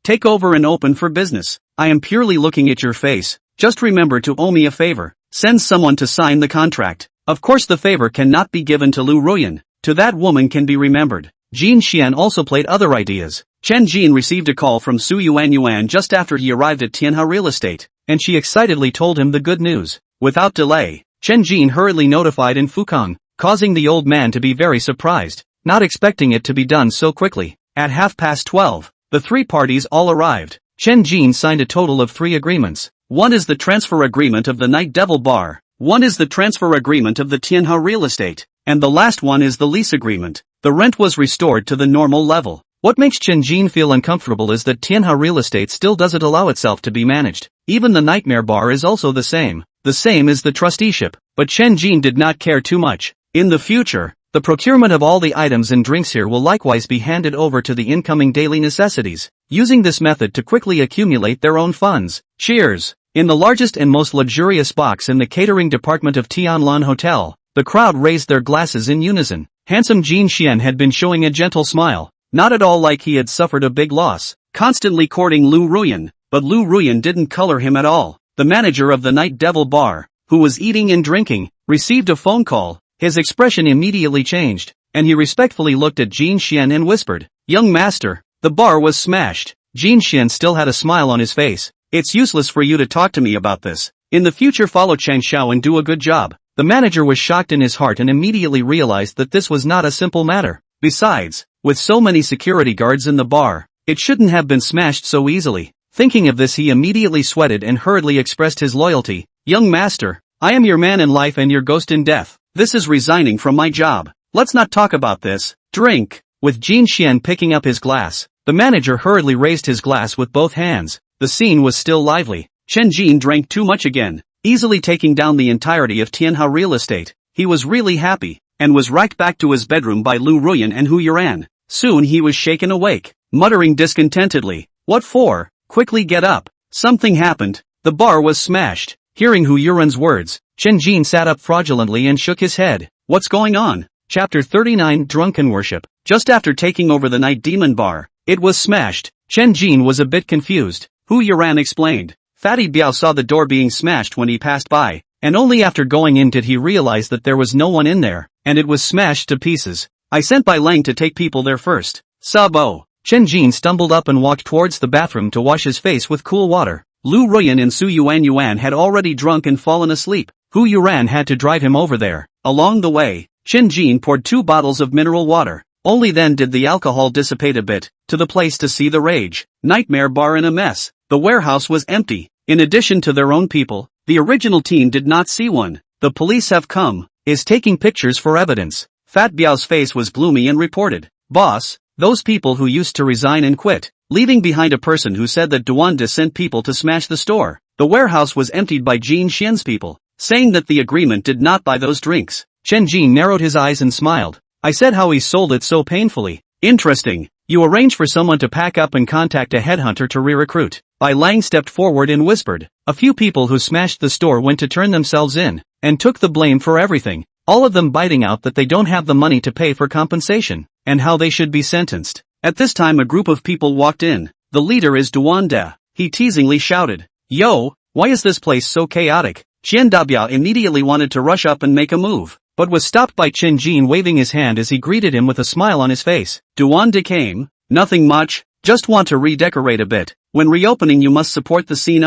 Take over and open for business. I am purely looking at your face. Just remember to owe me a favor. Send someone to sign the contract. Of course the favor cannot be given to Lu Ruyan. To that woman can be remembered. Jin Xian also played other ideas. Chen Jin received a call from Su Yuan just after he arrived at Tianhe Real Estate, and she excitedly told him the good news. Without delay, Chen Jin hurriedly notified in Fukang, causing the old man to be very surprised, not expecting it to be done so quickly. At 12:30, the three parties all arrived. Chen Jin signed a total of 3 agreements. One is the transfer agreement of the Night Devil Bar, one is the transfer agreement of the Tianhe Real Estate, and the last one is the lease agreement. The rent was restored to the normal level. What makes Chen Jin feel uncomfortable is that Tianhe Real Estate still doesn't allow itself to be managed. Even the Nightmare Bar is also the same. The same is the trusteeship, but Chen Jin did not care too much. In the future, the procurement of all the items and drinks here will likewise be handed over to the incoming daily necessities, using this method to quickly accumulate their own funds. Cheers! In the largest and most luxurious box in the catering department of Tianlan Hotel, the crowd raised their glasses in unison. Handsome Jin Xian had been showing a gentle smile, not at all like he had suffered a big loss, constantly courting Lu Ruyan, but Lu Ruyan didn't color him at all. The manager of the Night Devil Bar, who was eating and drinking, received a phone call. His expression immediately changed, and he respectfully looked at Jin Xian and whispered, "Young master, the bar was smashed." Jin Xian still had a smile on his face. "It's useless for you to talk to me about this. In the future follow Chang Xiao and do a good job." The manager was shocked in his heart and immediately realized that this was not a simple matter. Besides, with so many security guards in the bar, it shouldn't have been smashed so easily. Thinking of this, he immediately sweated and hurriedly expressed his loyalty. "Young master, I am your man in life and your ghost in death. This is resigning from my job. Let's not talk about this. Drink." With Jin Xian picking up his glass, the manager hurriedly raised his glass with both hands. The scene was still lively. Chen Jin drank too much again, easily taking down the entirety of Tianhao real estate. He was really happy, and was right back to his bedroom by Lu Ruyan and Hu Yuran. Soon he was shaken awake, muttering discontentedly, "What for? Quickly get up. Something happened. The bar was smashed." Hearing Hu Yuran's words, Chen Jin sat up fraudulently and shook his head. "What's going on?" Chapter 39 Drunken Worship. Just after taking over the Night Demon Bar, it was smashed. Chen Jin was a bit confused. Hu Yuran explained. Fatty Biao saw the door being smashed when he passed by, and only after going in did he realize that there was no one in there, and it was smashed to pieces. "I sent Bai Lang to take people there first." Sabo. Chen Jin stumbled up and walked towards the bathroom to wash his face with cool water. Lu Ruyan and Su Yuan had already drunk and fallen asleep. Hu Yuran had to drive him over there. Along the way, Chen Jin poured 2 bottles of mineral water. Only then did the alcohol dissipate a bit. To the place to see the rage. Nightmare Bar in a mess. The warehouse was empty. In addition to their own people, the original team did not see one. "The police have come. Is taking pictures for evidence." Fat Biao's face was gloomy and reported, "Boss, those people who used to resign and quit, leaving behind a person who said that Duanda sent people to smash the store. The warehouse was emptied by Jin Xian's people, saying that the agreement did not buy those drinks." Chen Jin narrowed his eyes and smiled. "I said how he sold it so painfully. Interesting. You arrange for someone to pack up and contact a headhunter to re-recruit." Bai Lang stepped forward and whispered. "A few people who smashed the store went to turn themselves in, and took the blame for everything, all of them biting out that they don't have the money to pay for compensation, and how they should be sentenced." At this time a group of people walked in. "The leader is Duanda," he teasingly shouted. "Yo, why is this place so chaotic?" Qian Dabiao immediately wanted to rush up and make a move, but was stopped by Chen Jin waving his hand as he greeted him with a smile on his face. "Duanda came? Nothing much, just want to redecorate a bit. When reopening you must support the scene."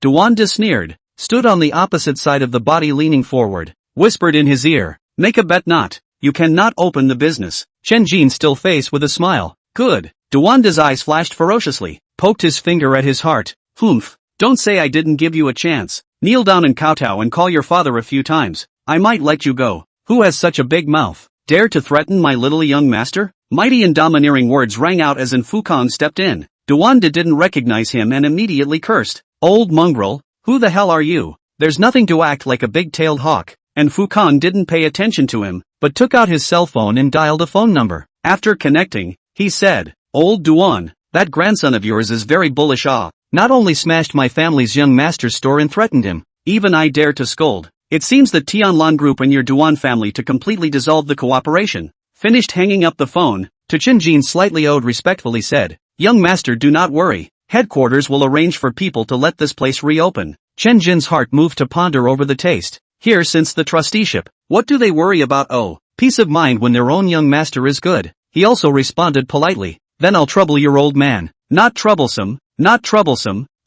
Duanda sneered, stood on the opposite side of the body leaning forward, whispered in his ear, "Make a bet not, you cannot open the business." Chen Jin still faced with a smile. "Good." Duanda's eyes flashed ferociously, poked his finger at his heart. "Humph, don't say I didn't give you a chance. Kneel down and kowtow and call your father a few times. I might let you go. Who has such a big mouth? Dare to threaten my little young master?" Mighty and domineering words rang out as Fukong stepped in. Duanda didn't recognize him and immediately cursed. "Old mongrel, who the hell are you? There's nothing to act like a big-tailed hawk." And Fukong didn't pay attention to him, but took out his cell phone and dialed a phone number. After connecting, he said, "Old Duan, that grandson of yours is very bullish. Not only smashed my family's young master's store and threatened him, even I dare to scold. It seems the Tianlan group and your Duan family to completely dissolve the cooperation." Finished hanging up the phone, to Chen Jin slightly owed respectfully said, "Young master, do not worry. Headquarters will arrange for people to let this place reopen." Chen Jin's heart moved to ponder over the taste. Here since the trusteeship, what do they worry about? Peace of mind when their own young master is good. He also responded politely, "Then I'll trouble your old man." Not troublesome,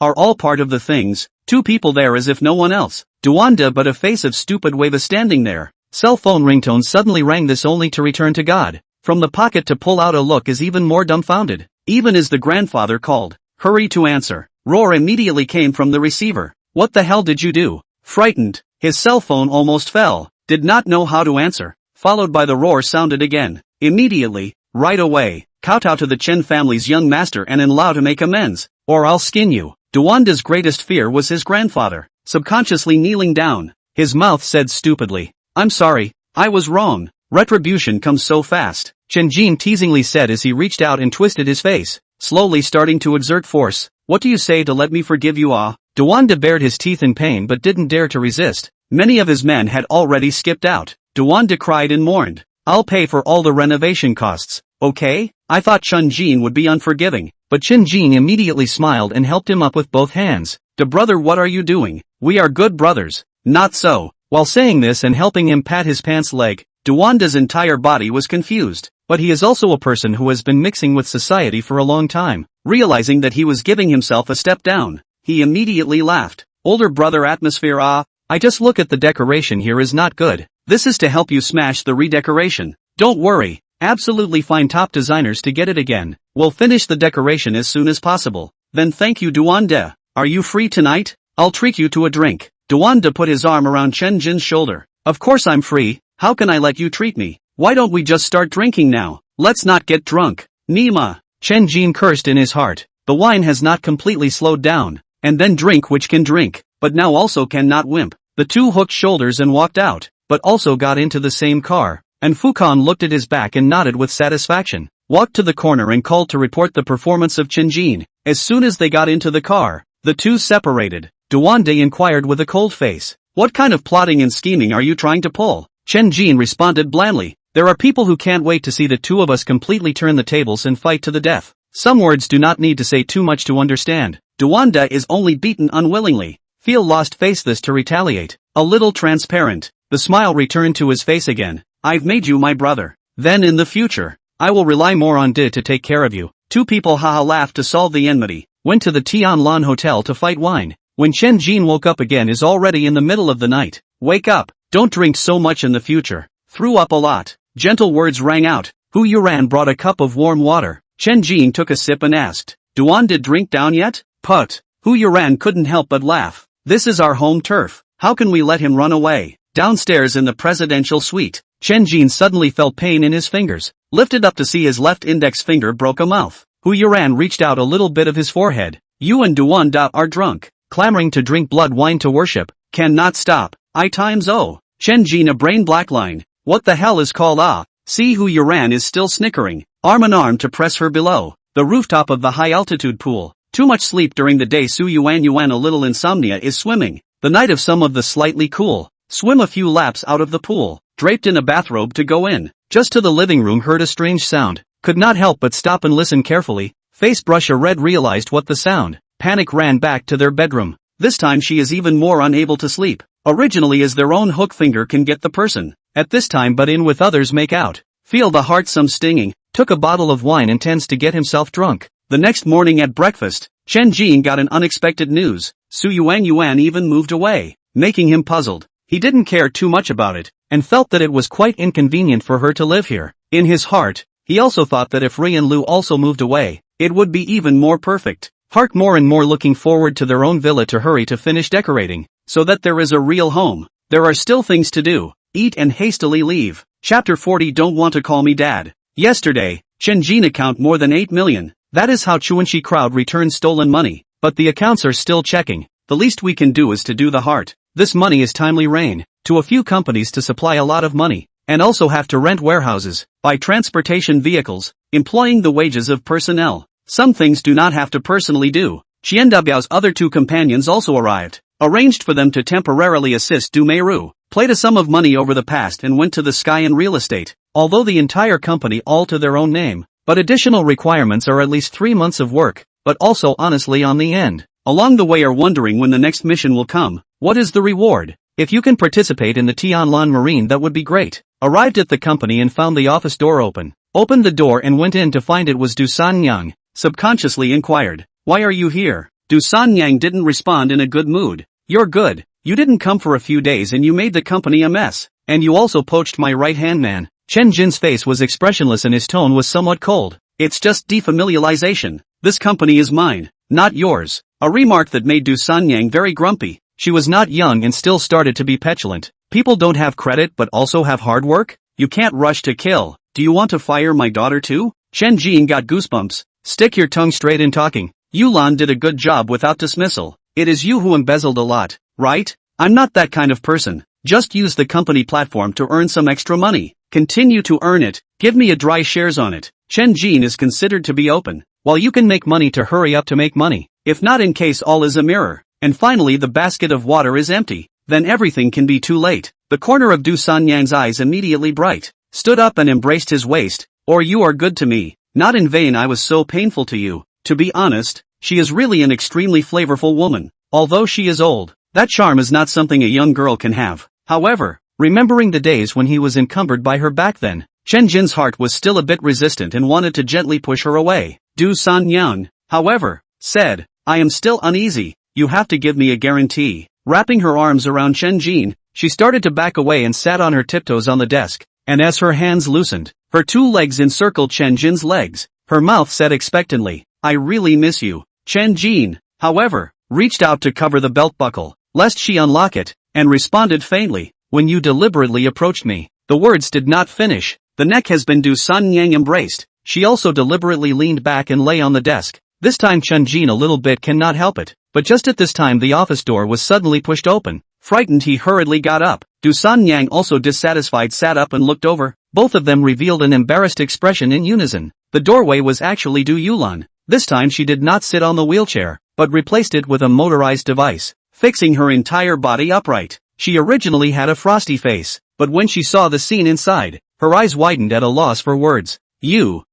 are all part of the things. 2 people there as if no one else. Duanda but a face of stupid Weva standing there. Cell phone ringtone suddenly rang, this only to return to God. From the pocket to pull out a look is even more dumbfounded. Even as the grandfather called, "Hurry to answer." Roar immediately came from the receiver. "What the hell did you do?" Frightened, his cell phone almost fell, did not know how to answer. Followed by the roar sounded again. Immediately, right away, kowtow to the Chen family's young master and allow to make amends, or I'll skin you. Duanda's greatest fear was his grandfather. Subconsciously kneeling down, his mouth said stupidly, "I'm sorry, I was wrong. Retribution comes so fast." Chen Jin teasingly said as he reached out and twisted his face, slowly starting to exert force. "What do you say to let me forgive you? Duwanda bared his teeth in pain but didn't dare to resist. Many of his men had already skipped out. Duwanda cried and mourned. I'll pay for all the renovation costs, okay? I thought Chunjin would be unforgiving, but Chunjin immediately smiled and helped him up with both hands. Brother, what are you doing? We are good brothers. Not so. While saying this and helping him pat his pants leg, Duwanda's entire body was confused. But he is also a person who has been mixing with society for a long time. Realizing that he was giving himself a step down, he immediately laughed. Older brother atmosphere. I just look at the decoration here is not good. This is to help you smash the redecoration. Don't worry. Absolutely find top designers to get it again. We'll finish the decoration as soon as possible. Then thank you, Duwanda. Are you free tonight? I'll treat you to a drink. Duwanda put his arm around Chen Jin's shoulder. Of course I'm free. How can I let you treat me? Why don't we just start drinking now? Let's not get drunk. Nima. Chen Jin cursed in his heart. The wine has not completely slowed down. And then drink which can drink, but now also cannot wimp. The two hooked shoulders and walked out, but also got into the same car. And Fukan looked at his back and nodded with satisfaction. Walked to the corner and called to report the performance of Chen Jin. As soon as they got into the car, the two separated. Duwanda inquired with a cold face. What kind of plotting and scheming are you trying to pull? Chen Jin responded blandly. There are people who can't wait to see the two of us completely turn the tables and fight to the death. Some words do not need to say too much to understand. Duwanda is only beaten unwillingly. Feel lost face this to retaliate. A little transparent. The smile returned to his face again. I've made you my brother. Then in the future, I will rely more on De to take care of you. Two people haha laughed to solve the enmity. Went to the Tianlan Hotel to fight wine. When Chen Jin woke up again is already in the middle of the night. Wake up. Don't drink so much in the future. Threw up a lot. Gentle words rang out. Hu Yuran brought a cup of warm water. Chen Jin took a sip and asked, Duwanda drink down yet? Put. Hu Yuran couldn't help but laugh. This is our home turf. How can we let him run away? Downstairs in the presidential suite, Chen Jin suddenly felt pain in his fingers. Lifted up to see his left index finger broke a mouth. Hu Yuran reached out a little bit of his forehead. You and Duwanda are drunk. Clamoring to drink blood wine to worship. Cannot stop. I times O. Chen Jin a brain black line. What the hell is called See Hu Yuran is still snickering. Arm in arm to press her below the rooftop of the high-altitude pool. Too much sleep during the day. Su Yuan a little insomnia is swimming. The night of some of the slightly cool. Swim a few laps out of the pool. Draped in a bathrobe to go in. Just to the living room heard a strange sound. Could not help but stop and listen carefully. Face brush a red realized what the sound. Panic ran back to their bedroom. This time she is even more unable to sleep. Originally as their own hook finger can get the person. At this time but in with others make out. Feel the heart some stinging. Took a bottle of wine intends to get himself drunk. The next morning at breakfast, Chen Jin got an unexpected news. Su Yuan even moved away, making him puzzled. He didn't care too much about it, and felt that it was quite inconvenient for her to live here. In his heart, he also thought that if Ri and Lu also moved away, it would be even more perfect. Hark more and more looking forward to their own villa to hurry to finish decorating, so that there is a real home. There are still things to do. Eat and hastily leave. Chapter 40 Don't want to call me dad. Yesterday, Chen Jin account more than 8 million. That is how Chuanxi crowd returns stolen money. But the accounts are still checking. The least we can do is to do the heart. This money is timely rain. To a few companies to supply a lot of money. And also have to rent warehouses, buy transportation vehicles, employing the wages of personnel. Some things do not have to personally do. Qiandabiao's other two companions also arrived. Arranged for them to temporarily assist Du Meiru. Played a sum of money over the past and went to the sky in real estate. Although the entire company all to their own name. But additional requirements are at least 3 months of work, but also honestly on the end. Along the way are wondering when the next mission will come. What is the reward? If you can participate in the Tianlan Marine that would be great. Arrived at the company and found the office door open. Opened the door and went in to find it was Du Sanyang. Subconsciously inquired, why are you here? Du Sanyang didn't respond in a good mood. You're good. You didn't come for a few days and you made the company a mess. And you also poached my right-hand man. Chen Jin's face was expressionless and his tone was somewhat cold. It's just defamiliarization. This company is mine, not yours. A remark that made Du Sanyang very grumpy. She was not young and still started to be petulant. People don't have credit but also have hard work? You can't rush to kill. Do you want to fire my daughter too? Chen Jin got goosebumps. Stick your tongue straight in talking. Yulan did a good job without dismissal. It is you who embezzled a lot, right? I'm not that kind of person. Just use the company platform to earn some extra money. Continue to earn it. Give me a dry shares on it. Chen Jin is considered to be open. While you can make money to hurry up to make money. If not in case all is a mirror. and finally the basket of water is empty. Then everything can be too late. The corner of Du Sanyang's eyes immediately bright, stood up and embraced his waist. Or you are good to me. Not in vain I was so painful to you. To be honest, she is really an extremely flavorful woman. Although she is old, that charm is not something a young girl can have. However, remembering the days when he was encumbered by her back then, Chen Jin's heart was still a bit resistant and wanted to gently push her away. Du Sanyang, however, said, I am still uneasy. You have to give me a guarantee. Wrapping her arms around Chen Jin, she started to back away and sat on her tiptoes on the desk, and as her hands loosened, her two legs encircled Chen Jin's legs. Her mouth said expectantly, I really miss you. Chen Jin, however, reached out to cover the belt buckle, lest she unlock it, and responded faintly, when you deliberately approached me. The words did not finish. The neck has been Du Sanyang embraced. She also deliberately leaned back and lay on the desk. This time Chen Jin a little bit cannot help it. But just at this time the office door was suddenly pushed open. Frightened he hurriedly got up. Du Sanyang also dissatisfied sat up and looked over. Both of them revealed an embarrassed expression in unison. The doorway was actually Du Yulan. This time she did not sit on the wheelchair, but replaced it with a motorized device, fixing her entire body upright. She originally had a frosty face, but when she saw the scene inside, her eyes widened at a loss for words. You,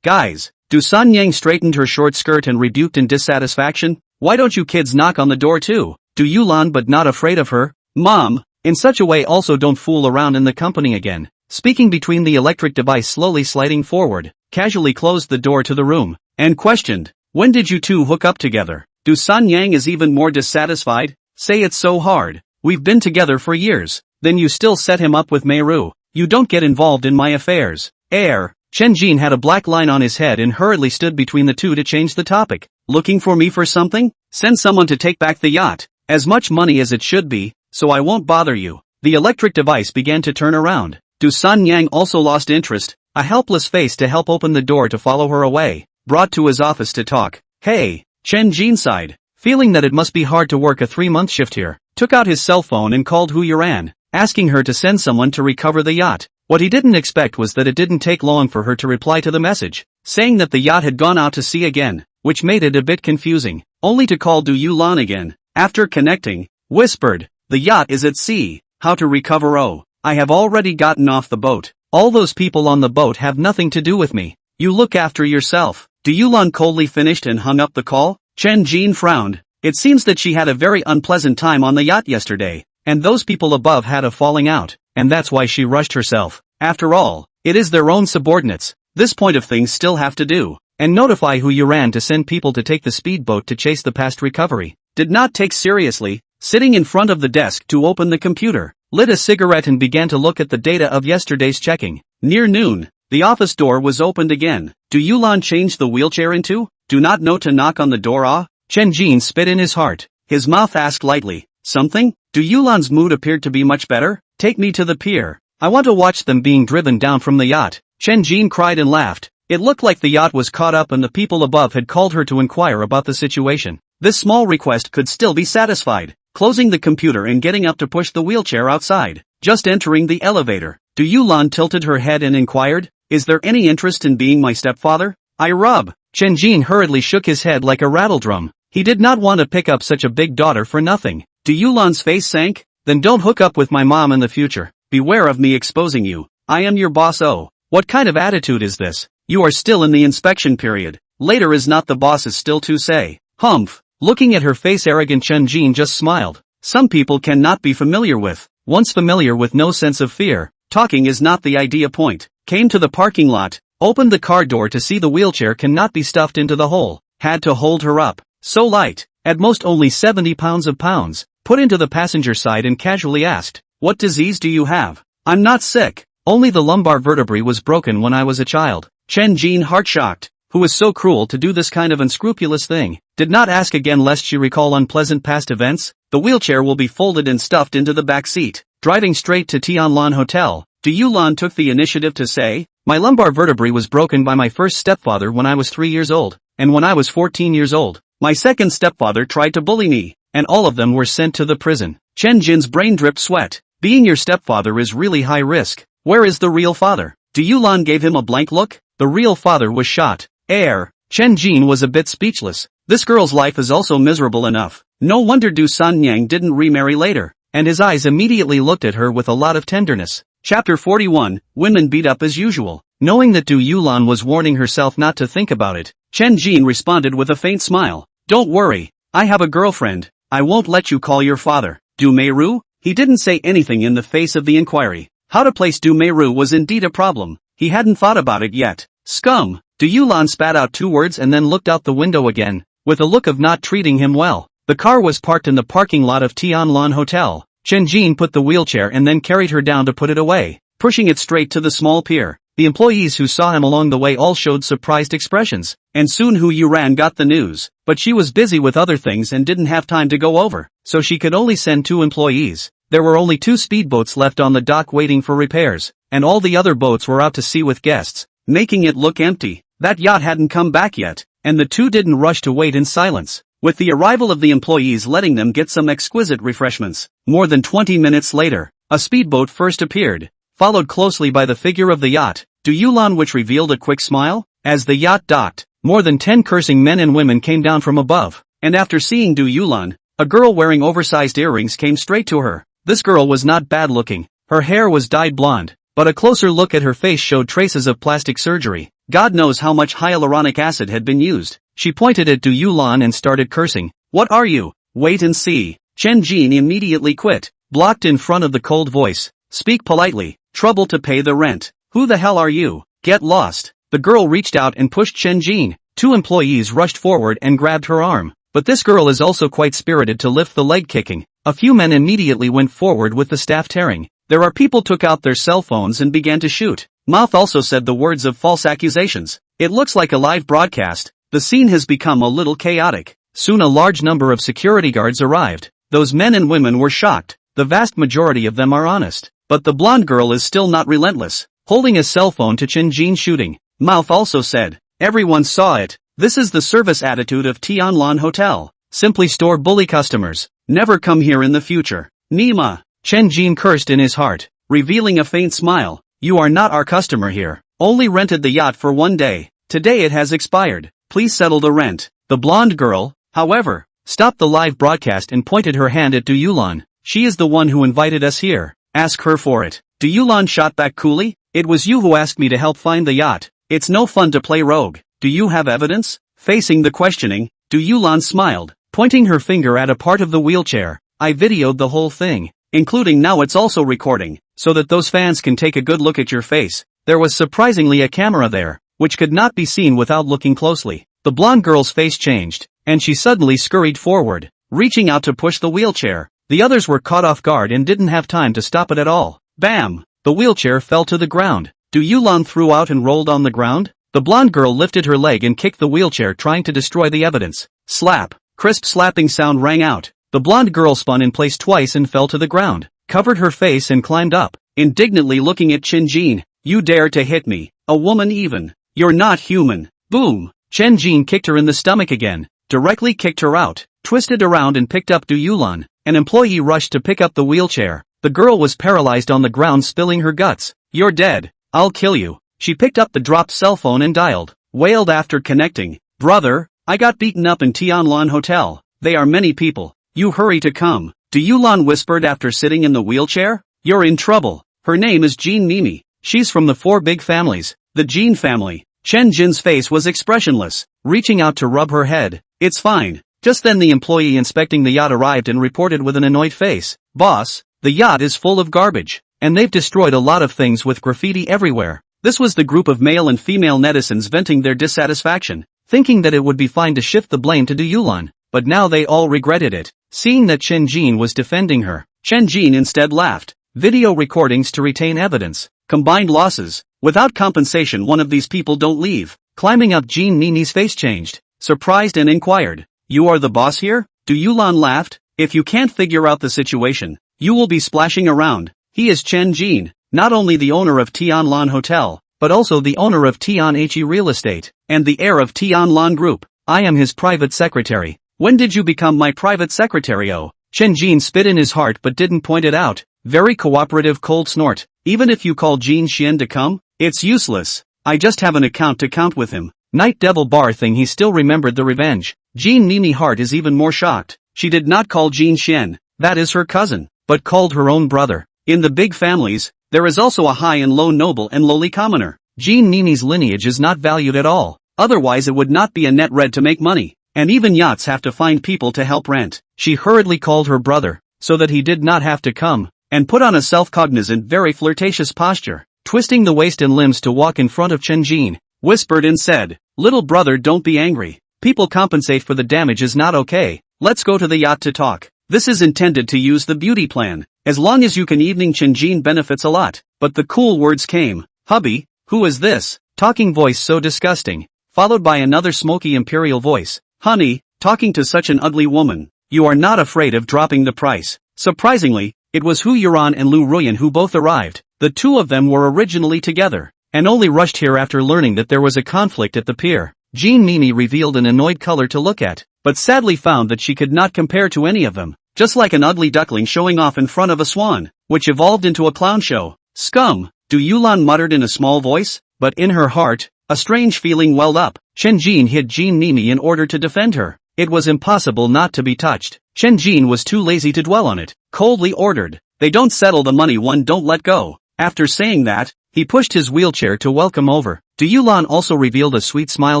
guys. Du Sanyang straightened her short skirt and rebuked in dissatisfaction. Why don't you kids knock on the door too? Du Yulan but not afraid of her. Mom, in such a way also don't fool around in the company again. Speaking between the electric device slowly sliding forward, casually closed the door to the room, and questioned, when did you two hook up together? Du Sanyang is even more dissatisfied. Say it's so hard. We've been together for years. Then you still set him up with Meiru. You don't get involved in my affairs. Heir. Chen Jin had a black line on his head and hurriedly stood between the two to change the topic. Looking for me for something? Send someone to take back the yacht. As much money as it should be, so I won't bother you. The electric device began to turn around. Du Sanyang also lost interest, a helpless face to help open the door to follow her away, brought to his office to talk. Hey, Chen Jin sighed, feeling that it must be hard to work a 3-month shift here, took out his cell phone and called Hu Yuran, asking her to send someone to recover the yacht. What he didn't expect was that it didn't take long for her to reply to the message, saying that the yacht had gone out to sea again, which made it a bit confusing, only to call Du Yulan again. After connecting, whispered, the yacht is at sea, how to recover? Oh, I have already gotten off the boat. All those people on the boat have nothing to do with me. You look after yourself. Du Yulan coldly finished and hung up the call. Chen Jin frowned. It seems that she had a very unpleasant time on the yacht yesterday, and those people above had a falling out, and that's why she rushed herself. After all, it is their own subordinates. This point of things still have to do, and notify Hu Yuran to send people to take the speedboat to chase the past recovery. Did not take seriously, sitting in front of the desk to open the computer, lit a cigarette and began to look at the data of yesterday's checking. Near noon, the office door was opened again. Du Yulan changed the wheelchair into? Do not know to knock on the door? Ah? Chen Jin spit in his heart. His mouth asked lightly, something? Du Yulan's mood appeared to be much better. Take me to the pier. I want to watch them being driven down from the yacht. Chen Jin cried and laughed. It looked like the yacht was caught up and the people above had called her to inquire about the situation. This small request could still be satisfied. Closing the computer and getting up to push the wheelchair outside. Just entering the elevator, Du Yulan tilted her head and inquired, is there any interest in being my stepfather? I rub. Chen Jin hurriedly shook his head like a rattledrum. He did not want to pick up such a big daughter for nothing. Du Yulan's face sank. Then don't hook up with my mom in the future. Beware of me exposing you. I am your boss. Oh, what kind of attitude is this? You are still in the inspection period. Later is not the boss is still to say. Humph. Looking at her face arrogant Chen Jin just smiled. Some people cannot be familiar with. Once familiar with no sense of fear, talking is not the idea point. Came to the parking lot, opened the car door to see the wheelchair cannot be stuffed into the hole. Had to hold her up. So light, at most only 70 pounds. Put into the passenger side and casually asked, what disease do you have? I'm not sick. Only the lumbar vertebrae was broken when I was a child. Chen Jin, heart shocked, who was so cruel to do this kind of unscrupulous thing, did not ask again lest she recall unpleasant past events. The wheelchair will be folded and stuffed into the back seat. Driving straight to Tianlan Hotel, Du Yulan took the initiative to say, my lumbar vertebrae was broken by my first stepfather when I was 3 years old, and when I was 14 years old, my second stepfather tried to bully me, and all of them were sent to the prison. Chen Jin's brain dripped sweat. Being your stepfather is really high risk. Where is the real father? Du Yulan gave him a blank look. The real father was shot. Heir. Chen Jin was a bit speechless. This girl's life is also miserable enough. No wonder Du Sanyang didn't remarry later. And his eyes immediately looked at her with a lot of tenderness. Chapter 41, Women beat up as usual. Knowing that Du Yulan was warning herself not to think about it, Chen Jin responded with a faint smile. Don't worry, I have a girlfriend. I won't let you call your father. Du Meiru? He didn't say anything in the face of the inquiry. How to place Du Meiru was indeed a problem. He hadn't thought about it yet. Scum! Du Yulan spat out 2 words and then looked out the window again, with a look of not treating him well. The car was parked in the parking lot of Tianlan Hotel. Chen Jin put the wheelchair and then carried her down to put it away, pushing it straight to the small pier. The employees who saw him along the way all showed surprised expressions, and soon Hu Yuran got the news, but she was busy with other things and didn't have time to go over, so she could only send 2 employees. There were only 2 speedboats left on the dock waiting for repairs, and all the other boats were out to sea with guests, making it look empty. That yacht hadn't come back yet, and the 2 didn't rush to wait in silence, with the arrival of the employees letting them get some exquisite refreshments. More than 20 minutes later, a speedboat first appeared, followed closely by the figure of the yacht, Du Yulan, which revealed a quick smile. As the yacht docked, more than 10 cursing men and women came down from above, and after seeing Du Yulan, a girl wearing oversized earrings came straight to her. This girl was not bad looking. Her hair was dyed blonde, but a closer look at her face showed traces of plastic surgery. God knows how much hyaluronic acid had been used. She pointed at Du Yulan and started cursing. What are you? Wait and see. Chen Jin immediately quit, blocked in front of the cold voice. Speak politely. Trouble to pay the rent. Who the hell are you? Get lost. The girl reached out and pushed Chen Jin. 2 employees rushed forward and grabbed her arm. But this girl is also quite spirited to lift the leg kicking. A few men immediately went forward with the staff tearing. There are people took out their cell phones and began to shoot. Mouth also said the words of false accusations. It looks like a live broadcast. The scene has become a little chaotic. Soon a large number of security guards arrived. Those men and women were shocked. The vast majority of them are honest. But the blonde girl is still not relentless, holding a cell phone to Chen Jin shooting. Mouth also said, everyone saw it. This is the service attitude of Tianlan Hotel. Simply store bully customers. Never come here in the future. Nima. Chen Jin cursed in his heart, revealing a faint smile. You are not our customer here. Only rented the yacht for 1 day. Today it has expired. Please settle the rent. The blonde girl, however, stopped the live broadcast and pointed her hand at Du Yulan. She is the one who invited us here. Ask her for it. Du Yulan shot back coolly. It was you who asked me to help find the yacht. It's no fun to play rogue. Do you have evidence? Facing the questioning, Du Yulan smiled, pointing her finger at a part of the wheelchair. I videoed the whole thing, including now it's also recording, so that those fans can take a good look at your face. There was surprisingly a camera there, which could not be seen without looking closely. The blonde girl's face changed, and she suddenly scurried forward, reaching out to push the wheelchair. The others were caught off guard and didn't have time to stop it at all. Bam! The wheelchair fell to the ground. Du Yulan threw out and rolled on the ground. The blonde girl lifted her leg and kicked the wheelchair, trying to destroy the evidence. Slap! Crisp slapping sound rang out. The blonde girl spun in place twice and fell to the ground, covered her face and climbed up, indignantly looking at Chen Jin. You dare to hit me, a woman even. You're not human. Boom! Chen Jin kicked her in the stomach again, directly kicked her out, twisted around and picked up Du Yulan. An employee rushed to pick up the wheelchair. The girl was paralyzed on the ground, spilling her guts. You're dead. I'll kill you. She picked up the dropped cell phone and dialed, wailed after connecting. Brother, I got beaten up in Tianlan Hotel. They are many people. You hurry to come. Du Yulan whispered after sitting in the wheelchair. You're in trouble. Her name is Jean Mimi. She's from the 4 big families. The Jean family. Chen Jin's face was expressionless, reaching out to rub her head. It's fine. Just then the employee inspecting the yacht arrived and reported with an annoyed face. Boss, the yacht is full of garbage, and they've destroyed a lot of things with graffiti everywhere. This was the group of male and female netizens venting their dissatisfaction, thinking that it would be fine to shift the blame to Du Yulan, but now they all regretted it. Seeing that Chen Jin was defending her, Chen Jin instead laughed. Video recordings to retain evidence. Combined losses. Without compensation one of these people don't leave. Climbing up, Jean Nini's face changed, surprised, and inquired. You are the boss here? Du Yulan laughed. If you can't figure out the situation, you will be splashing around. He is Chen Jin, not only the owner of Tianlan Hotel, but also the owner of Tian He Real Estate, and the heir of Tianlan Group. I am his private secretary. When did you become my private secretary? Oh, Chen Jin spit in his heart but didn't point it out. Very cooperative cold snort. Even if you call Jin Xian to come, it's useless. I just have an account to count with him. Night Devil bar thing, he still remembered the revenge. Jean Mimi Hart is even more shocked. She did not call Jean Shen, that is her cousin, but called her own brother. In the big families, there is also a high and low noble and lowly commoner. Jean Mimi's lineage is not valued at all, otherwise it would not be a net red to make money, and even yachts have to find people to help rent. She hurriedly called her brother, so that he did not have to come, and put on a self-cognizant very flirtatious posture, twisting the waist and limbs to walk in front of Chen Jin, whispered and said, "Little brother, don't be angry. People compensate for the damage is not okay. Let's go to the yacht to talk. This is intended to use the beauty plan. As long as you can evening Chen Jin benefits a lot." But the cool words came. "Hubby, who is this?" Talking voice so disgusting, followed by another smoky imperial voice. "Honey, talking to such an ugly woman. You are not afraid of dropping the price." Surprisingly, it was Hu Yuran and Lu Ruyan who both arrived. The two of them were originally together, and only rushed here after learning that there was a conflict at the pier. Jean Mimi revealed an annoyed color to look at, but sadly found that she could not compare to any of them, just like an ugly duckling showing off in front of a swan, which evolved into a clown show. "Scum," Du Yulan muttered in a small voice, but in her heart, a strange feeling welled up. Chen Jin hid Jean Mimi in order to defend her. It was impossible not to be touched. Chen Jin was too lazy to dwell on it, coldly ordered, "They don't settle the money, one don't let go." After saying that, he pushed his wheelchair to welcome over. Du Yulan also revealed a sweet smile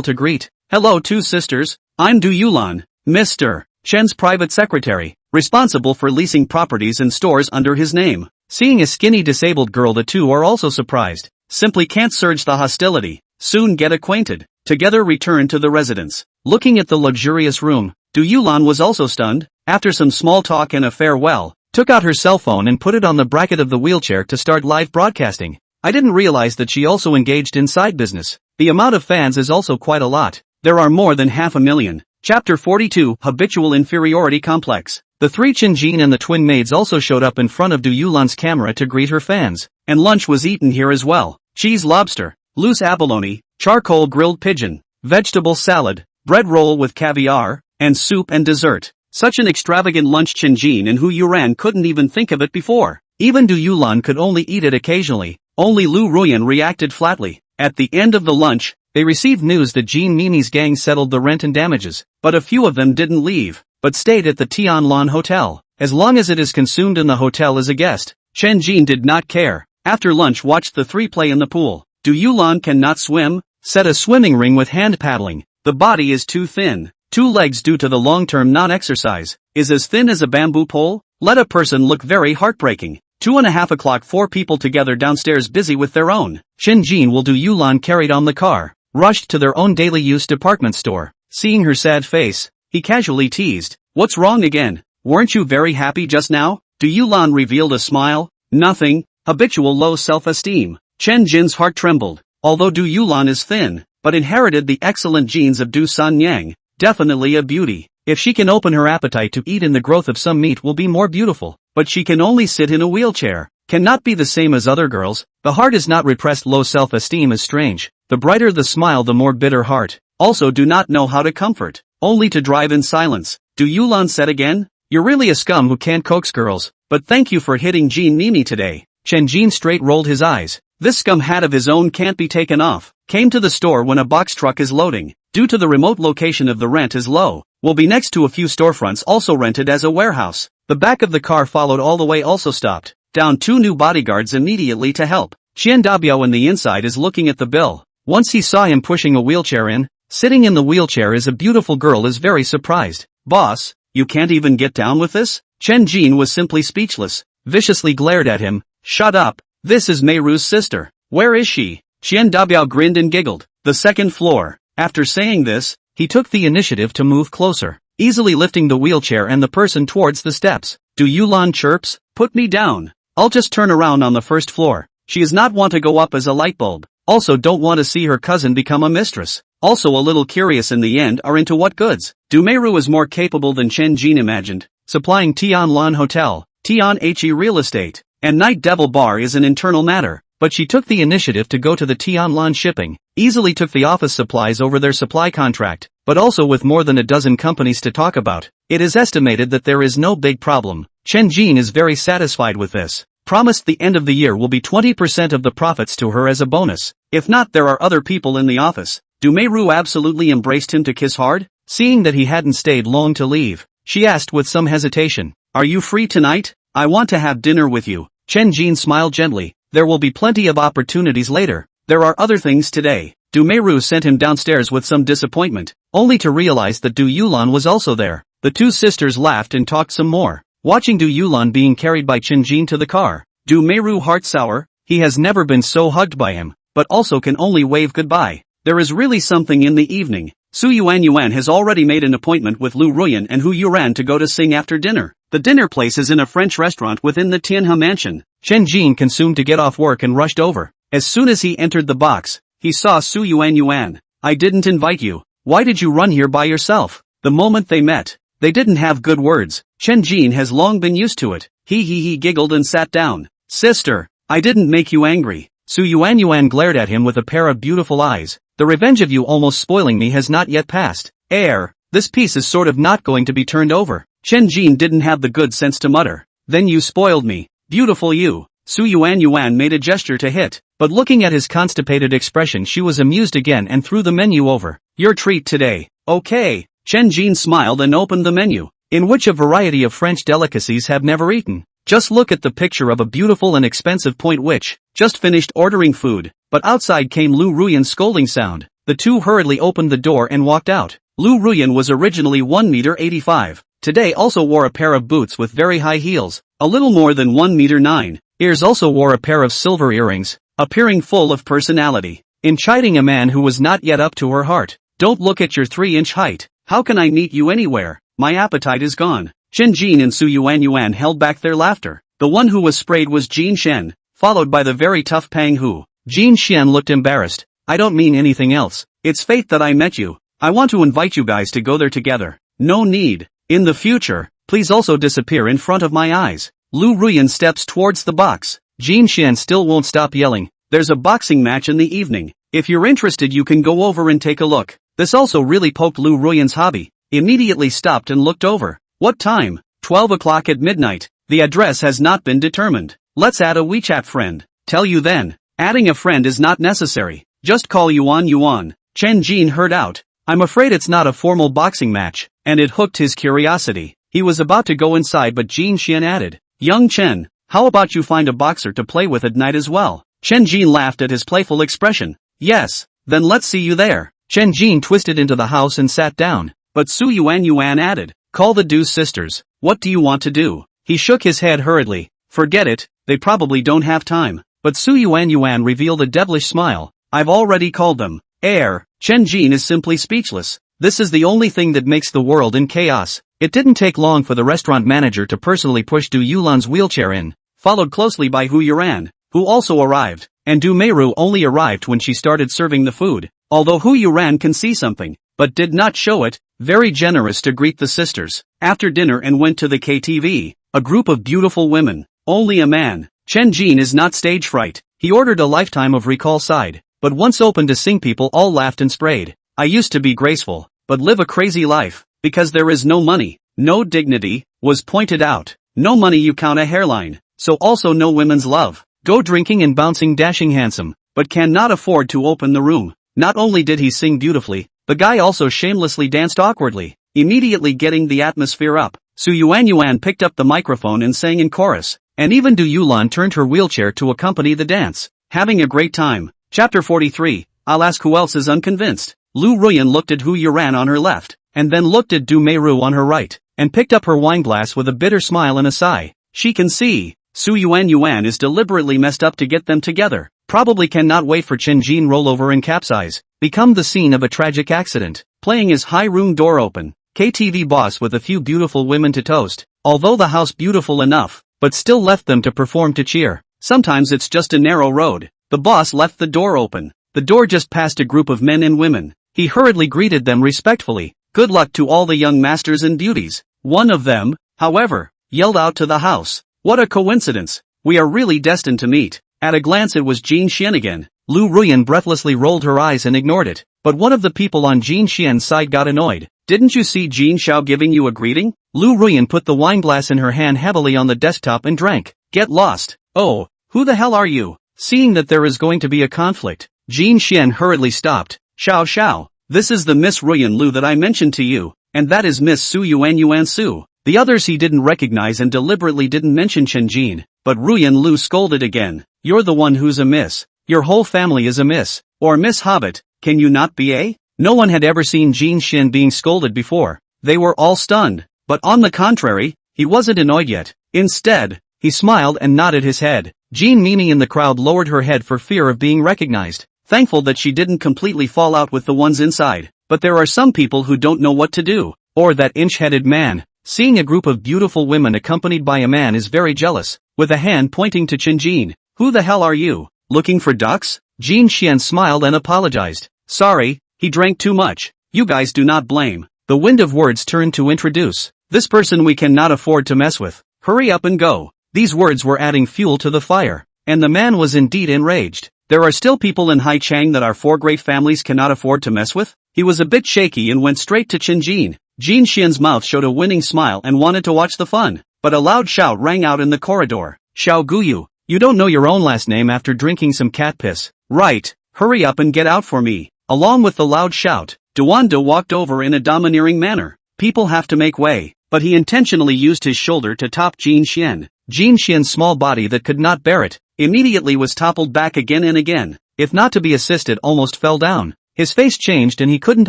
to greet. "Hello two sisters, I'm Du Yulan, Mr. Chen's private secretary, responsible for leasing properties and stores under his name." Seeing a skinny disabled girl, the two are also surprised. Simply can't surge the hostility. Soon get acquainted. Together return to the residence. Looking at the luxurious room, Du Yulan was also stunned. After some small talk and a farewell, took out her cell phone and put it on the bracket of the wheelchair to start live broadcasting. I didn't realize that she also engaged in side business. The amount of fans is also quite a lot. There are more than 500,000. Chapter 42, Habitual Inferiority Complex. The three Chen Jin and the twin maids also showed up in front of Du Yulan's camera to greet her fans, and lunch was eaten here as well. Cheese lobster, loose abalone, charcoal grilled pigeon, vegetable salad, bread roll with caviar, and soup and dessert. Such an extravagant lunch Chen Jin and Hu Yuran couldn't even think of it before. Even Du Yulan could only eat it occasionally. Only Lu Ruyan reacted flatly. At the end of the lunch, they received news that Jean Mimi's gang settled the rent and damages, but a few of them didn't leave, but stayed at the Tianlan Hotel. As long as it is consumed in the hotel as a guest, Chen Jin did not care. After lunch watched the three play in the pool. Du Yulan cannot swim, set a swimming ring with hand paddling. The body is too thin. 2 legs due to the long-term non-exercise, is as thin as a bamboo pole. Let a person look very heartbreaking. 2:30 o'clock 4 people together downstairs busy with their own. Chen Jin will Du Yulan carried on the car, rushed to their own daily use department store. Seeing her sad face, he casually teased, "What's wrong again? Weren't you very happy just now?" Du Yulan revealed a smile. "Nothing, habitual low self-esteem." Chen Jin's heart trembled. Although Du Yulan is thin, but inherited the excellent genes of Du San Yang, definitely a beauty. If she can open her appetite to eat in, the growth of some meat will be more beautiful. But she can only sit in a wheelchair, cannot be the same as other girls. The heart is not repressed. Low self-esteem is strange. The brighter the smile, the more bitter heart. Also do not know how to comfort, only to drive in silence. Du Yulan said again, "You're really a scum who can't coax girls, but thank you for hitting Jean Mimi today." Chen Jin straight rolled his eyes. This scum hat of his own can't be taken off. Came to the store when a box truck is loading. Due to the remote location of the rent is low, will be next to a few storefronts also rented as a warehouse. The back of the car followed all the way, also stopped. Down 2 new bodyguards immediately to help. Qian Dabiao in the inside is looking at the bill. Once he saw him pushing a wheelchair in, sitting in the wheelchair is a beautiful girl, is very surprised. "Boss, you can't even get down with this?" Chen Jin was simply speechless, viciously glared at him. "Shut up, this is Meiru's sister. Where is she?" Qian Dabiao grinned and giggled. "The second floor." After saying this, he took the initiative to move closer, easily lifting the wheelchair and the person towards the steps. Du Yulan chirps, "Put me down. I'll just turn around on the first floor." She does not want to go up as a light bulb. Also don't want to see her cousin become a mistress. Also a little curious in the end are into what goods. Du Meiru is more capable than Chen Jin imagined. Supplying Tianlan Hotel, Tian He Real Estate, and Night Devil Bar is an internal matter. But she took the initiative to go to the Tianlan shipping, easily took the office supplies over their supply contract, but also with more than a dozen companies to talk about. It is estimated that there is no big problem. Chen Jin is very satisfied with this. Promised the end of the year will be 20% of the profits to her as a bonus. If not, there are other people in the office. Du Meiru absolutely embraced him to kiss hard. Seeing that he hadn't stayed long to leave, she asked with some hesitation, "Are you free tonight? I want to have dinner with you." Chen Jin smiled gently. "There will be plenty of opportunities later. There are other things today." Du Meiru sent him downstairs with some disappointment, only to realize that Du Yulan was also there. The two sisters laughed and talked some more, watching Du Yulan being carried by Chen Jin to the car. Du Meiru heart sour, he has never been so hugged by him, but also can only wave goodbye. There is really something in the evening. Su Yuan has already made an appointment with Lu Ruyan and Hu Yuran to go to sing after dinner. The dinner place is in a French restaurant within the Tianhe mansion. Chen Jin consumed to get off work and rushed over. As soon as he entered the box, he saw Su Yuan. "I didn't invite you. Why did you run here by yourself?" The moment they met, they didn't have good words. Chen Jin has long been used to it. He giggled and sat down. "Sister, I didn't make you angry." Su Yuan glared at him with a pair of beautiful eyes. "The revenge of you almost spoiling me has not yet passed. Heir, this piece is sort of not going to be turned over." Chen Jin didn't have the good sense to mutter, "Then you spoiled me. Beautiful you." Su Yuan made a gesture to hit, but looking at his constipated expression she was amused again and threw the menu over. "Your treat today." "Okay." Chen Jin smiled and opened the menu, in which a variety of French delicacies have never eaten. Just look at the picture of a beautiful and expensive point which just finished ordering food, but outside came Lu Ruyan's scolding sound. The two hurriedly opened the door and walked out. Lu Ruyan was originally 1 meter 85. Today also wore a pair of boots with very high heels, a little more than 1 meter 9. Ears also wore a pair of silver earrings, appearing full of personality. In chiding a man who was not yet up to her heart, "Don't look at your 3-inch height. How can I meet you anywhere? My appetite is gone." Chen Jin and Su Yuan held back their laughter. The one who was sprayed was Jin Shen, followed by the very tough Pang Hu. Jin Shen looked embarrassed. "I don't mean anything else. It's fate that I met you. I want to invite you guys to go there together." "No need. In the future, please also disappear in front of my eyes." Lu Ruyan steps towards the box. Jin Shen still won't stop yelling. "There's a boxing match in the evening. If you're interested you can go over and take a look." This also really poked Lu Ruyan's hobby. Immediately stopped and looked over. "What time?" 12 o'clock at midnight. "The address has not been determined. Let's add a WeChat friend." "Tell you then. Adding a friend is not necessary. Just call Yuan." Chen Jin heard out. "I'm afraid it's not a formal boxing match," and it hooked his curiosity. He was about to go inside but Jin Xian added, "Young Chen, how about you find a boxer to play with at night as well?" Chen Jin laughed at his playful expression. "Yes, then let's see you there." Chen Jin twisted into the house and sat down, but Su Yuan added, "Call the Du sisters. What do you want to do?" He shook his head hurriedly. "Forget it, they probably don't have time." But Su Yuan revealed a devilish smile. "I've already called them." Heir. Chen Jin is simply speechless. This is the only thing that makes the world in chaos. It didn't take long for the restaurant manager to personally push Du Yulan's wheelchair in, followed closely by Hu Yuran, who also arrived, and Du Meiru only arrived when she started serving the food. Although Hu Yuran can see something, but did not show it, very generous to greet the sisters. After dinner and went to the KTV, a group of beautiful women, only a man. Chen Jin is not stage fright. He ordered a lifetime of recall side, but once opened to sing people all laughed and sprayed. "I used to be graceful, but live a crazy life, because there is no money, no dignity," was pointed out. "No money you count a hairline, so also no women's love. Go drinking and bouncing dashing handsome, but cannot afford to open the room." Not only did he sing beautifully, the guy also shamelessly danced awkwardly, immediately getting the atmosphere up. Su Yuan picked up the microphone and sang in chorus, and even Du Yulan turned her wheelchair to accompany the dance. Having a great time. Chapter 43, I'll ask who else is unconvinced. Lu Ruyan looked at Hu Yuran on her left, and then looked at Du Meiru on her right, and picked up her wineglass with a bitter smile and a sigh. She can see. Su Yuan is deliberately messed up to get them together. Probably cannot wait for Chen Jin rollover and capsize, become the scene of a tragic accident. Playing his high room door open. KTV boss with a few beautiful women to toast. Although the house beautiful enough, but still left them to perform to cheer. Sometimes it's just a narrow road. The boss left the door open. The door just passed a group of men and women. He hurriedly greeted them respectfully. "Good luck to all the young masters and beauties." One of them, however, yelled out to the house, "What a coincidence. We are really destined to meet." At a glance it was Jin Xian again. Lu Ruyan breathlessly rolled her eyes and ignored it. But one of the people on Jin Xian's side got annoyed. "Didn't you see Jin Xiao giving you a greeting?" Lu Ruyan put the wineglass in her hand heavily on the desktop and drank. "Get lost." "Oh, who the hell are you?" Seeing that there is going to be a conflict, Jin Xian hurriedly stopped. "Xiao Xiao, This is the Miss Ruyan Lu that I mentioned to you, and that is Miss Su Yuan Su. The others he didn't recognize and deliberately didn't mention Chenjin, but Ruyan Lu scolded again. You're the one who's a miss. Your whole family is a miss, or Miss Hobbit, can you not be a? No one had ever seen Jin Xin being scolded before. They were all stunned, but on the contrary, he wasn't annoyed yet. Instead, he smiled and nodded his head. Jean Mimi in the crowd lowered her head for fear of being recognized, thankful that she didn't completely fall out with the ones inside. But there are some people who don't know what to do, or that inch-headed man. Seeing a group of beautiful women accompanied by a man is very jealous, with a hand pointing to Chenjin. Who the hell are you? Looking for ducks? Jin Xian smiled and apologized. Sorry, he drank too much. You guys do not blame. The wind of words turned to introduce. This person we cannot afford to mess with. Hurry up and go. These words were adding fuel to the fire, and the man was indeed enraged. There are still people in Haichang that our four great families cannot afford to mess with? He was a bit shaky and went straight to Chenjin. Jin Xian's mouth showed a winning smile and wanted to watch the fun, but a loud shout rang out in the corridor. Xiao Guyu, you don't know your own last name after drinking some cat piss, right? Hurry up and get out for me. Along with the loud shout, Duanda walked over in a domineering manner. People have to make way, but he intentionally used his shoulder to top Jin Xian. Jin Xian's small body that could not bear it, immediately was toppled back again and again. If not to be assisted, almost fell down. His face changed and he couldn't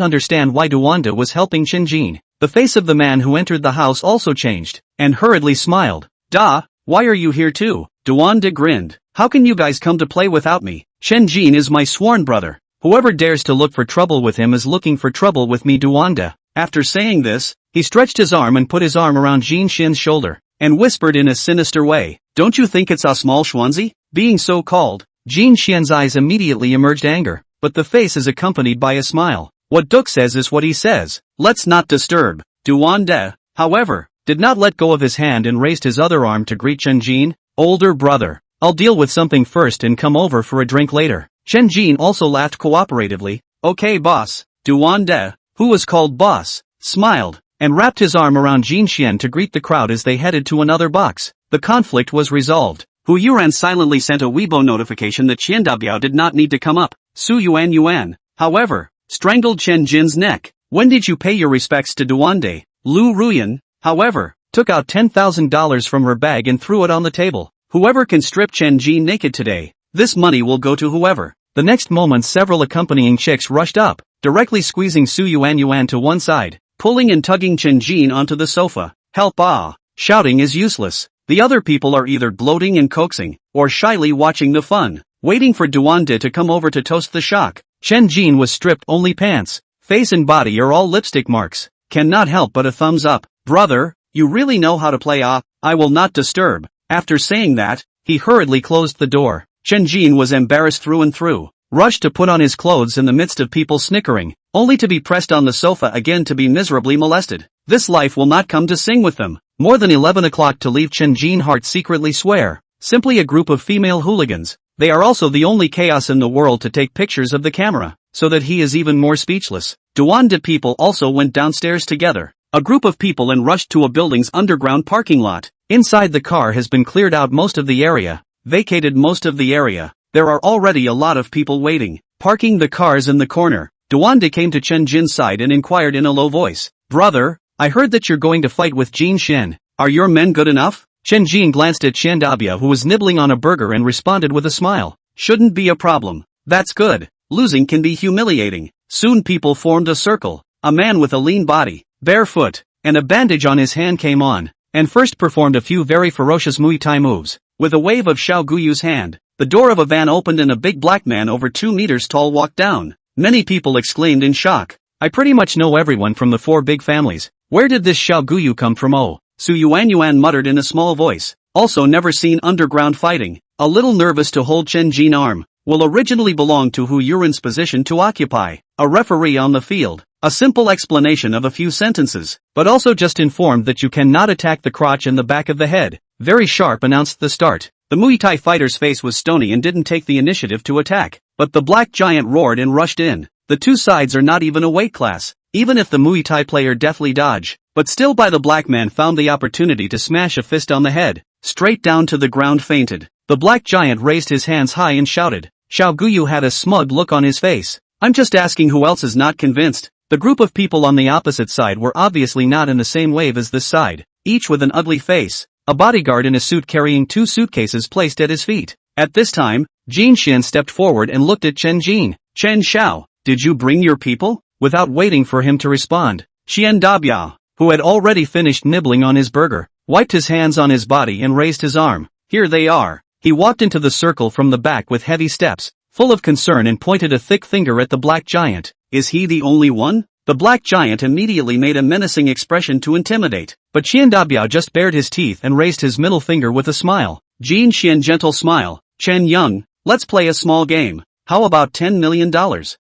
understand why Duanda was helping Chenjin. The face of the man who entered the house also changed, and hurriedly smiled. Da, why are you here too? Duanda grinned. How can you guys come to play without me? Chenjin is my sworn brother. Whoever dares to look for trouble with him is looking for trouble with me, Duanda. After saying this, he stretched his arm and put his arm around Jin Xian's shoulder, and whispered in a sinister way. Don't you think it's a small schwanzi? Being so called, Jin Xian's eyes immediately emerged anger, but the face is accompanied by a smile. What Duke says is what he says. Let's not disturb. Duanda, however, did not let go of his hand and raised his other arm to greet Chenjin. Older brother, I'll deal with something first and come over for a drink later. Chenjin also laughed cooperatively. Okay boss. Duanda, who was called boss, smiled, and wrapped his arm around Jin Xian to greet the crowd as they headed to another box. The conflict was resolved. Hu Yuan silently sent a Weibo notification that Qian Dabiao did not need to come up. Su Yuan, however, strangled Chen Jin's neck. When did you pay your respects to Duande? Lu Ruyan, however, took out $10,000 from her bag and threw it on the table. Whoever can strip Chen Jin naked today, this money will go to whoever. The next moment several accompanying chicks rushed up, directly squeezing Su Yuan to one side, pulling and tugging Chen Jin onto the sofa. Help ah! Shouting is useless. The other people are either gloating and coaxing, or shyly watching the fun, waiting for Duande to come over to toast the shock. Chen Jin was stripped only pants, face and body are all lipstick marks. Cannot help but a thumbs up. Brother, you really know how to play ah, I will not disturb. After saying that, he hurriedly closed the door. Chen Jin was embarrassed through and through, rushed to put on his clothes in the midst of people snickering, only to be pressed on the sofa again to be miserably molested. This life will not come to sing with them. More than 11 o'clock to leave Chen Jin heart secretly swear. Simply a group of female hooligans. They are also the only chaos in the world to take pictures of the camera, so that he is even more speechless. Duanda people also went downstairs together. A group of people and rushed to a building's underground parking lot. Inside the car has been cleared out most of the area, vacated most of the area. There are already a lot of people waiting, parking the cars in the corner. Duanda came to Chen Jin's side and inquired in a low voice. Brother, I heard that you're going to fight with Jin Xian. Are your men good enough? Chen Jin glanced at Qian Dabia who was nibbling on a burger and responded with a smile. Shouldn't be a problem. That's good. Losing can be humiliating. Soon people formed a circle. A man with a lean body, barefoot, and a bandage on his hand came on, and first performed a few very ferocious Muay Thai moves. With a wave of Xiao Guyu's hand, the door of a van opened and a big black man over 2 meters tall walked down. Many people exclaimed in shock. I pretty much know everyone from the 4 big families. Where did this Xiao Guyu come from? Oh, Su Yuan muttered in a small voice. Also never seen underground fighting. A little nervous to hold Chen Jin arm. Will originally belong to Hu Yuan's position to occupy. A referee on the field. A simple explanation of a few sentences. But also just informed that you cannot attack the crotch and the back of the head. Very sharp announced the start. The Muay Thai fighter's face was stony and didn't take the initiative to attack. But the black giant roared and rushed in. The 2 sides are not even a weight class. Even if the Muay Thai player deftly dodged, but still by the black man found the opportunity to smash a fist on the head, straight down to the ground fainted. The black giant raised his hands high and shouted. Xiao Guyu had a smug look on his face. I'm just asking who else is not convinced. The group of people on the opposite side were obviously not in the same wave as this side, each with an ugly face, a bodyguard in a suit carrying 2 suitcases placed at his feet. At this time, Jin Xian stepped forward and looked at Chen Jin. Chen Xiao, did you bring your people? Without waiting for him to respond, Qian Dabiao, who had already finished nibbling on his burger, wiped his hands on his body and raised his arm. Here they are. He walked into the circle from the back with heavy steps, full of concern, and pointed a thick finger at the black giant. Is he the only one? The black giant immediately made a menacing expression to intimidate, but Qian Dabiao just bared his teeth and raised his middle finger with a smile. Jin Xian gentle smile. Chen Young, let's play a small game. How about $10 million?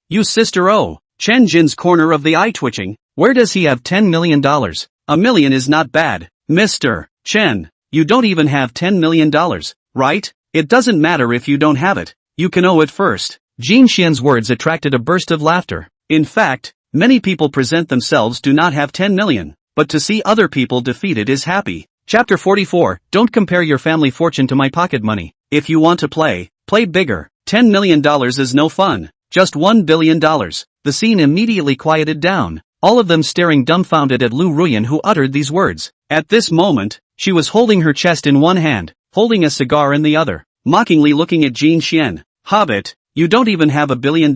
You sister oh. Chen Jin's corner of the eye twitching. Where does he have $10 million? A million is not bad. Mr. Chen, you don't even have $10 million, right? It doesn't matter if you don't have it. You can owe it first. Jin Xian's words attracted a burst of laughter. In fact, many people present themselves do not have 10 million, but to see other people defeated is happy. Chapter 44, Don't compare your family fortune to my pocket money. If you want to play, play bigger. $10 million is no fun. Just $1 billion. The scene immediately quieted down, all of them staring dumbfounded at Lu Ruyan, who uttered these words. At this moment, she was holding her chest in one hand, holding a cigar in the other, mockingly looking at Jin Xian. Hobbit, you don't even have $1 billion,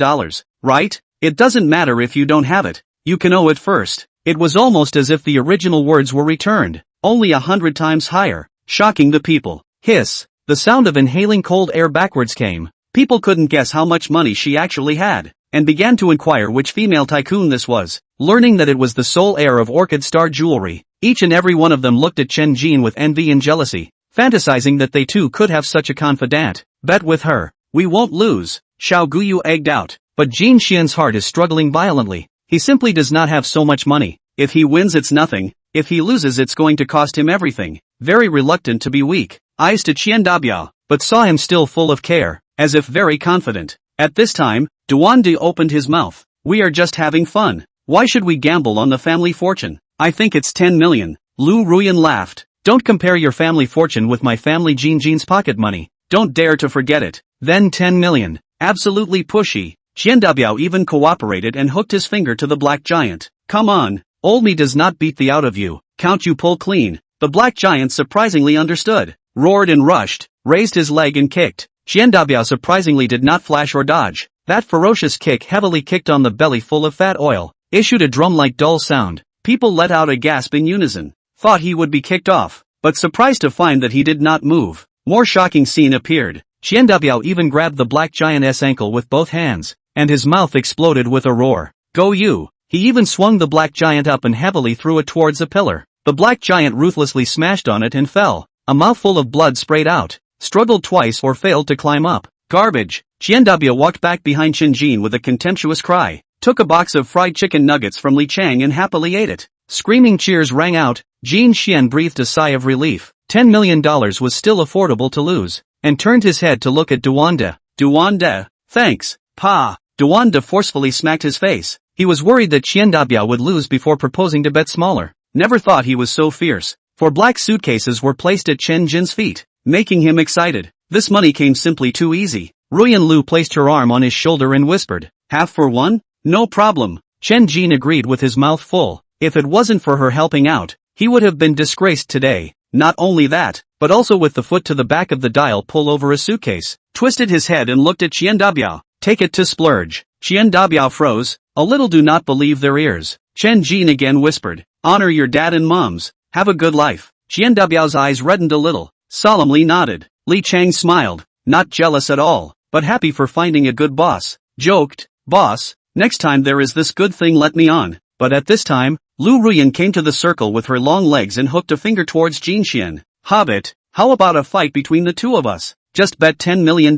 right? It doesn't matter if you don't have it. You can owe it first. It was almost as if the original words were returned, only 100 times higher, shocking the people. Hiss. The sound of inhaling cold air backwards came. People couldn't guess how much money she actually had, and began to inquire which female tycoon this was. Learning that it was the sole heir of Orchid Star Jewelry, each and every one of them looked at Chen Jin with envy and jealousy, fantasizing that they too could have such a confidant. Bet with her. We won't lose. Xiao Guyu egged out. But Jin Xian's heart is struggling violently. He simply does not have so much money. If he wins it's nothing, if he loses it's going to cost him everything. Very reluctant to be weak, eyes to Qian Dabiao, but saw him still full of care, as if very confident. At this time, Duande opened his mouth. We are just having fun. Why should we gamble on the family fortune? I think it's 10 million. Lu Ruyan laughed. Don't compare your family fortune with my family Jin Jin's pocket money. Don't dare to forget it. Then 10 million. Absolutely pushy. Qian Dabiao even cooperated and hooked his finger to the black giant. Come on, old me does not beat the out of you, count you pull clean. The black giant surprisingly understood, roared and rushed, raised his leg and kicked. Qian Dabiao surprisingly did not flash or dodge. That ferocious kick heavily kicked on the belly full of fat oil, issued a drum-like dull sound. People let out a gasp in unison, thought he would be kicked off, but surprised to find that he did not move. More shocking scene appeared. Qian Dabiao even grabbed the black giant's ankle with both hands, and his mouth exploded with a roar. Go you! He even swung the black giant up and heavily threw it towards a pillar. The black giant ruthlessly smashed on it and fell. A mouthful of blood sprayed out, struggled twice or failed to climb up. Garbage! Qian Dabiao walked back behind Chen Jin with a contemptuous cry, took a box of fried chicken nuggets from Li Chang and happily ate it. Screaming cheers rang out. Jin Xian breathed a sigh of relief. $10 million was still affordable to lose, and turned his head to look at Duande. Duande, thanks, Pa. Duande forcefully smacked his face. He was worried that Qian Dabiao would lose before proposing to bet smaller. Never thought he was so fierce. 4 black suitcases were placed at Chen Jin's feet, making him excited. This money came simply too easy. Ruyan Lu placed her arm on his shoulder and whispered, half for one? No problem. Chen Jin agreed with his mouth full. If it wasn't for her helping out, he would have been disgraced today. Not only that, but also with the foot to the back of the dial pull over a suitcase, twisted his head and looked at Qian Dabiao. Take it to splurge. Qian Dabiao froze, a little do not believe their ears. Chen Jin again whispered, honor your dad and moms, have a good life. Qian Dabiao's eyes reddened a little, solemnly nodded. Li Chang smiled, not jealous at all, but happy for finding a good boss. Joked, boss, next time there is this good thing let me on. But at this time, Lu Ruyan came to the circle with her long legs and hooked a finger towards Jin Xian. Hobbit, how about a fight between the two of us? Just bet $10 million.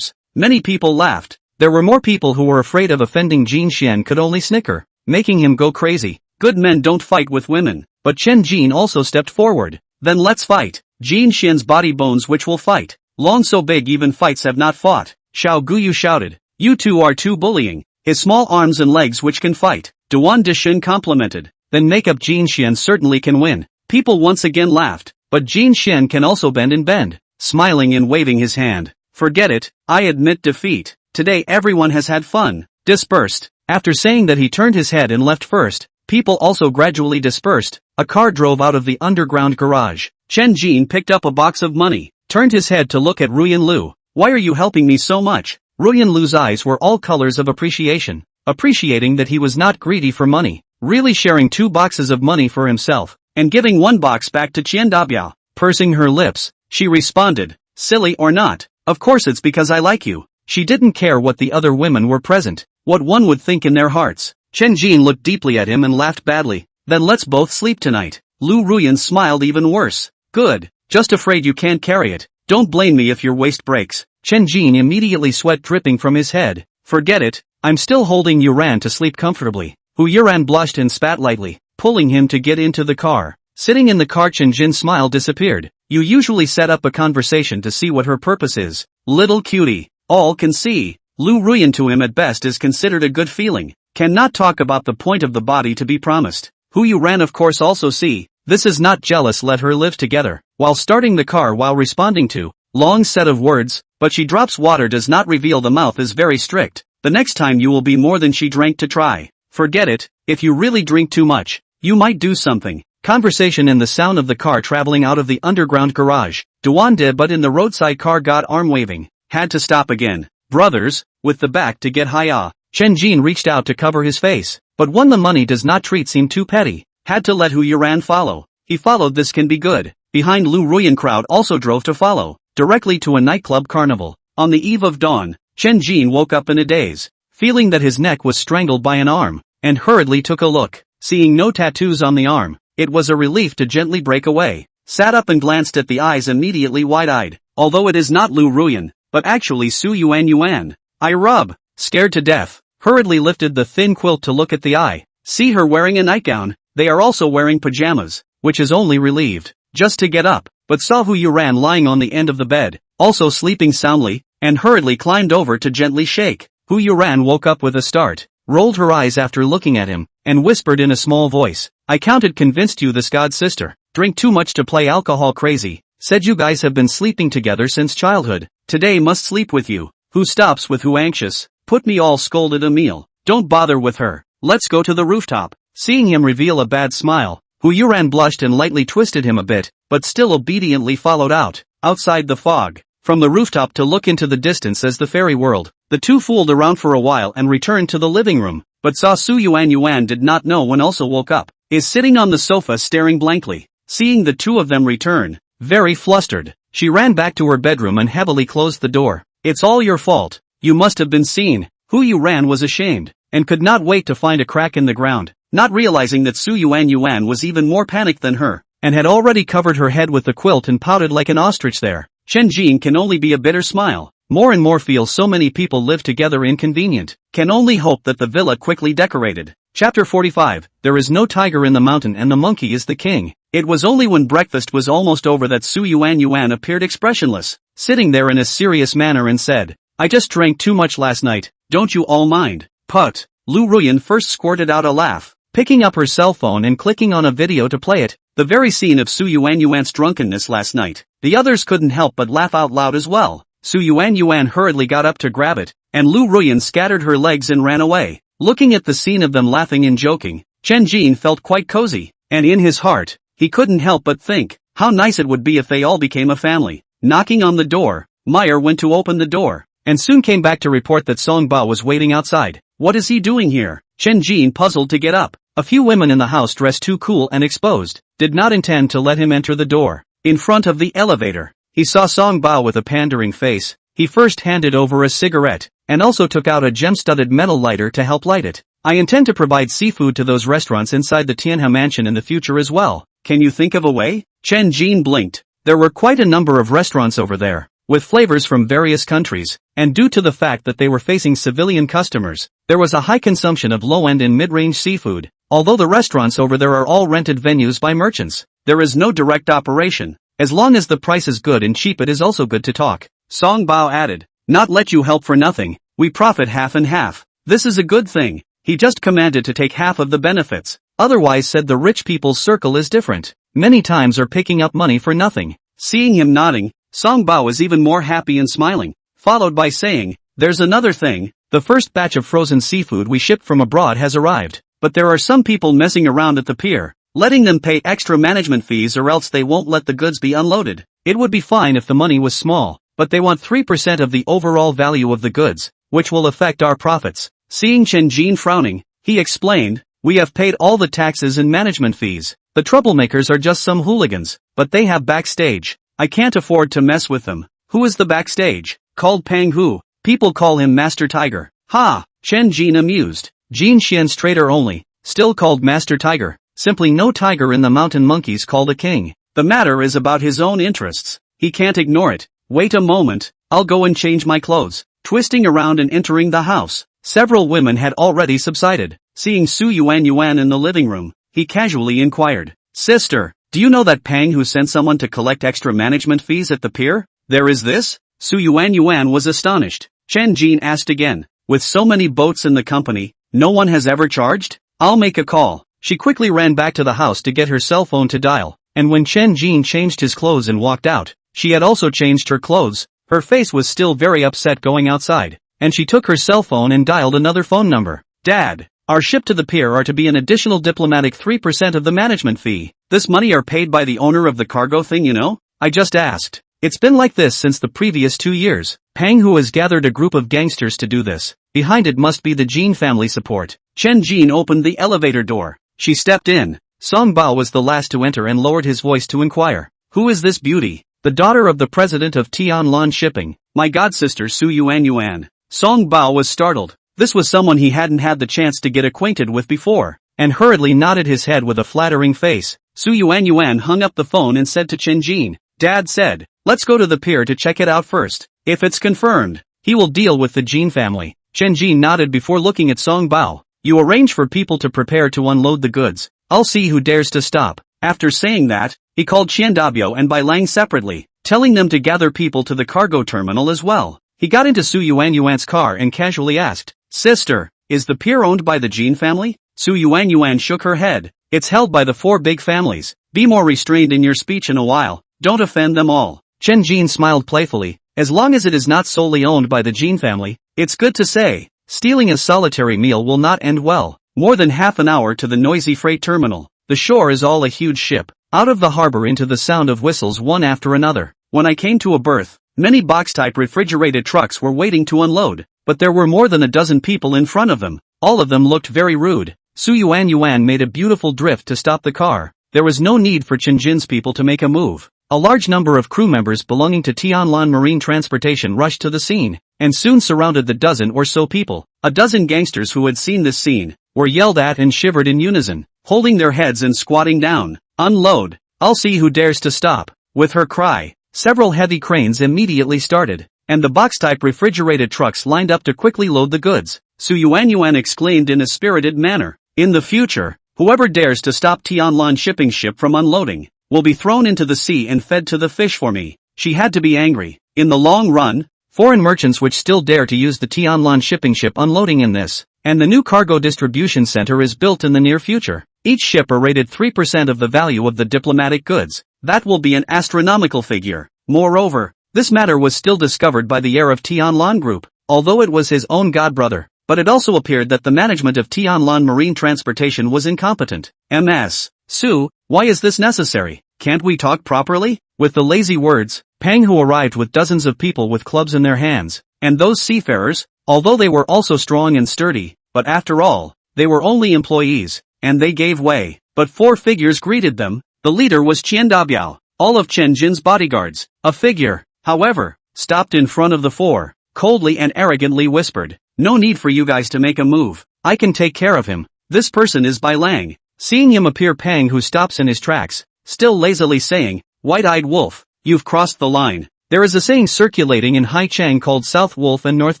Many people laughed. There were more people who were afraid of offending Jin Xian could only snicker, making him go crazy. Good men don't fight with women. But Chen Jin also stepped forward. Then let's fight. Jin Xian's body bones which will fight. Long so big even fights have not fought. Xiao Guyu shouted. You two are too bullying. His small arms and legs which can fight. Duan Dishin complimented. Then make up Jin Xian certainly can win. People once again laughed. But Jin Xian can also bend and bend. Smiling and waving his hand. Forget it, I admit defeat. Today everyone has had fun. dispersed. After saying that he turned his head and left first, people also gradually dispersed. A car drove out of the underground garage. Chen Jin picked up a box of money, turned his head to look at Ruyan Lu. Why are you helping me so much? Ruyan Lu's eyes were all colors of appreciation, appreciating that he was not greedy for money, really sharing 2 boxes of money for himself, and giving 1 box back to Qian Dabiao. Pursing her lips, she responded, silly or not, of course it's because I like you. She didn't care what the other women were present, what one would think in their hearts. Chen Jin looked deeply at him and laughed badly. Then let's both sleep tonight. Lu Ruyan smiled even worse. Good, just afraid you can't carry it. Don't blame me if your waist breaks. Chen Jin immediately sweat dripping from his head. Forget it, I'm still holding Yuran to sleep comfortably. Hu Yuran blushed and spat lightly, pulling him to get into the car. Sitting in the car, Chen Jin's smile disappeared. You usually set up a conversation to see what her purpose is. Little cutie, all can see. Lu Ruyan to him at best is considered a good feeling. Cannot talk about the point of the body to be promised. Hu Yuran of course also see. This is not jealous, let her live together. While starting the car while responding to long set of words, but she drops water does not reveal the mouth is very strict. The next time you will be more than she drank to try. Forget it, if you really drink too much, you might do something. Conversation in the sound of the car traveling out of the underground garage. Duan De but in the roadside car got arm waving. Had to stop again. Brothers, with the back to get high. Chen Jin reached out to cover his face, but when the money does not treat seem too petty. Had to let Hu Yuran follow. He followed, this can be good. Behind Lu Ruyan crowd also drove to follow, directly to a nightclub carnival. On the eve of dawn, Chen Jin woke up in a daze, feeling that his neck was strangled by an arm, and hurriedly took a look. Seeing no tattoos on the arm, it was a relief to gently break away. Sat up and glanced at the eyes immediately wide-eyed, although it is not Lu Ruyan, but actually Su Yuan. I rub. Scared to death, hurriedly lifted the thin quilt to look at the eye. See her wearing a nightgown. They are also wearing pajamas, which is only relieved, just to get up, but saw Hu Yuran lying on the end of the bed, also sleeping soundly, and hurriedly climbed over to gently shake. Hu Yuran woke up with a start, rolled her eyes after looking at him, and whispered in a small voice, I counted convinced you this god sister, drink too much to play alcohol crazy, said you guys have been sleeping together since childhood, today must sleep with you. Who stops with who anxious, put me all scolded a meal, don't bother with her, let's go to the rooftop. Seeing him reveal a bad smile, Hu Yuran blushed and lightly twisted him a bit, but still obediently followed out, outside the fog, from the rooftop to look into the distance as the fairy world. The two fooled around for a while and returned to the living room, but saw Su Yuan did not know when also woke up, is sitting on the sofa staring blankly. Seeing the two of them return, very flustered, she ran back to her bedroom and heavily closed the door. It's all your fault, you must have been seen. Hu Yuran was ashamed, and could not wait to find a crack in the ground. Not realizing that Su Yuan was even more panicked than her, and had already covered her head with the quilt and pouted like an ostrich there. Chen Jin can only be a bitter smile. More and more feel so many people live together inconvenient. Can only hope that the villa quickly decorated. Chapter 45, There is no tiger in the mountain and the monkey is the king. It was only when breakfast was almost over that Su Yuan appeared expressionless, sitting there in a serious manner and said, I just drank too much last night, don't you all mind? Put. Lu Ruyan first squirted out a laugh, picking up her cell phone and clicking on a video to play it, the very scene of Su Yuan's drunkenness last night. The others couldn't help but laugh out loud as well. Su Yuan hurriedly got up to grab it, and Lu Ruyan scattered her legs and ran away. Looking at the scene of them laughing and joking, Chen Jin felt quite cozy, and in his heart, he couldn't help but think, how nice it would be if they all became a family. Knocking on the door, Meyer went to open the door, and soon came back to report that Song Bao was waiting outside. What is he doing here? Chen Jin puzzled to get up. A few women in the house dressed too cool and exposed, did not intend to let him enter the door. In front of the elevator, he saw Song Bao with a pandering face. He first handed over a cigarette, and also took out a gem-studded metal lighter to help light it. I intend to provide seafood to those restaurants inside the Tianhe mansion in the future as well. Can you think of a way? Chen Jin blinked. There were quite a number of restaurants over there, with flavors from various countries, and due to the fact that they were facing civilian customers, there was a high consumption of low-end and mid-range seafood. Although the restaurants over there are all rented venues by merchants, there is no direct operation. As long as the price is good and cheap, it is also good to talk. Song Bao added, not let you help for nothing, we profit half and half. This is a good thing. He just commanded to take half of the benefits. Otherwise, said, the rich people's circle is different. Many times are picking up money for nothing. Seeing him nodding, Song Bao is even more happy and smiling, followed by saying, there's another thing, The first batch of frozen seafood we shipped from abroad has arrived, but there are some people messing around at the pier, letting them pay extra management fees or else they won't let the goods be unloaded. It would be fine if the money was small, but they want 3% of the overall value of the goods, which will affect our profits. Seeing Chen Jin frowning, he explained, "We have paid all the taxes and management fees. The troublemakers are just some hooligans, but they have backstage. I can't afford to mess with them." "Who is the backstage?" Called Pang Hu. "People call him Master Tiger." "Ha!" Chen Jin amused. "Jin Xian's traitor only, still called Master Tiger. Simply no tiger in the mountain monkeys called a king. The matter is about his own interests. He can't ignore it. Wait a moment, I'll go and change my clothes." Twisting around and entering the house, several women had already subsided. Seeing Su Yuan in the living room, he casually inquired, "Sister, do you know that Pang Hu sent someone to collect extra management fees at the pier?" "There is this?" Su Yuan was astonished. Chen Jin asked again, "With so many boats in the company, no one has ever charged?" "I'll make a call." She quickly ran back to the house to get her cell phone to dial, and when Chen Jin changed his clothes and walked out, she had also changed her clothes. Her face was still very upset going outside, and she took her cell phone and dialed another phone number. "Dad, our ship to the pier are to be an additional diplomatic 3% of the management fee. This money are paid by the owner of the cargo thing, you know? I just asked. It's been like this since the previous 2 years. Pang Hu has gathered a group of gangsters to do this. Behind it must be the Jin family support." Chen Jin opened the elevator door. She stepped in. Song Bao was the last to enter and lowered his voice to inquire, "Who is this beauty?" "The daughter of the president of Tianlan Shipping, my godsister Su Yuan." Song Bao was startled. This was someone he hadn't had the chance to get acquainted with before, and hurriedly nodded his head with a flattering face. Su Yuan hung up the phone and said to Chen Jin, "Dad said, let's go to the pier to check it out first. If it's confirmed, he will deal with the Jin family." Chen Jin nodded before looking at Song Bao. "You arrange for people to prepare to unload the goods. I'll see who dares to stop." After saying that, he called Qian Dabio and Bai Lang separately, telling them to gather people to the cargo terminal as well. He got into Su Yuan's car and casually asked, "Sister, is the pier owned by the Jin family?" Su Yuan shook her head. "It's held by the 4 big families. Be more restrained in your speech in a while. Don't offend them all." Chen Jin smiled playfully. "As long as it is not solely owned by the Jin family, it's good to say. Stealing a solitary meal will not end well." More than half an hour to the noisy freight terminal. The shore is all a huge ship. Out of the harbor into the sound of whistles one after another. When I came to a berth, many box-type refrigerated trucks were waiting to unload, but there were more than a dozen people in front of them. All of them looked very rude. Su Yuan made a beautiful drift to stop the car. There was no need for Chen Jin's people to make a move. A large number of crew members belonging to Tianlan Marine Transportation rushed to the scene, and soon surrounded the dozen or so people. A dozen gangsters who had seen this scene were yelled at and shivered in unison, holding their heads and squatting down. "Unload! I'll see who dares to stop." With her cry, several heavy cranes immediately started, and the box-type refrigerated trucks lined up to quickly load the goods. Su Yuan exclaimed in a spirited manner, "In the future, whoever dares to stop Tianlan shipping ship from unloading will be thrown into the sea and fed to the fish for me." She had to be angry. In the long run, foreign merchants which still dare to use the Tianlan shipping ship unloading in this, and the new cargo distribution center is built in the near future. Each ship are rated 3% of the value of the diplomatic goods. That will be an astronomical figure. Moreover, this matter was still discovered by the heir of Tianlan Group, although it was his own godbrother. But it also appeared that the management of Tianlan Marine Transportation was incompetent. "Ms. Su, why is this necessary? Can't we talk properly?" With the lazy words, Pang Hu arrived with dozens of people with clubs in their hands, and those seafarers, although they were also strong and sturdy, but after all, they were only employees, and they gave way. But 4 figures greeted them. The leader was Qian Dabiao, all of Chen Jin's bodyguards. A figure, however, stopped in front of the 4, coldly and arrogantly whispered, "No need for you guys to make a move. I can take care of him. This person is Bai Lang." Seeing him appear, Pang Hu stops in his tracks, still lazily saying, "White-eyed wolf, you've crossed the line." There is a saying circulating in Haichang called South Wolf and North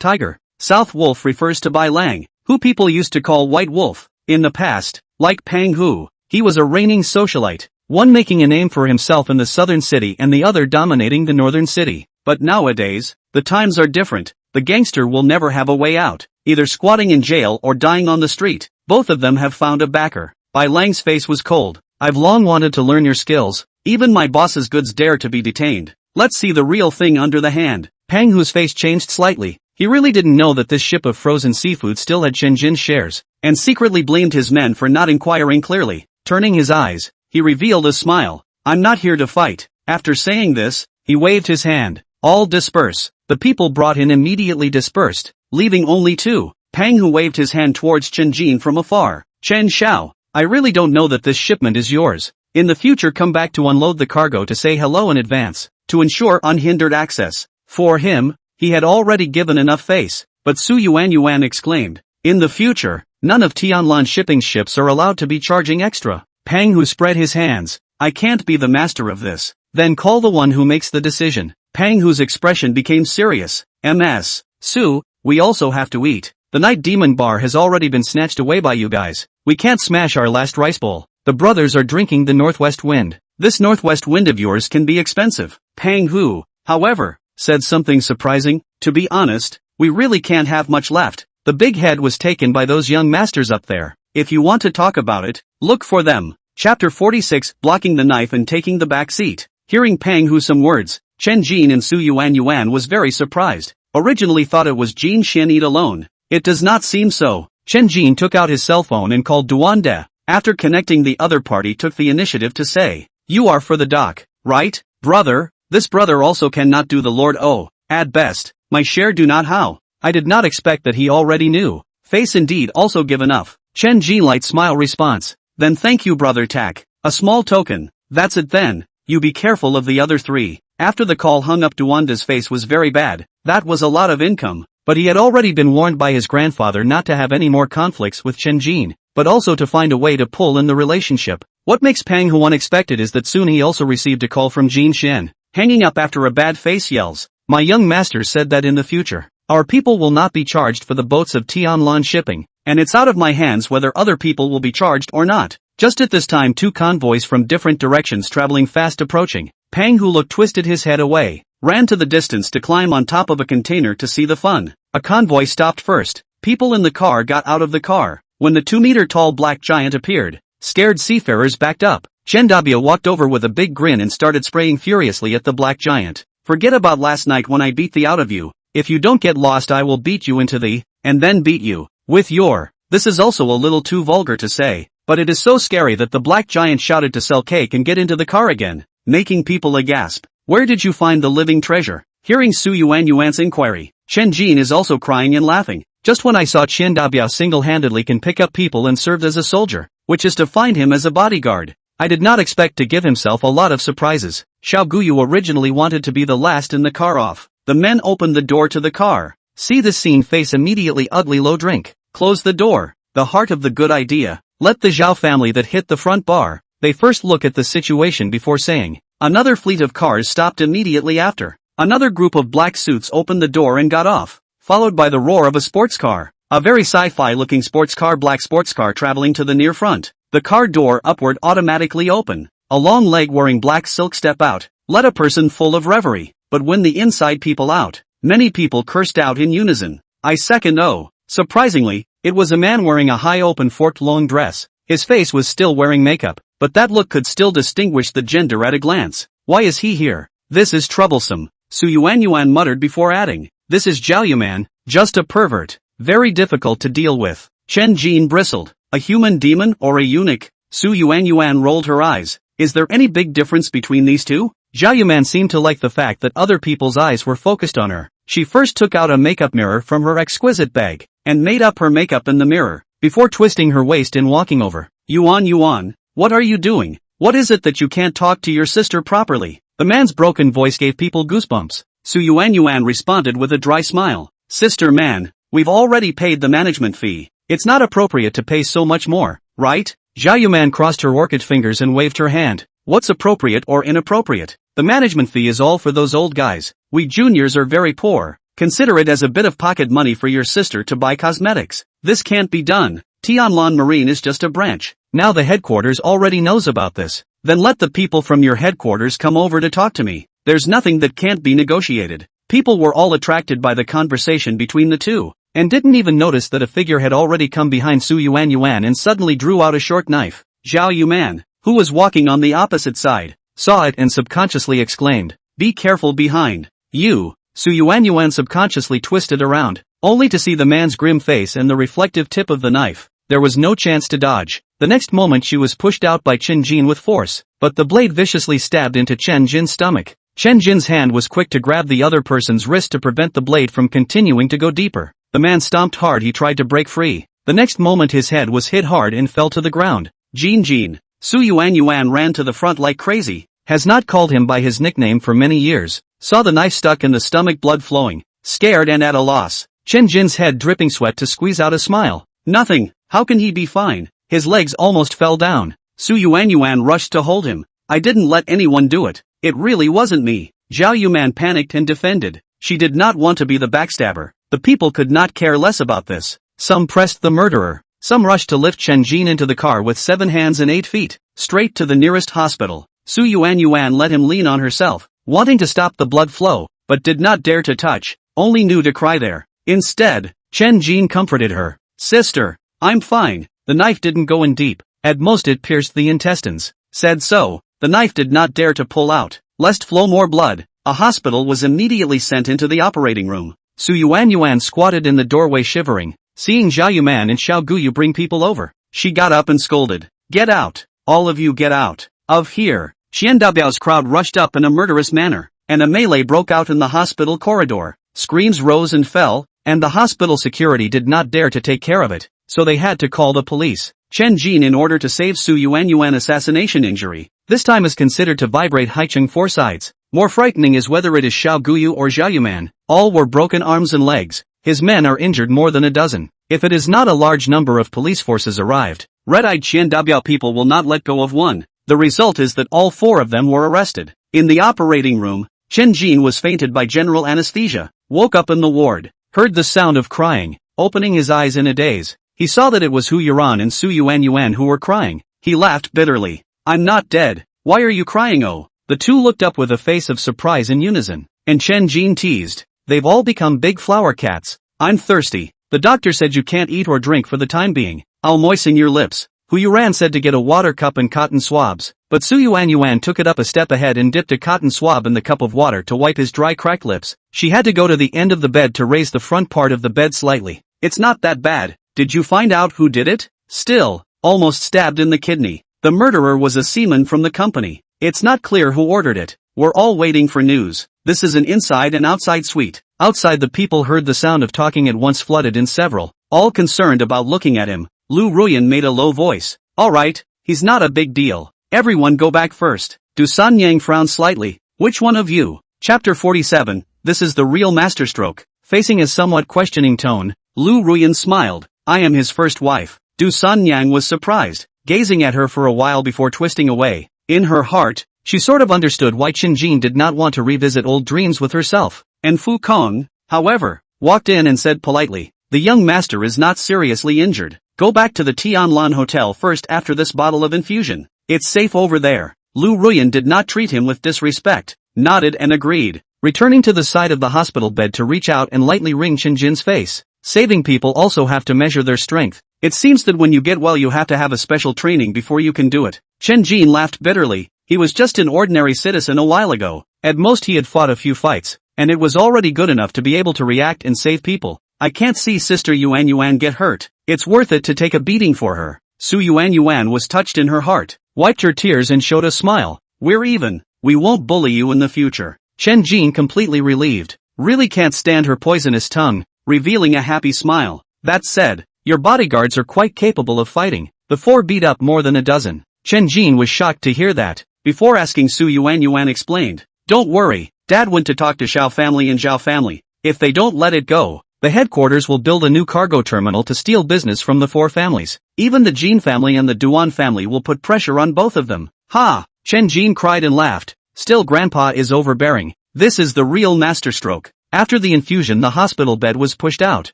Tiger. South Wolf refers to Bai Lang, who people used to call White Wolf. In the past, like Pang Hu, he was a reigning socialite, one making a name for himself in the southern city and the other dominating the northern city. But nowadays, the times are different. The gangster will never have a way out, either squatting in jail or dying on the street. Both of them have found a backer. Bai Lang's face was cold. "I've long wanted to learn your skills. Even my boss's goods dare to be detained. Let's see the real thing under the hand." Pang Hu's face changed slightly. He really didn't know that this ship of frozen seafood still had Chen Jin's shares, and secretly blamed his men for not inquiring clearly. Turning his eyes, he revealed a smile. I'm not here to fight. After saying this, he waved his hand. All disperse. The people brought in immediately dispersed, leaving only two. Pang Hu waved his hand towards Chen Jin from afar. Chen Xiao, I really don't know that this shipment is yours. In the future come back to unload the cargo to say hello in advance, to ensure unhindered access. For him, he had already given enough face, but Su Yuan exclaimed, in the future, none of Tianlan shipping ships are allowed to be charging extra. Pang Hu spread his hands, I can't be the master of this. Then call the one who makes the decision. Pang Hu's expression became serious. Ms. Su, we also have to eat. The Night Demon Bar has already been snatched away by you guys. We can't smash our last rice bowl. The brothers are drinking the northwest wind. This northwest wind of yours can be expensive. Pang Hu, however, said something surprising. To be honest, we really can't have much left. The big head was taken by those young masters up there. If you want to talk about it, look for them. Chapter 46, Blocking the Knife and Taking the Back Seat. Hearing Pang Hu some words, Chen Jin and Su Yuan was very surprised. Originally thought it was Jin Xianyi alone. It does not seem so. Chen Jin took out his cell phone and called Duan De. After connecting, the other party took the initiative to say, you are for the dock, right, brother? This brother also cannot do the Lord O. At best, my share do not how. I did not expect that he already knew. Face indeed also give enough. Chen Jin light smile response. Then thank you brother Tak. A small token. That's it then. You be careful of the other three. After the call hung up, Duanda's face was very bad. That was a lot of income. But he had already been warned by his grandfather not to have any more conflicts with Chen Jin, but also to find a way to pull in the relationship. What makes Pang Hu unexpected is that soon he also received a call from Jin Shen. Hanging up after a bad face yells, my young master said that in the future, our people will not be charged for the boats of Tianlan shipping, and it's out of my hands whether other people will be charged or not. Just at this time, two convoys from different directions traveling fast approaching. Pang Hu looked, twisted his head away, ran to the distance to climb on top of a container to see the fun. A convoy stopped first. People in the car got out of the car. When the 2-meter-tall black giant appeared, scared seafarers backed up. Chen Dabia walked over with a big grin and started spraying furiously at the black giant. Forget about last night when I beat the out of you. If you don't get lost, I will beat you into the, and then beat you with your. This is also a little too vulgar to say, but it is so scary that the black giant shouted to sell cake and get into the car again, making people aghast. Where did you find the living treasure? Hearing Su Yuan's inquiry, Chen Jin is also crying and laughing. Just when I saw Chen Dabiao single-handedly can pick up people and served as a soldier, which is to find him as a bodyguard. I did not expect to give himself a lot of surprises. Xiao Guyu originally wanted to be the last in the car off. The men opened the door to the car. See this scene, face immediately ugly low drink. Close the door. The heart of the good idea. Let the Zhao family that hit the front bar. They first look at the situation before saying. Another fleet of cars stopped immediately after. Another group of black suits opened the door and got off, followed by the roar of a sports car. A very sci-fi looking sports car, black sports car traveling to the near front. The car door upward automatically open. A long leg wearing black silk step out. Let a person full of reverie. But when the inside people out, many people cursed out in unison. I second oh. Surprisingly, it was a man wearing a high open forked long dress. His face was still wearing makeup, but that look could still distinguish the gender at a glance. Why is he here? This is troublesome. Su Yuan muttered before adding, this is Zhao Yuman, just a pervert. Very difficult to deal with. Chen Jin bristled. A human demon or a eunuch? Su Yuan rolled her eyes. Is there any big difference between these two? Zhao Yuman seemed to like the fact that other people's eyes were focused on her. She first took out a makeup mirror from her exquisite bag, and made up her makeup in the mirror, before twisting her waist and walking over. Yuan, what are you doing? What is it that you can't talk to your sister properly? The man's broken voice gave people goosebumps. Su Yuan responded with a dry smile. Sister man, we've already paid the management fee. It's not appropriate to pay so much more, right? Zhao Yuman crossed her orchid fingers and waved her hand. What's appropriate or inappropriate? The management fee is all for those old guys. We juniors are very poor. Consider it as a bit of pocket money for your sister to buy cosmetics. This can't be done. Tianlan Marine is just a branch. Now the headquarters already knows about this. Then let the people from your headquarters come over to talk to me. There's nothing that can't be negotiated. People were all attracted by the conversation between the two, and didn't even notice that a figure had already come behind Su Yuan and suddenly drew out a short knife. Zhao Yuman, who was walking on the opposite side, saw it and subconsciously exclaimed, be careful behind you. Su Yuan subconsciously twisted around, only to see the man's grim face and the reflective tip of the knife. There was no chance to dodge. The next moment she was pushed out by Chen Jin with force, but the blade viciously stabbed into Chen Jin's stomach. Chen Jin's hand was quick to grab the other person's wrist to prevent the blade from continuing to go deeper. The man stomped hard. He tried to break free. The next moment his head was hit hard and fell to the ground. Jin. Su Yuan ran to the front like crazy. Has not called him by his nickname for many years. Saw the knife stuck in the stomach, blood flowing. Scared and at a loss. Chen Jin's head dripping sweat to squeeze out a smile. Nothing. How can he be fine? His legs almost fell down. Su Yuan rushed to hold him. I didn't let anyone do it. It really wasn't me. Zhao Yuman panicked and defended. She did not want to be the backstabber. The people could not care less about this. Some pressed the murderer. Some rushed to lift Chen Jin into the car with 7 hands and 8 feet, straight to the nearest hospital. Su Yuan let him lean on herself, wanting to stop the blood flow, but did not dare to touch, only knew to cry there. Instead, Chen Jin comforted her. Sister, I'm fine. The knife didn't go in deep. At most it pierced the intestines. Said so. The knife did not dare to pull out, lest flow more blood. A hospital was immediately sent into the operating room. Su Yuan squatted in the doorway shivering, seeing Zhao Yuman and Xiao Guyu bring people over. She got up and scolded. Get out. All of you get out. Of here. Xian Dabiao's crowd rushed up in a murderous manner, and a melee broke out in the hospital corridor. Screams rose and fell, and the hospital security did not dare to take care of it, so they had to call the police. Chen Jin in order to save Su Yuan assassination injury. This time is considered to vibrate Haicheng 4 sides. More frightening is whether it is Xiao Guyu or Zhao Yuman. All were broken arms and legs. His men are injured more than a dozen. If it is not a large number of police forces arrived, red-eyed Xian Dabiao people will not let go of one. The result is that all 4 of them were arrested. In the operating room, Chen Jin was fainted by general anesthesia, woke up in the ward, heard the sound of crying, opening his eyes in a daze. He saw that it was Hu Yuran and Su Yuan who were crying. He laughed bitterly. I'm not dead. Why are you crying? Oh. The two looked up with a face of surprise in unison, and Chen Jin teased. They've all become big flower cats. I'm thirsty. The doctor said you can't eat or drink for the time being. I'll moisten your lips. Hu Yuran said to get a water cup and cotton swabs, but Su Yuan took it up a step ahead and dipped a cotton swab in the cup of water to wipe his dry cracked lips. She had to go to the end of the bed to raise the front part of the bed slightly. It's not that bad. Did you find out who did it? Still, almost stabbed in the kidney. The murderer was a seaman from the company. It's not clear who ordered it. We're all waiting for news. This is an inside and outside suite. Outside the people heard the sound of talking at once flooded in several, all concerned about looking at him. Lu Ruyan made a low voice. Alright, he's not a big deal. Everyone go back first. Du Sanyang frowned slightly. Which one of you? Chapter 47, this is the real masterstroke. Facing a somewhat questioning tone, Lu Ruyan smiled. I am his first wife. Du Sanyang was surprised, gazing at her for a while before twisting away. In her heart, she sort of understood why Chen Jin did not want to revisit old dreams with herself. And Fu Kong, however, walked in and said politely, the young master is not seriously injured. Go back to the Tianlan Hotel first after this bottle of infusion. It's safe over there. Lu Ruyan did not treat him with disrespect, nodded and agreed, returning to the side of the hospital bed to reach out and lightly wring Chen Jin's face. Saving people also have to measure their strength. It seems that when you get well you have to have a special training before you can do it. Chen Jin laughed bitterly. He was just an ordinary citizen a while ago. At most he had fought a few fights, and it was already good enough to be able to react and save people. I can't see Sister Yuan get hurt. It's worth it to take a beating for her. Su Yuan was touched in her heart, wiped her tears and showed a smile. We're even. We won't bully you in the future. Chen Jin completely relieved. Really can't stand her poisonous tongue, revealing a happy smile. That said, your bodyguards are quite capable of fighting. The 4 beat up more than a dozen. Chen Jin was shocked to hear that. Before asking, Su Yuan explained. Don't worry, Dad went to talk to Xiao family and Zhao family. If they don't let it go, the headquarters will build a new cargo terminal to steal business from the 4 families. Even the Jin family and the Duan family will put pressure on both of them. Ha! Chen Jin cried and laughed. Still, Grandpa is overbearing. This is the real masterstroke. After the infusion the hospital bed was pushed out.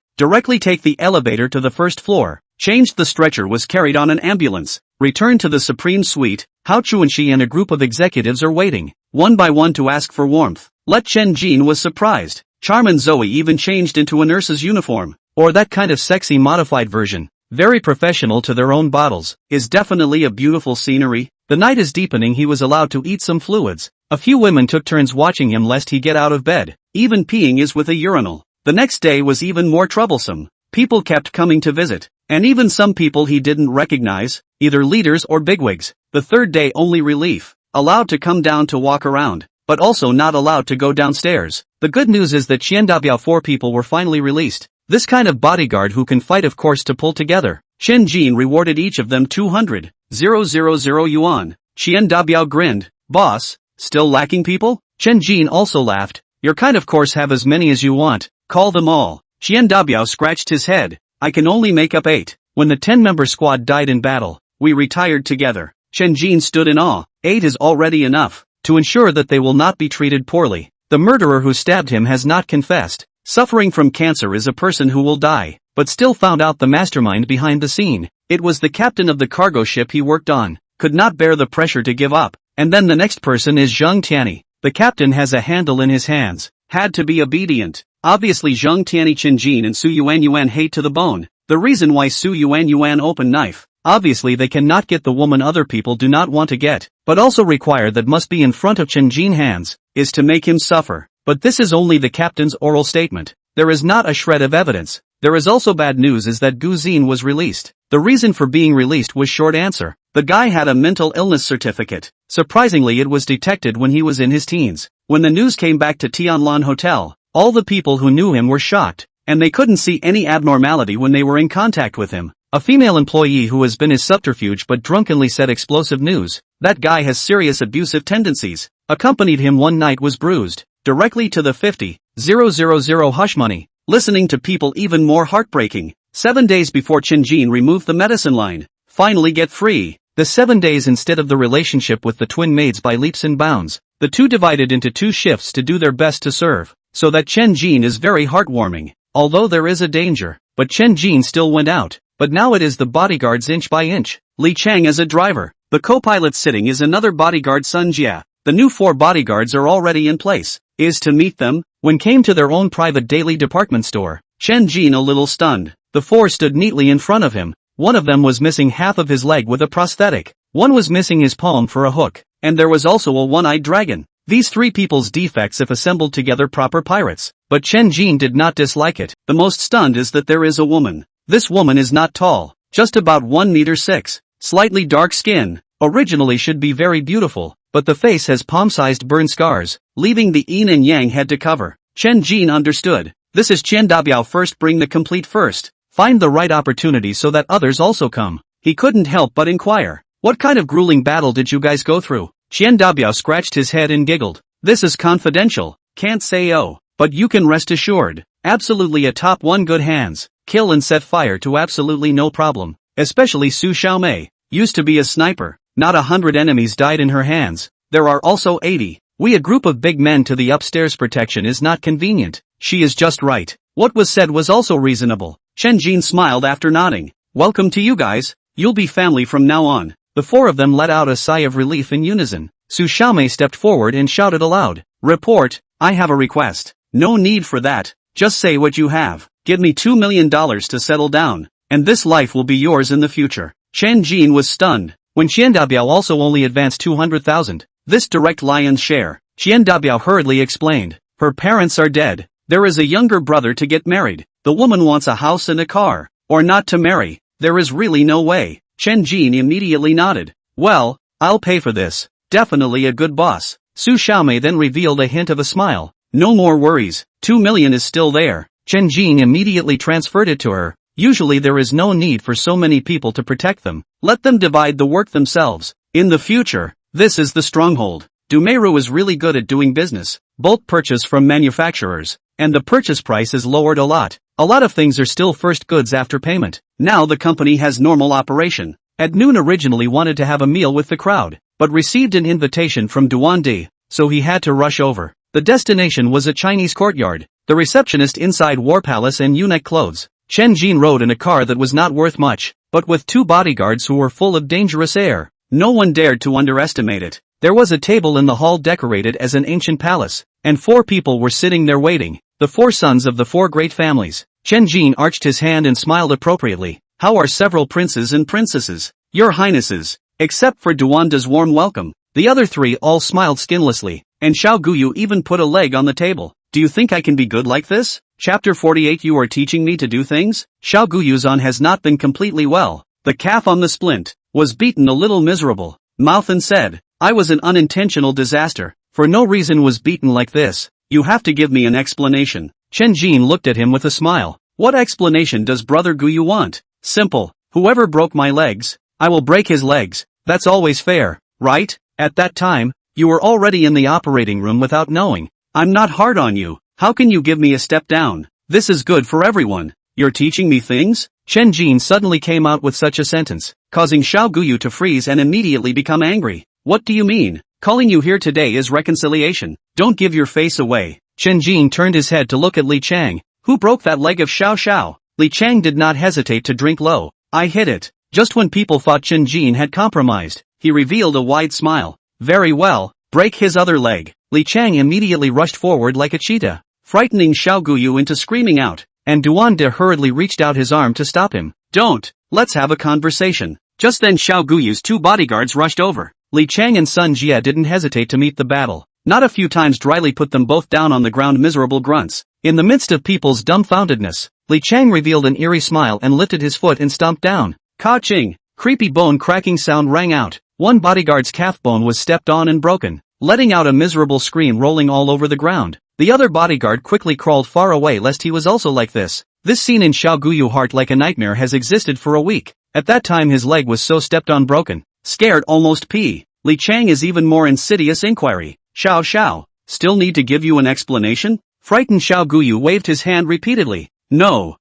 Directly take the elevator to the first floor. Changed the stretcher was carried on an ambulance. Returned to the Supreme Suite. Hao Chuanxi and a group of executives are waiting, one by one to ask for warmth. Let Chen Jin was surprised. Charmin Zoe even changed into a nurse's uniform. Or that kind of sexy modified version. Very professional to their own bottles. Is definitely a beautiful scenery. The night is deepening. He was allowed to eat some fluids. A few women took turns watching him lest he get out of bed. Even peeing is with a urinal. The next day was even more troublesome. People kept coming to visit, and even some people he didn't recognize, either leaders or bigwigs. The third day only relief, allowed to come down to walk around, but also not allowed to go downstairs. The good news is that Qiandabiao 4 people were finally released. This kind of bodyguard who can fight, of course, to pull together. Chen Jin rewarded each of them 200,000 yuan. Qiandabiao grinned. Boss, still lacking people? Chen Jin also laughed. Your kind of course have as many as you want, call them all. Qiandabiao scratched his head. I can only make up 8. When the 10-member squad died in battle, we retired together. Chen Jin stood in awe. 8 is already enough to ensure that they will not be treated poorly. The murderer who stabbed him has not confessed. Suffering from cancer is a person who will die, but still found out the mastermind behind the scene. It was the captain of the cargo ship he worked on. Could not bear the pressure to give up. And then the next person is Zheng Tianyi. The captain has a handle in his hands. Had to be obedient. Obviously Zheng Tianyi, Chen Jin and Su Yuan hate to the bone. The reason why Su Yuan open knife. Obviously they cannot get the woman other people do not want to get, but also require that must be in front of Chen Jin hands, is to make him suffer. But this is only the captain's oral statement. There is not a shred of evidence. There is also bad news is that Gu Xin was released. The reason for being released was short answer. The guy had a mental illness certificate. Surprisingly it was detected when he was in his teens. When the news came back to Tianlan Hotel, all the people who knew him were shocked, and they couldn't see any abnormality when they were in contact with him. A female employee who has been his subterfuge but drunkenly said explosive news. That guy has serious abusive tendencies. Accompanied him one night was bruised. Directly to the 50,000 hush money. Listening to people even more heartbreaking. 7 days before Chen Jin removed the medicine line. Finally get free. The 7 days instead of the relationship with the twin maids by leaps and bounds. The two divided into 2 shifts to do their best to serve. So that Chen Jin is very heartwarming. Although there is a danger. But Chen Jin still went out. But now it is the bodyguards inch by inch. Li Chang as a driver. The co-pilot sitting is another bodyguard Sun Jia. The new 4 bodyguards are already in place. Is to meet them. When came to their own private daily department store. Chen Jin a little stunned. The 4 stood neatly in front of him. One of them was missing half of his leg with a prosthetic. One was missing his palm for a hook. And there was also a one-eyed dragon. These 3 people's defects if assembled together proper pirates. But Chen Jin did not dislike it. The most stunned is that there is a woman. This woman is not tall. Just about 1 meter 6. Slightly dark skin. Originally should be very beautiful. But the face has palm-sized burn scars, leaving the yin and yang head to cover. Chen Jin understood. This is Qiandabiao first bring the complete first. Find the right opportunity so that others also come. He couldn't help but inquire. What kind of grueling battle did you guys go through? Qiandabiao scratched his head and giggled. This is confidential. Can't say oh. But you can rest assured. Absolutely a top 1 good hands. Kill and set fire to absolutely no problem. Especially Su Xiaomei. Used to be a sniper. Not 100 enemies died in her hands. There are also 80. We a group of big men to the upstairs protection is not convenient. She is just right. What was said was also reasonable. Chen Jin smiled after nodding. Welcome to you guys. You'll be family from now on. The 4 of them let out a sigh of relief in unison. Su Xiaomei stepped forward and shouted aloud. Report, I have a request. No need for that. Just say what you have. Give me $2 million to settle down. And this life will be yours in the future. Chen Jin was stunned. When Qiandabiao also only advanced 200,000. This direct lion's share. Qiandabiao hurriedly explained. Her parents are dead. There is a younger brother to get married. The woman wants a house and a car. Or not to marry. There is really no way. Chen Jin immediately nodded. Well, I'll pay for this. Definitely a good boss. Su Xiaomei then revealed a hint of a smile. No more worries. 2 million is still there. Chen Jin immediately transferred it to her. Usually there is no need for so many people to protect them. Let them divide the work themselves. In the future, this is the stronghold. Dumeru is really good at doing business. Bulk purchase from manufacturers. And the purchase price is lowered a lot. A lot of things are still first goods after payment. Now the company has normal operation. At noon originally wanted to have a meal with the crowd, but received an invitation from Duandi, so he had to rush over. The destination was a Chinese courtyard. The receptionist inside wore palace and eunuch clothes. Chen Jin rode in a car that was not worth much, but with 2 bodyguards who were full of dangerous air. No one dared to underestimate it. There was a table in the hall decorated as an ancient palace, and 4 people were sitting there waiting. The 4 sons of the 4 great families. Chen Jin arched his hand and smiled appropriately. How are several princes and princesses? Your highnesses. Except for Duanda's warm welcome. The other 3 all smiled skinlessly, and Xiao Guyu even put a leg on the table. Do you think I can be good like this? Chapter 48. You are teaching me to do things? Xiao Guyuzan has not been completely well. The calf on the splint was beaten a little miserable. Mouth and said, I was an unintentional disaster. For no reason was beaten like this. You have to give me an explanation. Chen Jin looked at him with a smile. What explanation does Brother Guyu want? Simple. Whoever broke my legs, I will break his legs. That's always fair, right? At that time, you were already in the operating room without knowing. I'm not hard on you. How can you give me a step down? This is good for everyone. You're teaching me things? Chen Jin suddenly came out with such a sentence, causing Xiao Guyu to freeze and immediately become angry. What do you mean? Calling you here today is reconciliation. Don't give your face away. Chen Jin turned his head to look at Li Chang. Who broke that leg of Xiao Xiao? Li Chang did not hesitate to drink low. I hit it. Just when people thought Chen Jin had compromised, he revealed a wide smile. Very well, break his other leg. Li Chang immediately rushed forward like a cheetah, frightening Xiao Guyu into screaming out, and Duan De hurriedly reached out his arm to stop him. Don't, let's have a conversation. Just then Xiao Guyu's two bodyguards rushed over. Li Chang and Sun Jie didn't hesitate to meet the battle. Not a few times dryly put them both down on the ground miserable grunts. In the midst of people's dumbfoundedness, Li Chang revealed an eerie smile and lifted his foot and stomped down. Ka-ching! Creepy bone cracking sound rang out. One bodyguard's calf bone was stepped on and broken, letting out a miserable scream rolling all over the ground. The other bodyguard quickly crawled far away lest he was also like this. This scene in Xiao Guyu heart like a nightmare has existed for a week. At that time his leg was so stepped on broken. Scared almost pee. Li Chang is even more insidious inquiry. Xiao Xiao, still need to give you an explanation? Frightened Xiao Guyu waved his hand repeatedly. No,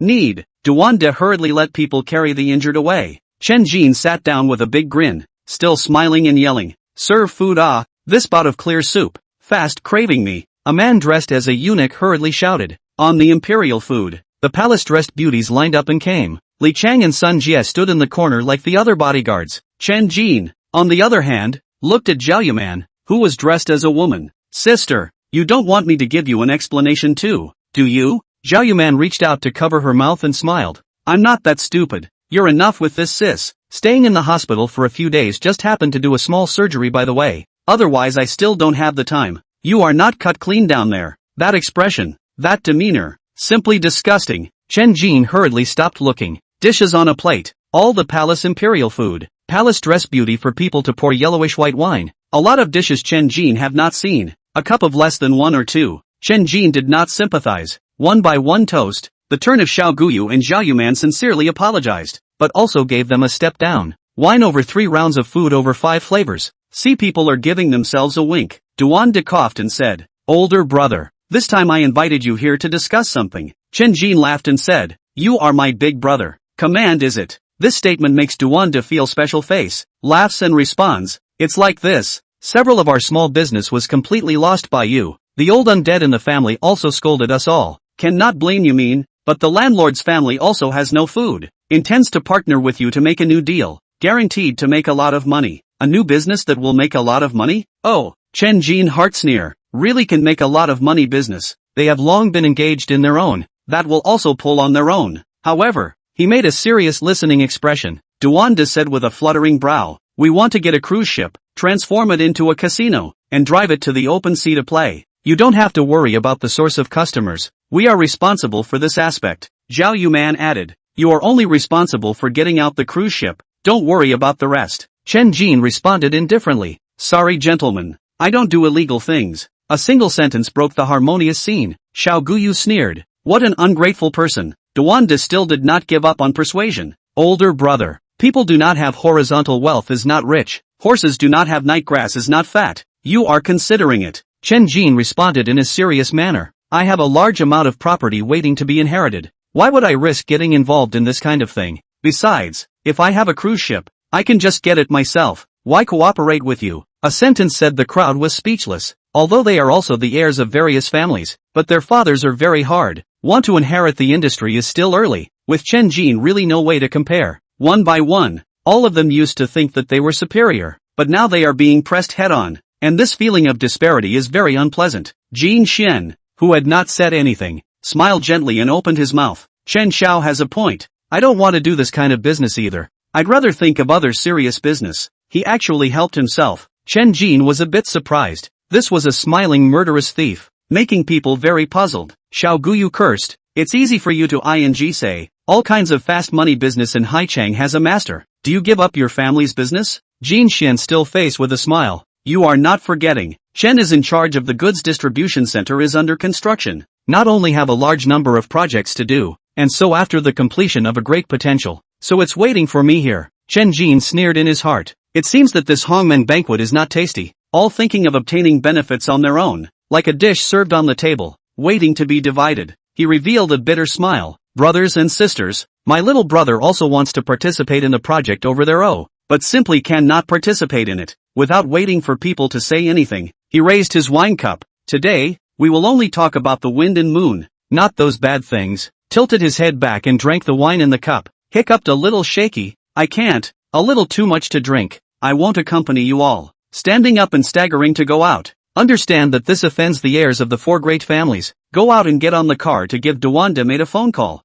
need. Duan De hurriedly let people carry the injured away. Chen Jin sat down with a big grin, still smiling and yelling. Serve food this pot of clear soup, fast craving me. A man dressed as a eunuch hurriedly shouted. On the imperial food. The palace-dressed beauties lined up and came. Li Chang and Sun Jie stood in the corner like the other bodyguards. Chen Jin, on the other hand, looked at Zhao Yuman, who was dressed as a woman. Sister, you don't want me to give you an explanation too, do you? Zhao Yuman reached out to cover her mouth and smiled. I'm not that stupid. You're enough with this sis. Staying in the hospital for a few days just happened to do a small surgery by the way. Otherwise I still don't have the time. You are not cut clean down there. That expression, that demeanor, simply disgusting. Chen Jin hurriedly stopped looking. Dishes on a plate. All the palace imperial food. Palace dress beauty for people to pour yellowish white wine. A lot of dishes Chen Jin have not seen. A cup of less than one or two. Chen Jin did not sympathize. One by one toast. The turn of Xiao Guyu and Zhao Yuman sincerely apologized, but also gave them a step down. Wine over 3 rounds of food over 5 flavors. See, people are giving themselves a wink. Duan De coughed and said, older brother, this time I invited you here to discuss something. Chen Jin laughed and said, you are my big brother. Command is it? This statement makes Duan De feel special face, laughs and responds, it's like this. Several of our small business was completely lost by you. The old undead in the family also scolded us all. Cannot blame you mean, but the landlord's family also has no food. Intends to partner with you to make a new deal. Guaranteed to make a lot of money. A new business that will make a lot of money? Oh, Chen Jin heart sneer. Really can make a lot of money business. They have long been engaged in their own. That will also pull on their own. However, he made a serious listening expression. Duan De said with a fluttering brow, we want to get a cruise ship, transform it into a casino, and drive it to the open sea to play. You don't have to worry about the source of customers. We are responsible for this aspect. Zhao Yuman added, you are only responsible for getting out the cruise ship. Don't worry about the rest. Chen Jin responded indifferently. Sorry gentlemen, I don't do illegal things. A single sentence broke the harmonious scene. Xiao Guyu sneered. What an ungrateful person. Duan De still did not give up on persuasion. Older brother, people do not have horizontal wealth is not rich. Horses do not have night grass is not fat. You are considering it. Chen Jin responded in a serious manner. I have a large amount of property waiting to be inherited. Why would I risk getting involved in this kind of thing? Besides, if I have a cruise ship, I can just get it myself. Why cooperate with you? A sentence said the crowd was speechless. Although they are also the heirs of various families, but their fathers are very hard. Want to inherit the industry is still early. With Chen Jin really no way to compare. One by one, all of them used to think that they were superior, but now they are being pressed head-on. And this feeling of disparity is very unpleasant. Jin Xian, who had not said anything, smiled gently and opened his mouth. Chen Xiao has a point. I don't want to do this kind of business either. I'd rather think of other serious business. He actually helped himself. Chen Jin was a bit surprised. This was a smiling murderous thief. making people very puzzled. Xiao Guyu cursed. It's easy for you to ing say, all kinds of fast money business in Haicheng has a master. Do you give up your family's business? Jin Xian still face with a smile. You are not forgetting. Chen is in charge of the goods distribution center is under construction. Not only have a large number of projects to do, and so after the completion of a great potential, so it's waiting for me here. Chen Jin sneered in his heart. It seems that this Hongmen banquet is not tasty, all thinking of obtaining benefits on their own, like a dish served on the table, waiting to be divided. He revealed a bitter smile. Brothers and sisters, my little brother also wants to participate in the project over there but simply cannot participate in it, without waiting for people to say anything. He raised his wine cup. Today, we will only talk about the wind and moon, not those bad things. Tilted his head back and drank the wine in the cup, hiccuped a little shaky. I can't, a little too much to drink. I won't accompany you all. Standing up and staggering to go out. Understand that this offends the heirs of the four great families. Go out and get on the car to give Dewanda made a phone call.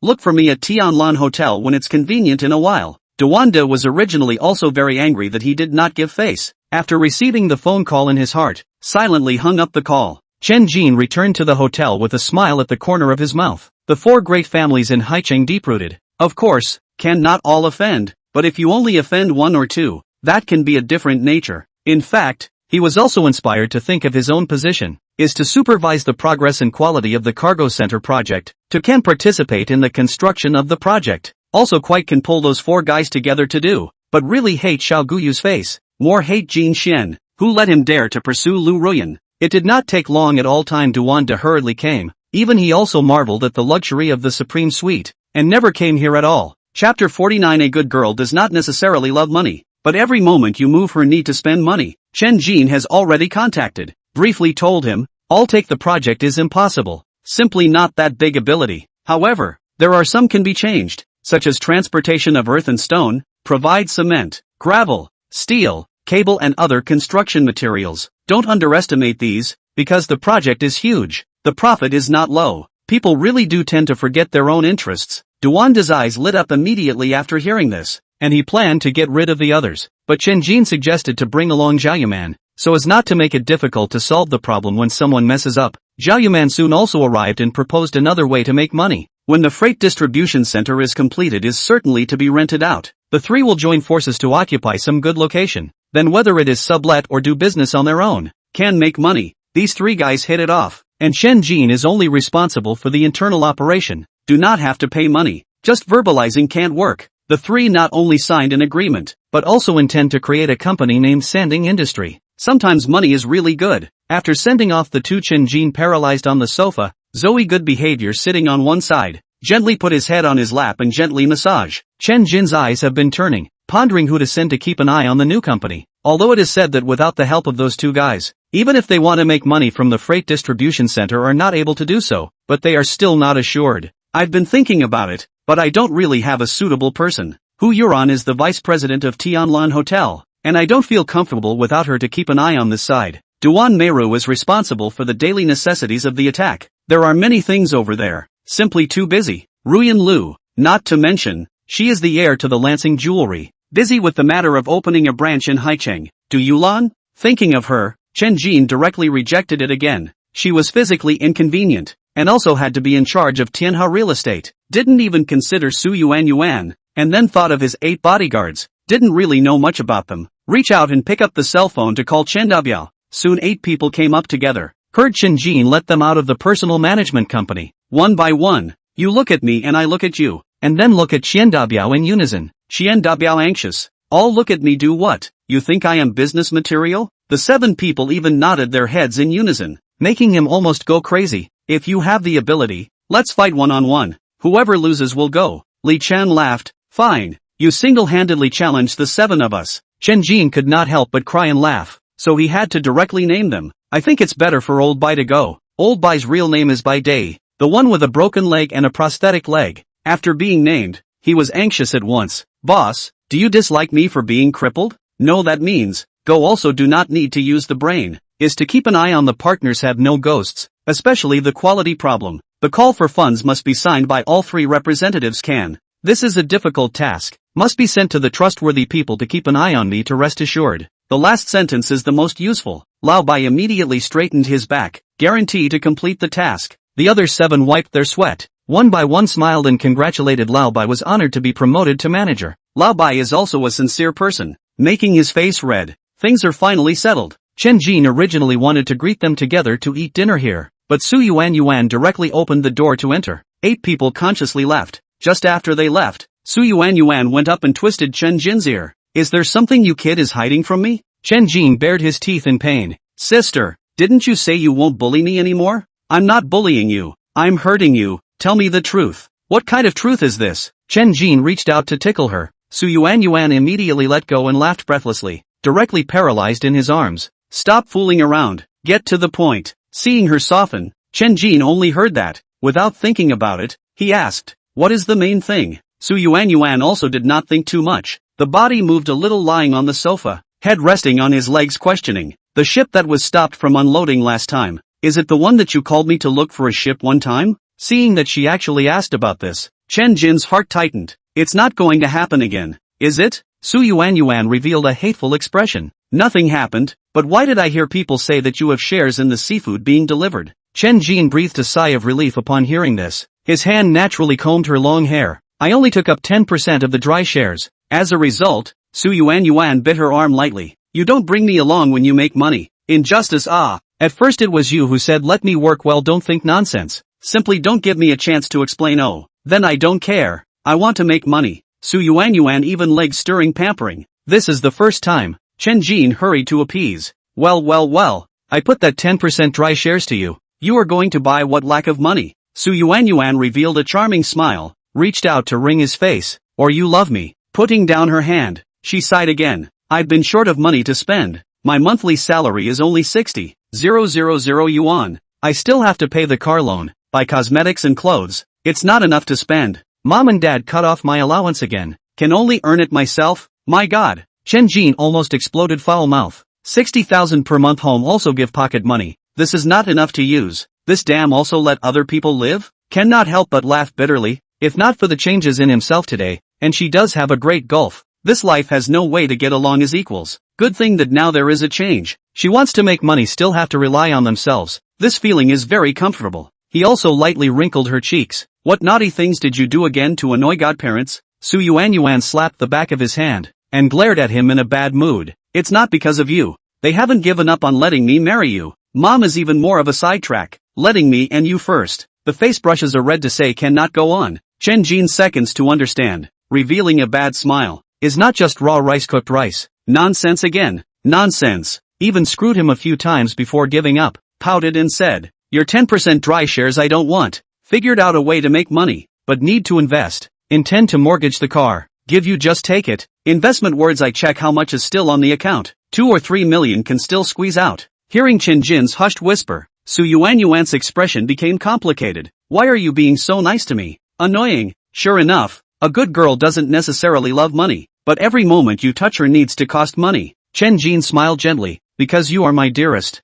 Look for me at Tianlan Hotel when it's convenient in a while. Dewanda was originally also very angry that he did not give face. After receiving the phone call in his heart, silently hung up the call. Chen Jin returned to the hotel with a smile at the corner of his mouth. The four great families in Haicheng deep-rooted. Of course, can not all offend, but if you only offend one or two, that can be a different nature. In fact, he was also inspired to think of his own position, is to supervise the progress and quality of the cargo center project, to can participate in the construction of the project, also quite can pull those four guys together to do, but really hate Xiao Guyu's face, more hate Jin Xian, who let him dare to pursue Lu Ruyan. It did not take long at all time Dewanda hurriedly came, even he also marveled at the luxury of the supreme suite, and never came here at all. Chapter 49. A good girl does not necessarily love money, but every moment you move her need to spend money. Chen Jin has already contacted, briefly told him, I'll take the project is impossible, simply not that big ability. However, there are some can be changed, such as transportation of earth and stone, provide cement, gravel, steel, cable and other construction materials. Don't underestimate these, because the project is huge. The profit is not low. People really do tend to forget their own interests. Dewanda's eyes lit up immediately after hearing this, and he planned to get rid of the others. But Chen Jin suggested to bring along Zhao Yuman, so as not to make it difficult to solve the problem when someone messes up. Zhao Yuman soon also arrived and proposed another way to make money. When the freight distribution center is completed is certainly to be rented out. The three will join forces to occupy some good location. Then whether it is sublet or do business on their own, can make money. These three guys hit it off, and Chen Jin is only responsible for the internal operation. Do not have to pay money. Just verbalizing can't work. The three not only signed an agreement, but also intend to create a company named Sanding Industry. Sometimes money is really good. After sending off the two, Chen Jin paralyzed on the sofa, Zoe good behavior sitting on one side, gently put his head on his lap and gently massage. Chen Jin's eyes have been turning, pondering who to send to keep an eye on the new company. Although it is said that without the help of those two guys, even if they want to make money from the freight distribution center are not able to do so, but they are still not assured. I've been thinking about it, but I don't really have a suitable person. Hu Yuran is the vice president of Tianlan Hotel, and I don't feel comfortable without her to keep an eye on this side. Duan Meru is responsible for the daily necessities of the attack. There are many things over there, simply too busy. Ruyan Lu, not to mention, she is the heir to the Lansing jewelry, busy with the matter of opening a branch in Haicheng. Do Yulan? Thinking of her, Chen Jin directly rejected it again. She was physically inconvenient, and also had to be in charge of Tianha real estate. Didn't even consider Su Yuan, and then thought of his 8 bodyguards. Didn't really know much about them. Reach out and pick up the cell phone to call Chen Dabiao. Soon 8 people came up together. Heard Chen Jin let them out of the personal management company. One by one. You look at me and I look at you, and then look at Chen Dabiao in unison. Chen Dabiao anxious. All look at me do what? You think I am business material? The 7 people even nodded their heads in unison, making him almost go crazy. If you have the ability, let's fight one-on-one. Whoever loses will go. Li Chan laughed. Fine. You single-handedly challenged the 7 of us. Chen Jin could not help but cry and laugh, so he had to directly name them. I think it's better for Old Bai to go. Old Bai's real name is Bai Day, the one with a broken leg and a prosthetic leg. After being named, he was anxious at once. Boss, do you dislike me for being crippled? No, that means, go also do not need to use the brain, is to keep an eye on the partners have no ghosts, especially the quality problem. The call for funds must be signed by all 3 representatives can. This is a difficult task, must be sent to the trustworthy people to keep an eye on me to rest assured. The last sentence is the most useful. Lao Bai immediately straightened his back, guarantee to complete the task. The other 7 wiped their sweat. One by one smiled and congratulated Lao Bai was honored to be promoted to manager. Lao Bai is also a sincere person, making his face red. Things are finally settled. Chen Jin originally wanted to greet them together to eat dinner here, but Su Yuan directly opened the door to enter. 8 people consciously left. Just after they left, Su Yuan went up and twisted Chen Jin's ear. Is there something you kid is hiding from me? Chen Jin bared his teeth in pain. Sister, didn't you say you won't bully me anymore? I'm not bullying you. I'm hurting you. Tell me the truth. What kind of truth is this? Chen Jin reached out to tickle her. Su Yuan immediately let go and laughed breathlessly, directly paralyzed in his arms. Stop fooling around. Get to the point. Seeing her soften, Chen Jin only heard that. Without thinking about it, he asked, what is the main thing? Su Yuan also did not think too much. The body moved a little lying on the sofa, head resting on his legs questioning. The ship that was stopped from unloading last time. Is it the one that you called me to look for a ship one time? Seeing that she actually asked about this, Chen Jin's heart tightened. It's not going to happen again, is it? Su Yuan revealed a hateful expression. Nothing happened, but why did I hear people say that you have shares in the seafood being delivered? Chen Jin breathed a sigh of relief upon hearing this. His hand naturally combed her long hair. I only took up 10% of the dry shares. As a result, Su Yuan bit her arm lightly. You don't bring me along when you make money. Injustice At first it was you who said let me work well, don't think nonsense. Simply don't give me a chance to explain. Oh, then I don't care. I want to make money. Su Yuan even leg stirring pampering. This is the first time. Chen Jin hurried to appease. Well, I put that 10% dry shares to you. You are going to buy what lack of money? Su Yuan revealed a charming smile, reached out to wring his face. Or you love me. Putting down her hand, she sighed again. I've been short of money to spend. My monthly salary is only 60,000 yuan. I still have to pay the car loan, buy cosmetics and clothes. It's not enough to spend. Mom and Dad cut off my allowance again. Can only earn it myself? My God. Chen Jin almost exploded foul mouth. 60,000 per month home also give pocket money. This is not enough to use. This damn also let other people live? Cannot help but laugh bitterly. If not for the changes in himself today, and she does have a great gulf. This life has no way to get along as equals. Good thing that now there is a change. She wants to make money still have to rely on themselves. This feeling is very comfortable. He also lightly wrinkled her cheeks. What naughty things did you do again to annoy godparents? Su Yuan slapped the back of his hand, and glared at him in a bad mood. It's not because of you. They haven't given up on letting me marry you. Mom is even more of a sidetrack. Letting me and you first. The face brushes are red to say cannot go on. Chen Jin seconds to understand, revealing a bad smile. Is not just raw rice cooked rice. Nonsense again. Nonsense. Even screwed him a few times before giving up, pouted and said, your 10% dry shares I don't want. Figured out a way to make money, but need to invest. Intend to mortgage the car. Give you just take it. Investment words I check how much is still on the account. 2 or 3 million can still squeeze out. Hearing Chen Jin's hushed whisper, Su Yuan's expression became complicated. Why are you being so nice to me? Annoying. Sure enough, a good girl doesn't necessarily love money. But every moment you touch her needs to cost money. Chen Jin smiled gently, because you are my dearest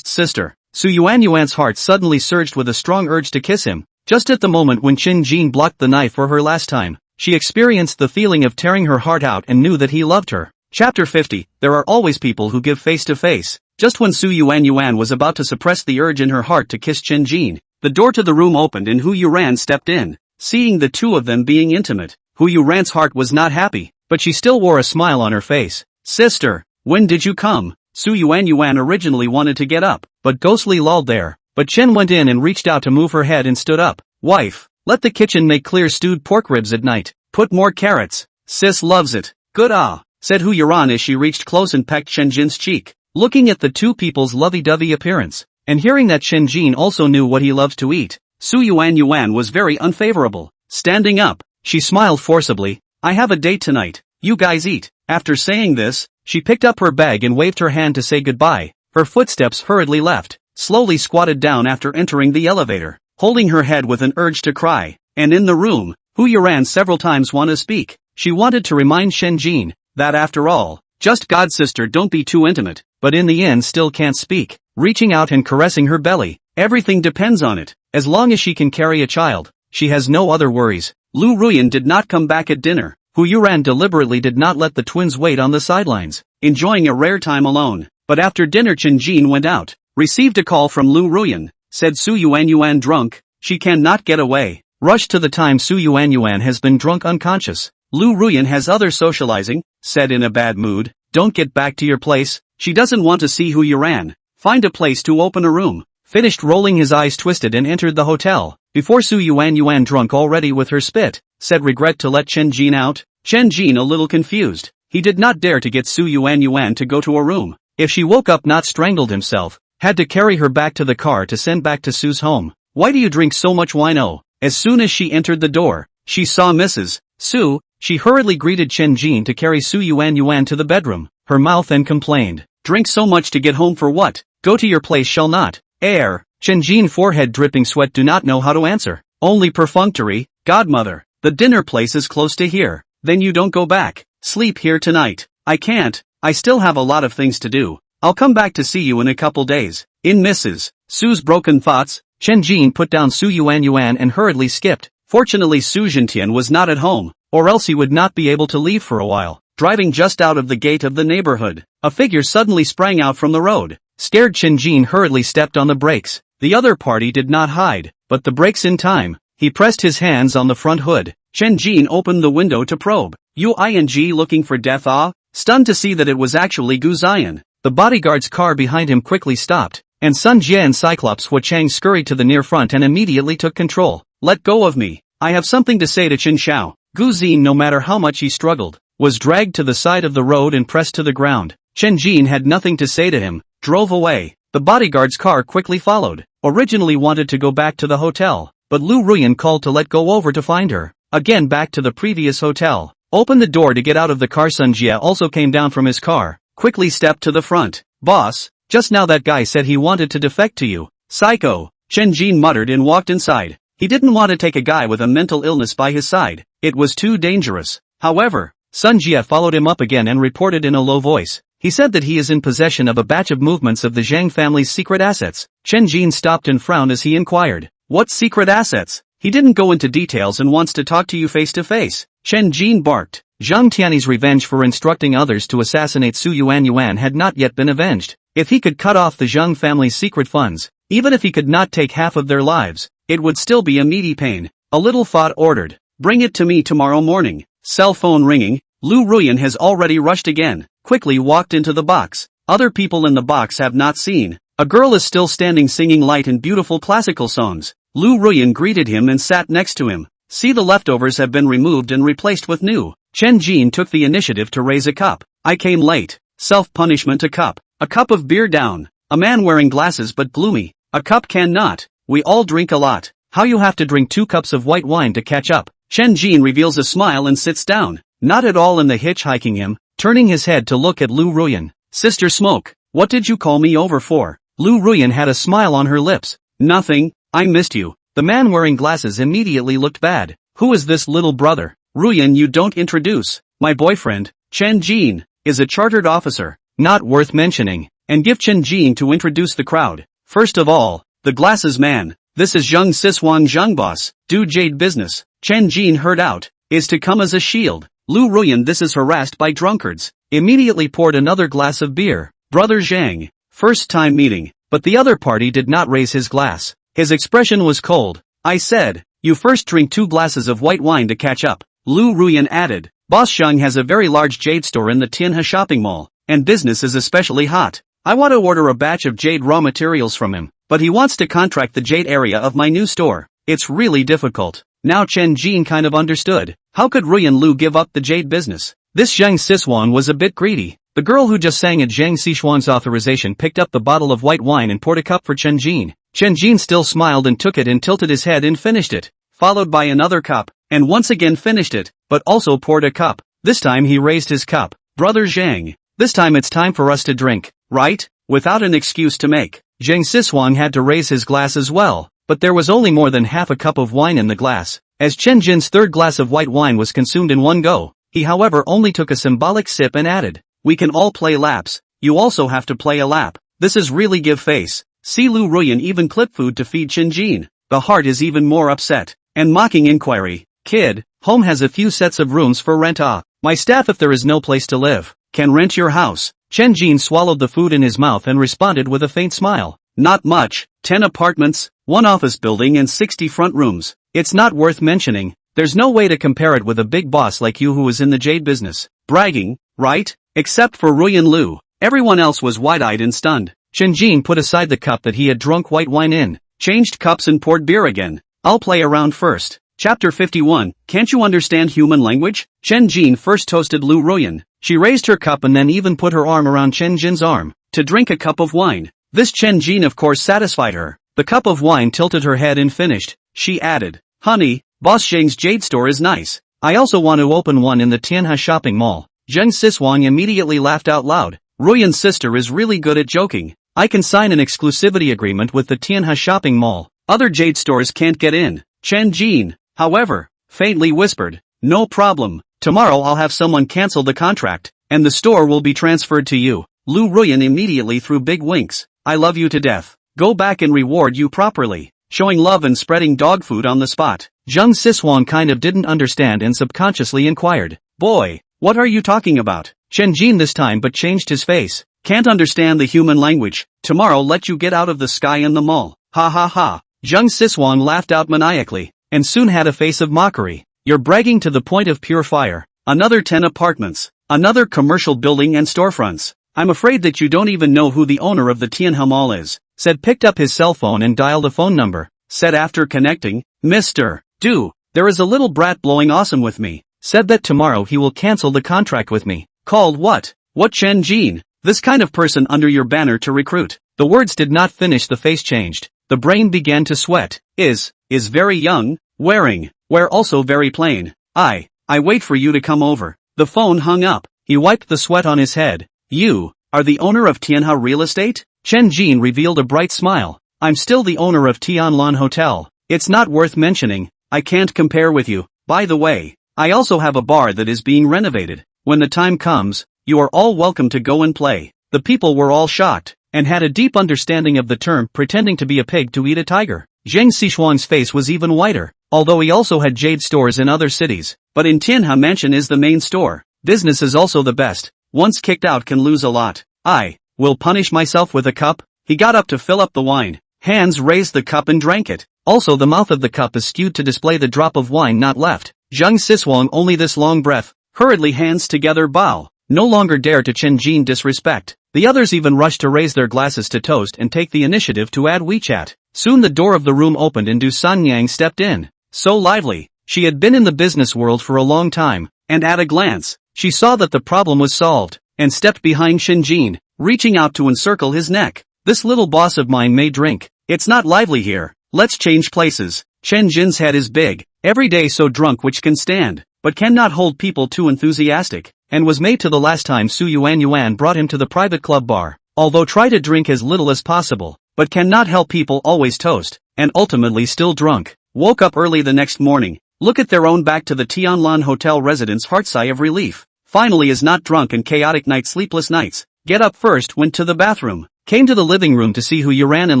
sister. Su Yuan's heart suddenly surged with a strong urge to kiss him. Just at the moment when Chen Jin blocked the knife for her last time, she experienced the feeling of tearing her heart out and knew that he loved her. Chapter 50. There are always people who give face to face. Just when Su Yuan was about to suppress the urge in her heart to kiss Chen Jin, the door to the room opened and Hu Yuran stepped in. Seeing the two of them being intimate, Hu Yuran's heart was not happy. But she still wore a smile on her face. Sister, when did you come? Su Yuan originally wanted to get up, but ghostly lolled there. But Chen went in and reached out to move her head and stood up. Wife, let the kitchen make clear stewed pork ribs at night. Put more carrots. Sis loves it. Good said Hu Yuran as she reached close and pecked Chen Jin's cheek. Looking at the two people's lovey-dovey appearance, and hearing that Chen Jin also knew what he loved to eat, Su Yuan was very unfavorable. Standing up, she smiled forcibly. I have a date tonight. You guys eat. After saying this, she picked up her bag and waved her hand to say goodbye. Her footsteps hurriedly left, slowly squatted down after entering the elevator, holding her head with an urge to cry. And in the room, Hu Yuran several times wanted to speak. She wanted to remind Chen Jin that after all, just godsister don't be too intimate, but in the end still can't speak. Reaching out and caressing her belly. Everything depends on it. As long as she can carry a child, she has no other worries. Lu Ruyan did not come back at dinner. Hu Yuran deliberately did not let the twins wait on the sidelines, enjoying a rare time alone. But after dinner Chen Jin went out, received a call from Lu Ruyan, said Su Yuanyuan drunk, she cannot get away. Rushed to the time Su Yuanyuan has been drunk unconscious. Lu Ruyan has other socializing, said in a bad mood, don't get back to your place, she doesn't want to see who you ran. Find a place to open a room. Finished rolling his eyes twisted and entered the hotel, before Su Yuanyuan drunk already with her spit, said regret to let Chen Jin out. Chen Jin a little confused, he did not dare to get Su Yuanyuan to go to a room. If she woke up not strangled himself, had to carry her back to the car to send back to Su's home. Why do you drink so much wine? Oh, as soon as she entered the door, she saw Mrs. Su. She hurriedly greeted Chen Jin to carry Su Yuanyuan to the bedroom, her mouth and complained, drink so much to get home for what? Go to your place shall not. Heir. Chen Jin forehead dripping sweat do not know how to answer. Only perfunctory, godmother, the dinner place is close to here, then you don't go back, sleep here tonight. I can't, I still have a lot of things to do. I'll come back to see you in a couple days. In Mrs. Su's broken thoughts, Chen Jin put down Su Yuanyuan and hurriedly skipped. Fortunately Su Jintian was not at home, or else he would not be able to leave for a while. Driving just out of the gate of the neighborhood, a figure suddenly sprang out from the road. Scared Chen Jin hurriedly stepped on the brakes. The other party did not hide, but the brakes in time. He pressed his hands on the front hood. Chen Jin opened the window to probe. Uing looking for death ah? Stunned to see that it was actually Gu Ziyan. The bodyguard's car behind him quickly stopped, and Sun Jie and Cyclops Hua Chang scurried to the near front and immediately took control. Let go of me. I have something to say to Chen Xiao. Gu Ziyan, no matter how much he struggled, was dragged to the side of the road and pressed to the ground. Chen Jin had nothing to say to him, drove away. The bodyguard's car quickly followed. Originally wanted to go back to the hotel, but Lu Ruyan called to let go over to find her. Again back to the previous hotel. Opened the door to get out of the car. Sun Jie also came down from his car, quickly stepped to the front. Boss, just now that guy said he wanted to defect to you. Psycho, Chen Jin muttered and walked inside. He didn't want to take a guy with a mental illness by his side. It was too dangerous. However, Sun Jie followed him up again and reported in a low voice. He said that he is in possession of a batch of movements of the Zhang family's secret assets. Chen Jin stopped and frowned as he inquired, what secret assets? He didn't go into details and wants to talk to you face to face. Chen Jin barked. Zhang Tianyi's revenge for instructing others to assassinate Su Yuanyuan had not yet been avenged. If he could cut off the Zhang family's secret funds, even if he could not take half of their lives, it would still be a meaty pain. A little thought ordered. Bring it to me tomorrow morning. Cell phone ringing. Lu Ruyan has already rushed again. Quickly walked into the box. Other people in the box have not seen. A girl is still standing singing light and beautiful classical songs. Lu Ruyan greeted him and sat next to him. See, the leftovers have been removed and replaced with new. Chen Jin took the initiative to raise a cup. I came late. Self-punishment. A cup. A cup of beer down. A man wearing glasses but gloomy. A cup cannot. We all drink a lot. How you have to drink 2 cups of white wine to catch up. Chen Jin reveals a smile and sits down. Not at all in the hitchhiking him, turning his head to look at Lu Ruyan. Sister Smoke, what did you call me over for? Lu Ruyan had a smile on her lips. Nothing, I missed you. The man wearing glasses immediately looked bad. Who is this little brother? Ruyan, you don't introduce. My boyfriend, Chen Jin, is a chartered officer, not worth mentioning, and give Chen Jin to introduce the crowd. First of all, the glasses man. This is Zheng Siswang Zheng boss, do jade business. Chen Jin heard out, is to come as a shield. Lu Ruyan, this is harassed by drunkards. Immediately poured another glass of beer. Brother Zhang, first time meeting, but the other party did not raise his glass. His expression was cold. I said, you first drink 2 glasses of white wine to catch up. Lu Ruyan added, Boss Zhang has a very large jade store in the Tianhe shopping mall, and business is especially hot. I want to order a batch of jade raw materials from him, but he wants to contract the jade area of my new store. It's really difficult. Now Chen Jin kind of understood. How could Ruyan Lu give up the jade business? This Zhang Siswan was a bit greedy. The girl who just sang at Zhang Sishuan's authorization picked up the bottle of white wine and poured a cup for Chen Jin. Chen Jin still smiled and took it and tilted his head and finished it, followed by another cup, and once again finished it, but also poured a cup. This time he raised his cup. Brother Zhang, this time it's time for us to drink, right? Without an excuse to make, Zhang Sishuang had to raise his glass as well, but there was only more than half a cup of wine in the glass. As Chen Jin's third glass of white wine was consumed in one go, he however only took a symbolic sip and added, we can all play laps, you also have to play a lap. This is really give face. See, Lu Ruyan even clip food to feed Chen Jin. The heart is even more upset. And mocking inquiry, kid, home has a few sets of rooms for rent. My staff, if there is no place to live, can rent your house. Chen Jin swallowed the food in his mouth and responded with a faint smile. Not much, 10 apartments, 1 office building and 60 front rooms. It's not worth mentioning. There's no way to compare it with a big boss like you who is in the jade business. Bragging, right? Except for Ruyan Lu. Everyone else was wide-eyed and stunned. Chen Jin put aside the cup that he had drunk white wine in, changed cups and poured beer again. I'll play around first. Chapter 51, Can't you understand human language? Chen Jin first toasted Lu Ruyan. She raised her cup and then even put her arm around Chen Jin's arm, to drink a cup of wine. This Chen Jin of course satisfied her. The cup of wine tilted her head and finished. She added, Honey, Boss Zheng's jade store is nice. I also want to open one in the Tianhe shopping mall. Zheng Siswang immediately laughed out loud. Ruyan's sister is really good at joking. I can sign an exclusivity agreement with the Tianhe shopping mall. Other jade stores can't get in. Chen Jin, however, faintly whispered, No problem. Tomorrow I'll have someone cancel the contract, and the store will be transferred to you. Lu Ruyan immediately threw big winks. I love you to death. Go back and reward you properly. Showing love and spreading dog food on the spot. Zheng Siswang kind of didn't understand and subconsciously inquired. Boy, what are you talking about? Chen Jin this time but changed his face. Can't understand the human language. Tomorrow let you get out of the sky in the mall. Ha ha ha. Zheng Siswang laughed out maniacally, and soon had a face of mockery. You're bragging to the point of pure fire. Another 10 apartments. Another commercial building and storefronts. I'm afraid that you don't even know who the owner of the Tianhe Mall is. Said picked up his cell phone and dialed a phone number. Said after connecting, Mr. Du, there is a little brat blowing awesome with me. Said that tomorrow he will cancel the contract with me. Called what? What Chen Jin? This kind of person under your banner to recruit. The words did not finish, the face changed. The brain began to sweat. Is very young, wear also very plain. I wait for you to come over. The phone hung up. He wiped the sweat on his head. You are the owner of Tianhe Real Estate? Chen Jin revealed a bright smile. I'm still the owner of Tianlan Hotel. It's not worth mentioning. I can't compare with you. By the way, I also have a bar that is being renovated. When the time comes, you are all welcome to go and play. The people were all shocked, and had a deep understanding of the term pretending to be a pig to eat a tiger. Zheng Sishuang's face was even whiter, although he also had jade stores in other cities. But in Tianhe Mansion is the main store. Business is also the best. Once kicked out can lose a lot. I will punish myself with a cup. He got up to fill up the wine. Hands raised the cup and drank it. Also the mouth of the cup is skewed to display the drop of wine not left. Zheng Sishuang only this long breath. Hurriedly hands together bow. No longer dare to Chen Jin disrespect. The others even rushed to raise their glasses to toast and take the initiative to add WeChat. Soon the door of the room opened and Du Sanyang stepped in. So lively. She had been in the business world for a long time, and at a glance, she saw that the problem was solved, and stepped behind Chen Jin, reaching out to encircle his neck. This little boss of mine may drink. It's not lively here. Let's change places. Chen Jin's head is big, every day so drunk which can stand, but cannot hold people too enthusiastic, and was made to the last time Su Yuan brought him to the private club bar. Although try to drink as little as possible, but cannot help people always toast, and ultimately still drunk. Woke up early the next morning, look at their own back to the Tianlan Hotel residence, heart sigh of relief. Finally is not drunk and chaotic night, sleepless nights. Get up first, went to the bathroom. Came to the living room to see Hu Yuran and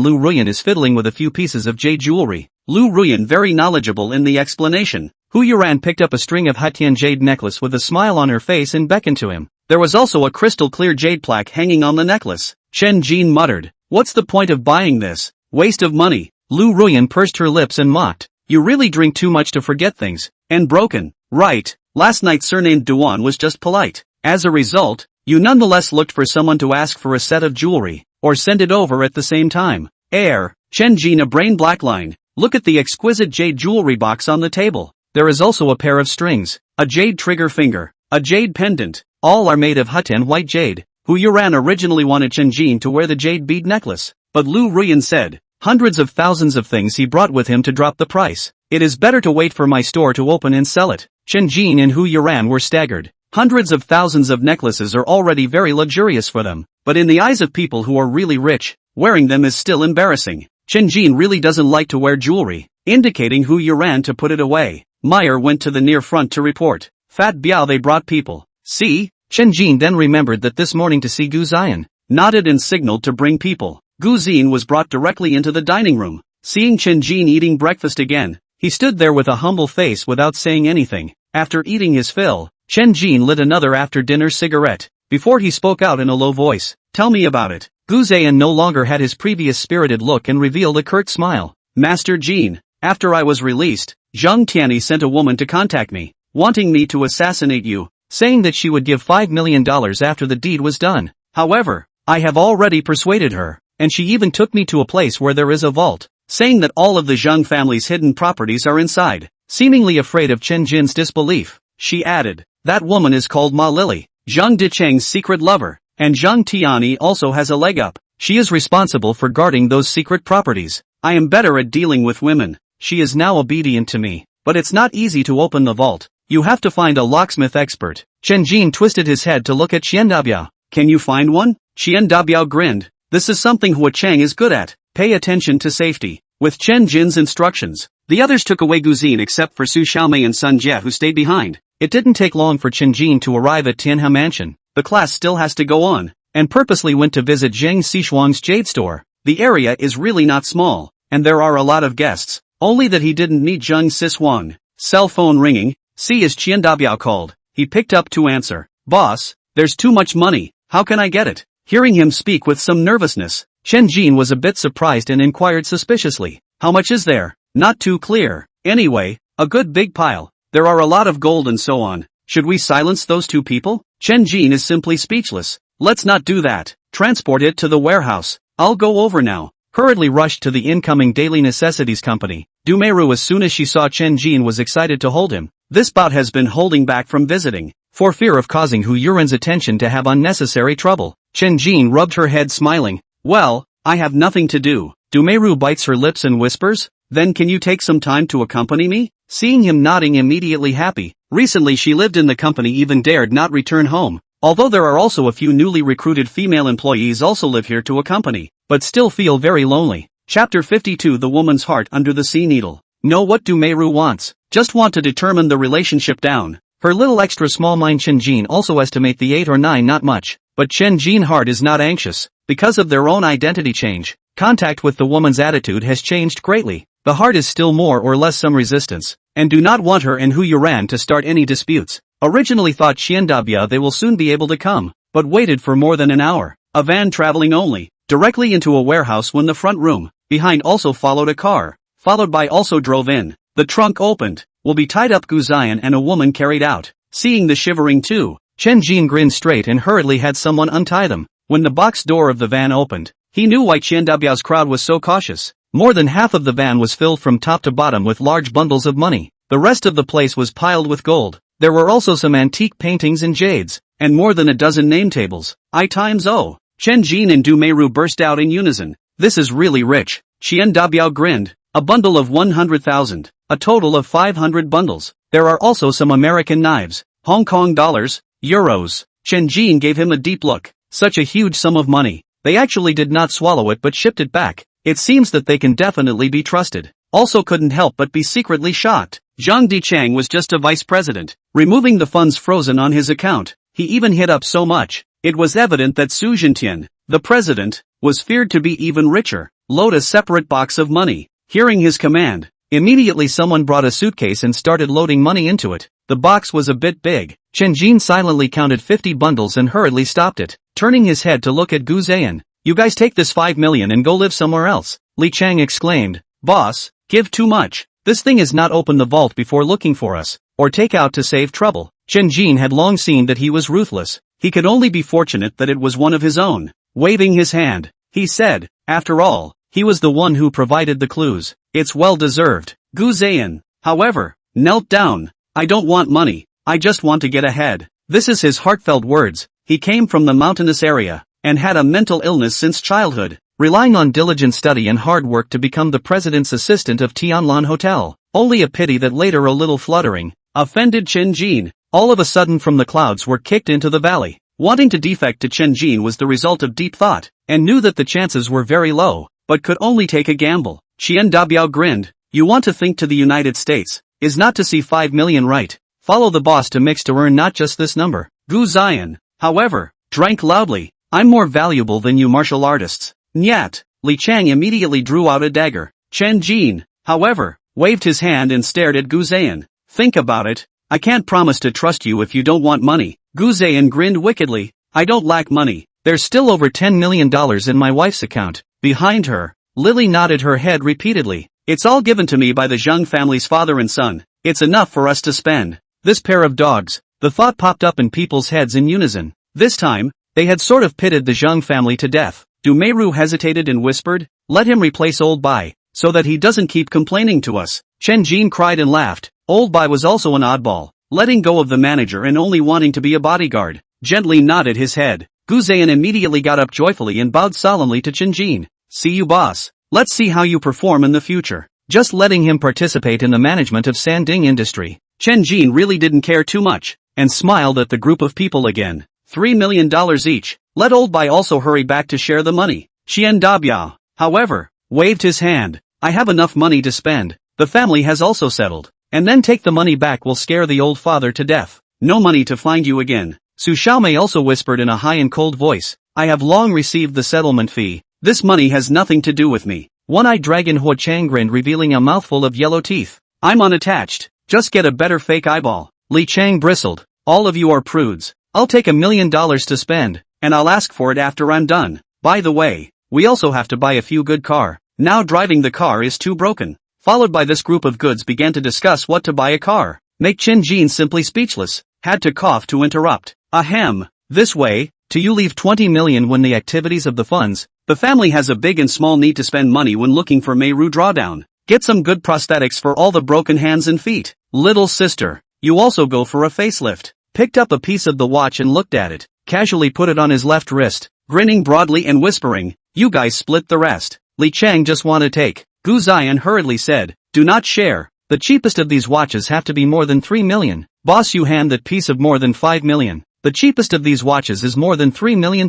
Lu Ruyan is fiddling with a few pieces of jade jewelry. Lu Ruyan very knowledgeable in the explanation. Hu Yuran picked up a string of Hatian jade necklace with a smile on her face and beckoned to him. There was also a crystal clear jade plaque hanging on the necklace. Chen Jin muttered, "What's the point of buying this? Waste of money." Lu Ruyan pursed her lips and mocked, "You really drink too much to forget things. And broken. Right. Last night surnamed Duan was just polite. As a result, you nonetheless looked for someone to ask for a set of jewelry, or send it over at the same time. Heir." Chen Jin a brain black line. Look at the exquisite jade jewelry box on the table. There is also a pair of strings, a jade trigger finger, a jade pendant. All are made of Hutian white jade. Hu Yuran originally wanted Chen Jin to wear the jade bead necklace, but Lu Ruyan said, hundreds of thousands of things he brought with him to drop the price. It is better to wait for my store to open and sell it. Chen Jin and Hu Yuran were staggered. Hundreds of thousands of necklaces are already very luxurious for them, but in the eyes of people who are really rich, wearing them is still embarrassing. Chen Jin really doesn't like to wear jewelry, indicating Hu Yuran to put it away. Meyer went to the near front to report. Fat Biao, they brought people. See? Chen Jin then remembered that this morning to see Gu Ziyan, nodded and signaled to bring people. Gu Ziyan was brought directly into the dining room. Seeing Chen Jin eating breakfast again, he stood there with a humble face without saying anything. After eating his fill, Chen Jin lit another after-dinner cigarette. before he spoke out in a low voice. Tell me about it. Gu Ziyan no longer had his previous spirited look and revealed a curt smile. Master Jean, after I was released, Zhang Tianyi sent a woman to contact me, wanting me to assassinate you, saying that she would give $5 million after the deed was done. However, I have already persuaded her, and she even took me to a place where there is a vault, saying that all of the Zhang family's hidden properties are inside. Seemingly afraid of Chen Jin's disbelief, she added, that woman is called Ma Lily, Zhang Dicheng's secret lover, and Zhang Tianyi also has a leg up. She is responsible for guarding those secret properties. I am better at dealing with women. She is now obedient to me, but it's not easy to open the vault. You have to find a locksmith expert. Chen Jin twisted his head to look at Qian Dabiao. Can you find one? Qian Dabiao grinned. This is something Hua Cheng is good at. Pay attention to safety. With Chen Jin's instructions, the others took away Guzin except for Su Xiaomei and Sun Jie who stayed behind. It didn't take long for Chen Jin to arrive at Tianhe Mansion. The class still has to go on, and purposely went to visit Zheng Xishuang's jade store. The area is really not small, and there are a lot of guests, only that he didn't meet Zheng Xishuang. Cell phone ringing. See, as Qian Dabiao called. He picked up to answer. Boss, there's too much money, how can I get it? Hearing him speak with some nervousness, Chen Jin was a bit surprised and inquired suspiciously. How much is there? Not too clear. Anyway, a good big pile. There are a lot of gold and so on. Should we silence those two people? Chen Jin is simply speechless. Let's not do that. Transport it to the warehouse. I'll go over now. Hurriedly rushed to the incoming daily necessities company. Dumeru, as soon as she saw Chen Jin, was excited to hold him. This bot has been holding back from visiting, for fear of causing Hu Yuren's attention to have unnecessary trouble. Chen Jin rubbed her head, smiling. Well, I have nothing to do. Dumeru bites her lips and whispers, then can you take some time to accompany me? Seeing him nodding, immediately happy. Recently she lived in the company, even dared not return home. Although there are also a few newly recruited female employees also live here to accompany, but still feel very lonely. Chapter 52, The Woman's Heart Under the Sea Needle. Know what Dumeru wants. Just want to determine the relationship down. Her little extra small mind. Chen Jin also estimate the 8 or 9 not much, but Chen Jin heart is not anxious. Because of their own identity change, contact with the woman's attitude has changed greatly. The heart is still more or less some resistance, and do not want her and Hu Yuran to start any disputes. Originally thought Qian Dabia they will soon be able to come, but waited for more than an hour. A van traveling only, directly into a warehouse when the front room, behind also followed a car, followed by also drove in. The trunk opened, will be tied up Gu Ziyan and a woman carried out. Seeing the shivering two, Chen Jin grinned straight and hurriedly had someone untie them. When the box door of the van opened, he knew why Qian Dabiao's crowd was so cautious. More than half of the van was filled from top to bottom with large bundles of money. The rest of the place was piled with gold. There were also some antique paintings and jades, and more than a dozen name tables. I times O. Chen Jin and Dumeru burst out in unison. This is really rich. Qian Dabiao grinned. A bundle of 100,000. A total of 500 bundles. There are also some American knives, Hong Kong dollars, euros. Chen Jin gave him a deep look. Such a huge sum of money. They actually did not swallow it but shipped it back. It seems that they can definitely be trusted. Also couldn't help but be secretly shocked. Zhang Dicheng was just a vice president, removing the funds frozen on his account. He even hid up so much. It was evident that Su Zhentian, the president, was feared to be even richer. Load a separate box of money. Hearing his command, immediately someone brought a suitcase and started loading money into it. The box was a bit big. Chen Jin silently counted 50 bundles and hurriedly stopped it, turning his head to look at Gu Ziyan. You guys take this 5 million and go live somewhere else. Li Chang exclaimed. Boss, give too much. This thing is not open the vault before looking for us, or take out to save trouble. Chen Jin had long seen that he was ruthless. He could only be fortunate that it was one of his own. Waving his hand, he said, after all, he was the one who provided the clues. It's well deserved. Gu Ziyan, however, knelt down. I don't want money. I just want to get ahead. This is his heartfelt words. He came from the mountainous area, and had a mental illness since childhood, relying on diligent study and hard work to become the president's assistant of Tianlan Hotel. Only a pity that later a little fluttering, offended Chen Jin. All of a sudden from the clouds were kicked into the valley. Wanting to defect to Chen Jin was the result of deep thought, and knew that the chances were very low, but could only take a gamble. Qian Dabiao grinned. You want to think to the United States, is not to see 5 million right. Follow the boss to mix to earn not just this number. Gu Ziyan, however, drank loudly. I'm more valuable than you martial artists. Nyat. Li Chang immediately drew out a dagger. Chen Jin, however, waved his hand and stared at Gu Ziyan. Think about it. I can't promise to trust you if you don't want money. Gu Ziyan grinned wickedly. I don't lack money. There's still over $10 million in my wife's account. Behind her, Lily nodded her head repeatedly. It's all given to me by the Zhang family's father and son. It's enough for us to spend. This pair of dogs. The thought popped up in people's heads in unison. This time, they had sort of pitted the Zhang family to death. Dumeru hesitated and whispered, let him replace Old Bai, so that he doesn't keep complaining to us. Chen Jin cried and laughed. Old Bai was also an oddball, letting go of the manager and only wanting to be a bodyguard. Gently nodded his head. Gu Zhan immediately got up joyfully and bowed solemnly to Chen Jin. See you, boss. Let's see how you perform in the future. Just letting him participate in the management of Sanding industry. Chen Jin really didn't care too much, and smiled at the group of people again. $3 million each. Let Old Bai also hurry back to share the money. Xian Dabiao, however, waved his hand. I have enough money to spend. The family has also settled. And then take the money back will scare the old father to death. No money to find you again. Su Xiaomei also whispered in a high and cold voice. I have long received the settlement fee. This money has nothing to do with me. One-eyed dragon Huo Chang grinned, revealing a mouthful of yellow teeth. I'm unattached. Just get a better fake eyeball. Li Chang bristled. All of you are prudes. I'll take $1 million to spend, and I'll ask for it after I'm done. By the way, we also have to buy a few good car. Now driving the car is too broken. Followed by this group of goods began to discuss what to buy a car. Make Chen Jin simply speechless. Had to cough to interrupt. Ahem. This way, to you leave 20 million when the activities of the funds. The family has a big and small need to spend money when looking for Meiru drawdown. Get some good prosthetics for all the broken hands and feet. Little sister, you also go for a facelift. Picked up a piece of the watch and looked at it. Casually put it on his left wrist, grinning broadly and whispering, you guys split the rest. Li Chang just want to take. Gu Zian hurriedly said, do not share. The cheapest of these watches have to be more than 3 million. Boss, you hand that piece of more than 5 million. The cheapest of these watches is more than $3 million.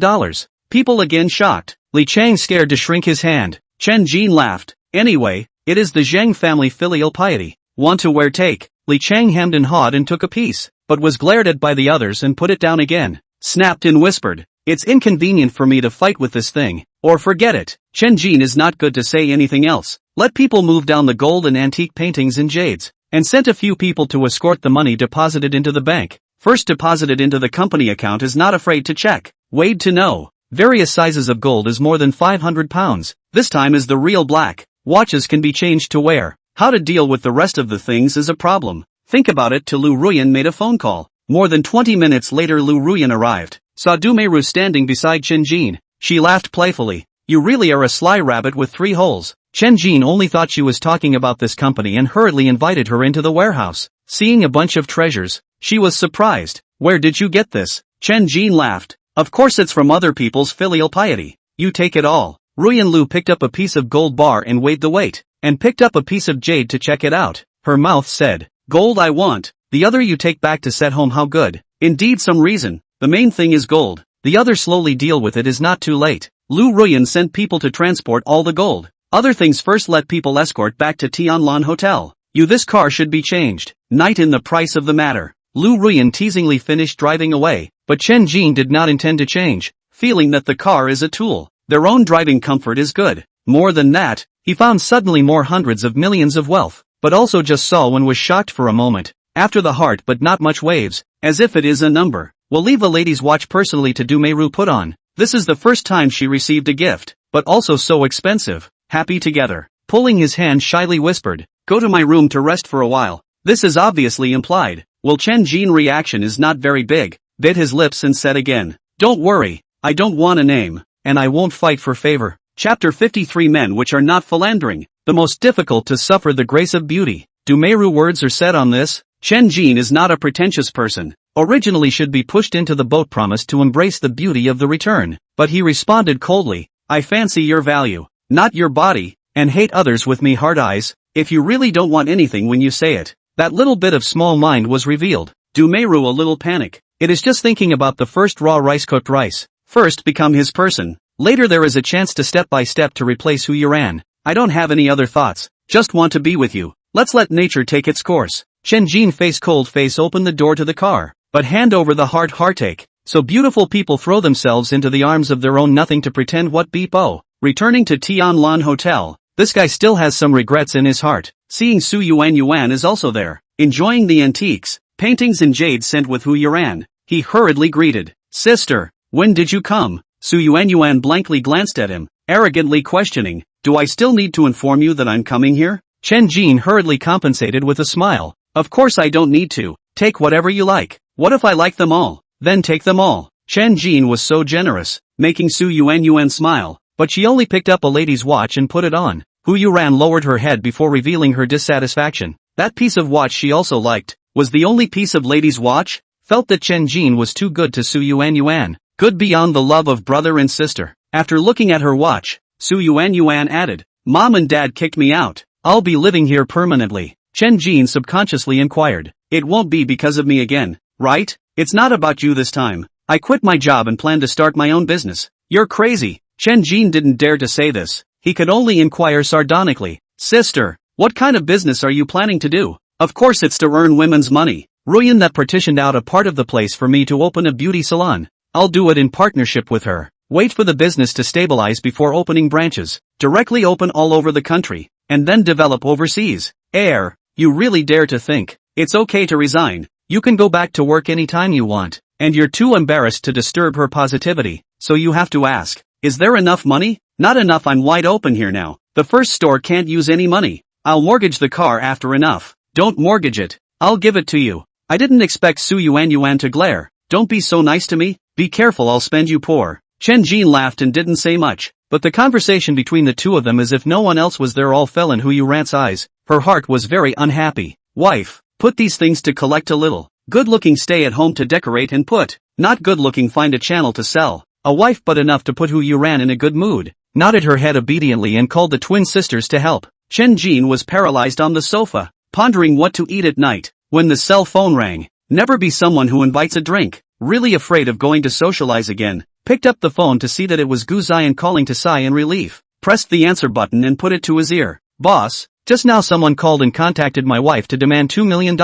People again shocked. Li Chang scared to shrink his hand. Chen Jin laughed. Anyway, it is the Zhang family filial piety. Want to wear take. Li Chang hemmed and hawed and took a piece, but was glared at by the others and put it down again. Snapped and whispered, it's inconvenient for me to fight with this thing, or forget it. Chen Jin is not good to say anything else. Let people move down the gold and antique paintings and jades, and sent a few people to escort the money deposited into the bank. First deposited into the company account is not afraid to check. Weighed to know. Various sizes of gold is more than 500 pounds. This time is the real black. Watches can be changed to wear. How to deal with the rest of the things is a problem. Think about it till Lu Ruyan made a phone call. More than 20 minutes later Lu Ruyan arrived. Saw Dumeru standing beside Chen Jin. She laughed playfully. You really are a sly rabbit with 3 holes. Chen Jin only thought she was talking about this company and hurriedly invited her into the warehouse. Seeing a bunch of treasures, she was surprised. Where did you get this? Chen Jin laughed. Of course it's from other people's filial piety. You take it all. Ruyan Lu picked up a piece of gold bar and weighed the weight, and picked up a piece of jade to check it out. Her mouth said, gold I want. The other you take back to set home. How good. Indeed, some reason. The main thing is gold. The other slowly deal with it is not too late. Lu Ruyan sent people to transport all the gold. Other things first let people escort back to Tianlan Hotel. You this car should be changed. Night in the price of the matter. Lu Ruyan teasingly finished driving away, but Chen Jin did not intend to change, feeling that the car is a tool. Their own driving comfort is good. More than that, he found suddenly more hundreds of millions of wealth, but also just saw one was shocked for a moment. After the heart but not much waves, as if it is a number. Will leave a lady's watch personally to Dumeru put on. This is the first time she received a gift, but also so expensive. Happy together. Pulling his hand shyly whispered, go to my room to rest for a while. This is obviously implied. Will Chen Jin reaction is not very big. Bit his lips and said again, don't worry, I don't want a name, and I won't fight for favor. Chapter 53 Men which are not philandering, the most difficult to suffer the grace of beauty. Dumeru words are said on this. Chen Jin is not a pretentious person. Originally should be pushed into the boat promised to embrace the beauty of the return, but he responded coldly, I fancy your value, not your body, and hate others with me hard eyes. If you really don't want anything when you say it. That little bit of small mind was revealed. Dumeru a little panic. It is just thinking about the first raw rice cooked rice. First become his person. Later there is a chance to step by step to replace who you ran. I don't have any other thoughts. Just want to be with you. Let's let nature take its course. Chen Jin cold face opened the door to the car. But hand over the heartache. So beautiful people throw themselves into the arms of their own nothing to pretend what beep-oh. Returning to Tianlan Hotel. This guy still has some regrets in his heart. Seeing Su Yuan is also there. Enjoying the antiques, paintings and jade sent with Hu Yuan. He hurriedly greeted. Sister, When did you come? Su Yuanyuan blankly glanced at him, arrogantly questioning, do I still need to inform you that I'm coming here? Chen Jin hurriedly compensated with a smile. Of course I don't need to. Take whatever you like. What if I like them all? Then take them all. Chen Jin was so generous, making Su Yuanyuan smile, but she only picked up a lady's watch and put it on. Hu Yuran lowered her head before revealing her dissatisfaction. That piece of watch she also liked, was the only piece of lady's watch? Felt that Chen Jin was too good to Su Yuanyuan. Good beyond the love of brother and sister. After looking at her watch, Su Yuanyuan added, Mom and Dad kicked me out. I'll be living here permanently. Chen Jin subconsciously inquired. It won't be because of me again, right? It's not about you this time. I quit my job and plan to start my own business. You're crazy. Chen Jin didn't dare to say this. He could only inquire sardonically. Sister, what kind of business are you planning to do? Of course it's to earn women's money. Ruyan that partitioned out a part of the place for me to open a beauty salon. I'll do it in partnership with her. Wait for the business to stabilize before opening branches. Directly open all over the country. And then develop overseas. Heir, you really dare to think. It's okay to resign. You can go back to work anytime you want. And you're too embarrassed to disturb her positivity. So you have to ask, is there enough money? Not enough. I'm wide open here now. The first store can't use any money. I'll mortgage the car after enough. Don't mortgage it. I'll give it to you. I didn't expect Su Yuanyuan to glare. Don't be so nice to me. Be careful, I'll spend you poor. Chen Jin laughed and didn't say much, but the conversation between the two of them as if no one else was there all fell in Hu Yuran's eyes. Her heart was very unhappy. Wife, put these things to collect a little. Good looking stay at home to decorate and put. Not good looking find a channel to sell. A wife but enough to put Hu Yuran in a good mood. Nodded her head obediently and called the twin sisters to help. Chen Jin was paralyzed on the sofa, pondering what to eat at night, when the cell phone rang. Never be someone who invites a drink. Really afraid of going to socialize again. Picked up the phone to see that it was Gu Zion calling to sigh in relief. Pressed the answer button and put it to his ear. Boss, just now someone called and contacted my wife to demand $2 million,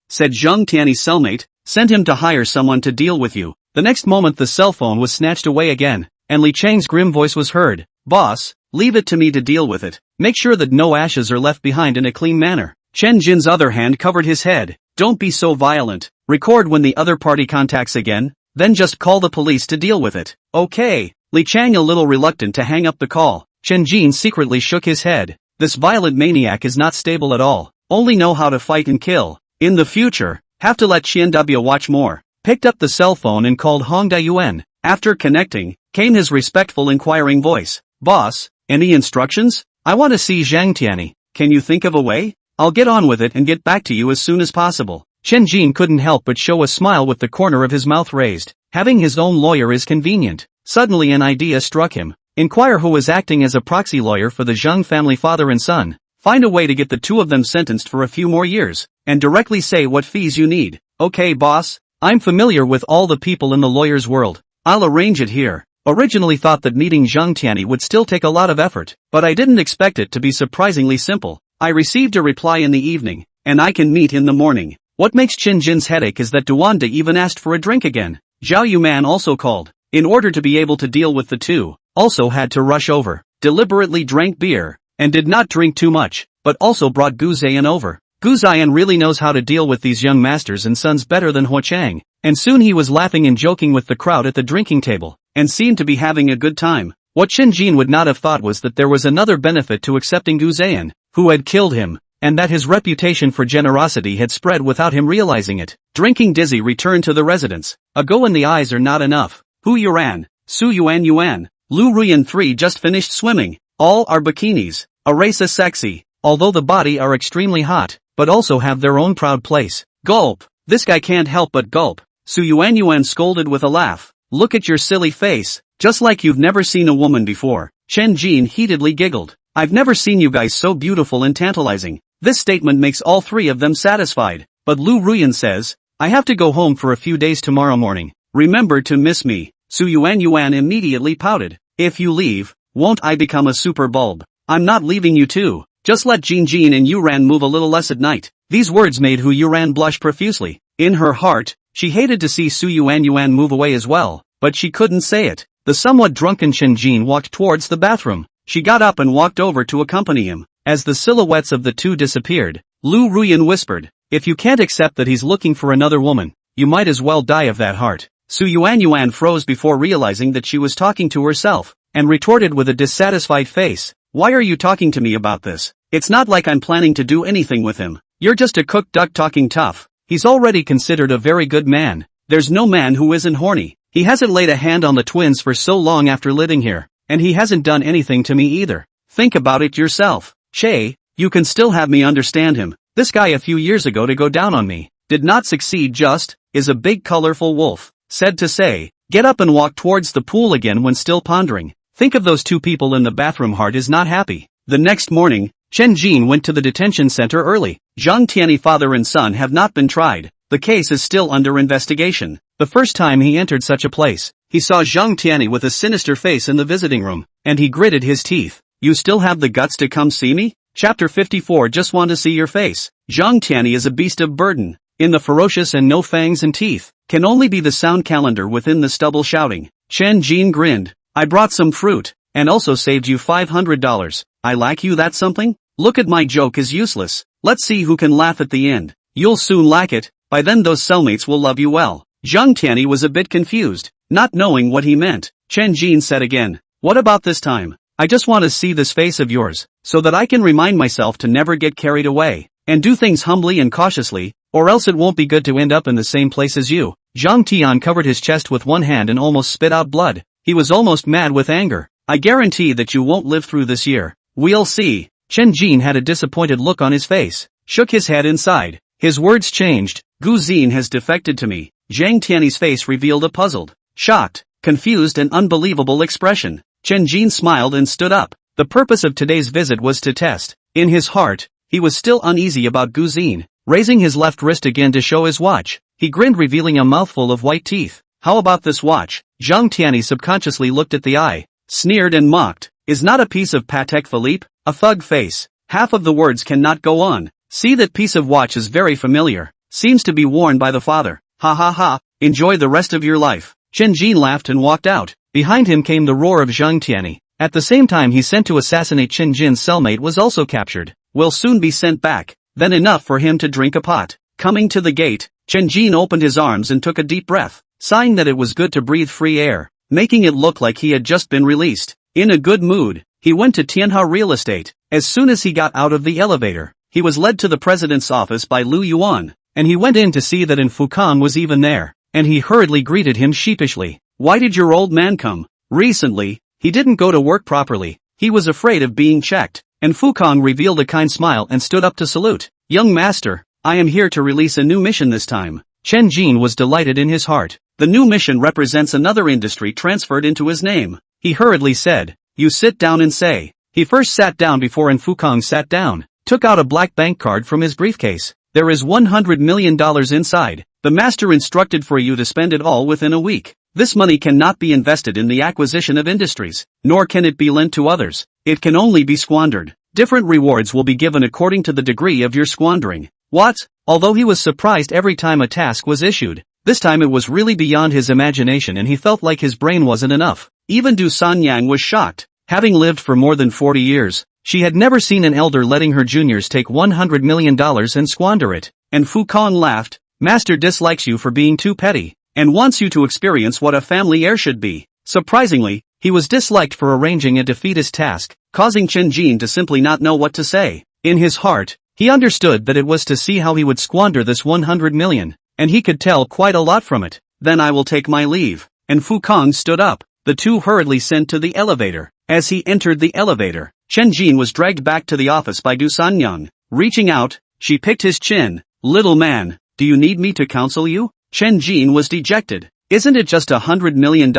said Zheng Tianyi's cellmate. Send him to hire someone to deal with you. The next moment the cell phone was snatched away again, and Li Chang's grim voice was heard. Boss, leave it to me to deal with it. Make sure that no ashes are left behind in a clean manner. Chen Jin's other hand covered his head. Don't be so violent. Record when the other party contacts again, then just call the police to deal with it. Okay. Li Chang a little reluctant to hang up the call. Chen Jin secretly shook his head. This violent maniac is not stable at all. Only know how to fight and kill. In the future, have to let Qian W watch more. Picked up the cell phone and called Hong Dayuan. After connecting, came his respectful inquiring voice. Boss, any instructions? I want to see Zhang Tianyi. Can you think of a way? I'll get on with it and get back to you as soon as possible. Chen Jin couldn't help but show a smile with the corner of his mouth raised. Having his own lawyer is convenient. Suddenly an idea struck him. Inquire who was acting as a proxy lawyer for the Zheng family father and son. Find a way to get the two of them sentenced for a few more years, and directly say what fees you need. Okay boss, I'm familiar with all the people in the lawyer's world. I'll arrange it here. Originally thought that meeting Zheng Tianyi would still take a lot of effort, but I didn't expect it to be surprisingly simple. I received a reply in the evening, and I can meet in the morning. What makes Chen Jin's headache is that Duanda even asked for a drink again. Zhao Yuman also called, in order to be able to deal with the two, also had to rush over, deliberately drank beer, and did not drink too much, but also brought Gu Ziyan over. Gu Ziyan really knows how to deal with these young masters and sons better than Huo Chang, and soon he was laughing and joking with the crowd at the drinking table, and seemed to be having a good time. What Chen Jin would not have thought was that there was another benefit to accepting Gu Ziyan, who had killed him, and that his reputation for generosity had spread without him realizing it. Drinking dizzy returned to the residence. A go in the eyes are not enough. Hu Yuran, Su Yuanyuan, Lu Ruyan 3 just finished swimming. All are bikinis. Arasa sexy, although the body are extremely hot, but also have their own proud place. Gulp. This guy can't help but gulp. Su Yuanyuan scolded with a laugh. Look at your silly face, just like you've never seen a woman before. Chen Jin heatedly giggled. I've never seen you guys so beautiful and tantalizing. This statement makes all three of them satisfied, but Lu Ruyan says, I have to go home for a few days tomorrow morning. Remember to miss me. Su Yuanyuan immediately pouted. If you leave, won't I become a super bulb? I'm not leaving you too. Just let Jin Jin and Yuran move a little less at night. These words made Hu Yuran blush profusely. In her heart, she hated to see Su Yuanyuan move away as well, but she couldn't say it. The somewhat drunken Chen Jin walked towards the bathroom. She got up and walked over to accompany him. As the silhouettes of the two disappeared, Lu Ruyan whispered, if you can't accept that he's looking for another woman, you might as well die of that heart. Su Yuan froze before realizing that she was talking to herself, and retorted with a dissatisfied face, "Why are you talking to me about this? It's not like I'm planning to do anything with him. You're just a cooked duck talking tough. He's already considered a very good man. There's no man who isn't horny. He hasn't laid a hand on the twins for so long after living here, and he hasn't done anything to me either. Think about it yourself. Che, you can still have me understand him. This guy a few years ago to go down on me did not succeed just, is a big colorful wolf." Said to say, get up and walk towards the pool again when still pondering. Think of those two people in the bathroom. Heart is not happy. The next morning, Chen Jin went to the detention center early. Zhang Tianyi father and son have not been tried. The case is still under investigation. The first time he entered such a place, he saw Zhang Tianyi with a sinister face in the visiting room, and he gritted his teeth. "You still have the guts to come see me?" Chapter 54. Just want to see your face. Zhang Tianyi is a beast of burden. In the ferocious and no fangs and teeth, can only be the sound calendar within the stubble shouting. Chen Jin grinned. "I brought some fruit, and also saved you $500. I like you, that's something? Look at my joke is useless. Let's see who can laugh at the end. You'll soon lack it, by then those cellmates will love you well." Zhang Tianyi was a bit confused, not knowing what he meant. Chen Jin said again, "What about this time? I just want to see this face of yours, so that I can remind myself to never get carried away, and do things humbly and cautiously, or else it won't be good to end up in the same place as you." Zhang Tian covered his chest with one hand and almost spit out blood. He was almost mad with anger. "I guarantee that you won't live through this year. We'll see." Chen Jin had a disappointed look on his face, shook his head inside. His words changed. "Gu Xin has defected to me." Zhang Tianyi's face revealed a puzzled, shocked, confused and unbelievable expression. Chen Jin smiled and stood up. The purpose of today's visit was to test. In his heart, he was still uneasy about Gu Xin. Raising his left wrist again to show his watch, he grinned, revealing a mouthful of white teeth. "How about this watch?" Zhang Tianyi subconsciously looked at the eye, sneered and mocked. "Is not a piece of Patek Philippe?" A thug face. Half of the words cannot go on. "See, that piece of watch is very familiar. Seems to be worn by the father. Ha ha ha, enjoy the rest of your life." Chen Jin laughed and walked out. Behind him came the roar of Zhang Tianyi. At the same time he sent to assassinate Chen Jin's cellmate was also captured. "Will soon be sent back." Then enough for him to drink a pot. Coming to the gate, Chen Jin opened his arms and took a deep breath, sighing that it was good to breathe free air, making it look like he had just been released. In a good mood, he went to Tianha Real Estate. As soon as he got out of the elevator, he was led to the president's office by Lu Yuan, and he went in to see that Fukang was even there, and he hurriedly greeted him sheepishly. "Why did your old man come?" Recently, he didn't go to work properly. He was afraid of being checked, and Fukang revealed a kind smile and stood up to salute. "Young master, I am here to release a new mission this time." Chen Jin was delighted in his heart. The new mission represents another industry transferred into his name. He hurriedly said, "You sit down and say." He first sat down before Fukang sat down, took out a black bank card from his briefcase. "There is $100 million inside. The master instructed for you to spend it all within a week. This money cannot be invested in the acquisition of industries, nor can it be lent to others. It can only be squandered. Different rewards will be given according to the degree of your squandering." What? Although he was surprised every time a task was issued, this time it was really beyond his imagination and he felt like his brain wasn't enough. Even Du Sanyang was shocked. Having lived for more than 40 years, she had never seen an elder letting her juniors take $100 million and squander it. And Fukang laughed. "Master dislikes you for being too petty, and wants you to experience what a family heir should be." Surprisingly, he was disliked for arranging a defeatist task, causing Chen Jin to simply not know what to say. In his heart, he understood that it was to see how he would squander this 100 million, and he could tell quite a lot from it. "Then I will take my leave." And Fukang stood up. The two hurriedly sent to the elevator. As he entered the elevator, Chen Jin was dragged back to the office by Du Sanyang. Reaching out, she picked his chin. "Little man, do you need me to counsel you?" Chen Jin was dejected. "Isn't it just $100 million?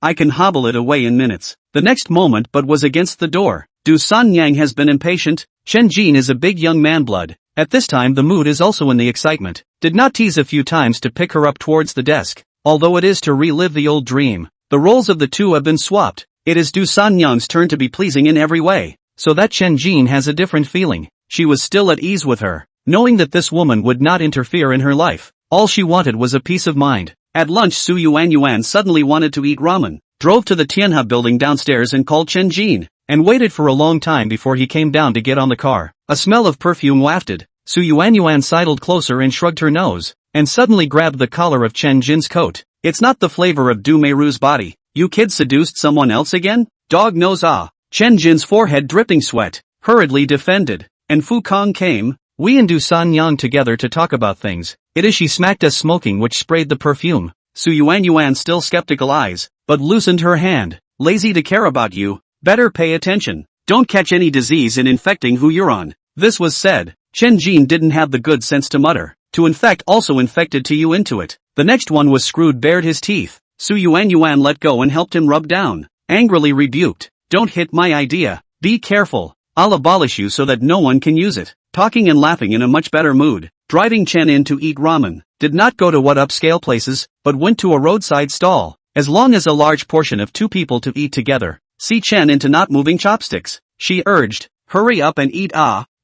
I can hobble it away in minutes." The next moment but was against the door. Du Sanyang has been impatient. Chen Jin is a big young man blood. At this time the mood is also in the excitement. Did not tease a few times to pick her up towards the desk. Although it is to relive the old dream, the roles of the two have been swapped. It is Du Sanyang's turn to be pleasing in every way, so that Chen Jin has a different feeling. She was still at ease with her, knowing that this woman would not interfere in her life. All she wanted was a peace of mind. At lunch Su Yuan suddenly wanted to eat ramen, drove to the Tianha building downstairs and called Chen Jin, and waited for a long time before he came down to get on the car. A smell of perfume wafted. Su Yuan sidled closer and shrugged her nose, and suddenly grabbed the collar of Chen Jin's coat. It's not the flavor of Du Meiru's body. You kid seduced someone else again? Dog knows ah. Chen Jin's forehead dripping sweat, hurriedly defended. And Fu Kong came. We and Du San Yang together to talk about things. It is she smacked us smoking which sprayed the perfume. Su Yuan still skeptical eyes, but loosened her hand. Lazy to care about you. Better pay attention. Don't catch any disease in infecting who you're on. This was said. Chen Jin didn't have the good sense to mutter. To infect also infected to you into it. The next one was screwed bared his teeth. Su Yuan let go and helped him rub down. Angrily rebuked. Don't hit my idea. Be careful. I'll abolish you so that no one can use it. Talking and laughing in a much better mood. Driving Chen in to eat ramen. Did not go to what upscale places, but went to a roadside stall. As long as a large portion of 2 people to eat together. See Chen into not moving chopsticks. She urged. Hurry up and eat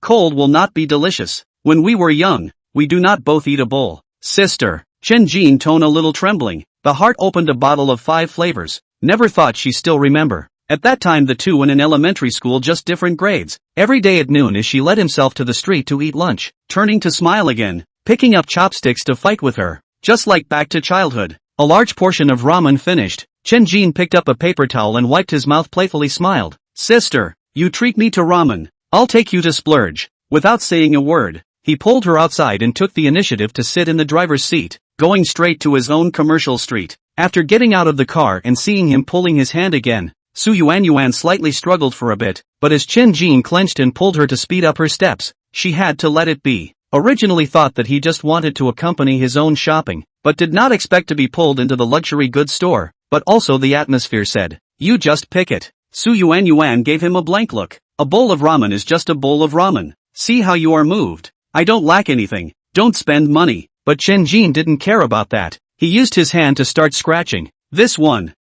cold will not be delicious. When we were young, we do not both eat a bowl. Sister. Chen Jin tone a little trembling. The heart opened a bottle of 5 flavors. Never thought she still remember. At that time the two in an elementary school just different grades. Every day at noon as she led himself to the street to eat lunch. Turning to smile again. Picking up chopsticks to fight with her. Just like back to childhood. A large portion of ramen finished. Chen Jin picked up a paper towel and wiped his mouth playfully smiled. Sister, you treat me to ramen. I'll take you to splurge. Without saying a word, he pulled her outside and took the initiative to sit in the driver's seat, going straight to his own commercial street. After getting out of the car and seeing him pulling his hand again, Su Yuan slightly struggled for a bit, but as Chen Jin clenched and pulled her to speed up her steps, she had to let it be. Originally thought that he just wanted to accompany his own shopping, but did not expect to be pulled into the luxury goods store, but also the atmosphere said, you just pick it. Su Yuan gave him a blank look. A bowl of ramen is just a bowl of ramen. See how you are moved. I don't lack anything. Don't spend money. But Chen Jin didn't care about that. He used his hand to start scratching. This one,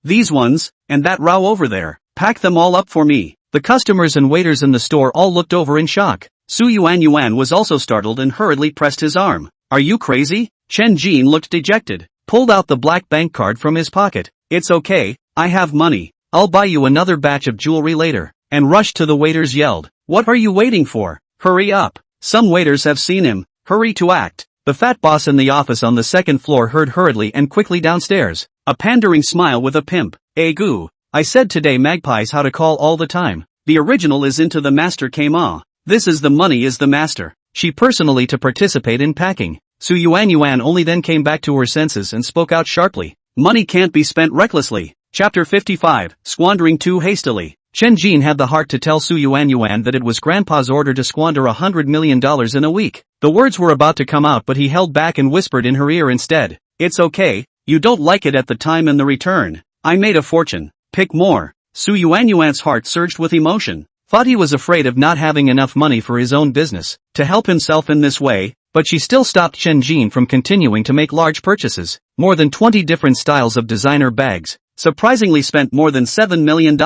these ones, and that row over there. Pack them all up for me. The customers and waiters in the store all looked over in shock. Su Yuan was also startled and hurriedly pressed his arm. Are you crazy? Chen Jin looked dejected. Pulled out the black bank card from his pocket. It's okay, I have money. I'll buy you another batch of jewelry later. And rushed to the waiters yelled. What are you waiting for? Hurry up. Some waiters have seen him. Hurry to act. The fat boss in the office on the second floor heard hurriedly and quickly downstairs. A pandering smile with a pimp. Goo. I said today magpies how to call all the time. The original is into the master came on. This is the money is the master. She personally to participate in packing. Su Yuan only then came back to her senses and spoke out sharply. Money can't be spent recklessly. Chapter 55, Squandering Too Hastily. Chen Jin had the heart to tell Su Yuan that it was Grandpa's order to squander $100 million in a week. The words were about to come out but he held back and whispered in her ear instead. It's okay, you don't like it at the time and the return. I made a fortune. Pick more. Su Yuan's heart surged with emotion. Thought he was afraid of not having enough money for his own business, to help himself in this way, but she still stopped Chen Jin from continuing to make large purchases. More than 20 different styles of designer bags. Surprisingly spent more than $7 million.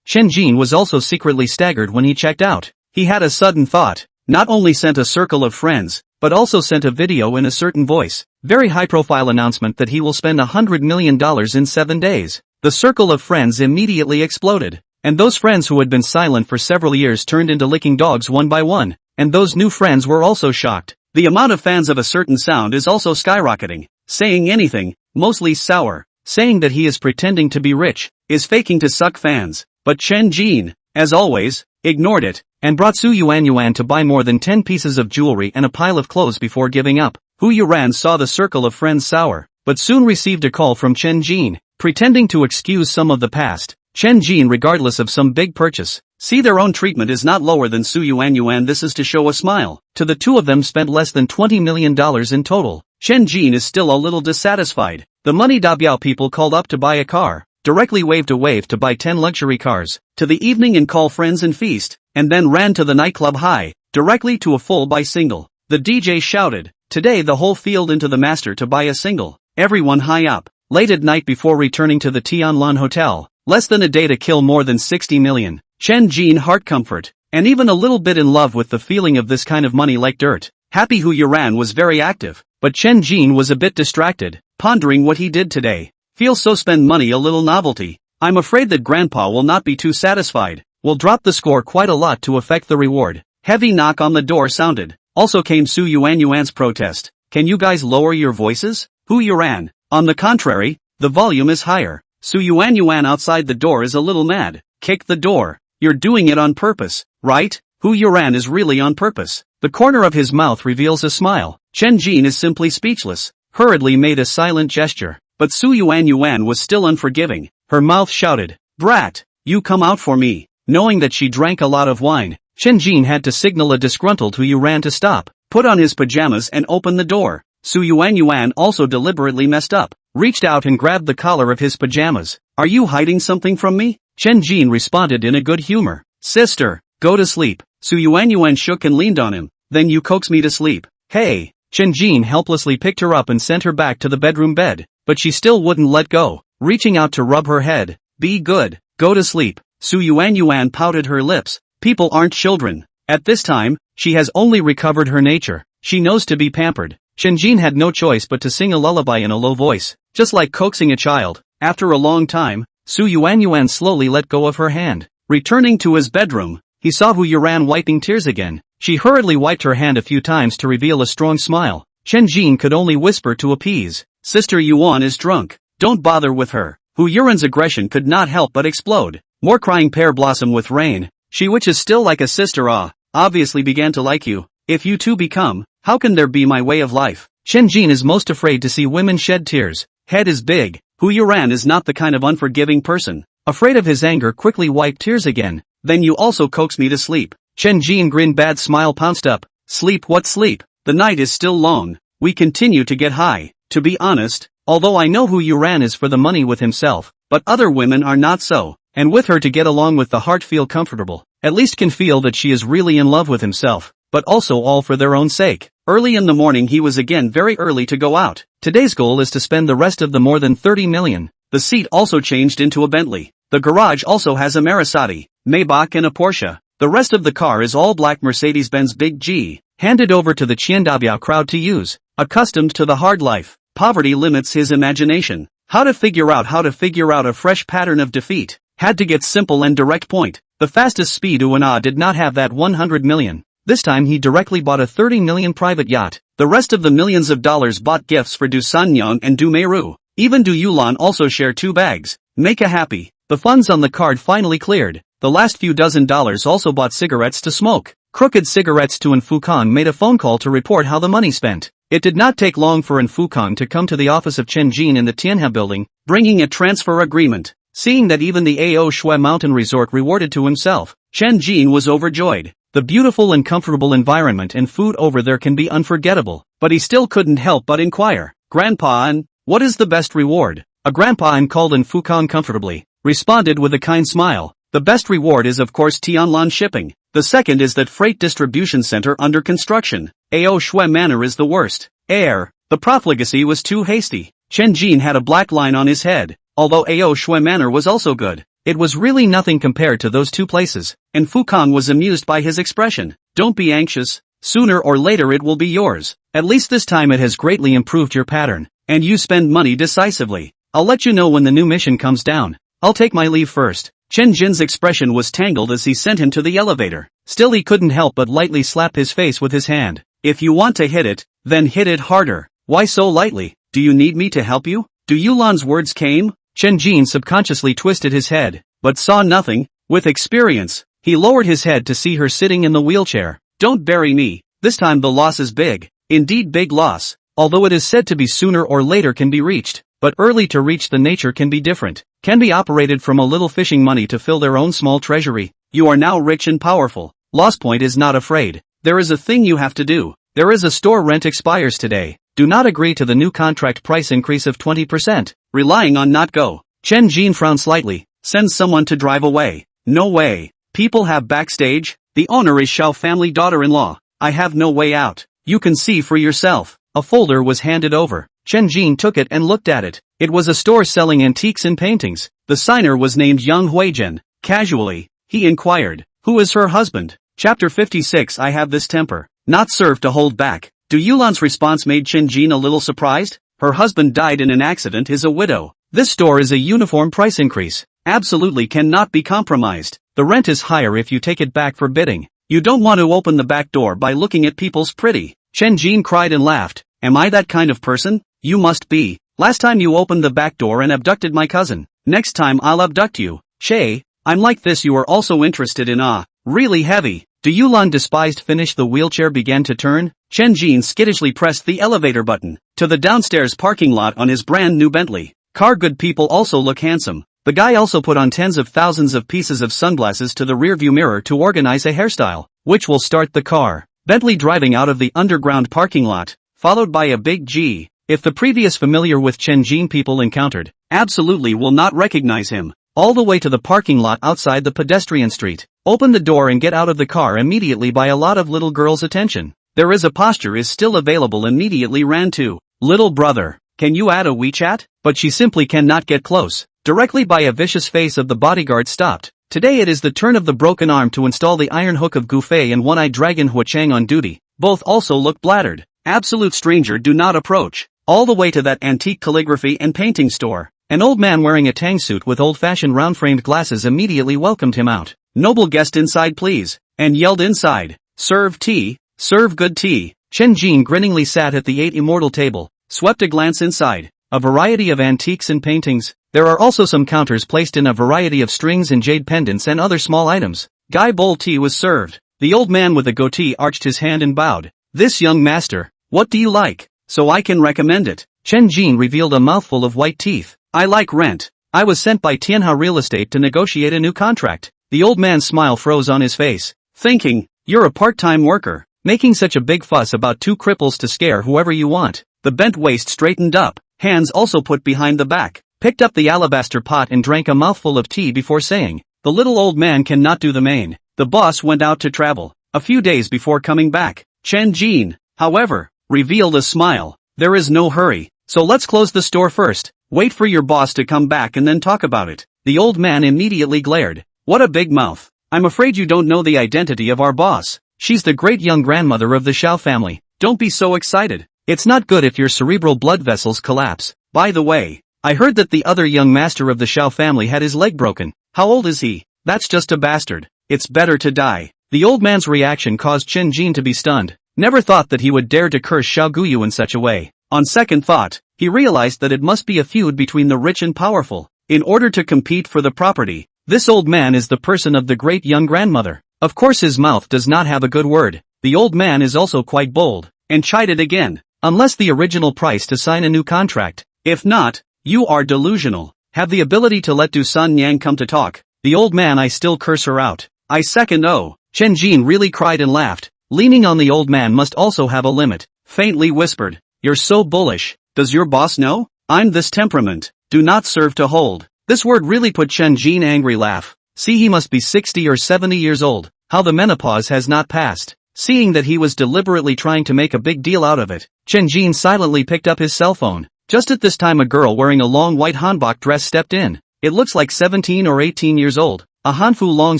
Chen Jin was also secretly staggered when he checked out. He had a sudden thought. Not only sent a circle of friends, but also sent a video in a certain voice. Very high-profile announcement that he will spend $100 million in 7 days. The circle of friends immediately exploded. And those friends who had been silent for several years turned into licking dogs one by one. And those new friends were also shocked. The amount of fans of a certain sound is also skyrocketing. Saying anything, mostly sour. Saying that he is pretending to be rich, is faking to suck fans. But Chen Jin, as always, ignored it, and brought Su Yuan to buy more than 10 pieces of jewelry and a pile of clothes before giving up. Hu Yuan saw the circle of friends sour, but soon received a call from Chen Jin, pretending to excuse some of the past. Chen Jin regardless of some big purchase. See their own treatment is not lower than Su Yuan. This is to show a smile. To the two of them spent less than $20 million in total. Chen Jin is still a little dissatisfied. The money Dabiao people called up to buy a car, directly waved a wave to buy 10 luxury cars, to the evening and call friends and feast, and then ran to the nightclub high, directly to a full buy single. The DJ shouted, today the whole field into the master to buy a single, everyone high up, late at night before returning to the Tianlan Hotel, less than a day to kill more than 60 million. Chen Jin heart comfort, and even a little bit in love with the feeling of this kind of money like dirt. Happy Hu Yuan was very active, but Chen Jin was a bit distracted, pondering what he did today. Feel so spend money a little novelty. I'm afraid that Grandpa will not be too satisfied, will drop the score quite a lot to affect the reward. Heavy knock on the door sounded. Also came Su Yuan's protest. Can you guys lower your voices? Hu Yuan, On the contrary, the volume is higher. Su Yuan outside the door is a little mad. Kick the door. You're doing it on purpose, right? Hu Yuan is really on purpose. The corner of his mouth reveals a smile. Chen Jin is simply speechless, hurriedly made a silent gesture. But Su Yuan was still unforgiving. Her mouth shouted, "Brat, you come out for me." Knowing that she drank a lot of wine, Chen Jin had to signal a disgruntled Hu Yuan to stop, put on his pajamas and open the door. Su Yuan also deliberately messed up, reached out and grabbed the collar of his pajamas. "Are you hiding something from me?" Chen Jin responded in a good humor. "Sister, go to sleep." Su Yuan shook and leaned on him. "Then you coax me to sleep." "Hey." Chen Jin helplessly picked her up and sent her back to the bedroom bed, but she still wouldn't let go, reaching out to rub her head. "Be good, go to sleep." Su Yuan pouted her lips. People aren't children. At this time, she has only recovered her nature. She knows to be pampered. Chen Jin had no choice but to sing a lullaby in a low voice, just like coaxing a child. After a long time, Su Yuan slowly let go of her hand. Returning to his bedroom, he saw Hu Yuan wiping tears again. She hurriedly wiped her hand a few times to reveal a strong smile. Chen Jin could only whisper to appease, "Sister Yuan is drunk. Don't bother with her." Hu Yuan's aggression could not help but explode. More crying pear blossom with rain. She, which is still like a sister, obviously began to like you. If you two become, how can there be my way of life? Chen Jin is most afraid to see women shed tears. Head is big. Hu Yuan is not the kind of unforgiving person. Afraid of his anger, quickly wiped tears again. "Then you also coax me to sleep." Chen Jin grinned, bad smile pounced up. "Sleep, what sleep? The night is still long. We continue to get high." To be honest, although I know Hu Yuan is for the money with himself, but other women are not so, and with her to get along with the heart feel comfortable, at least can feel that she is really in love with himself, but also all for their own sake. Early in the morning he was again very early to go out. Today's goal is to spend the rest of the more than 30 million. The seat also changed into a Bentley. The garage also has a Maserati, Maybach and a Porsche. The rest of the car is all black Mercedes-Benz Big G, handed over to the Qiandabiao crowd to use. Accustomed to the hard life, poverty limits his imagination. How to figure out a fresh pattern of defeat. Had to get simple and direct point. The fastest speed UNA did not have that 100 million. This time he directly bought a 30 million private yacht. The rest of the millions of dollars bought gifts for Du Sanyang and Du Meiru. Even Du Yulan also share 2 bags. Make a happy. The funds on the card finally cleared. The last few dozen dollars also bought cigarettes to smoke. Crooked Cigarettes to Fukan made a phone call to report how the money spent. It did not take long for Fukan to come to the office of Chen Jin in the Tianhe building, bringing a transfer agreement. Seeing that even the Ao Shui Mountain Resort rewarded to himself, Chen Jin was overjoyed. The beautiful and comfortable environment and food over there can be unforgettable, but he still couldn't help but inquire, "Grandpa, and what is the best reward?" A grandpa and called Fukan comfortably, responded with a kind smile. "The best reward is of course Tianlan shipping. The second is that freight distribution center under construction. Ao Shui Manor is the worst. Heir, the profligacy was too hasty." Chen Jin had a black line on his head. Although Ao Shui Manor was also good, it was really nothing compared to those 2 places, and Fukan was amused by his expression. "Don't be anxious, sooner or later it will be yours. At least this time it has greatly improved your pattern, and you spend money decisively. I'll let you know when the new mission comes down. I'll take my leave first." Chen Jin's expression was tangled as he sent him to the elevator. Still he couldn't help but lightly slap his face with his hand. "If you want to hit it, then hit it harder. Why so lightly? Do you need me to help you?" Du Yulan's words came. Chen Jin subconsciously twisted his head, but saw nothing. With experience, he lowered his head to see her sitting in the wheelchair. "Don't bury me. This time the loss is big. Indeed big loss. Although it is said to be sooner or later can be reached, but early to reach the nature can be different. Can be operated from a little fishing money to fill their own small treasury. You are now rich and powerful. Lost Point is not afraid. There is a thing you have to do. There is a store rent expires today. Do not agree to the new contract price increase of 20%. Relying on not go." Chen Jin frowned slightly. "Send someone to drive away." "No way. People have backstage. The owner is Xiao family daughter-in-law. I have no way out. You can see for yourself." A folder was handed over. Chen Jin took it and looked at it. It was a store selling antiques and paintings. The signer was named Yang Huizhen. Casually, he inquired, "Who is her husband?" Chapter 56. I have this temper. Not served to hold back. Du Yulan's response made Chen Jin a little surprised. Her husband died in an accident, is a widow. This store is a uniform price increase. Absolutely cannot be compromised. The rent is higher if you take it back for bidding. You don't want to open the back door by looking at people's pretty. Chen Jin cried and laughed. Am I that kind of person? You must be. Last time you opened the back door and abducted my cousin. Next time I'll abduct you. Che, I'm like this. You are also interested in really heavy. Do you Yulon despised finish? The wheelchair began to turn. Chen Jin skittishly pressed the elevator button to the downstairs parking lot on his brand new Bentley car. Good people also look handsome. The guy also put on tens of thousands of pieces of sunglasses to the rearview mirror to organize a hairstyle, which will start the car. Bentley driving out of the underground parking lot, followed by a big G. If the previous familiar with Chen Jin people encountered, absolutely will not recognize him. All the way to the parking lot outside the pedestrian street. Open the door and get out of the car immediately. By a lot of little girls' attention. There is a posture is still available. Immediately ran to little brother. Can you add a WeChat? But she simply cannot get close. Directly by a vicious face of the bodyguard stopped. Today it is the turn of the broken arm to install the iron hook of Gufei and one-eyed dragon Huachang on duty. Both also look bladdered. Absolute stranger, do not approach. All the way to that antique calligraphy and painting store. An old man wearing a tang suit with old-fashioned round-framed glasses immediately welcomed him out. Noble guest, inside please, and yelled inside. Serve tea, serve good tea. Chen Jin grinningly sat at the 8 immortal table, swept a glance inside. A variety of antiques and paintings. There are also some counters placed in a variety of strings and jade pendants and other small items. Gai bowl tea was served. The old man with the goatee arched his hand and bowed. This young master, what do you like? So I can recommend it. Chen Jin revealed a mouthful of white teeth. I like rent. I was sent by Tianhua Real Estate to negotiate a new contract. The old man's smile froze on his face, thinking, you're a part-time worker, making such a big fuss about 2 cripples to scare whoever you want. The bent waist straightened up, hands also put behind the back, picked up the alabaster pot and drank a mouthful of tea before saying, the little old man cannot do the main. The boss went out to travel, a few days before coming back. Chen Jin, however, revealed a smile. There is no hurry, so let's close the store first. Wait for your boss to come back and then talk about it. The old man immediately glared. What a big mouth. I'm afraid you don't know the identity of our boss. She's the great young grandmother of the Xiao family. Don't be so excited. It's not good if your cerebral blood vessels collapse. By the way, I heard that the other young master of the Xiao family had his leg broken. How old is he? That's just a bastard. It's better to die. The old man's reaction caused Chen Jin to be stunned. Never thought that he would dare to curse Xiao Guyu in such a way. On second thought, he realized that it must be a feud between the rich and powerful. In order to compete for the property, this old man is the person of the great young grandmother. Of course his mouth does not have a good word. The old man is also quite bold, and chided again. Unless the original price to sign a new contract. If not, you are delusional. Have the ability to let Du Sun Yang come to talk. The old man, I still curse her out. I second. Oh. Chen Jin really cried and laughed. Leaning on the old man must also have a limit. Faintly whispered. You're so bullish. Does your boss know? I'm this temperament. Do not serve to hold. This word really put Chen Jin angry. Laugh. See, he must be 60 or 70 years old. How the menopause has not passed. Seeing that he was deliberately trying to make a big deal out of it, Chen Jin silently picked up his cell phone. Just at this time a girl wearing a long white hanbok dress stepped in. It looks like 17 or 18 years old. A hanfu long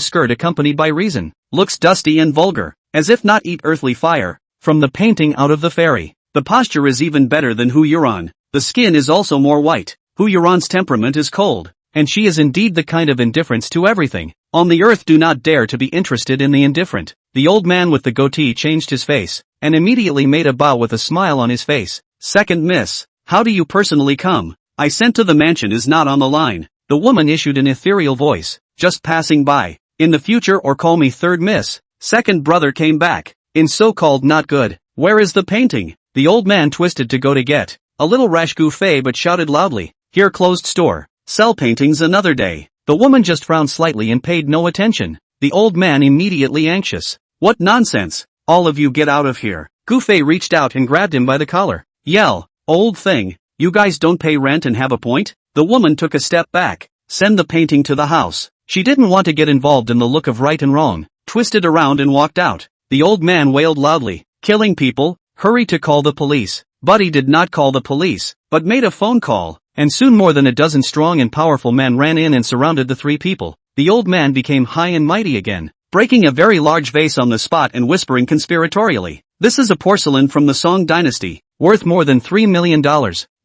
skirt accompanied by reason. Looks dusty and vulgar, as if not eat earthly fire. From the painting out of the fairy. The posture is even better than Hu Yuran. The skin is also more white. Hu Yuran's temperament is cold. And she is indeed the kind of indifference to everything. On the earth do not dare to be interested in the indifferent. The old man with the goatee changed his face, and immediately made a bow with a smile on his face. Second miss, how do you personally come? I sent to the mansion is not on the line. The woman issued an ethereal voice, just passing by. In the future or call me third miss. Second brother came back. In so-called not good. Where is the painting? The old man twisted to go to get. A little rash Gufei but shouted loudly. Here closed store. Sell paintings another day. The woman just frowned slightly and paid no attention. The old man immediately anxious. What nonsense. All of you get out of here. Gufei reached out and grabbed him by the collar. Yell, old thing. You guys don't pay rent and have a point? The woman took a step back. Send the painting to the house. She didn't want to get involved in the look of right and wrong. Twisted around and walked out. The old man wailed loudly. Killing people? Hurry to call the police. But he did not call the police, but made a phone call. And soon more than a dozen strong and powerful men ran in and surrounded the 3 people. The old man became high and mighty again, breaking a very large vase on the spot and whispering conspiratorially. This is a porcelain from the Song dynasty, worth more than $3 million.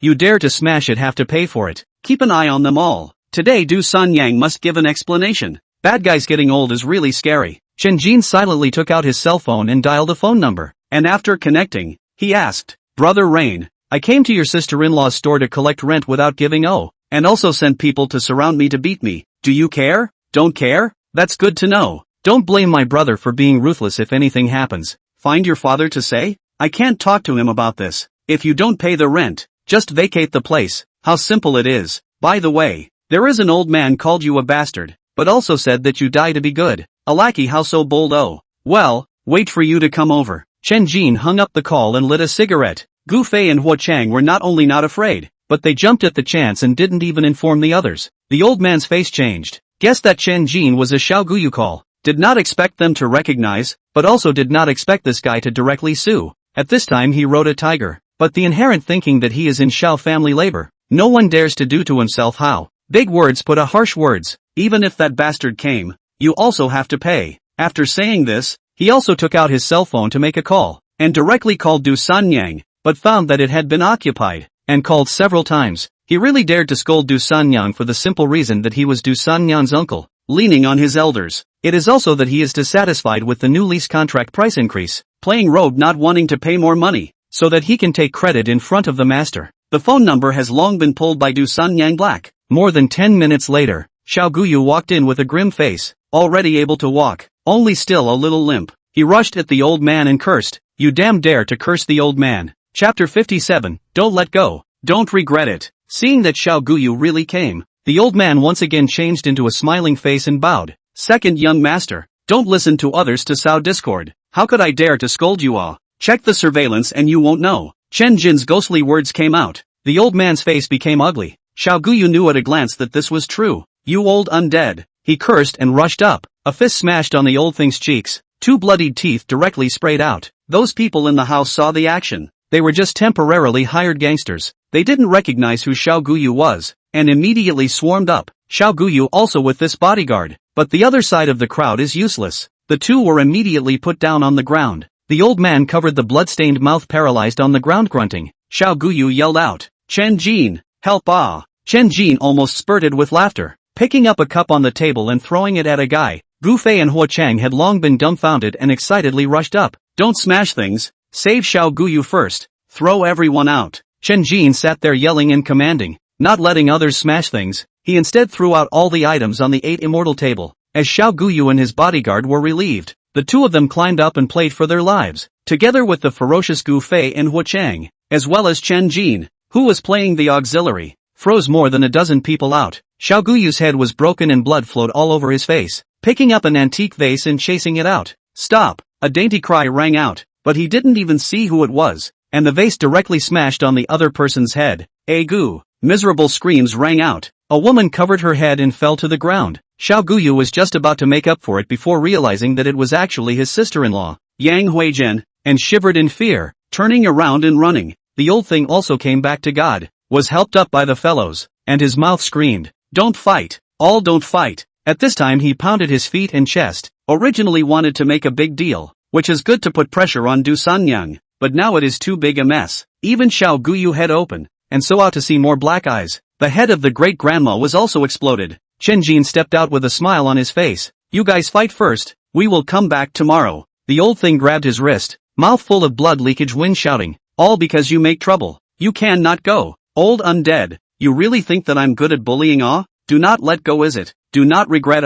You dare to smash it, have to pay for it. Keep an eye on them all. Today Du Sun Yang must give an explanation. Bad guys getting old is really scary. Chen Jin silently took out his cell phone and dialed a phone number. And after connecting, he asked, Brother Rain, I came to your sister-in-law's store to collect rent without giving and also sent people to surround me to beat me. Do you care? Don't care? That's good to know. Don't blame my brother for being ruthless if anything happens. Find your father to say? I can't talk to him about this. If you don't pay the rent, just vacate the place. How simple it is. By the way, there is an old man called you a bastard, but also said that you die to be good. Alacky, how so bold? Well, wait for you to come over. Chen Jin hung up the call and lit a cigarette. Gu Fei and Huo Chang were not only not afraid, but they jumped at the chance and didn't even inform the others. The old man's face changed. Guessed that Chen Jin was a Xiao Guyu call. Did not expect them to recognize, but also did not expect this guy to directly sue. At this time he rode a tiger, but the inherent thinking that he is in Xiao family labor. No one dares to do to himself how. Big words put a harsh words. Even if that bastard came, you also have to pay. After saying this, he also took out his cell phone to make a call, and directly called Du Sanyang, but found that it had been occupied, and called several times. He really dared to scold Du Sanyang for the simple reason that he was Du Sanyang's uncle, leaning on his elders. It is also that he is dissatisfied with the new lease contract price increase, playing rogue not wanting to pay more money, so that he can take credit in front of the master. The phone number has long been pulled by Du Sanyang Black. More than 10 minutes later, Xiao Guyu walked in with a grim face, already able to walk, only still a little limp. He rushed at the old man and cursed. You damn dare to curse the old man. Chapter 57, Don't let go. Don't regret it. Seeing that Xiao Guyu really came, the old man once again changed into a smiling face and bowed. Second young master, don't listen to others to sow discord. How could I dare to scold you all? Check the surveillance and you won't know. Chen Jin's ghostly words came out. The old man's face became ugly. Xiao Guyu knew at a glance that this was true. You old undead. He cursed and rushed up. A fist smashed on the old thing's cheeks. Two bloodied teeth directly sprayed out. Those people in the house saw the action. They were just temporarily hired gangsters. They didn't recognize who Xiao Guyu was, and immediately swarmed up. Xiao Guyu also with this bodyguard. But the other side of the crowd is useless. The two were immediately put down on the ground. The old man covered the blood-stained mouth paralyzed on the ground grunting. Xiao Guyu yelled out, Chen Jin, help ah! Chen Jin almost spurted with laughter, picking up a cup on the table and throwing it at a guy. Gu Fei and Huo Chang had long been dumbfounded and excitedly rushed up. Don't smash things. Save Xiao Guyu first. Throw everyone out. Chen Jin sat there yelling and commanding, not letting others smash things. He instead threw out all the items on the 8 immortal table. As Xiao Guyu and his bodyguard were relieved, the two of them climbed up and played for their lives, together with the ferocious Gu Fei and Huo Chang, as well as Chen Jin, who was playing the auxiliary, froze more than a dozen people out. Xiao Guyu's head was broken and blood flowed all over his face, picking up an antique vase and chasing it out. Stop! A dainty cry rang out, but he didn't even see who it was, and the vase directly smashed on the other person's head. Gu! Miserable screams rang out. A woman covered her head and fell to the ground. Xiao Guyu was just about to make up for it before realizing that it was actually his sister-in-law, Yang Huizhen, and shivered in fear, turning around and running. The old thing also came back to God, was helped up by the fellows, and his mouth screamed, Don't fight! All don't fight! At this time he pounded his feet and chest, originally wanted to make a big deal, which is good to put pressure on Du Sanyang, but now it is too big a mess. Even Xiao Guyu head open, and so out to see more black eyes. The head of the great-grandma was also exploded. Chen Jin stepped out with a smile on his face. You guys fight first, we will come back tomorrow. The old thing grabbed his wrist, mouth full of blood leakage when shouting, all because you make trouble. You can not go. Old undead, you really think that I'm good at bullying Do not let go is it? Do not regret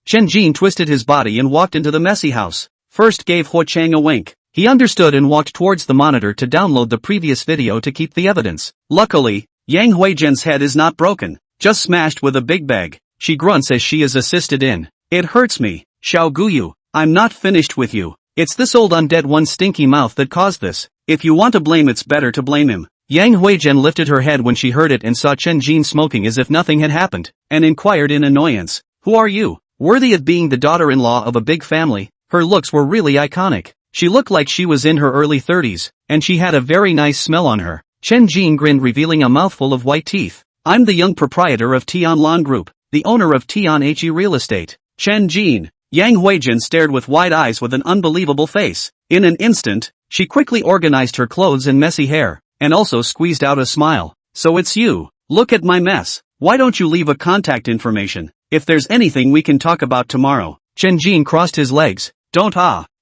Chen Jin twisted his body and walked into the messy house. First gave Huo Chang a wink. He understood and walked towards the monitor to download the previous video to keep the evidence. Luckily, Yang Huizhen's head is not broken, just smashed with a big bag. She grunts as she is assisted in. It hurts me, Xiao Guyu, I'm not finished with you. It's this old undead one's stinky mouth that caused this. If you want to blame it's better to blame him. Yang Huizhen lifted her head when she heard it and saw Chen Jin smoking as if nothing had happened, and inquired in annoyance. Who are you? Worthy of being the daughter-in-law of a big family. Her looks were really iconic. She looked like she was in her early 30s, and she had a very nice smell on her. Chen Jin grinned, revealing a mouthful of white teeth. I'm the young proprietor of Tian Lan Group, the owner of Tian He Real Estate. Chen Jin. Yang Huizhen stared with wide eyes with an unbelievable face. In an instant, she quickly organized her clothes and messy hair, and also squeezed out a smile. So it's you. Look at my mess. Why don't you leave a contact information? If there's anything we can talk about tomorrow. Chen Jin crossed his legs. Don't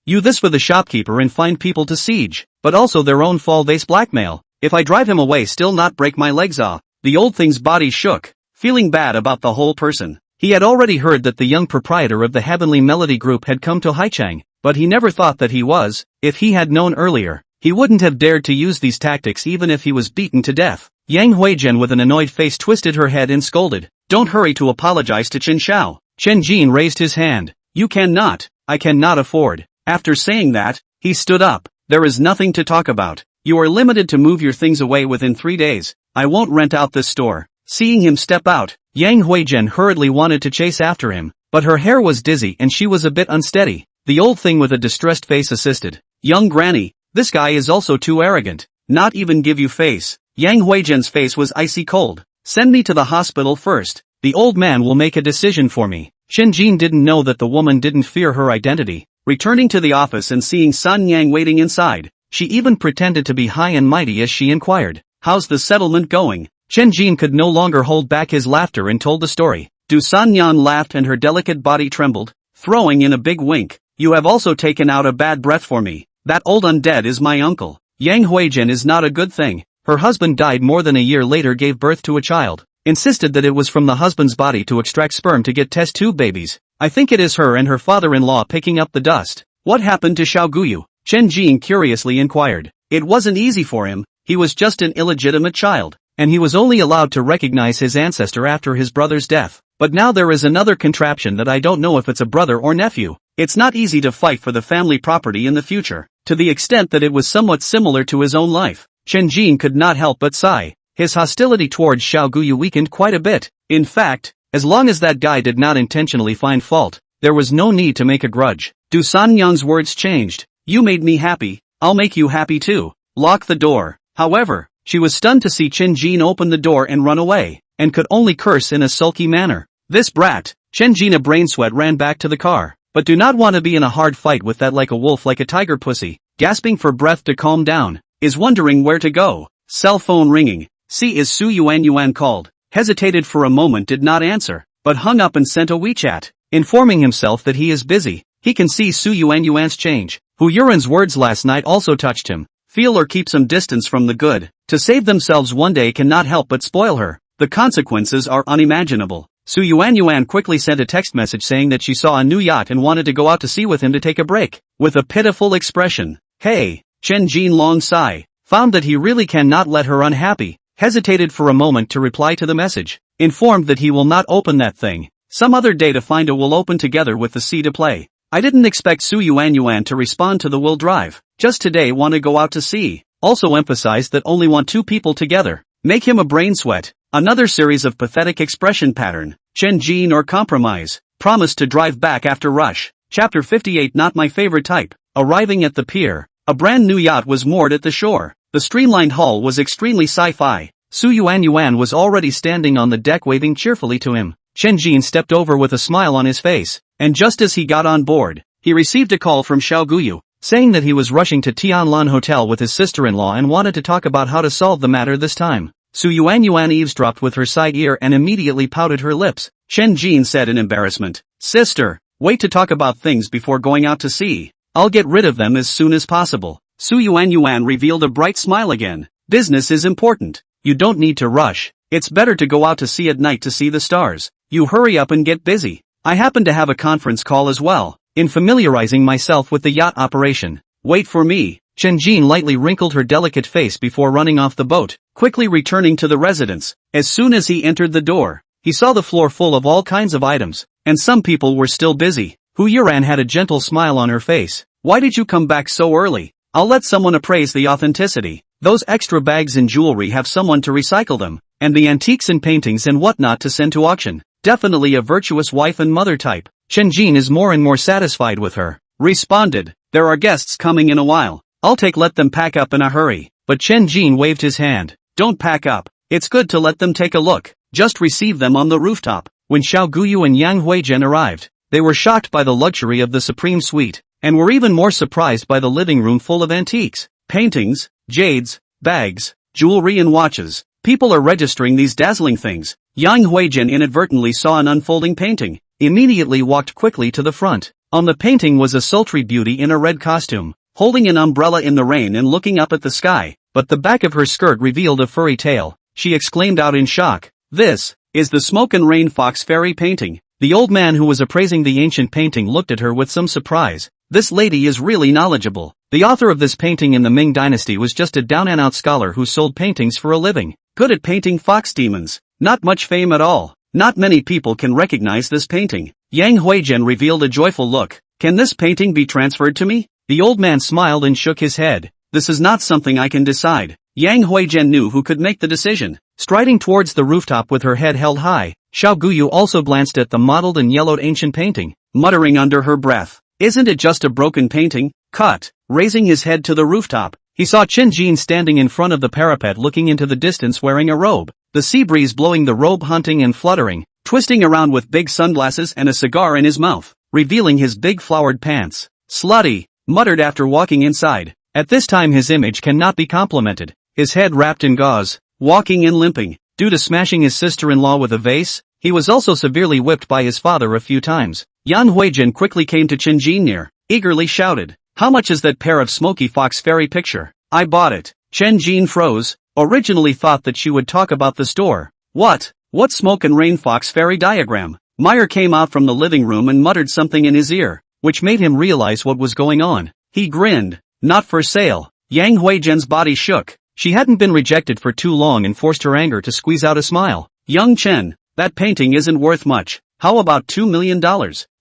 you this for the shopkeeper and find people to siege, but also their own fall-based blackmail. If I drive him away, still not break my legs off. The old thing's body shook, feeling bad about the whole person. He had already heard that the young proprietor of the Heavenly Melody Group had come to Haichang, but he never thought that he was. If he had known earlier, he wouldn't have dared to use these tactics even if he was beaten to death. Yang Huizhen with an annoyed face twisted her head and scolded, "Don't hurry to apologize to Chen Xiao." Chen Jin raised his hand. "You cannot. I cannot afford." After saying that, he stood up. "There is nothing to talk about. You are limited to move your things away within 3 days. I won't rent out this store." Seeing him step out, Yang Huizhen hurriedly wanted to chase after him, but her hair was dizzy and she was a bit unsteady. The old thing with a distressed face assisted. "Young granny, this guy is also too arrogant. Not even give you face." Yang Huizhen's face was icy cold. "Send me to the hospital first. The old man will make a decision for me." Chen Jin didn't know that the woman didn't fear her identity. Returning to the office and seeing Sun Yang waiting inside, she even pretended to be high and mighty as she inquired, "How's the settlement going?" Chen Jin could no longer hold back his laughter and told the story. Du San Yan laughed and her delicate body trembled, throwing in a big wink. "You have also taken out a bad breath for me. That old undead is my uncle. Yang Huizhen is not a good thing. Her husband died more than a year later, gave birth to a child. Insisted that it was from the husband's body to extract sperm to get test tube babies. I think it is her and her father-in-law picking up the dust." "What happened to Xiao Guyu?" Chen Jin curiously inquired. "It wasn't easy for him. He was just an illegitimate child, and he was only allowed to recognize his ancestor after his brother's death. But now there is another contraption that I don't know if it's a brother or nephew. It's not easy to fight for the family property in the future, to the extent that it was somewhat similar to his own life." Chen Jin could not help but sigh. His hostility towards Xiao Guyu weakened quite a bit. In fact, as long as that guy did not intentionally find fault, there was no need to make a grudge. Du San Yang's words changed. "You made me happy, I'll make you happy too. Lock the door." However, she was stunned to see Chen Jin open the door and run away, and could only curse in a sulky manner. "This brat." Chen Jin, a brain sweat, ran back to the car. "But do not want to be in a hard fight with that like a wolf, like a tiger pussy." Gasping for breath to calm down, is wondering where to go. Cell phone ringing. "See, is Su Yuan called?" Hesitated for a moment, did not answer, but hung up and sent a WeChat, informing himself that he is busy. He can see Su Yuan's change. Hu Yuren's words last night also touched him. Feel or keep some distance from the good. To save themselves one day cannot help but spoil her. The consequences are unimaginable. Su Yuan quickly sent a text message saying that she saw a new yacht and wanted to go out to sea with him to take a break. With a pitiful expression. "Hey." Chen Jin long sigh. Found that he really cannot let her unhappy. Hesitated for a moment to reply to the message. Informed that he will not open that thing. Some other day to find a will open together with the sea to play. I didn't expect Su Yuan to respond to the will drive. Just today want to go out to sea. Also emphasized that only want 2 people together. Make him a brain sweat. Another series of pathetic expression pattern. Chen Jin or compromise. Promised to drive back after rush. Chapter 58. Not my favorite type. Arriving at the pier, a brand new yacht was moored at the shore. The streamlined hull was extremely sci-fi. Su Yuan was already standing on the deck waving cheerfully to him. Chen Jin stepped over with a smile on his face, and just as he got on board, he received a call from Xiao Guyu, saying that he was rushing to Tianlan Hotel with his sister-in-law and wanted to talk about how to solve the matter this time. Su Yuan eavesdropped with her side ear and immediately pouted her lips. Chen Jin said in embarrassment, "Sister, wait to talk about things before going out to sea. I'll get rid of them as soon as possible." Su Yuan revealed a bright smile again. "Business is important. You don't need to rush. It's better to go out to sea at night to see the stars. You hurry up and get busy. I happen to have a conference call as well, in familiarizing myself with the yacht operation. Wait for me." Chen Jin lightly wrinkled her delicate face before running off the boat, quickly returning to the residence. As soon as he entered the door, he saw the floor full of all kinds of items, and some people were still busy. Hu Yuran had a gentle smile on her face. "Why did you come back so early? I'll let someone appraise the authenticity. Those extra bags and jewelry, have someone to recycle them, and the antiques and paintings and whatnot to send to auction. Definitely a virtuous wife and mother type." Chen Jin is more and more satisfied with her. Responded, "There are guests coming in a while. Let them pack up in a hurry." But Chen Jin waved his hand. "Don't pack up. It's good to let them take a look. Just receive them on the rooftop." When Xiao Guyu and Yang Huizhen arrived, they were shocked by the luxury of the supreme suite, and were even more surprised by the living room full of antiques, paintings, jades, bags, jewelry and watches. People are registering these dazzling things. Yang Huizhen inadvertently saw an unfolding painting, immediately walked quickly to the front. On the painting was a sultry beauty in a red costume, holding an umbrella in the rain and looking up at the sky. but the back of her skirt revealed a furry tail. She exclaimed out in shock, "This is the Smoke and Rain Fox Fairy painting." The old man who was appraising the ancient painting looked at her with some surprise. This lady is really knowledgeable. The author of this painting in the Ming Dynasty was just a down-and-out scholar who sold paintings for a living. Good at painting fox demons. Not much fame at all. Not many people can recognize this painting. Yang Huizhen revealed a joyful look. "Can this painting be transferred to me?" The old man smiled and shook his head. "This is not something I can decide." Yang Huizhen knew who could make the decision. Striding towards the rooftop with her head held high, Xiao Guyu also glanced at the mottled and yellowed ancient painting, muttering under her breath, "Isn't it just a broken painting?" Cut. Raising his head to the rooftop, he saw Chen Jin standing in front of the parapet looking into the distance wearing a robe. The sea breeze blowing the robe hunting and fluttering, twisting around with big sunglasses and a cigar in his mouth, revealing his big flowered pants. "Slutty," muttered after walking inside. At this time his image cannot be complimented. His head wrapped in gauze, walking and limping, due to smashing his sister-in-law with a vase. He was also severely whipped by his father a few times. Yan Huizhen quickly came to Chen Jin near, eagerly shouted, "How much is that pair of smoky fox fairy picture?" "I bought it." Chen Jin froze, originally thought that she would talk about the store. What Smoke and Rain Fox fairy diagram? Meyer came out from the living room and muttered something in his ear, which made him realize what was going on. He grinned. "Not for sale." Yang Huizhen's body shook. She hadn't been rejected for too long and forced her anger to squeeze out a smile. "Young Chen, that painting isn't worth much. How about $2 million?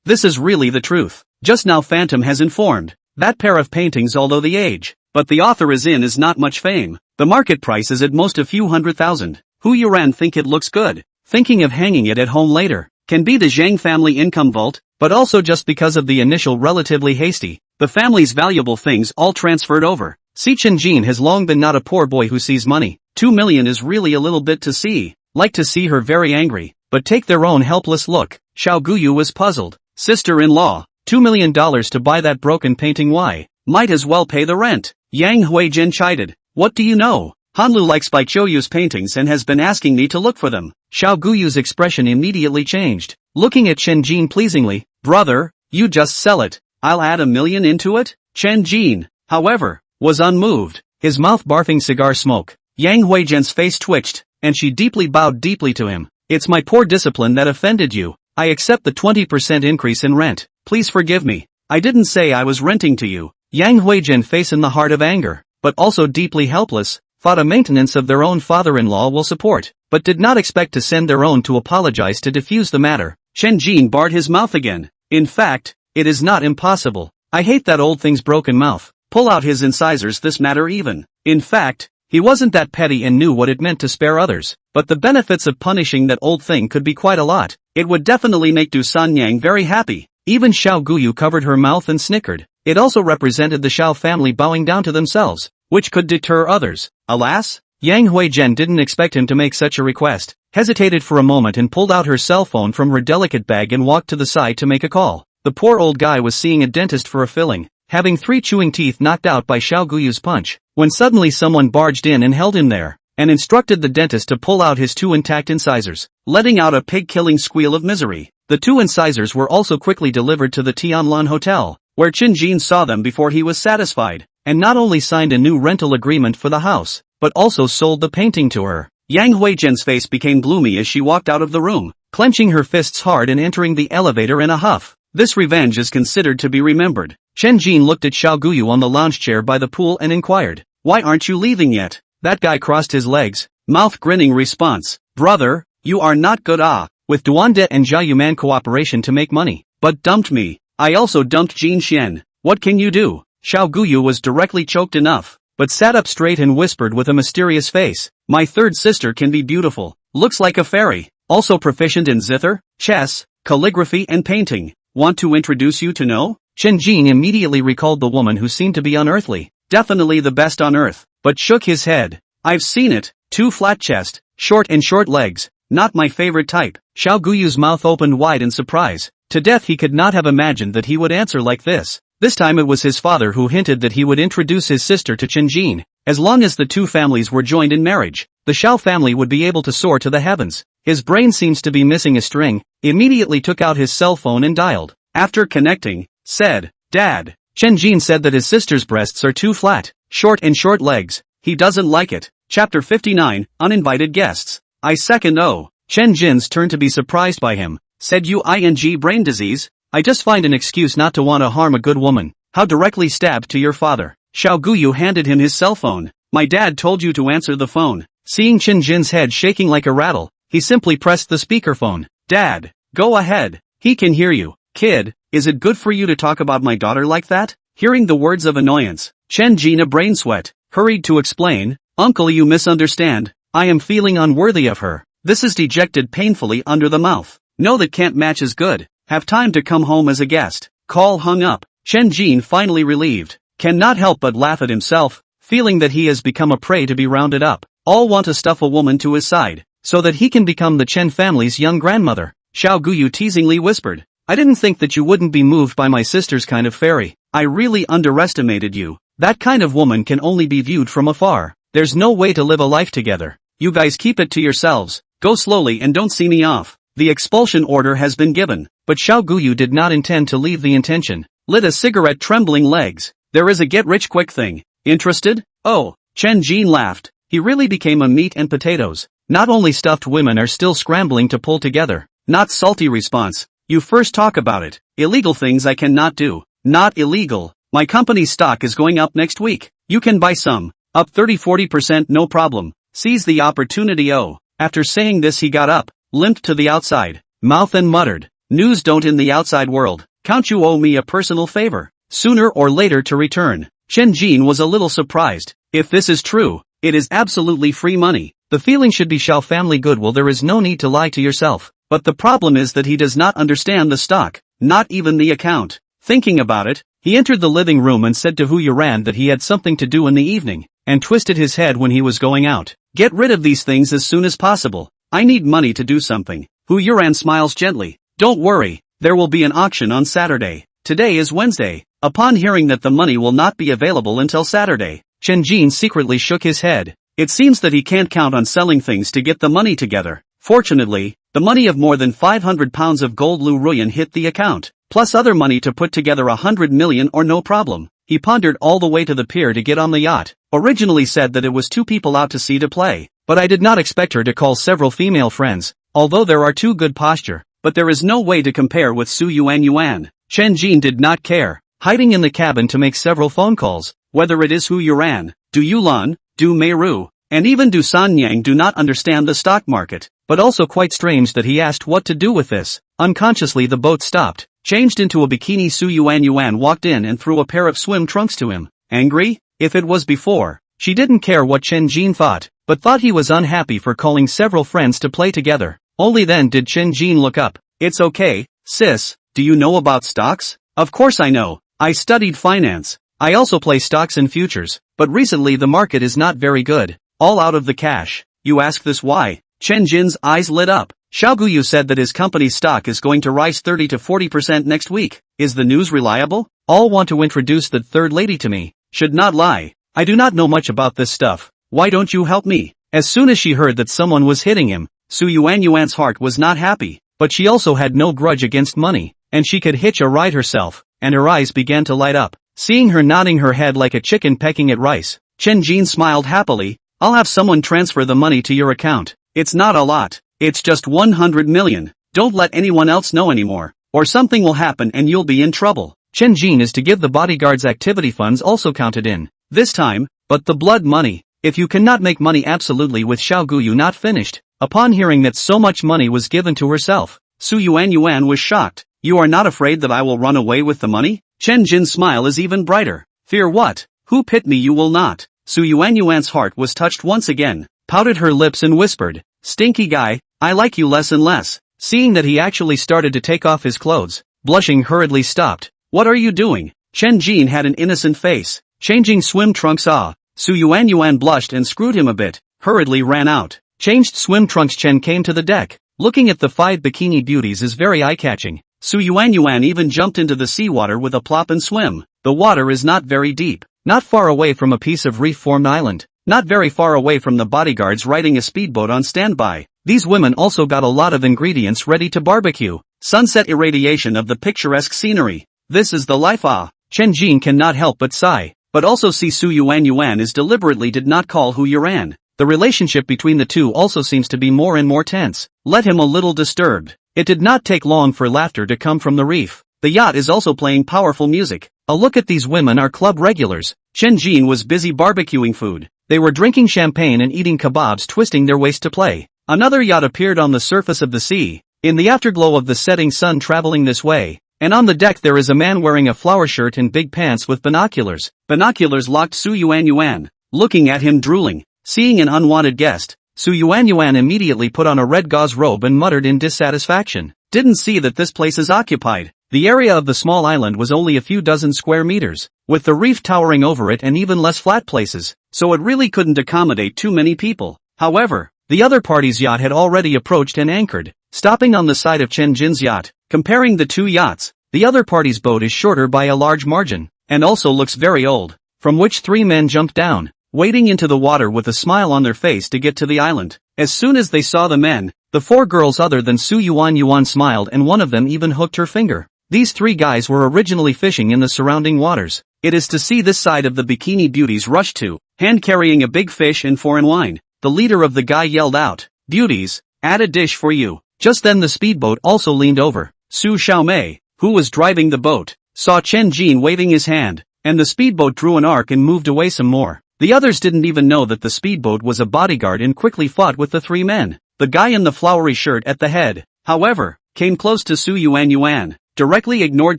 This is really the truth. Just now Phantom has informed. That pair of paintings, although the age, but the author is not much fame. The market price is at most a few $100,000. Hu Yuran think it looks good. Thinking of hanging it at home later. Can be the Zhang family income vault, but also just because of the initial relatively hasty. The family's valuable things all transferred over. Si Chen Jin has long been not a poor boy who sees money. 2 million is really a little bit to see. Like to see her very angry, but take their own helpless look." Xiao Guyu was puzzled. "Sister-in-law, $2 million to buy that broken painting, why? Might as well pay the rent." Yang Huizhen chided. "What do you know? Hanlu likes Bai Chouyu's paintings and has been asking me to look for them." Xiao Guyu's expression immediately changed. Looking at Chen Jin pleasingly, "Brother, you just sell it. I'll add $1 million into it?" Chen Jin, however, was unmoved, his mouth barfing cigar smoke. Yang Huizhen's face twitched, and she deeply bowed to him. "It's my poor discipline that offended you. I accept the 20% increase in rent. Please forgive me. I didn't say I was renting to you." Yang Huizhen, face in the heart of anger, but also deeply helpless, thought a maintenance of their own father-in-law will support, but did not expect to send their own to apologize to diffuse the matter. Chen Jin barred his mouth again. "In fact, it is not impossible. I hate that old thing's broken mouth." Pull out his incisors, this matter even. In fact, he wasn't that petty and knew what it meant to spare others, but the benefits of punishing that old thing could be quite a lot. It would definitely make Du Sanyang very happy. Even Xiao Guyu covered her mouth and snickered. It also represented the Xiao family bowing down to themselves, which could deter others. Alas, Yang Huizhen didn't expect him to make such a request, hesitated for a moment and pulled out her cell phone from her delicate bag and walked to the side to make a call. The poor old guy was seeing a dentist for a filling, having 3 chewing teeth knocked out by Xiao Guyu's punch, when suddenly someone barged in and held him there, and instructed the dentist to pull out his 2 intact incisors, letting out a pig-killing squeal of misery. The 2 incisors were also quickly delivered to the Tianlan Hotel, where Chen Jin saw them before he was satisfied, and not only signed a new rental agreement for the house, but also sold the painting to her. Yang Huizhen's face became gloomy as she walked out of the room, clenching her fists hard and entering the elevator in a huff. This revenge is considered to be remembered. Chen Jin looked at Xiao Guyu on the lounge chair by the pool and inquired, "Why aren't you leaving yet?" That guy crossed his legs, mouth grinning response, "Brother, you are not good with Duandet and Jia Yuman cooperation to make money, but dumped me. I also dumped Jin Xian. What can you do?" Xiao Guyu was directly choked enough, but sat up straight and whispered with a mysterious face, "My third sister can be beautiful, looks like a fairy, also proficient in zither, chess, calligraphy and painting. Want to introduce you to know?" Chen Jin immediately recalled the woman who seemed to be unearthly, definitely the best on earth, but shook his head. "I've seen it, 2 flat chest, short legs, not my favorite type." Xiao Guyu's mouth opened wide in surprise. To death he could not have imagined that he would answer like this. This time it was his father who hinted that he would introduce his sister to Chen Jin. As long as the 2 families were joined in marriage, the Xiao family would be able to soar to the heavens. His brain seems to be missing a string. Immediately took out his cell phone and dialed. After connecting, said, "Dad." Chen Jin said that his sister's breasts are too flat, short legs, he doesn't like it. Chapter 59, Uninvited Guests. I second oh. Chen Jin's turn to be surprised by him. Said you ing brain disease? I just find an excuse not to want to harm a good woman. How directly stabbed to your father. Xiao Guyu handed him his cell phone. My dad told you to answer the phone. Seeing Chen Jin's head shaking like a rattle, he simply pressed the speakerphone. Dad, go ahead. He can hear you. Kid, is it good for you to talk about my daughter like that? Hearing the words of annoyance, Chen Jin, a brain sweat, hurried to explain. Uncle, you misunderstand. I am feeling unworthy of her. This is dejected painfully under the mouth. No, that can't match is good. Have time to come home as a guest. Call hung up. Chen Jin, finally relieved, cannot help but laugh at himself, feeling that he has become a prey to be rounded up. All want to stuff a woman to his side, so that he can become the Chen family's young grandmother. Xiao Guyu teasingly whispered. I didn't think that you wouldn't be moved by my sister's kind of fairy. I really underestimated you. That kind of woman can only be viewed from afar. There's no way to live a life together. You guys keep it to yourselves. Go slowly and don't see me off. The expulsion order has been given, but Xiao Guyu did not intend to leave the intention. Lit a cigarette, trembling legs. There is a get-rich-quick thing. Interested? Oh, Chen Jin laughed. He really became a meat and potatoes. Not only stuffed women are still scrambling to pull together. Not salty response. You first talk about it. Illegal things I cannot do. Not illegal. My company's stock is going up next week. You can buy some. Up 30-40% no problem. Seize the opportunity. Oh. After saying this, he got up, limped to the outside mouth and muttered. News don't in the outside world. Count you owe me a personal favor. Sooner or later to return. Chen Jin was a little surprised. If this is true, it is absolutely free money. The feeling should be Xiao family goodwill. There is no need to lie to yourself. But the problem is that he does not understand the stock, not even the account. Thinking about it, he entered the living room and said to Hu Yuran that he had something to do in the evening, and twisted his head when he was going out. Get rid of these things as soon as possible. I need money to do something. Hu Yuran smiles gently. Don't worry, there will be an auction on Saturday. Today is Wednesday. Upon hearing that the money will not be available until Saturday, Chen Jin secretly shook his head. It seems that he can't count on selling things to get the money together. Fortunately, the money of more than 500 pounds of gold Lu Ruyan hit the account, plus other money to put together 100 million or no problem. He pondered all the way to the pier to get on the yacht. Originally said that it was 2 people out to sea to play, but I did not expect her to call several female friends, although there are 2 good posture, but there is no way to compare with Su Yuan. Chen Jin did not care, hiding in the cabin to make several phone calls, whether it is Hu Yuran, Du Yulan, Du Meiru, and even Du Sanyang do not understand the stock market, but also quite strange that he asked what to do with this. Unconsciously the boat stopped, changed into a bikini. Su Yuan walked in and threw a pair of swim trunks to him. Angry? If it was before, she didn't care what Chen Jin thought, but thought he was unhappy for calling several friends to play together. Only then did Chen Jin look up. It's okay, sis, do you know about stocks? Of course I know. I studied finance. I also play stocks and futures, but recently the market is not very good. All out of the cash. You ask this why? Chen Jin's eyes lit up. Xiao Guyu said that his company's stock is going to rise 30 to 40% next week. Is the news reliable? All want to introduce that third lady to me. Should not lie. I do not know much about this stuff. Why don't you help me? As soon as she heard that someone was hitting him, Su Yuan's heart was not happy, but she also had no grudge against money, and she could hitch a ride herself, and her eyes began to light up. Seeing her nodding her head like a chicken pecking at rice, Chen Jin smiled happily. I'll have someone transfer the money to your account. It's not a lot. It's just 100 million. Don't let anyone else know anymore, or something will happen and you'll be in trouble. Chen Jin is to give the bodyguard's activity funds also counted in. This time, but the blood money. If you cannot make money absolutely with Xiao Guyu not finished. Upon hearing that so much money was given to herself, Su Yuan was shocked. You are not afraid that I will run away with the money? Chen Jin's smile is even brighter. Fear what? Who pit me? You will not. Su Yuan's heart was touched once again, pouted her lips and whispered, Stinky guy, I like you less and less. Seeing that he actually started to take off his clothes, blushing hurriedly stopped. What are you doing? Chen Jin had an innocent face. Changing swim trunks. Su Yuan blushed and screwed him a bit, hurriedly ran out. Changed swim trunks. Chen came to the deck. Looking at the 5 bikini beauties is very eye-catching. Su Yuan even jumped into the seawater with a plop and swim. The water is not very deep. Not far away from a piece of reef-formed island. Not very far away from the bodyguards riding a speedboat on standby. These women also got a lot of ingredients ready to barbecue. Sunset irradiation of the picturesque scenery. This is the life. Chen Jin cannot help but sigh. but also see Su Yuan is deliberately did not call Hu Yuan. The relationship between the two also seems to be more and more tense. Let him a little disturbed. It did not take long for laughter to come from the reef. The yacht is also playing powerful music. A look at these women are club regulars. Chen Jin was busy barbecuing food. They were drinking champagne and eating kebabs, twisting their waist to play. Another yacht appeared on the surface of the sea, in the afterglow of the setting sun traveling this way. And on the deck there is a man wearing a flower shirt and big pants with binoculars. Binoculars locked Su Yuan, looking at him drooling. Seeing an unwanted guest, Su Yuan immediately put on a red gauze robe and muttered in dissatisfaction. Didn't see that this place is occupied. The area of the small island was only a few dozen square meters, with the reef towering over it and even less flat places, so it really couldn't accommodate too many people. However, the other party's yacht had already approached and anchored, stopping on the side of Chen Jin's yacht. Comparing the two yachts, the other party's boat is shorter by a large margin, and also looks very old, from which three men jumped down, wading into the water with a smile on their face to get to the island. As soon as they saw the men, the four girls other than Su Yuan smiled, and one of them even hooked her finger. These three guys were originally fishing in the surrounding waters. It is to see this side of the bikini beauties rush to, hand carrying a big fish and foreign wine. The leader of the guy yelled out, "Beauties, add a dish for you." Just then the speedboat also leaned over. Su Xiaomei, who was driving the boat, saw Chen Jin waving his hand, and the speedboat drew an arc and moved away some more. The others didn't even know that the speedboat was a bodyguard and quickly fought with the three men. The guy in the flowery shirt at the head, however, came close to Su Yuan, directly ignored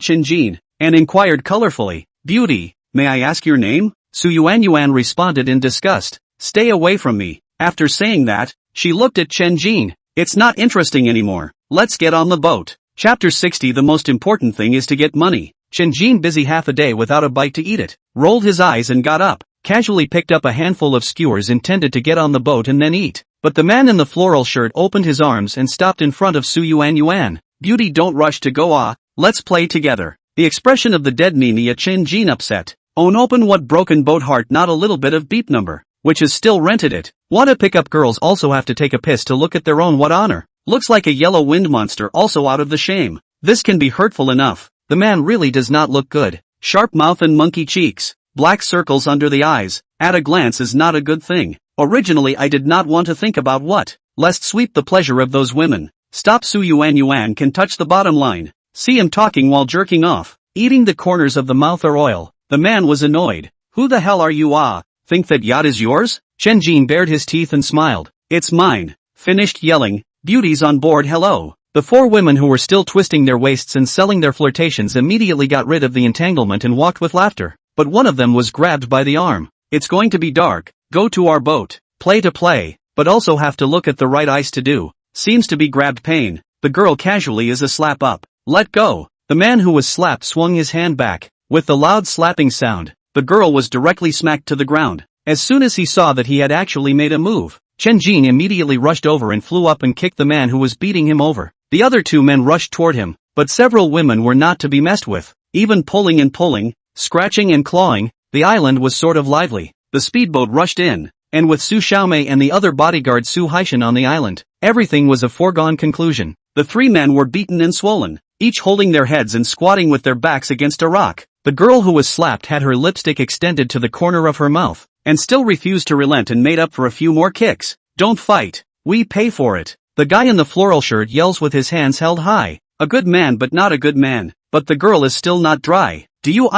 Chen Jin, and inquired colorfully, "Beauty, may I ask your name?" Su Yuan responded in disgust, "Stay away from me." After saying that, she looked at Chen Jin. "It's not interesting anymore. Let's get on the boat." Chapter 60. The most important thing is to get money. Chen Jin, busy half a day without a bite to eat it, rolled his eyes and got up, casually picked up a handful of skewers intended to get on the boat and then eat. But the man in the floral shirt opened his arms and stopped in front of Su Yuan. "Beauty, don't rush to go, let's play together." The expression of the dead Mimi at Chen Jin upset. Open what broken boat heart, not a little bit of beep number, which is still rented it. Wanna pick up girls also have to take a piss to look at their own what honor. Looks like a yellow wind monster also out of the shame. This can be hurtful enough. The man really does not look good. Sharp mouth and monkey cheeks, black circles under the eyes, at a glance is not a good thing. Originally I did not want to think about what, lest sweep the pleasure of those women. Stop. Su Yuan can touch the bottom line. See him talking while jerking off, eating the corners of the mouth or oil. The man was annoyed. "Who the hell are you? Think that yacht is yours?" Chen Jin bared his teeth and smiled. "It's mine." Finished yelling, "Beauties on board, hello." The four women who were still twisting their waists and selling their flirtations immediately got rid of the entanglement and walked with laughter. But one of them was grabbed by the arm. "It's going to be dark. Go to our boat. Play to play, but also have to look at the right eyes to do." Seems to be grabbed pain. The girl casually is a slap up. "Let go." The man who was slapped swung his hand back. With the loud slapping sound, the girl was directly smacked to the ground. As soon as he saw that he had actually made a move, Chen Jin immediately rushed over and flew up and kicked the man who was beating him over. The other two men rushed toward him, but several women were not to be messed with. Even pulling, scratching and clawing, the island was sort of lively. The speedboat rushed in, and with Su Xiaomei and the other bodyguard Su Haishan on the island, everything was a foregone conclusion. The three men were beaten and swollen, each holding their heads and squatting with their backs against a rock. The girl who was slapped had her lipstick extended to the corner of her mouth, and still refused to relent and made up for a few more kicks. "Don't fight. We pay for it." The guy in the floral shirt yells with his hands held high. "A good man but not a good man." But the girl is still not dry. "Do you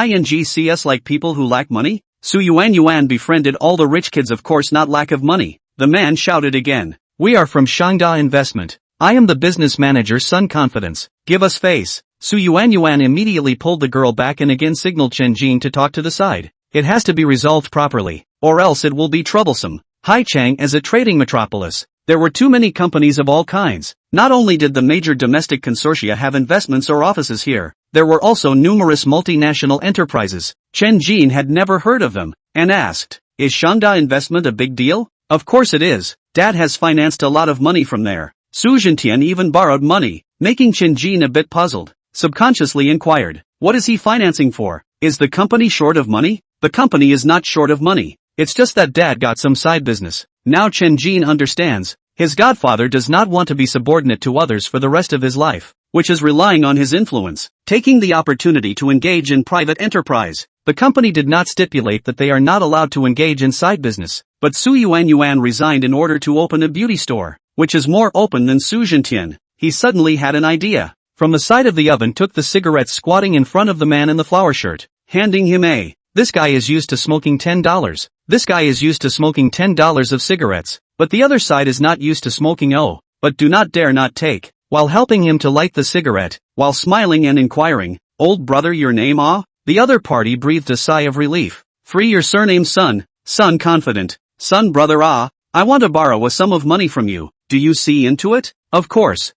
see us like people who lack money?" Su Yuan befriended all the rich kids, of course not lack of money. The man shouted again. "We are from Shangda Investment. I am the business manager, Sun Confidence. Give us face." Su Yuan immediately pulled the girl back and again signaled Chen Jin to talk to the side. "It has to be resolved properly, or else it will be troublesome." Haichang as a trading metropolis. There were too many companies of all kinds. Not only did the major domestic consortia have investments or offices here, there were also numerous multinational enterprises. Chen Jin had never heard of them, and asked, "Is Shangda Investment a big deal?" "Of course it is. Dad has financed a lot of money from there." Su Zhentian even borrowed money, making Chen Jin a bit puzzled. Subconsciously inquired, "What is he financing for? Is the company short of money?" "The company is not short of money. It's just that Dad got some side business." Now Chen Jin understands. His godfather does not want to be subordinate to others for the rest of his life, which is relying on his influence, taking the opportunity to engage in private enterprise. The company did not stipulate that they are not allowed to engage in side business, but Su Yuan resigned in order to open a beauty store, which is more open than Su Zhentian. He suddenly had an idea. From the side of the oven took the cigarettes squatting in front of the man in the flower shirt, handing him a. This guy is used to smoking $10. This guy is used to smoking $10 of cigarettes, but the other side is not used to smoking but do not dare not take, while helping him to light the cigarette, while smiling and inquiring, old brother your name The other party breathed a sigh of relief. Free your surname son confident, son brother I want to borrow a sum of money from you, do you see into it? Of course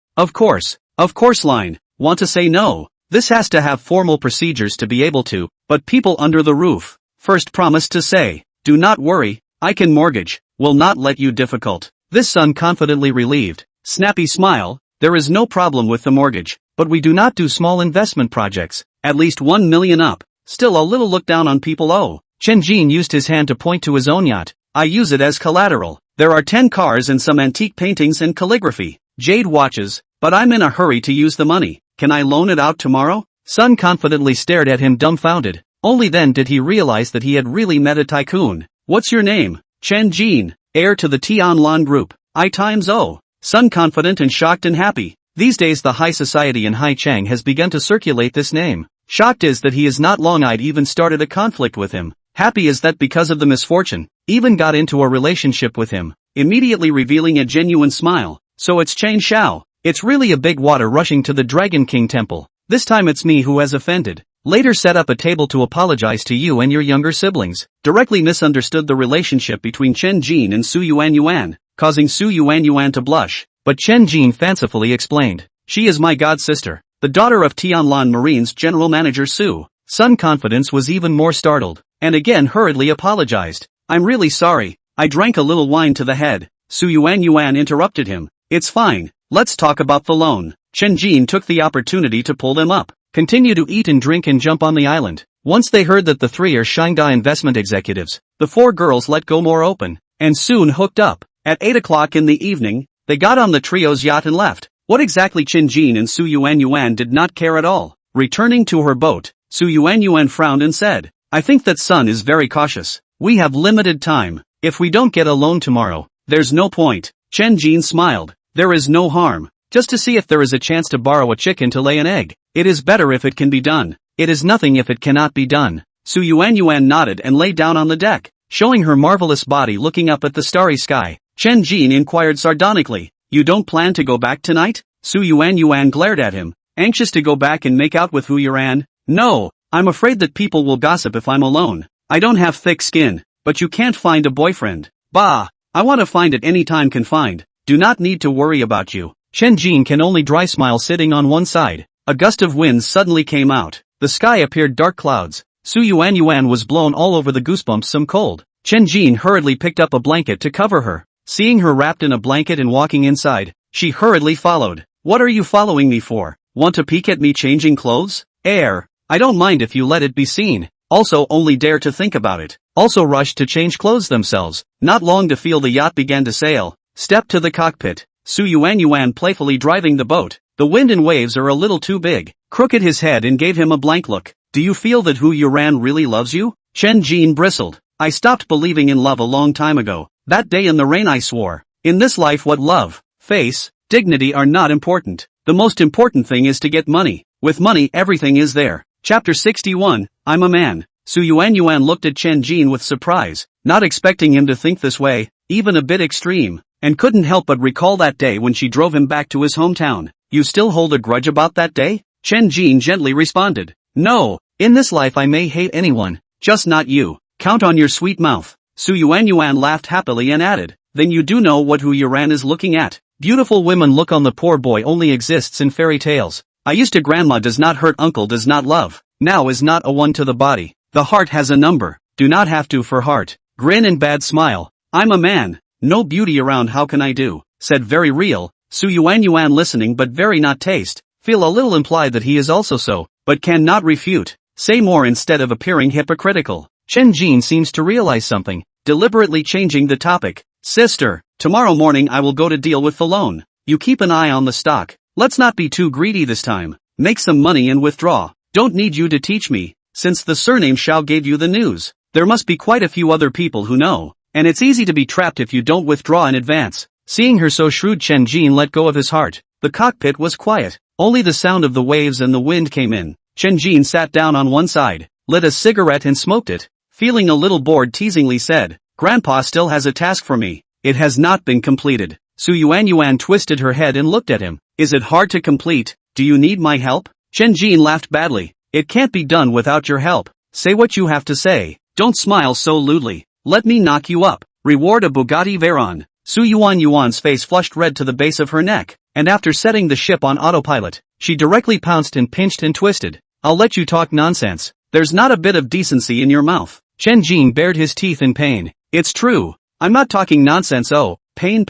line, want to say no. This has to have formal procedures to be able to, but people under the roof, first promised to say, do not worry, I can mortgage, will not let you difficult. This son confidently relieved, snappy smile, there is no problem with the mortgage, but we do not do small investment projects, at least 1 million up, still a little look down on people Chen Jin used his hand to point to his own yacht, I use it as collateral, there are 10 cars and some antique paintings and calligraphy, jade watches, but I'm in a hurry to use the money, can I loan it out tomorrow? Sun confidently stared at him dumbfounded, only then did he realize that he had really met a tycoon. What's your name? Chen Jin, heir to the Tianlan group, I times O. Sun confident and shocked and happy. These days the high society in Haichang has begun to circulate this name. Shocked is that he is not long-eyed even started a conflict with him. Happy is that because of the misfortune, even got into a relationship with him, immediately revealing a genuine smile. So it's Chang Shao. It's really a big water rushing to the Dragon King temple. This time it's me who has offended. Later set up a table to apologize to you and your younger siblings. Directly misunderstood the relationship between Chen Jin and Su Yuan, causing Su Yuan to blush. But Chen Jin fancifully explained, she is my god sister, the daughter of Tianlan Marine's general manager Su. Sun Confidence was even more startled, and again hurriedly apologized. I'm really sorry, I drank a little wine to the head. Su Yuan interrupted him. It's fine, let's talk about the loan. Chen Jin took the opportunity to pull them up, continue to eat and drink and jump on the island. Once they heard that the three are Shanghai investment executives, the four girls let go more open, and soon hooked up. At 8 o'clock in the evening, they got on the trio's yacht and left. What exactly Chen Jin and Su Yuan did not care at all. Returning to her boat, Su Yuan frowned and said, I think that Sun is very cautious. We have limited time. If we don't get a loan tomorrow, there's no point. Chen Jin smiled. There is no harm. Just to see if there is a chance to borrow a chicken to lay an egg. It is better if it can be done. It is nothing if it cannot be done. Su Yuan nodded and lay down on the deck, showing her marvelous body looking up at the starry sky. Chen Jin inquired sardonically, you don't plan to go back tonight? Su Yuan glared at him, anxious to go back and make out with Hu Yuan. No, I'm afraid that people will gossip if I'm alone. I don't have thick skin, but you can't find a boyfriend. Bah, I want to find it any time can find. Do not need to worry about you. Chen Jin can only dry smile sitting on one side. A gust of wind suddenly came out. The sky appeared dark clouds. Su Yuan was blown all over the goosebumps some cold. Chen Jin hurriedly picked up a blanket to cover her. Seeing her wrapped in a blanket and walking inside, she hurriedly followed. What are you following me for? Want to peek at me changing clothes? Heir, I don't mind if you let it be seen. Also only dare to think about it. Also rushed to change clothes themselves. Not long to feel the yacht began to sail. Stepped to the cockpit. Su Yuan playfully driving the boat. The wind and waves are a little too big. Crooked his head and gave him a blank look. Do you feel that Hu Yuan really loves you? Chen Jin bristled. I stopped believing in love a long time ago. That day in the rain I swore. In this life what love, face, dignity are not important. The most important thing is to get money. With money everything is there. Chapter 61, I'm a man. Su Yuan looked at Chen Jin with surprise, not expecting him to think this way, even a bit extreme, and couldn't help but recall that day when she drove him back to his hometown. You still hold a grudge about that day? Chen Jin gently responded. No, in this life I may hate anyone, just not you. Count on your sweet mouth. Su Yuan laughed happily and added, then you do know what Hu Yuan is looking at. Beautiful women look on the poor boy only exists in fairy tales. I used to grandma does not hurt uncle does not love. Now is not a one to the body. The heart has a number. Do not have to for heart. Grin and bad smile. I'm a man. No beauty around how can I do? Said very real. Su Yuan listening but very not taste. Feel a little implied that he is also so, but can not refute. Say more instead of appearing hypocritical. Chen Jin seems to realize something, deliberately changing the topic. Sister, tomorrow morning I will go to deal with the loan. You keep an eye on the stock. Let's not be too greedy this time. Make some money and withdraw. Don't need you to teach me. since the surname Xiao gave you the news, there must be quite a few other people who know, and it's easy to be trapped if you don't withdraw in advance. Seeing her so shrewd, Chen Jin let go of his heart. The cockpit was quiet, only the sound of the waves and the wind came in. Chen Jin sat down on one side, lit a cigarette and smoked it. Feeling a little bored, teasingly said, "Grandpa still has a task for me. It has not been completed." Su Yuan twisted her head and looked at him. "Is it hard to complete? Do you need my help?" Chen Jin laughed badly. "It can't be done without your help. Say what you have to say. Don't smile so lewdly. Let me knock you up. Reward a Bugatti Veyron." Su Yuan's face flushed red to the base of her neck, and after setting the ship on autopilot, she directly pounced and pinched and twisted. "I'll let you talk nonsense. There's not a bit of decency in your mouth." Chen Jin bared his teeth in pain. "It's true. I'm not talking nonsense. Oh, pain.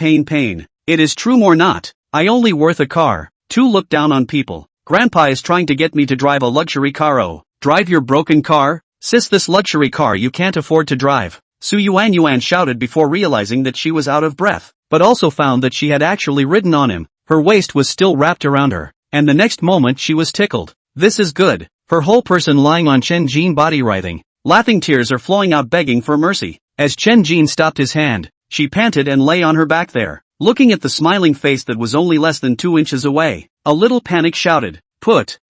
It is true or not. I only worth a car. To look down on people. Grandpa is trying to get me to drive a luxury car. Oh, drive your broken car? Sis, this luxury car you can't afford to drive." Su Yuan shouted before realizing that she was out of breath, but also found that she had actually ridden on him. Her waist was still wrapped around her, and the next moment she was tickled. This is good. Her whole person lying on Chen Jin, body writhing. Laughing tears are flowing out, begging for mercy. As Chen Jin stopped his hand, she panted and lay on her back there, looking at the smiling face that was only less than 2 inches away. A little panic shouted,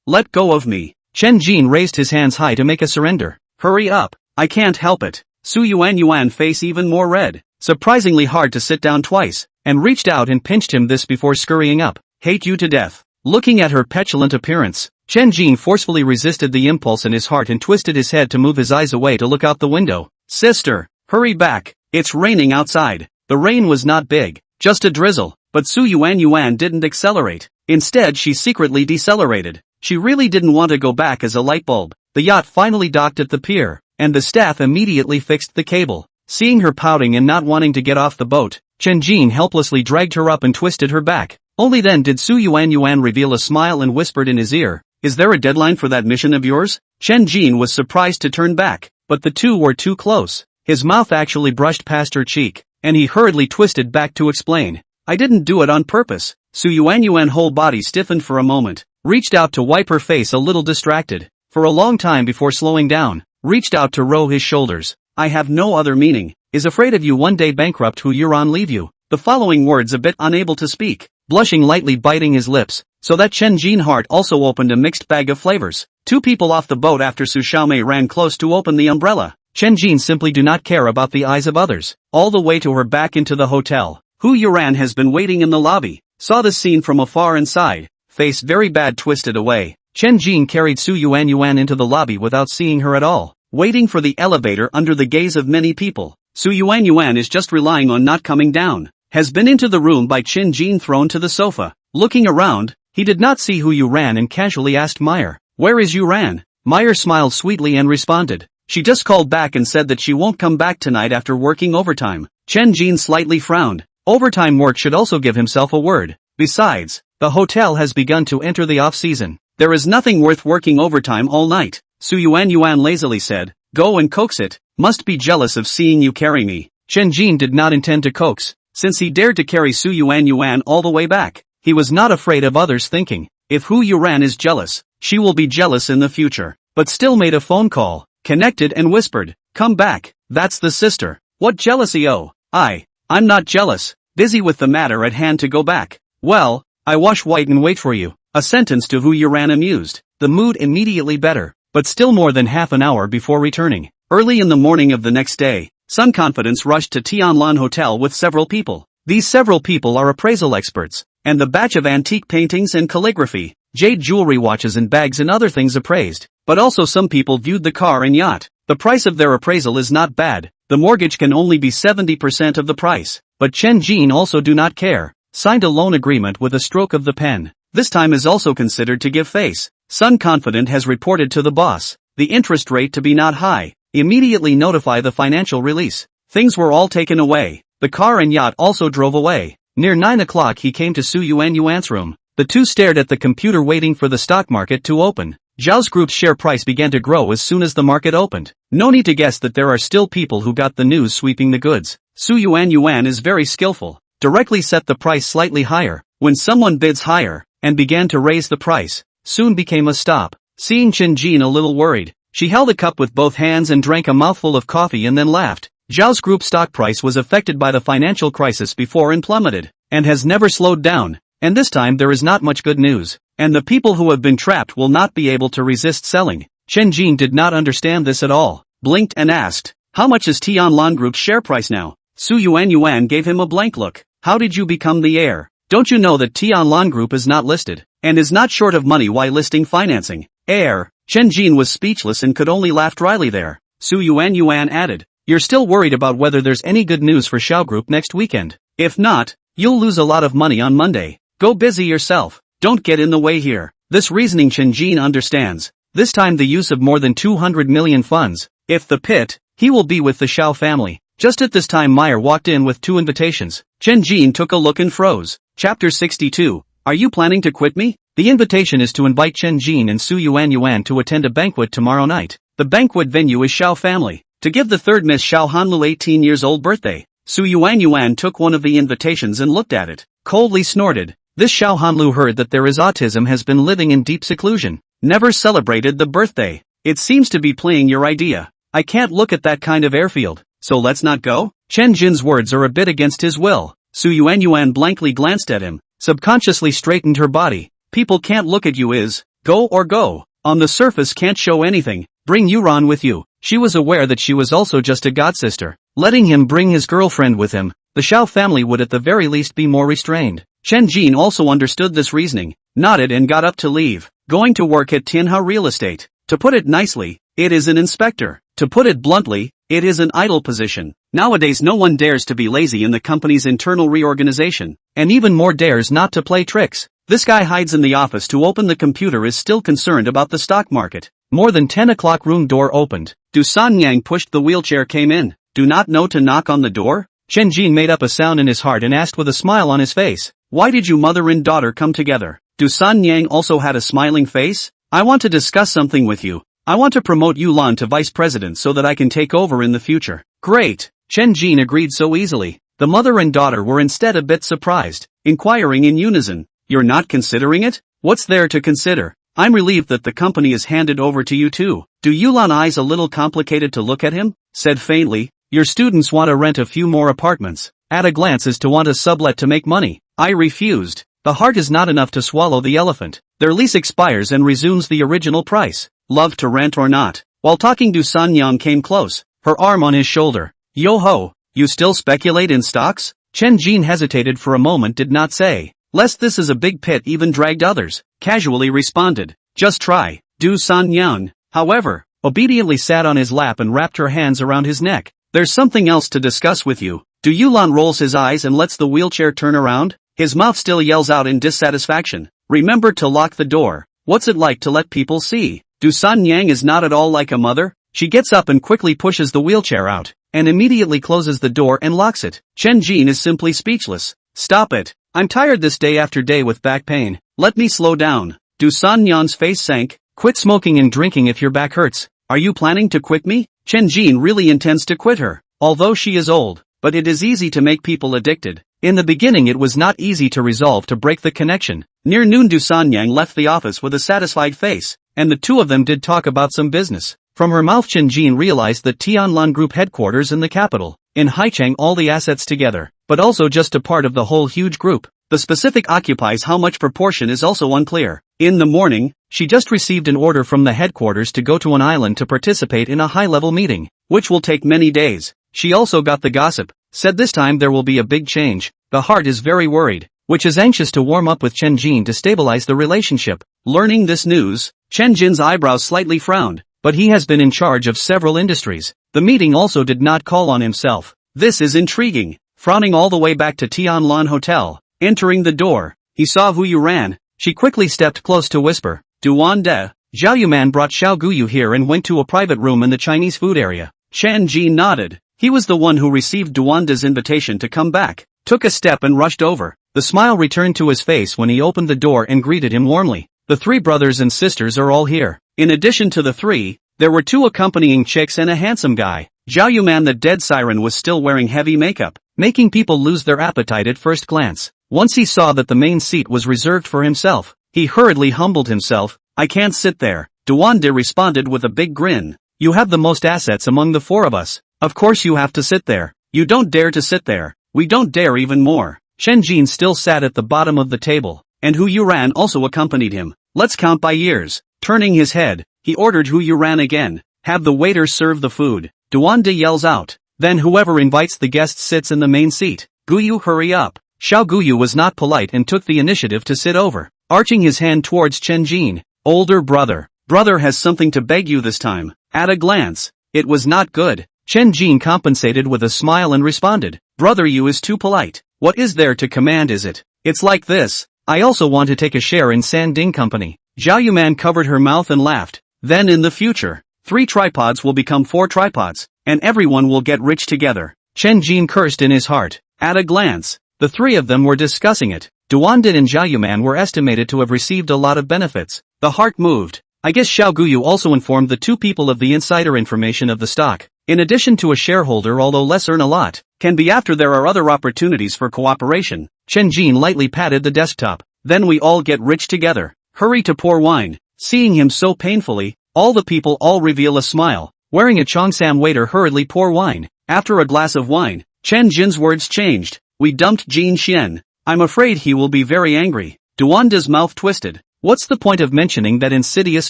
"Let go of me." Chen Jin raised his hands high to make a surrender. "Hurry up, I can't help it." Su Yuan face even more red, surprisingly hard to sit down twice, and reached out and pinched him this before scurrying up. "Hate you to death." Looking at her petulant appearance, Chen Jin forcefully resisted the impulse in his heart and twisted his head to move his eyes away to look out the window. "Sister, hurry back, it's raining outside." The rain was not big, just a drizzle, but Su Yuan didn't accelerate. Instead she secretly decelerated. She really didn't want to go back as a light bulb. The yacht finally docked at the pier, and the staff immediately fixed the cable. Seeing her pouting and not wanting to get off the boat, Chen Jin helplessly dragged her up and twisted her back. Only then did Su Yuan reveal a smile and whispered in his ear, "Is there a deadline for that mission of yours?" Chen Jin was surprised to turn back, but the two were too close. His mouth actually brushed past her cheek, and he hurriedly twisted back to explain, "I didn't do it on purpose." Su Yuan whole body stiffened for a moment, reached out to wipe her face, a little distracted, for a long time before slowing down, reached out to row his shoulders. "I have no other meaning. Is afraid of you one day bankrupt who Yuran leave you." The following words a bit unable to speak, blushing lightly, biting his lips, so that Chen Jin's heart also opened a mixed bag of flavors. Two people off the boat after Su Xiaomei ran close to open the umbrella. Chen Jin simply do not care about the eyes of others. All the way to her back into the hotel. Hu Yuran has been waiting in the lobby, saw the scene from afar and sighed, face very bad, twisted away. Chen Jin carried Su Yuan into the lobby without seeing her at all, waiting for the elevator under the gaze of many people. Su Yuan is just relying on not coming down. Has been into the room by Chen Jin, thrown to the sofa. Looking around, he did not see Hu Yuran and casually asked Meyer, "Where is Yuran?" Meyer smiled sweetly and responded, "She just called back and said that she won't come back tonight after working overtime." Chen Jin slightly frowned. Overtime work should also give himself a word. Besides, the hotel has begun to enter the off-season. There is nothing worth working overtime all night. Su Yuan lazily said, "Go and coax it. Must be jealous of seeing you carry me." Chen Jin did not intend to coax, since he dared to carry Su Yuan all the way back. He was not afraid of others thinking, if Hu Yuran is jealous, she will be jealous in the future. But still made a phone call, connected and whispered, "Come back, that's the sister." "What jealousy? Oh, I'm not jealous, busy with the matter at hand to go back." "Well, I wash white and wait for you." A sentence to Hu Yuran amused, the mood immediately better, but still more than half an hour before returning. Early in the morning of the next day, Sun Confidence rushed to Tianlan Hotel with several people. These several people are appraisal experts, and the batch of antique paintings and calligraphy, jade jewelry, watches and bags and other things appraised, but also some people viewed the car and yacht. The price of their appraisal is not bad, the mortgage can only be 70% of the price, but Chen Jin also do not care, signed a loan agreement with a stroke of the pen. This time is also considered to give face. Sun Confident has reported to the boss, the interest rate to be not high, immediately notify the financial release. Things were all taken away. The car and yacht also drove away. Near 9 o'clock he came to Su Yuan's room. The two stared at the computer waiting for the stock market to open. Zhao's group's share price began to grow as soon as the market opened. No need to guess that there are still people who got the news sweeping the goods. Su Yuan is very skillful. Directly set the price slightly higher. When someone bids higher, and began to raise the price, soon became a stop. Seeing Chen Jin a little worried, She held a cup with both hands and drank a mouthful of coffee and then laughed. Zhao's group stock price was affected by the financial crisis before and plummeted, and has never slowed down. And this time there is not much good news, and the people who have been trapped will not be able to resist selling. Chen Jin did not understand this at all, blinked and asked, "How much is Tianlan Group's share price now?" Su Yuan gave him a blank look. "How did you become the heir? Don't you know that Tianlan Group is not listed, and is not short of money while listing financing?" "Heir." Chen Jin was speechless and could only laugh dryly there. Su Yuan added, "You're still worried about whether there's any good news for Xiao Group next weekend. If not, you'll lose a lot of money on Monday. Go busy yourself. Don't get in the way here." This reasoning Chen Jin understands. This time the use of more than 200 million funds. If the pit, he will be with the Xiao family. Just at this time Meyer walked in with 2 invitations. Chen Jin took a look and froze. Chapter 62. Are you planning to quit me? The invitation is to invite Chen Jin and Su Yuan to attend a banquet tomorrow night. The banquet venue is Xiao family. To give the third Miss Xiao Hanlu 18 years old birthday. Su Yuan took one of the invitations and looked at it, coldly snorted. This Xiao Hanlu heard that there is autism, has been living in deep seclusion, never celebrated the birthday. It seems to be playing your idea. I can't look at that kind of airfield, so let's not go? Chen Jin's words are a bit against his will. Su Yuan blankly glanced at him, subconsciously straightened her body. People can't look at you is, go or go. On the surface can't show anything, bring Yuran with you. She was aware that she was also just a godsister. Letting him bring his girlfriend with him, the Xiao family would at the very least be more restrained. Chen Jin also understood this reasoning, nodded and got up to leave. Going to work at Tianhe Real Estate. To put it nicely, it is an inspector. To put it bluntly, it is an idle position. Nowadays no one dares to be lazy in the company's internal reorganization, and even more dares not to play tricks. This guy hides in the office to open the computer, is still concerned about the stock market. More than 10 o'clock, room door opened. Du Sanyang pushed the wheelchair, came in. Do not know to knock on the door? Chen Jin made up a sound in his heart and asked with a smile on his face. Why did you mother and daughter come together? Du Sanyang also had a smiling face. I want to discuss something with you. I want to promote Yulan to vice president so that I can take over in the future. Great. Chen Jin agreed so easily. The mother and daughter were instead a bit surprised, inquiring in unison. You're not considering it? What's there to consider? I'm relieved that the company is handed over to you too. Do Yulan eyes a little complicated to look at him? Said faintly. Your students want to rent a few more apartments. At a glance as to want a sublet to make money. I refused. The heart is not enough to swallow the elephant. Their lease expires and resumes the original price. Love to rent or not? While talking, Du Sanyang came close, her arm on his shoulder. Yo ho, you still speculate in stocks? Chen Jin hesitated for a moment, did not say. Lest this is a big pit, even dragged others. Casually responded. Just try. Du Sanyang, however, obediently sat on his lap and wrapped her hands around his neck. There's something else to discuss with you. Du Yulan rolls his eyes and lets the wheelchair turn around. His mouth still yells out in dissatisfaction. Remember to lock the door. What's it like to let people see? Du Sanyang is not at all like a mother. She gets up and quickly pushes the wheelchair out, and immediately closes the door and locks it. Chen Jin is simply speechless. Stop it. I'm tired this day after day with back pain. Let me slow down. Du Sanyang's face sank. Quit smoking and drinking if your back hurts. Are you planning to quit me? Chen Jin really intends to quit her, although she is old, but it is easy to make people addicted. In the beginning it was not easy to resolve to break the connection. Near noon Du Sanyang left the office with a satisfied face, and the two of them did talk about some business. From her mouth Chen Jin realized that Tianlan Group headquarters in the capital, in Haicheng, all the assets together, but also just a part of the whole huge group. The specific occupies how much proportion is also unclear. In the morning, she just received an order from the headquarters to go to an island to participate in a high-level meeting, which will take many days. She also got the gossip, said this time there will be a big change. The heart is very worried, which is anxious to warm up with Chen Jin to stabilize the relationship. Learning this news, Chen Jin's eyebrows slightly frowned, but he has been in charge of several industries. The meeting also did not call on himself. This is intriguing. Frowning all the way back to Tianlan Hotel, entering the door, he saw Wu Yuran. She quickly stepped close to whisper, Duan De. Zhao Yuman brought Xiao Guyu here and went to a private room in the Chinese food area. Chen Jin nodded. He was the one who received Duan De's invitation to come back, took a step and rushed over. The smile returned to his face when he opened the door and greeted him warmly. The three brothers and sisters are all here. In addition to the three, there were two accompanying chicks and a handsome guy. Zhao Yuman, the dead siren, was still wearing heavy makeup, making people lose their appetite at first glance. Once he saw that the main seat was reserved for himself, he hurriedly humbled himself. I can't sit there. Duwande responded with a big grin. You have the most assets among the four of us. Of course you have to sit there. You don't dare to sit there. We don't dare even more. Chen Jin still sat at the bottom of the table, and Hu Yuran also accompanied him. Let's count by years. Turning his head, he ordered Hu Yuran again. Have the waiter serve the food. Duwande yells out. Then whoever invites the guests sits in the main seat. Guyu, hurry up. Xiao Guyu was not polite and took the initiative to sit over, arching his hand towards Chen Jin. Older brother. Brother has something to beg you this time. At a glance, it was not good. Chen Jin compensated with a smile and responded. Brother, you is too polite. What is there to command, is it? It's like this. I also want to take a share in San Ding Company. Zhao Yuman covered her mouth and laughed. Then in the future, 3 tripods will become 4 tripods, and everyone will get rich together. Chen Jin cursed in his heart. At a glance, the 3 of them were discussing it. Duwande and Zhao Yuman were estimated to have received a lot of benefits. The heart moved. I guess Xiao Guyu also informed the 2 people of the insider information of the stock. In addition to a shareholder, although less earn a lot, can be after there are other opportunities for cooperation. Chen Jin lightly patted the desktop. Then we all get rich together. Hurry to pour wine. Seeing him so painfully, all the people all reveal a smile. Wearing a Chongsam waiter hurriedly pour wine. After a glass of wine, Chen Jin's words changed. We dumped Jin Xian. I'm afraid he will be very angry. Duwande's mouth twisted. What's the point of mentioning that insidious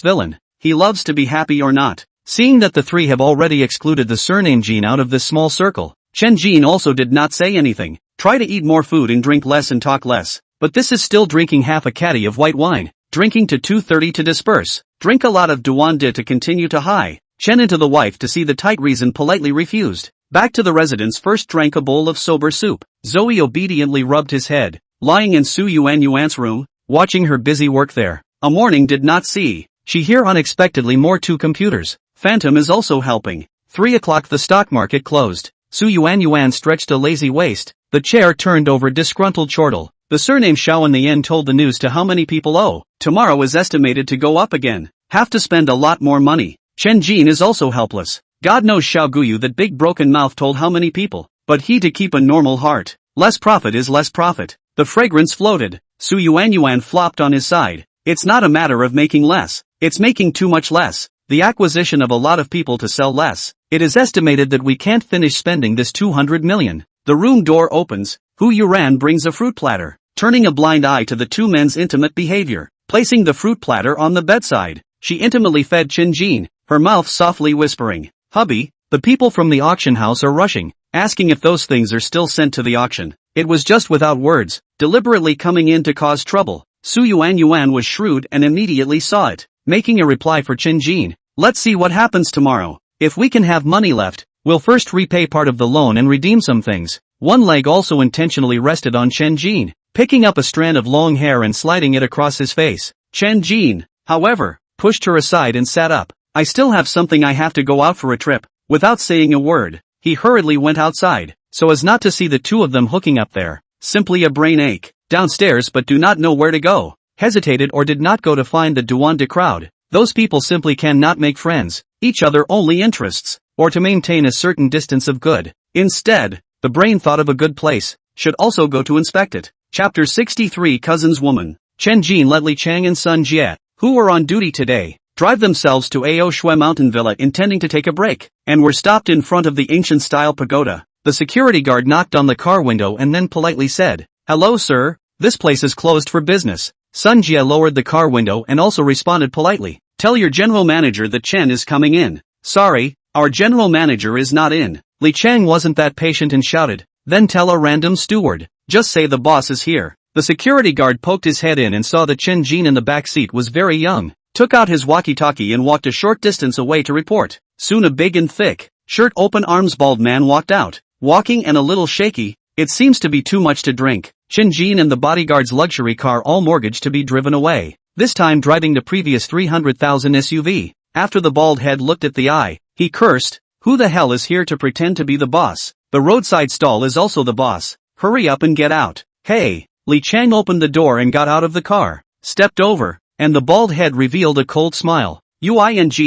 villain? He loves to be happy or not. Seeing that the 3 have already excluded the surname Jin out of this small circle, Chen Jin also did not say anything. Try to eat more food and drink less and talk less. But this is still drinking half a caddy of white wine. Drinking to 2:30 to disperse. Drink a lot of Duwande to continue to high. Chen into the wife to see the tight reason politely refused. Back to the residence, first drank a bowl of sober soup. Zoe obediently rubbed his head. Lying in Su Yuan's room, watching her busy work there. A morning did not see. She hear unexpectedly more 2 computers. Phantom is also helping. 3 o'clock the stock market closed. Su Yuan stretched a lazy waist. The chair turned over disgruntled chortle. The surname Xiao in the end told the news to how many people. Oh, tomorrow is estimated to go up again. Have to spend a lot more money. Chen Jin is also helpless. God knows Xiao Guyu that big broken mouth told how many people. But he to keep a normal heart. Less profit is less profit. The fragrance floated. Su Yuan flopped on his side. It's not a matter of making less. It's making too much less. The acquisition of a lot of people to sell less. It is estimated that we can't finish spending this 200 million. The room door opens. Hu Yuran brings a fruit platter, turning a blind eye to the 2 men's intimate behavior. Placing the fruit platter on the bedside, she intimately fed Chen Jin, her mouth softly whispering, Hubby, the people from the auction house are rushing, asking if those things are still sent to the auction. It was just without words, deliberately coming in to cause trouble. Su Yuan was shrewd and immediately saw it, making a reply for Chen Jin. Let's see what happens tomorrow. If we can have money left, we'll first repay part of the loan and redeem some things. One leg also intentionally rested on Chen Jin, picking up a strand of long hair and sliding it across his face. Chen Jin, however, pushed her aside and sat up. I still have something, I have to go out for a trip. Without saying a word, he hurriedly went outside, so as not to see the 2 of them hooking up there. Simply a brain ache. Downstairs but do not know where to go. Hesitated or did not go to find the Duwande crowd. Those people simply cannot make friends, each other only interests, or to maintain a certain distance of good. Instead, the brain thought of a good place, should also go to inspect it. Chapter 63 Cousins Woman. Chen Jin let Li Chang and Sun Jie, who were on duty today, drive themselves to Ao Shui Mountain Villa intending to take a break, and were stopped in front of the ancient-style pagoda. The security guard knocked on the car window and then politely said, Hello sir, this place is closed for business. Sun Jie lowered the car window and also responded politely, Tell your general manager that Chen is coming in. Sorry, our general manager is not in. Li Chang wasn't that patient and shouted, Then tell a random steward. Just say the boss is here. The security guard poked his head in and saw that Chen Jin in the back seat was very young, took out his walkie-talkie and walked a short distance away to report. Soon a big and thick, shirt open arms bald man walked out, walking and a little shaky. It seems to be too much to drink. Chen Jin and the bodyguard's luxury car all mortgaged to be driven away, this time driving the previous 300,000 SUV. After the bald head looked at the eye, he cursed, Who the hell is here to pretend to be the boss? The roadside stall is also the boss. Hurry up and get out. Hey. Li Chang opened the door and got out of the car, stepped over, and the bald head revealed a cold smile. You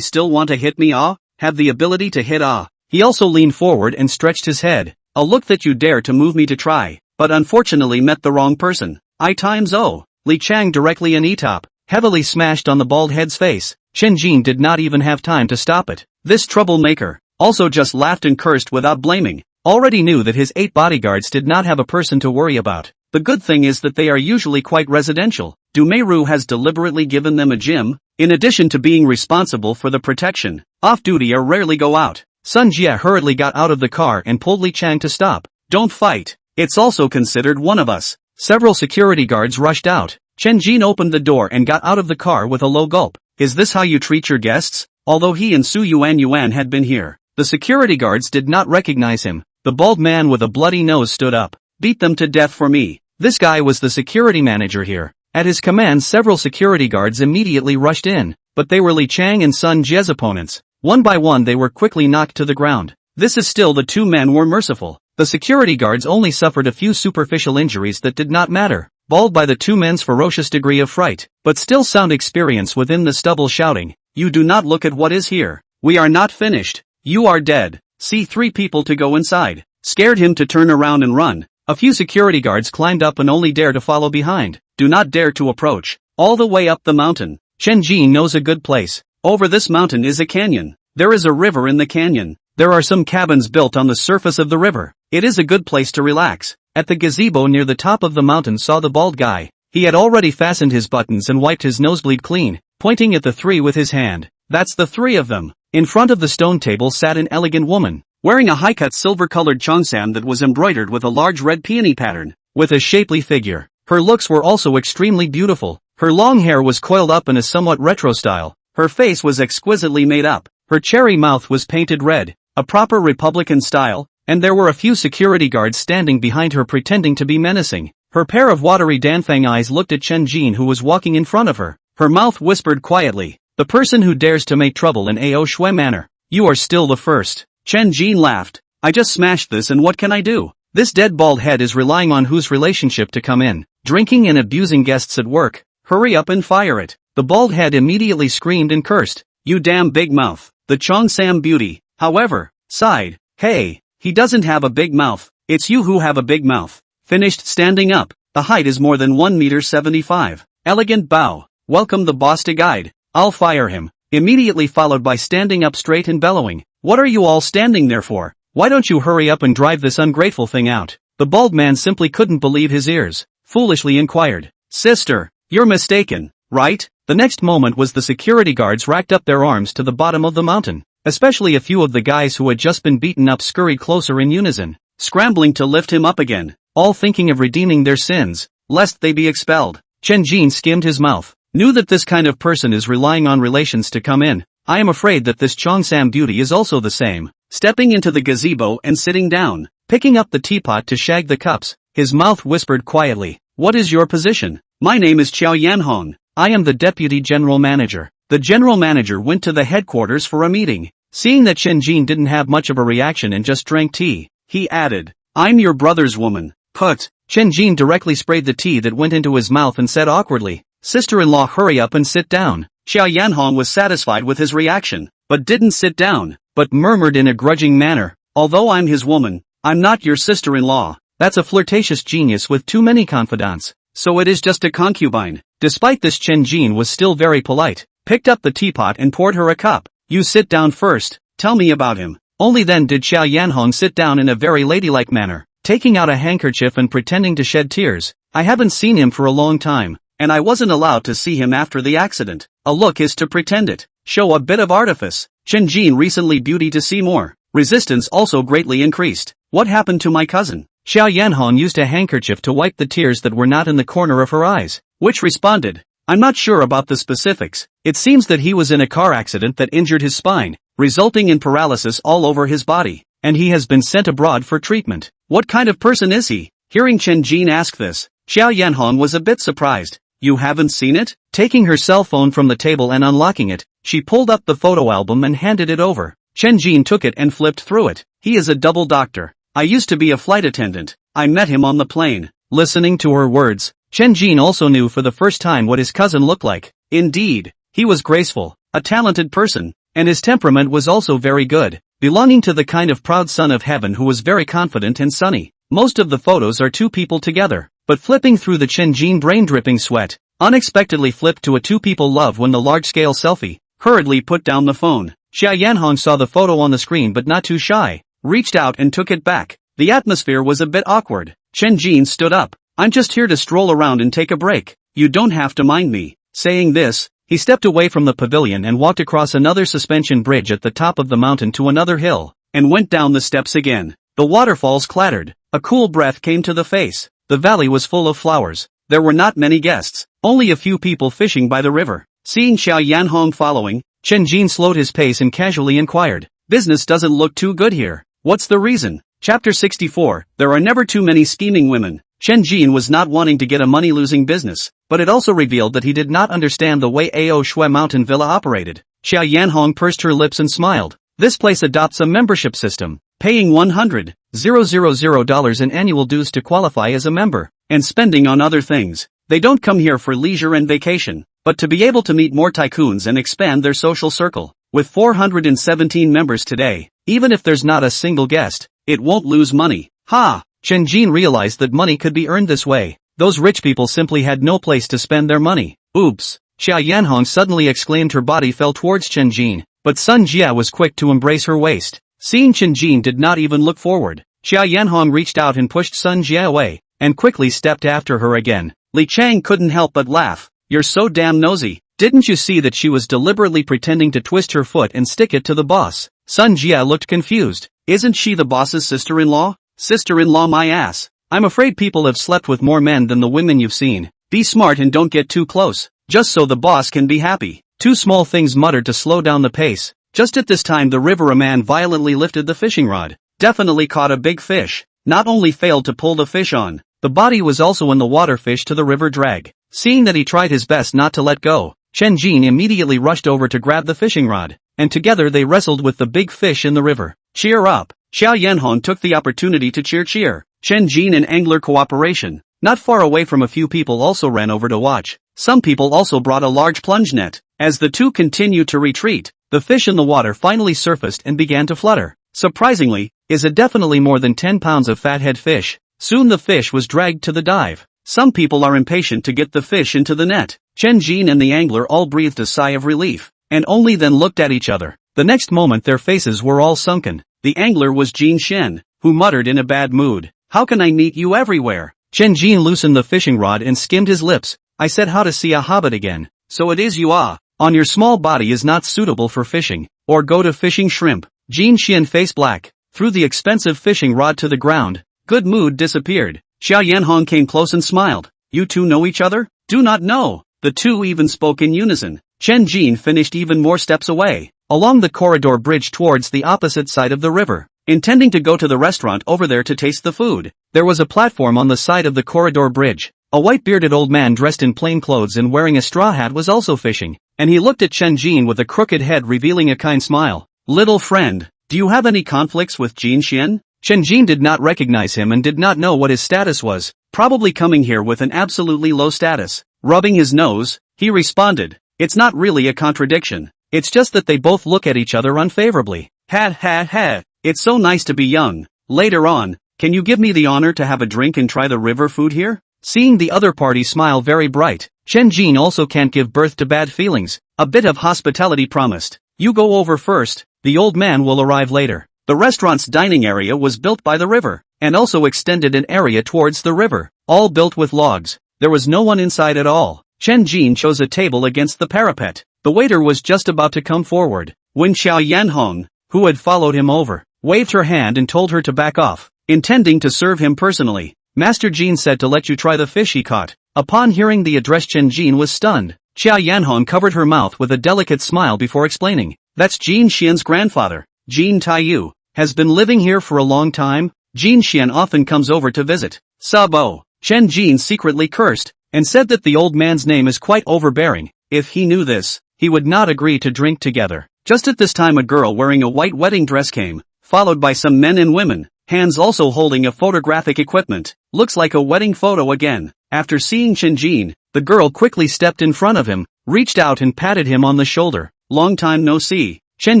still want to hit me ah? Have the ability to hit ah? He also leaned forward and stretched his head. I'll look that you dare to move me to try, but unfortunately met the wrong person. I times O. Li Chang directly an E-top, heavily smashed on the bald head's face. Chen Jin did not even have time to stop it. This troublemaker also just laughed and cursed without blaming. Already knew that his 8 bodyguards did not have a person to worry about. The good thing is that they are usually quite residential. Dumeru has deliberately given them a gym, in addition to being responsible for the protection. Off-duty or rarely go out. Sun Jie hurriedly got out of the car and pulled Li Chang to stop. Don't fight. It's also considered one of us. Several security guards rushed out. Chen Jin opened the door and got out of the car with a low gulp. Is this how you treat your guests? Although he and Su Yuan had been here, the security guards did not recognize him. The bald man with a bloody nose stood up. Beat them to death for me. This guy was the security manager here. At his command several security guards immediately rushed in, but they were Li Chang and Sun Jie's opponents. One by one they were quickly knocked to the ground. This is still the 2 men were merciful. The security guards only suffered a few superficial injuries that did not matter. Bawled by the 2 men's ferocious degree of fright, but still sound experience within the stubble shouting, "You do not look at what is here. We are not finished. You are dead. See 3 people to go inside." Scared him to turn around and run. A few security guards climbed up and only dare to follow behind. Do not dare to approach. All the way up the mountain. Chen Jin knows a good place. Over this mountain is a canyon. There is a river in the canyon. There are some cabins built on the surface of the river. It is a good place to relax. At the gazebo near the top of the mountain saw the bald guy. He had already fastened his buttons and wiped his nosebleed clean, pointing at the 3 with his hand. That's the 3 of them. In front of the stone table sat an elegant woman, wearing a high-cut silver-colored cheongsam that was embroidered with a large red peony pattern, with a shapely figure. Her looks were also extremely beautiful. Her long hair was coiled up in a somewhat retro style. Her face was exquisitely made up. Her cherry mouth was painted red, a proper Republican style, and there were a few security guards standing behind her pretending to be menacing. Her pair of watery Danfang eyes looked at Chen Jin who was walking in front of her. Her mouth whispered quietly, "The person who dares to make trouble in Ao Shui Manor. You are still the first." Chen Jin laughed. "I just smashed this and what can I do? This dead bald head is relying on whose relationship to come in. Drinking and abusing guests at work. Hurry up and fire it." The bald head immediately screamed and cursed. "You damn big mouth." The Cheongsam beauty, however, sighed. "Hey, he doesn't have a big mouth. It's you who have a big mouth." Finished standing up. The height is more than 1.75 meters. Elegant bow. "Welcome the boss to guide. I'll fire him." Immediately followed by standing up straight and bellowing. "What are you all standing there for? Why don't you hurry up and drive this ungrateful thing out?" The bald man simply couldn't believe his ears. Foolishly inquired. "Sister, you're mistaken, right?" The next moment was the security guards racked up their arms to the bottom of the mountain. Especially a few of the guys who had just been beaten up scurried closer in unison, scrambling to lift him up again, all thinking of redeeming their sins, lest they be expelled. Chen Jin skimmed his mouth, knew that this kind of person is relying on relations to come in. I am afraid that this Cheongsam beauty is also the same. Stepping into the gazebo and sitting down, picking up the teapot to shag the cups, his mouth whispered quietly, "What is your position?" "My name is Qiao Yanhong. I am the deputy general manager." The general manager went to the headquarters for a meeting. Seeing that Chen Jin didn't have much of a reaction and just drank tea, he added, "I'm your brother's woman." Put. Chen Jin directly sprayed the tea that went into his mouth and said awkwardly, "Sister-in-law, hurry up and sit down." Qiao Yanhong was satisfied with his reaction, but didn't sit down, but murmured in a grudging manner, "Although I'm his woman, I'm not your sister-in-law." That's a flirtatious genius with too many confidants. So it is just a concubine. Despite this, Chen Jin was still very polite, picked up the teapot and poured her a cup. "You sit down first, tell me about him." Only then did Qiao Yanhong sit down in a very ladylike manner, taking out a handkerchief and pretending to shed tears. "I haven't seen him for a long time, and I wasn't allowed to see him after the accident." A look is to pretend it, show a bit of artifice. Chen Jin recently beauty to see more. Resistance also greatly increased. "What happened to my cousin?" Qiao Yanhong used a handkerchief to wipe the tears that were not in the corner of her eyes, which responded, "I'm not sure about the specifics. It seems that he was in a car accident that injured his spine, resulting in paralysis all over his body, and he has been sent abroad for treatment." "What kind of person is he?" Hearing Chen Jin ask this, Qiao Yanhong was a bit surprised. "You haven't seen it?" Taking her cell phone from the table and unlocking it, she pulled up the photo album and handed it over. Chen Jin took it and flipped through it. "He is a double doctor. I used to be a flight attendant. I met him on the plane." Listening to her words, Chen Jin also knew for the first time what his cousin looked like. Indeed, he was graceful, a talented person, and his temperament was also very good, belonging to the kind of proud son of heaven who was very confident and sunny. Most of the photos are 2 people together, but flipping through the Chen Jin brain dripping sweat, unexpectedly flipped to a 2 people love when the large-scale selfie, hurriedly put down the phone. Xia Yanhong saw the photo on the screen but not too shy, reached out and took it back. The atmosphere was a bit awkward. Chen Jin stood up. I'm just here to stroll around and take a break. You don't have to mind me. Saying this, he stepped away from the pavilion and walked across another suspension bridge at the top of the mountain to another hill, and went down the steps again. The waterfalls clattered. A cool breath came to the face. The valley was full of flowers. There were not many guests, only a few people fishing by the river. Seeing Xia Yanhong following, Chen Jin slowed his pace and casually inquired, business doesn't look too good here. What's the reason? Chapter 64, There are never too many scheming women. Chen Jin was not wanting to get a money-losing business, but it also revealed that he did not understand the way Ao Shui Mountain Villa operated. Xia Yanhong pursed her lips and smiled. This place adopts a membership system, paying $100,000 in annual dues to qualify as a member, and spending on other things. They don't come here for leisure and vacation, but to be able to meet more tycoons and expand their social circle. With 417 members today, even if there's not a single guest, it won't lose money. Ha! Chen Jin realized that money could be earned this way. Those rich people simply had no place to spend their money. Oops! Xia Yanhong suddenly exclaimed. Her body fell towards Chen Jin, but Sun Jia was quick to embrace her waist. Seeing Chen Jin did not even look forward, Xia Yanhong reached out and pushed Sun Jia away, and quickly stepped after her again. Li Chang couldn't help but laugh. You're so damn nosy. Didn't you see that she was deliberately pretending to twist her foot and stick it to the boss? Sun Jia looked confused. Isn't she the boss's sister-in-law? Sister-in-law my ass. I'm afraid people have slept with more men than the women you've seen. Be smart and don't get too close, just so the boss can be happy. Two small things muttered to slow down the pace. Just at this time the river man violently lifted the fishing rod. Definitely caught a big fish. Not only failed to pull the fish on, the body was also in the water. Fish to the river drag. Seeing that he tried his best not to let go, Chen Jin immediately rushed over to grab the fishing rod, and together they wrestled with the big fish in the river. Cheer up! Xia Yanhong took the opportunity to cheer Chen Jin and angler cooperation. Not far away from a few people also ran over to watch. Some people also brought a large plunge net. As the two continued to retreat, the fish in the water finally surfaced and began to flutter. Surprisingly, is it definitely more than 10 pounds of fathead fish. Soon the fish was dragged to the dive. Some people are impatient to get the fish into the net. Chen Jin and the angler all breathed a sigh of relief, and only then looked at each other. The next moment their faces were all sunken. The angler was Jin Shen, who muttered in a bad mood, how can I meet you everywhere? Chen Jin loosened the fishing rod and skimmed his lips. I said how to see a hobbit again. So it is you are. On your small body is not suitable for fishing, or go to fishing shrimp. Jin Shen face black, threw the expensive fishing rod to the ground. Good mood disappeared. Xia Yanhong came close and smiled. You two know each other? Do not know. The two even spoke in unison. Chen Jin finished even more steps away, along the corridor bridge towards the opposite side of the river, intending to go to the restaurant over there to taste the food. There was a platform on the side of the corridor bridge. A white-bearded old man dressed in plain clothes and wearing a straw hat was also fishing, and he looked at Chen Jin with a crooked head revealing a kind smile. Little friend, do you have any conflicts with Jin Xian? Chen Jin did not recognize him and did not know what his status was, probably coming here with an absolutely low status. Rubbing his nose, he responded, it's not really a contradiction. It's just that they both look at each other unfavorably. Ha. It's so nice to be young. Later on, can you give me the honor to have a drink and try the river food here? Seeing the other party smile very bright, Chen Jin also can't give birth to bad feelings. A bit of hospitality promised. You go over first, the old man will arrive later. The restaurant's dining area was built by the river, and also extended an area towards the river, all built with logs. There was no one inside at all. Chen Jin chose a table against the parapet. The waiter was just about to come forward, when Xia Yanhong, who had followed him over, waved her hand and told her to back off, intending to serve him personally. Master Jin said to let you try the fish he caught. Upon hearing the address, Chen Jin was stunned. Xia Yanhong covered her mouth with a delicate smile before explaining, that's Jin Xian's grandfather, Jin Taiyu, has been living here for a long time. Jin Xian often comes over to visit. Sabo. Chen Jin secretly cursed, and said that the old man's name is quite overbearing. If he knew this, he would not agree to drink together. Just at this time a girl wearing a white wedding dress came, followed by some men and women, hands also holding a photographic equipment. Looks like a wedding photo again. After seeing Chen Jin, the girl quickly stepped in front of him, reached out and patted him on the shoulder. Long time no see. Chen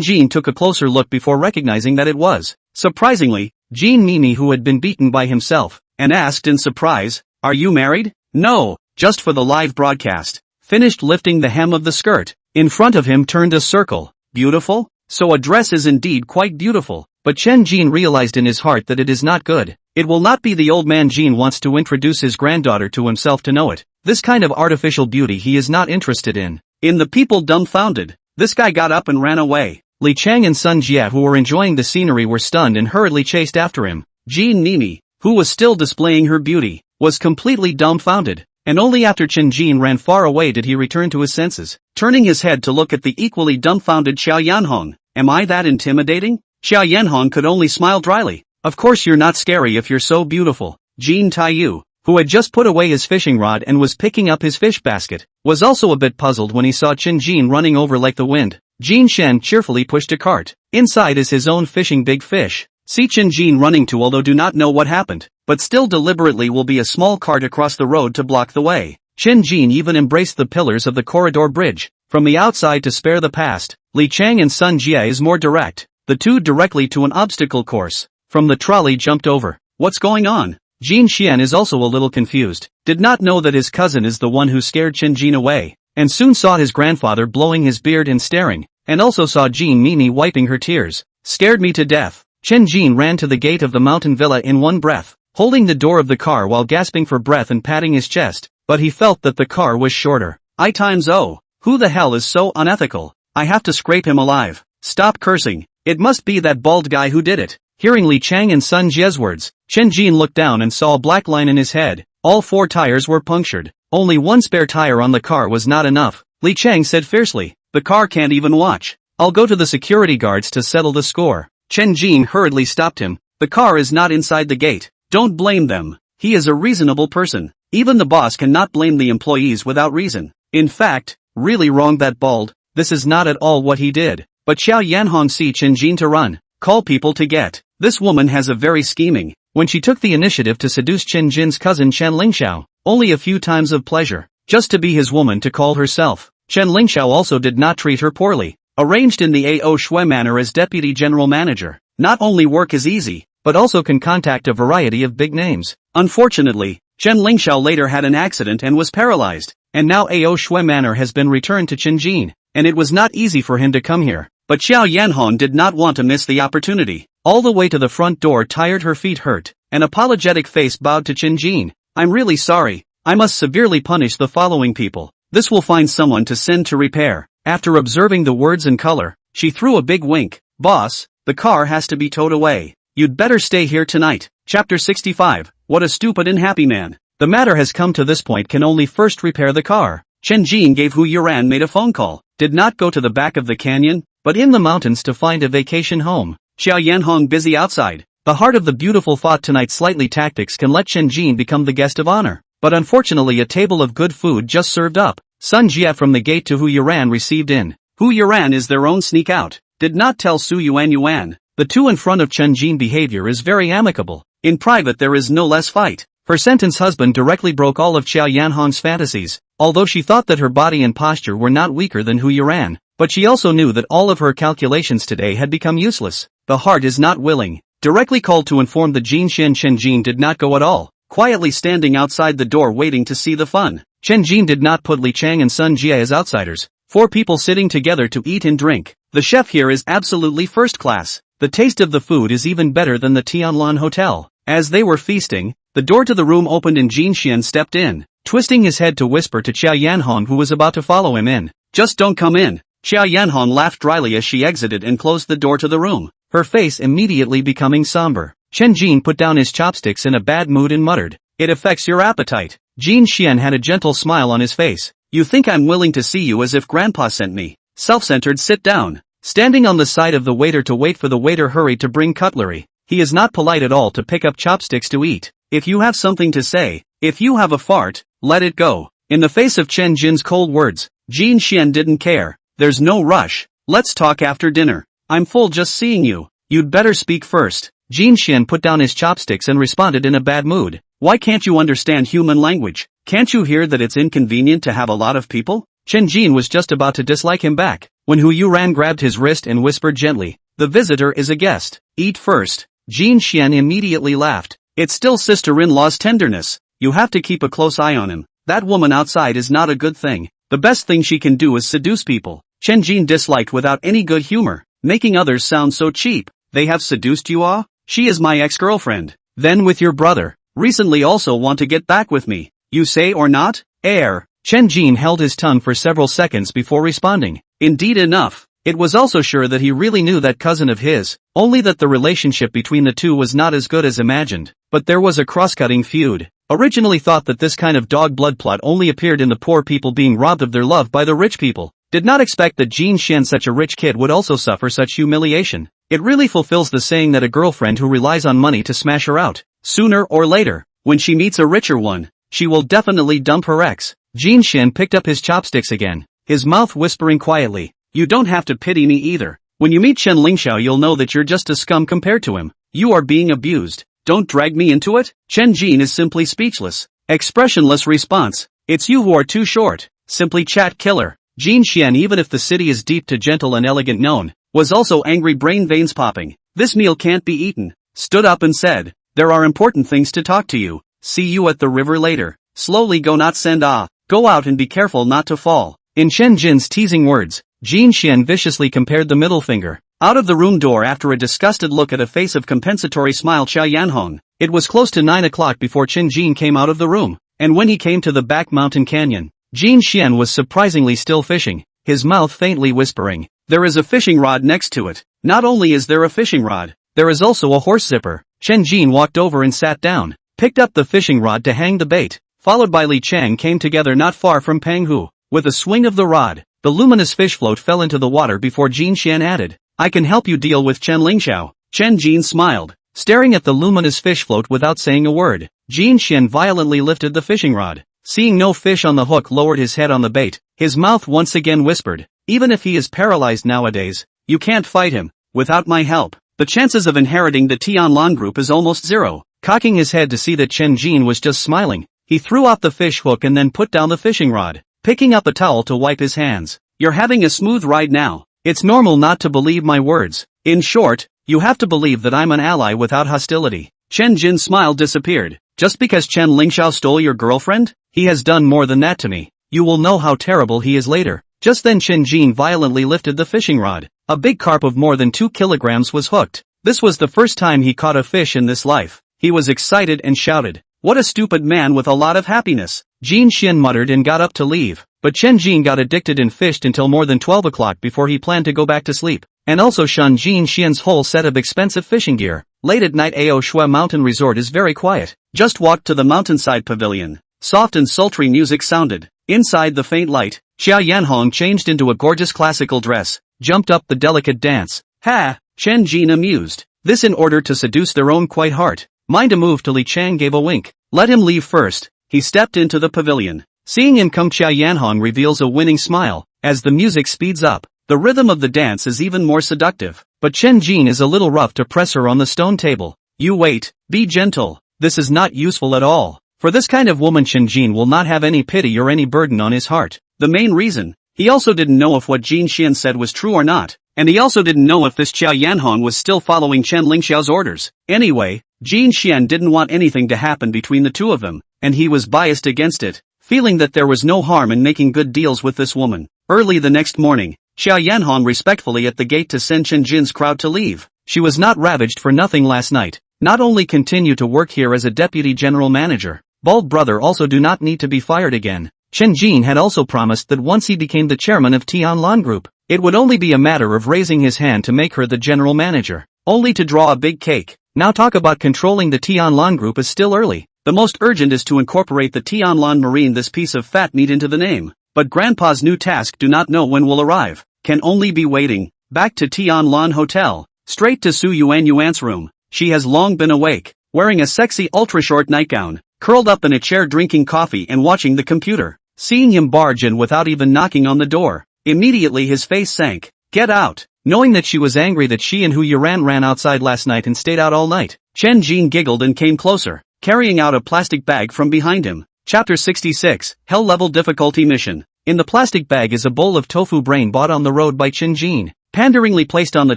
Jin took a closer look before recognizing that it was, surprisingly, Jin Mimi, who had been beaten by himself, and asked in surprise, are you married? No, just for the live broadcast. Finished lifting the hem of the skirt, in front of him turned a circle. Beautiful? So a dress is indeed quite beautiful. But Chen Jin realized in his heart that it is not good. It will not be the old man Jin wants to introduce his granddaughter to himself to know it. This kind of artificial beauty he is not interested in. In the people dumbfounded, this guy got up and ran away. Li Chang and Sun Jie, who were enjoying the scenery, were stunned and hurriedly chased after him. Jean Nini, who was still displaying her beauty, was completely dumbfounded. And only after Chen Jin ran far away did he return to his senses, turning his head to look at the equally dumbfounded Xiao Yanhong. Am I that intimidating? Xiao Yanhong could only smile dryly. Of course you're not scary if you're so beautiful. Jin Taiyu, who had just put away his fishing rod and was picking up his fish basket, was also a bit puzzled when he saw Chen Jin running over like the wind. Jin Shen cheerfully pushed a cart. Inside is his own fishing big fish. See Chen Jin running to, although do not know what happened, but still deliberately will be a small cart across the road to block the way. Chen Jin even embraced the pillars of the corridor bridge. From the outside to spare the past, Li Chang and Sun Jie is more direct. The two directly to an obstacle course. From the trolley jumped over. What's going on? Jin Xian is also a little confused. Did not know that his cousin is the one who scared Chen Jin away. And soon saw his grandfather blowing his beard and staring. And also saw Jean Mimi wiping her tears. Scared me to death. Chen Jin ran to the gate of the mountain villa in one breath, holding the door of the car while gasping for breath and patting his chest. But he felt that the car was shorter. I times O. Who the hell is so unethical? I have to scrape him alive. Stop cursing. It must be that bald guy who did it. Hearing Li Chang and Sun Jie's words, Chen Jin looked down and saw a black line in his head. All 4 tires were punctured. Only one spare tire on the car was not enough. Li Chang said fiercely, the car can't even watch. I'll go to the security guards to settle the score. Chen Jin hurriedly stopped him. The car is not inside the gate. Don't blame them. He is a reasonable person. Even the boss cannot blame the employees without reason. In fact, really wrong that bald. This is not at all what he did. But Xiao Yanhong see Chen Jin to run, call people to get. This woman has a very scheming. When she took the initiative to seduce Chen Jin's cousin Chen Lingxiao, only a few times of pleasure, just to be his woman to call herself. Chen Lingxiao also did not treat her poorly. Arranged in the A.O. Shui manner as deputy general manager. Not only work is easy, but also can contact a variety of big names. Unfortunately, Chen Lingxiao later had an accident and was paralyzed. And now A.O. Shui manor has been returned to Chen Jin. And it was not easy for him to come here. But Xiao Yanhong did not want to miss the opportunity. All the way to the front door, tired, her feet hurt. An apologetic face bowed to Chen Jin. I'm really sorry. I must severely punish the following people. This will find someone to send to repair. After observing the words and color, she threw a big wink. Boss, the car has to be towed away. You'd better stay here tonight. Chapter 65. What a stupid and happy man. The matter has come to this point, can only first repair the car. Chen Jin gave Hu Yuran made a phone call. Did not go to the back of the canyon, but in the mountains to find a vacation home. Xiao Yanhong busy outside. The heart of the beautiful thought tonight slightly tactics can let Chen Jin become the guest of honor. But unfortunately a table of good food just served up. Sun Jie from the gate to Hu Yuran received in. Hu Yuran is their own sneak out. Did not tell Su Yuan. The two in front of Chen Jin behavior is very amicable. In private there is no less fight. Her sentence husband directly broke all of Xiao Yanhong's fantasies, although she thought that her body and posture were not weaker than Hu Yuran. But she also knew that all of her calculations today had become useless. The heart is not willing. Directly called to inform the Jin Chen Jin did not go at all, quietly standing outside the door waiting to see the fun. Chen Jin did not put Li Chang and Sun Jie as outsiders. 4 people sitting together to eat and drink. The chef here is absolutely first class. The taste of the food is even better than the Tianlan Hotel. As they were feasting, the door to the room opened and Jin Xian stepped in, twisting his head to whisper to Xiao Yanhong, who was about to follow him in. Just don't come in. Xiao Yanhong laughed dryly as she exited and closed the door to the room, her face immediately becoming somber. Chen Jin put down his chopsticks in a bad mood and muttered, "It affects your appetite." Jin Xian had a gentle smile on his face. "You think I'm willing to see you as if Grandpa sent me? Self-centered, sit down." Standing on the side of the waiter to wait for the waiter hurried to bring cutlery. He is not polite at all to pick up chopsticks to eat. If you have something to say, if you have a fart, let it go. In the face of Chen Jin's cold words, Jin Xian didn't care. There's no rush. Let's talk after dinner. I'm full just seeing you. You'd better speak first. Jin Xian put down his chopsticks and responded in a bad mood. Why can't you understand human language? Can't you hear that it's inconvenient to have a lot of people? Chen Jin was just about to dislike him back, when Hu Yuran grabbed his wrist and whispered gently, "The visitor is a guest. Eat first." Jin Xian immediately laughed. "It's still sister-in-law's tenderness. You have to keep a close eye on him. That woman outside is not a good thing." The best thing she can do is seduce people. Chen Jin disliked without any good humor, making others sound so cheap. They have seduced you, ah? She is my ex-girlfriend. Then with your brother. Recently also want to get back with me. You say or not? Heir. Chen Jin held his tongue for several seconds before responding. Indeed enough. It was also sure that he really knew that cousin of his, only that the relationship between the two was not as good as imagined. But there was a cross-cutting feud. Originally thought that this kind of dog blood plot only appeared in the poor people being robbed of their love by the rich people. Did not expect that Jin Xian, such a rich kid, would also suffer such humiliation. It really fulfills the saying that a girlfriend who relies on money to smash her out, sooner or later, when she meets a richer one, she will definitely dump her ex. Jin Xian picked up his chopsticks again, his mouth whispering quietly, "You don't have to pity me either. When you meet Chen Lingxiao you'll know that you're just a scum compared to him. You are being abused. Don't drag me into it." Chen Jin is simply speechless. Expressionless response. "It's you who are too short. Simply chat killer." Jin Xian, even if the city is deep to gentle and elegant known, was also angry, brain veins popping. This meal can't be eaten. Stood up and said, "There are important things to talk to you. See you at the river later. Slowly go, not send ah. Go out and be careful not to fall." In Chen Jin's teasing words, Jin Xian viciously compared the middle finger. Out of the room door after a disgusted look at a face of compensatory smile Xia Yanhong. It was close to 9 o'clock before Chen Jin came out of the room, and when he came to the back mountain canyon, Jin Xian was surprisingly still fishing, his mouth faintly whispering, "There is a fishing rod next to it." Not only is there a fishing rod, there is also a horse zipper. Chen Jin walked over and sat down, picked up the fishing rod to hang the bait, followed by Li Chang came together not far from Pang Hu. With a swing of the rod, the luminous fish float fell into the water before Jin Xian added, "I can help you deal with Chen Lingxiao." Chen Jin smiled, staring at the luminous fish float without saying a word. Jin Xian violently lifted the fishing rod. Seeing no fish on the hook, lowered his head on the bait. His mouth once again whispered, "Even if he is paralyzed nowadays, you can't fight him. Without my help, the chances of inheriting the Tianlan group is almost zero." Cocking his head to see that Chen Jin was just smiling, he threw out the fish hook and then put down the fishing rod, picking up a towel to wipe his hands. "You're having a smooth ride now. It's normal not to believe my words. In short, you have to believe that I'm an ally without hostility." Chen Jin's smile disappeared. "Just because Chen Lingxiao stole your girlfriend? He has done more than that to me. You will know how terrible he is later." Just then Chen Jin violently lifted the fishing rod. A big carp of more than 2 kilograms was hooked. This was the first time he caught a fish in this life. He was excited and shouted, "What a stupid man with a lot of happiness." Jin Xian muttered and got up to leave, but Chen Jin got addicted and fished until more than 12 o'clock before he planned to go back to sleep, and also shun Jin Xian's whole set of expensive fishing gear. Late at night Ao Shui Mountain Resort is very quiet. Just walked to the mountainside pavilion. Soft and sultry music sounded. Inside the faint light, Xia Yanhong changed into a gorgeous classical dress, jumped up the delicate dance. "Ha!" Chen Jin amused. This in order to seduce their own quiet heart. Mind a move to Li Chang gave a wink. "Let him leave first." He stepped into the pavilion. Seeing him come, Xia Yanhong reveals a winning smile. As the music speeds up, the rhythm of the dance is even more seductive. But Chen Jin is a little rough to press her on the stone table. "You wait, be gentle. This is not useful at all." For this kind of woman Chen Jin will not have any pity or any burden on his heart. The main reason, he also didn't know if what Jin Xian said was true or not, and he also didn't know if this Xia Yanhong was still following Chen Lingxiao's orders. Anyway, Jin Xian didn't want anything to happen between the two of them, and he was biased against it, feeling that there was no harm in making good deals with this woman. Early the next morning, Xia Yanhong respectfully at the gate to send Chen Jin's crowd to leave. She was not ravaged for nothing last night. Not only continue to work here as a deputy general manager, bald brother also do not need to be fired again. Chen Jin had also promised that once he became the chairman of Tianlan Group, it would only be a matter of raising his hand to make her the general manager. Only to draw a big cake. Now talk about controlling the Tianlan Group is still early. The most urgent is to incorporate the Tianlan Marine, this piece of fat meat, into the name. But Grandpa's new task do not know when will arrive. Can only be waiting. Back to Tianlan Hotel. Straight to Su Yuan's room. She has long been awake, wearing a sexy ultra-short nightgown, curled up in a chair drinking coffee and watching the computer. Seeing him barge in without even knocking on the door, immediately his face sank. "Get out." Knowing that she was angry that she and Hu Yuran ran outside last night and stayed out all night, Chen Jin giggled and came closer, carrying out a plastic bag from behind him. Chapter 66, Hell Level Difficulty Mission. In the plastic bag is a bowl of tofu brain bought on the road by Chen Jin, panderingly placed on the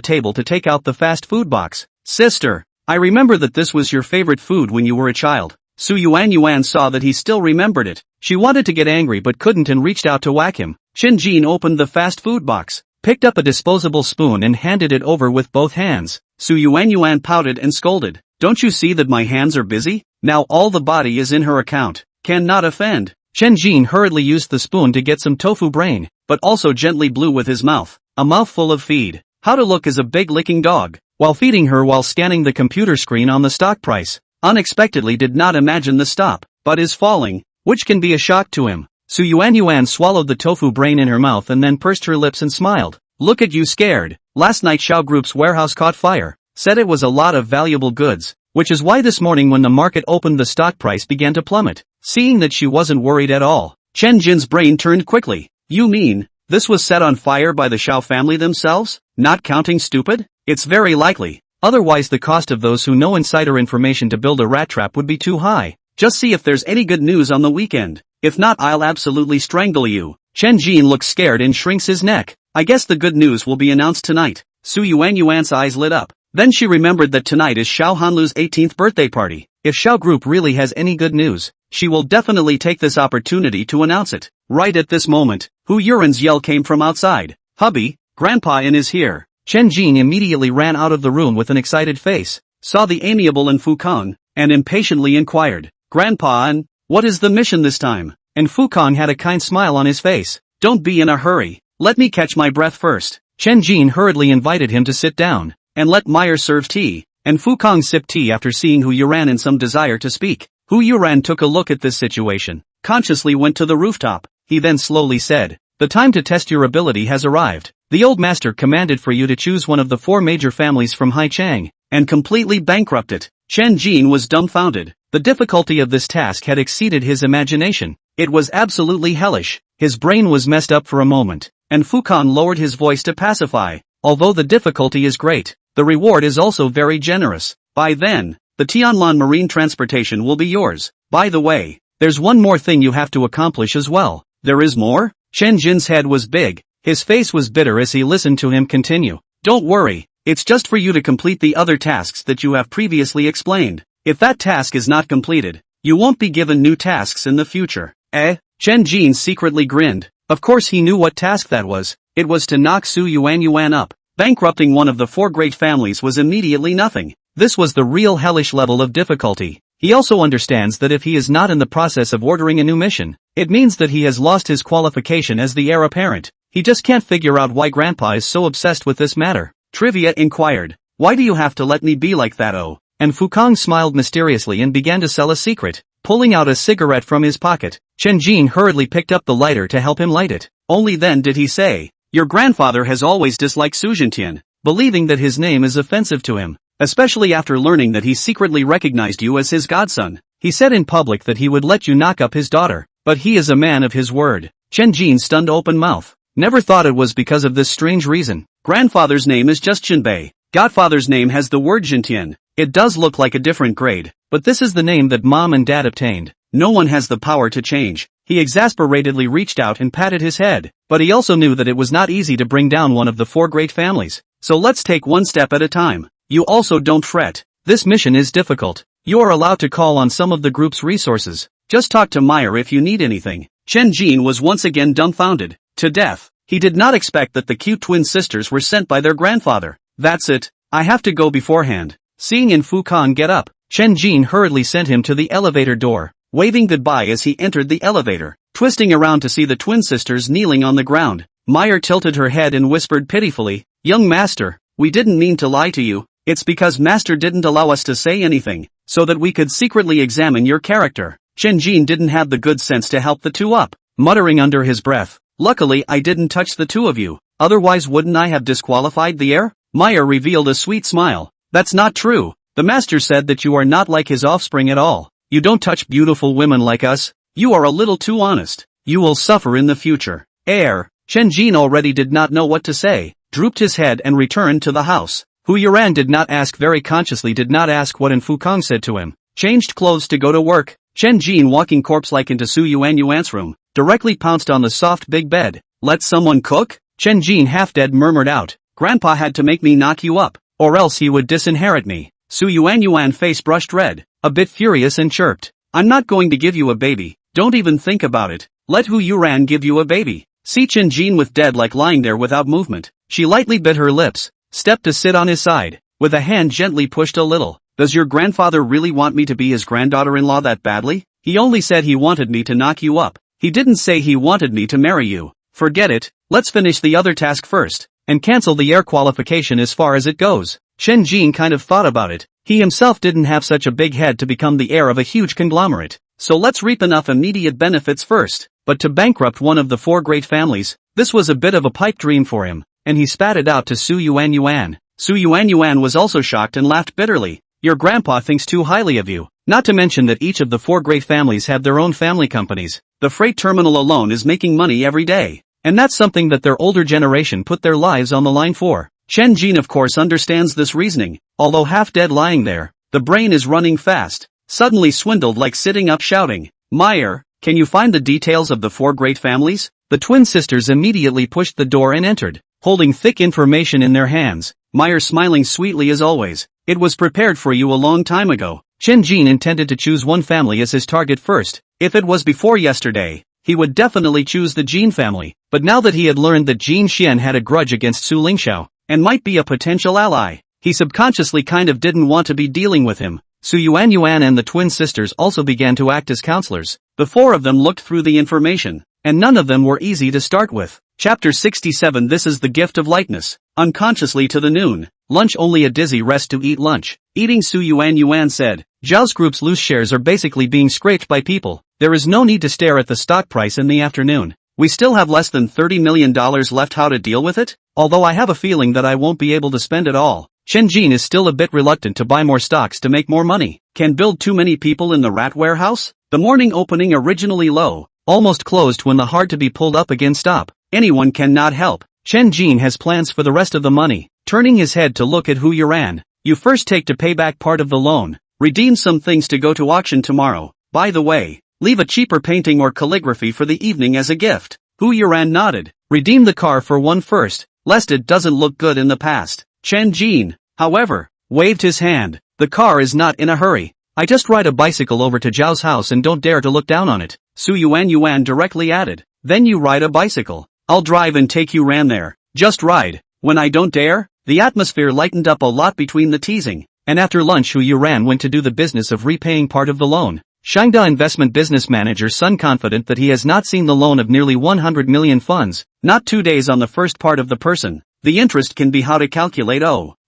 table to take out the fast food box. "Sister, I remember that this was your favorite food when you were a child. Su Yuan saw that he still remembered it. She wanted to get angry but couldn't and reached out to whack him. Chen Jin opened the fast food box, picked up a disposable spoon and handed it over with both hands. Su Yuan pouted and scolded. Don't you see that my hands are busy? Now all the body is in her account. Cannot offend. Chen Jin hurriedly used the spoon to get some tofu brain, but also gently blew with his mouth. A mouthful of feed. How to look as a big licking dog. While feeding her while scanning the computer screen on the stock price, unexpectedly did not imagine the stop, but is falling, which can be a shock to him. Su Yuan swallowed the tofu brain in her mouth and then pursed her lips and smiled. Look at you scared. Last night Xiao Group's warehouse caught fire. Said it was a lot of valuable goods, which is why this morning when the market opened the stock price began to plummet. Seeing that she wasn't worried at all, Chen Jin's brain turned quickly. You mean, this was set on fire by the Xiao family themselves? Not counting stupid? It's very likely. Otherwise the cost of those who know insider information to build a rat trap would be too high. Just see if there's any good news on the weekend. If not, I'll absolutely strangle you. Chen Jin looks scared and shrinks his neck. I guess the good news will be announced tonight. Su Yuan's eyes lit up. Then she remembered that tonight is Xiao Hanlu's 18th birthday party. If Xiao Group really has any good news, she will definitely take this opportunity to announce it. Right at this moment, Hu Yuren's yell came from outside. Hubby, Grandpa In is here. Chen Jin immediately ran out of the room with an excited face, saw the amiable and Fukong, and impatiently inquired, Grandpa In, what is the mission this time? And Fukong had a kind smile on his face. Don't be in a hurry. Let me catch my breath first. Chen Jin hurriedly invited him to sit down, and let Meyer serve tea, and Fukong sipped tea after seeing Hu Yuran in some desire to speak. Hu Yuran took a look at this situation, consciously went to the rooftop. He then slowly said, the time to test your ability has arrived. The old master commanded for you to choose one of the 4 major families from Haichang, and completely bankrupt it. Chen Jin was dumbfounded. The difficulty of this task had exceeded his imagination. It was absolutely hellish. His brain was messed up for a moment, and Fukong lowered his voice to pacify. Although the difficulty is great, the reward is also very generous. By then, the Tianlan marine transportation will be yours. By the way, there's one more thing you have to accomplish as well. There is more? Chen Jin's head was big. His face was bitter as he listened to him continue. Don't worry, it's just for you to complete the other tasks that you have previously explained. If that task is not completed, you won't be given new tasks in the future. Eh? Chen Jin secretly grinned. Of course he knew what task that was. It was to knock Su Yuan up. Bankrupting one of the 4 great families was immediately nothing. This was the real hellish level of difficulty. He also understands that if he is not in the process of ordering a new mission, it means that he has lost his qualification as the heir apparent. He just can't figure out why Grandpa is so obsessed with this matter. Trivia inquired. Why do you have to let me be like that, oh? And Fukong smiled mysteriously and began to sell a secret. Pulling out a cigarette from his pocket, Chen Jin hurriedly picked up the lighter to help him light it. Only then did he say, your grandfather has always disliked Su Jintian, believing that his name is offensive to him, especially after learning that he secretly recognized you as his godson. He said in public that he would let you knock up his daughter, but he is a man of his word. Chen Jin stunned open mouth. Never thought it was because of this strange reason. Grandfather's name is just Jinbei. Godfather's name has the word Jintian. It does look like a different grade, but this is the name that mom and dad obtained. No one has the power to change. He exasperatedly reached out and patted his head, but he also knew that it was not easy to bring down one of the 4 great families. So let's take one step at a time. You also don't fret. This mission is difficult. You are allowed to call on some of the group's resources. Just talk to Meyer if you need anything. Chen Jin was once again dumbfounded to death. He did not expect that the cute twin sisters were sent by their grandfather. That's it. I have to go beforehand. Seeing in Fukong get up, Chen Jin hurriedly sent him to the elevator door, waving goodbye as he entered the elevator. Twisting around to see the twin sisters kneeling on the ground, Meyer tilted her head and whispered pitifully, young master, we didn't mean to lie to you. It's because master didn't allow us to say anything, so that we could secretly examine your character. Chen Jin didn't have the good sense to help the two up, muttering under his breath, luckily I didn't touch the 2 of you, otherwise wouldn't I have disqualified the heir? Meyer revealed a sweet smile. That's not true. The master said that you are not like his offspring at all. You don't touch beautiful women like us. You are a little too honest. You will suffer in the future. Heir. Chen Jin already did not know what to say, drooped his head and returned to the house. Hu Yuran did not ask very consciously did not ask what Fukong said to him. Changed clothes to go to work. Chen Jin walking corpse-like into Su Yuan's room, directly pounced on the soft big bed. Let someone cook? Chen Jin half-dead murmured out. Grandpa had to make me knock you up, or else he would disinherit me. Su Yuan face brushed red, a bit furious and chirped. I'm not going to give you a baby, don't even think about it, let Hu Yuran give you a baby. See Chen-jin with dead like lying there without movement. She lightly bit her lips, stepped to sit on his side, with a hand gently pushed a little. Does your grandfather really want me to be his granddaughter-in-law that badly? He only said he wanted me to knock you up. He didn't say he wanted me to marry you. Forget it, let's finish the other task first, and cancel the Heir qualification as far as it goes. Chen-jin kind of thought about it. He himself didn't have such a big head to become the heir of a huge conglomerate. So let's reap enough immediate benefits first. But to bankrupt one of the 4 great families, this was a bit of a pipe dream for him, and he spat it out to Su Yuan. Su Yuan was also shocked and laughed bitterly. Your grandpa thinks too highly of you. Not to mention that each of the 4 great families have their own family companies. The freight terminal alone is making money every day. And that's something that their older generation put their lives on the line for. Chen-jin of course understands this reasoning, although half dead lying there, the brain is running fast, suddenly swindled like sitting up shouting, Meyer, can you find the details of the 4 great families? The twin sisters immediately pushed the door and entered, holding thick information in their hands, Meyer smiling sweetly as always. It was prepared for you a long time ago. Chen-jin intended to choose one family as his target first. If it was before yesterday, he would definitely choose the Jin family, but now that he had learned that Jin Xian had a grudge against Su Lingxiao, and might be a potential ally, he subconsciously kind of didn't want to be dealing with him. Su Yuan and the twin sisters also began to act as counselors. The 4 of them looked through the information, and none of them were easy to start with. Chapter 67 This is the gift of lightness. Unconsciously to the noon, lunch only a dizzy rest to eat lunch. Eating Su Yuan said, Zhao's group's loose shares are basically being scraped by people. There is no need to stare at the stock price in the afternoon. We still have less than $30 million left. How to deal with it? Although I have a feeling that I won't be able to spend it all. Chen-jin is still a bit reluctant to buy more stocks to make more money. Can build too many people in the rat warehouse? The morning opening originally low, almost closed when the hard to be pulled up again stop. Anyone cannot help. Chen-jin has plans for the rest of the money. Turning his head to look at Hu Yuran. You first take to pay back part of the loan. Redeem some things to go to auction tomorrow. By the way, leave a cheaper painting or calligraphy for the evening as a gift. Hu Yuran nodded. Redeem the car for one first, lest it doesn't look good in the past. Chen-jin, however, waved his hand. The car is not in a hurry. I just ride a bicycle over to Zhao's house and don't dare to look down on it. Su Yuan directly added. Then you ride a bicycle. I'll drive and take you ran there. Just ride. When I don't dare? The atmosphere lightened up a lot between the teasing, and after lunch Hu Yuran went to do the business of repaying part of the loan. Shangda Investment Business Manager Sun confident that he has not seen the loan of nearly 100 million funds, not 2 days on the first part of the person. The interest can be how to calculate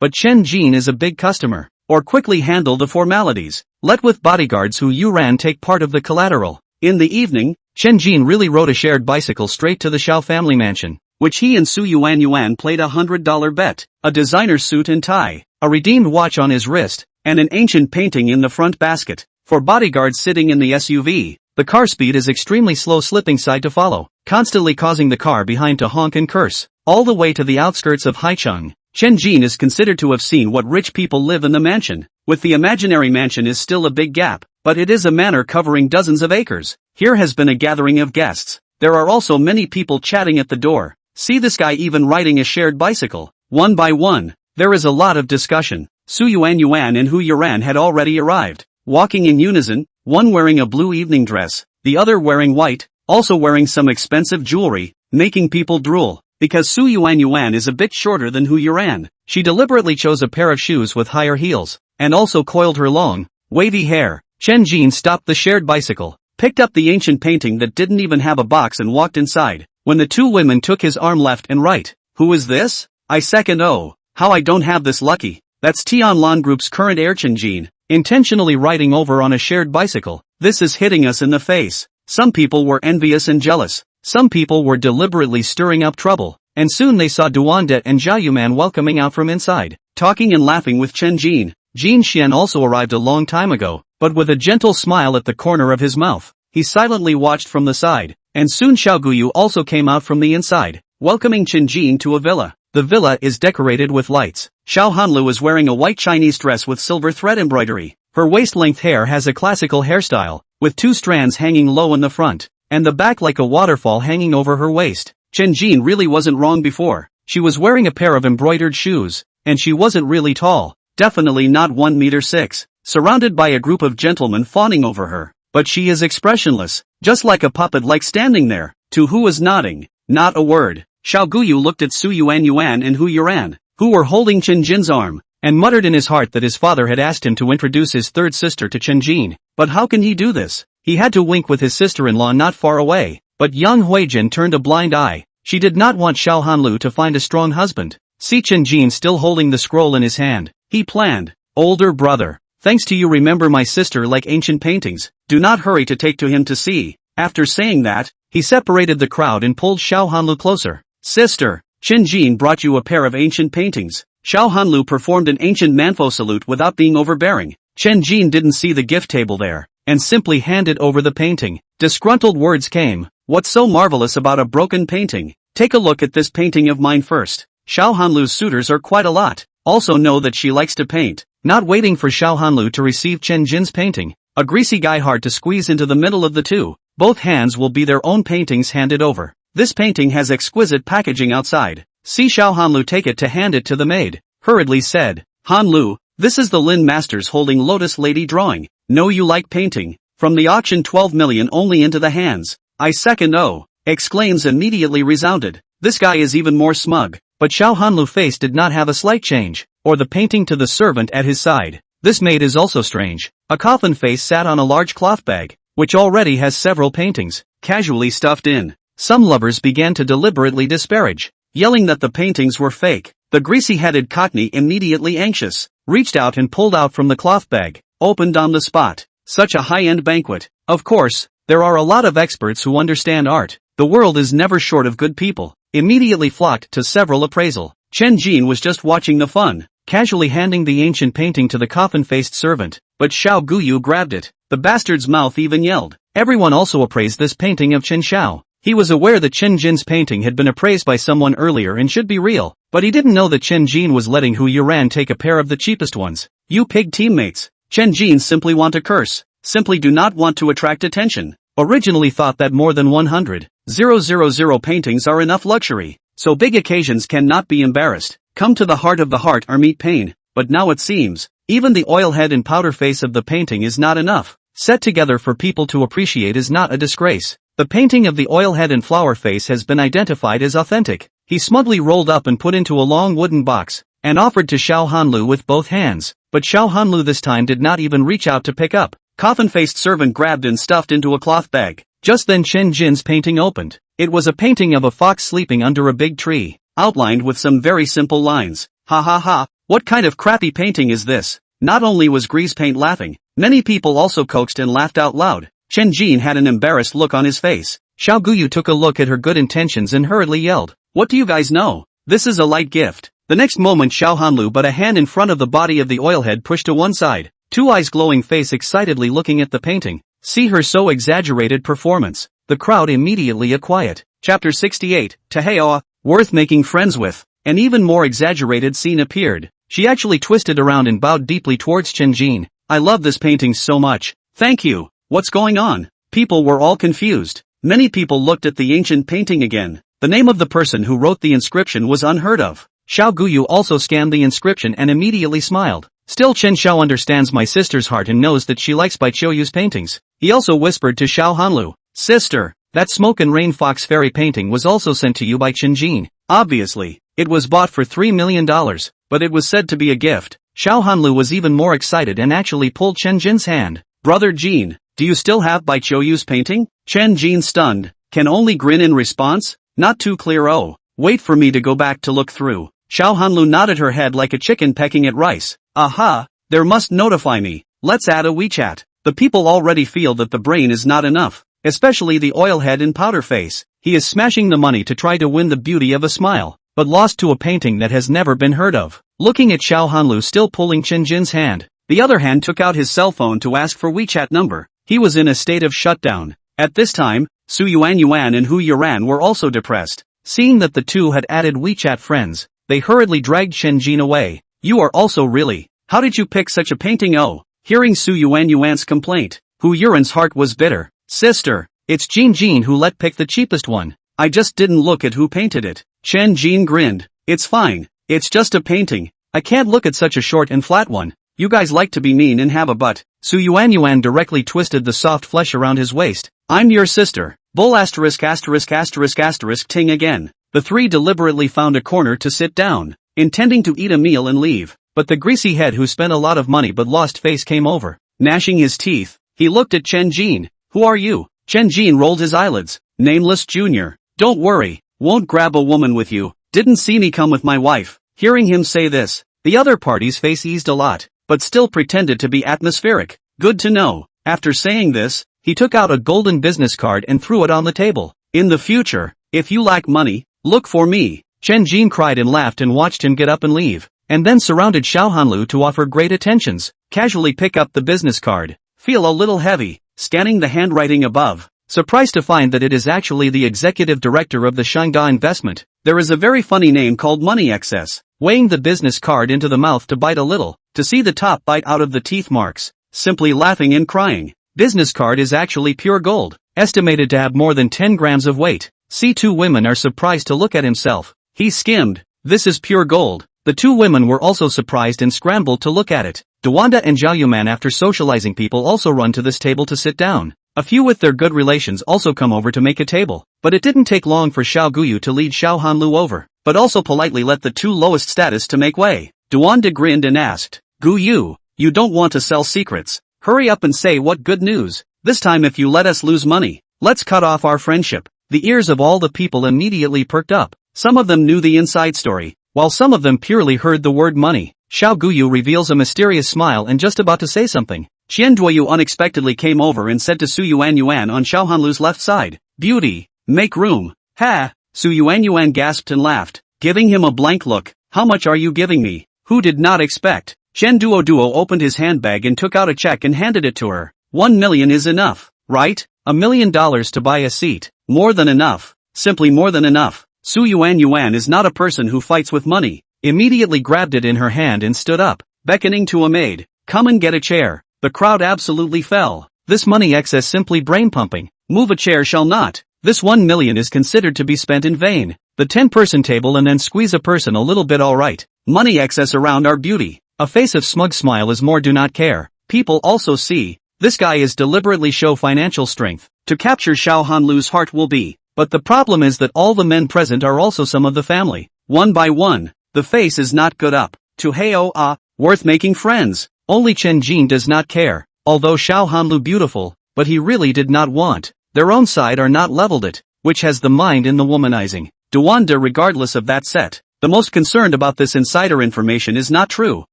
but Chen-jin is a big customer. Or quickly handle the formalities. Let with bodyguards Hu Yuran take part of the collateral. In the evening, Chen-jin really rode a shared bicycle straight to the Xiao family mansion, which he and Su Yuan played a $100 bet, a designer suit and tie, a redeemed watch on his wrist, and an ancient painting in the front basket. For bodyguards sitting in the SUV, the car speed is extremely slow, slipping side to follow, constantly causing the car behind to honk and curse. All the way to the outskirts of Haicheng, Chen-jin is considered to have seen what rich people live in the mansion. With the imaginary mansion is still a big gap, but it is a manor covering dozens of acres. Here has been a gathering of guests. There are also many people chatting at the door. See this guy even riding a shared bicycle. One by one, there is a lot of discussion. Su Yuan and Hu Yuran had already arrived, walking in unison, one wearing a blue evening dress, the other wearing white, also wearing some expensive jewelry, making people drool. Because Su Yuan is a bit shorter than Hu Yuran, she deliberately chose a pair of shoes with higher heels, and also coiled her long, wavy hair. Chen-jin stopped the shared bicycle, picked up the ancient painting that didn't even have a box and walked inside, when the 2 women took his arm left and right. Who is this? I second. Oh, how I don't have this lucky. That's Tianlan Group's current heir Chen-jin, intentionally riding over on a shared bicycle. This is hitting us in the face. Some people were envious and jealous. Some people were deliberately stirring up trouble, and soon they saw Duandet and Zhao Yuman welcoming out from inside, talking and laughing with Chen-jin. Jin Xian also arrived a long time ago, but with a gentle smile at the corner of his mouth. He silently watched from the side, and soon Xiao Guyu also came out from the inside, welcoming Chen-jin to a villa. The villa is decorated with lights. Xiao Hanlu is wearing a white Chinese dress with silver thread embroidery. Her waist-length hair has a classical hairstyle, with 2 strands hanging low in the front, and the back like a waterfall hanging over her waist. Chen-jin really wasn't wrong before. She was wearing a pair of embroidered shoes, and she wasn't really tall, definitely not 1 meter 6, surrounded by a group of gentlemen fawning over her. but she is expressionless, just like a puppet, like standing there. To who is nodding? Not a word. Xiao Guyu looked at Su Yuan and Hu Yuran, who were holding Chen Jin's arm, and muttered in his heart that his father had asked him to introduce his third sister to Chen Jin. But how can he do this? He had to wink with his sister-in-law not far away. But young Huijin turned a blind eye. She did not want Xiao Hanlu to find a strong husband. See Chen Jin still holding the scroll in his hand. He planned. Older brother, thanks to you remember my sister like ancient paintings. Do not hurry to take to him to see. After saying that, he separated the crowd and pulled Xiao Hanlu closer. Sister, Chen Jin brought you a pair of ancient paintings. Xiao Hanlu performed an ancient manfo salute without being overbearing. Chen Jin didn't see the gift table there, and simply handed over the painting. Disgruntled words came. What's so marvelous about a broken painting? Take a look at this painting of mine first. Xiao Hanlu's suitors are quite a lot. Also know that she likes to paint. Not waiting for Xiao Hanlu to receive Chen Jin's painting. A greasy guy hard to squeeze into the middle of the two. Both hands will be their own paintings handed over. This painting has exquisite packaging outside. See Xiao Hanlu take it to hand it to the maid. Hurriedly said, Hanlu, this is the Lin Masters holding Lotus Lady drawing. Know you like painting. From the auction 12 million only into the hands. I second oh. Exclaims immediately resounded. This guy is even more smug. But Xiao Hanlu's face did not have a slight change, or the painting to the servant at his side. This maid is also strange. A coffin face sat on a large cloth bag, which already has several paintings, casually stuffed in. Some lovers began to deliberately disparage, yelling that the paintings were fake. The greasy-headed cockney, immediately anxious, reached out and pulled out from the cloth bag, opened on the spot. Such a high-end banquet. Of course, there are a lot of experts who understand art. The world is never short of good people. Immediately flocked to several appraisal. Chen Jin was just watching the fun, casually handing the ancient painting to the coffin-faced servant, but Xiao Guyu grabbed it. The bastard's mouth even yelled. Everyone also appraised this painting of Chen Xiao. He was aware that Chen Jin's painting had been appraised by someone earlier and should be real, but he didn't know that Chen Jin was letting Hu Yuran take a pair of the cheapest ones. You pig teammates. Chen Jin simply want to curse, simply do not want to attract attention. Originally thought that more than 100,000 paintings are enough luxury, so big occasions cannot be embarrassed. Come to the heart of the heart or meet pain, but now it seems, even the oil head and powder face of the painting is not enough. Set together for people to appreciate is not a disgrace. The painting of the oil head and flower face has been identified as authentic. He smugly rolled up and put into a long wooden box, and offered to Xiao Hanlu with both hands, but Xiao Hanlu this time did not even reach out to pick up. Coffin-faced servant grabbed and stuffed into a cloth bag. Just then Chen Jin's painting opened. It was a painting of a fox sleeping under a big tree, outlined with some very simple lines. Ha ha ha, what kind of crappy painting is this? Not only was grease paint laughing, many people also coaxed and laughed out loud. Chen Jin had an embarrassed look on his face. Xiao Guyu took a look at her good intentions and hurriedly yelled, What do you guys know? This is a light gift. The next moment Xiao Hanlu but a hand in front of the body of the oilhead pushed to one side. Two eyes glowing face excitedly looking at the painting. See her so exaggerated performance. The crowd immediately a quiet. Chapter 68, Taheoa, worth making friends with. An even more exaggerated scene appeared. She actually twisted around and bowed deeply towards Chen Jin. I love this painting so much. Thank you. What's going on? People were all confused. Many people looked at the ancient painting again. The name of the person who wrote the inscription was unheard of. Xiao Guyu also scanned the inscription and immediately smiled. Still Chen Xiao understands my sister's heart and knows that she likes Bai Qiuyu's paintings. He also whispered to Xiao Hanlu, Sister, that smoke and rain fox fairy painting was also sent to you by Chen Jin. Obviously, it was bought for $3 million, but it was said to be a gift. Xiao Hanlu was even more excited and actually pulled Chen Jin's hand. Brother Jin, do you still have Bai Qiuyu's painting? Chen Jin stunned, can only grin in response? Not too clear oh. Wait for me to go back to look through. Xiao Hanlu nodded her head like a chicken pecking at rice. Aha, there must notify me. Let's add a WeChat. The people already feel that the brain is not enough, especially the oilhead and powder face. He is smashing the money to try to win the beauty of a smile, but lost to a painting that has never been heard of. Looking at Xiao Hanlu still pulling Chen Jin's hand, the other hand took out his cell phone to ask for WeChat number. He was in a state of shutdown. At this time, Su Yuan and Hu Yuran were also depressed. Seeing that the two had added WeChat friends, they hurriedly dragged Chen Jin away. You are also really. How did you pick such a painting? Oh, hearing Su Yuan's complaint, Hu Yuran's heart was bitter. Sister, it's Jin who let pick the cheapest one. I just didn't look at who painted it. Chen Jin grinned. It's fine. It's just a painting. I can't look at such a short and flat one. You guys like to be mean and have a butt. Su Yuan directly twisted the soft flesh around his waist. I'm your sister. Bull asterisk asterisk asterisk asterisk ting again. The three deliberately found a corner to sit down, intending to eat a meal and leave. But the greasy head who spent a lot of money but lost face came over. Gnashing his teeth, he looked at Chen Jin. Who are you? Chen Jin rolled his eyelids. Nameless Junior. Don't worry, won't grab a woman with you. Didn't see me come with my wife. Hearing him say this, the other party's face eased a lot, but still pretended to be atmospheric. Good to know. After saying this, he took out a golden business card and threw it on the table. In the future, if you lack money, look for me. Chen Jin cried and laughed and watched him get up and leave, and then surrounded Xiao Hanlu to offer great attentions. Casually pick up the business card. Feel a little heavy, scanning the handwriting above. Surprised to find that it is actually the executive director of the Shangda investment. There is a very funny name called Money Excess. Weighing the business card into the mouth to bite a little, to see the top bite out of the teeth marks. Simply laughing and crying. Business card is actually pure gold, estimated to have more than 10 grams of weight. See, two women are surprised to look at himself. He skimmed. This is pure gold. The two women were also surprised and scrambled to look at it. Duwanda and Zhao Yuman, after socializing people, also run to this table to sit down. A few with their good relations also come over to make a table, but it didn't take long for Xiao Guyu to lead Xiao Hanlu over, but also politely let the two lowest status to make way. Duwanda grinned and asked, Guyu, you don't want to sell secrets. Hurry up and say what good news. This time if you let us lose money, let's cut off our friendship. The ears of all the people immediately perked up. Some of them knew the inside story, while some of them purely heard the word money. Xiao Guyu reveals a mysterious smile and just about to say something. Qian Duoyu unexpectedly came over and said to Su Yuan on Xiao Hanlu's left side, Beauty, make room. Ha! Su Yuan gasped and laughed, giving him a blank look. How much are you giving me? Who did not expect? Chen Duo opened his handbag and took out a check and handed it to her. 1 million is enough, right? $1 million to buy a seat. More than enough. Simply more than enough. Su Yuan is not a person who fights with money. Immediately grabbed it in her hand and stood up, beckoning to a maid. Come and get a chair. The crowd absolutely fell. This money excess simply brain pumping. Move a chair shall not. This 1 million is considered to be spent in vain. The 10-person table and then squeeze a person a little bit alright. Money excess around our beauty. A face of smug smile is more do not care. People also see. This guy is deliberately show financial strength. To capture Xiao Hanlu's heart will be. But the problem is that all the men present are also some of the family. One by one. The face is not good up. To Heo worth making friends. Only Chen Jin does not care. Although Xiao Hanlu beautiful, but he really did not want. Their own side are not leveled it, which has the mind in the womanizing. Duwanda, regardless of that set, the most concerned about this insider information is not true,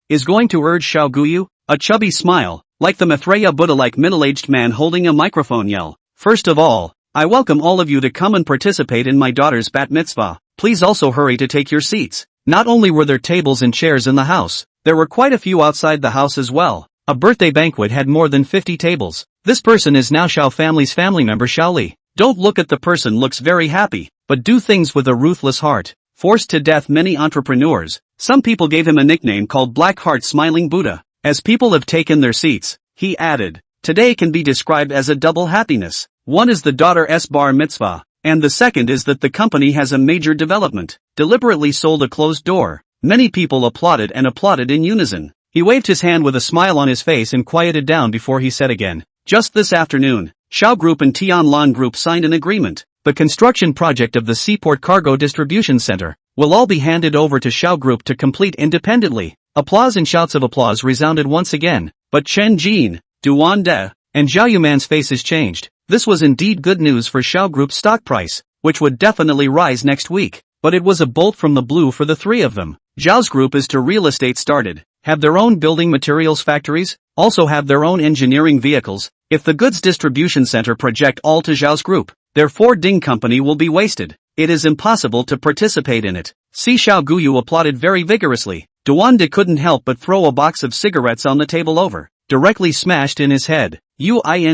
is going to urge Xiao Guyu, a chubby smile, like the Maitreya Buddha-like middle-aged man holding a microphone yell. First of all, I welcome all of you to come and participate in my daughter's bat mitzvah. Please also hurry to take your seats. Not only were there tables and chairs in the house, there were quite a few outside the house as well. A birthday banquet had more than 50 tables. This person is now Xiao family's family member Xiao Li. Don't look at the person looks very happy, but do things with a ruthless heart. Forced to death many entrepreneurs. Some people gave him a nickname called Black Heart Smiling Buddha. As people have taken their seats, he added, today can be described as a double happiness. One is the daughter's bar mitzvah, and the second is that the company has a major development. Deliberately sold a closed door. Many people applauded and applauded in unison. He waved his hand with a smile on his face and quieted down before he said again. Just this afternoon, Xiao Group and Tianlan Group signed an agreement. The construction project of the Seaport Cargo Distribution Center will all be handed over to Xiao Group to complete independently. Applause and shouts of applause resounded once again, but Chen Jin, Duwanda, and Zhao Yuman's faces changed. This was indeed good news for Xiao Group's stock price, which would definitely rise next week. But it was a bolt from the blue for the three of them. Zhao's group is to real estate started, have their own building materials factories, also have their own engineering vehicles. If the goods distribution center project all to Zhao's group, their Ding company will be wasted. It is impossible to participate in it. Si Xiao Guyu applauded very vigorously. Duwanda couldn't help but throw a box of cigarettes on the table over, directly smashed in his head. I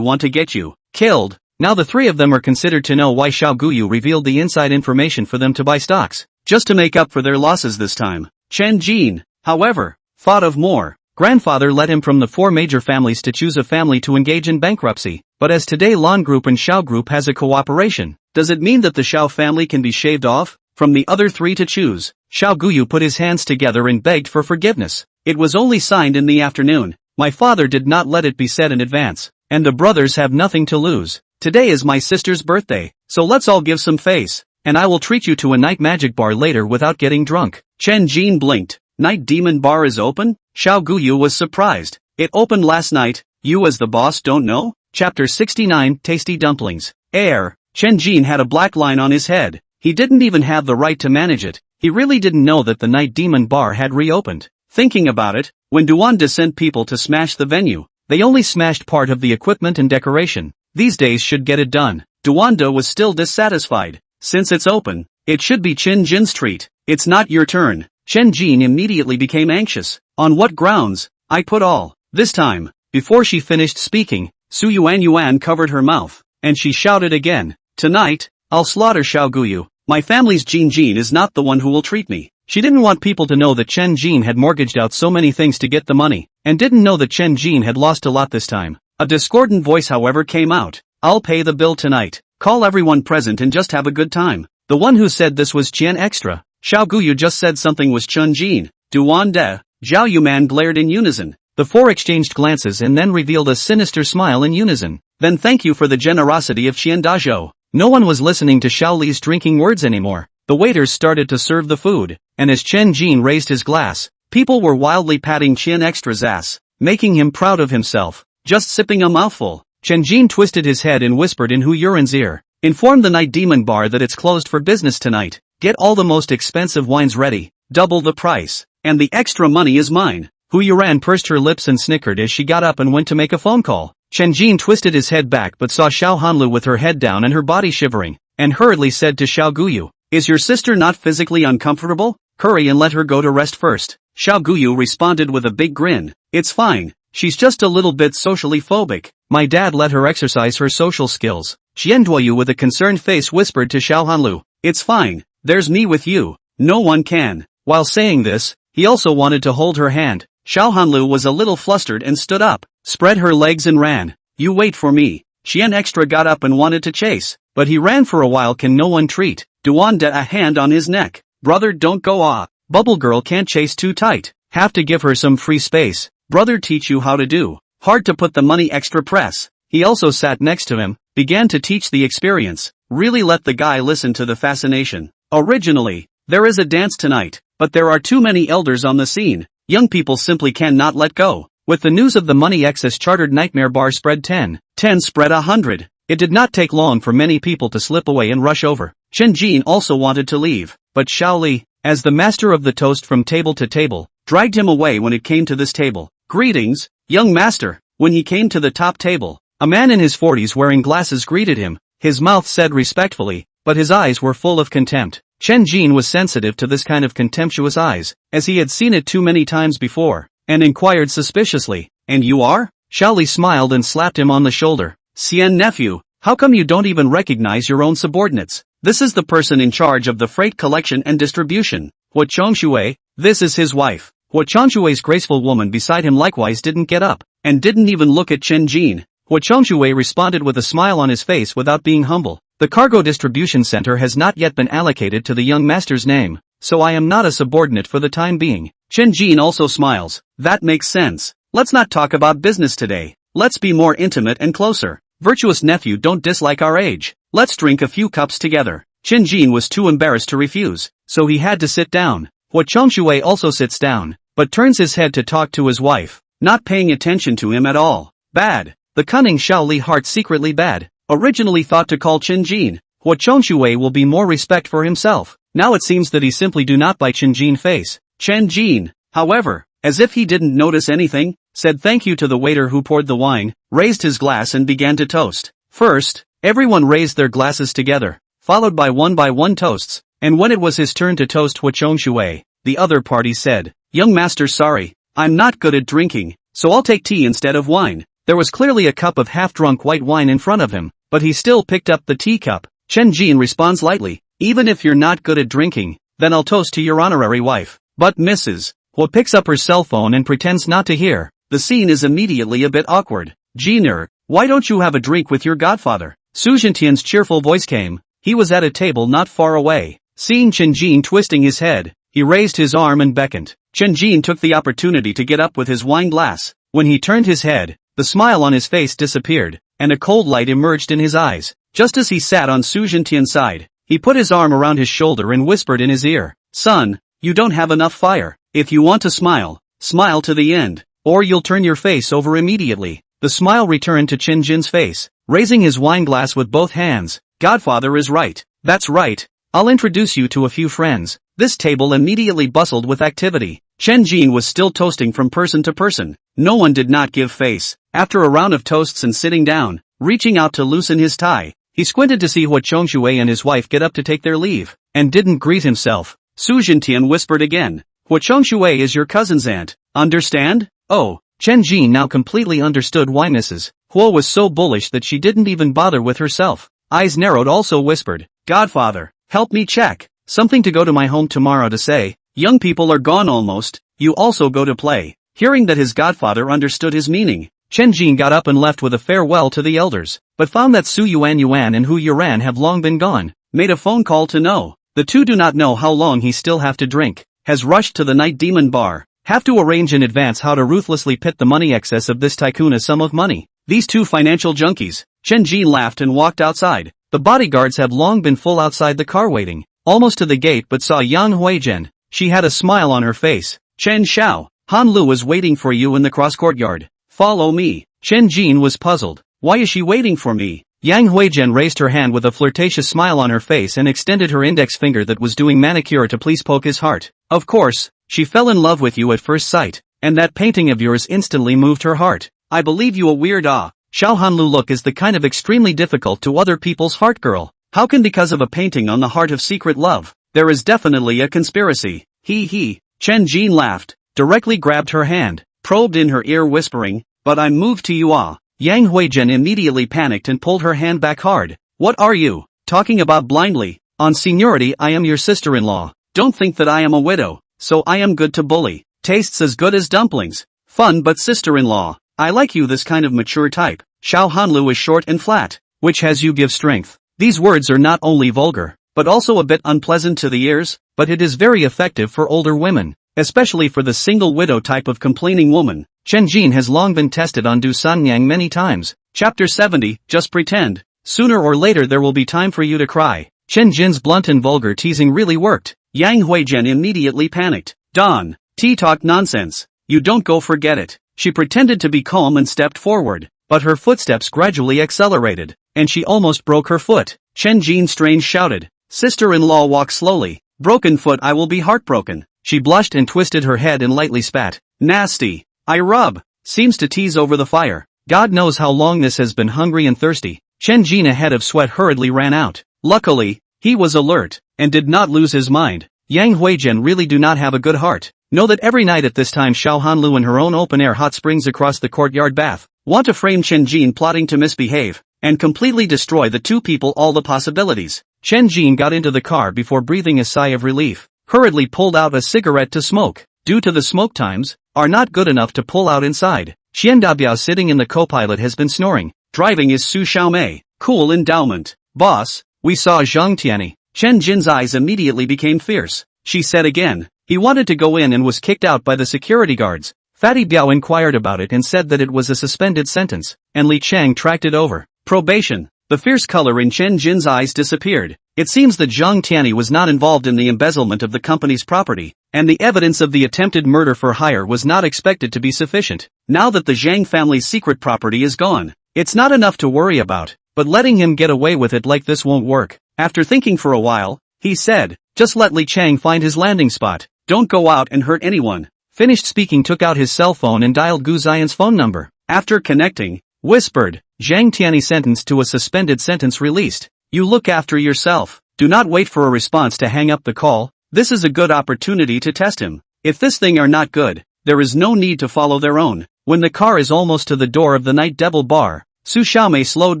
want to get you killed. Now the three of them are considered to know why Xiao Guyu revealed the inside information for them to buy stocks, just to make up for their losses this time. Chen Jin, however, thought of more. Grandfather led him from the four major families to choose a family to engage in bankruptcy, but as today Lan Group and Xiao Group has a cooperation, does it mean that the Xiao family can be shaved off? From the other three to choose, Xiao Guyu put his hands together and begged for forgiveness. It was only signed in the afternoon. My father did not let it be said in advance. And the brothers have nothing to lose. Today is my sister's birthday, so let's all give some face. And I will treat you to a night magic bar later without getting drunk. Chen Jin blinked. Night demon bar is open? Xiao Guyu was surprised. It opened last night. You as the boss don't know? Chapter 69 Tasty Dumplings. Heir. Chen Jin had a black line on his head. He didn't even have the right to manage it. He really didn't know that the night demon bar had reopened. Thinking about it, when Duwanda sent people to smash the venue, they only smashed part of the equipment and decoration. These days should get it done. Duwanda was still dissatisfied. Since it's open, it should be Chen Jin's treat. It's not your turn. Chen Jin immediately became anxious. On what grounds? I put all. This time. Before she finished speaking, Su Yuan covered her mouth, and she shouted again. Tonight, I'll slaughter Xiao Guyu. My family's Jin is not the one who will treat me. She didn't want people to know that Chen Jin had mortgaged out so many things to get the money, and didn't know that Chen Jin had lost a lot this time. A discordant voice however came out. I'll pay the bill tonight. Call everyone present and just have a good time. The one who said this was Qian Extra. Xiao Guyu just said something was Chen Jin. Duwanda, Zhao Yuman glared in unison. The four exchanged glances and then revealed a sinister smile in unison. Then thank you for the generosity of Qian Dazhou. No one was listening to Xiao Li's drinking words anymore. The waiters started to serve the food, and as Chen Jin raised his glass, people were wildly patting Qian Extra's ass, making him proud of himself. Just sipping a mouthful, Chen Jin twisted his head and whispered in Hu Yuren's ear. Inform the night demon bar that it's closed for business tonight. Get all the most expensive wines ready, double the price, and the extra money is mine. Hu Yuren pursed her lips and snickered as she got up and went to make a phone call. Chen Jin twisted his head back but saw Xiao Hanlu with her head down and her body shivering, and hurriedly said to Xiao Guyu, is your sister not physically uncomfortable? Hurry and let her go to rest first. Xiao Guyu responded with a big grin. It's fine, she's just a little bit socially phobic. My dad let her exercise her social skills. Xian Duoyu with a concerned face whispered to Xiao Hanlu. It's fine, there's me with you. No one can. While saying this, he also wanted to hold her hand. Xiao Hanlu was a little flustered and stood up, spread her legs and ran. You wait for me. Qian Extra got up and wanted to chase, but he ran for a while. Can no one treat? Duwanda a hand on his neck. Brother don't go off. Bubble girl can't chase too tight. Have to give her some free space. Brother teach you how to do. Hard to put the money extra press. He also sat next to him, began to teach the experience. Really let the guy listen to the fascination. Originally, there is a dance tonight, but there are too many elders on the scene. Young people simply cannot let go. With the news of the money excess chartered nightmare bar spread 10 spread 100. It did not take long for many people to slip away and rush over. Chen Jin also wanted to leave, but Xiao Li, as the master of the toast from table to table, dragged him away when it came to this table. Greetings, young master. When he came to the top table, a man in his 40s wearing glasses greeted him. His mouth said respectfully, but his eyes were full of contempt. Chen Jin was sensitive to this kind of contemptuous eyes, as he had seen it too many times before, and inquired suspiciously, and you are? Xiao Li smiled and slapped him on the shoulder. Xian nephew, how come you don't even recognize your own subordinates? This is the person in charge of the freight collection and distribution. Hua Chongshui, this is his wife. Hua Chongshui's graceful woman beside him likewise didn't get up, and didn't even look at Chen Jin. Hua Chongshui responded with a smile on his face without being humble. The cargo distribution center has not yet been allocated to the young master's name, so I am not a subordinate for the time being. Chen Jin also smiles. That makes sense. Let's not talk about business today. Let's be more intimate and closer. Virtuous nephew, don't dislike our age. Let's drink a few cups together. Chen Jin was too embarrassed to refuse, so he had to sit down. Hua Chongshui also sits down, but turns his head to talk to his wife, not paying attention to him at all. Bad. The cunning Xiao Li heart secretly bad. Originally thought to call Chen Jin. Hua Chongshui will be more respect for himself. Now it seems that he simply do not by Chen Jin face. Chen Jin, however, as if he didn't notice anything, said thank you to the waiter who poured the wine, raised his glass and began to toast. First, everyone raised their glasses together, followed by one toasts, and when it was his turn to toast Hua Chongshui, the other party said, young master, sorry, I'm not good at drinking, so I'll take tea instead of wine. There was clearly a cup of half-drunk white wine in front of him, but he still picked up the teacup. Chen Jin responds lightly, even if you're not good at drinking, then I'll toast to your honorary wife. But Mrs. Hua picks up her cell phone and pretends not to hear. The scene is immediately a bit awkward. Jiner, why don't you have a drink with your godfather? Su Zhentian's cheerful voice came. He was at a table not far away. Seeing Chen Jin twisting his head, he raised his arm and beckoned. Chen Jin took the opportunity to get up with his wine glass. When he turned his head, the smile on his face disappeared, and a cold light emerged in his eyes. Just as he sat on Su Zhentian's side, he put his arm around his shoulder and whispered in his ear, "Son, you don't have enough fire. If you want to smile, smile to the end, or you'll turn your face over immediately." The smile returned to Chen Jin's face, raising his wine glass with both hands. "Godfather is right. That's right. I'll introduce you to a few friends." This table immediately bustled with activity. Chen Jin was still toasting from person to person. No one did not give face. After a round of toasts and sitting down, reaching out to loosen his tie, he squinted to see Hua Chongshui and his wife get up to take their leave, and didn't greet himself. Su Zhentian whispered again, "Hua Chongshui is your cousin's aunt, understand?" Oh, Chen Jin now completely understood why Mrs. Hua was so bullish that she didn't even bother with herself. Eyes narrowed, also whispered, "Godfather, help me check. Something to go to my home tomorrow to say. Young people are gone almost. You also go to play." Hearing that his godfather understood his meaning, Chen Jin got up and left with a farewell to the elders, but found that Su Yuan and Hu Yuran have long been gone. Made a phone call to know. The two do not know how long he still have to drink. Has rushed to the Night Demon Bar. Have to arrange in advance how to ruthlessly pit the money excess of this tycoon a sum of money. These two financial junkies. Chen Jin laughed and walked outside. The bodyguards have long been full outside the car waiting, almost to the gate, but saw Yang Huizhen. She had a smile on her face. "Chen Xiao, Han Lu is waiting for you in the cross courtyard. Follow me." Chen Jin was puzzled. Why is she waiting for me? Yang Huizhen raised her hand with a flirtatious smile on her face and extended her index finger that was doing manicure to please poke his heart. "Of course, she fell in love with you at first sight, and that painting of yours instantly moved her heart. I believe you a weird Xiao Hanlu look is the kind of extremely difficult to other people's heart girl. How can because of a painting on the heart of secret love? There is definitely a conspiracy. He. Chen Jin laughed, directly grabbed her hand, probed in her ear whispering, "But I'm moved to you Yang Huizhen immediately panicked and pulled her hand back hard. "What are you talking about blindly? On seniority I am your sister-in-law. Don't think that I am a widow, so I am good to bully. Tastes as good as dumplings. Fun but sister-in-law. I like you this kind of mature type. Xiao Hanlu is short and flat, which has you give strength." These words are not only vulgar, but also a bit unpleasant to the ears, but it is very effective for older women, especially for the single widow type of complaining woman. Chen Jin has long been tested on Du Sanyang many times. Chapter 70, Just Pretend. Sooner or later there will be time for you to cry. Chen Jin's blunt and vulgar teasing really worked. Yang Huizhen immediately panicked. "Don, talk nonsense. You don't go forget it." She pretended to be calm and stepped forward, but her footsteps gradually accelerated, and she almost broke her foot. Chen Jin strange shouted, "Sister-in-law, walk slowly. Broken foot, I will be heartbroken." She blushed and twisted her head and lightly spat. "Nasty. I rub." Seems to tease over the fire. God knows how long this has been hungry and thirsty. Chen Jin, a head of sweat, hurriedly ran out. Luckily, he was alert, and did not lose his mind. Yang Huizhen really do not have a good heart. Know that every night at this time Xiao Hanlu in her own open-air hot springs across the courtyard bath. Want to frame Chen Jin plotting to misbehave, and completely destroy the two people, all the possibilities. Chen Jin got into the car before breathing a sigh of relief. Hurriedly pulled out a cigarette to smoke. Due to the smoke times, are not good enough to pull out inside. Xian Dabiao sitting in the co-pilot has been snoring. Driving is Su Xiaomei. Cool endowment. "Boss, we saw Zhang Tianyi." Chen Jin's eyes immediately became fierce. She said again. He wanted to go in and was kicked out by the security guards. Fatty Biao inquired about it and said that it was a suspended sentence, and Li Chang tracked it over. Probation. The fierce color in Chen Jin's eyes disappeared. It seems that Zhang Tianyi was not involved in the embezzlement of the company's property, and the evidence of the attempted murder for hire was not expected to be sufficient. Now that the Zhang family's secret property is gone, it's not enough to worry about, but letting him get away with it like this won't work. After thinking for a while, he said, "Just let Li Chang find his landing spot. Don't go out and hurt anyone." Finished speaking, took out his cell phone and dialed Gu Ziyan's phone number. After connecting, whispered, "Zhang Tianyi sentenced to a suspended sentence released. You look after yourself. Do not wait for a response to hang up the call. This is a good opportunity to test him. If this thing are not good, there is no need to follow their own." When the car is almost to the door of the Night Devil Bar, Su Xiaomei slowed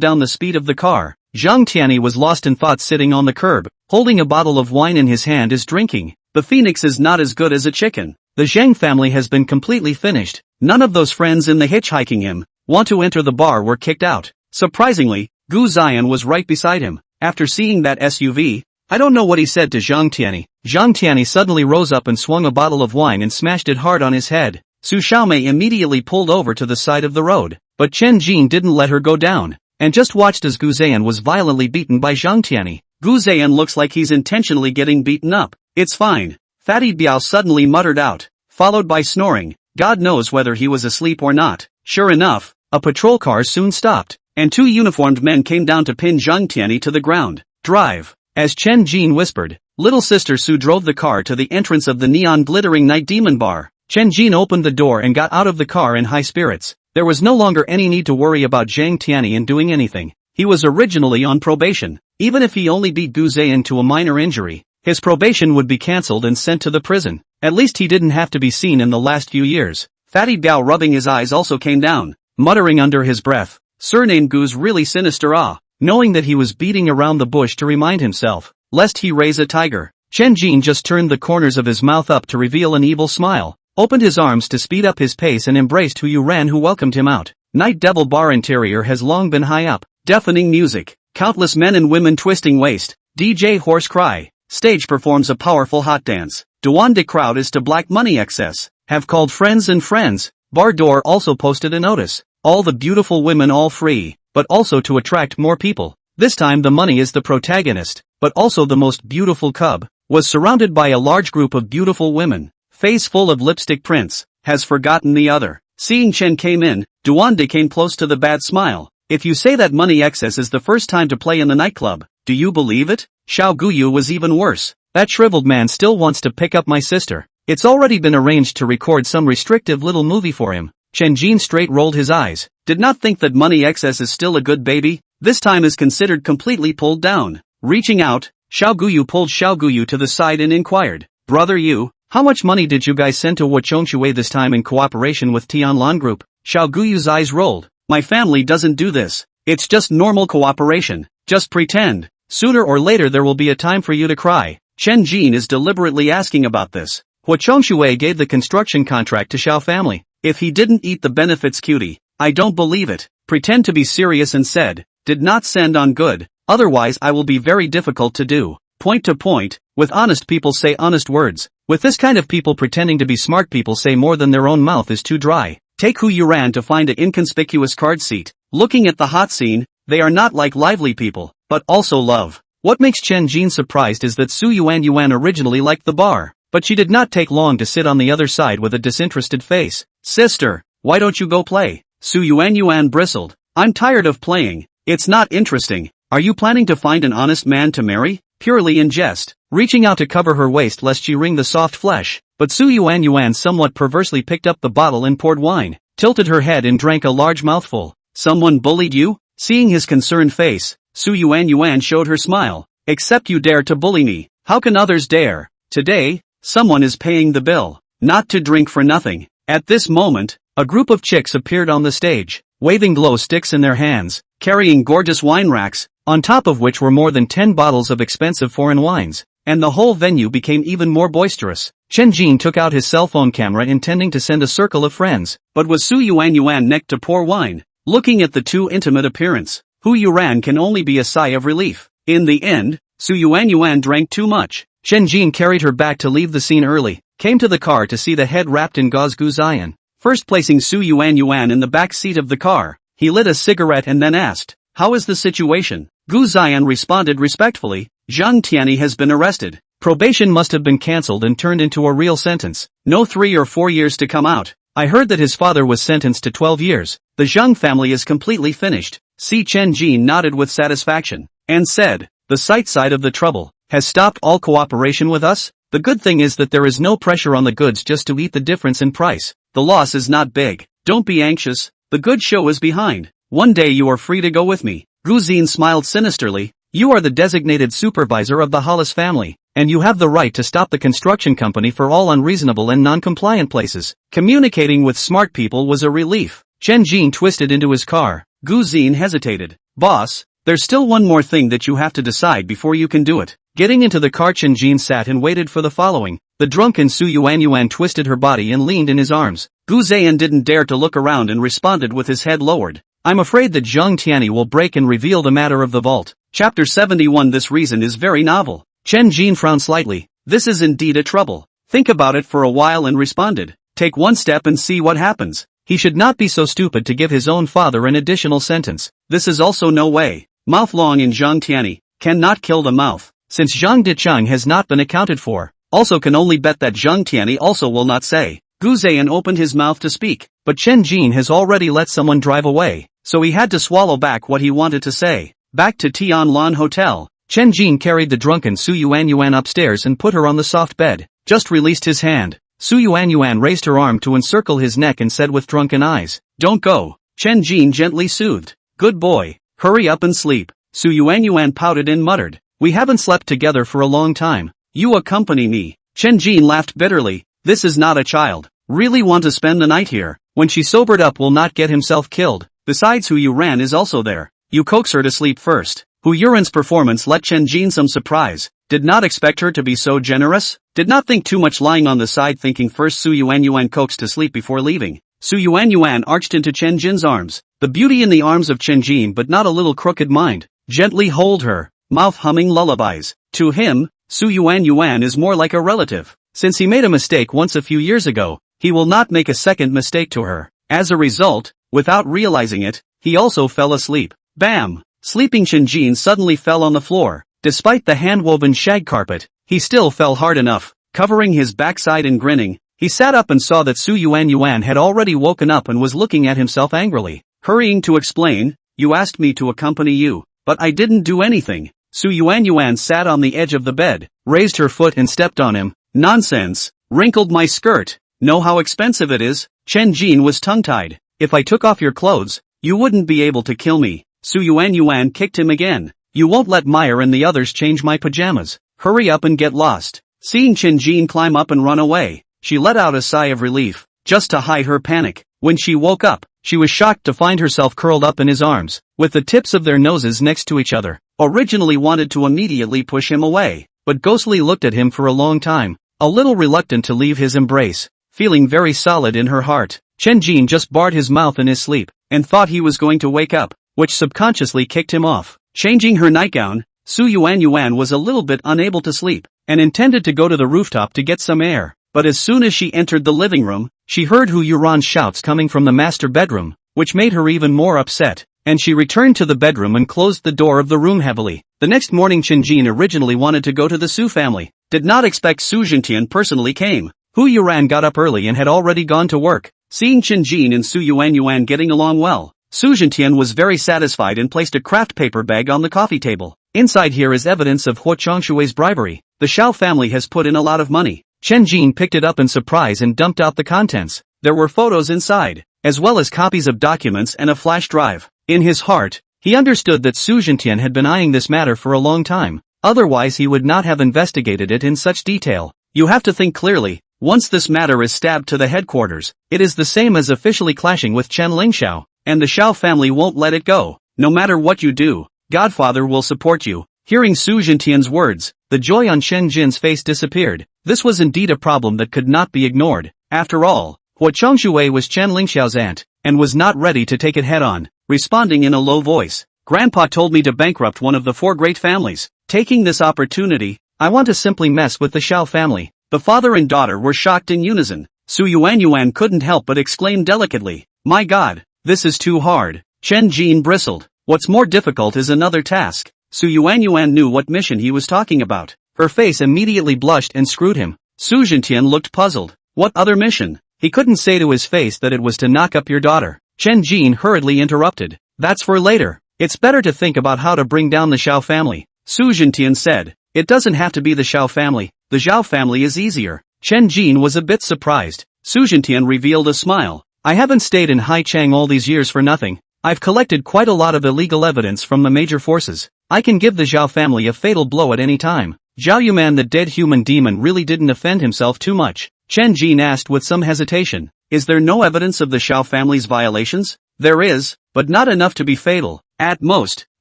down the speed of the car. Zhang Tianyi was lost in thought, sitting on the curb, holding a bottle of wine in his hand is drinking. The phoenix is not as good as a chicken. The Zhang family has been completely finished. None of those friends in the hitchhiking him want to enter the bar were kicked out. Surprisingly, Gu Ziyan was right beside him. After seeing that SUV, I don't know what he said to Zhang Tianyi. Zhang Tianyi suddenly rose up and swung a bottle of wine and smashed it hard on his head. Su Xiaomei immediately pulled over to the side of the road, but Chen Jin didn't let her go down, and just watched as Gu Ziyan was violently beaten by Zhang Tianyi. Gu Ziyan looks like he's intentionally getting beaten up. It's fine, Fatty Biao suddenly muttered out, followed by snoring. God knows whether he was asleep or not. Sure enough, a patrol car soon stopped, and 2 uniformed men came down to pin Zhang Tianyi to the ground. Drive. As Chen Jin whispered, little sister Su drove the car to the entrance of the neon glittering night demon bar. Chen Jin opened the door and got out of the car in high spirits. There was no longer any need to worry about Zhang Tianyi and doing anything. He was originally on probation. Even if he only beat Gu Ziyan to a minor injury, his probation would be cancelled and sent to the prison. At least he didn't have to be seen in the last few years. Fatty Biao rubbing his eyes also came down, muttering under his breath, "Surname Gu's really sinister knowing that he was beating around the bush to remind himself, lest he raise a tiger. Chen Jin just turned the corners of his mouth up to reveal an evil smile, opened his arms to speed up his pace and embraced Hu Yuran who welcomed him out. Night Devil Bar interior has long been high up. Deafening music, countless men and women twisting waist, DJ hoarse cry. Stage performs a powerful hot dance. Duande crowd is to black money excess. Have called friends and friends. Bar door also posted a notice. All the beautiful women all free, but also to attract more people. This time the money is the protagonist, but also the most beautiful cub, was surrounded by a large group of beautiful women. Face full of lipstick prints, has forgotten the other. Seeing Chen came in, Duande came close to the bad smile. If you say that money excess is the first time to play in the nightclub, do you believe it? Xiao Guyu was even worse. That shriveled man still wants to pick up my sister. It's already been arranged to record some restrictive little movie for him. Chen Jin straight rolled his eyes. Did not think that money excess is still a good baby. This time is considered completely pulled down. Reaching out, Xiao Guyu pulled Xiao Guyu to the side and inquired, "Brother Yu, how much money did you guys send to Wachongxue this time in cooperation with Tianlan Group?" Xiao Guyu's eyes rolled. "My family doesn't do this. It's just normal cooperation. Just pretend. Sooner or later there will be a time for you to cry." Chen Jin is deliberately asking about this. Wachongxue gave the construction contract to Xiao family. If he didn't eat the benefits cutie, I don't believe it. Pretend to be serious and said, "Did not send on good, otherwise I will be very difficult to do." Point to point, with honest people say honest words. With this kind of people pretending to be smart people say more than their own mouth is too dry. Take Hu Yuran to find an inconspicuous card seat. Looking at the hot scene, they are not like lively people, but also love. What makes Chen Jin surprised is that Su Yuan originally liked the bar, but she did not take long to sit on the other side with a disinterested face. "Sister, why don't you go play?" Su Yuan bristled. "I'm tired of playing. It's not interesting. Are you planning to find an honest man to marry?" Purely in jest, reaching out to cover her waist lest she wring the soft flesh, but Su Yuan somewhat perversely picked up the bottle and poured wine, tilted her head and drank a large mouthful. "Someone bullied you?" Seeing his concerned face, Su Yuan showed her smile. "Except you dare to bully me. How can others dare? Today, someone is paying the bill. Not to drink for nothing." At this moment, a group of chicks appeared on the stage, waving glow sticks in their hands, carrying gorgeous wine racks, on top of which were more than 10 bottles of expensive foreign wines, and the whole venue became even more boisterous. Chen Jin took out his cell phone camera intending to send a circle of friends, but was Su Yuan necked to pour wine. Looking at the too intimate appearance, Hu Yuran can only be a sigh of relief. In the end, Su Yuan drank too much. Chen Jin carried her back to leave the scene early, came to the car to see the head wrapped in gauze Gu Ziyan. First placing Su Yuan in the back seat of the car, he lit a cigarette and then asked, "How is the situation?" Gu Ziyan responded respectfully, "Zhang Tianyi has been arrested. Probation must have been cancelled and turned into a real sentence. No 3 or 4 years to come out. I heard that his father was sentenced to 12 years. The Zhang family is completely finished." Si Chen Jin nodded with satisfaction, and said, "The sight side of the trouble has stopped all cooperation with us. The good thing is that there is no pressure on the goods just to eat the difference in price. The loss is not big. Don't be anxious. The good show is behind. One day you are free to go with me." Gu Zin smiled sinisterly. "You are the designated supervisor of the Hollis family, and you have the right to stop the construction company for all unreasonable and non-compliant places." Communicating with smart people was a relief. Chen Jin twisted into his car. Gu Zin hesitated. "Boss, there's still one more thing that you have to decide before you can do it." Getting into the car, Chen Jin sat and waited for the following. The drunken Su Yuan twisted her body and leaned in his arms. Gu Ziyan didn't dare to look around and responded with his head lowered. "I'm afraid that Zhang Tianyi will break and reveal the matter of the vault." Chapter 71. This reason is very novel. Chen Jin frowned slightly. This is indeed a trouble. Think about it for a while and responded. Take one step and see what happens. He should not be so stupid to give his own father an additional sentence. This is also no way. Mouth long in Zhang Tianyi cannot kill the mouth. Since Zhang Dicheng has not been accounted for, also can only bet that Zhang Tianyi also will not say. Gu Zhan opened his mouth to speak, but Chen Jin has already let someone drive away, so he had to swallow back what he wanted to say. Back to Tianlan Hotel, Chen Jin carried the drunken Su Yuanyuan upstairs and put her on the soft bed. Just released his hand. Su Yuanyuan raised her arm to encircle his neck and said with drunken eyes, "Don't go." Chen Jin gently soothed. "Good boy. Hurry up and sleep." Su Yuanyuan pouted and muttered, "We haven't slept together for a long time. You accompany me." Chen Jin laughed bitterly. This is not a child. Really want to spend the night here. When she sobered up will not get himself killed. Besides Hu Yuran is also there. You coax her to sleep first. Hu Yuran's performance let Chen Jin some surprise. Did not expect her to be so generous. Did not think too much lying on the side thinking first Su Yuanyuan coaxed to sleep before leaving. Su Yuanyuan arched into Chen Jin's arms. The beauty in the arms of Chen Jin but not a little crooked mind. Gently hold her. Mouth humming lullabies. To him, Su Yuanyuan is more like a relative. Since he made a mistake once a few years ago, he will not make a second mistake to her. As a result, without realizing it, he also fell asleep. Bam! Sleeping Chen Jin suddenly fell on the floor. Despite the hand-woven shag carpet, he still fell hard enough. Covering his backside and grinning, he sat up and saw that Su Yuanyuan had already woken up and was looking at himself angrily. Hurrying to explain, "You asked me to accompany you, but I didn't do anything." Su Yuanyuan sat on the edge of the bed, raised her foot and stepped on him. "Nonsense. Wrinkled my skirt. Know how expensive it is?" Chen Jin was tongue-tied. "If I took off your clothes, you wouldn't be able to kill me." Su Yuanyuan kicked him again. "You won't let Meyer and the others change my pajamas. Hurry up and get lost." Seeing Chen Jin climb up and run away, she let out a sigh of relief, just to hide her panic. When she woke up, she was shocked to find herself curled up in his arms, with the tips of their noses next to each other. Originally wanted to immediately push him away, but Ghostly looked at him for a long time, a little reluctant to leave his embrace, feeling very solid in her heart. Chen Jin just barred his mouth in his sleep, and thought he was going to wake up, which subconsciously kicked him off. Changing her nightgown, Su Yuanyuan was a little bit unable to sleep, and intended to go to the rooftop to get some air. But as soon as she entered the living room, she heard Hu Yuran's shouts coming from the master bedroom, which made her even more upset, and she returned to the bedroom and closed the door of the room heavily. The next morning Chen Jin originally wanted to go to the Su family, did not expect Su Zhentian personally came. Hu Yuran got up early and had already gone to work. Seeing Chen Jin and Su Yuanyuan getting along well, Su Zhentian was very satisfied and placed a craft paper bag on the coffee table. Inside here is evidence of Huo Chongshui's bribery. The Xiao family has put in a lot of money. Chen Jin picked it up in surprise and dumped out the contents. There were photos inside, as well as copies of documents and a flash drive. In his heart, he understood that Su Zhentian had been eyeing this matter for a long time. Otherwise he would not have investigated it in such detail. You have to think clearly. Once this matter is stabbed to the headquarters, it is the same as officially clashing with Chen Lingxiao, and the Xiao family won't let it go. No matter what you do, Godfather will support you. Hearing Su Zhentian's words, the joy on Chen Jin's face disappeared. This was indeed a problem that could not be ignored. After all, Huo Chongshui was Chen Lingxiao's aunt, and was not ready to take it head-on. Responding in a low voice, "Grandpa told me to bankrupt one of the four great families. Taking this opportunity, I want to simply mess with the Xiao family." The father and daughter were shocked in unison. Su Yuanyuan couldn't help but exclaim delicately, "My God, this is too hard." Chen Jin bristled. "What's more difficult is another task." Su Yuanyuan knew what mission he was talking about. Her face immediately blushed and screwed him. Su Zhentian looked puzzled. What other mission? He couldn't say to his face that it was to knock up your daughter. Chen Jin hurriedly interrupted. "That's for later. It's better to think about how to bring down the Xiao family." Su Zhentian said, "It doesn't have to be the Xiao family. The Zhao family is easier." Chen Jin was a bit surprised. Su Zhentian revealed a smile. "I haven't stayed in Haichang all these years for nothing. I've collected quite a lot of illegal evidence from the major forces. I can give the Zhao family a fatal blow at any time." Zhao Yuman, the dead human demon, really didn't offend himself too much. Chen Jin asked with some hesitation, "Is there no evidence of the Xiao family's violations?" "There is, but not enough to be fatal. At most,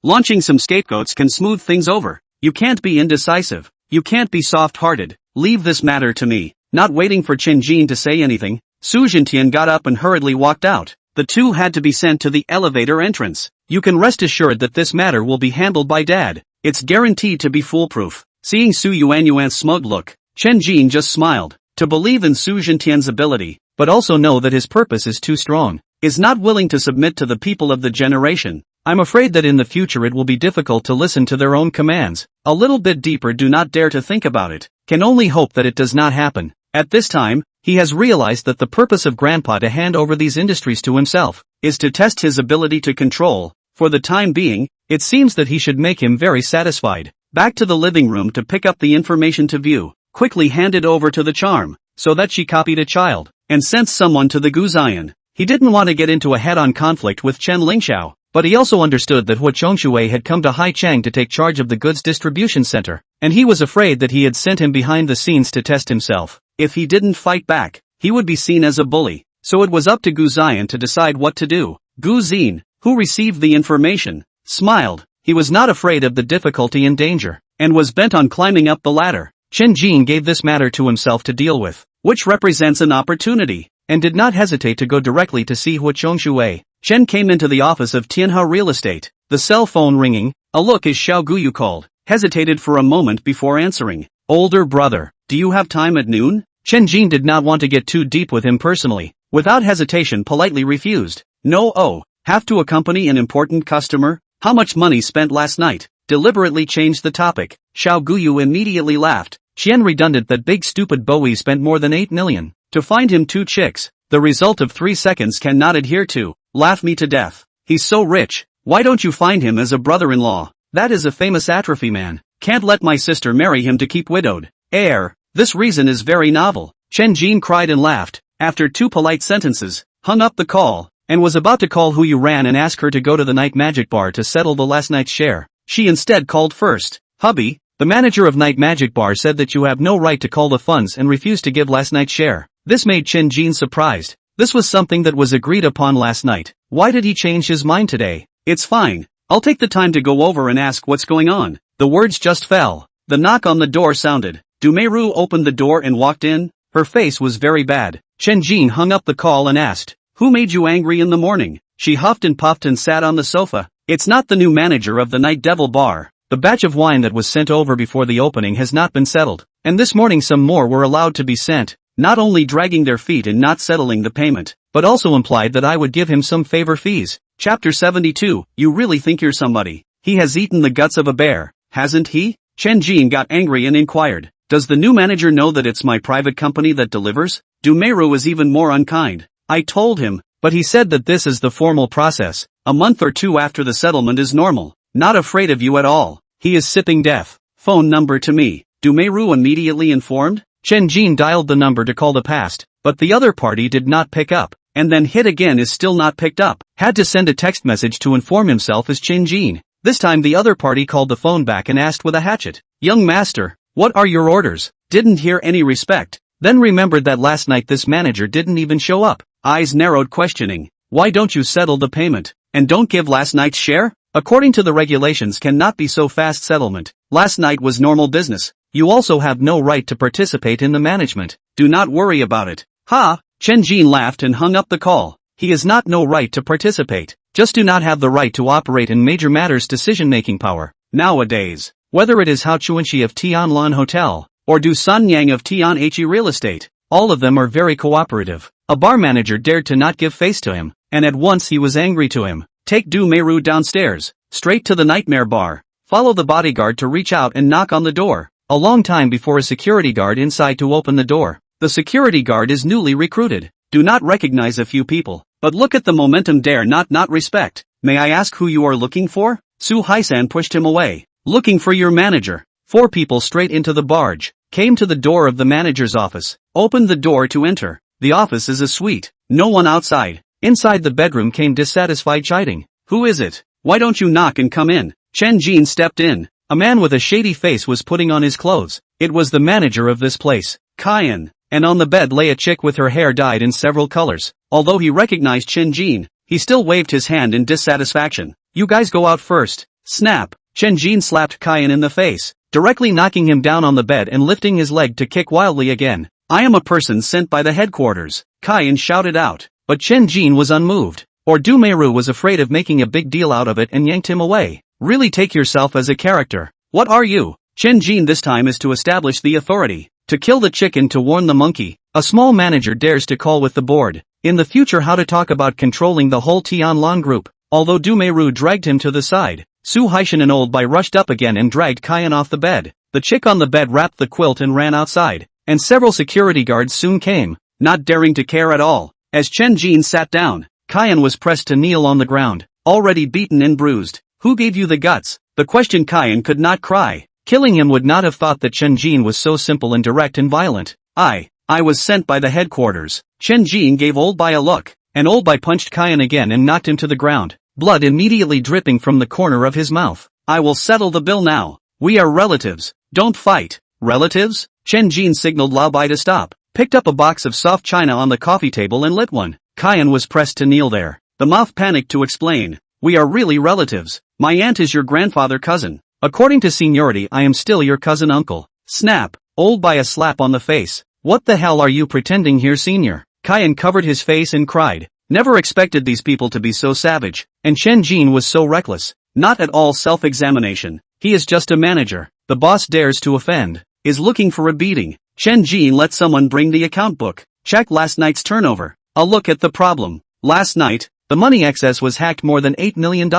launching some scapegoats can smooth things over. You can't be indecisive. You can't be soft-hearted. Leave this matter to me." Not waiting for Chen Jin to say anything, Su Zhentian got up and hurriedly walked out. The two had to be sent to the elevator entrance. "You can rest assured that this matter will be handled by Dad. It's guaranteed to be foolproof." Seeing Su Yuanyuan's smug look, Chen Jin just smiled. To believe in Su Zhentian's ability, but also know that his purpose is too strong, is not willing to submit to the people of the generation. I'm afraid that in the future it will be difficult to listen to their own commands. A little bit deeper, do not dare to think about it. Can only hope that it does not happen. At this time, he has realized that the purpose of Grandpa to hand over these industries to himself is to test his ability to control. For the time being, it seems that he should make him very satisfied. Back to the living room to pick up the information to view. Quickly handed over to the charm, so that she copied a child, and sent someone to the Guzian. He didn't want to get into a head-on conflict with Chen Lingxiao, but he also understood that Hua Chongshui had come to Haichang to take charge of the goods distribution center, and he was afraid that he had sent him behind the scenes to test himself. If he didn't fight back, he would be seen as a bully, so it was up to Guzian to decide what to do. Gu Xin, who received the information, smiled. He was not afraid of the difficulty and danger, and was bent on climbing up the ladder. Chen Jin gave this matter to himself to deal with, which represents an opportunity, and did not hesitate to go directly to see Hua Chongshui. Chen came into the office of Tianhao Real Estate, the cell phone ringing. A look as Xiao Guyu called, hesitated for a moment before answering. Older brother, do you have time at noon? Chen Jin did not want to get too deep with him personally. Without hesitation politely refused. No. Oh, have to accompany an important customer? How much money spent last night? Deliberately changed the topic. Xiao Guyu immediately laughed. Qian redundant that big stupid Bowie spent more than 8 million to find him 2 chicks. The result of 3 seconds cannot adhere to. Laugh me to death. He's so rich. Why don't you find him as a brother-in-law? That is a famous atrophy man. Can't let my sister marry him to keep widowed. Heir. This reason is very novel. Chen Jin cried and laughed. After 2 polite sentences, hung up the call, and was about to call Hu Yuran and ask her to go to the night magic bar to settle the last night's share. She instead called first. Hubby, the manager of Night Magic Bar said that you have no right to call the funds and refused to give last night's share. This made Chen Jin surprised. This was something that was agreed upon last night. Why did he change his mind today? It's fine. I'll take the time to go over and ask what's going on. The words just fell. The knock on the door sounded. Dumeru opened the door and walked in. Her face was very bad. Chen Jin hung up the call and asked, "Who made you angry in the morning?" She huffed and puffed and sat on the sofa. "It's not the new manager of the Night Devil Bar. The batch of wine that was sent over before the opening has not been settled, and this morning some more were allowed to be sent, not only dragging their feet and not settling the payment, but also implied that I would give him some favor fees." Chapter 72, You really think you're somebody? He has eaten the guts of a bear, hasn't he? Chen Jin got angry and inquired, "Does the new manager know that it's my private company that delivers?" Dumeru is even more unkind. "I told him, but he said that this is the formal process. A month or 2 after the settlement is normal. Not afraid of you at all. He is sipping death. Phone number to me." Dumeru immediately informed. Chen Jin dialed the number to call the past, but the other party did not pick up, and then hit again is still not picked up. Had to send a text message to inform himself as Chen Jin. This time the other party called the phone back and asked with a hatchet, "Young master, what are your orders?" Didn't hear any respect. Then remembered that last night this manager didn't even show up. Eyes narrowed questioning. "Why don't you settle the payment? And don't give last night's share? According to the regulations cannot be so fast settlement. Last night was normal business. You also have no right to participate in the management. Do not worry about it." "Ha!" Chen Jin laughed and hung up the call. He has not no right to participate, just do not have the right to operate in major matters decision-making power. Nowadays, whether it is Hao Chuanxi of Tianlan Hotel, or Du Sanyang of Tianhe Real Estate, all of them are very cooperative. A bar manager dared to not give face to him, and at once he was angry to him. Take Du Meru downstairs, straight to the nightmare bar. Follow the bodyguard to reach out and knock on the door. A long time before a security guard inside to open the door. The security guard is newly recruited. Do not recognize a few people, but look at the momentum, dare not respect. "May I ask who you are looking for?" Su Haisan pushed him away. "Looking for your manager." 4 people straight into the barge, came to the door of the manager's office, opened the door to enter. The office is a suite, no one outside. Inside the bedroom came dissatisfied chiding. "Who is it? Why don't you knock and come in?" Chen Jin stepped in. A man with a shady face was putting on his clothes. It was the manager of this place, Kyan. And on the bed lay a chick with her hair dyed in several colors. Although he recognized Chen Jin, he still waved his hand in dissatisfaction. "You guys go out first." Snap! Chen Jin slapped Kyan in the face, directly knocking him down on the bed and lifting his leg to kick wildly again. "I am a person sent by the headquarters," Kyan shouted out. But Chen Jin was unmoved. Or Dumeru was afraid of making a big deal out of it and yanked him away. "Really take yourself as a character. What are you?" Chen Jin this time is to establish the authority. To kill the chicken to warn the monkey. A small manager dares to call with the board. In the future how to talk about controlling the whole Tianlan group. Although Du Meiru dragged him to the side, Su Haishan and Old Bai rushed up again and dragged Kyan off the bed. The chick on the bed wrapped the quilt and ran outside. And several security guards soon came, not daring to care at all. As Chen Jin sat down, Kyan was pressed to kneel on the ground, already beaten and bruised. Who gave you the guts? The question Kyan could not cry. Killing him would not have thought that Chen Jin was so simple and direct and violent. I was sent by the headquarters. Chen Jin gave Old Bai a look, and Old Bai punched Kyan again and knocked him to the ground, blood immediately dripping from the corner of his mouth. I will settle the bill now. We are relatives. Don't fight. Relatives? Chen Jin signaled Lao Bai to stop, picked up a box of soft china on the coffee table and lit one. Kyan was pressed to kneel there. The moth panicked to explain. We are really relatives. My aunt is your grandfather cousin. According to seniority I am still your cousin uncle. Snap. Old Bai a slap on the face. What the hell are you pretending here, senior? Kyan covered his face and cried. Never expected these people to be so savage. And Chen Jin was so reckless. Not at all self-examination. He is just a manager. The boss dares to offend. Is looking for a beating. Chen Jin let someone bring the account book. Check last night's turnover. A look at the problem. Last night, the money excess was hacked more than $8 million.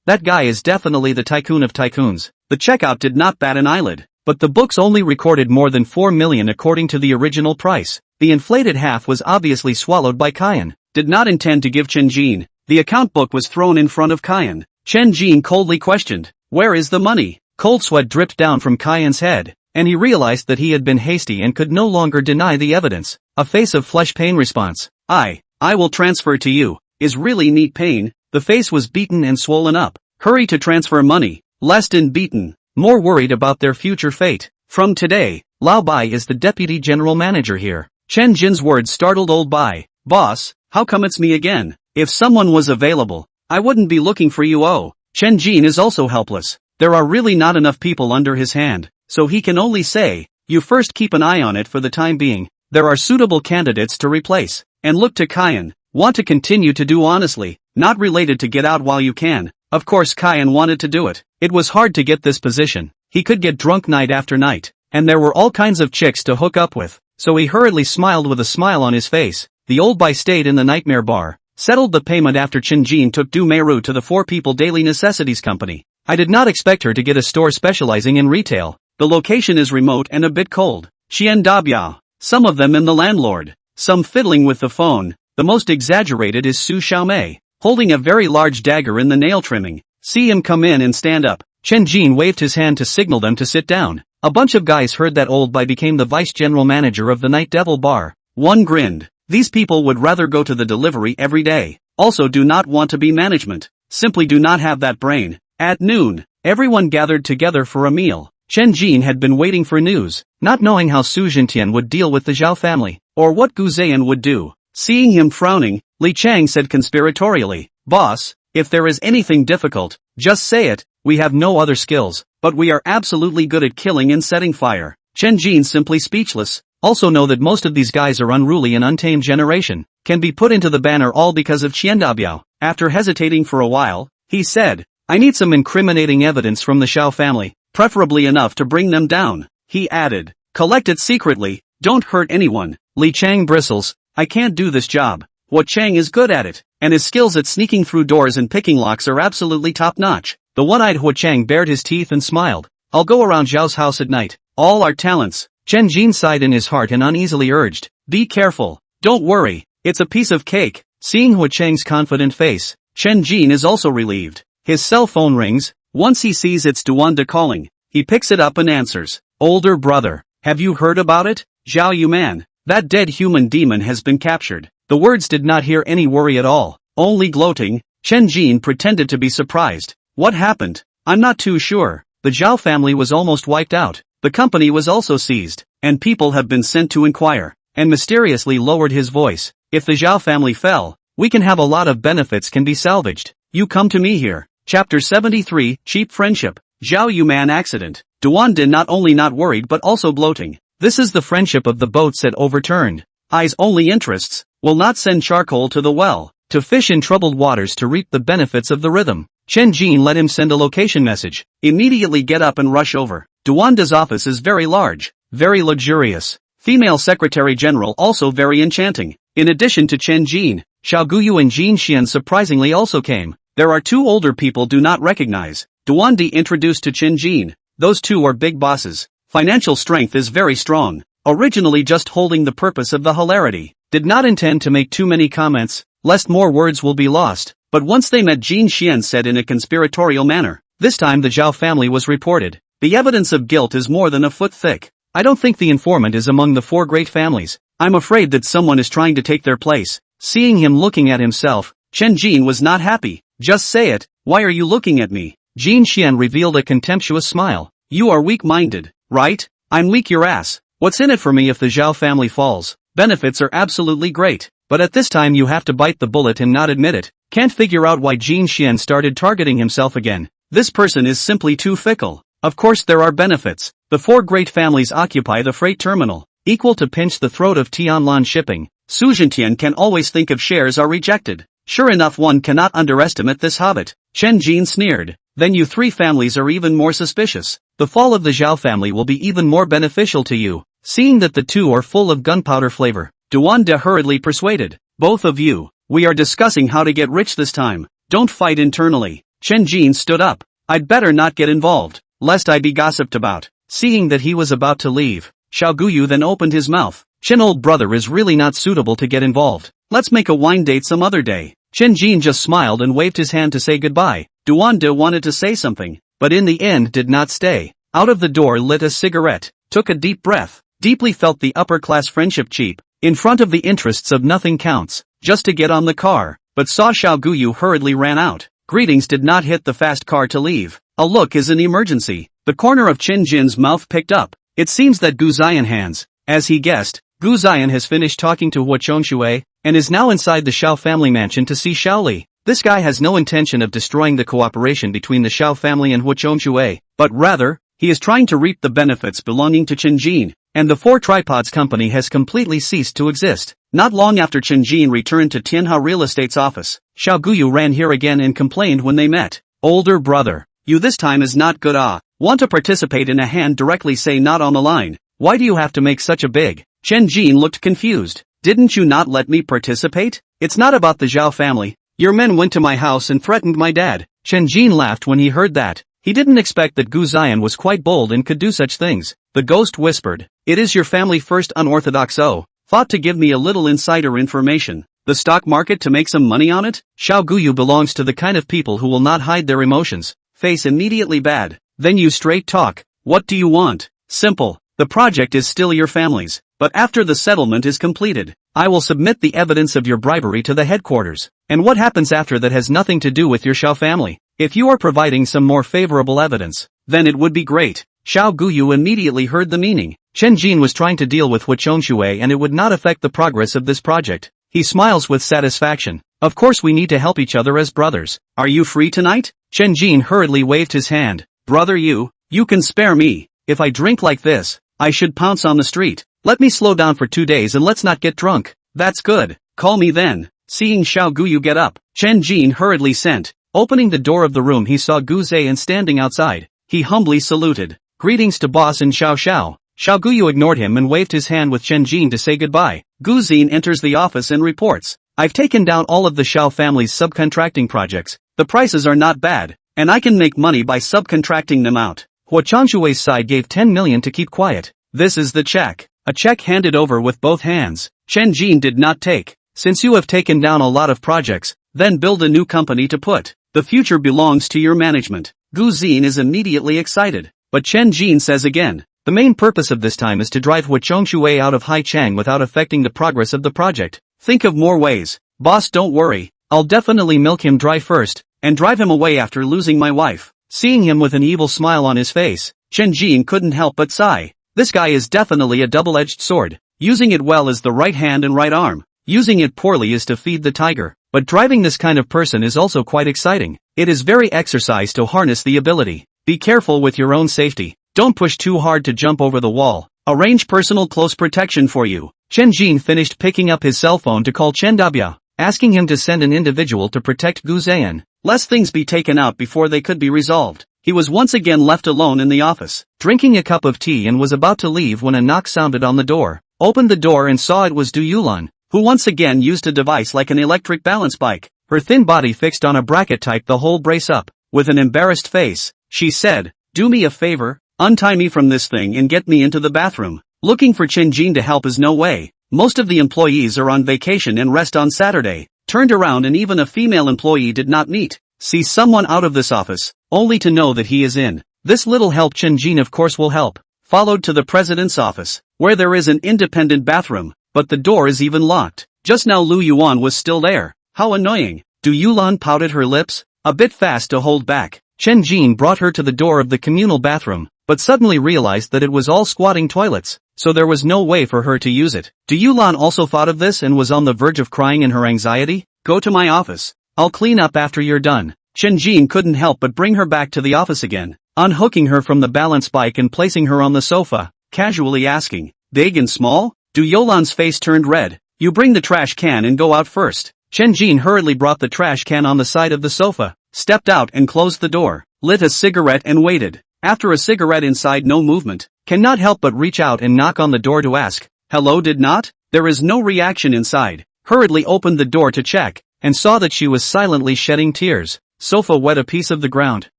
That guy is definitely the tycoon of tycoons. The checkout did not bat an eyelid. But the books only recorded more than 4 million according to the original price. The inflated half was obviously swallowed by Kyan. Did not intend to give Chen Jin. The account book was thrown in front of Kyan. Chen Jin coldly questioned. Where is the money? Cold sweat dripped down from Kyan's head, and he realized that he had been hasty and could no longer deny the evidence. A face of flesh pain response. I will transfer to you. Is really neat pain. The face was beaten and swollen up. Hurry to transfer money. Less and beaten. More worried about their future fate. From today, Lao Bai is the deputy general manager here. Chen Jin's words startled Old Bai. Boss, how come it's me again? If someone was available, I wouldn't be looking for you. Oh, Chen Jin is also helpless. There are really not enough people under his hand, so he can only say, you first keep an eye on it for the time being. There are suitable candidates to replace. And look to Kyan. Want to continue to do honestly, not related to get out while you can. Of course Kyan wanted to do it. It was hard to get this position. He could get drunk night after night, and there were all kinds of chicks to hook up with, so he hurriedly smiled with a smile on his face. The Old Bai stayed in the nightmare bar, settled the payment after Chen Jin took Du Meiru to the 4-People Daily Necessities Company. I did not expect her to get a store specializing in retail. The location is remote and a bit cold. Qian Dabiao. Some of them in the landlord. Some fiddling with the phone. The most exaggerated is Su Xiaomei, holding a very large dagger in the nail trimming. See him come in and stand up. Chen Jin waved his hand to signal them to sit down. A bunch of guys heard that Old Bai became the vice general manager of the Night Devil Bar. One grinned. These people would rather go to the delivery every day. Also do not want to be management. Simply do not have that brain. At noon, everyone gathered together for a meal. Chen Jin had been waiting for news, not knowing how Su Jintian would deal with the Zhao family, or what Gu Zhan would do. Seeing him frowning, Li Chang said conspiratorially, Boss, if there is anything difficult, just say it. We have no other skills, but we are absolutely good at killing and setting fire. Chen Jin simply speechless. Also know that most of these guys are unruly and untamed generation, can be put into the banner all because of Qian Dabiao. After hesitating for a while, he said, I need some incriminating evidence from the Xiao family, preferably enough to bring them down. He added, collect it secretly, don't hurt anyone. Li Chang bristles, I can't do this job. What Chang is good at it, and his skills at sneaking through doors and picking locks are absolutely top-notch. The one-eyed Hua Chang bared his teeth and smiled. I'll go around Zhao's house at night. All are talents. Chen Jin sighed in his heart and uneasily urged, be careful. Don't worry, it's a piece of cake. Seeing Hua Chang's confident face, Chen Jin is also relieved. His cell phone rings. Once he sees it's Duanda calling, he picks it up and answers. Older brother, have you heard about it? Zhao Yuman, that dead human demon has been captured. The words did not hear any worry at all, only gloating. Chen Jin pretended to be surprised. What happened? I'm not too sure. The Zhao family was almost wiped out. The company was also seized, and people have been sent to inquire, and mysteriously lowered his voice. If the Zhao family fell, we can have a lot of benefits can be salvaged. You come to me here. Chapter 73, Cheap Friendship. Zhao Yuman accident. Duan not only not worried but also bloating. This is the friendship of the boats that overturned. Eyes only interests, will not send charcoal to the well, to fish in troubled waters to reap the benefits of the rhythm. Chen Jin let him send a location message. Immediately get up and rush over. Duanda's office is very large, very luxurious. Female Secretary General also very enchanting. In addition to Chen Jin, Xiao Guyu and Jin Xian surprisingly also came. There are two older people do not recognize. Duandi introduced to Chen Jin. Those two are big bosses. Financial strength is very strong. Originally just holding the purpose of the hilarity. Did not intend to make too many comments, lest more words will be lost. But once they met, Jin Xian said in a conspiratorial manner. This time the Zhao family was reported. The evidence of guilt is more than a foot thick. I don't think the informant is among the four great families. I'm afraid that someone is trying to take their place. Seeing him looking at himself, Chen Jin was not happy. Just say it, why are you looking at me? Jin Xian revealed a contemptuous smile. You are weak-minded, right? I'm weak your ass. What's in it for me if the Zhao family falls? Benefits are absolutely great. But at this time you have to bite the bullet and not admit it. Can't figure out why Jin Xian started targeting himself again. This person is simply too fickle. Of course there are benefits. The four great families occupy the freight terminal, equal to pinch the throat of Tianlan shipping. Su Zhentian can always think of shares are rejected. Sure enough, one cannot underestimate this hobbit. Chen Jin sneered. Then you three families are even more suspicious. The fall of the Zhao family will be even more beneficial to you. Seeing that the two are full of gunpowder flavor, Duanda hurriedly persuaded. Both of you, we are discussing how to get rich this time. Don't fight internally. Chen Jin stood up. I'd better not get involved, lest I be gossiped about. Seeing that he was about to leave, Xiao Guyu then opened his mouth. Chen, old brother is really not suitable to get involved. Let's make a wine date some other day. Chen Jin just smiled and waved his hand to say goodbye. Duanda wanted to say something, but in the end did not stay. Out of the door, lit a cigarette, took a deep breath, deeply felt the upper-class friendship cheap, in front of the interests of nothing counts, just to get on the car, but saw Xiao Guyu hurriedly ran out. Greetings did not hit the fast car to leave. A look is an emergency. The corner of Chen Jin's mouth picked up. It seems that Gu Ziyan hands, as he guessed, Gu Ziyan has finished talking to Hua Chongshui, and is now inside the Xiao family mansion to see Xiao Li. This guy has no intention of destroying the cooperation between the Xiao family and Hua Chongshui, but rather, he is trying to reap the benefits belonging to Chen Jin, and the Four Tripods company has completely ceased to exist. Not long after Chen Jin returned to Tianhao Real Estate's office, Xiao Guyu ran here again and complained when they met. Older brother, you this time is not good Want to participate in a hand directly say not on the line. Why do you have to make such a big? Chen Jin looked confused. Didn't you not let me participate? It's not about the Zhao family. Your men went to my house and threatened my dad. Chen Jin laughed when he heard that. He didn't expect that Gu Ziyan was quite bold and could do such things. The ghost whispered, it is your family first unorthodox thought to give me a little insider information. The stock market to make some money on it? Xiao Guyu belongs to the kind of people who will not hide their emotions. Face immediately bad. Then you straight talk. What do you want? Simple. The project is still your family's, but after the settlement is completed, I will submit the evidence of your bribery to the headquarters. And what happens after that has nothing to do with your Xiao family. If you are providing some more favorable evidence, then it would be great. Xiao Guyu immediately heard the meaning. Chen Jin was trying to deal with Hua Chongshui and it would not affect the progress of this project. He smiles with satisfaction. Of course we need to help each other as brothers. Are you free tonight? Chen Jin hurriedly waved his hand. Brother, you can spare me. If I drink like this, I should pounce on the street. Let me slow down for 2 days and let's not get drunk. That's good. Call me then. Seeing Xiao Guyu get up, Chen Jin hurriedly sent. Opening the door of the room, he saw Gu Ziyan standing outside. He humbly saluted. Greetings to boss and Xiao Xiao. Xiao Guyu ignored him and waved his hand with Chen Jin to say goodbye. Gu Ziyan enters the office and reports. I've taken down all of the Xiao family's subcontracting projects. The prices are not bad, and I can make money by subcontracting them out. Hua Chongshui's side gave 10 million to keep quiet. This is the check. A check handed over with both hands. Chen Jin did not take. Since you have taken down a lot of projects, then build a new company to put. The future belongs to your management. Gu Ziyan is immediately excited. But Chen Jin says again, the main purpose of this time is to drive Hua Chongshui out of Haichang without affecting the progress of the project. Think of more ways. Boss, don't worry. I'll definitely milk him dry first, and drive him away after losing my wife. Seeing him with an evil smile on his face, Chen Jin couldn't help but sigh. This guy is definitely a double-edged sword. Using it well is the right hand and right arm. Using it poorly is to feed the tiger. But driving this kind of person is also quite exciting. It is very exercise to harness the ability. Be careful with your own safety. Don't push too hard to jump over the wall. Arrange personal close protection for you. Chen Jin finished picking up his cell phone to call Chen Dabia, asking him to send an individual to protect Gu Ziyan, lest things be taken out before they could be resolved. He was once again left alone in the office, drinking a cup of tea and was about to leave when a knock sounded on the door. Opened the door and saw it was Duyulan, who once again used a device like an electric balance bike, her thin body fixed on a bracket type the whole brace up. With an embarrassed face, she said, "Do me a favor, untie me from this thing and get me into the bathroom." Looking for Chenjin to help is no way. Most of the employees are on vacation and rest on Saturday. Turned around and even a female employee did not meet. See someone out of this office, only to know that he is in. This little help Chenjin of course will help. Followed to the president's office, where there is an independent bathroom, but the door is even locked. Just now Lu Yuan was still there. How annoying. Duyulan pouted her lips, a bit fast to hold back. Chenjin brought her to the door of the communal bathroom, but suddenly realized that it was all squatting toilets, so there was no way for her to use it. Duyulan also thought of this and was on the verge of crying in her anxiety. "Go to my office. I'll clean up after you're done." Chenjin couldn't help but bring her back to the office again, unhooking her from the balance bike and placing her on the sofa, casually asking, "Big and small?" Duyulan's face turned red. "You bring the trash can and go out first." Chenjin hurriedly brought the trash can on the side of the sofa, stepped out and closed the door, lit a cigarette and waited. After a cigarette inside no movement, cannot help but reach out and knock on the door to ask, "Hello?" Did not? There is no reaction inside. Hurriedly opened the door to check, and saw that she was silently shedding tears. Sofa wet a piece of the ground.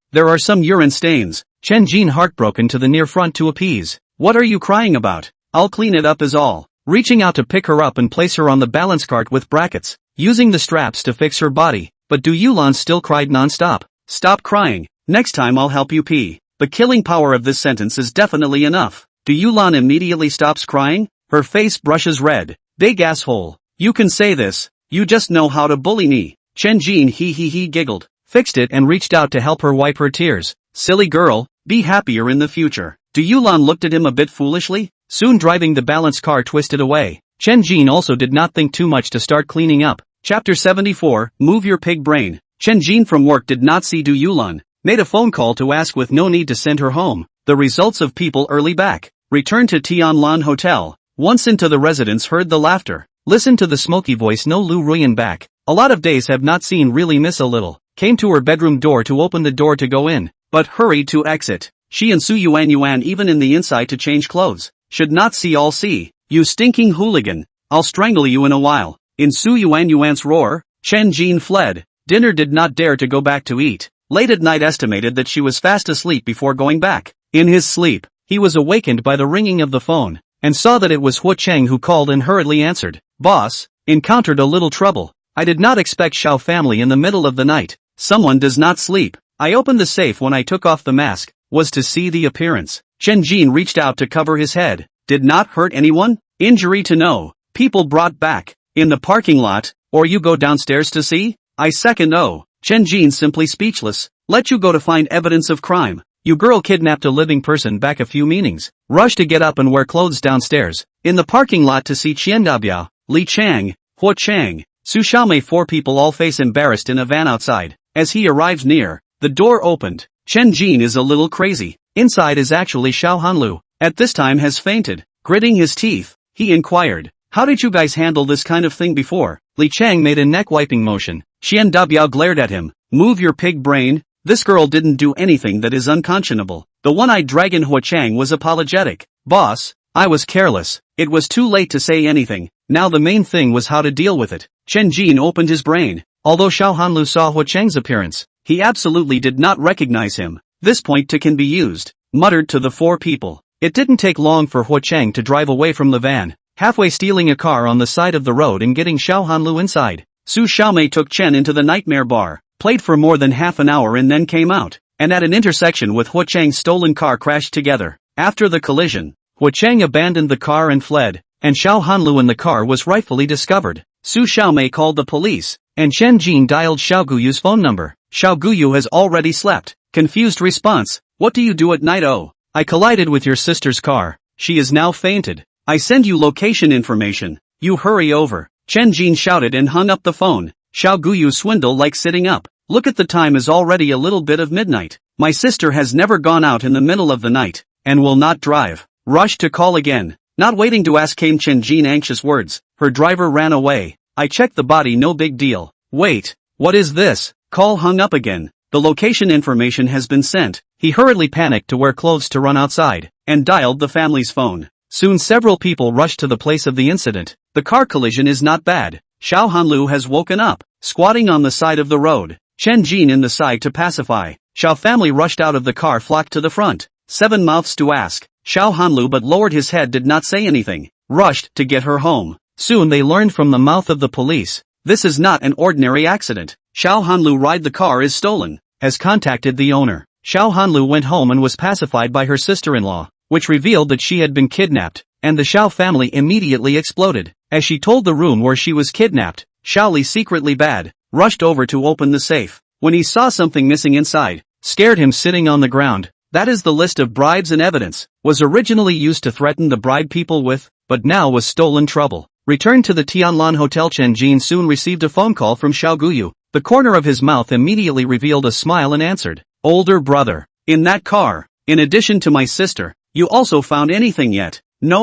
There are some urine stains. Chenjin heartbroken to the near front to appease. "What are you crying about? I'll clean it up is all." Reaching out to pick her up and place her on the balance cart with brackets, using the straps to fix her body, but Duyulan still cried non-stop. "Stop crying, next time I'll help you pee." The killing power of this sentence is definitely enough. Duyulan immediately stops crying, her face brushes red. "Big asshole. You can say this, you just know how to bully me." Chenjin he giggled, fixed it and reached out to help her wipe her tears. "Silly girl, be happier in the future." Duyulan looked at him a bit foolishly, soon driving the balance car twisted away. Chenjin also did not think too much to start cleaning up. Chapter 74, Move Your Pig Brain. Chenjin from work did not see Duyulan, made a phone call to ask with no need to send her home. The results of people early back. Returned to Tianlan Hotel. Once into the residence heard the laughter. Listened to the smoky voice no Lu Ruyan back. A lot of days have not seen really miss a little. Came to her bedroom door to open the door to go in, but hurried to exit. She and Su Yuan even in the inside to change clothes. Should not see all see. "You stinking hooligan. I'll strangle you in a while." In Su Yuan's roar, Chenjin fled. Dinner did not dare to go back to eat. Late at night estimated that she was fast asleep before going back. In his sleep, he was awakened by the ringing of the phone, and saw that it was Huo Cheng who called and hurriedly answered. "Boss, encountered a little trouble. I did not expect Xiao family in the middle of the night. Someone does not sleep. I opened the safe when I took off the mask, was to see the appearance." Chenjin reached out to cover his head. "Did not hurt anyone? Injury to no. People brought back. In the parking lot, or you go downstairs to see?" "I second oh." Chenjin simply speechless. "Let you go to find evidence of crime. You girl kidnapped a living person back a few meanings. Rush to get up and wear clothes downstairs. In the parking lot to see Qiandabiao, Li Chang, Huo Chang, Su Xiaomei. 4 people all face embarrassed in a van outside. As he arrives near, the door opened. Chenjin is a little crazy. Inside is actually Xiao Hanlu. At this time has fainted. Gritting his teeth, he inquired, "How did you guys handle this kind of thing before?" Li Chang made a neck-wiping motion. Qiandabiao glared at him. "Move your pig brain. This girl didn't do anything that is unconscionable." The one-eyed dragon Huo Chang was apologetic. "Boss, I was careless. It was too late to say anything. Now the main thing was how to deal with it." Chenjin opened his brain. Although Xiao Hanlu saw Huo Chang's appearance, he absolutely did not recognize him. "This point to can be used," muttered to the 4 people. It didn't take long for Huo Chang to drive away from the van, halfway stealing a car on the side of the road and getting Xiao Hanlu inside. Su Xiaomei took Chen into the nightmare bar, played for more than half an hour and then came out, and at an intersection with Huo Chang's stolen car crashed together. After the collision, Huo Chang abandoned the car and fled, and Xiao Hanlu in the car was rightfully discovered. Su Xiaomei called the police, and Chenjin dialed Xiao Guyu's phone number. Xiao Guyu has already slept. Confused response, "What do you do at night?" "Oh, I collided with your sister's car. She is now fainted. I send you location information. You hurry over." Chenjin shouted and hung up the phone. Xiao Guyu swindle like sitting up. "Look at the time is already a little bit of midnight. My sister has never gone out in the middle of the night, and will not drive." Rushed to call again. Not waiting to ask came Chenjin anxious words. Her driver ran away. "I checked the body, no big deal." "Wait, what is this?" Call hung up again. "The location information has been sent." He hurriedly panicked to wear clothes to run outside, and dialed the family's phone. Soon several people rushed to the place of the incident. The car collision is not bad. Xiao Hanlu has woken up, squatting on the side of the road. Chen Jin in the side to pacify. Xiao family rushed out of the car, flocked to the front. 7 mouths to ask. Xiao Hanlu but lowered his head, did not say anything. Rushed to get her home. Soon they learned from the mouth of the police. This is not an ordinary accident. Xiao Hanlu ride the car is stolen. Has contacted the owner. Xiao Hanlu went home and was pacified by her sister-in-law, which revealed that she had been kidnapped, and the Xiao family immediately exploded. As she told the room where she was kidnapped, Xiao Li secretly bad, rushed over to open the safe. When he saw something missing inside, scared him sitting on the ground. That is the list of bribes and evidence, was originally used to threaten the bribe people with, but now was stolen trouble. Returned to the Tianlan Hotel, Chen Jin soon received a phone call from Xiao Guyu. The corner of his mouth immediately revealed a smile and answered, "Older brother, in that car, in addition to my sister, you also found anything yet?" "No,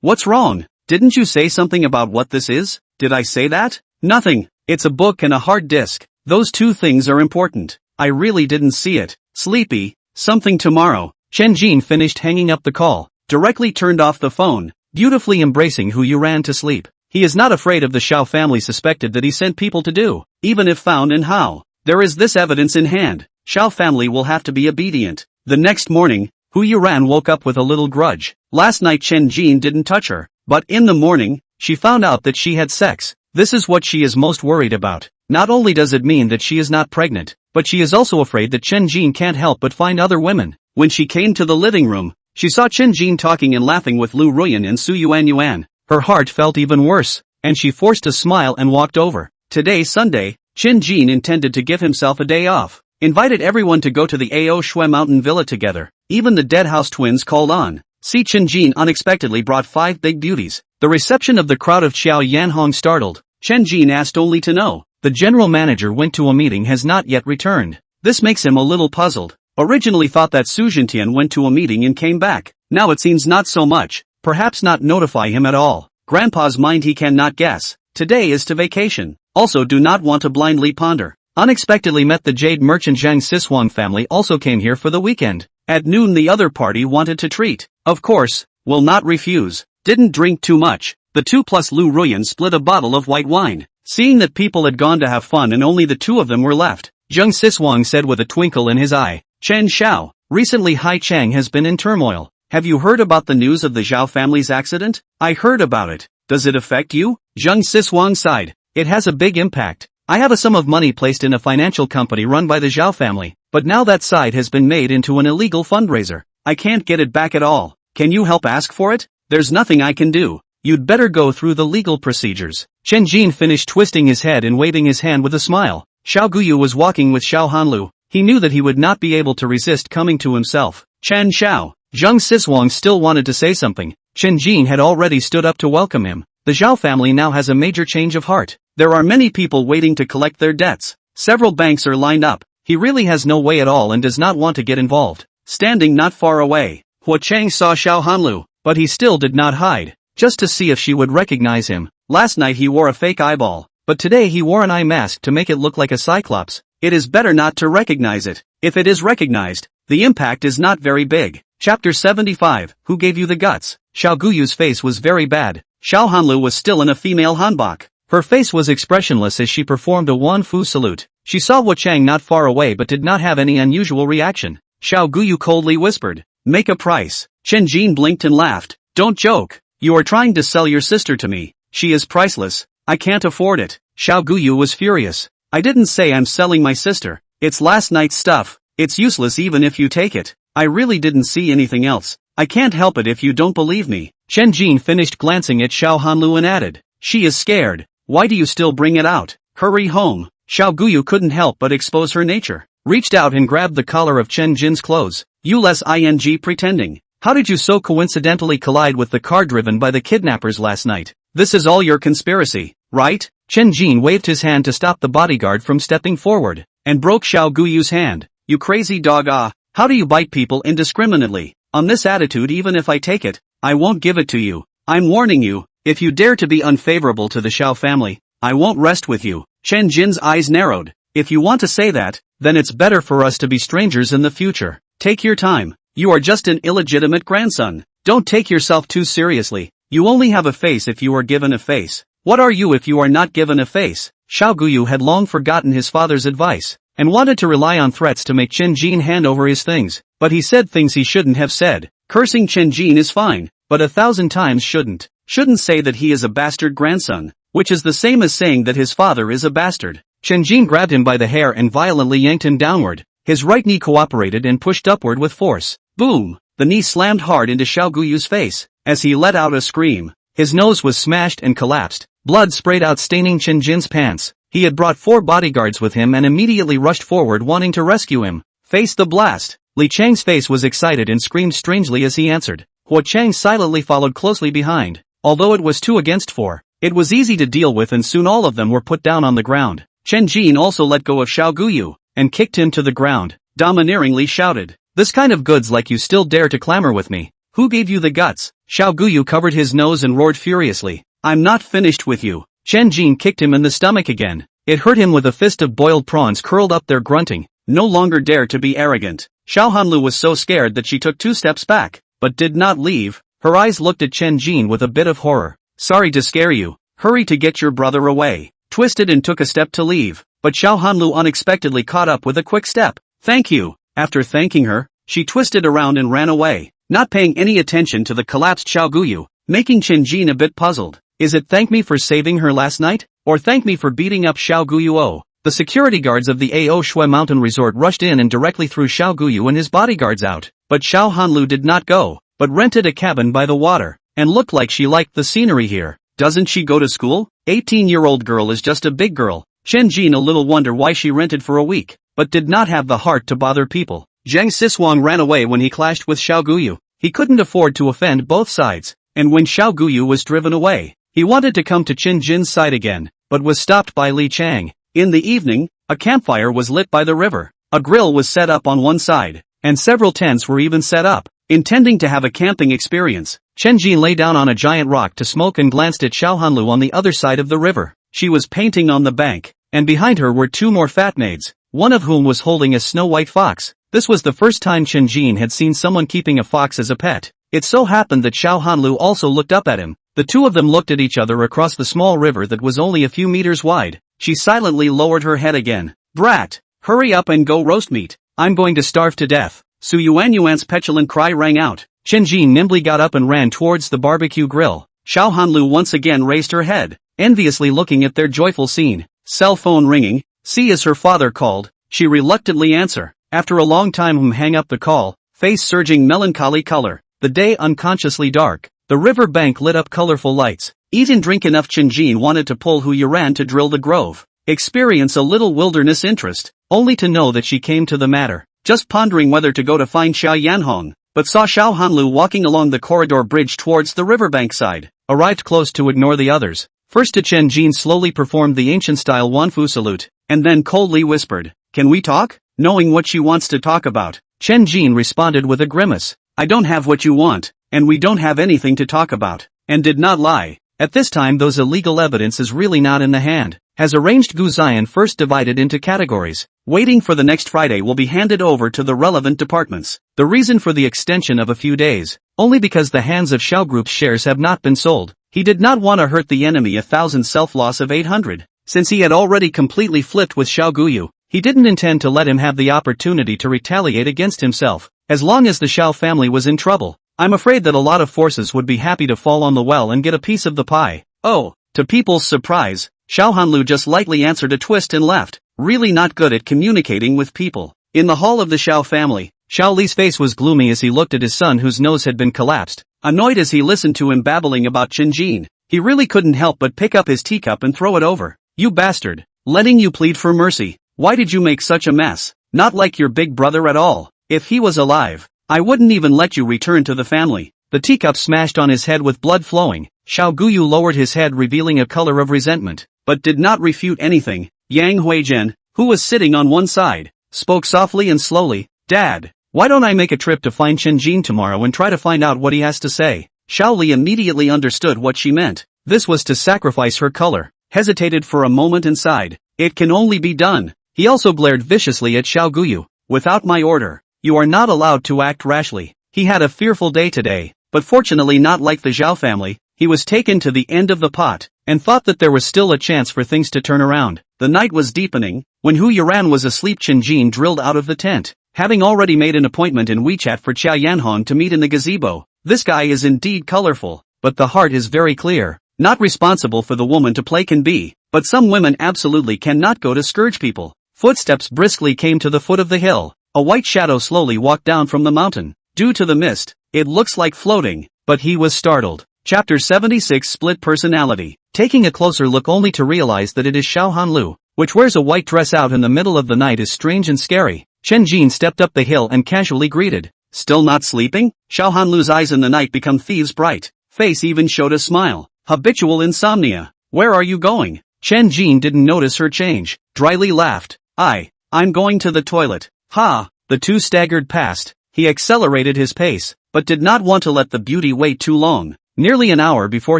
what's wrong? Didn't you say something about what this is?" "Did I say that?" "Nothing, it's a book and a hard disk. Those 2 things are important. I really didn't see it." "Sleepy, something tomorrow." Chen Jin finished hanging up the call, directly turned off the phone, beautifully embracing Hu Yu ran to sleep. He is not afraid of the Xiao family suspected that he sent people to do, even if found and how. There is this evidence in hand. Xiao family will have to be obedient. The next morning, Hu Yuran woke up with a little grudge. Last night Chen Jin didn't touch her, but in the morning, she found out that she had sex. This is what she is most worried about. Not only does it mean that she is not pregnant, but she is also afraid that Chen Jin can't help but find other women. When she came to the living room, she saw Chen Jin talking and laughing with Lu Ruyan and Su Yuan. Her heart felt even worse, and she forced a smile and walked over. Today Sunday, Chen Jin intended to give himself a day off. Invited everyone to go to the Ao Shui mountain villa together. Even the Dead House twins called on. See, Chen Jin unexpectedly brought 5 big beauties. The reception of the crowd of Xiao Yanhong startled. Chen Jin asked only to know. The general manager went to a meeting, has not yet returned. This makes him a little puzzled. Originally thought that Su Jintian went to a meeting and came back. Now it seems not so much. Perhaps not notify him at all. Grandpa's mind he cannot guess. Today is to vacation. Also do not want to blindly ponder. Unexpectedly met the jade merchant Zhang Siswang family also came here for the weekend. At noon the other party wanted to treat. Of course, will not refuse. Didn't drink too much. The 2 plus Lu Ruyan split a bottle of white wine. Seeing that people had gone to have fun and only the 2 of them were left, Zhang Siswang said with a twinkle in his eye, "Chen Xiao, recently Hai Chang has been in turmoil. Have you heard about the news of the Zhao family's accident?" "I heard about it. Does it affect you?" Zhang Siswang sighed. "It has a big impact. I have a sum of money placed in a financial company run by the Zhao family, but now that side has been made into an illegal fundraiser. I can't get it back at all. Can you help ask for it?" "There's nothing I can do. You'd better go through the legal procedures." Chen Jin finished twisting his head and waving his hand with a smile. Xiao Guyu was walking with Xiao Hanlu. He knew that he would not be able to resist coming to himself. "Chen Xiao." Zhang Siswang still wanted to say something. Chen Jin had already stood up to welcome him. The Zhao family now has a major change of heart. There are many people waiting to collect their debts. Several banks are lined up. He really has no way at all and does not want to get involved. Standing not far away, Hua Chang saw Xiao Hanlu, but he still did not hide, just to see if she would recognize him. Last night he wore a fake eyeball, but today he wore an eye mask to make it look like a cyclops. It is better not to recognize it. If it is recognized, the impact is not very big. Chapter 75, Who Gave You the Guts? Xiao Guyu's face was very bad. Xiao Hanlu was still in a female hanbok. Her face was expressionless as she performed a Wan Fu salute. She saw Hua Chang not far away but did not have any unusual reaction. Xiao Guyu coldly whispered, "Make a price." Chen Jin blinked and laughed. "Don't joke. You are trying to sell your sister to me. She is priceless. I can't afford it." Xiao Guyu was furious. "I didn't say I'm selling my sister. It's last night's stuff. It's useless even if you take it. I really didn't see anything else. I can't help it if you don't believe me." Chen Jin finished glancing at Xiao Hanlu and added, "She is scared. Why do you still bring it out? Hurry home." Xiao Guyu couldn't help but expose her nature. Reached out and grabbed the collar of Chen Jin's clothes. "You less ing pretending. How did you so coincidentally collide with the car driven by the kidnappers last night? This is all your conspiracy, right?" Chen Jin waved his hand to stop the bodyguard from stepping forward, and broke Xiao Guyu's hand. "You crazy dog, how do you bite people indiscriminately? On this attitude even if I take it, I won't give it to you. I'm warning you, if you dare to be unfavorable to the Xiao family, I won't rest with you." Chen Jin's eyes narrowed. "If you want to say that, then it's better for us to be strangers in the future." Take your time. You are just an illegitimate grandson. Don't take yourself too seriously. You only have a face if you are given a face. What are you if you are not given a face? Xiao Guyu had long forgotten his father's advice, and wanted to rely on threats to make Chen Jin hand over his things, but he said things he shouldn't have said. Cursing Chen Jin is fine, but 1,000 times shouldn't. Shouldn't say that he is a bastard grandson, which is the same as saying that his father is a bastard. Chen Jin grabbed him by the hair and violently yanked him downward. His right knee cooperated and pushed upward with force. Boom! The knee slammed hard into Xiao Guyu's face, as he let out a scream. His nose was smashed and collapsed. Blood sprayed out, staining Chen Jin's pants. He had brought 4 bodyguards with him and immediately rushed forward wanting to rescue him. Face the blast! Li Chang's face was excited and screamed strangely as he answered. Huo Chang silently followed closely behind. Although it was 2 against 4, it was easy to deal with and soon all of them were put down on the ground. Chen Jin also let go of Xiao Guyu, and kicked him to the ground. Domineeringly shouted, "This kind of goods like you still dare to clamor with me? Who gave you the guts?" Xiao Guyu covered his nose and roared furiously, "I'm not finished with you." Chen Jin kicked him in the stomach again. It hurt him with a fist of boiled prawns curled up there, grunting, "No longer dare to be arrogant." Xiao Hanlu was so scared that she took 2 steps back, but did not leave. Her eyes looked at Chen Jin with a bit of horror. "Sorry to scare you. Hurry to get your brother away." Twisted and took a step to leave, but Xiao Hanlu unexpectedly caught up with a quick step. "Thank you." After thanking her, she twisted around and ran away, not paying any attention to the collapsed Xiao Guyu, making Chen Jin a bit puzzled. Is it thank me for saving her last night, or thank me for beating up Xiao Guyu? Oh. The security guards of the Ao Shui Mountain Resort rushed in and directly threw Xiao Guyu and his bodyguards out, but Xiao Hanlu did not go, but rented a cabin by the water, and looked like she liked the scenery here. Doesn't she go to school? 18-year-old girl is just a big girl. Chen Jin a little wonder why she rented for a week, but did not have the heart to bother people. Zhang Siswang ran away when he clashed with Xiao Guyu. He couldn't afford to offend both sides, and when Xiao Guyu was driven away, he wanted to come to Chen Jin's side again, but was stopped by Li Chang. In the evening, a campfire was lit by the river. A grill was set up on one side, and several tents were even set up, intending to have a camping experience. Chen Jin lay down on a giant rock to smoke and glanced at Xiao Hanlu on the other side of the river. She was painting on the bank, and behind her were 2 more fat maids, one of whom was holding a snow-white fox. This was the first time Chen Jin had seen someone keeping a fox as a pet. It so happened that Xiao Hanlu also looked up at him. The 2 of them looked at each other across the small river that was only a few meters wide. She silently lowered her head again. "Brat, hurry up and go roast meat. I'm going to starve to death." Su Yuanyuan's petulant cry rang out. Chen Jin nimbly got up and ran towards the barbecue grill. Xiao Hanlu once again raised her head, enviously looking at their joyful scene. Cell phone ringing. "See," as her father called, she reluctantly answer. After a long time hang up the call, face surging melancholy color. The day unconsciously dark. The river bank lit up colorful lights. Eat and drink enough. Chen Jin wanted to pull Hu Yuran to drill the grove. Experience a little wilderness interest, only to know that she came to the matter, just pondering whether to go to find Xiao Yanhong, but saw Xiao Hanlu walking along the corridor bridge towards the riverbank side. Arrived close to ignore the others. First to Chen Jin slowly performed the ancient-style Wanfu salute, and then coldly whispered, "Can we talk?" Knowing what she wants to talk about, Chen Jin responded with a grimace, "I don't have what you want, and we don't have anything to talk about," and did not lie. At this time those illegal evidence is really not in the hand. Has arranged Gu Zion first divided into categories. Waiting for the next Friday will be handed over to the relevant departments. The reason for the extension of a few days, only because the hands of Xiao Group's shares have not been sold. He did not want to hurt the enemy. 1,000 self-loss of 800. Since he had already completely flipped with Xiao Guyu, he didn't intend to let him have the opportunity to retaliate against himself, as long as the Xiao family was in trouble. I'm afraid that a lot of forces would be happy to fall on the well and get a piece of the pie. Oh, to people's surprise, Xiao Hanlu just lightly answered a twist and left, really not good at communicating with people. In the hall of the Xiao family, Xiao Li's face was gloomy as he looked at his son whose nose had been collapsed, annoyed as he listened to him babbling about Chen Jin. He really couldn't help but pick up his teacup and throw it over. "You bastard, letting you plead for mercy. Why did you make such a mess? Not like your big brother at all. If he was alive, I wouldn't even let you return to the family." The teacup smashed on his head with blood flowing. Xiao Guyu lowered his head, revealing a color of resentment, but did not refute anything. Yang Huizhen, who was sitting on one side, spoke softly and slowly, "Dad, why don't I make a trip to find Chen Jin tomorrow and try to find out what he has to say?" Xiao Li immediately understood what she meant. This was to sacrifice her color, hesitated for a moment and sighed. "It can only be done." He also glared viciously at Xiao Guyu. "Without my order, you are not allowed to act rashly. He had a fearful day today, but fortunately not like the Zhao family. He was taken to the end of the pot, and thought that there was still a chance for things to turn around. The night was deepening. When Hu Yuran was asleep, Chen Jin drilled out of the tent, having already made an appointment in WeChat for Xia Yanhong to meet in the gazebo. This guy is indeed colorful, but the heart is very clear. Not responsible for the woman to play can be, but some women absolutely cannot go to scourge people. Footsteps briskly came to the foot of the hill. A white shadow slowly walked down from the mountain. Due to the mist, it looks like floating, but he was startled. Chapter 76 Split Personality. Taking a closer look only to realize that it is Xiao Hanlu, which wears a white dress out in the middle of the night is strange and scary. Chen Jin stepped up the hill and casually greeted. Still not sleeping? Xiao Hanlu's eyes in the night become thieves bright. Face even showed a smile. Habitual insomnia. Where are you going? Chen Jin didn't notice her change. Dryly laughed. I'm going to the toilet. Ha! The two staggered past. He accelerated his pace, but did not want to let the beauty wait too long. Nearly an hour before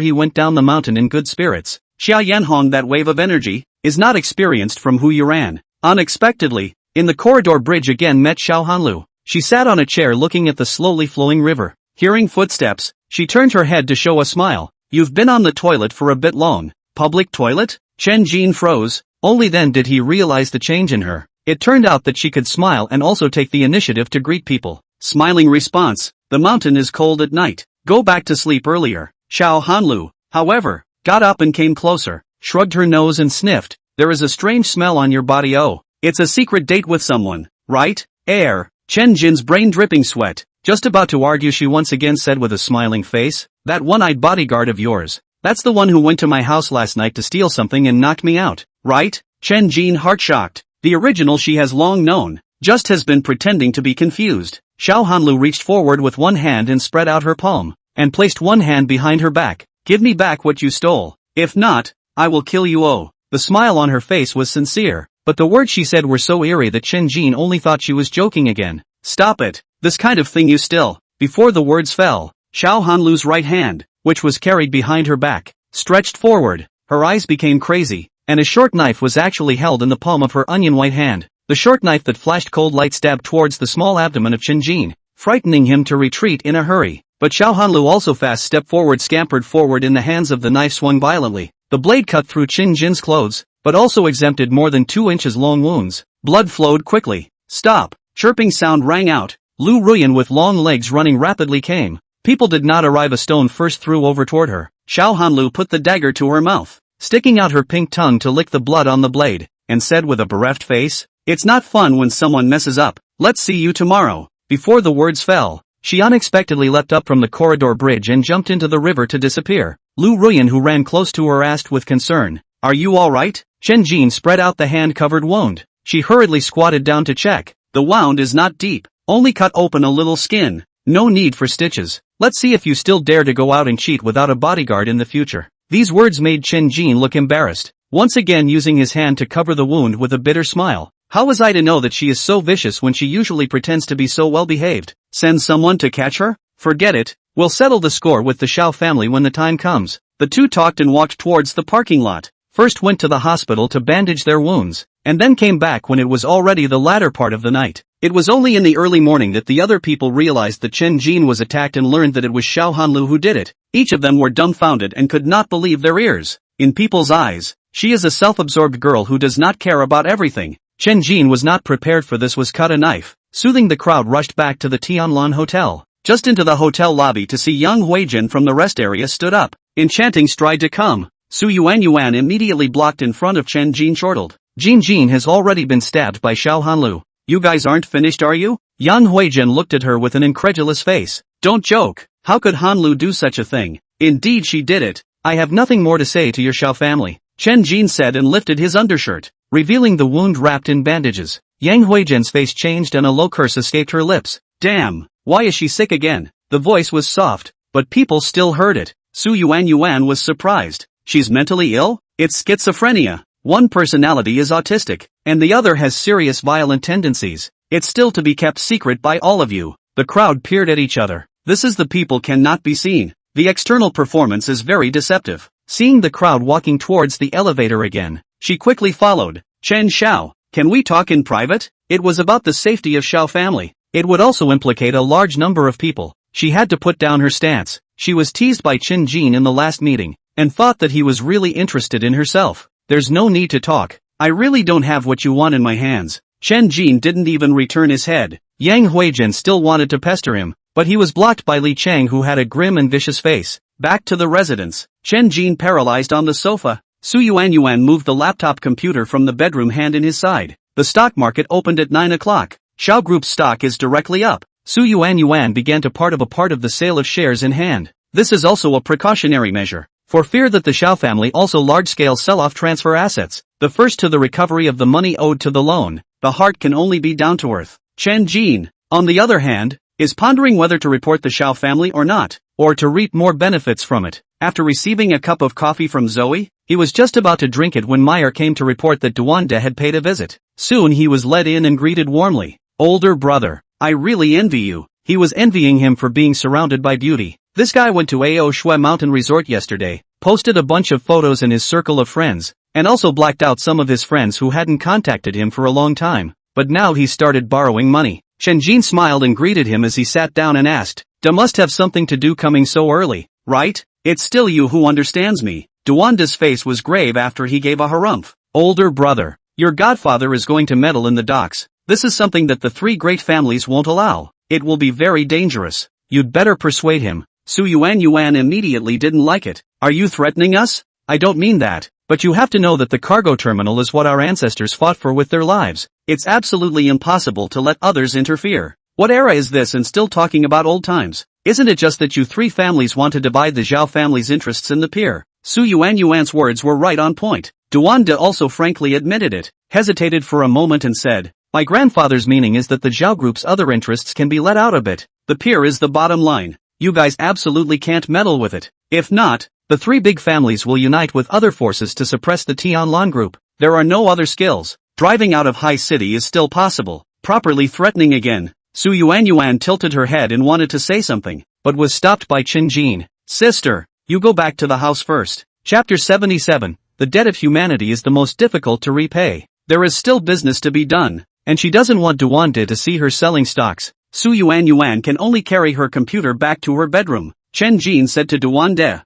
he went down the mountain in good spirits. Xia Yanhong, that wave of energy, is not experienced from Hu Yuran. Unexpectedly, in the corridor bridge again met Xiao Hanlu. She sat on a chair looking at the slowly flowing river. Hearing footsteps, she turned her head to show a smile. You've been on the toilet for a bit long. Public toilet? Chen Jin froze. Only then did he realize the change in her. It turned out that she could smile and also take the initiative to greet people. Smiling response. The mountain is cold at night. Go back to sleep earlier. Xiao Hanlu, however, got up and came closer, shrugged her nose and sniffed. There is a strange smell on your body. Oh, it's a secret date with someone, right? Heir. Chen Jin's brain dripping sweat. Just about to argue, she once again said with a smiling face. That one-eyed bodyguard of yours. That's the one who went to my house last night to steal something and knocked me out, right? Chen Jin heart-shocked. The original she has long known, just has been pretending to be confused. Xiao Hanlu reached forward with one hand and spread out her palm, and placed one hand behind her back. Give me back what you stole. If not, I will kill you. Oh. The smile on her face was sincere, but the words she said were so eerie that Chen Jin only thought she was joking again. Stop it. This kind of thing you still. Before the words fell, Xiao Hanlu's right hand, which was carried behind her back, stretched forward. Her eyes became crazy, and a short knife was actually held in the palm of her onion-white hand. The short knife that flashed cold light stabbed towards the small abdomen of Chen Jin, frightening him to retreat in a hurry. But Xiao Hanlu also fast stepped forward, scampered forward, in the hands of the knife swung violently. The blade cut through Chen Jin's clothes, but also exempted more than 2 inches long wounds. Blood flowed quickly. Stop! Chirping sound rang out. Lu Ruyan with long legs running rapidly came. People did not arrive. A stone first threw over toward her. Xiao Hanlu put the dagger to her mouth, sticking out her pink tongue to lick the blood on the blade, and said with a bereft face, "It's not fun when someone messes up. Let's see you tomorrow." Before the words fell, she unexpectedly leapt up from the corridor bridge and jumped into the river to disappear. Lu Ruyan, who ran close to her, asked with concern, "Are you alright?" Chen Jin spread out the hand-covered wound. She hurriedly squatted down to check. The wound is not deep, only cut open a little skin. No need for stitches. Let's see if you still dare to go out and cheat without a bodyguard in the future. These words made Chen Jin look embarrassed, once again using his hand to cover the wound with a bitter smile. How was I to know that she is so vicious when she usually pretends to be so well behaved? Send someone to catch her? Forget it. We'll settle the score with the Xiao family when the time comes. The two talked and walked towards the parking lot. First went to the hospital to bandage their wounds, and then came back when it was already the latter part of the night. It was only in the early morning that the other people realized that Chen Jin was attacked and learned that it was Xiao Hanlu who did it. Each of them were dumbfounded and could not believe their ears. In people's eyes, she is a self-absorbed girl who does not care about everything. Chen Jin was not prepared for this. Was cut a knife. Soothing the crowd, rushed back to the Tianlan Hotel. Just into the hotel lobby to see Yang Huijin from the rest area stood up, enchanting stride to come. Su Yuan immediately blocked in front of Chen Jin, chortled. Jin has already been stabbed by Xiao Hanlu. You guys aren't finished, are you? Yang Huijin looked at her with an incredulous face. Don't joke. How could Hanlu do such a thing? Indeed she did it. I have nothing more to say to your Xiao family, Chen Jin said and lifted his undershirt, revealing the wound wrapped in bandages. Yang Huijin's face changed and a low curse escaped her lips. Damn, why is she sick again? The voice was soft, but people still heard it. Su Yuan was surprised. She's mentally ill? It's schizophrenia. One personality is autistic, and the other has serious violent tendencies. It's still to be kept secret by all of you. The crowd peered at each other. This is the people cannot be seen. The external performance is very deceptive. Seeing the crowd walking towards the elevator again, she quickly followed. Chen Xiao, can we talk in private? It was about the safety of Xiao family. It would also implicate a large number of people. She had to put down her stance. She was teased by Chen Jin in the last meeting, and thought that he was really interested in herself. There's no need to talk. I really don't have what you want in my hands. Chen Jin didn't even return his head. Yang Huijin still wanted to pester him, but he was blocked by Li Chang, who had a grim and vicious face. Back to the residence. Chen Jin paralyzed on the sofa. Su Yuan moved the laptop computer from the bedroom hand in his side. The stock market opened at 9 o'clock. Xiao Group's stock is directly up. Su Yuan began to part of the sale of shares in hand. This is also a precautionary measure, for fear that the Xiao family also large-scale sell-off transfer assets, the first to the recovery of the money owed to the loan. The heart can only be down to earth. Chen Jin, on the other hand, is pondering whether to report the Xiao family or not, or to reap more benefits from it. After receiving a cup of coffee from Zoe, he was just about to drink it when Meyer came to report that Duande had paid a visit. Soon he was led in and greeted warmly. Older brother, I really envy you. He was envying him for being surrounded by beauty. This guy went to Ao Shui Mountain Resort yesterday, posted a bunch of photos in his circle of friends, and also blacked out some of his friends who hadn't contacted him for a long time. But now he started borrowing money. Chen Jin smiled and greeted him as he sat down and asked, "Da must have something to do coming so early, right? It's still you who understands me." Duanda's face was grave after he gave a harumph. Older brother, your godfather is going to meddle in the docks. This is something that the three great families won't allow. It will be very dangerous. You'd better persuade him. Su Yuan immediately didn't like it. Are you threatening us? I don't mean that, but you have to know that the cargo terminal is what our ancestors fought for with their lives. It's absolutely impossible to let others interfere. What era is this and still talking about old times? Isn't it just that you three families want to divide the Zhao family's interests in the pier? Su Yuan's words were right on point. Duanda also frankly admitted it, hesitated for a moment and said, my grandfather's meaning is that the Zhao group's other interests can be let out a bit. The pier is the bottom line. You guys absolutely can't meddle with it. If not, the three big families will unite with other forces to suppress the Tianlan group. There are no other skills. Driving out of High City is still possible. Properly threatening again. Su Yuan tilted her head and wanted to say something, but was stopped by Qin Jin. Sister, you go back to the house first. Chapter 77, The debt of humanity is the most difficult to repay. There is still business to be done, and she doesn't want Duande to see her selling stocks. Su Yuan can only carry her computer back to her bedroom. Chen Jin said to Duande,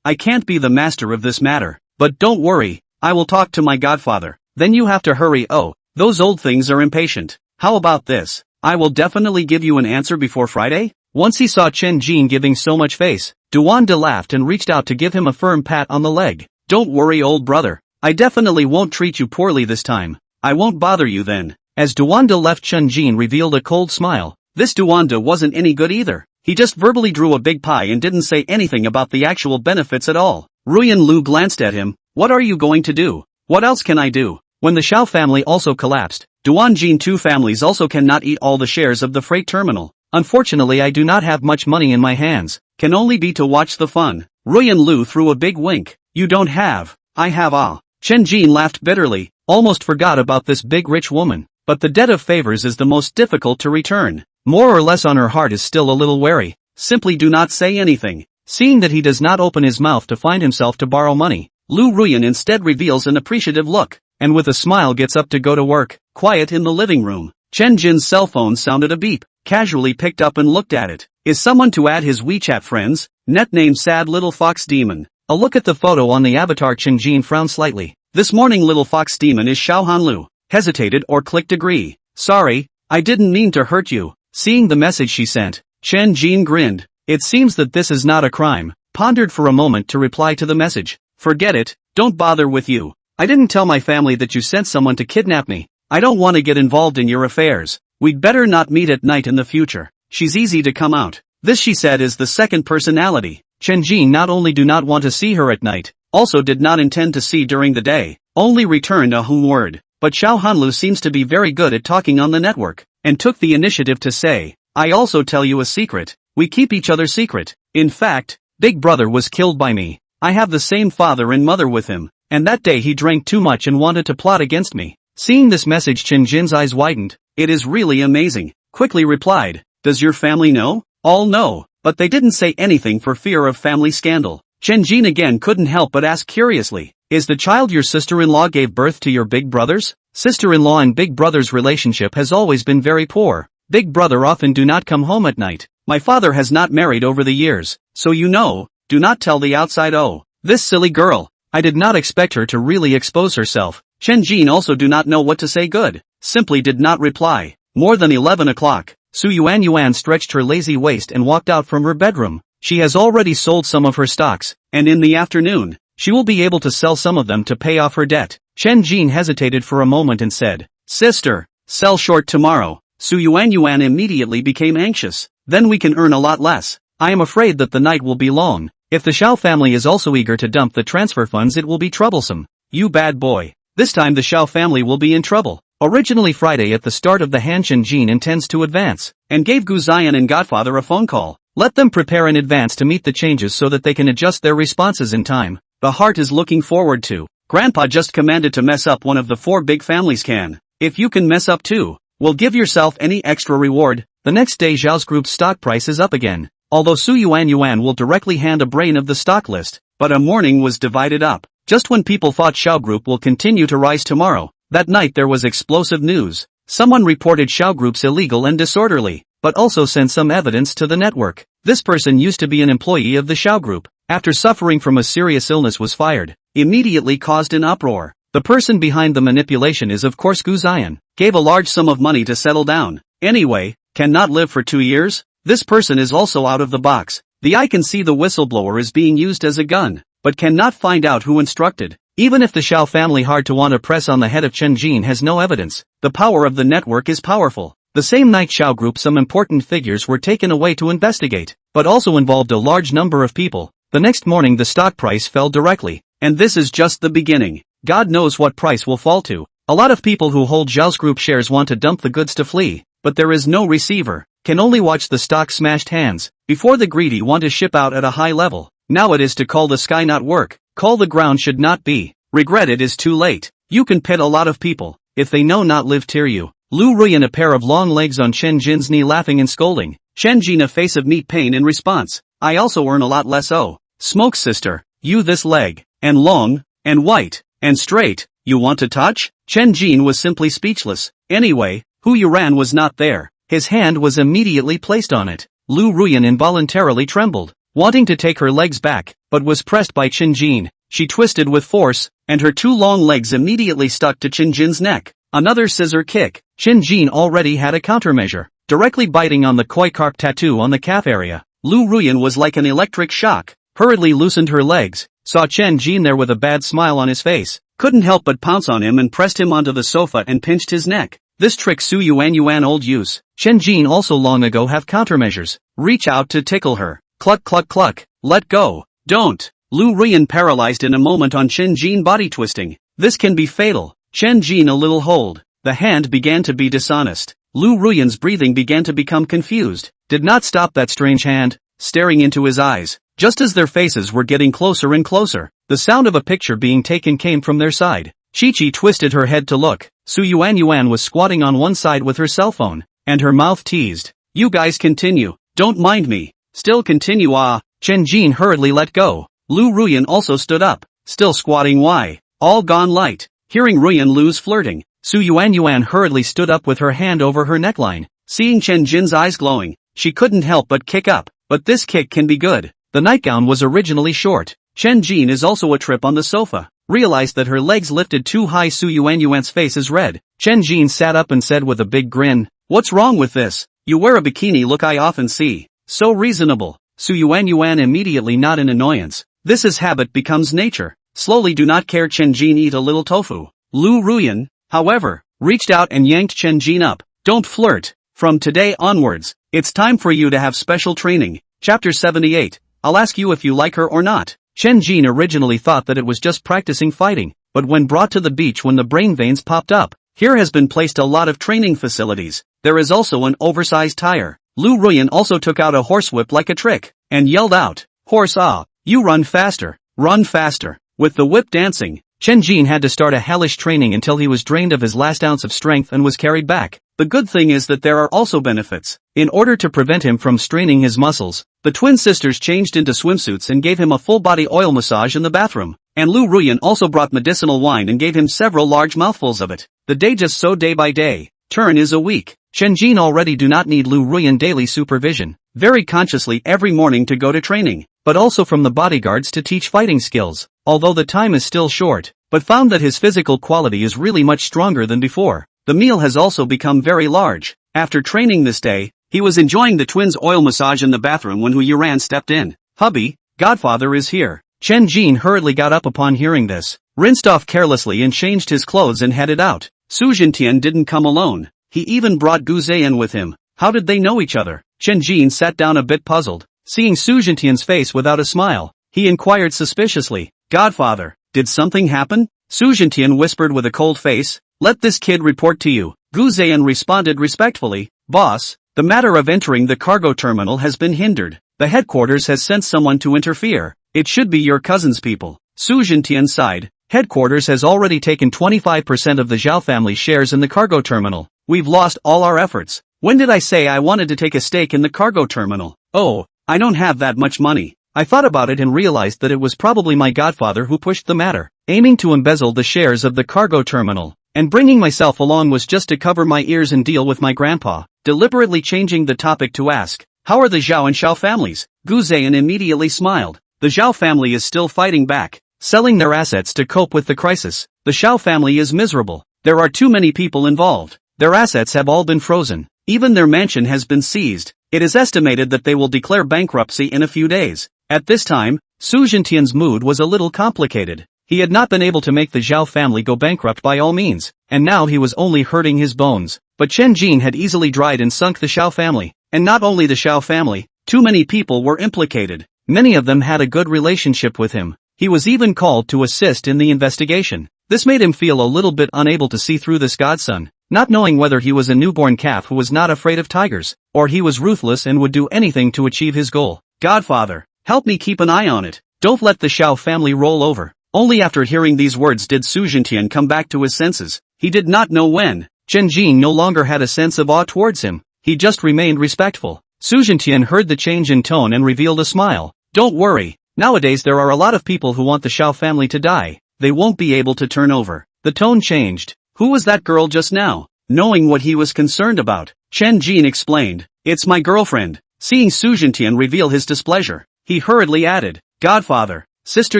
I can't be the master of this matter, but don't worry, I will talk to my godfather. Then you have to hurry. Oh, those old things are impatient. How about this? I will definitely give you an answer before Friday? Once he saw Chen Jin giving so much face, Duande laughed and reached out to give him a firm pat on the leg. Don't worry, old brother. I definitely won't treat you poorly this time. I won't bother you then. As Duande left, Chen Jin revealed a cold smile. This Duande wasn't any good either. He just verbally drew a big pie and didn't say anything about the actual benefits at all. Ruyan Lu glanced at him. What are you going to do? What else can I do? When the Xiao family also collapsed, Duanjin two families also cannot eat all the shares of the freight terminal. Unfortunately, I do not have much money in my hands. Can only be to watch the fun. Ruyan Lu threw a big wink. You don't have. I have. Chen Jin laughed bitterly, almost forgot about this big rich woman. But the debt of favors is the most difficult to return. More or less on her heart is still a little wary. Simply do not say anything. Seeing that he does not open his mouth to find himself to borrow money, Lu Ruyan instead reveals an appreciative look, and with a smile gets up to go to work. Quiet in the living room. Chen Jin's cell phone sounded a beep, casually picked up and looked at it. Is someone to add his WeChat friends? Net name Sad Little Fox Demon. A look at the photo on the avatar. Chen Jin frowned slightly. This morning Little Fox Demon is Xiaohan Lu. Hesitated or clicked agree. Sorry, I didn't mean to hurt you. Seeing the message she sent, Chen Jin grinned. It seems that this is not a crime. Pondered for a moment to reply to the message. Forget it, don't bother with you. I didn't tell my family that you sent someone to kidnap me. I don't want to get involved in your affairs. We'd better not meet at night in the future. She's easy to come out. This, she said, is the second personality. Chen Jin not only do not want to see her at night, also did not intend to see during the day. Only returned a word. But Xiao Hanlu seems to be very good at talking on the network, and took the initiative to say, I also tell you a secret. We keep each other secret. In fact, Big Brother was killed by me. I have the same father and mother with him, and that day he drank too much and wanted to plot against me. Seeing this message, Chen Jin's eyes widened. It is really amazing. Quickly replied, does your family know? All know, but they didn't say anything for fear of family scandal. Chen Jin again couldn't help but ask curiously, is the child your sister-in-law gave birth to your big brothers? Sister-in-law and big brother's relationship has always been very poor. Big brother often do not come home at night. My father has not married over the years, so you know, do not tell the outside. Oh, this silly girl. I did not expect her to really expose herself. Chen Jin also do not know what to say. Good. Simply did not reply. More than 11 o'clock. Su Yuan stretched her lazy waist and walked out from her bedroom. She has already sold some of her stocks, and in the afternoon, she will be able to sell some of them to pay off her debt. Chen Jin hesitated for a moment and said, "Sister, sell short tomorrow." Su Yuan immediately became anxious. Then we can earn a lot less. I am afraid that the night will be long. If the Xiao family is also eager to dump the transfer funds, it will be troublesome. You bad boy. This time the Xiao family will be in trouble. Originally Friday at the start of the Han Chen Jin intends to advance, and gave Gu Ziyan and Godfather a phone call. Let them prepare in advance to meet the changes so that they can adjust their responses in time. The heart is looking forward to. Grandpa just commanded to mess up one of the 4 big families can. If you can mess up too, will give yourself any extra reward. The next day Zhao's group's stock price is up again. Although Su Yuan will directly hand a brain of the stock list, but a morning was divided up. Just when people thought Xiao Group will continue to rise tomorrow, that night there was explosive news. Someone reported Xiao Group's illegal and disorderly, but also sent some evidence to the network. This person used to be an employee of the Xiao Group. After suffering from a serious illness was fired, immediately caused an uproar. The person behind the manipulation is of course Gu Ziyan. Gave a large sum of money to settle down. Anyway, cannot live for 2 years? This person is also out of the box. The eye can see the whistleblower is being used as a gun, but cannot find out who instructed. Even if the Xiao family hard to want to press on the head of Chen Jin has no evidence, the power of the network is powerful. The same night Xiao Group some important figures were taken away to investigate, but also involved a large number of people. The next morning the stock price fell directly, and this is just the beginning. God knows what price will fall to. A lot of people who hold Zhao's group shares want to dump the goods to flee, but there is no receiver, can only watch the stock smashed hands. Before the greedy want to ship out at a high level. Now it is to call the sky not work, call the ground should not be. Regret it is too late. You can pet a lot of people, if they know not live tear you. Lu Ruyan a pair of long legs on Chen Jin's knee laughing and scolding. Chen Jin a face of meat pain in response. I also earn a lot less. Oh, smoke sister, you this leg, and long, and white, and straight, you want to touch? Chen Jin was simply speechless. Anyway, Hu Yuran was not there. His hand was immediately placed on it. Lu Ruyan involuntarily trembled, wanting to take her legs back, but was pressed by Chen Jin. She twisted with force, and her 2 long legs immediately stuck to Chen Jin's neck. Another scissor kick. Chen Jin already had a countermeasure, directly biting on the koi carp tattoo on the calf area. Lu Ruyan was like an electric shock, hurriedly loosened her legs, saw Chen Jin there with a bad smile on his face, couldn't help but pounce on him and pressed him onto the sofa and pinched his neck. This trick Su Yuan old use. Chen Jin also long ago have countermeasures. Reach out to tickle her. Cluck cluck cluck. Let go. Don't. Lu Ruyan paralyzed in a moment on Chen Jin body twisting. This can be fatal. Chen Jin a little hold. The hand began to be dishonest. Lu Ruyan's breathing began to become confused. Did not stop that strange hand, staring into his eyes. Just as their faces were getting closer and closer, the sound of a picture being taken came from their side. Chi-Chi twisted her head to look. Su Yuan was squatting on one side with her cell phone, and her mouth teased. You guys continue. Don't mind me. Still continue. Ah. Chen Jin hurriedly let go. Lu Ruyan also stood up, still squatting. Why? All gone light. Hearing Ruyan lose flirting, Su Yuan hurriedly stood up with her hand over her neckline. Seeing Chen Jin's eyes glowing, she couldn't help but kick up. But this kick can be good. The nightgown was originally short. Chen Jin is also a trip on the sofa. Realized that her legs lifted too high. Su Yuan's face is red. Chen Jin sat up and said with a big grin, what's wrong with this? You wear a bikini look I often see. So reasonable. Su Yuan immediately not in annoyance. This is habit becomes nature. Slowly do not care. Chen Jin eat a little tofu. Lu Ruyan, however, reached out and yanked Chen Jin up. Don't flirt. From today onwards, it's time for you to have special training. Chapter 78. I'll ask you if you like her or not. Chen Jin originally thought that it was just practicing fighting, but when brought to the beach when the brain veins popped up, here has been placed a lot of training facilities. There is also an oversized tire. Lu Ruyan also took out a horsewhip like a trick, and yelled out, horse ah, you run faster, run faster. With the whip dancing, Chen Jin had to start a hellish training until he was drained of his last ounce of strength and was carried back. The good thing is that there are also benefits. In order to prevent him from straining his muscles, the twin sisters changed into swimsuits and gave him a full-body oil massage in the bathroom. And Lu Ruyan also brought medicinal wine and gave him several large mouthfuls of it. The day just so day by day. Turn is a week. Chen Jin already do not need Lu Ruyan daily supervision, very consciously every morning to go to training, but also from the bodyguards to teach fighting skills, although the time is still short, but found that his physical quality is really much stronger than before. The meal has also become very large. After training this day, he was enjoying the twins' oil massage in the bathroom when Hu Yuran stepped in. "Hubby, Godfather is here." Chen Jin hurriedly got up upon hearing this, rinsed off carelessly and changed his clothes and headed out. Su Jintian didn't come alone. He even brought Gu Ziyan with him. How did they know each other? Chen Jin sat down a bit puzzled. Seeing Su Jintian's face without a smile, he inquired suspiciously, "Godfather, did something happen?" Su Jintian whispered with a cold face, "Let this kid report to you." Gu Ziyan responded respectfully, "Boss, the matter of entering the cargo terminal has been hindered. The headquarters has sent someone to interfere. It should be your cousin's people." Su Jintian sighed. "Headquarters has already taken 25% of the Zhao family shares in the cargo terminal. We've lost all our efforts. When did I say I wanted to take a stake in the cargo terminal? Oh, I don't have that much money." I thought about it and realized that it was probably my godfather who pushed the matter, aiming to embezzle the shares of the cargo terminal, and bringing myself along was just to cover my ears and deal with my grandpa, deliberately changing the topic to ask, "How are the Zhao and Xiao families?" Gu Ziyan immediately smiled. The Zhao family is still fighting back, selling their assets to cope with the crisis. The Xiao family is miserable. There are too many people involved. Their assets have all been frozen. Even their mansion has been seized. It is estimated that they will declare bankruptcy in a few days. At this time, Su Jintian's mood was a little complicated. He had not been able to make the Zhao family go bankrupt by all means, and now he was only hurting his bones. But Chen Jin had easily dried and sunk the Xiao family, and not only the Xiao family, too many people were implicated. Many of them had a good relationship with him. He was even called to assist in the investigation. This made him feel a little bit unable to see through this godson, not knowing whether he was a newborn calf who was not afraid of tigers, or he was ruthless and would do anything to achieve his goal. "Godfather, help me keep an eye on it. Don't let the Xiao family roll over." Only after hearing these words did Su Jintian come back to his senses. He did not know when. Chen Jin no longer had a sense of awe towards him. He just remained respectful. Su Jintian heard the change in tone and revealed a smile. "Don't worry. Nowadays there are a lot of people who want the Xiao family to die. They won't be able to turn over." The tone changed. "Who was that girl just now?" Knowing what he was concerned about, Chen Jin explained, "It's my girlfriend." Seeing Su Jintian reveal his displeasure, he hurriedly added, "Godfather, Sister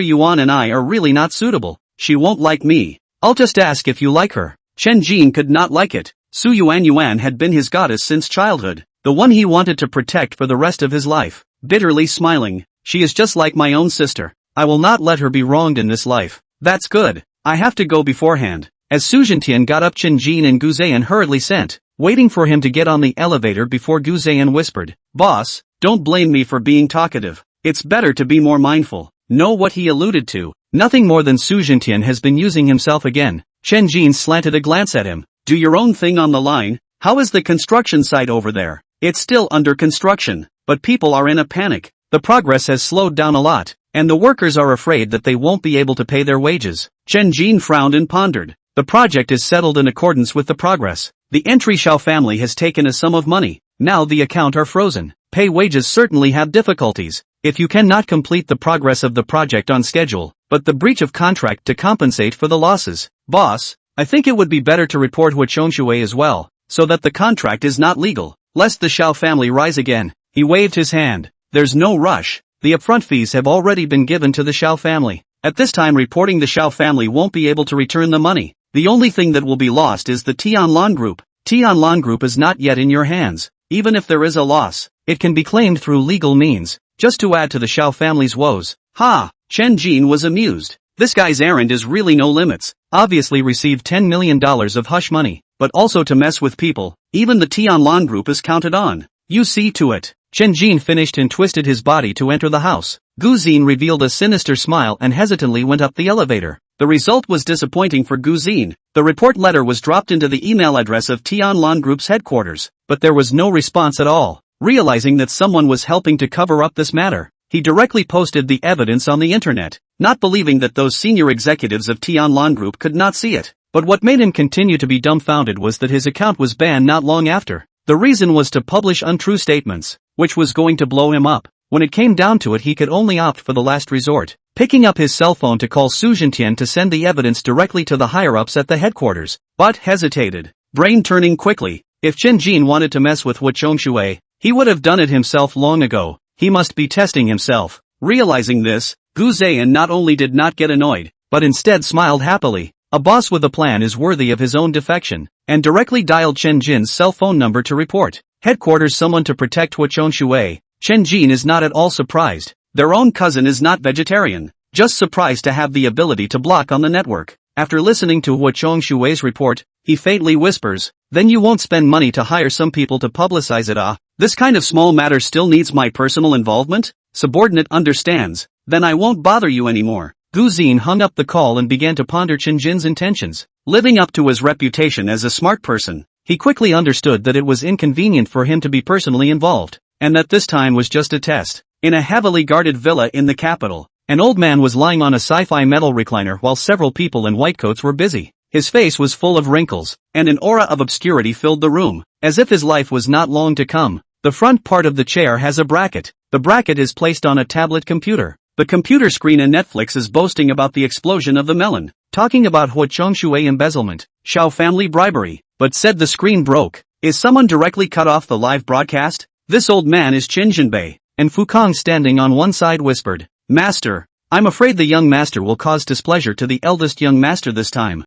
Yuan and I are really not suitable. She won't like me. I'll just ask if you like her." Chen Jin could not like it. Su Yuan had been his goddess since childhood, the one he wanted to protect for the rest of his life. Bitterly smiling, "She is just like my own sister. I will not let her be wronged in this life." "That's good. I have to go beforehand." As Su Jintian got up, Chen Jin and Gu Ziyan hurriedly sent, waiting for him to get on the elevator before Gu Ziyan whispered, "Boss, don't blame me for being talkative. It's better to be more mindful." Know what he alluded to? Nothing more than Su Jintian has been using himself again. Chen Jin slanted a glance at him. "Do your own thing on the line. How is the construction site over there?" "It's still under construction, but people are in a panic. The progress has slowed down a lot, and the workers are afraid that they won't be able to pay their wages." Chen Jin frowned and pondered. The project is settled in accordance with the progress. The entry Xiao family has taken a sum of money. Now the account are frozen. Pay wages certainly have difficulties. If you cannot complete the progress of the project on schedule, but the breach of contract to compensate for the losses. "Boss, I think it would be better to report Huachongxue as well, so that the contract is not legal, lest the Xiao family rise again." He waved his hand. "There's no rush. The upfront fees have already been given to the Xiao family. At this time reporting the Xiao family won't be able to return the money. The only thing that will be lost is the Tianlan Group. Tianlan Group is not yet in your hands. Even if there is a loss, it can be claimed through legal means, just to add to the Xiao family's woes." "Ha!" Chen Jin was amused. This guy's errand is really no limits. Obviously received $10 million of hush money, but also to mess with people. Even the Tianlan Group is counted on. You see to it. Chen Jin finished and twisted his body to enter the house. Gu Ziyan revealed a sinister smile and hesitantly went up the elevator. The result was disappointing for Gu Ziyan. The report letter was dropped into the email address of Tianlan Group's headquarters, but there was no response at all. Realizing that someone was helping to cover up this matter, he directly posted the evidence on the internet, not believing that those senior executives of Tianlan Group could not see it. But what made him continue to be dumbfounded was that his account was banned not long after. The reason was to publish untrue statements, which was going to blow him up. When it came down to it, he could only opt for the last resort, picking up his cell phone to call Su Jintian to send the evidence directly to the higher-ups at the headquarters, but hesitated. Brain turning quickly, If Chen Jin wanted to mess with Wu Chongshui, he would have done it himself long ago. He must be testing himself. Realizing this, Gu Ziyan not only did not get annoyed, but instead smiled happily. A boss with a plan is worthy of his own defection, and directly dialed Chen Jin's cell phone number to report headquarters someone to protect Wu Chongshui. Chen Jin is not at all surprised. Their own cousin is not vegetarian, just surprised to have the ability to block on the network. After listening to Wu Chongshui's report, he faintly whispers, "Then you won't spend money to hire some people to publicize it, ah? This kind of small matter still needs my personal involvement?" Subordinate understands. "Then I won't bother you anymore." Gu Ziyan hung up the call and began to ponder Chen Jin's intentions. Living up to his reputation as a smart person, he quickly understood that it was inconvenient for him to be personally involved, and that this time was just a test. In a heavily guarded villa in the capital, an old man was lying on a sci-fi metal recliner while several people in white coats were busy. His face was full of wrinkles, and an aura of obscurity filled the room, as if his life was not long to come. The front part of the chair has a bracket. The bracket is placed on a tablet computer. The computer screen in Netflix is boasting about the explosion of the melon, talking about Wu Chongshui embezzlement, Shao family bribery, but said the screen broke. Is someone directly cut off the live broadcast? This old man is Qin Jinbei, and Fukong standing on one side whispered, "Master, I'm afraid the young master will cause displeasure to the eldest young master this time."